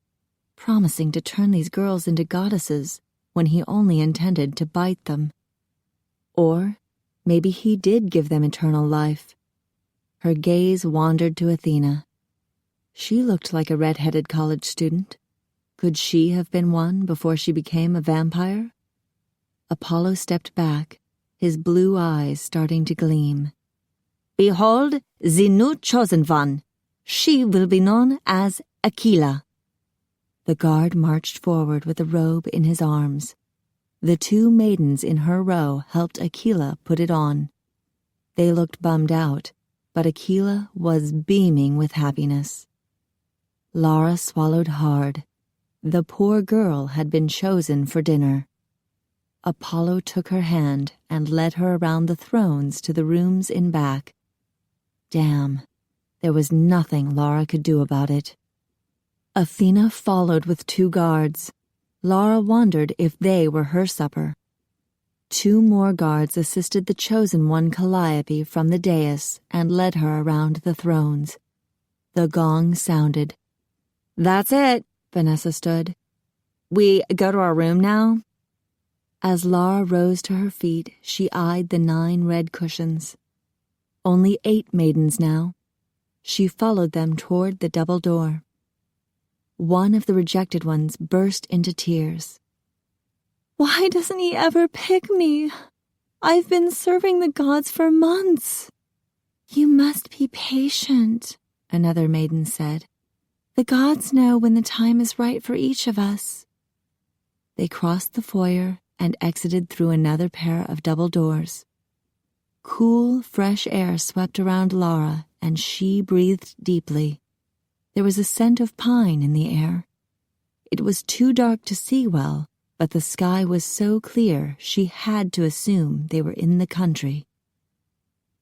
Promising to turn these girls into goddesses when he only intended to bite them. Or maybe he did give them eternal life. Her gaze wandered to Athena. She looked like a red-headed college student. Could she have been one before she became a vampire? Apollo stepped back, his blue eyes starting to gleam. "Behold the new chosen one. She will be known as Aquila." The guard marched forward with the robe in his arms. The 2 maidens in her row helped Aquila put it on. They looked bummed out, but Aquila was beaming with happiness. Lara swallowed hard. The poor girl had been chosen for dinner. Apollo took her hand and led her around the thrones to the rooms in back. Damn, there was nothing Lara could do about it. Athena followed with 2 guards. Lara wondered if they were her supper. 2 more guards assisted the chosen one Calliope from the dais and led her around the thrones. The gong sounded. "That's it," Vanessa stood. "We go to our room now?" As Lara rose to her feet, she eyed the 9 red cushions. Only 8 maidens now. She followed them toward the double door. One of the rejected ones burst into tears. "Why doesn't he ever pick me? I've been serving the gods for months." "You must be patient," another maiden said. "The gods know when the time is right for each of us." They crossed the foyer and exited through another pair of double doors. Cool, fresh air swept around Lara, and she breathed deeply. There was a scent of pine in the air. It was too dark to see well, but the sky was so clear she had to assume they were in the country.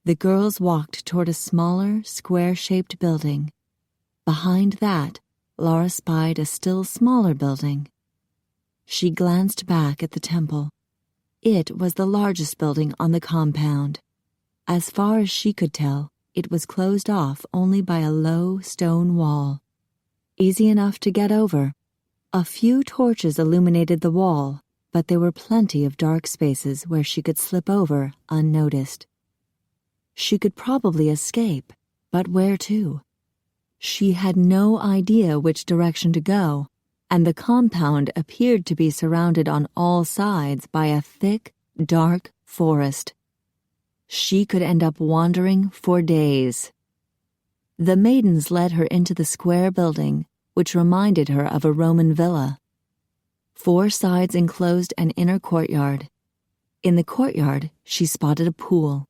The girls walked toward a smaller, square-shaped building. Behind that, Lara spied a still smaller building. She glanced back at the temple. It was the largest building on the compound. As far as she could tell, it was closed off only by a low stone wall. Easy enough to get over. A few torches illuminated the wall, but there were plenty of dark spaces where she could slip over unnoticed. She could probably escape, but where to? She had no idea which direction to go, and the compound appeared to be surrounded on all sides by a thick, dark forest. She could end up wandering for days. The maidens led her into the square building, which reminded her of a Roman villa. 4 sides enclosed an inner courtyard. In the courtyard, she spotted a pool.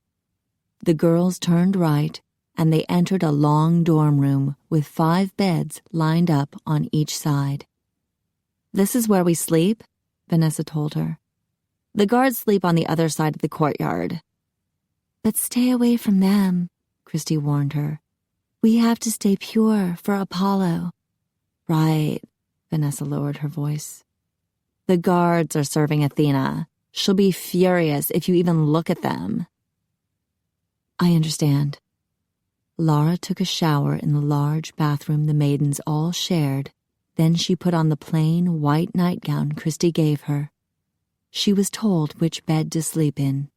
The girls turned right, and they entered a long dorm room with 5 beds lined up on each side. "This is where we sleep," Vanessa told her. "The guards sleep on the other side of the courtyard." "But stay away from them," Christy warned her. "We have to stay pure for Apollo." "Right," Vanessa lowered her voice. "The guards are serving Athena. She'll be furious if you even look at them." "I understand." Lara took a shower in the large bathroom the maidens all shared. Then she put on the plain white nightgown Christy gave her. She was told which bed to sleep in.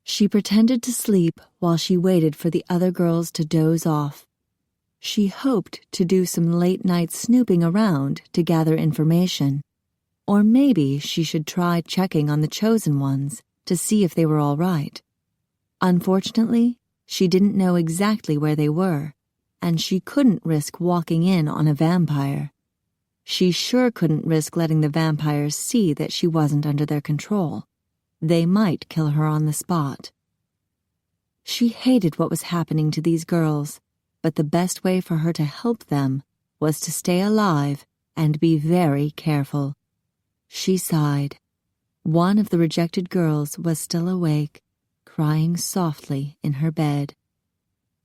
She pretended to sleep while she waited for the other girls to doze off. She hoped to do some late-night snooping around to gather information. Or maybe she should try checking on the chosen ones to see if they were all right. Unfortunately, she didn't know exactly where they were, and she couldn't risk walking in on a vampire. She sure couldn't risk letting the vampires see that she wasn't under their control. They might kill her on the spot. She hated what was happening to these girls, but the best way for her to help them was to stay alive and be very careful. She sighed. One of the rejected girls was still awake, crying softly in her bed.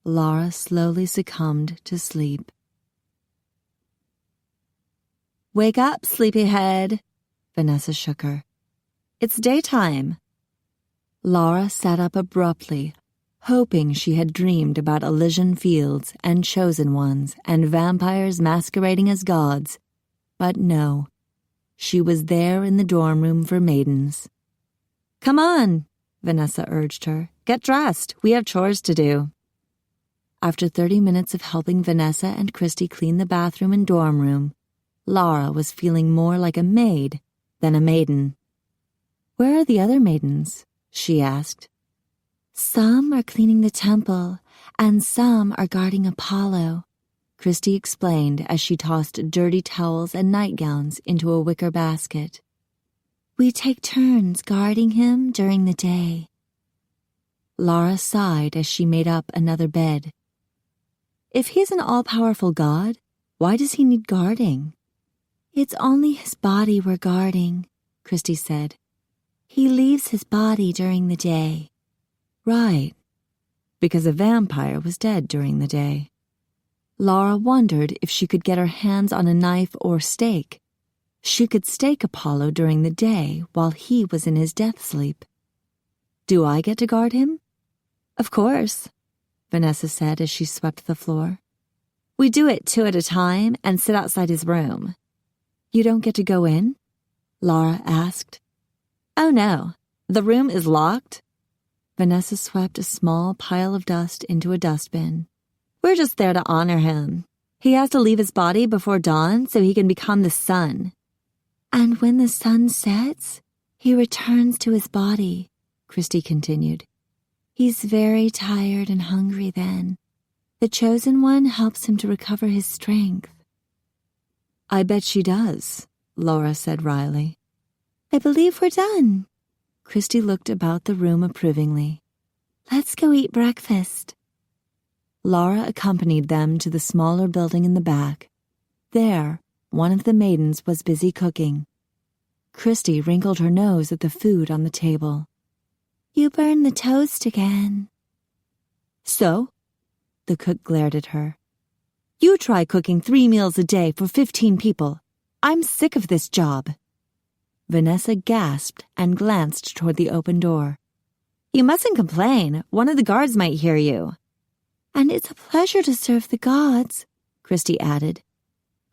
Lara slowly succumbed to sleep. "Wake up, sleepyhead," Vanessa shook her. "It's daytime." Lara sat up abruptly, hoping she had dreamed about Elysian fields and chosen ones and vampires masquerading as gods. But no, she was there in the dorm room for maidens. "Come on," Vanessa urged her. "Get dressed. We have chores to do." After 30 minutes of helping Vanessa and Christy clean the bathroom and dorm room, Lara was feeling more like a maid than a maiden. "Where are the other maidens?" she asked. "Some are cleaning the temple, and some are guarding Apollo," Christy explained as she tossed dirty towels and nightgowns into a wicker basket. "We take turns guarding him during the day." Lara sighed as she made up another bed. "If he's an all-powerful god, why does he need guarding?" "It's only his body we're guarding," Christy said. "He leaves his body during the day." Right, because a vampire was dead during the day. Lara wondered if she could get her hands on a knife or stake. She could stake Apollo during the day while he was in his death sleep. "Do I get to guard him?" "Of course," Vanessa said as she swept the floor. "We do it 2 at a time and sit outside his room." "You don't get to go in?" Lara asked. Oh no, the room is locked? Vanessa swept a small pile of dust into a dustbin. We're just there to honor him. He has to leave his body before dawn so he can become the sun. And when the sun sets, he returns to his body, Christy continued. He's very tired and hungry then. The chosen one helps him to recover his strength. I bet she does, Laura said wryly. I believe we're done. Christy looked about the room approvingly. Let's go eat breakfast. Laura accompanied them to the smaller building in the back. There, one of the maidens was busy cooking. Christy wrinkled her nose at the food on the table. You burned the toast again. So? The cook glared at her. You try cooking 3 meals a day for 15 people. I'm sick of this job. Vanessa gasped and glanced toward the open door. You mustn't complain. One of the guards might hear you. And it's a pleasure to serve the gods, Christy added.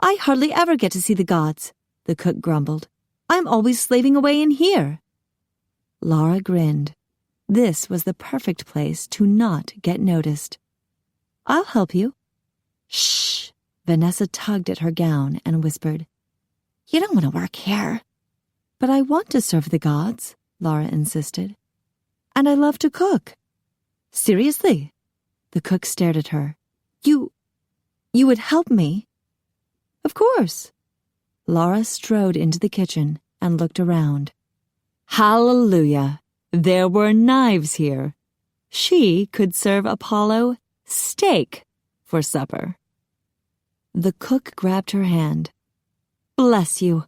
I hardly ever get to see the gods, the cook grumbled. I'm always slaving away in here. Laura grinned. This was the perfect place to not get noticed. I'll help you. Shh! Vanessa tugged at her gown and whispered. You don't want to work here. But I want to serve the gods, Laura insisted. And I love to cook. Seriously? The cook stared at her. You would help me? Of course. Laura strode into the kitchen and looked around. Hallelujah! There were knives here. She could serve Apollo steak for supper. The cook grabbed her hand. Bless you.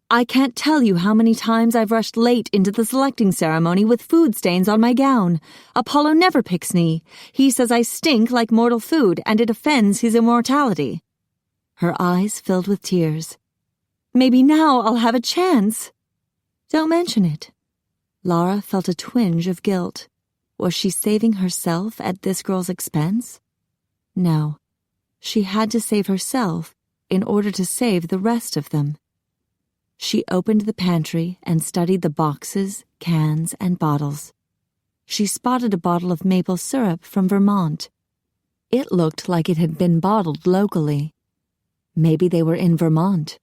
I can't tell you how many times I've rushed late into the selecting ceremony with food stains on my gown. Apollo never picks me. He says I stink like mortal food and it offends his immortality. Her eyes filled with tears. Maybe now I'll have a chance. Don't mention it. Laura felt a twinge of guilt. Was she saving herself at this girl's expense? No. She had to save herself in order to save the rest of them. She opened the pantry and studied the boxes, cans, and bottles. She spotted a bottle of maple syrup from Vermont. It looked like it had been bottled locally. Maybe they were in Vermont.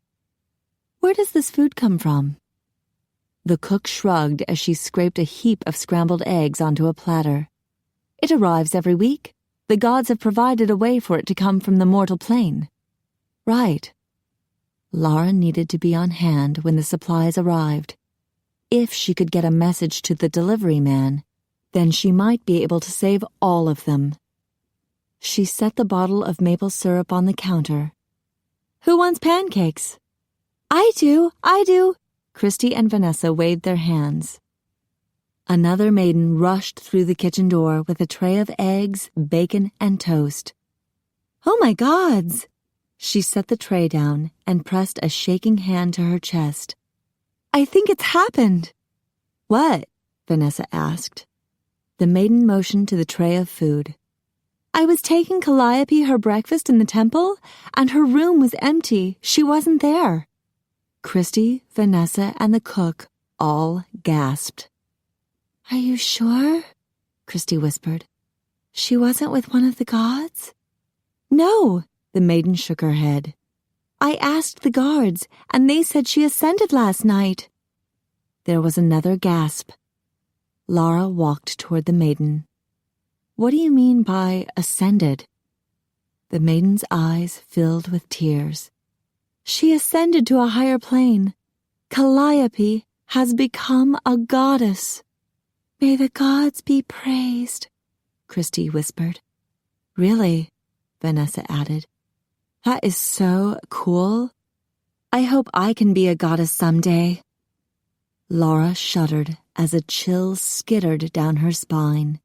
Where does this food come from? The cook shrugged as she scraped a heap of scrambled eggs onto a platter. It arrives every week. The gods have provided a way for it to come from the mortal plane. Right. Lara needed to be on hand when the supplies arrived. If she could get a message to the delivery man, then she might be able to save all of them. She set the bottle of maple syrup on the counter. Who wants pancakes? I do. Christy and Vanessa waved their hands. Another maiden rushed through the kitchen door with a tray of eggs, bacon, and toast. Oh my gods! She set the tray down and pressed a shaking hand to her chest. I think it's happened. What? Vanessa asked. The maiden motioned to the tray of food. I was taking Calliope her breakfast in the temple, and her room was empty. She wasn't there. Christy, Vanessa, and the cook all gasped. Are you sure? Christy whispered. She wasn't with one of the gods? No, the maiden shook her head. I asked the guards, and they said she ascended last night. There was another gasp. Lara walked toward the maiden. What do you mean by ascended? The maiden's eyes filled with tears. She ascended to a higher plane. Calliope has become a goddess. May the gods be praised, Christy whispered. Really? Vanessa added. That is so cool. I hope I can be a goddess someday. Laura shuddered as a chill skittered down her spine.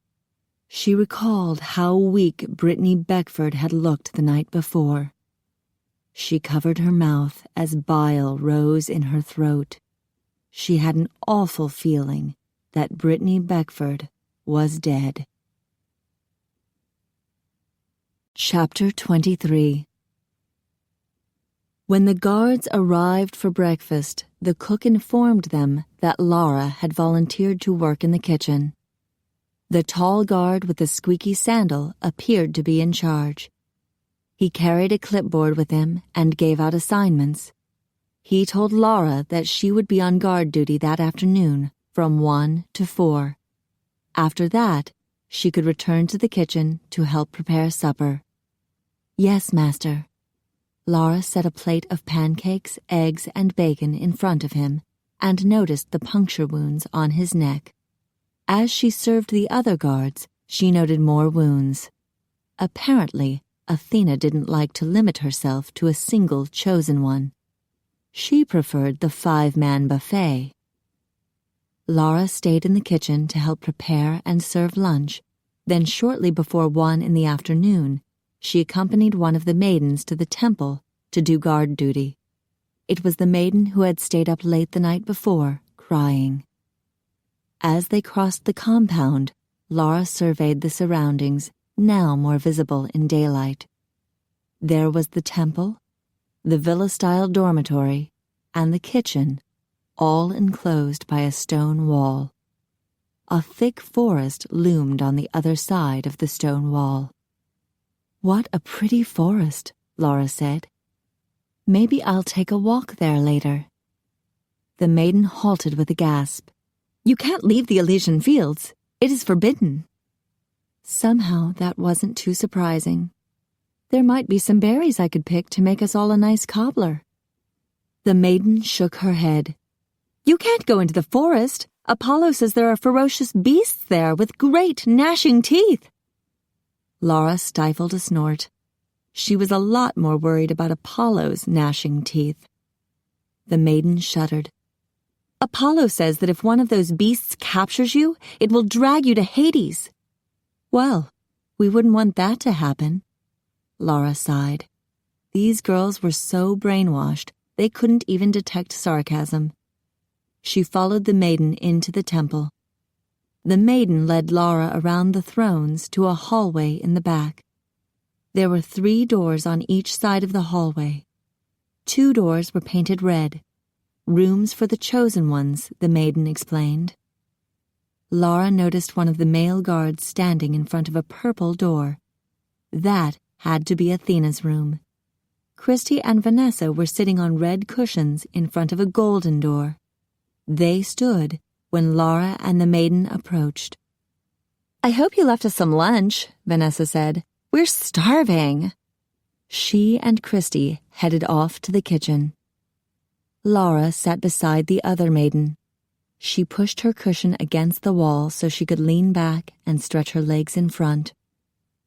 She recalled how weak Brittany Beckford had looked the night before. She covered her mouth as bile rose in her throat. She had an awful feeling that Brittany Beckford was dead. Chapter 23. When the guards arrived for breakfast, the cook informed them that Lara had volunteered to work in the kitchen. The tall guard with the squeaky sandal appeared to be in charge. He carried a clipboard with him and gave out assignments. He told Lara that she would be on guard duty that afternoon from 1 to 4. After that, she could return to the kitchen to help prepare supper. "Yes, master." Lara set a plate of pancakes, eggs, and bacon in front of him and noticed the puncture wounds on his neck. As she served the other guards, she noted more wounds. Apparently, Athena didn't like to limit herself to a single chosen one. She preferred the 5-man buffet. Lara stayed in the kitchen to help prepare and serve lunch. Then shortly before 1 in the afternoon, she accompanied one of the maidens to the temple to do guard duty. It was the maiden who had stayed up late the night before, crying. As they crossed the compound, Lara surveyed the surroundings, now more visible in daylight. There was the temple, the villa-style dormitory, and the kitchen, all enclosed by a stone wall. A thick forest loomed on the other side of the stone wall. "What a pretty forest," Lara said. "Maybe I'll take a walk there later." The maiden halted with a gasp. "You can't leave the Elysian fields. It is forbidden." Somehow that wasn't too surprising. "There might be some berries I could pick to make us all a nice cobbler." The maiden shook her head. "You can't go into the forest. Apollo says there are ferocious beasts there with great gnashing teeth." Lara stifled a snort. She was a lot more worried about Apollo's gnashing teeth. The maiden shuddered. "Apollo says that if one of those beasts captures you, it will drag you to Hades." "Well, we wouldn't want that to happen." Lara sighed. These girls were so brainwashed, they couldn't even detect sarcasm. She followed the maiden into the temple. The maiden led Lara around the thrones to a hallway in the back. There were 3 doors on each side of the hallway. 2 doors were painted red. Rooms for the chosen ones, the maiden explained. Lara noticed one of the male guards standing in front of a purple door. That had to be Athena's room. Christy and Vanessa were sitting on red cushions in front of a golden door. They stood when Lara and the maiden approached. "I hope you left us some lunch," Vanessa said. "We're starving." She and Christy headed off to the kitchen. Lara sat beside the other maiden. She pushed her cushion against the wall so she could lean back and stretch her legs in front.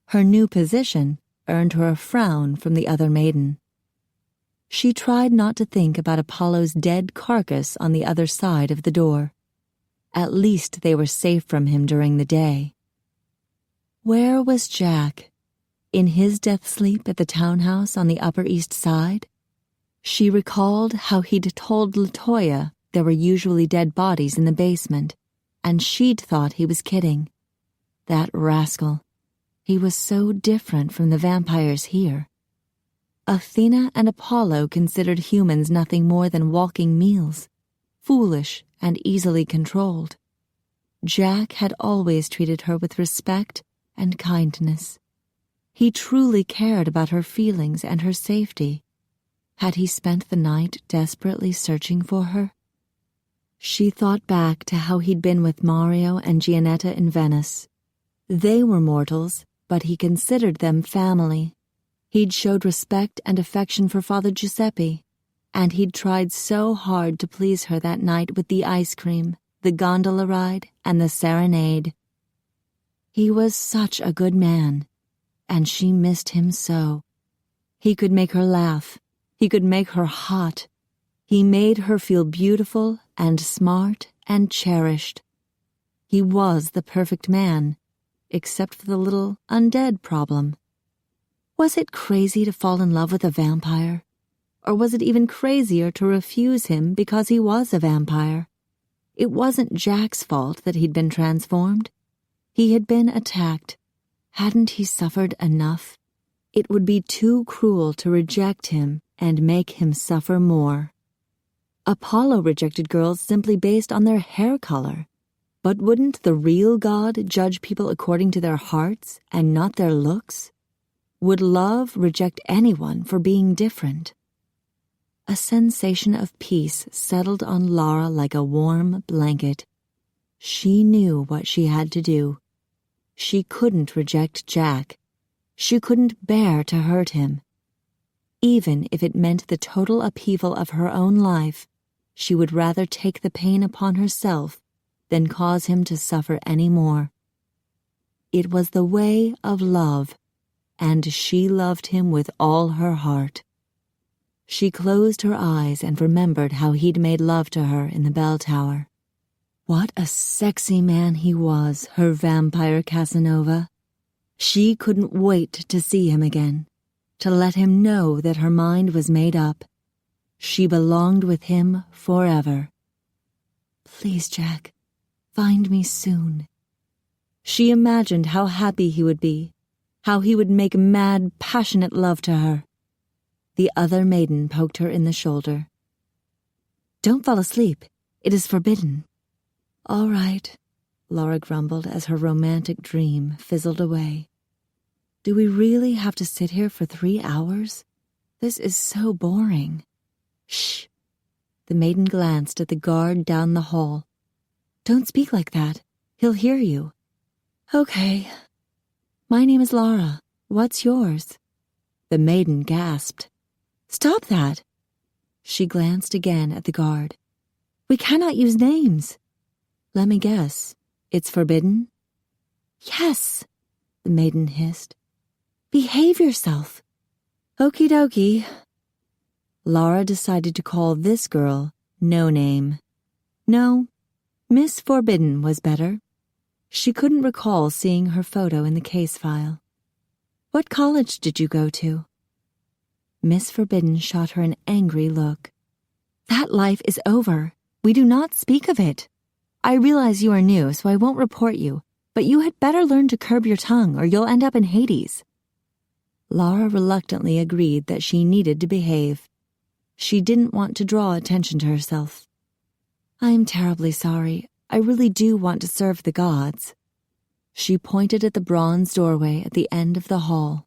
Her new position earned her a frown from the other maiden. She tried not to think about Apollo's dead carcass on the other side of the door. At least they were safe from him during the day. Where was Jack? In his death sleep at the townhouse on the Upper East Side? She recalled how he'd told LaToya there were usually dead bodies in the basement, and she'd thought he was kidding. That rascal. He was so different from the vampires here. Athena and Apollo considered humans nothing more than walking meals, foolish and easily controlled. Jack had always treated her with respect and kindness. He truly cared about her feelings and her safety. Had he spent the night desperately searching for her? She thought back to how he'd been with Mario and Gianetta in Venice. They were mortals, but he considered them family. He'd showed respect and affection for Father Giuseppe, and he'd tried so hard to please her that night with the ice cream, the gondola ride, and the serenade. He was such a good man, and she missed him so. He could make her laugh. He could make her hot. He made her feel beautiful and smart and cherished. He was the perfect man, except for the little undead problem. Was it crazy to fall in love with a vampire? Or was it even crazier to refuse him because he was a vampire? It wasn't Jack's fault that he'd been transformed. He had been attacked. Hadn't he suffered enough? It would be too cruel to reject him and make him suffer more. Apollo rejected girls simply based on their hair color. But wouldn't the real God judge people according to their hearts and not their looks? Would love reject anyone for being different? A sensation of peace settled on Lara like a warm blanket. She knew what she had to do. She couldn't reject Jack. She couldn't bear to hurt him. Even if it meant the total upheaval of her own life, she would rather take the pain upon herself than cause him to suffer any more. It was the way of love, and she loved him with all her heart. She closed her eyes and remembered how he'd made love to her in the bell tower. What a sexy man he was, her vampire Casanova. She couldn't wait to see him again, to let him know that her mind was made up. She belonged with him forever. Please, Jack, find me soon. She imagined how happy he would be, how he would make mad, passionate love to her. The other maiden poked her in the shoulder. Don't fall asleep. It is forbidden. All right, Lara grumbled as her romantic dream fizzled away. Do we really have to sit here for 3 hours? This is so boring. Shh. The maiden glanced at the guard down the hall. Don't speak like that. He'll hear you. Okay. My name is Lara. What's yours? The maiden gasped. Stop that. She glanced again at the guard. We cannot use names. Let me guess. It's forbidden? Yes, the maiden hissed. Behave yourself. Okie dokie. Lara decided to call this girl No Name. No, Miss Forbidden was better. She couldn't recall seeing her photo in the case file. What college did you go to? Miss Forbidden shot her an angry look. That life is over. We do not speak of it. I realize you are new, so I won't report you, but you had better learn to curb your tongue or you'll end up in Hades. Lara reluctantly agreed that she needed to behave. She didn't want to draw attention to herself. I'm terribly sorry. I really do want to serve the gods. She pointed at the bronze doorway at the end of the hall.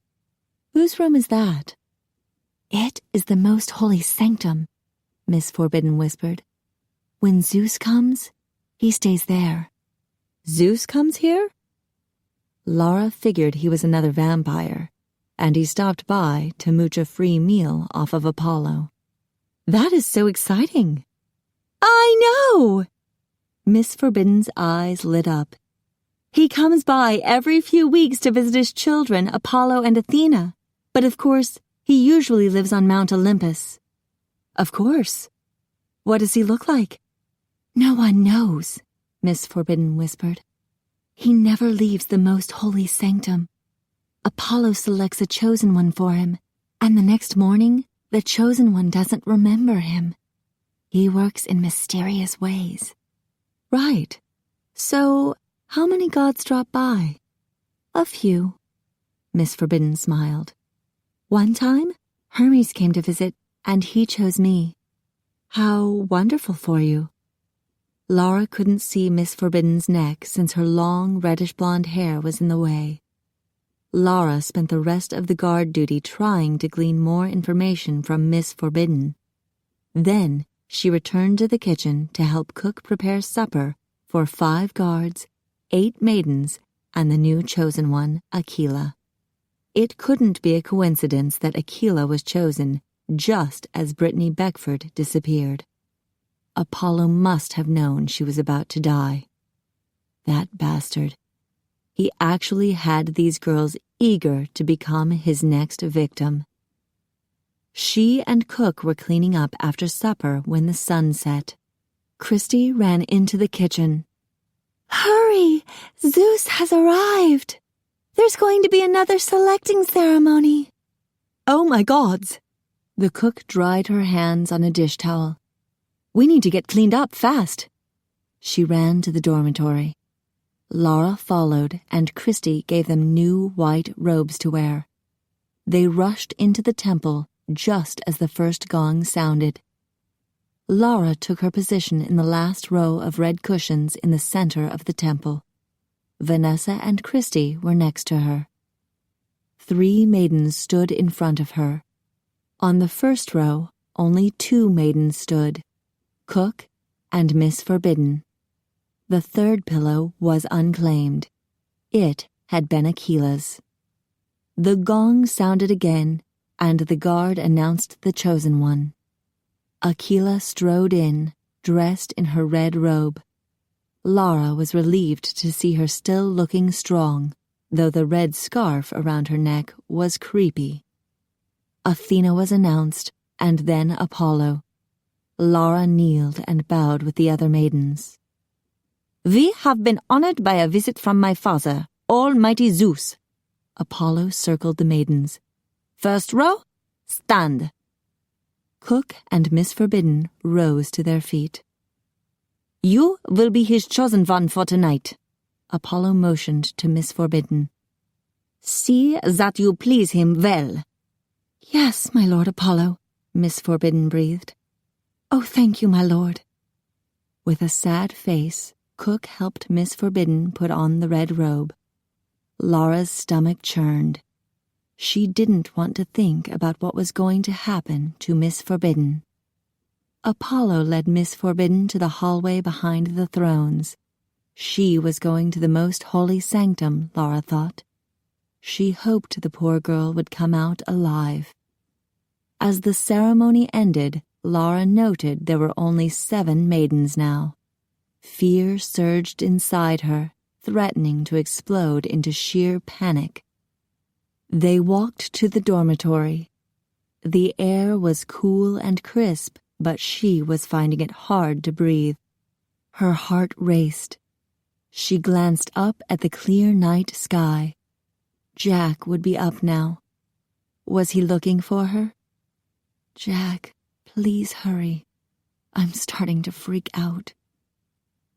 Whose room is that? It is the most holy sanctum, Miss Forbidden whispered. When Zeus comes, he stays there. Zeus comes here? Lara figured he was another vampire, and he stopped by to mooch a free meal off of Apollo. That is so exciting. I know! Miss Forbidden's eyes lit up. He comes by every few weeks to visit his children, Apollo and Athena. But of course, he usually lives on Mount Olympus. Of course. What does he look like? No one knows, Miss Forbidden whispered. He never leaves the most holy sanctum. Apollo selects a chosen one for him, and the next morning, the chosen one doesn't remember him. He works in mysterious ways. Right. So, how many gods drop by? A few. Miss Forbidden smiled. One time, Hermes came to visit, and he chose me. How wonderful for you. Lara couldn't see Miss Forbidden's neck since her long, reddish-blonde hair was in the way. Lara spent the rest of the guard duty trying to glean more information from Miss Forbidden. Then, she returned to the kitchen to help cook prepare supper for 5 guards, 8 maidens, and the new chosen one, Aquila. It couldn't be a coincidence that Aquila was chosen just as Brittany Beckford disappeared. Apollo must have known she was about to die. That bastard. He actually had these girls eager to become his next victim. She and Cook were cleaning up after supper when the sun set. Christy ran into the kitchen. Hurry! Zeus has arrived! There's going to be another selecting ceremony. Oh my gods! The cook dried her hands on a dish towel. We need to get cleaned up fast. She ran to the dormitory. Lara followed, and Christy gave them new white robes to wear. They rushed into the temple just as the first gong sounded. Lara took her position in the last row of red cushions in the center of the temple. Vanessa and Christy were next to her. 3 maidens stood in front of her. On the first row, only 2 maidens stood, Cook and Miss Forbidden. The third pillow was unclaimed. It had been Akila's. The gong sounded again, and the guard announced the chosen one. Akila strode in, dressed in her red robe. Lara was relieved to see her still looking strong, though the red scarf around her neck was creepy. Athena was announced, and then Apollo. Lara kneeled and bowed with the other maidens. "We have been honored by a visit from my father, Almighty Zeus." Apollo circled the maidens. "First row, stand." Cook and Miss Forbidden rose to their feet. "You will be his chosen one for tonight." Apollo motioned to Miss Forbidden. "See that you please him well." "Yes, my lord Apollo," Miss Forbidden breathed. "Oh, thank you, my lord." With a sad face, Cook helped Miss Forbidden put on the red robe. Lara's stomach churned. She didn't want to think about what was going to happen to Miss Forbidden. Apollo led Miss Forbidden to the hallway behind the thrones. She was going to the most holy sanctum, Lara thought. She hoped the poor girl would come out alive. As the ceremony ended, Lara noted there were only 7 maidens now. Fear surged inside her, threatening to explode into sheer panic. They walked to the dormitory. The air was cool and crisp, but she was finding it hard to breathe. Her heart raced. She glanced up at the clear night sky. Jack would be up now. Was he looking for her? "Jack, please hurry. I'm starting to freak out."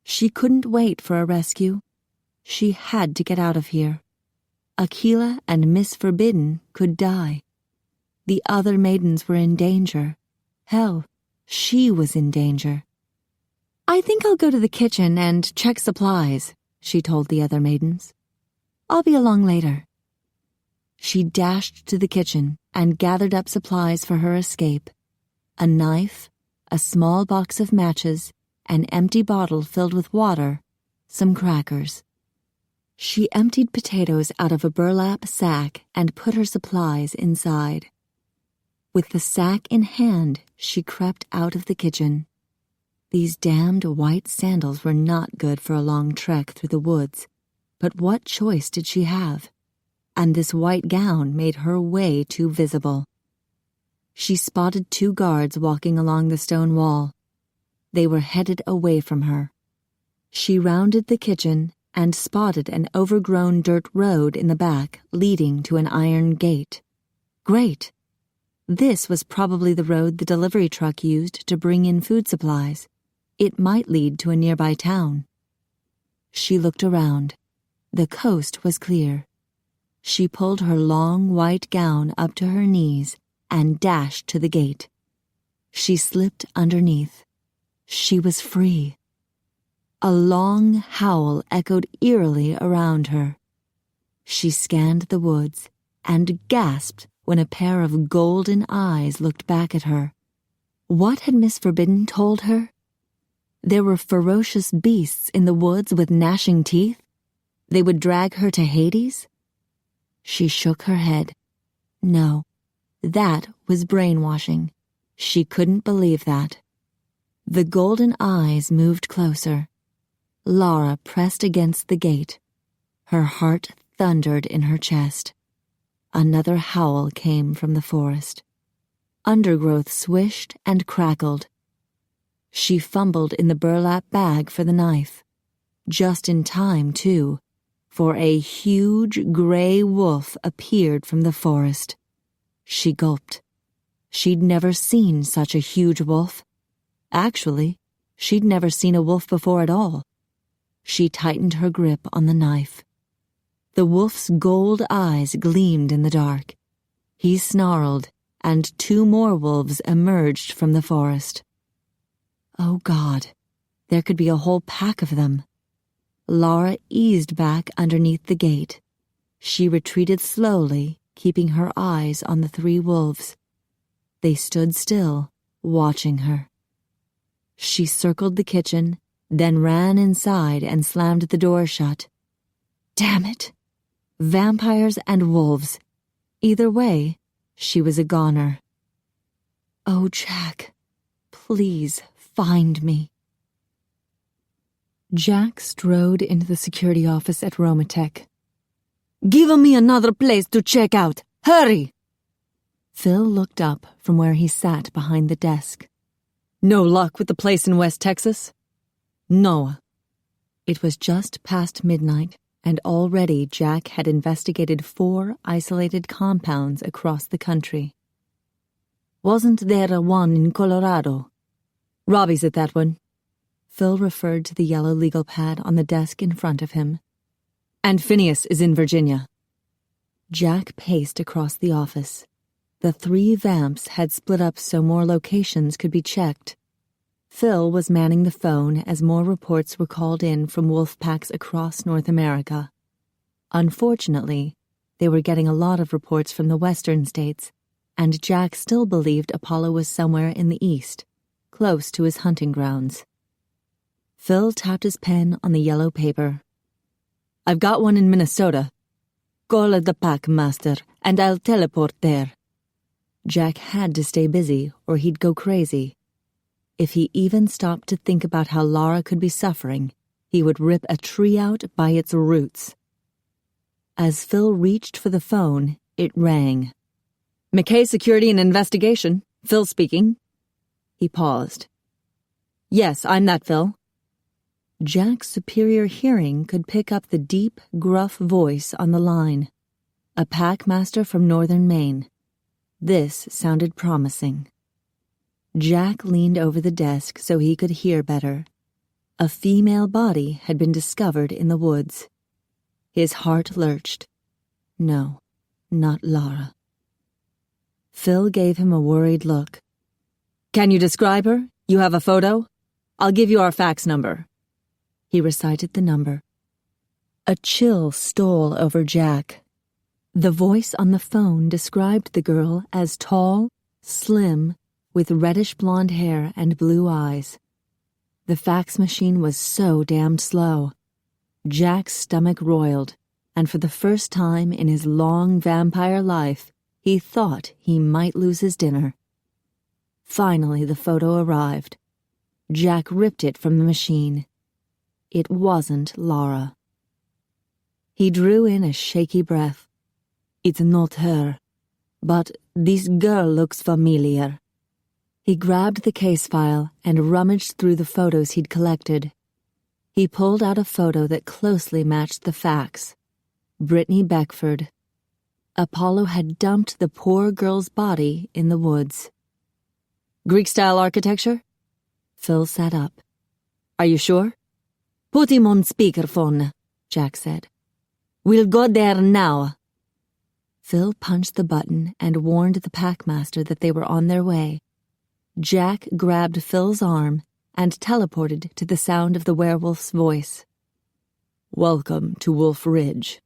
She couldn't wait for a rescue. She had to get out of here. Akila and Miss Forbidden could die. The other maidens were in danger. Hell, she was in danger. "I think I'll go to the kitchen and check supplies," she told the other maidens. "I'll be along later." She dashed to the kitchen and gathered up supplies for her escape. A knife, a small box of matches, an empty bottle filled with water, some crackers. She emptied potatoes out of a burlap sack and put her supplies inside. With the sack in hand, she crept out of the kitchen. These damned white sandals were not good for a long trek through the woods, but what choice did she have? And this white gown made her way too visible. She spotted 2 guards walking along the stone wall. They were headed away from her. She rounded the kitchen and spotted an overgrown dirt road in the back leading to an iron gate. Great! This was probably the road the delivery truck used to bring in food supplies. It might lead to a nearby town. She looked around. The coast was clear. She pulled her long white gown up to her knees and dashed to the gate. She slipped underneath. She was free. A long howl echoed eerily around her. She scanned the woods and gasped when a pair of golden eyes looked back at her. What had Miss Forbidden told her? There were ferocious beasts in the woods with gnashing teeth? They would drag her to Hades? She shook her head. No, that was brainwashing. She couldn't believe that. The golden eyes moved closer. Lara pressed against the gate. Her heart thundered in her chest. Another howl came from the forest. Undergrowth swished and crackled. She fumbled in the burlap bag for the knife. Just in time, too, for a huge gray wolf appeared from the forest. She gulped. She'd never seen such a huge wolf. Actually, she'd never seen a wolf before at all. She tightened her grip on the knife. The wolf's gold eyes gleamed in the dark. He snarled, and 2 more wolves emerged from the forest. Oh, God. There could be a whole pack of them. Lara eased back underneath the gate. She retreated slowly, keeping her eyes on the 3 wolves. They stood still, watching her. She circled the kitchen, then ran inside and slammed the door shut. Damn it! Vampires and wolves. Either way, she was a goner. Oh, Jack, please find me. Jack strode into the security office at Romatech. Give me another place to check out. Hurry! Phil looked up from where he sat behind the desk. No luck with the place in West Texas? No. It was just past midnight, and already Jack had investigated 4 isolated compounds across the country. Wasn't there a one in Colorado? Robbie's at that one. Phil referred to the yellow legal pad on the desk in front of him. And Phineas is in Virginia. Jack paced across the office. The 3 vamps had split up so more locations could be checked. Phil was manning the phone as more reports were called in from wolf packs across North America. Unfortunately, they were getting a lot of reports from the western states, and Jack still believed Apollo was somewhere in the east, close to his hunting grounds. Phil tapped his pen on the yellow paper. I've got one in Minnesota. Call the pack master, and I'll teleport there. Jack had to stay busy, or he'd go crazy. If he even stopped to think about how Lara could be suffering, he would rip a tree out by its roots. As Phil reached for the phone, it rang. McKay Security and Investigation. Phil speaking. He paused. Yes, I'm that Phil. Jack's superior hearing could pick up the deep, gruff voice on the line. A packmaster from northern Maine. This sounded promising. Jack leaned over the desk so he could hear better. A female body had been discovered in the woods. His heart lurched. No, not Lara. Phil gave him a worried look. Can you describe her? You have a photo? I'll give you our fax number. He recited the number. A chill stole over Jack. The voice on the phone described the girl as tall, slim, with reddish blonde hair and blue eyes. The fax machine was so damned slow. Jack's stomach roiled, and for the first time in his long vampire life, he thought he might lose his dinner. Finally, the photo arrived. Jack ripped it from the machine. It wasn't Lara. He drew in a shaky breath. It's not her, but this girl looks familiar. He grabbed the case file and rummaged through the photos he'd collected. He pulled out a photo that closely matched the fax. Brittany Beckford. Apollo had dumped the poor girl's body in the woods. Greek-style architecture? Phil sat up. Are you sure? Put him on speakerphone, Jack said. We'll go there now. Phil punched the button and warned the packmaster that they were on their way. Jack grabbed Phil's arm and teleported to the sound of the werewolf's voice. Welcome to Wolf Ridge.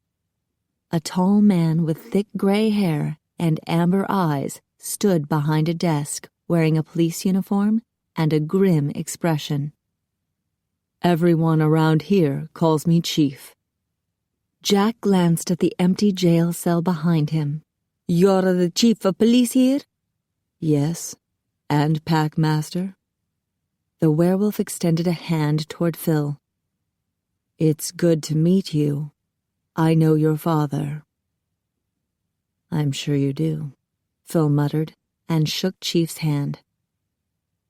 A tall man with thick gray hair and amber eyes stood behind a desk wearing a police uniform and a grim expression. Everyone around here calls me Chief. Jack glanced at the empty jail cell behind him. You're the chief of police here? Yes, and packmaster. The werewolf extended a hand toward Phil. It's good to meet you. I know your father. I'm sure you do, Phil muttered, and shook Chief's hand.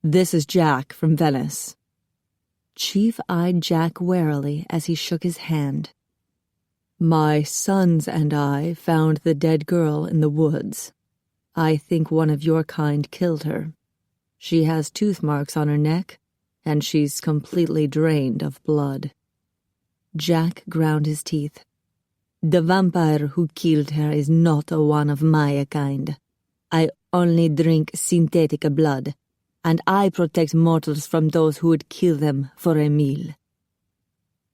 This is Jack from Venice. Chief eyed Jack warily as he shook his hand. My sons and I found the dead girl in the woods. I think one of your kind killed her. She has tooth marks on her neck, and she's completely drained of blood. Jack ground his teeth. The vampire who killed her is not one of my kind. I only drink synthetic blood. and I protect mortals from those who would kill them for a meal."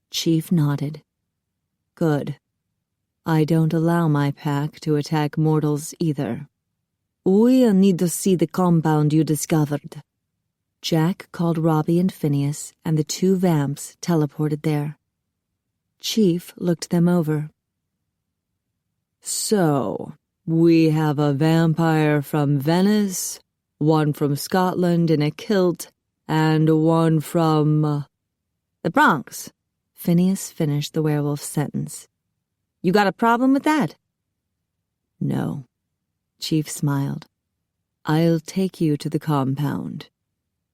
Chief nodded. "Good. I don't allow my pack to attack mortals either. We'll need to see the compound you discovered." Jack called Robbie and Phineas, and the two vamps teleported there. Chief looked them over. "So, we have a vampire from Venice, one from Scotland in a kilt, and one from the Bronx," Phineas finished the werewolf's sentence. "You got a problem with that?" "No." Chief smiled. "I'll take you to the compound.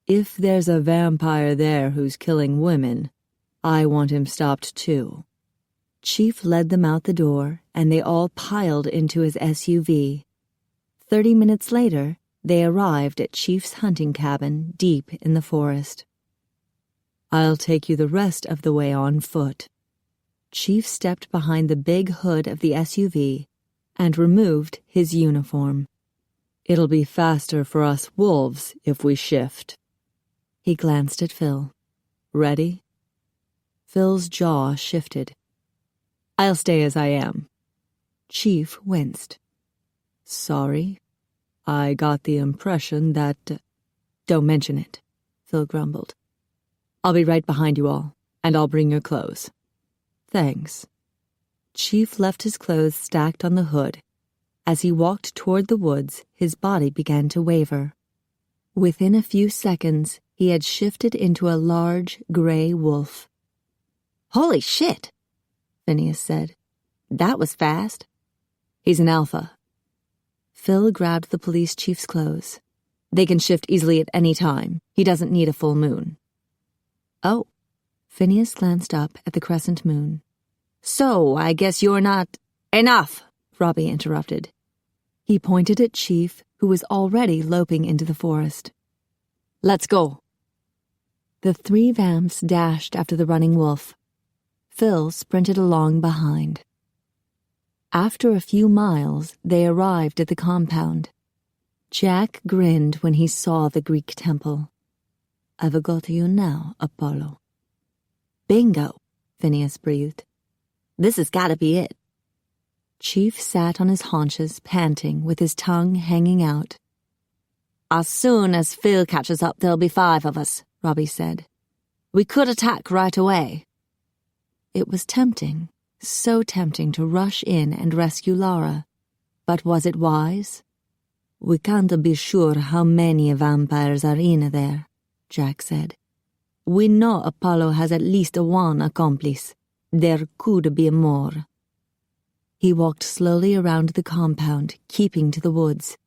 If there's a vampire there who's killing women, I want him stopped too." Chief led them out the door, and they all piled into his SUV. 30 minutes later, they arrived at Chief's hunting cabin deep in the forest. "I'll take you the rest of the way on foot." Chief stepped behind the big hood of the SUV and removed his uniform. "It'll be faster for us wolves if we shift." He glanced at Phil. "Ready?" Phil's jaw shifted. "I'll stay as I am." Chief winced. "Sorry. I got the impression that—" "Don't mention it," Phil grumbled. "I'll be right behind you all, and I'll bring your clothes." "Thanks." Chief left his clothes stacked on the hood. As he walked toward the woods, his body began to waver. Within a few seconds, he had shifted into a large, gray wolf. "Holy shit," Phineas said. "That was fast." "He's an alpha." Phil grabbed the police chief's clothes. "They can shift easily at any time. He doesn't need a full moon." "Oh." Phineas glanced up at the crescent moon. "So, I guess you're not—" "Enough," Robbie interrupted. He pointed at Chief, who was already loping into the forest. "Let's go." The three vamps dashed after the running wolf. Phil sprinted along behind. After a few miles, they arrived at the compound. Jack grinned when he saw the Greek temple. "I've got you now, Apollo." "Bingo," Phineas breathed. "This has got to be it." Chief sat on his haunches, panting, with his tongue hanging out. "As soon as Phil catches up, there'll be 5 of us," Robbie said. "We could attack right away." It was tempting, so tempting to rush in and rescue Lara. But was it wise? "We can't be sure how many vampires are in there," Jack said. "We know Apollo has at least one accomplice. There could be more." He walked slowly around the compound, keeping to the woods.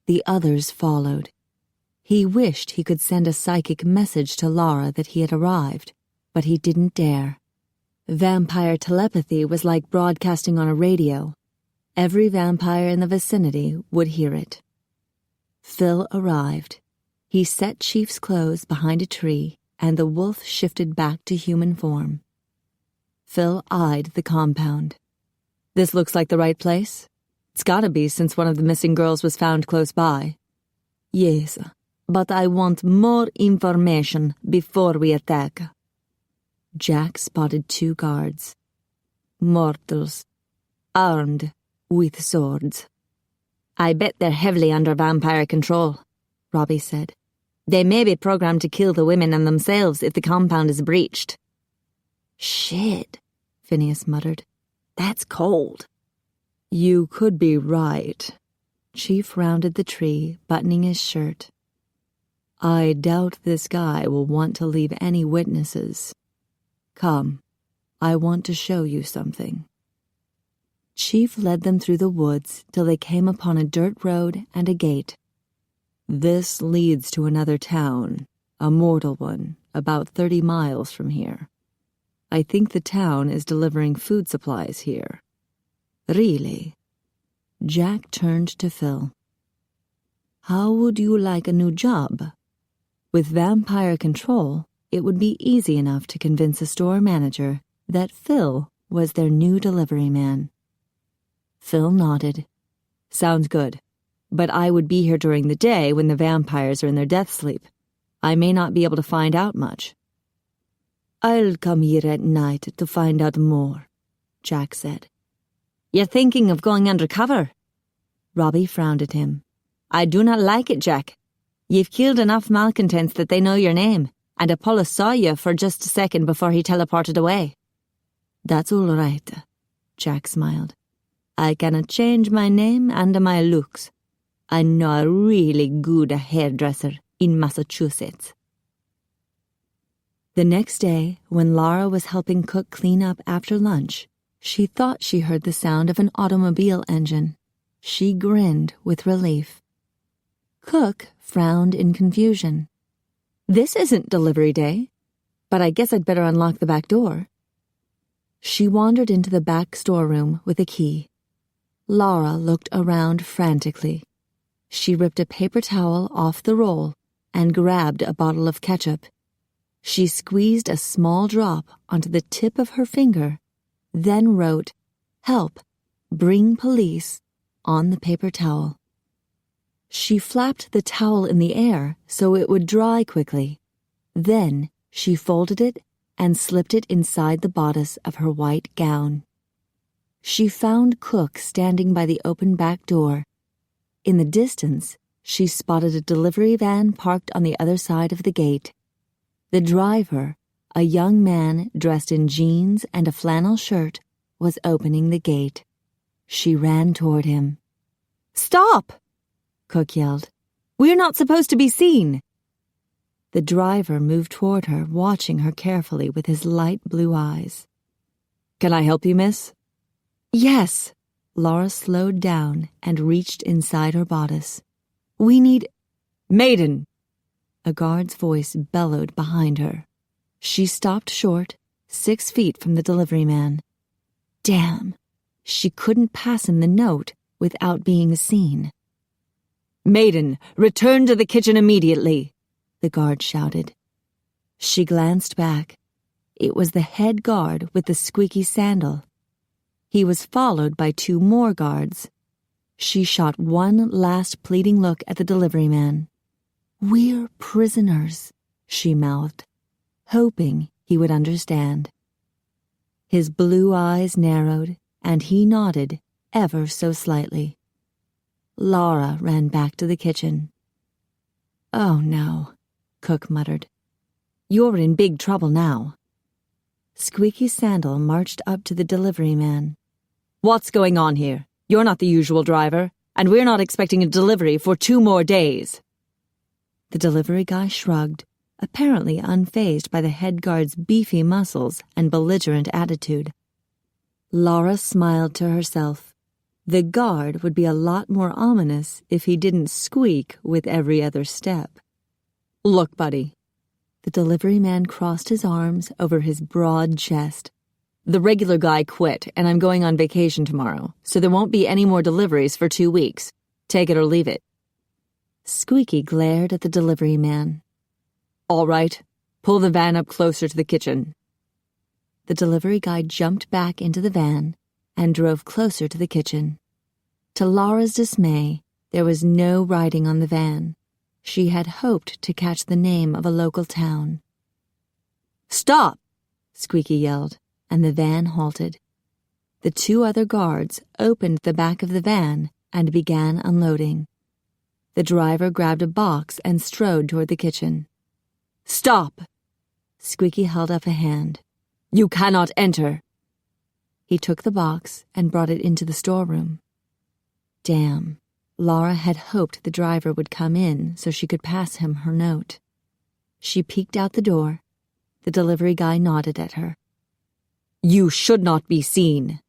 The others followed. He wished he could send a psychic message to Lara that he had arrived, but he didn't dare. Vampire telepathy was like broadcasting on a radio. Every vampire in the vicinity would hear it. Phil arrived. He set Chief's clothes behind a tree, and the wolf shifted back to human form. Phil eyed the compound. "This looks like the right place? It's gotta be, since one of the missing girls was found close by." "Yes, but I want more information before we attack." Jack spotted 2 guards. "Mortals, armed with swords." "I bet they're heavily under vampire control," Robbie said. "They may be programmed to kill the women and themselves if the compound is breached." "Shit," Phineas muttered. "That's cold." "You could be right." Chief rounded the tree, buttoning his shirt. "I doubt this guy will want to leave any witnesses. Come, I want to show you something." Chief led them through the woods till they came upon a dirt road and a gate. "This leads to another town, a mortal one, about 30 miles from here. I think the town is delivering food supplies here." "Really?" Jack turned to Phil. "How would you like a new job?" With vampire control, it would be easy enough to convince a store manager that Phil was their new delivery man. Phil nodded. "Sounds good. But I would be here during the day when the vampires are in their death sleep. I may not be able to find out much." "I'll come here at night to find out more," Jack said. "You're thinking of going undercover?" Robbie frowned at him. "I do not like it, Jack. You've killed enough malcontents that they know your name, and Apollo saw you for just a second before he teleported away." "That's all right," Jack smiled. "I can change my name and my looks. I know a really good hairdresser in Massachusetts." The next day, when Lara was helping Cook clean up after lunch, she thought she heard the sound of an automobile engine. She grinned with relief. Cook frowned in confusion. "This isn't delivery day, but I guess I'd better unlock the back door." She wandered into the back storeroom with a key. Lara looked around frantically. She ripped a paper towel off the roll and grabbed a bottle of ketchup. She squeezed a small drop onto the tip of her finger, then wrote, "Help, bring police," on the paper towel. She flapped the towel in the air so it would dry quickly. Then she folded it and slipped it inside the bodice of her white gown. She found Cook standing by the open back door. In the distance, she spotted a delivery van parked on the other side of the gate. The driver, a young man dressed in jeans and a flannel shirt, was opening the gate. She ran toward him. "Stop!" Cook yelled. "We're not supposed to be seen." The driver moved toward her, watching her carefully with his light blue eyes. "Can I help you, miss?" "Yes." Lara slowed down and reached inside her bodice. "We need—" "Maiden!" A guard's voice bellowed behind her. She stopped short, 6 feet from the delivery man. Damn, she couldn't pass him the note without being seen. "Maiden, return to the kitchen immediately," the guard shouted. She glanced back. It was the head guard with the squeaky sandal. He was followed by 2 more guards. She shot one last pleading look at the delivery man. "We're prisoners," she mouthed, hoping he would understand. His blue eyes narrowed, and he nodded ever so slightly. Lara ran back to the kitchen. "Oh, no," Cook muttered. "You're in big trouble now." Squeaky Sandal marched up to the delivery man. "What's going on here? You're not the usual driver, and we're not expecting a delivery for 2 more days." The delivery guy shrugged, apparently unfazed by the head guard's beefy muscles and belligerent attitude. Lara smiled to herself. The guard would be a lot more ominous if he didn't squeak with every other step. "Look, buddy." The delivery man crossed his arms over his broad chest. "The regular guy quit, and I'm going on vacation tomorrow, so there won't be any more deliveries for 2 weeks. Take it or leave it." Squeaky glared at the delivery man. "All right, pull the van up closer to the kitchen." The delivery guy jumped back into the van and drove closer to the kitchen. To Lara's dismay, there was no writing on the van. She had hoped to catch the name of a local town. "Stop!" Squeaky yelled, and the van halted. The 2 other guards opened the back of the van and began unloading. The driver grabbed a box and strode toward the kitchen. "Stop!" Squeaky held up a hand. "You cannot enter." He took the box and brought it into the storeroom. Damn, Lara had hoped the driver would come in so she could pass him her note. She peeked out the door. The delivery guy nodded at her. "You should not be seen."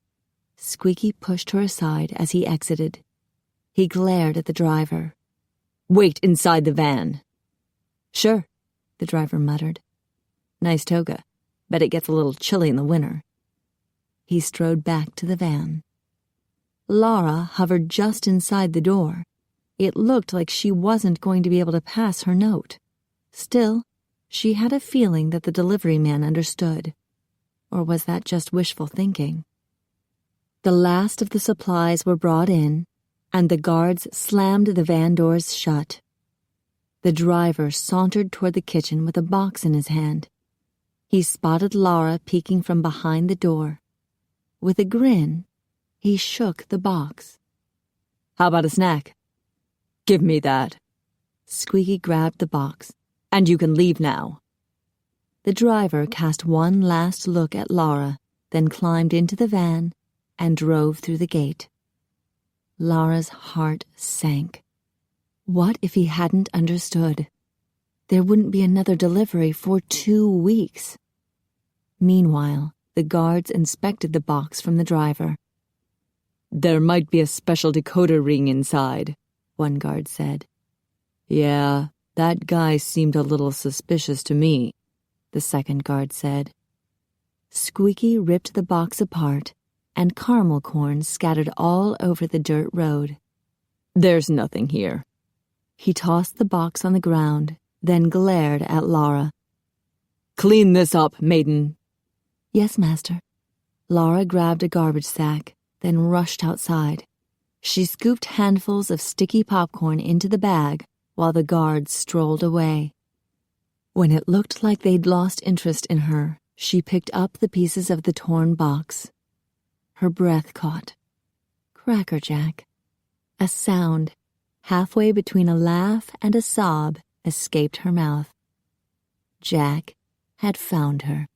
Squeaky pushed her aside as he exited. He glared at the driver. "Wait inside the van." "Sure," the driver muttered. "Nice toga. Bet it gets a little chilly in the winter." He strode back to the van. Lara hovered just inside the door. It looked like she wasn't going to be able to pass her note. Still, she had a feeling that the delivery man understood. Or was that just wishful thinking? The last of the supplies were brought in. and the guards slammed the van doors shut. The driver sauntered toward the kitchen with a box in his hand. He spotted Lara peeking from behind the door. With a grin, he shook the box. "How about a snack?" "Give me that." Squeaky grabbed the box. "And you can leave now." The driver cast one last look at Lara, then climbed into the van and drove through the gate. Lara's heart sank. What if he hadn't understood? There wouldn't be another delivery for 2 weeks. Meanwhile, the guards inspected the box from the driver. "There might be a special decoder ring inside," one guard said. "Yeah, that guy seemed a little suspicious to me," the second guard said. Squeaky ripped the box apart, and caramel corn scattered all over the dirt road. "There's nothing here." He tossed the box on the ground, then glared at Lara. "Clean this up, maiden." "Yes, master." Lara grabbed a garbage sack, then rushed outside. She scooped handfuls of sticky popcorn into the bag while the guards strolled away. When it looked like they'd lost interest in her, she picked up the pieces of the torn box. Her breath caught. Crackerjack. A sound, halfway between a laugh and a sob, escaped her mouth. Jack had found her.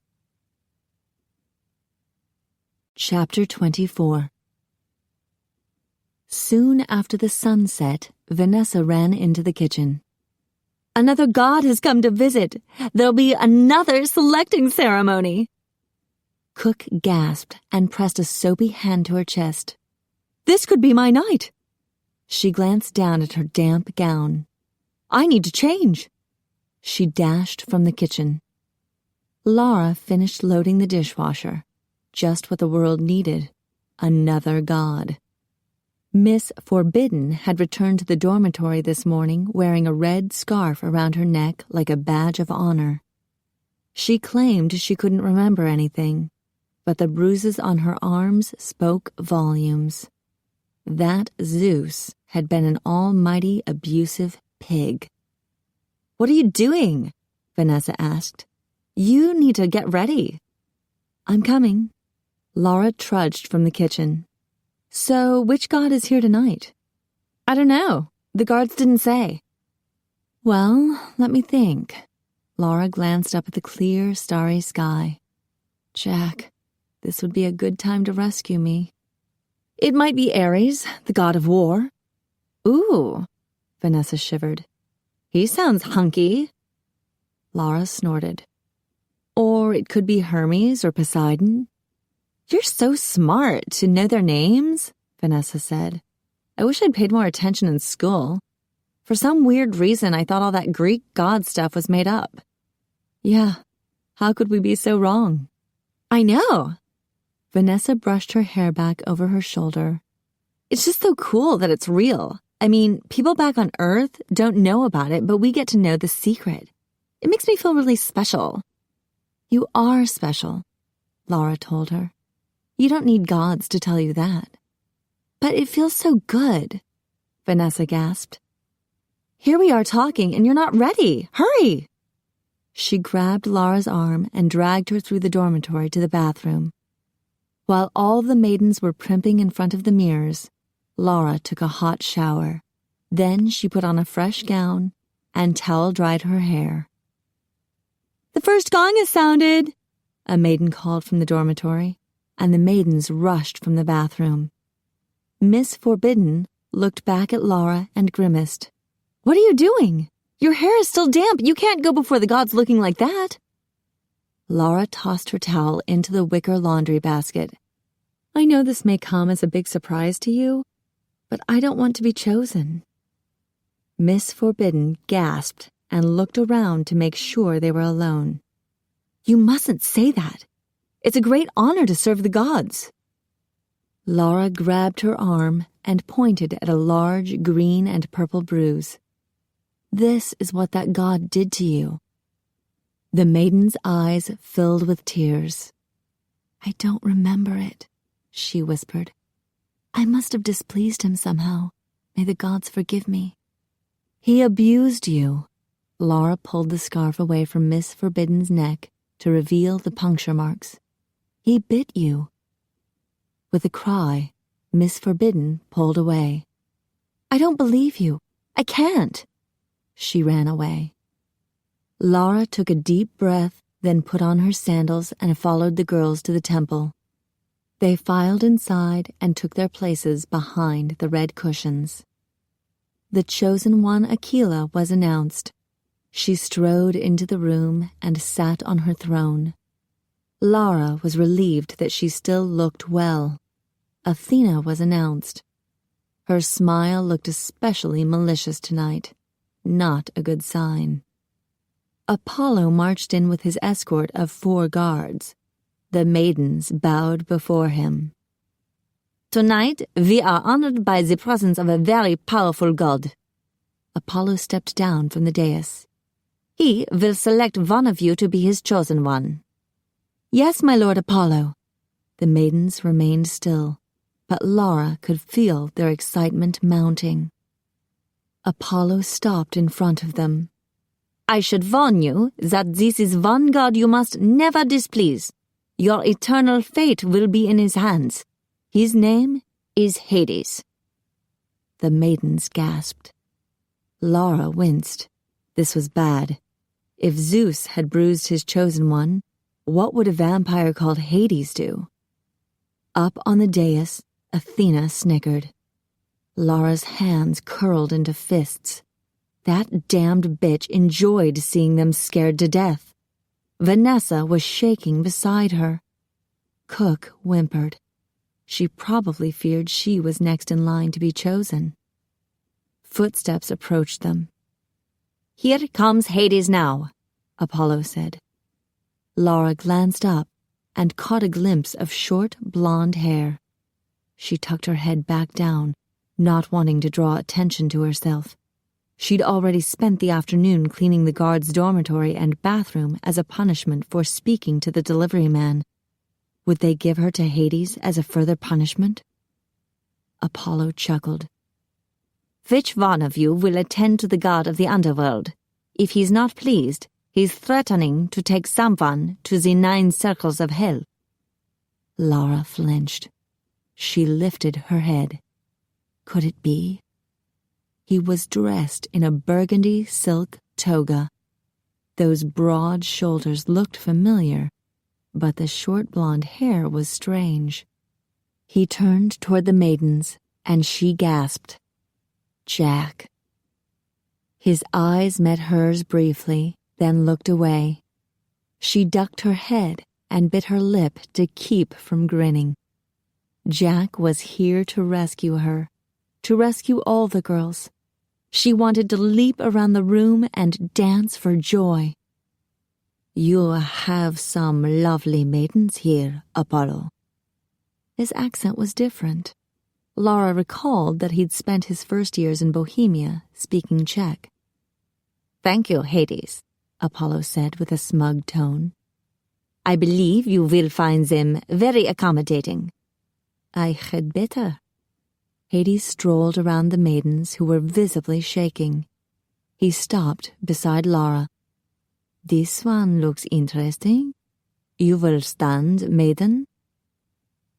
Chapter 24. Soon after the sun set, Vanessa ran into the kitchen. "Another god has come to visit. There'll be another selecting ceremony." Cook gasped and pressed a soapy hand to her chest. "This could be my night." She glanced down at her damp gown. "I need to change." She dashed from the kitchen. Lara finished loading the dishwasher. Just what the world needed. Another god. Miss Forbidden had returned to the dormitory this morning wearing a red scarf around her neck like a badge of honor. She claimed she couldn't remember anything, but the bruises on her arms spoke volumes. That Zeus had been an almighty abusive pig. "What are you doing?" Vanessa asked. "You need to get ready." "I'm coming." Lara trudged from the kitchen. "So, which god is here tonight?" "I don't know. The guards didn't say." "Well, let me think." Lara glanced up at the clear, starry sky. "Jack, this would be a good time to rescue me." "It might be Ares, the god of war." "Ooh," Vanessa shivered. "He sounds hunky." Lara snorted. "Or it could be Hermes or Poseidon." "You're so smart to know their names," Vanessa said. "I wish I'd paid more attention in school. For some weird reason, I thought all that Greek god stuff was made up." "Yeah, how could we be so wrong?" "I know." Vanessa brushed her hair back over her shoulder. "It's just so cool that it's real. I mean, people back on Earth don't know about it, but we get to know the secret. It makes me feel really special." "You are special," Lara told her. "You don't need gods to tell you that." "But it feels so good," Vanessa gasped. "Here we are talking and you're not ready. Hurry!" She grabbed Lara's arm and dragged her through the dormitory to the bathroom. While all the maidens were primping in front of the mirrors, Lara took a hot shower. Then she put on a fresh gown and towel-dried her hair. "The first gong has sounded," a maiden called from the dormitory, and the maidens rushed from the bathroom. Miss Forbidden looked back at Lara and grimaced. "What are you doing? Your hair is still damp. You can't go before the gods looking like that." Lara tossed her towel into the wicker laundry basket. "I know this may come as a big surprise to you, but I don't want to be chosen." Miss Forbidden gasped and looked around to make sure they were alone. "You mustn't say that. It's a great honor to serve the gods." Lara grabbed her arm and pointed at a large green and purple bruise. "This is what that god did to you." The maiden's eyes filled with tears. "I don't remember it," she whispered. "I must have displeased him somehow. May the gods forgive me. He abused you. Lara pulled the scarf away from Miss Forbidden's neck to reveal the puncture marks. He bit you. With a cry, Miss Forbidden pulled away. I don't believe you. I can't. She ran away. Lara took a deep breath, then put on her sandals and followed the girls to the temple. They filed inside and took their places behind the red cushions. The chosen one, Aquila, was announced. She strode into the room and sat on her throne. Lara was relieved that she still looked well. Athena was announced. Her smile looked especially malicious tonight. Not a good sign. Apollo marched in with his escort of 4 guards. The maidens bowed before him. Tonight, we are honored by the presence of a very powerful god. Apollo stepped down from the dais. He will select one of you to be his chosen one. Yes, my lord Apollo. The maidens remained still, but Lara could feel their excitement mounting. Apollo stopped in front of them. I should warn you that this is one god you must never displease. Your eternal fate will be in his hands. His name is Hades. The maidens gasped. Lara winced. This was bad. If Zeus had bruised his chosen one, what would a vampire called Hades do? Up on the dais, Athena snickered. Lara's hands curled into fists. That damned bitch enjoyed seeing them scared to death. Vanessa was shaking beside her. Cook whimpered. She probably feared she was next in line to be chosen. Footsteps approached them. Here comes Hades now, Apollo said. Lara glanced up and caught a glimpse of short, blonde hair. She tucked her head back down, not wanting to draw attention to herself. She'd already spent the afternoon cleaning the guards' dormitory and bathroom as a punishment for speaking to the delivery man. Would they give her to Hades as a further punishment? Apollo chuckled. Which one of you will attend to the god of the underworld? If he's not pleased, he's threatening to take someone to the 9 circles of hell. Lara flinched. She lifted her head. Could it be? He was dressed in a burgundy silk toga. Those broad shoulders looked familiar, but the short blonde hair was strange. He turned toward the maidens, and she gasped. Jack. His eyes met hers briefly, then looked away. She ducked her head and bit her lip to keep from grinning. Jack was here to rescue her, to rescue all the girls. She wanted to leap around the room and dance for joy. You have some lovely maidens here, Apollo. His accent was different. Lara recalled that he'd spent his first years in Bohemia speaking Czech. Thank you, Hades, Apollo said with a smug tone. I believe you will find them very accommodating. I had better. Hades strolled around the maidens who were visibly shaking. He stopped beside Lara. This one looks interesting. You will stand, maiden?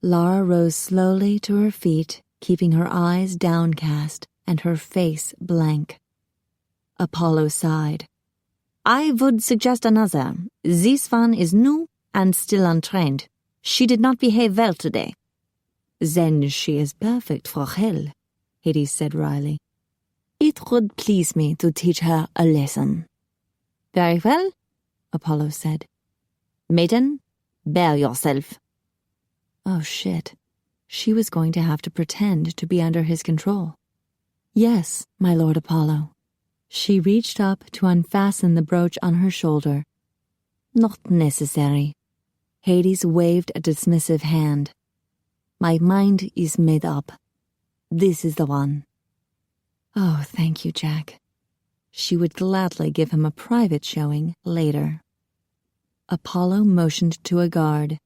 Lara rose slowly to her feet, keeping her eyes downcast and her face blank. Apollo sighed. I would suggest another. This one is new and still untrained. She did not behave well today. Then she is perfect for hell, Hades said wryly. It would please me to teach her a lesson. Very well, Apollo said. Maiden, bear yourself. Oh, shit. She was going to have to pretend to be under his control. Yes, my lord Apollo. She reached up to unfasten the brooch on her shoulder. Not necessary. Hades waved a dismissive hand. My mind is made up. This is the one. Oh, thank you, Jack. She would gladly give him a private showing later. Apollo motioned to a guard.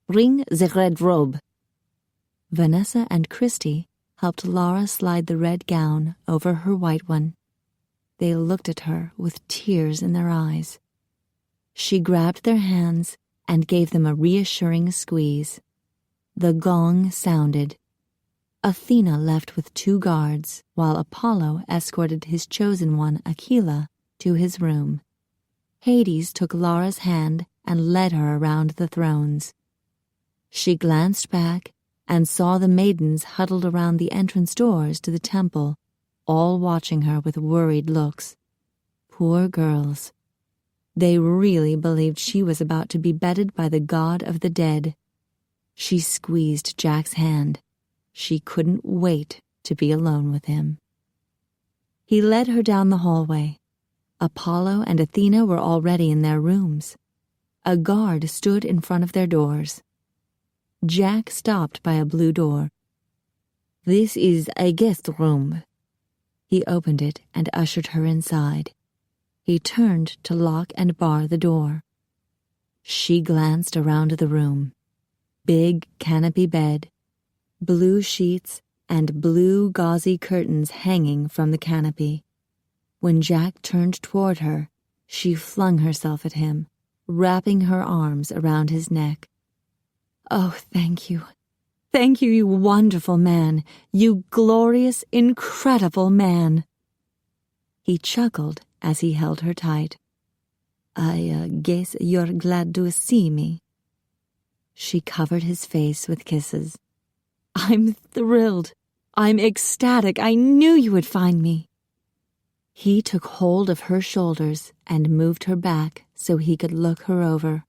Bring the red robe. Vanessa and Christy helped Lara slide the red gown over her white one. They looked at her with tears in their eyes. She grabbed their hands and gave them a reassuring squeeze. The gong sounded. Athena left with 2 guards, while Apollo escorted his chosen one, Aquila, to his room. Hades took Lara's hand and led her around the thrones. She glanced back and saw the maidens huddled around the entrance doors to the temple, all watching her with worried looks. Poor girls. They really believed she was about to be bedded by the god of the dead. She squeezed Jack's hand. She couldn't wait to be alone with him. He led her down the hallway. Apollo and Athena were already in their rooms. A guard stood in front of their doors. Jack stopped by a blue door. "This is a guest room." He opened it and ushered her inside. He turned to lock and bar the door. She glanced around the room. Big canopy bed, blue sheets, and blue gauzy curtains hanging from the canopy. When Jack turned toward her, she flung herself at him, wrapping her arms around his neck. "Oh, thank you. Thank you, you wonderful man. You glorious, incredible man." He chuckled as he held her tight. "I guess you're glad to see me." She covered his face with kisses. "I'm thrilled. I'm ecstatic. I knew you would find me." He took hold of her shoulders and moved her back so he could look her over.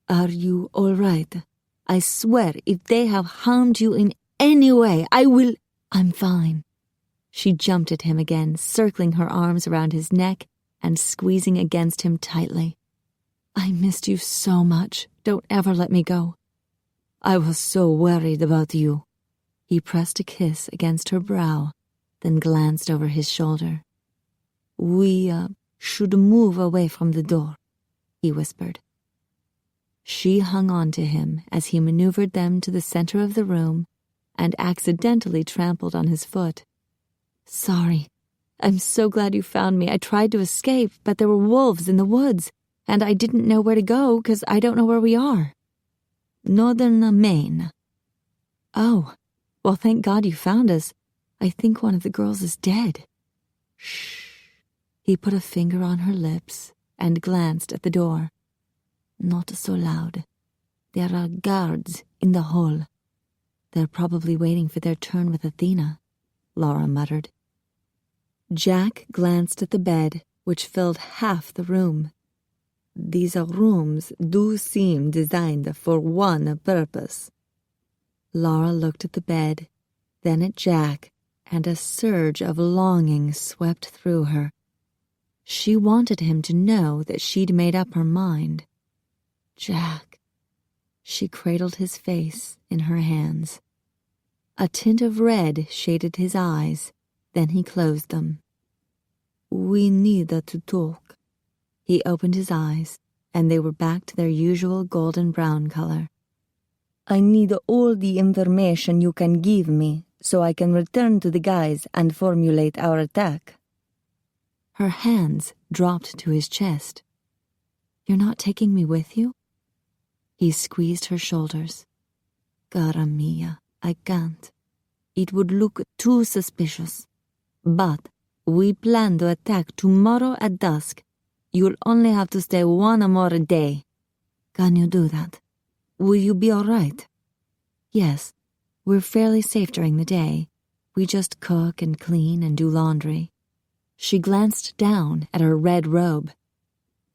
"Are you all right? I swear if they have harmed you in any way, I will—" "I'm fine." She jumped at him again, circling her arms around his neck and squeezing against him tightly. "I missed you so much. Don't ever let me go." "I was so worried about you." He pressed a kiss against her brow, then glanced over his shoulder. "We should move away from the door," he whispered. She hung on to him as he maneuvered them to the center of the room and accidentally trampled on his foot. "Sorry. I'm so glad you found me. I tried to escape, but there were wolves in the woods, and I didn't know where to go because I don't know where we are." "Northern Maine." "Oh, well, thank God you found us. I think one of the girls is dead." "Shh." He put a finger on her lips and glanced at the door. "Not so loud. There are guards in the hall." "They're probably waiting for their turn with Athena," Lara muttered. Jack glanced at the bed, which filled half the room. "These rooms do seem designed for one purpose." Lara looked at the bed, then at Jack, and a surge of longing swept through her. She wanted him to know that she'd made up her mind. "Jack." She cradled his face in her hands. A tint of red shaded his eyes, then he closed them. "We need to talk." He opened his eyes, and they were back to their usual golden brown color. "I need all the information you can give me so I can return to the guys and formulate our attack." Her hands dropped to his chest. "You're not taking me with you?" He squeezed her shoulders. "Cara mia, I can't. It would look too suspicious. But we plan to attack tomorrow at dusk. You'll only have to stay one more day. Can you do that? Will you be all right?" "Yes, we're fairly safe during the day. We just cook and clean and do laundry." She glanced down at her red robe.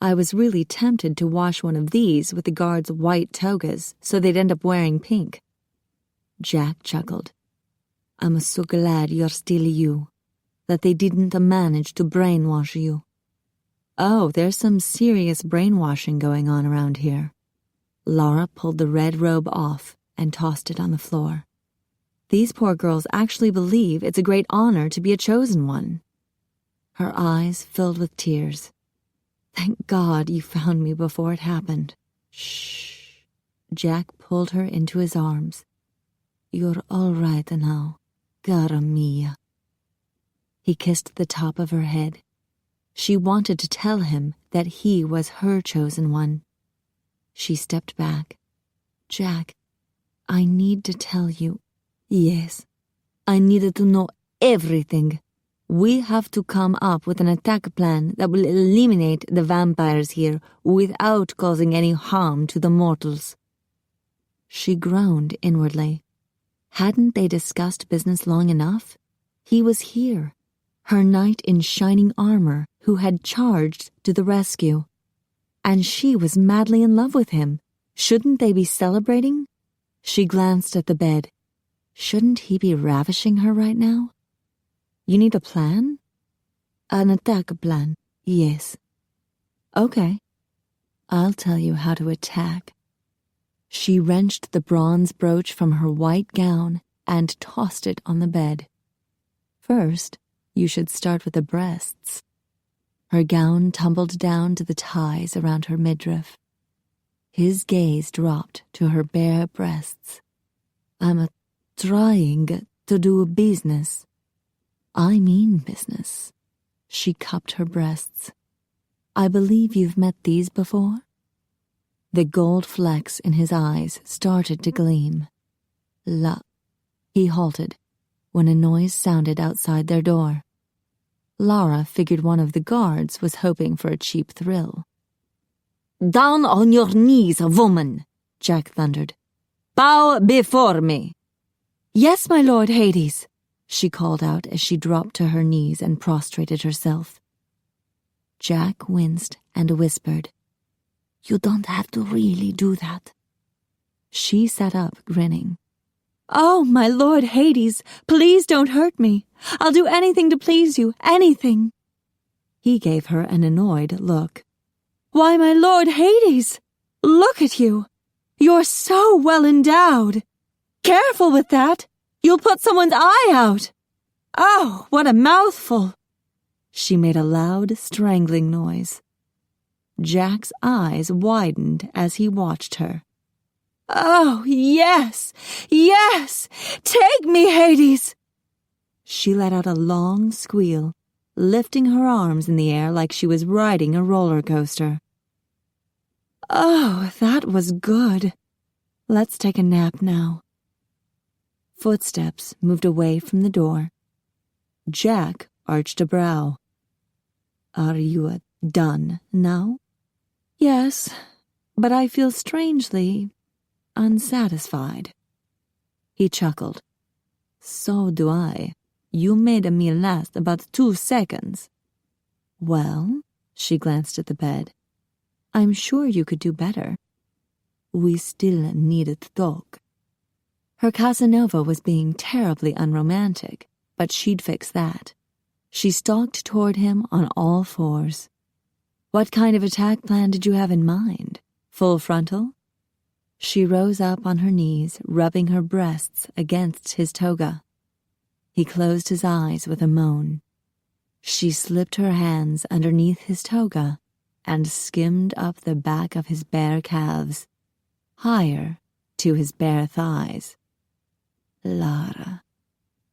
"I was really tempted to wash one of these with the guards' white togas so they'd end up wearing pink." Jack chuckled. "I'm so glad you're still you, that they didn't manage to brainwash you." "Oh, there's some serious brainwashing going on around here." Lara pulled the red robe off and tossed it on the floor. "These poor girls actually believe it's a great honor to be a chosen one." Her eyes filled with tears. "Thank God you found me before it happened." "Shh." Jack pulled her into his arms. "You're all right now. cara mia. He kissed the top of her head. She wanted to tell him that he was her chosen one. She stepped back. Jack, I need to tell you. Yes, I needed to know everything. We have to come up with an attack plan that will eliminate the vampires here without causing any harm to the mortals. She groaned inwardly. Hadn't they discussed business long enough? He was here, her knight in shining armor who had charged to the rescue. And she was madly in love with him. Shouldn't they be celebrating? She glanced at the bed. Shouldn't he be ravishing her right now? You need a plan? An attack plan, yes. Okay, I'll tell you how to attack. She wrenched the bronze brooch from her white gown and tossed it on the bed. First, you should start with the breasts. Her gown tumbled down to the ties around her midriff. His gaze dropped to her bare breasts. I'm trying to do business. I mean business. She cupped her breasts. I believe you've met these before? The gold flecks in his eyes started to gleam. He halted when a noise sounded outside their door. Lara figured one of the guards was hoping for a cheap thrill. Down on your knees, woman, Jack thundered. Bow before me. Yes, my lord Hades, she called out as she dropped to her knees and prostrated herself. Jack winced and whispered, You don't have to really do that. She sat up, grinning. Oh, my lord Hades, please don't hurt me. I'll do anything to please you, anything. He gave her an annoyed look. Why, my lord Hades, look at you. You're so well endowed. Careful with that. You'll put someone's eye out. Oh, what a mouthful. She made a loud, strangling noise. Jack's eyes widened as he watched her. Oh, yes, yes, take me, Hades. She let out a long squeal, lifting her arms in the air like she was riding a roller coaster. Oh, that was good. Let's take a nap now. Footsteps moved away from the door. Jack arched a brow. Are you done now? Yes, but I feel strangely unsatisfied. He chuckled. So do I. You made a meal last about 2 seconds. Well, she glanced at the bed. I'm sure you could do better. We still needed to talk. Her Casanova was being terribly unromantic, but she'd fix that. She stalked toward him on all fours. What kind of attack plan did you have in mind? Full frontal? She rose up on her knees, rubbing her breasts against his toga. He closed his eyes with a moan. She slipped her hands underneath his toga and skimmed up the back of his bare calves, higher to his bare thighs. Lara.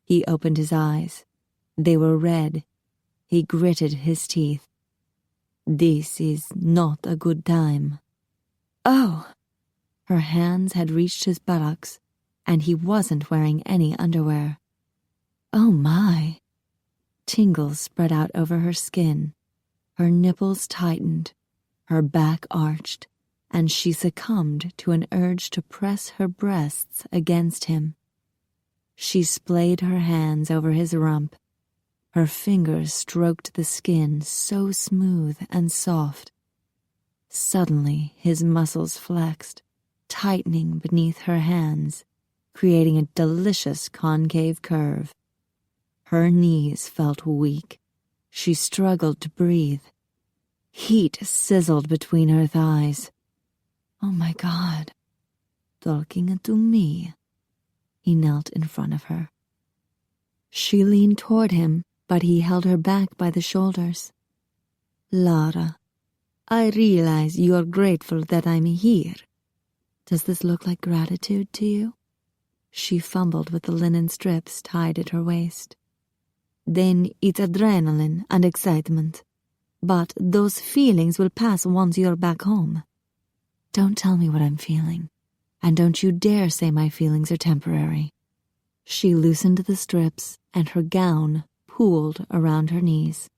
He opened his eyes. They were red. He gritted his teeth. This is not a good time. Oh! Her hands had reached his buttocks, and he wasn't wearing any underwear. Oh my! Tingles spread out over her skin. Her nipples tightened, her back arched, and she succumbed to an urge to press her breasts against him. She splayed her hands over his rump. Her fingers stroked the skin so smooth and soft. Suddenly, his muscles flexed, tightening beneath her hands, creating a delicious concave curve. Her knees felt weak. She struggled to breathe. Heat sizzled between her thighs. Oh my God. Talking to me. He knelt in front of her. She leaned toward him, but he held her back by the shoulders. Lara, I realize you're grateful that I'm here. Does this look like gratitude to you? She fumbled with the linen strips tied at her waist. "Then it's adrenaline and excitement. But those feelings will pass once you're back home. Don't tell me what I'm feeling, and don't you dare say my feelings are temporary." She loosened the strips, and her gown pooled around her knees.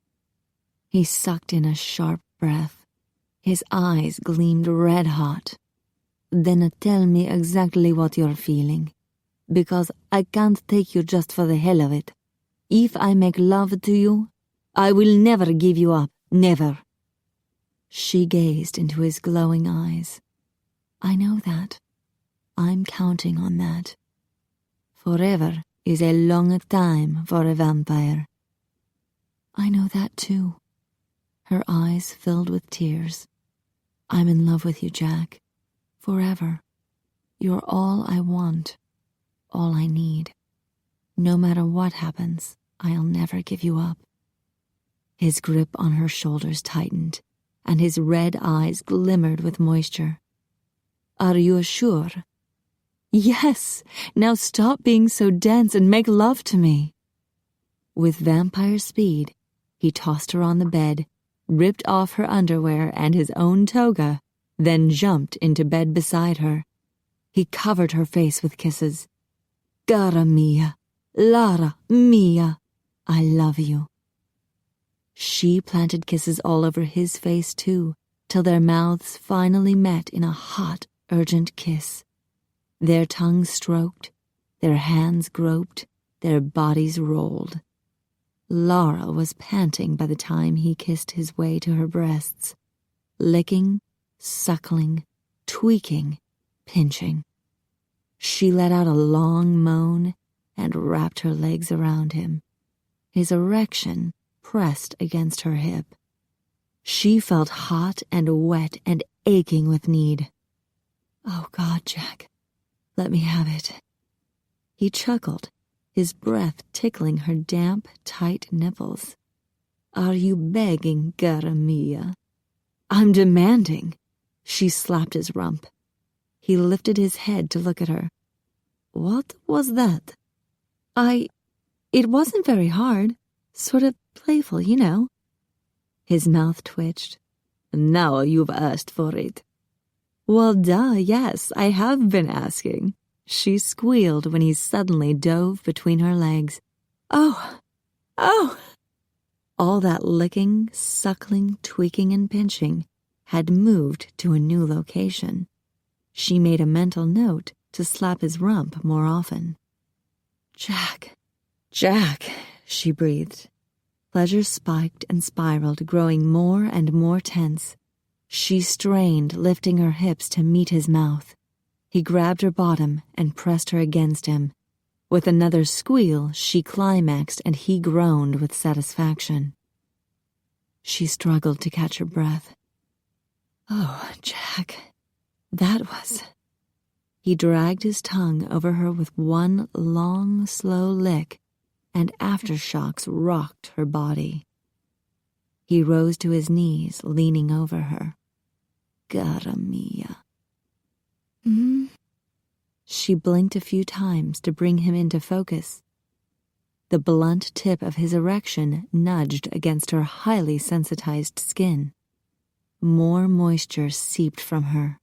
He sucked in a sharp breath. His eyes gleamed red-hot. "Then tell me exactly what you're feeling, because I can't take you just for the hell of it. If I make love to you, I will never give you up, never." She gazed into his glowing eyes. "I know that. I'm counting on that. Forever is a long time for a vampire." "I know that too." Her eyes filled with tears. "I'm in love with you, Jack. Forever. You're all I want, all I need. No matter what happens, I'll never give you up." His grip on her shoulders tightened, and his red eyes glimmered with moisture. "Are you sure?" "Yes. Now stop being so dense and make love to me." With vampire speed, he tossed her on the bed, ripped off her underwear and his own toga, then jumped into bed beside her. He covered her face with kisses. "Cara mia, Lara mia, I love you." She planted kisses all over his face too, till their mouths finally met in a hot, urgent kiss. Their tongues stroked, their hands groped, their bodies rolled. Lara was panting by the time he kissed his way to her breasts, licking, suckling, tweaking, pinching. She let out a long moan and wrapped her legs around him. His erection pressed against her hip. She felt hot and wet and aching with need. "Oh, God, Jack, let me have it." He chuckled, his breath tickling her damp, tight nipples. "Are you begging, cara mia?" "I'm demanding." She slapped his rump. He lifted his head to look at her. "What was that?" It wasn't very hard. Sort of playful, you know." His mouth twitched. "Now you've asked for it." "Well, duh, yes, I have been asking." She squealed when he suddenly dove between her legs. "Oh! Oh!" All that licking, suckling, tweaking, and pinching had moved to a new location. She made a mental note to slap his rump more often. "Jack, Jack," she breathed. Pleasure spiked and spiraled, growing more and more tense. She strained, lifting her hips to meet his mouth. He grabbed her bottom and pressed her against him. With another squeal, she climaxed and he groaned with satisfaction. She struggled to catch her breath. "Oh, Jack, that was..." He dragged his tongue over her with one long, slow lick, and aftershocks rocked her body. He rose to his knees, leaning over her. "Cara mia." "Hmm?" She blinked a few times to bring him into focus. The blunt tip of his erection nudged against her highly sensitized skin. More moisture seeped from her.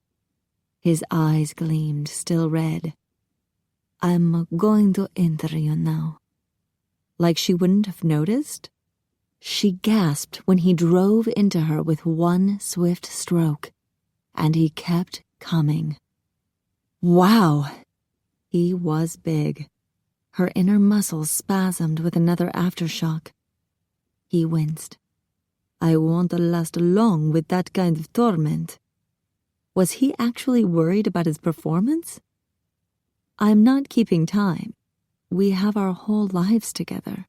His eyes gleamed, still red. "I'm going to enter you now." Like she wouldn't have noticed? She gasped when he drove into her with one swift stroke, and he kept coming. Wow! He was big. Her inner muscles spasmed with another aftershock. He winced. "I won't last long with that kind of torment." Was he actually worried about his performance? "I'm not keeping time. We have our whole lives together."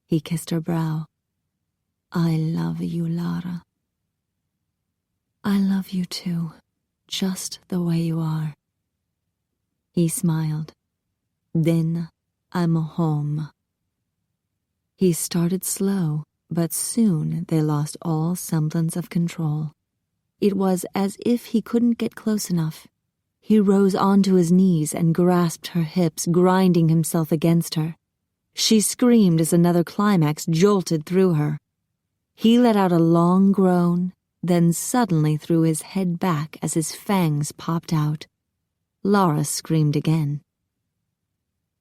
He kissed her brow. "I love you, Lara." "I love you too, just the way you are." He smiled. "Then I'm home." He started slow, but soon they lost all semblance of control. It was as if he couldn't get close enough. He rose onto his knees and grasped her hips, grinding himself against her. She screamed as another climax jolted through her. He let out a long groan, then suddenly threw his head back as his fangs popped out. Lara screamed again.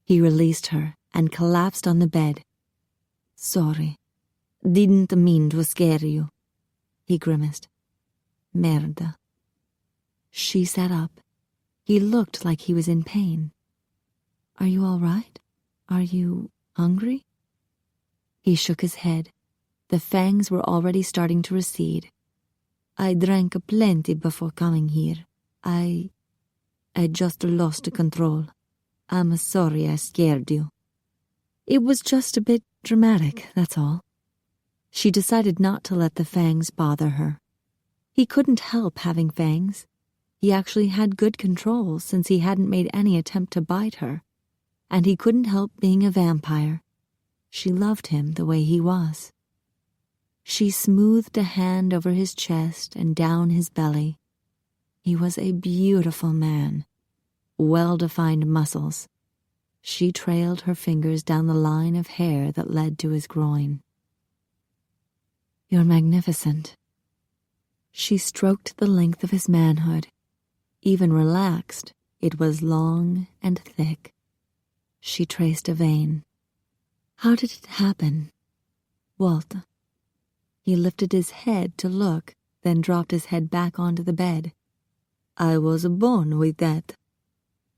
He released her and collapsed on the bed. "Sorry. Didn't mean to scare you," he grimaced. "Merda." She sat up. He looked like he was in pain. "Are you all right? Are you hungry?" He shook his head. The fangs were already starting to recede. "I drank plenty before coming here. I just lost control. I'm sorry I scared you." "It was just a bit dramatic, that's all." She decided not to let the fangs bother her. He couldn't help having fangs. He actually had good control since he hadn't made any attempt to bite her. And he couldn't help being a vampire. She loved him the way he was. She smoothed a hand over his chest and down his belly. He was a beautiful man. Well-defined muscles. She trailed her fingers down the line of hair that led to his groin. "You're magnificent." She stroked the length of his manhood. Even relaxed, it was long and thick. She traced a vein. "How did it happen?" "What?" He lifted his head to look, then dropped his head back onto the bed. "I was born with that."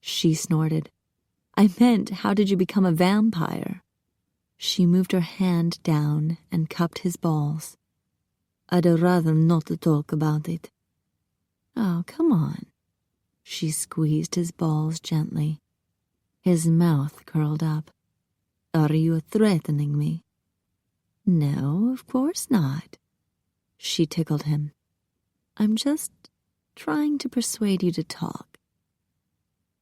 She snorted. "I meant, how did you become a vampire?" She moved her hand down and cupped his balls. "I'd rather not talk about it." "Oh, come on." She squeezed his balls gently. His mouth curled up. "Are you threatening me?" "No, of course not." She tickled him. "I'm just trying to persuade you to talk."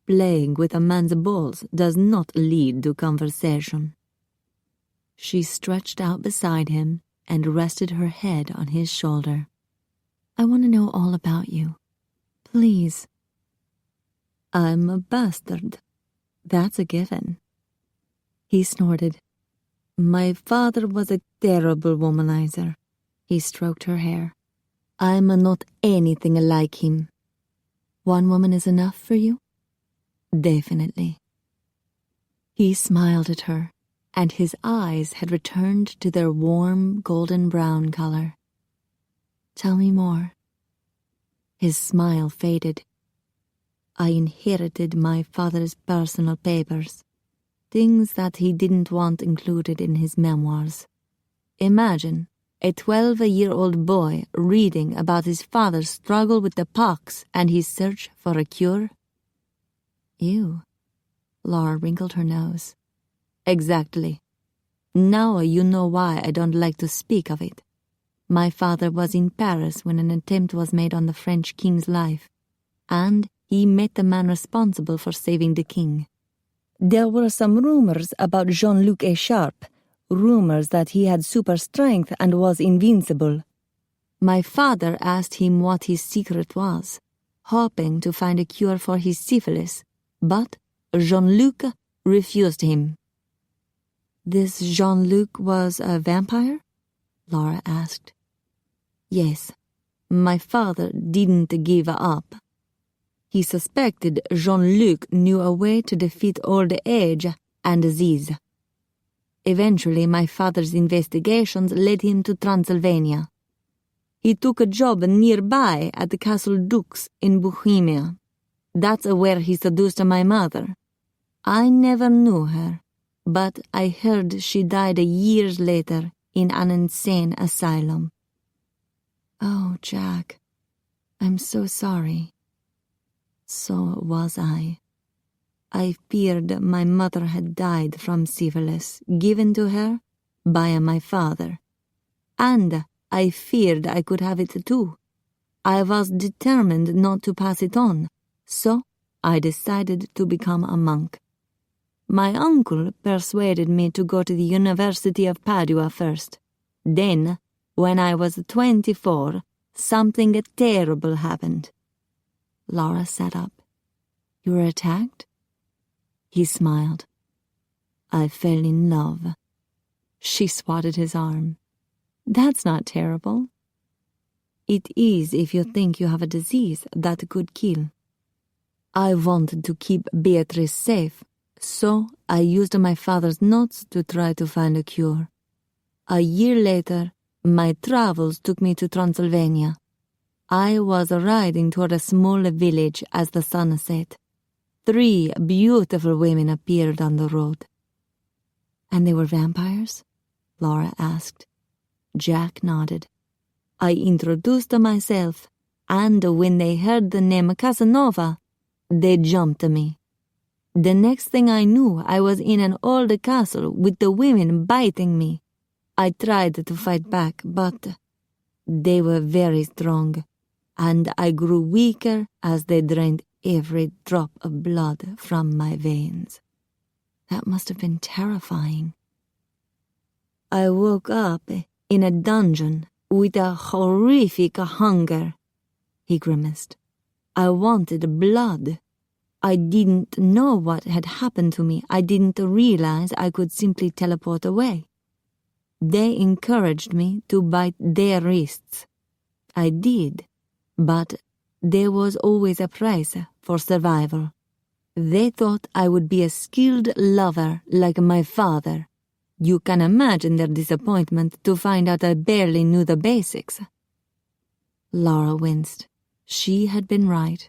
"Playing with a man's balls does not lead to conversation." She stretched out beside him and rested her head on his shoulder. "I want to know all about you. Please." "I'm a bastard." "That's a given." He snorted. "My father was a terrible womanizer." He stroked her hair. "I'm not anything like him." "One woman is enough for you?" "Definitely." He smiled at her, and his eyes had returned to their warm golden brown color. "Tell me more." His smile faded. "I inherited my father's personal papers, things that he didn't want included in his memoirs. Imagine a 12-year-old boy reading about his father's struggle with the pox and his search for a cure." "Ew." Lara wrinkled her nose. "Exactly. Now you know why I don't like to speak of it. My father was in Paris when an attempt was made on the French king's life, and he met the man responsible for saving the king. There were some rumors about Jean-Luc Echarpe, rumors that he had super strength and was invincible. My father asked him what his secret was, hoping to find a cure for his syphilis, but Jean-Luc refused him." "This Jean-Luc was a vampire?" Lara asked. "Yes. My father didn't give up. He suspected Jean-Luc knew a way to defeat old age and disease. Eventually, my father's investigations led him to Transylvania. He took a job nearby at the Castle Dux in Bohemia. That's where he seduced my mother. I never knew her, but I heard she died years later in an insane asylum." "Oh, Jack, I'm so sorry." "So was I. I feared my mother had died from syphilis given to her by my father, and I feared I could have it too. I was determined not to pass it on, so I decided to become a monk. My uncle persuaded me to go to the University of Padua first. Then, when I was 24, something terrible happened." Lara sat up. You were attacked? He smiled. I fell in love. She swatted his arm. That's not terrible. It is if you think you have a disease that could kill. I wanted to keep Beatrice safe, so I used my father's notes to try to find a cure. A year later, my travels took me to Transylvania. I was riding toward a small village as the sun set. 3 beautiful women appeared on the road. And they were vampires? Lara asked. Jack nodded. I introduced myself, and when they heard the name Casanova, they jumped me. The next thing I knew, I was in an old castle with the women biting me. I tried to fight back, but they were very strong, and I grew weaker as they drained every drop of blood from my veins. That must have been terrifying. I woke up in a dungeon with a horrific hunger. He grimaced. I wanted blood. I didn't know what had happened to me. I didn't realize I could simply teleport away. They encouraged me to bite their wrists. I did, but there was always a price for survival. They thought I would be a skilled lover like my father. You can imagine their disappointment to find out I barely knew the basics. Lara winced. She had been right.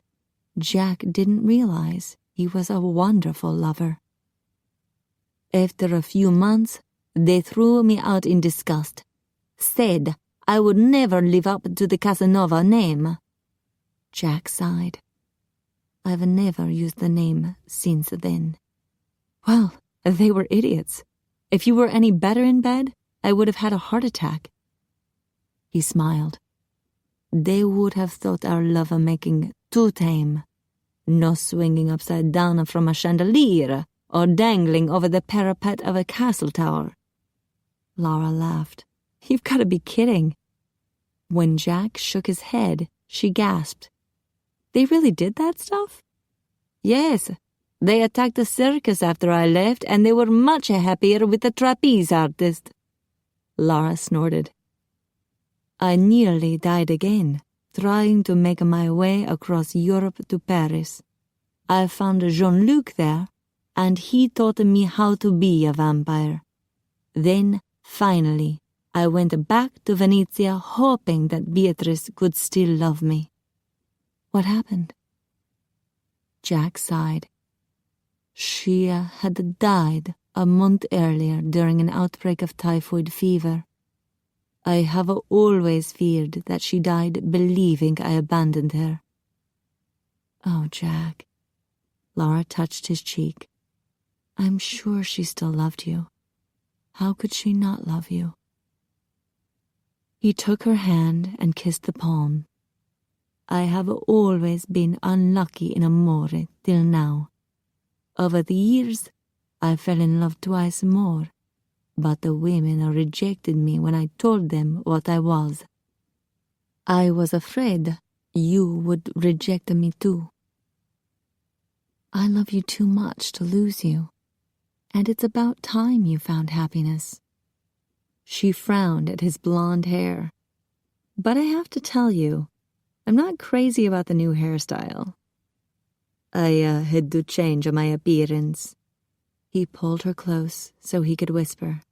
Jack didn't realize he was a wonderful lover. After a few months, they threw me out in disgust. Said I would never live up to the Casanova name. Jack sighed. I've never used the name since then. Well, they were idiots. If you were any better in bed, I would have had a heart attack. He smiled. They would have thought our love-making too tame. No swinging upside down from a chandelier or dangling over the parapet of a castle tower. Lara laughed. You've got to be kidding. When Jack shook his head, she gasped. They really did that stuff? Yes. They attacked the circus after I left, and they were much happier with the trapeze artist. Lara snorted. I nearly died again, trying to make my way across Europe to Paris. I found Jean-Luc there, and he taught me how to be a vampire. Then, finally, I went back to Venezia hoping that Beatrice could still love me. What happened? Jack sighed. She had died a month earlier during an outbreak of typhoid fever. I have always feared that she died believing I abandoned her. Oh, Jack. Lara touched his cheek. I'm sure she still loved you. How could she not love you? He took her hand and kissed the palm. I have always been unlucky in amore till now. Over the years, I fell in love twice more, but the women rejected me when I told them what I was. I was afraid you would reject me too. I love you too much to lose you, and it's about time you found happiness. She frowned at his blonde hair. But I have to tell you, I'm not crazy about the new hairstyle. I had to change my appearance. He pulled her close so he could whisper.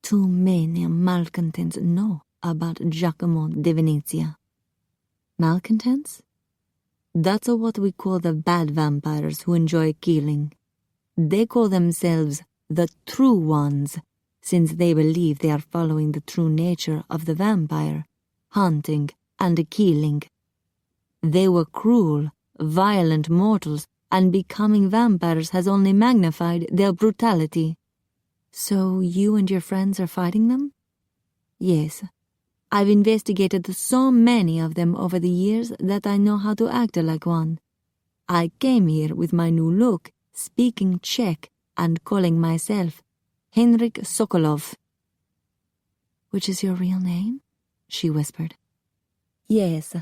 Too many malcontents know about Giacomo de Venezia. Malcontents? That's what we call the bad vampires who enjoy killing. They call themselves the true ones, since they believe they are following the true nature of the vampire, hunting and killing. They were cruel, violent mortals, and becoming vampires has only magnified their brutality. So you and your friends are fighting them? Yes. I've investigated so many of them over the years that I know how to act like one. I came here with my new look, speaking Czech and calling myself Henrik Sokolov. Which is your real name? She whispered. Yes.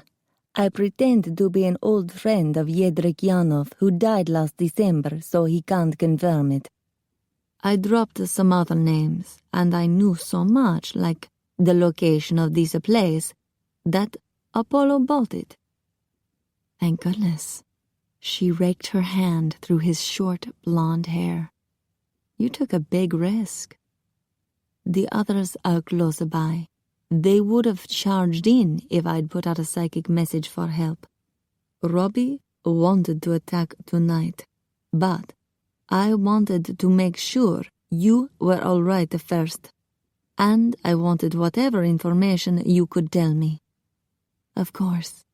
I pretend to be an old friend of Yedrikyanov who died last December, so he can't confirm it. I dropped some other names, and I knew so much, like the location of this place, that Apollo bought it. Thank goodness. She raked her hand through his short blonde hair. You took a big risk. The others are close by. They would have charged in if I'd put out a psychic message for help. Robbie wanted to attack tonight, but I wanted to make sure you were all right first, and I wanted whatever information you could tell me. Of course.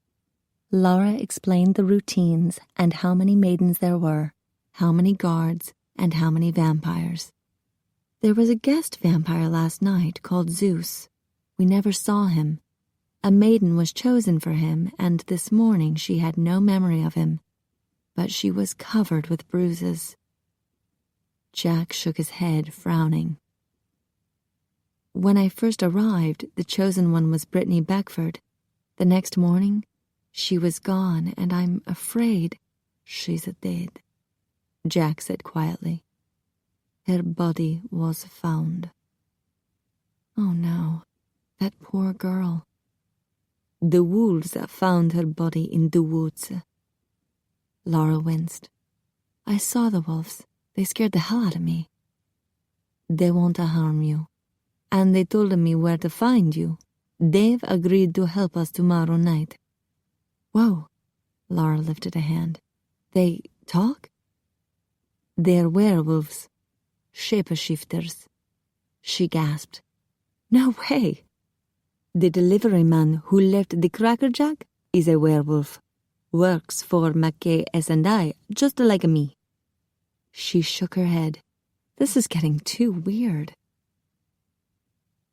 Lara explained the routines and how many maidens there were, how many guards, and how many vampires. There was a guest vampire last night called Zeus. We never saw him. A maiden was chosen for him, and this morning she had no memory of him, but she was covered with bruises. Jack shook his head, frowning. When I first arrived, the chosen one was Brittany Beckford. The next morning, she was gone, and I'm afraid she's dead, Jack said quietly. Her body was found. Oh no. That poor girl. The wolves found her body in the woods. Lara winced. I saw the wolves. They scared the hell out of me. They won't harm you. And they told me where to find you. They've agreed to help us tomorrow night. Whoa. Lara lifted a hand. They talk? They're werewolves. Shapeshifters. She gasped. No way. The delivery man who left the Cracker Jack is a werewolf. Works for McKay S&I, just like me. She shook her head. This is getting too weird.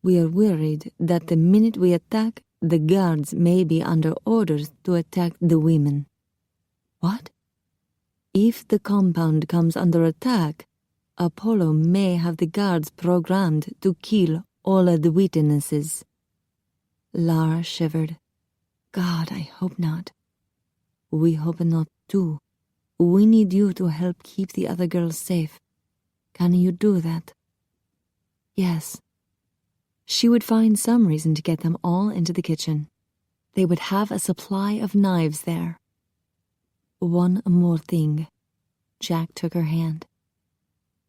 We are worried that the minute we attack, the guards may be under orders to attack the women. What? If the compound comes under attack, Apollo may have the guards programmed to kill all of the witnesses. Lara shivered. God, I hope not. We hope not, too. We need you to help keep the other girls safe. Can you do that? Yes. She would find some reason to get them all into the kitchen. They would have a supply of knives there. One more thing. Jack took her hand.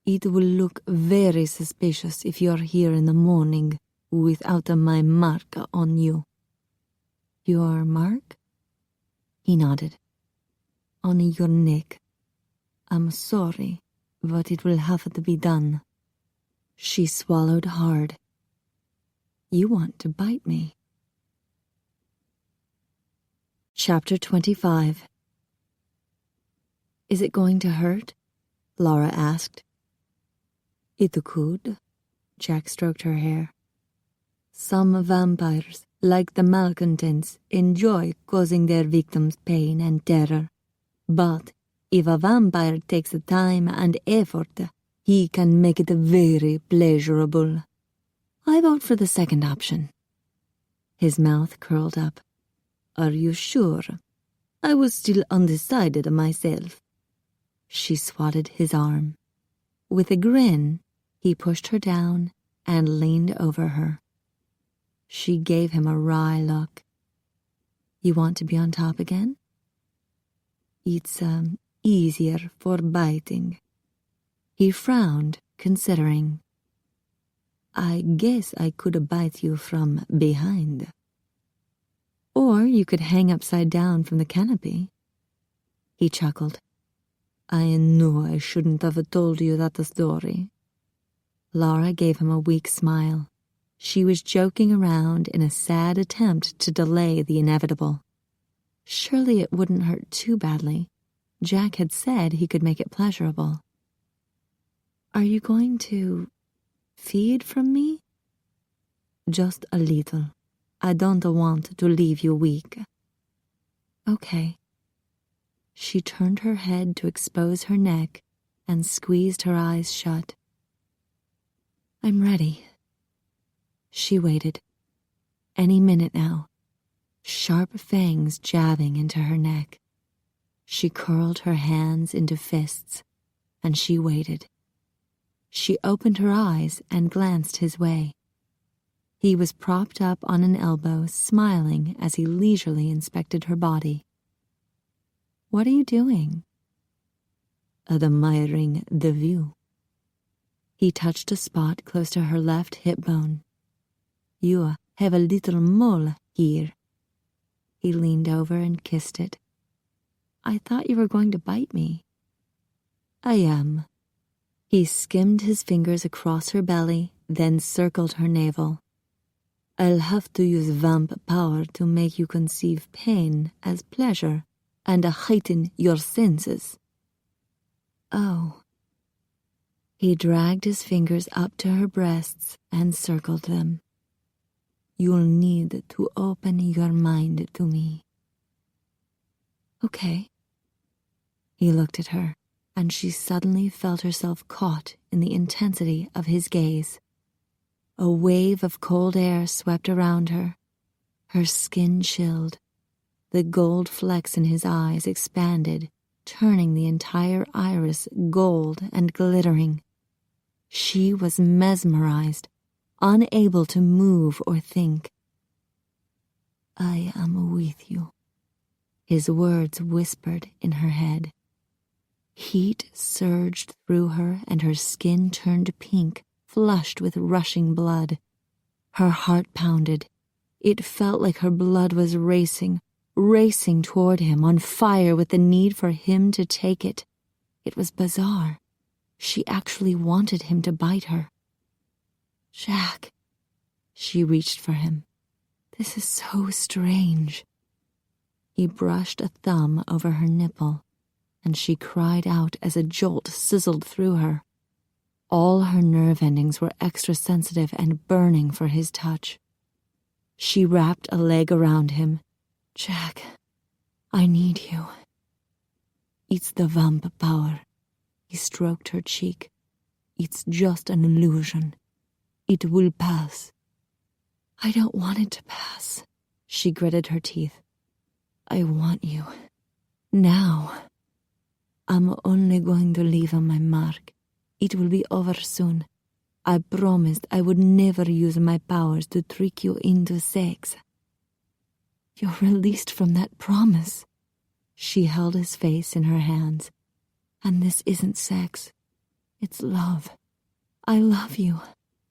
It will look very suspicious if you're here in the morning without my mark on you. Your mark? He nodded. On your neck. I'm sorry, but it will have to be done. She swallowed hard. You want to bite me. Chapter 25. Is it going to hurt? Lara asked. It could. Jack stroked her hair. Some vampires, like the malcontents, enjoy causing their victims pain and terror. But if a vampire takes the time and effort, he can make it very pleasurable. I vote for the second option. His mouth curled up. Are you sure? I was still undecided myself. She swatted his arm. With a grin, he pushed her down and leaned over her. She gave him a wry look. You want to be on top again? It's, easier for biting. He frowned, considering. I guess I could bite you from behind. Or you could hang upside down from the canopy. He chuckled. I knew I shouldn't have told you that story. Lara gave him a weak smile. She was joking around in a sad attempt to delay the inevitable. Surely it wouldn't hurt too badly. Jack had said he could make it pleasurable. Are you going to feed from me? Just a little. I don't want to leave you weak. Okay. She turned her head to expose her neck and squeezed her eyes shut. I'm ready. She waited. Any minute now. sharp fangs jabbing into her neck. She curled her hands into fists, and she waited. She opened her eyes and glanced his way. He was propped up on an elbow, smiling as he leisurely inspected her body. "What are you doing?" "Admiring the view." He touched a spot close to her left hip bone. "You have a little mole here." He leaned over and kissed it. "I thought you were going to bite me." "I am." He skimmed his fingers across her belly, then circled her navel. "I'll have to use vamp power to make you conceive pain as pleasure and heighten your senses." "Oh." He dragged his fingers up to her breasts and circled them. "You'll need to open your mind to me." "Okay." He looked at her, and she suddenly felt herself caught in the intensity of his gaze. A wave of cold air swept around her. Her skin chilled. The gold flecks in his eyes expanded, turning the entire iris gold and glittering. She was mesmerized, unable to move or think. "I am with you," his words whispered in her head. Heat surged through her and her skin turned pink, flushed with rushing blood. Her heart pounded. It felt like her blood was racing toward him, on fire with the need for him to take it. It was bizarre. She actually wanted him to bite her. "Jack." She reached for him. "This is so strange." He brushed a thumb over her nipple, and she cried out as a jolt sizzled through her. All her nerve endings were extra sensitive and burning for his touch. She wrapped a leg around him. "Jack, I need you." "It's the vamp power." He stroked her cheek. "It's just an illusion. It will pass." "I don't want it to pass." She gritted her teeth. "I want you. Now. I'm only going to leave my mark. It will be over soon. I promised I would never use my powers to trick you into sex." "You're released from that promise." She held his face in her hands. "And this isn't sex. It's love. I love you.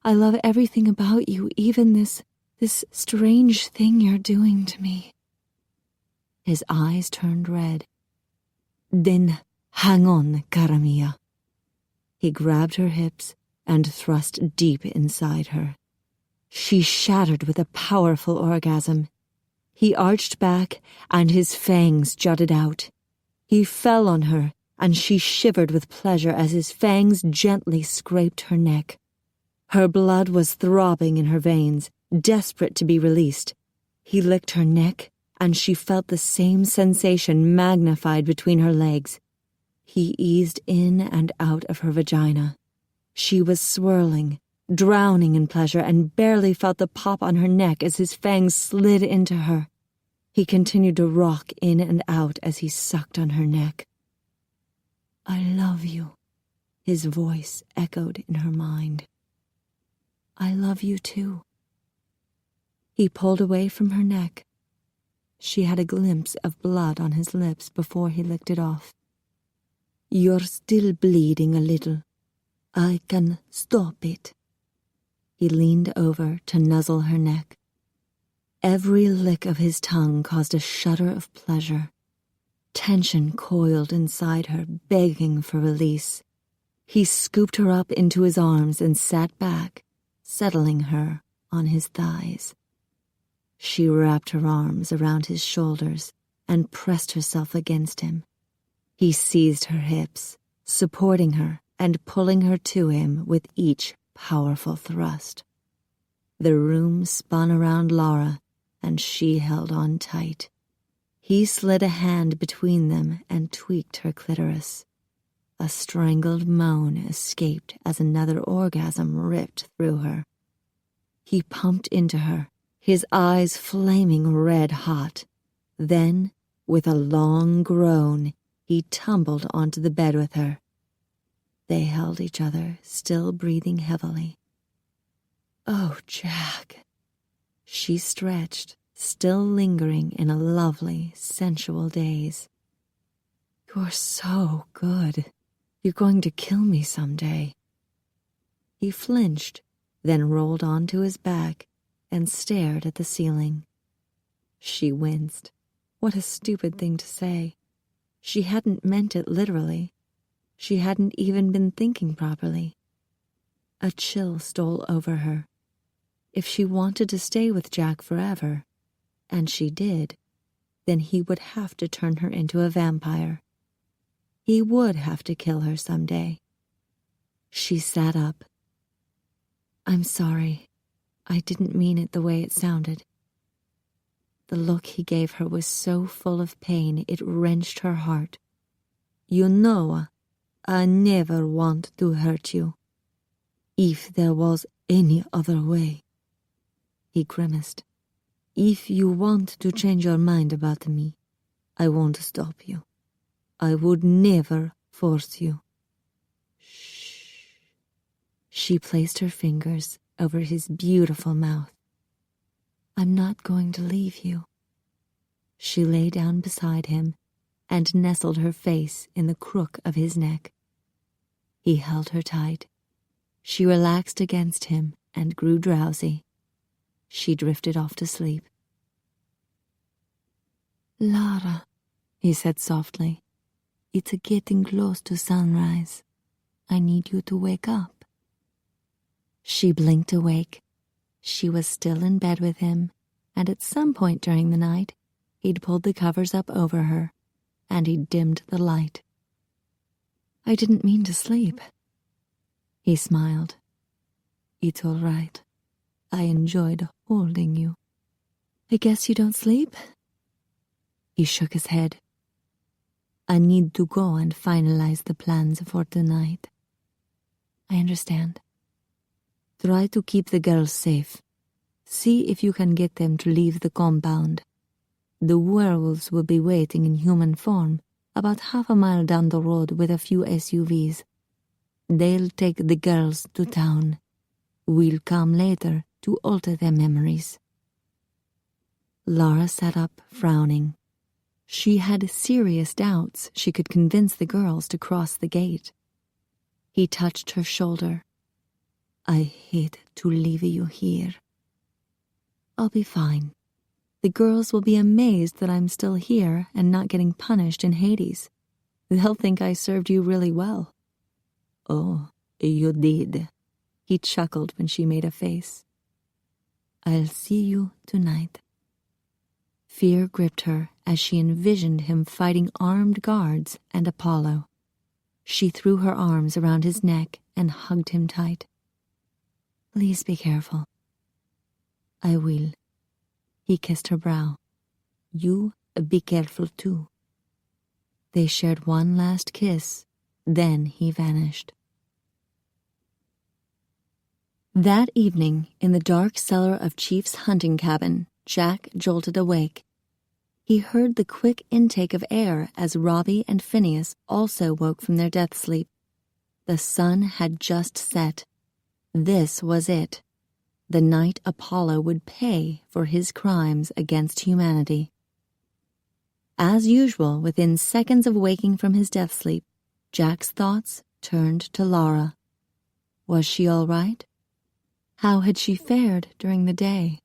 I love everything about you, even this strange thing you're doing to me." His eyes turned red. "Then hang on, cara mia." He grabbed her hips and thrust deep inside her. She shattered with a powerful orgasm. He arched back, and his fangs jutted out. He fell on her, and she shivered with pleasure as his fangs gently scraped her neck. Her blood was throbbing in her veins, desperate to be released. He licked her neck, and she felt the same sensation magnified between her legs. He eased in and out of her vagina. She was swirling, drowning in pleasure, and barely felt the pop on her neck as his fangs slid into her. He continued to rock in and out as he sucked on her neck. "I love you," his voice echoed in her mind. "I love you too." He pulled away from her neck. She had a glimpse of blood on his lips before he licked it off. "You're still bleeding a little. I can stop it." He leaned over to nuzzle her neck. Every lick of his tongue caused a shudder of pleasure. Tension coiled inside her, begging for release. He scooped her up into his arms and sat back, settling her on his thighs. She wrapped her arms around his shoulders and pressed herself against him. He seized her hips, supporting her and pulling her to him with each powerful thrust. The room spun around Lara, and she held on tight. He slid a hand between them and tweaked her clitoris. A strangled moan escaped as another orgasm ripped through her. He pumped into her, his eyes flaming red hot. Then, with a long groan, he tumbled onto the bed with her. They held each other, still breathing heavily. "Oh, Jack." She stretched, still lingering in a lovely, sensual daze. "You're so good. You're going to kill me someday." He flinched, then rolled onto his back and stared at the ceiling. She winced. What a stupid thing to say. She hadn't meant it literally. She hadn't even been thinking properly. A chill stole over her. If she wanted to stay with Jack forever, and she did, then he would have to turn her into a vampire. He would have to kill her someday. She sat up. "I'm sorry. I didn't mean it the way it sounded." The look he gave her was so full of pain it wrenched her heart. "You know, I never want to hurt you. If there was any other way." He grimaced. "If you want to change your mind about me, I won't stop you. I would never force you." Shh. She placed her fingers over his beautiful mouth. "I'm not going to leave you." She lay down beside him and nestled her face in the crook of his neck. He held her tight. She relaxed against him and grew drowsy. She drifted off to sleep. "Lara," he said softly, "it's getting close to sunrise. I need you to wake up." She blinked awake. She was still in bed with him, and at some point during the night, he'd pulled the covers up over her, and he'd dimmed the light. "I didn't mean to sleep." He smiled. "It's all right. I enjoyed holding you." "I guess you don't sleep?" He shook his head. "I need to go and finalize the plans for tonight." "I understand." "Try to keep the girls safe. See if you can get them to leave the compound. The werewolves will be waiting in human form about half a mile down the road with a few SUVs. They'll take the girls to town. We'll come later to alter their memories." Lara sat up, frowning. She had serious doubts she could convince the girls to cross the gate. He touched her shoulder. "I hate to leave you here." "I'll be fine. The girls will be amazed that I'm still here and not getting punished in Hades. They'll think I served you really well." "Oh, you did." He chuckled when she made a face. "I'll see you tonight." Fear gripped her as she envisioned him fighting armed guards and Apollo. She threw her arms around his neck and hugged him tight. "Please be careful." "I will." He kissed her brow. "You be careful too." They shared one last kiss, then he vanished. That evening, in the dark cellar of Chief's hunting cabin, Jack jolted awake. He heard the quick intake of air as Robbie and Phineas also woke from their death sleep. The sun had just set. This was it. The night Apollo would pay for his crimes against humanity. As usual, within seconds of waking from his death sleep, Jack's thoughts turned to Lara. Was she all right? How had she fared during the day?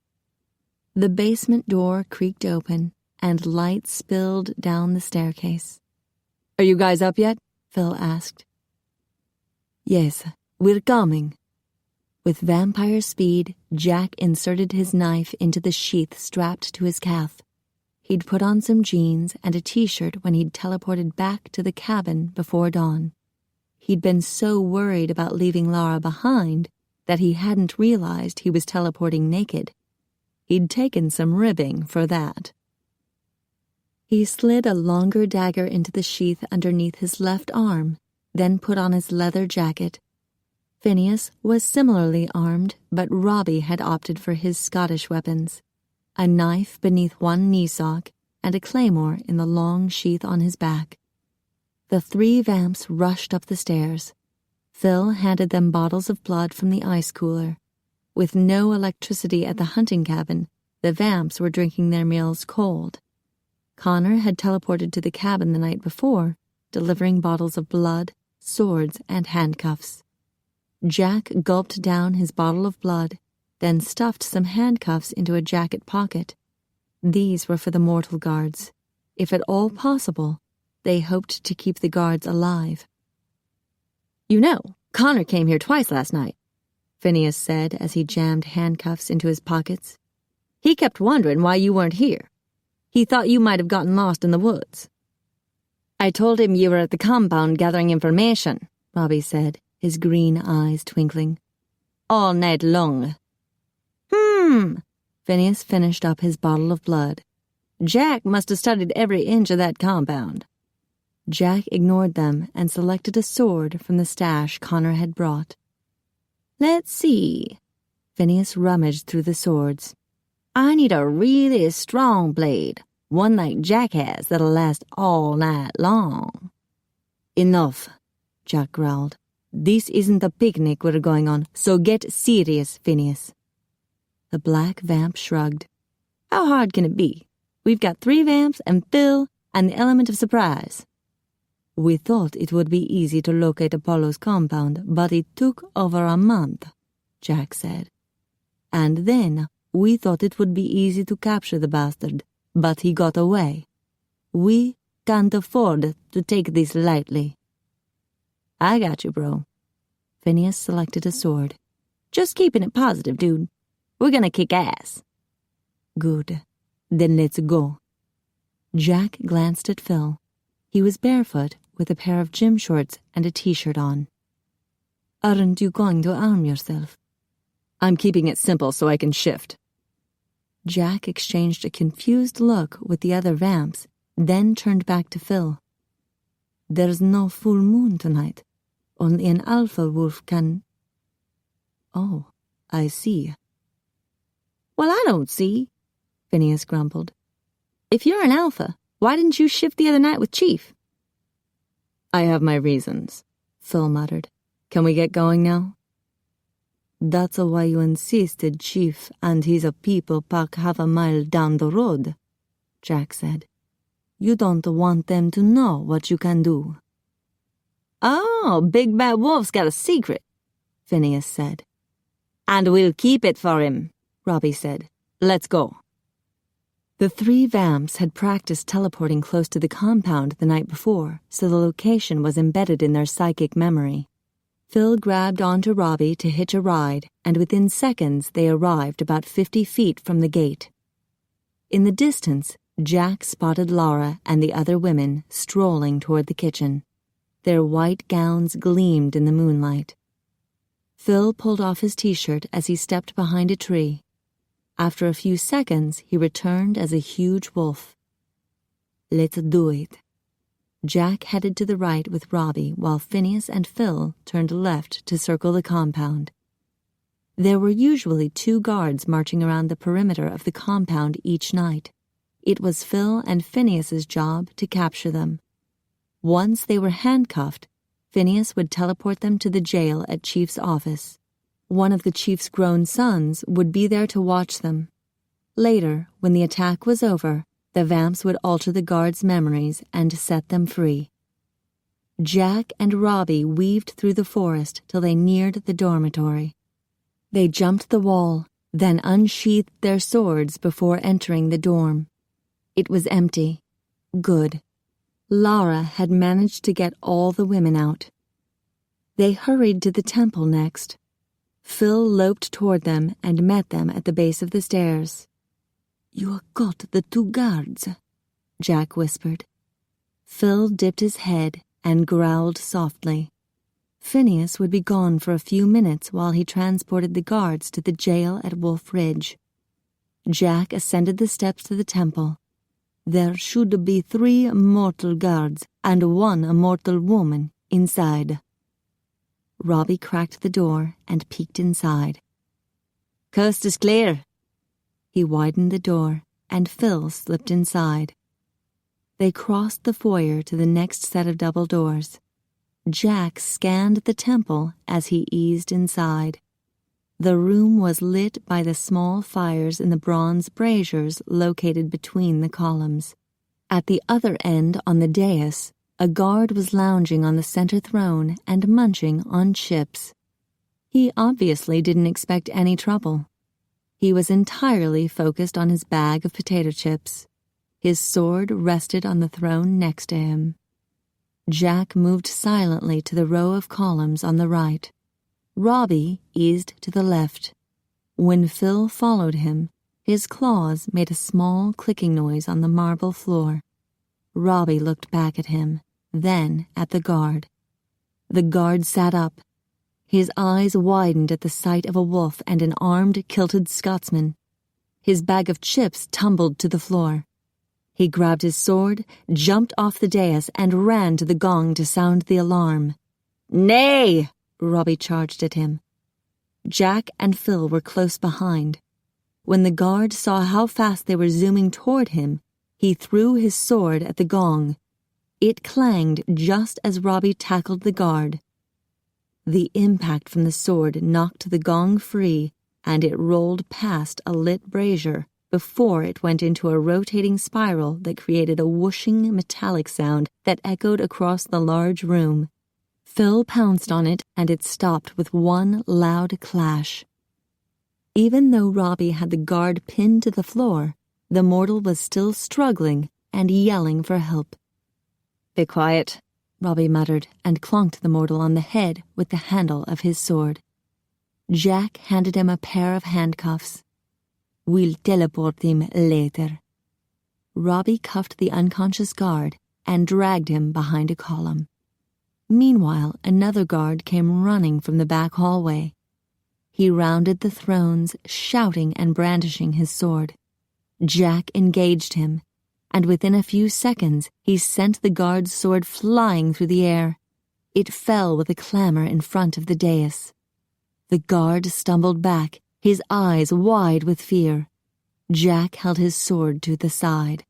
The basement door creaked open, and light spilled down the staircase. "Are you guys up yet?" Phil asked. "Yes, we're coming." With vampire speed, Jack inserted his knife into the sheath strapped to his calf. He'd put on some jeans and a t-shirt when he'd teleported back to the cabin before dawn. He'd been so worried about leaving Lara behind that he hadn't realized he was teleporting naked. He'd taken some ribbing for that. He slid a longer dagger into the sheath underneath his left arm, then put on his leather jacket. Phineas was similarly armed, but Robbie had opted for his Scottish weapons. a knife beneath one knee sock, and a claymore in the long sheath on his back. The 3 vamps rushed up the stairs. Phil handed them bottles of blood from the ice cooler. With no electricity at the hunting cabin, the vamps were drinking their meals cold. Connor had teleported to the cabin the night before, delivering bottles of blood, swords, and handcuffs. Jack gulped down his bottle of blood, then stuffed some handcuffs into a jacket pocket. These were for the mortal guards. If at all possible, they hoped to keep the guards alive. "You know, Connor came here twice last night," Phineas said as he jammed handcuffs into his pockets. "He kept wondering why you weren't here. He thought you might have gotten lost in the woods." "I told him you were at the compound gathering information," Robbie said, his green eyes twinkling. "All night long." Phineas finished up his bottle of blood. "Jack must have studied every inch of that compound." Jack ignored them and selected a sword from the stash Connor had brought. "Let's see." Phineas rummaged through the swords. "I need a really strong blade, one like Jack has that'll last all night long." "Enough," Jack growled. "This isn't a picnic we're going on, so get serious, Phineas." The black vamp shrugged. "How hard can it be? We've got 3 vamps and Phil and the element of surprise." "We thought it would be easy to locate Apollo's compound, but it took over a month," Jack said. "And then we thought it would be easy to capture the bastard, but he got away. We can't afford to take this lightly." "I got you, bro." Phineas selected a sword. "Just keeping it positive, dude. We're gonna kick ass." "Good. Then let's go." Jack glanced at Phil. He was barefoot, with a pair of gym shorts and a t-shirt on. "Aren't you going to arm yourself?" "I'm keeping it simple so I can shift." Jack exchanged a confused look with the other vamps, then turned back to Phil. "There's no full moon tonight. Only an alpha wolf can—" "Oh, I see." "Well, I don't see," Phineas grumbled. "If you're an alpha, why didn't you shift the other night with Chief?" "I have my reasons," Phil muttered. "Can we get going now?" "That's why you insisted, Chief, and his people park half a mile down the road," Jack said. "You don't want them to know what you can do." "Oh, Big Bad Wolf's got a secret," Phineas said. "And we'll keep it for him," Robbie said. "Let's go." The 3 vamps had practiced teleporting close to the compound the night before, so the location was embedded in their psychic memory. Phil grabbed onto Robbie to hitch a ride, and within seconds they arrived about 50 feet from the gate. In the distance, Jack spotted Lara and the other women strolling toward the kitchen. Their white gowns gleamed in the moonlight. Phil pulled off his t-shirt as he stepped behind a tree. After a few seconds, he returned as a huge wolf. "Let's do it." Jack headed to the right with Robbie, while Phineas and Phil turned left to circle the compound. There were usually 2 guards marching around the perimeter of the compound each night. It was Phil and Phineas's job to capture them. Once they were handcuffed, Phineas would teleport them to the jail at Chief's office. One of the Chief's grown sons would be there to watch them. Later, when the attack was over, the vamps would alter the guards' memories and set them free. Jack and Robbie weaved through the forest till they neared the dormitory. They jumped the wall, then unsheathed their swords before entering the dorm. It was empty. Good. Lara had managed to get all the women out. They hurried to the temple next. Phil loped toward them and met them at the base of the stairs. "You got the 2 guards," Jack whispered. Phil dipped his head and growled softly. Phineas would be gone for a few minutes while he transported the guards to the jail at Wolf Ridge. Jack ascended the steps to the temple. There should be 3 mortal guards and 1 mortal woman inside. Robbie cracked the door and peeked inside. "Coast is clear." He widened the door, and Phil slipped inside. They crossed the foyer to the next set of double doors. Jack scanned the temple as he eased inside. The room was lit by the small fires in the bronze braziers located between the columns. At the other end on the dais, a guard was lounging on the center throne and munching on chips. He obviously didn't expect any trouble. He was entirely focused on his bag of potato chips. His sword rested on the throne next to him. Jack moved silently to the row of columns on the right. Robbie eased to the left. When Phil followed him, his claws made a small clicking noise on the marble floor. Robbie looked back at him, then at the guard. The guard sat up. His eyes widened at the sight of a wolf and an armed, kilted Scotsman. His bag of chips tumbled to the floor. He grabbed his sword, jumped off the dais, and ran to the gong to sound the alarm. "Nay!" Robbie charged at him. Jack and Phil were close behind. When the guard saw how fast they were zooming toward him, he threw his sword at the gong. It clanged just as Robbie tackled the guard. The impact from the sword knocked the gong free, and it rolled past a lit brazier before it went into a rotating spiral that created a whooshing metallic sound that echoed across the large room. Phil pounced on it, and it stopped with one loud clash. Even though Robbie had the guard pinned to the floor, the mortal was still struggling and yelling for help. "Be quiet," Robbie muttered, and clonked the mortal on the head with the handle of his sword. Jack handed him a pair of handcuffs. "We'll teleport him later." Robbie cuffed the unconscious guard and dragged him behind a column. Meanwhile, another guard came running from the back hallway. He rounded the thrones, shouting and brandishing his sword. Jack engaged him, and within a few seconds he sent the guard's sword flying through the air. It fell with a clamor in front of the dais. The guard stumbled back, his eyes wide with fear. Jack held his sword to the side.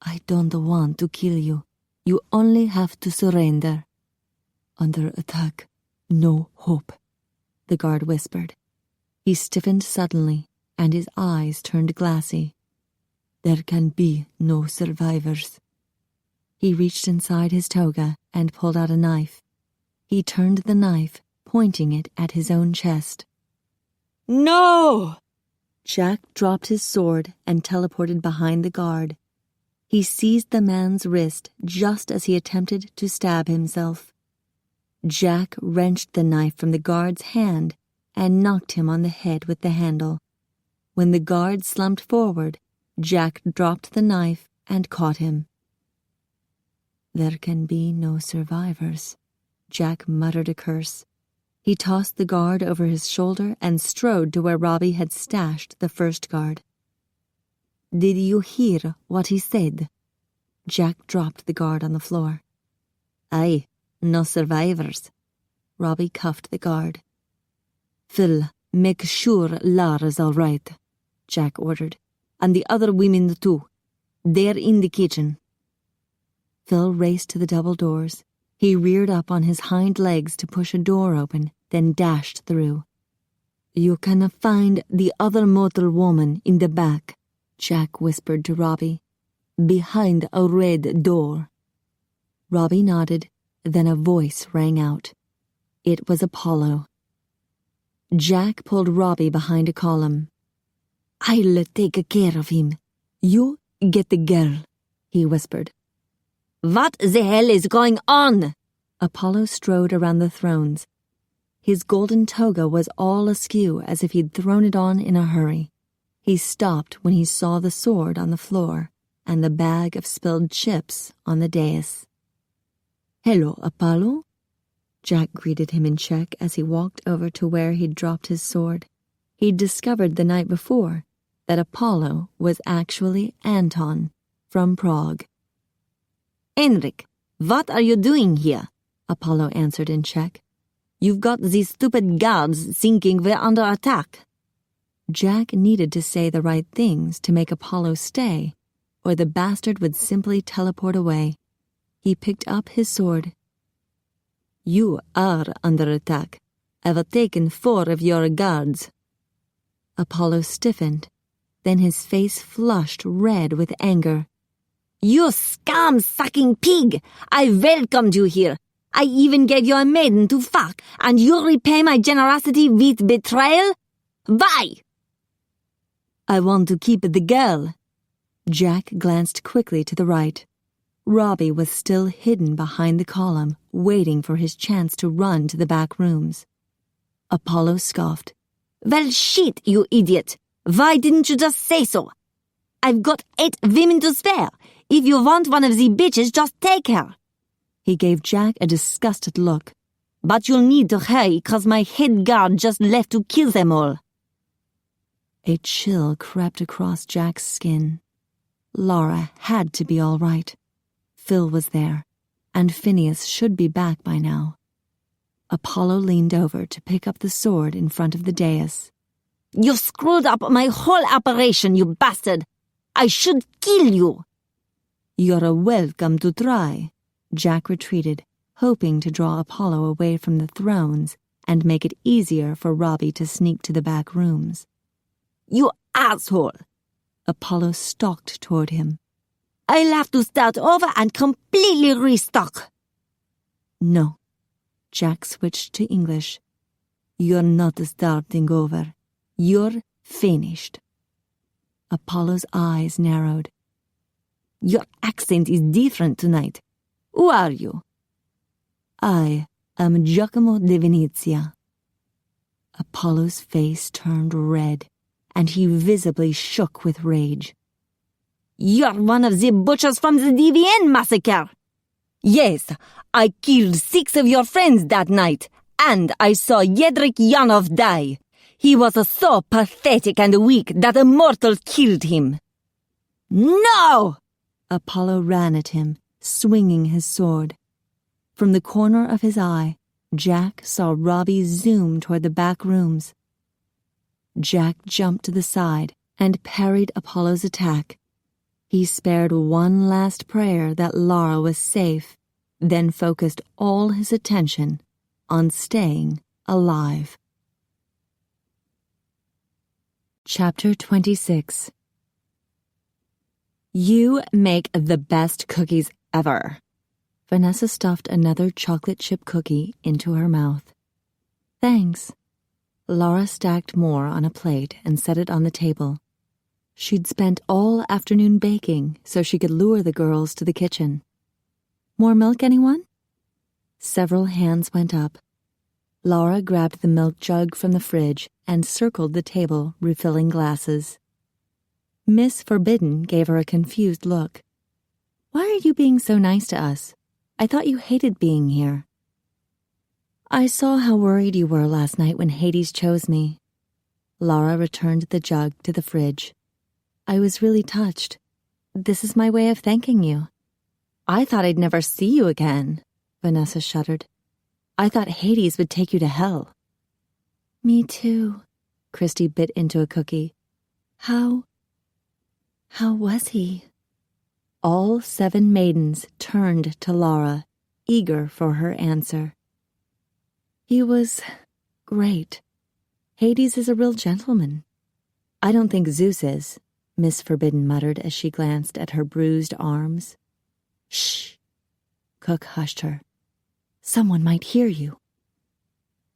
"I don't want to kill you. You only have to surrender." "Under attack, no hope," the guard whispered. He stiffened suddenly, and his eyes turned glassy. "There can be no survivors." He reached inside his toga and pulled out a knife. He turned the knife, pointing it at his own chest. "No!" Jack dropped his sword and teleported behind the guard. He seized the man's wrist just as he attempted to stab himself. Jack wrenched the knife from the guard's hand and knocked him on the head with the handle. When the guard slumped forward, Jack dropped the knife and caught him. "There can be no survivors," Jack muttered a curse. He tossed the guard over his shoulder and strode to where Robbie had stashed the first guard. "Did you hear what he said?" Jack dropped the guard on the floor. "Aye, no survivors." Robbie cuffed the guard. "Phil, make sure Lara's all right," Jack ordered. "And the other women too. They're in the kitchen." Phil raced to the double doors. He reared up on his hind legs to push a door open, then dashed through. "You can find the other mortal woman in the back," Jack whispered to Robbie. "Behind a red door." Robbie nodded, then a voice rang out. It was Apollo. Jack pulled Robbie behind a column. "I'll take care of him. You get the girl," he whispered. "What the hell is going on?" Apollo strode around the thrones. His golden toga was all askew as if he'd thrown it on in a hurry. He stopped when he saw the sword on the floor and the bag of spilled chips on the dais. "Hello, Apollo?" Jack greeted him in Czech as he walked over to where he'd dropped his sword. He'd discovered the night before that Apollo was actually Anton from Prague. "Henrik, what are you doing here?" Apollo answered in Czech. "You've got these stupid guards thinking we're under attack." Jack needed to say the right things to make Apollo stay, or the bastard would simply teleport away. He picked up his sword. "You are under attack. I've taken 4 of your guards." Apollo stiffened. Then his face flushed red with anger. "You scum-sucking pig! I welcomed you here. I even gave you a maiden to fuck, and you repay my generosity with betrayal? Why?" "I want to keep the girl." Jack glanced quickly to the right. Robbie was still hidden behind the column, waiting for his chance to run to the back rooms. Apollo scoffed. "Well, shit, you idiot. Why didn't you just say so? I've got 8 women to spare. If you want one of the bitches, just take her." He gave Jack a disgusted look. "But you'll need to hurry, 'cause my head guard just left to kill them all." A chill crept across Jack's skin. Lara had to be all right. Phil was there, and Phineas should be back by now. Apollo leaned over to pick up the sword in front of the dais. "You screwed up my whole operation, you bastard! I should kill you!" "You're welcome to try." Jack retreated, hoping to draw Apollo away from the thrones and make it easier for Robbie to sneak to the back rooms. "You asshole!" Apollo stalked toward him. "I'll have to start over and completely restock." "No." Jack switched to English. "You're not starting over. You're finished." Apollo's eyes narrowed. "Your accent is different tonight. Who are you?" "I am Giacomo de Venezia." Apollo's face turned red, and he visibly shook with rage. "You're one of the butchers from the DVN massacre." "Yes, I killed 6 of your friends that night, and I saw Yedrik Yanov die. He was so pathetic and weak that a mortal killed him." "No!" Apollo ran at him, swinging his sword. From the corner of his eye, Jack saw Robbie zoom toward the back rooms. Jack jumped to the side and parried Apollo's attack. He spared one last prayer that Lara was safe, then focused all his attention on staying alive. Chapter 26. "You make the best cookies ever." Vanessa stuffed another chocolate chip cookie into her mouth. "Thanks." Lara stacked more on a plate and set it on the table. She'd spent all afternoon baking so she could lure the girls to the kitchen. "More milk, anyone?" Several hands went up. Lara grabbed the milk jug from the fridge and circled the table, refilling glasses. Miss Forbidden gave her a confused look. "Why are you being so nice to us? I thought you hated being here." "I saw how worried you were last night when Hades chose me." Lara returned the jug to the fridge. "I was really touched. This is my way of thanking you." "I thought I'd never see you again," Vanessa shuddered. "I thought Hades would take you to hell." "Me too." Christy bit into a cookie. How was he?" All 7 maidens turned to Lara, eager for her answer. "He was great. Hades is a real gentleman." "I don't think Zeus is," Miss Forbidden muttered as she glanced at her bruised arms. "Shh." Cook hushed her. "Someone might hear you."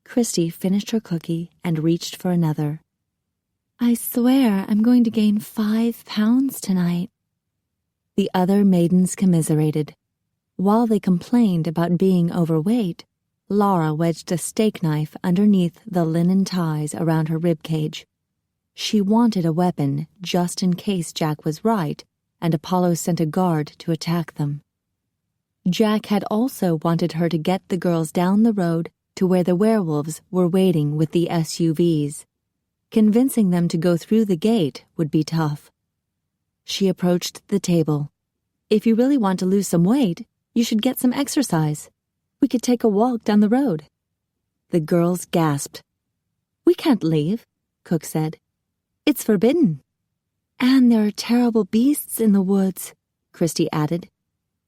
Christy finished her cookie and reached for another. "I swear I'm going to gain 5 pounds tonight." The other maidens commiserated. While they complained about being overweight, Lara wedged a steak knife underneath the linen ties around her ribcage. She wanted a weapon just in case Jack was right and Apollo sent a guard to attack them. Jack had also wanted her to get the girls down the road to where the werewolves were waiting with the SUVs. Convincing them to go through the gate would be tough. She approached the table. "If you really want to lose some weight, you should get some exercise. We could take a walk down the road." The girls gasped. "We can't leave," Cook said. It's forbidden. And there are terrible beasts in the woods, Christy added,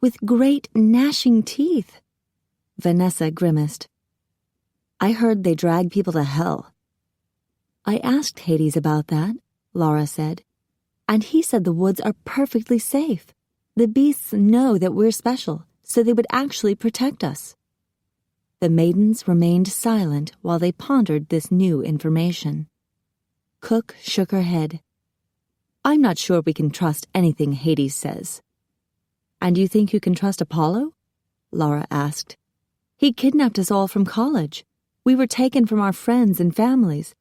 with great gnashing teeth. Vanessa grimaced. I heard they drag people to hell. I asked Hades about that, Lara said, and he said the woods are perfectly safe. The beasts know that we're special, so they would actually protect us. The maidens remained silent while they pondered this new information. Cook shook her head. I'm not sure we can trust anything Hades says. And you think you can trust Apollo? Lara asked. He kidnapped us all from college. We were taken from our friends and families.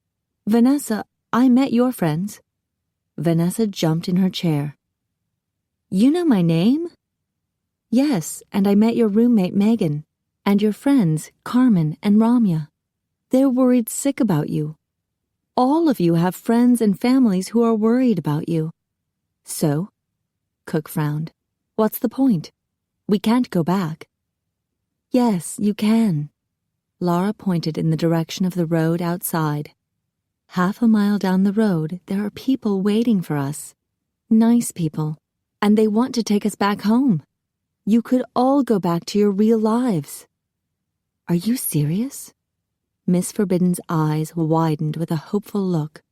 Vanessa, I met your friends. Vanessa jumped in her chair. You know my name? Yes, and I met your roommate Megan, and your friends Carmen and Ramya. They're worried sick about you. All of you have friends and families who are worried about you. So? Cook frowned. What's the point? We can't go back. Yes, you can. Lara pointed in the direction of the road outside. Half a mile down the road, there are people waiting for us. Nice people. And they want to take us back home. You could all go back to your real lives. Are you serious? Miss Forbidden's eyes widened with a hopeful look.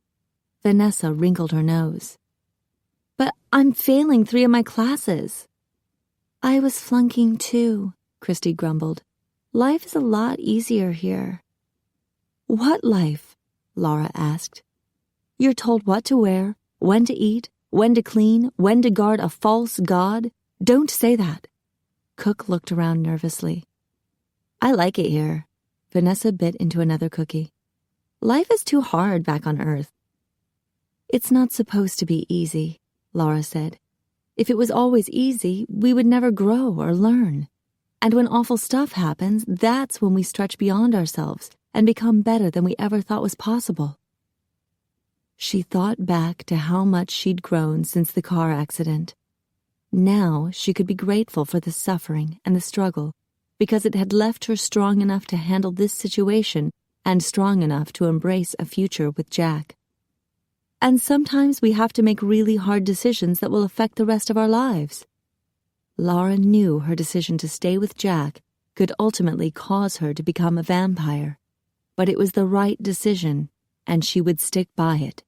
Vanessa wrinkled her nose. But I'm failing 3 of my classes. I was flunking too, Christy grumbled. Life is a lot easier here. What life? Lara asked. You're told what to wear, when to eat, when to clean, when to guard a false god. Don't say that. Cook looked around nervously. I like it here. Vanessa bit into another cookie. Life is too hard back on Earth. It's not supposed to be easy, Lara said. If it was always easy, we would never grow or learn. And when awful stuff happens, that's when we stretch beyond ourselves and become better than we ever thought was possible. She thought back to how much she'd grown since the car accident. Now she could be grateful for the suffering and the struggle, because it had left her strong enough to handle this situation and strong enough to embrace a future with Jack. And sometimes we have to make really hard decisions that will affect the rest of our lives. Lara knew her decision to stay with Jack could ultimately cause her to become a vampire, but it was the right decision, and she would stick by it.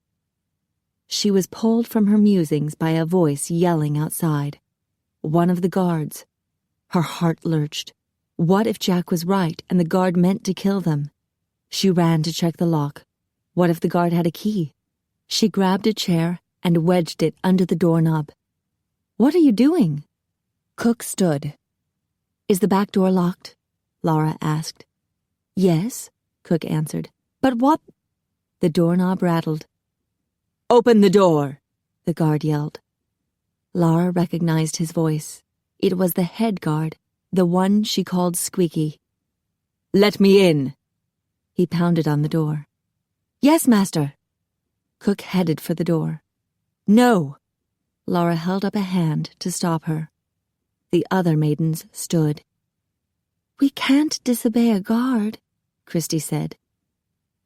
She was pulled from her musings by a voice yelling outside. One of the guards. Her heart lurched. What if Jack was right and the guard meant to kill them? She ran to check the lock. What if the guard had a key? She grabbed a chair and wedged it under the doorknob. What are you doing? Cook stood. Is the back door locked? Lara asked. Yes, Cook answered. But what? The doorknob rattled. Open the door, the guard yelled. Lara recognized his voice. It was the head guard, the one she called Squeaky. Let me in. He pounded on the door. Yes, master. Cook headed for the door. No. Lara held up a hand to stop her. The other maidens stood. We can't disobey a guard, Christy said.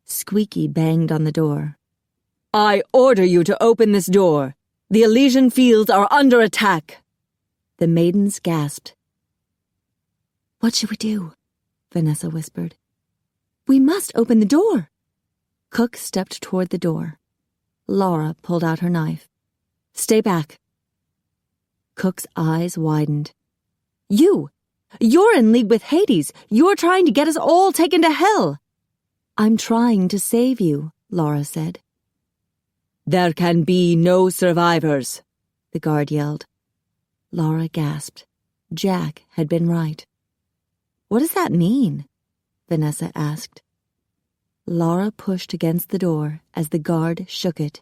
Squeaky banged on the door. I order you to open this door. The Elysian fields are under attack. The maidens gasped. What should we do? Vanessa whispered. We must open the door. Cook stepped toward the door. Lara pulled out her knife. Stay back. Cook's eyes widened. You're in league with Hades. You're trying to get us all taken to hell. I'm trying to save you, Lara said. There can be no survivors, the guard yelled. Lara gasped. Jack had been right. What does that mean? Vanessa asked. Lara pushed against the door as the guard shook it.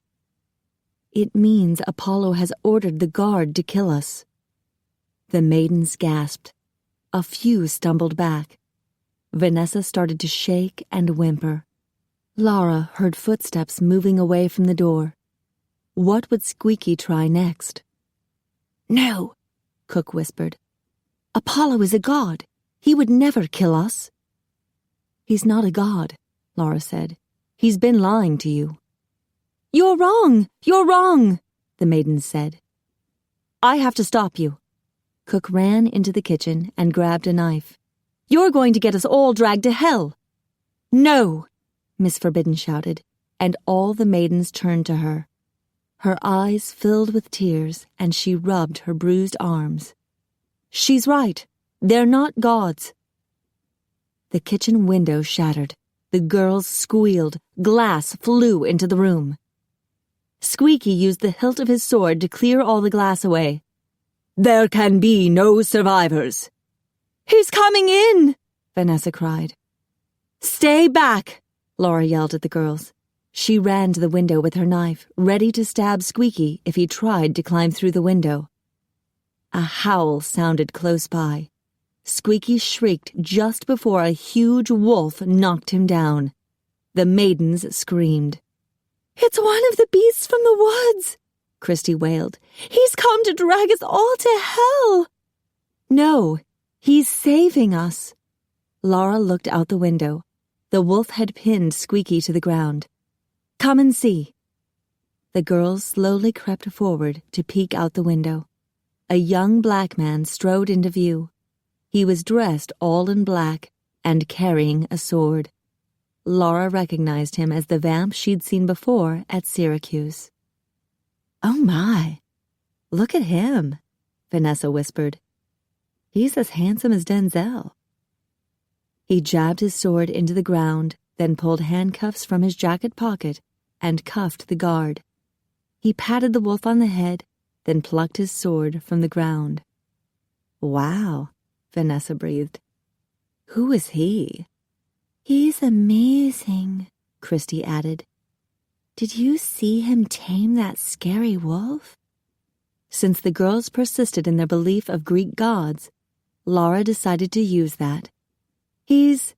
It means Apollo has ordered the guard to kill us. The maidens gasped. A few stumbled back. Vanessa started to shake and whimper. Lara heard footsteps moving away from the door. What would Squeaky try next? No, Cook whispered. Apollo is a god. He would never kill us. He's not a god, Lara said. He's been lying to you. You're wrong! You're wrong! The maidens said. I have to stop you. Cook ran into the kitchen and grabbed a knife. You're going to get us all dragged to hell. No! Miss Forbidden shouted, and all the maidens turned to her. Her eyes filled with tears, and she rubbed her bruised arms. She's right. They're not gods. The kitchen window shattered. The girls squealed. Glass flew into the room. Squeaky used the hilt of his sword to clear all the glass away. There can be no survivors. He's coming in, Vanessa cried. Stay back, Laura yelled at the girls. She ran to the window with her knife, ready to stab Squeaky if he tried to climb through the window. A howl sounded close by. Squeaky shrieked just before a huge wolf knocked him down. The maidens screamed. It's one of the beasts from the woods, Christy wailed. He's come to drag us all to hell. No, he's saving us. Laura looked out the window. The wolf had pinned Squeaky to the ground. Come and see. The girls slowly crept forward to peek out the window. A young black man strode into view. He was dressed all in black and carrying a sword. Laura recognized him as the vamp she'd seen before at Syracuse. Oh my, look at him, Vanessa whispered. He's as handsome as Denzel. He jabbed his sword into the ground, then pulled handcuffs from his jacket pocket and cuffed the guard. He patted the wolf on the head, then plucked his sword from the ground. Wow, Vanessa breathed. Who is he? He's amazing, Christy added. Did you see him tame that scary wolf? Since the girls persisted in their belief of Greek gods, Laura decided to use that. He's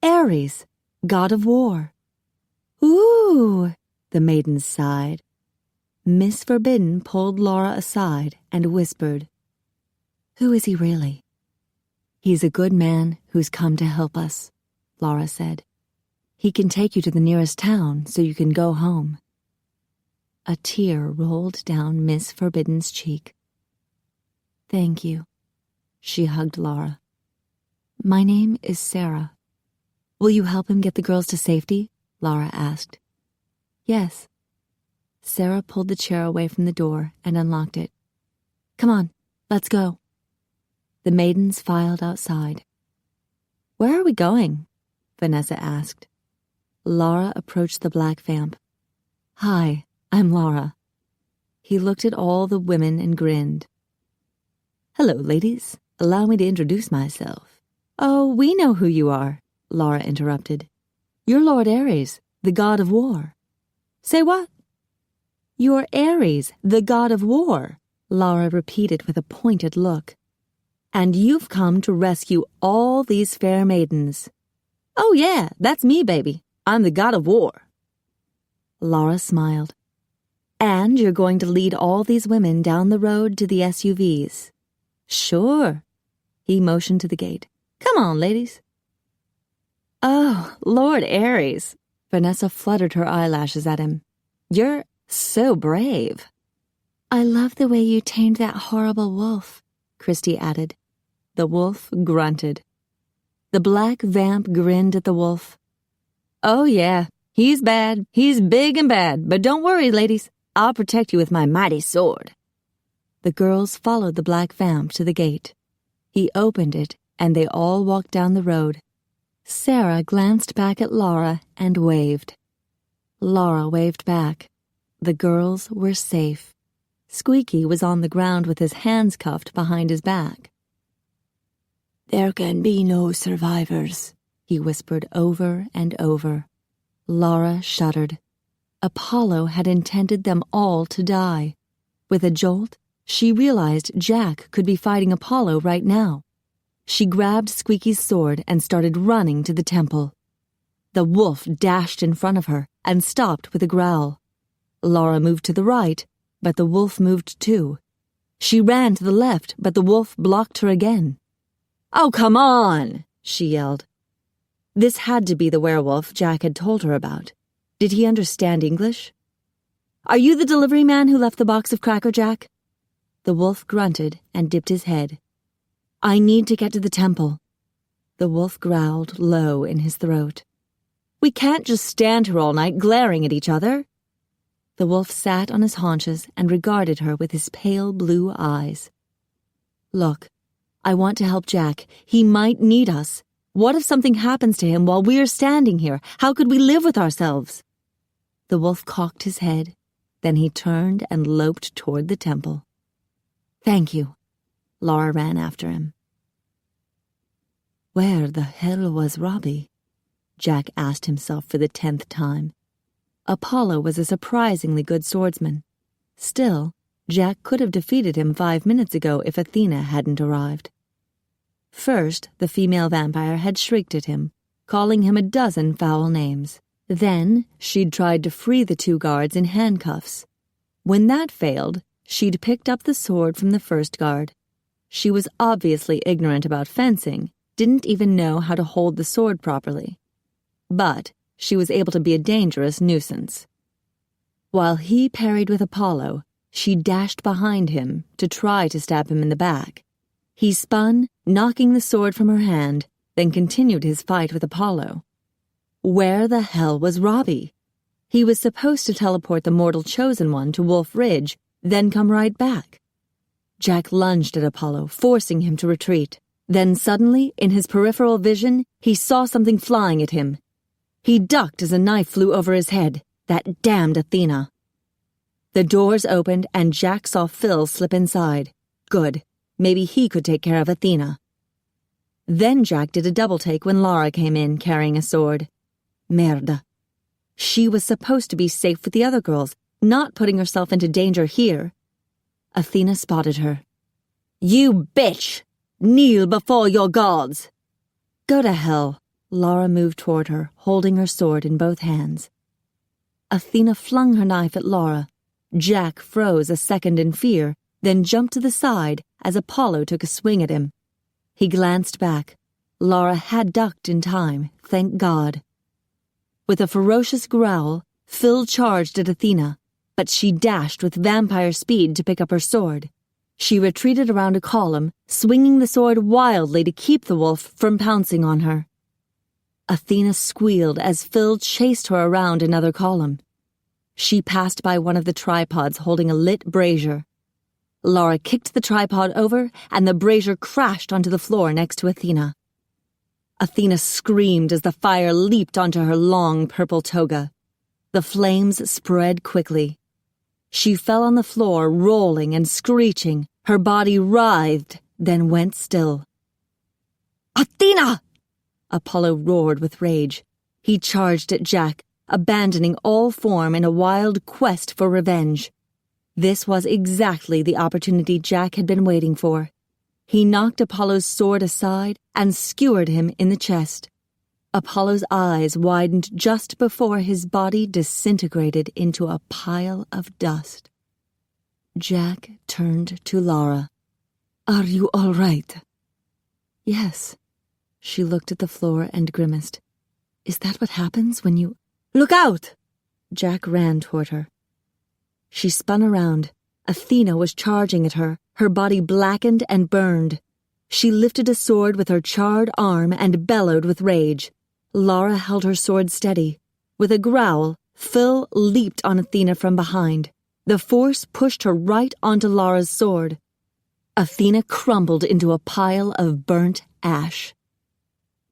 Ares, god of war. Ooh, the maidens sighed. Miss Forbidden pulled Laura aside and whispered, Who is he really? He's a good man who's come to help us, Laura said. He can take you to the nearest town so you can go home. A tear rolled down Miss Forbidden's cheek. Thank you. She hugged Laura. My name is Sarah. Will you help him get the girls to safety? Laura asked. Yes. Sarah pulled the chair away from the door and unlocked it. Come on, let's go. The maidens filed outside. Where are we going? Vanessa asked. Laura approached the black vamp. Hi, I'm Laura. He looked at all the women and grinned. Hello, ladies. Allow me to introduce myself. Oh, we know who you are, Laura interrupted. You're Lord Ares, the god of war. Say what? You're Ares, the god of war, Laura repeated with a pointed look. And you've come to rescue all these fair maidens. Oh yeah, that's me, baby. I'm the god of war. Laura smiled. And you're going to lead all these women down the road to the SUVs. Sure. He motioned to the gate. Come on, ladies. Oh, Lord Ares. Vanessa fluttered her eyelashes at him. You're so brave. I love the way you tamed that horrible wolf, Christy added. The wolf grunted. The black vamp grinned at the wolf. Oh yeah, he's bad. He's big and bad, but don't worry, ladies. I'll protect you with my mighty sword. The girls followed the black vamp to the gate. He opened it, and they all walked down the road. Sarah glanced back at Laura and waved. Laura waved back. The girls were safe. Squeaky was on the ground with his hands cuffed behind his back. There can be no survivors, he whispered over and over. Laura shuddered. Apollo had intended them all to die. With a jolt, she realized Jack could be fighting Apollo right now. She grabbed Squeaky's sword and started running to the temple. The wolf dashed in front of her and stopped with a growl. Laura moved to the right, but the wolf moved too. She ran to the left, but the wolf blocked her again. Oh, come on, she yelled. This had to be the werewolf Jack had told her about. Did he understand English? Are you the delivery man who left the box of Cracker Jack? The wolf grunted and dipped his head. I need to get to the temple. The wolf growled low in his throat. We can't just stand here all night glaring at each other. The wolf sat on his haunches and regarded her with his pale blue eyes. Look, I want to help Jack. He might need us. What if something happens to him while we're standing here? How could we live with ourselves? The wolf cocked his head. Then he turned and loped toward the temple. Thank you. Lara ran after him. Where the hell was Robbie? Jack asked himself for the 10th time. Apollo was a surprisingly good swordsman. Still, Jack could have defeated him 5 minutes ago if Athena hadn't arrived. First, the female vampire had shrieked at him, calling him a dozen foul names. Then, she'd tried to free the 2 guards in handcuffs. When that failed, she'd picked up the sword from the first guard. She was obviously ignorant about fencing, didn't even know how to hold the sword properly. But she was able to be a dangerous nuisance. While he parried with Apollo, she dashed behind him to try to stab him in the back. He spun, knocking the sword from her hand, then continued his fight with Apollo. Where the hell was Robbie? He was supposed to teleport the mortal chosen one to Wolf Ridge, then come right back. Jack lunged at Apollo, forcing him to retreat. Then suddenly, in his peripheral vision, he saw something flying at him. He ducked as a knife flew over his head. That damned Athena. The doors opened and Jack saw Phil slip inside. Good. Maybe he could take care of Athena. Then Jack did a double take when Lara came in carrying a sword. Merda. She was supposed to be safe with the other girls, not putting herself into danger here. Athena spotted her. You bitch! Kneel before your gods! Go to hell. Lara moved toward her, holding her sword in both hands. Athena flung her knife at Lara. Jack froze a second in fear, then jumped to the side as Apollo took a swing at him. He glanced back. Lara had ducked in time, thank God. With a ferocious growl, Phil charged at Athena, but she dashed with vampire speed to pick up her sword. She retreated around a column, swinging the sword wildly to keep the wolf from pouncing on her. Athena squealed as Phil chased her around another column. She passed by one of the tripods holding a lit brazier. Lara kicked the tripod over, and the brazier crashed onto the floor next to Athena. Athena screamed as the fire leaped onto her long purple toga. The flames spread quickly. She fell on the floor, rolling and screeching. Her body writhed, then went still. Athena! Apollo roared with rage. He charged at Jack, abandoning all form in a wild quest for revenge. This was exactly the opportunity Jack had been waiting for. He knocked Apollo's sword aside and skewered him in the chest. Apollo's eyes widened just before his body disintegrated into a pile of dust. Jack turned to Lara. Are you all right? Yes. She looked at the floor and grimaced. Is that what happens when you... Look out! Jack ran toward her. She spun around. Athena was charging at her, her body blackened and burned. She lifted a sword with her charred arm and bellowed with rage. Lara held her sword steady. With a growl, Phil leaped on Athena from behind. The force pushed her right onto Lara's sword. Athena crumbled into a pile of burnt ash.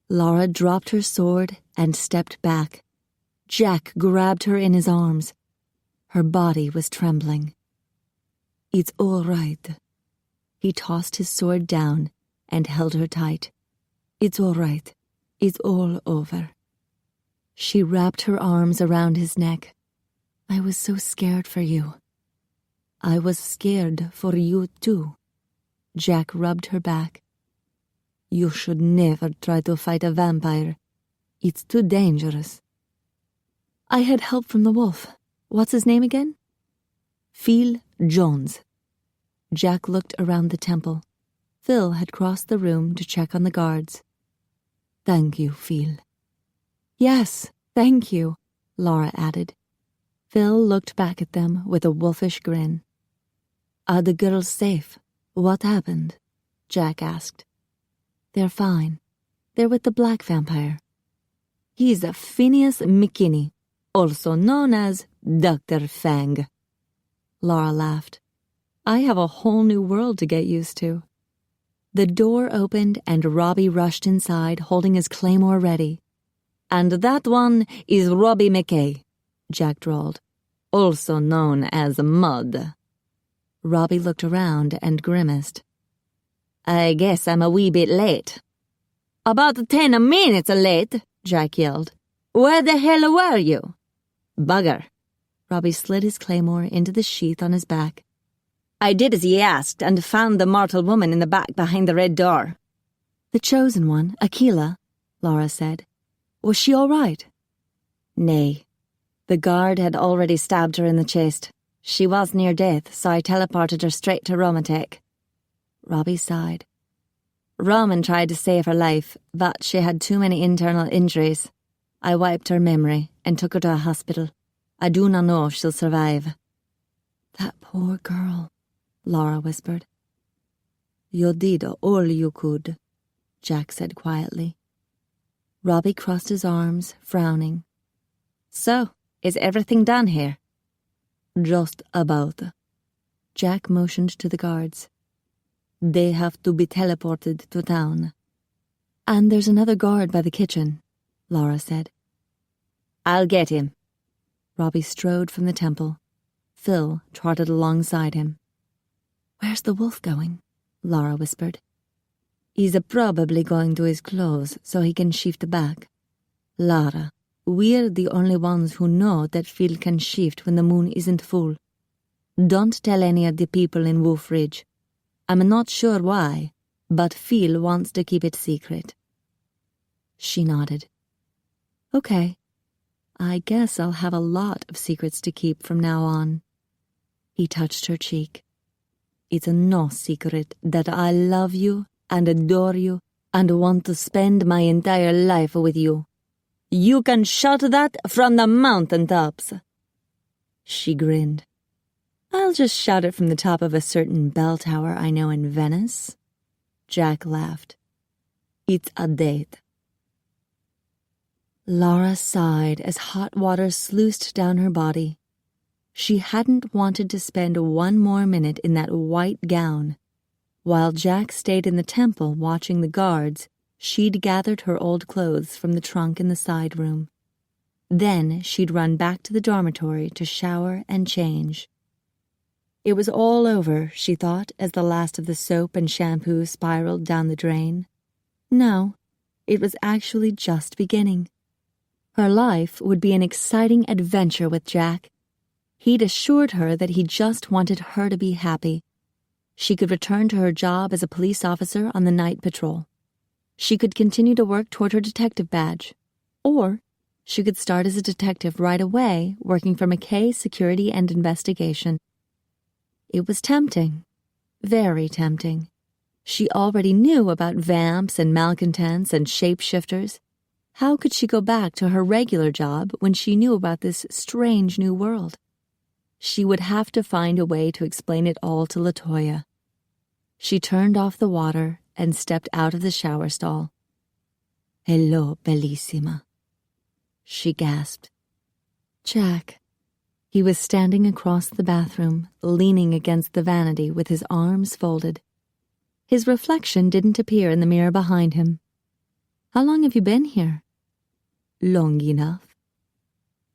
Lara dropped her sword and stepped back. Jack grabbed her in his arms. Her body was trembling. It's all right. He tossed his sword down and held her tight. It's all right. It's all over. She wrapped her arms around his neck. I was so scared for you. I was scared for you too. Jack rubbed her back. You should never try to fight a vampire. It's too dangerous. I had help from the wolf. What's his name again? Phil Jones. Jack looked around the temple. Phil had crossed the room to check on the guards. Thank you, Phil. Yes, thank you, Lara added. Phil looked back at them with a wolfish grin. Are the girls safe? What happened? Jack asked. They're fine. They're with the black vampire. He's a Phineas McKinney, also known as Dr. Fang. Lara laughed. I have a whole new world to get used to. The door opened and Robbie rushed inside, holding his claymore ready. And that one is Robbie McKay, Jack drawled, also known as Mud. Robbie looked around and grimaced. I guess I'm a wee bit late. About 10 minutes late, Jack yelled. Where the hell were you? Bugger. Robbie slid his claymore into the sheath on his back. I did as he asked and found the mortal woman in the back behind the red door. The chosen one, Aquila, Lara said. Was she all right? Nay. The guard had already stabbed her in the chest. She was near death, so I teleported her straight to Romatek. Robbie sighed. Roman tried to save her life, but she had too many internal injuries. I wiped her memory and took her to a hospital. I do not know if she'll survive. That poor girl, Lara whispered. You did all you could, Jack said quietly. Robbie crossed his arms, frowning. So, is everything done here? Just about. Jack motioned to the guards. They have to be teleported to town. And there's another guard by the kitchen, Lara said. I'll get him. Robbie strode from the temple. Phil trotted alongside him. Where's the wolf going? Lara whispered. He's probably going to his clothes so he can shift back. Lara, we're the only ones who know that Phil can shift when the moon isn't full. Don't tell any of the people in Wolf Ridge. I'm not sure why, but Phil wants to keep it secret. She nodded. Okay. I guess I'll have a lot of secrets to keep from now on. He touched her cheek. It's no secret that I love you and adore you and want to spend my entire life with you. You can shout that from the mountaintops. She grinned. I'll just shout it from the top of a certain bell tower I know in Venice. Jack laughed. It's a date. Lara sighed as hot water sluiced down her body. She hadn't wanted to spend one more minute in that white gown. While Jack stayed in the temple watching the guards, she'd gathered her old clothes from the trunk in the side room. Then she'd run back to the dormitory to shower and change. It was all over, she thought, as the last of the soap and shampoo spiraled down the drain. No, it was actually just beginning. Her life would be an exciting adventure with Jack. He'd assured her that he just wanted her to be happy. She could return to her job as a police officer on the night patrol. She could continue to work toward her detective badge. Or she could start as a detective right away, working for McKay Security and Investigation. It was tempting. Very tempting. She already knew about vamps and malcontents and shapeshifters. How could she go back to her regular job when she knew about this strange new world? She would have to find a way to explain it all to LaToya. She turned off the water and stepped out of the shower stall. Hello, bellissima. She gasped. Jack. He was standing across the bathroom, leaning against the vanity with his arms folded. His reflection didn't appear in the mirror behind him. How long have you been here? Long enough.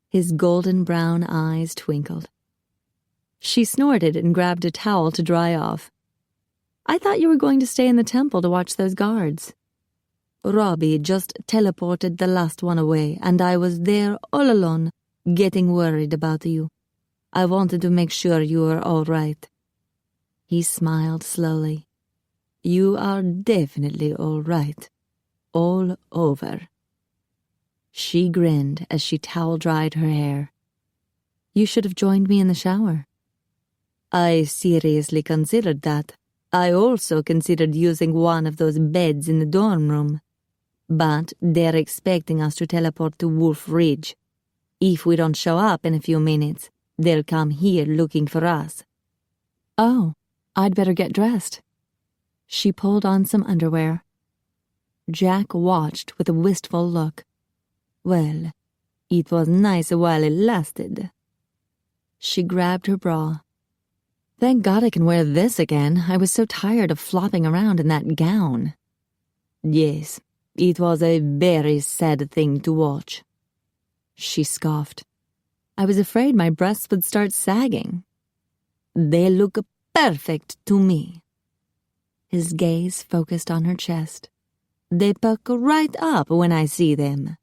His golden brown eyes twinkled. She snorted and grabbed a towel to dry off. I thought you were going to stay in the temple to watch those guards. Robbie just teleported the last one away, and I was there all alone, getting worried about you. I wanted to make sure you were all right. He smiled slowly. You are definitely all right. All over. She grinned as she towel-dried her hair. You should have joined me in the shower. I seriously considered that. I also considered using one of those beds in the dorm room. But they're expecting us to teleport to Wolf Ridge. If we don't show up in a few minutes, they'll come here looking for us." "Oh, I'd better get dressed." She pulled on some underwear. Jack watched with a wistful look. "Well, it was nice while it lasted." She grabbed her bra. "Thank God I can wear this again. I was so tired of flopping around in that gown." "Yes, it was a very sad thing to watch." She scoffed. "I was afraid my breasts would start sagging." "They look perfect to me." His gaze focused on her chest. "They perk right up when I see them."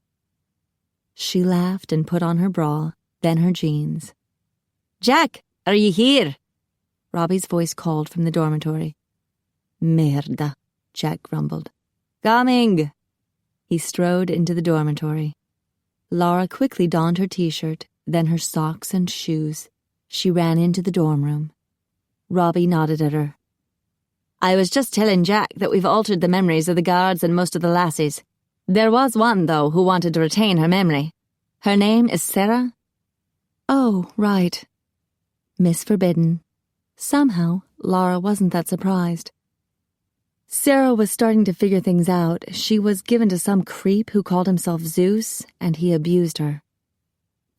She laughed and put on her bra, then her jeans. "Jack, are you here?" Robbie's voice called from the dormitory. "Merda," Jack grumbled. "Coming." He strode into the dormitory. Lara quickly donned her t-shirt, then her socks and shoes. She ran into the dorm room. Robbie nodded at her. "I was just telling Jack that we've altered the memories of the guards and most of the lassies. There was one, though, who wanted to retain her memory. Her name is Sarah." "Oh, right." Miss Forbidden. Somehow, Lara wasn't that surprised. Sarah was starting to figure things out. She was given to some creep who called himself Zeus, and he abused her.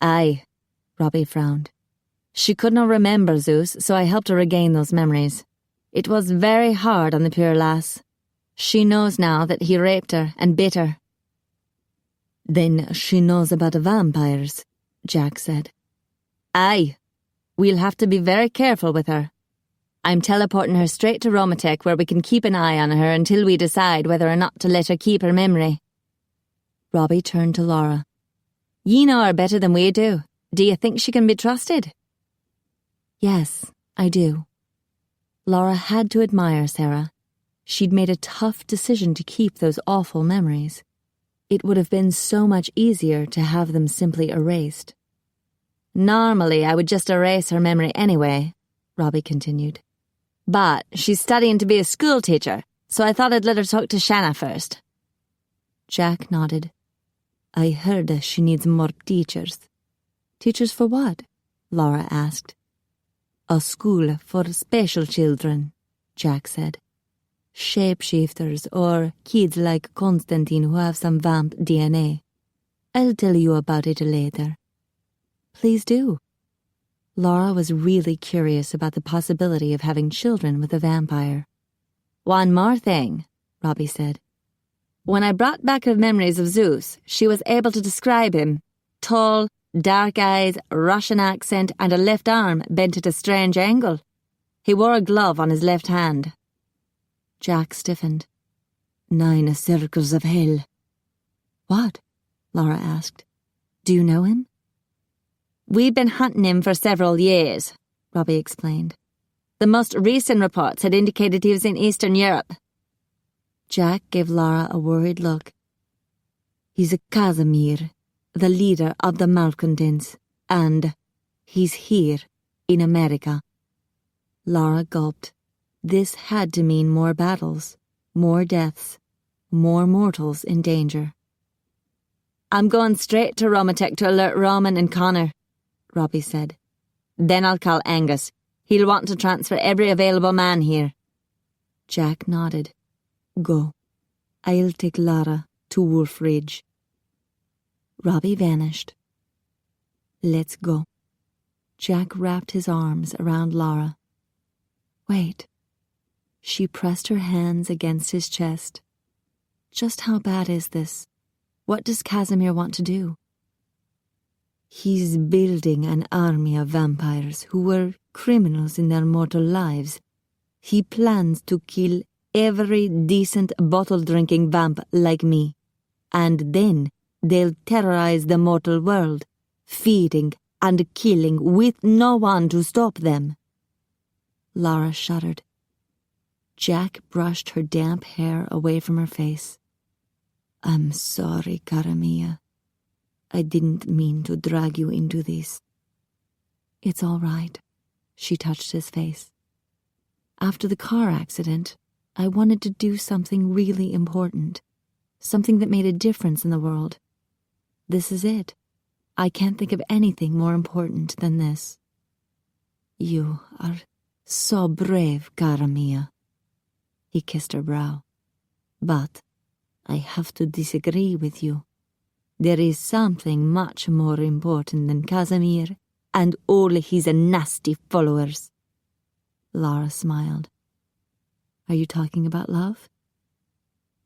"Aye," Robbie frowned. "She couldn't remember Zeus, so I helped her regain those memories. It was very hard on the poor lass. She knows now that he raped her and bit her." "Then she knows about vampires," Jack said. "Aye. We'll have to be very careful with her. I'm teleporting her straight to Romatech where we can keep an eye on her until we decide whether or not to let her keep her memory." Robbie turned to Lara. "You know her better than we do. Do you think she can be trusted?" "Yes, I do." Lara had to admire Sarah. She'd made a tough decision to keep those awful memories. It would have been so much easier to have them simply erased. "Normally, I would just erase her memory anyway," Robbie continued. "But she's studying to be a school teacher, so I thought I'd let her talk to Shanna first." Jack nodded. "I heard she needs more teachers." "Teachers for what?" Lara asked. "A school for special children," Jack said. "Shapeshifters or kids like Constantine who have some vamp DNA. I'll tell you about it later." "Please do." Lara was really curious about the possibility of having children with a vampire. "One more thing," Robbie said. "When I brought back her memories of Zeus, she was able to describe him. Tall, dark eyes, Russian accent, and a left arm bent at a strange angle. He wore a glove on his left hand." Jack stiffened. 9 circles of hell." "What?" Lara asked. "Do you know him?" "We've been hunting him for several years," Robbie explained. "The most recent reports had indicated he was in Eastern Europe." Jack gave Lara a worried look. "He's a Casimir, the leader of the malcontents, and he's here in America." Lara gulped. This had to mean more battles, more deaths, more mortals in danger. "I'm going straight to Romatech to alert Roman and Connor," Robbie said. "Then I'll call Angus. He'll want to transfer every available man here." Jack nodded. "Go. I'll take Lara to Wolf Ridge." Robbie vanished. "Let's go." Jack wrapped his arms around Lara. "Wait." She pressed her hands against his chest. "Just how bad is this? What does Casimir want to do?" "He's building an army of vampires who were criminals in their mortal lives. He plans to kill every decent bottle-drinking vamp like me, and then they'll terrorize the mortal world, feeding and killing with no one to stop them." Lara shuddered. Jack brushed her damp hair away from her face. "I'm sorry, cara mia. I didn't mean to drag you into this." "It's all right." She touched his face. "After the car accident, I wanted to do something really important. Something that made a difference in the world. This is it. I can't think of anything more important than this. You are so brave, cara mia. He kissed her brow. But I have to disagree with you. There is something much more important than Casimir and all his nasty followers. Lara smiled. Are you talking about love?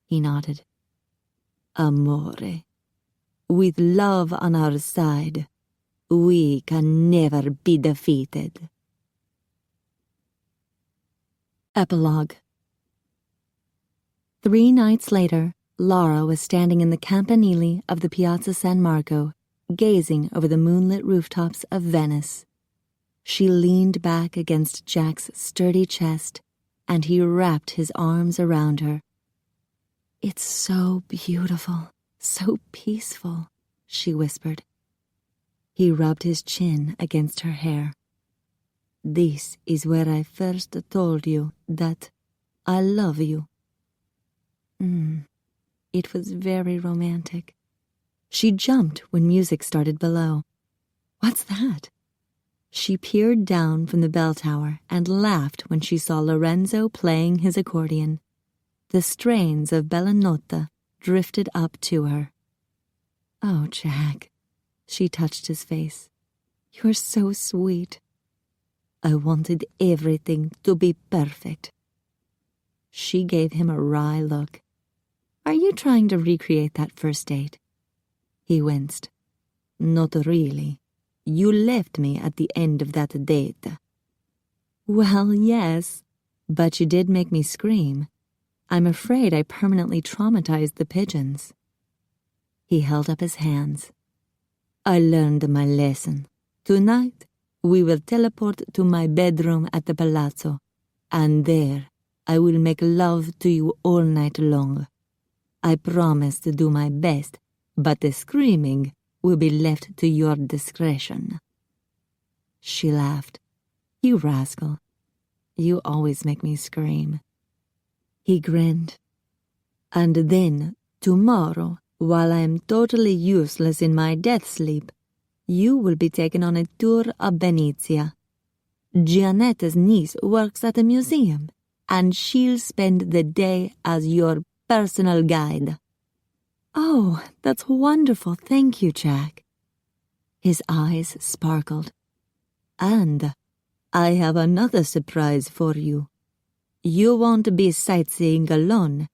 He nodded. Amore. With love on our side, we can never be defeated. Epilogue. 3 nights later, Lara was standing in the campanile of the Piazza San Marco, gazing over the moonlit rooftops of Venice. She leaned back against Jack's sturdy chest, and he wrapped his arms around her. It's so beautiful, so peaceful, she whispered. He rubbed his chin against her hair. This is where I first told you that I love you. It was very romantic. She jumped when music started below. What's that? She peered down from the bell tower and laughed when she saw Lorenzo playing his accordion. The strains of Bella Notte drifted up to her. Oh, Jack. She touched his face. You're so sweet. I wanted everything to be perfect. She gave him a wry look. Are you trying to recreate that first date? He winced. Not really. You left me at the end of that date. Well, yes, but you did make me scream. I'm afraid I permanently traumatized the pigeons. He held up his hands. I learned my lesson. Tonight, we will teleport to my bedroom at the palazzo, and there I will make love to you all night long. I promise to do my best, but the screaming will be left to your discretion. She laughed. You rascal. You always make me scream. He grinned. And then, tomorrow, while I am totally useless in my death sleep, you will be taken on a tour of Venezia. Giannetta's niece works at a museum, and she'll spend the day as your personal guide. Oh, that's wonderful. Thank you, Jack. His eyes sparkled. And I have another surprise for you. You won't be sightseeing alone.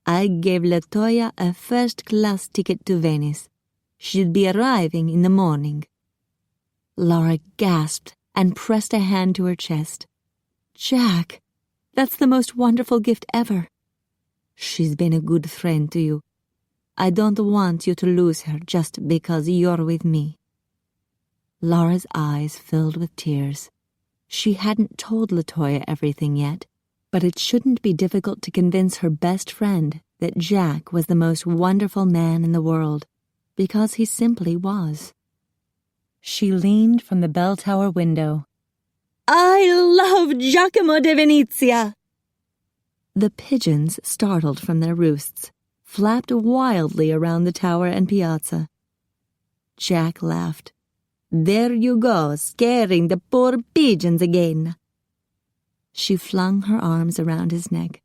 I gave Latoya a first-class ticket to Venice. She'll be arriving in the morning. Lara gasped and pressed a hand to her chest. Jack, that's the most wonderful gift ever. She's been a good friend to you. I don't want you to lose her just because you're with me. Lara's eyes filled with tears. She hadn't told Latoya everything yet, but it shouldn't be difficult to convince her best friend that Jack was the most wonderful man in the world, because he simply was. She leaned from the bell tower window. I love Giacomo de Venezia! The pigeons, startled from their roosts, flapped wildly around the tower and piazza. Jack laughed. There you go, scaring the poor pigeons again. She flung her arms around his neck.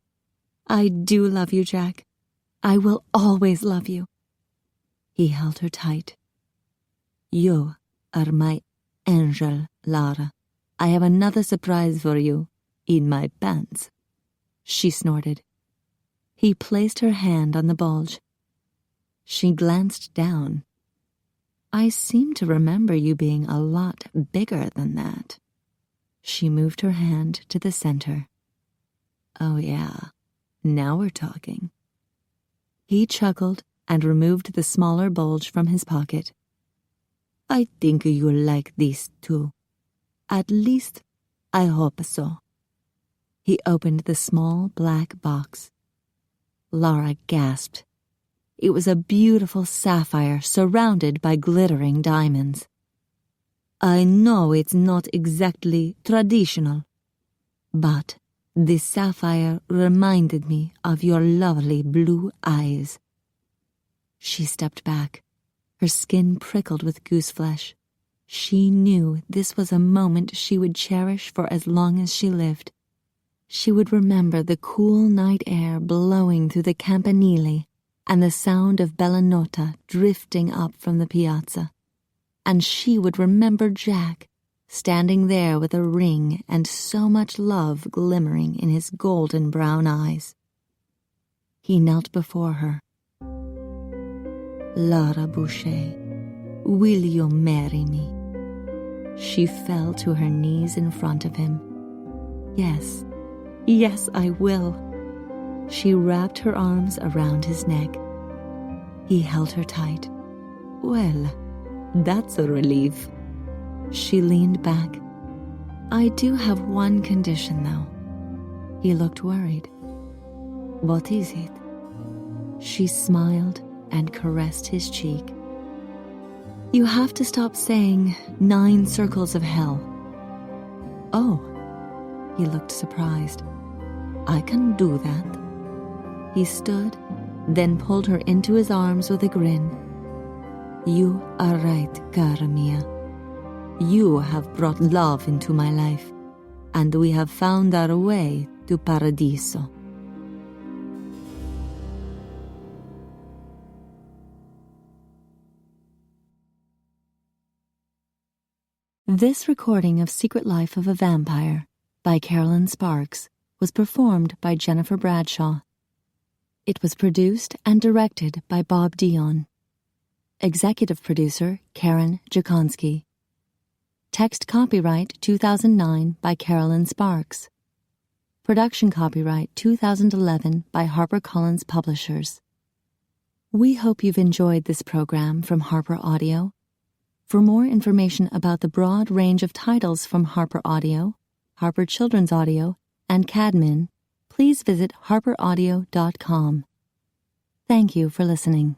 I do love you, Jack. I will always love you. He held her tight. You are my angel, Lara. I have another surprise for you in my pants. She snorted. He placed her hand on the bulge. She glanced down. I seem to remember you being a lot bigger than that. She moved her hand to the center. Oh, yeah. Now we're talking. He chuckled and removed the smaller bulge from his pocket. I think you'll like this, too. At least, I hope so. He opened the small black box. Lara gasped. It was a beautiful sapphire surrounded by glittering diamonds. I know it's not exactly traditional, but this sapphire reminded me of your lovely blue eyes. She stepped back. Her skin prickled with gooseflesh. She knew this was a moment she would cherish for as long as she lived. She would remember the cool night air blowing through the campanile and the sound of Bellanota drifting up from the piazza. And she would remember Jack, standing there with a ring and so much love glimmering in his golden brown eyes. He knelt before her. "Lara Boucher, will you marry me?" She fell to her knees in front of him. "Yes, yes, I will." She wrapped her arms around his neck. He held her tight. "Well, that's a relief." She leaned back. "I do have one condition, though." He looked worried. "What is it?" She smiled and caressed his cheek. "You have to stop saying 9 circles of hell." "Oh," he looked surprised. "I can do that." He stood, then pulled her into his arms with a grin. "You are right, cara mia. You have brought love into my life, and we have found our way to Paradiso." This recording of Secret Life of a Vampire by Kerrelyn Sparks was performed by Jennifer Bradshaw. It was produced and directed by Bob Dion. Executive producer Karen Jakonski. Text copyright 2009 by Kerrelyn Sparks. Production copyright 2011 by HarperCollins Publishers. We hope you've enjoyed this program from Harper Audio. For more information about the broad range of titles from Harper Audio, Harper Children's Audio, and Cadman, please visit harperaudio.com. Thank you for listening.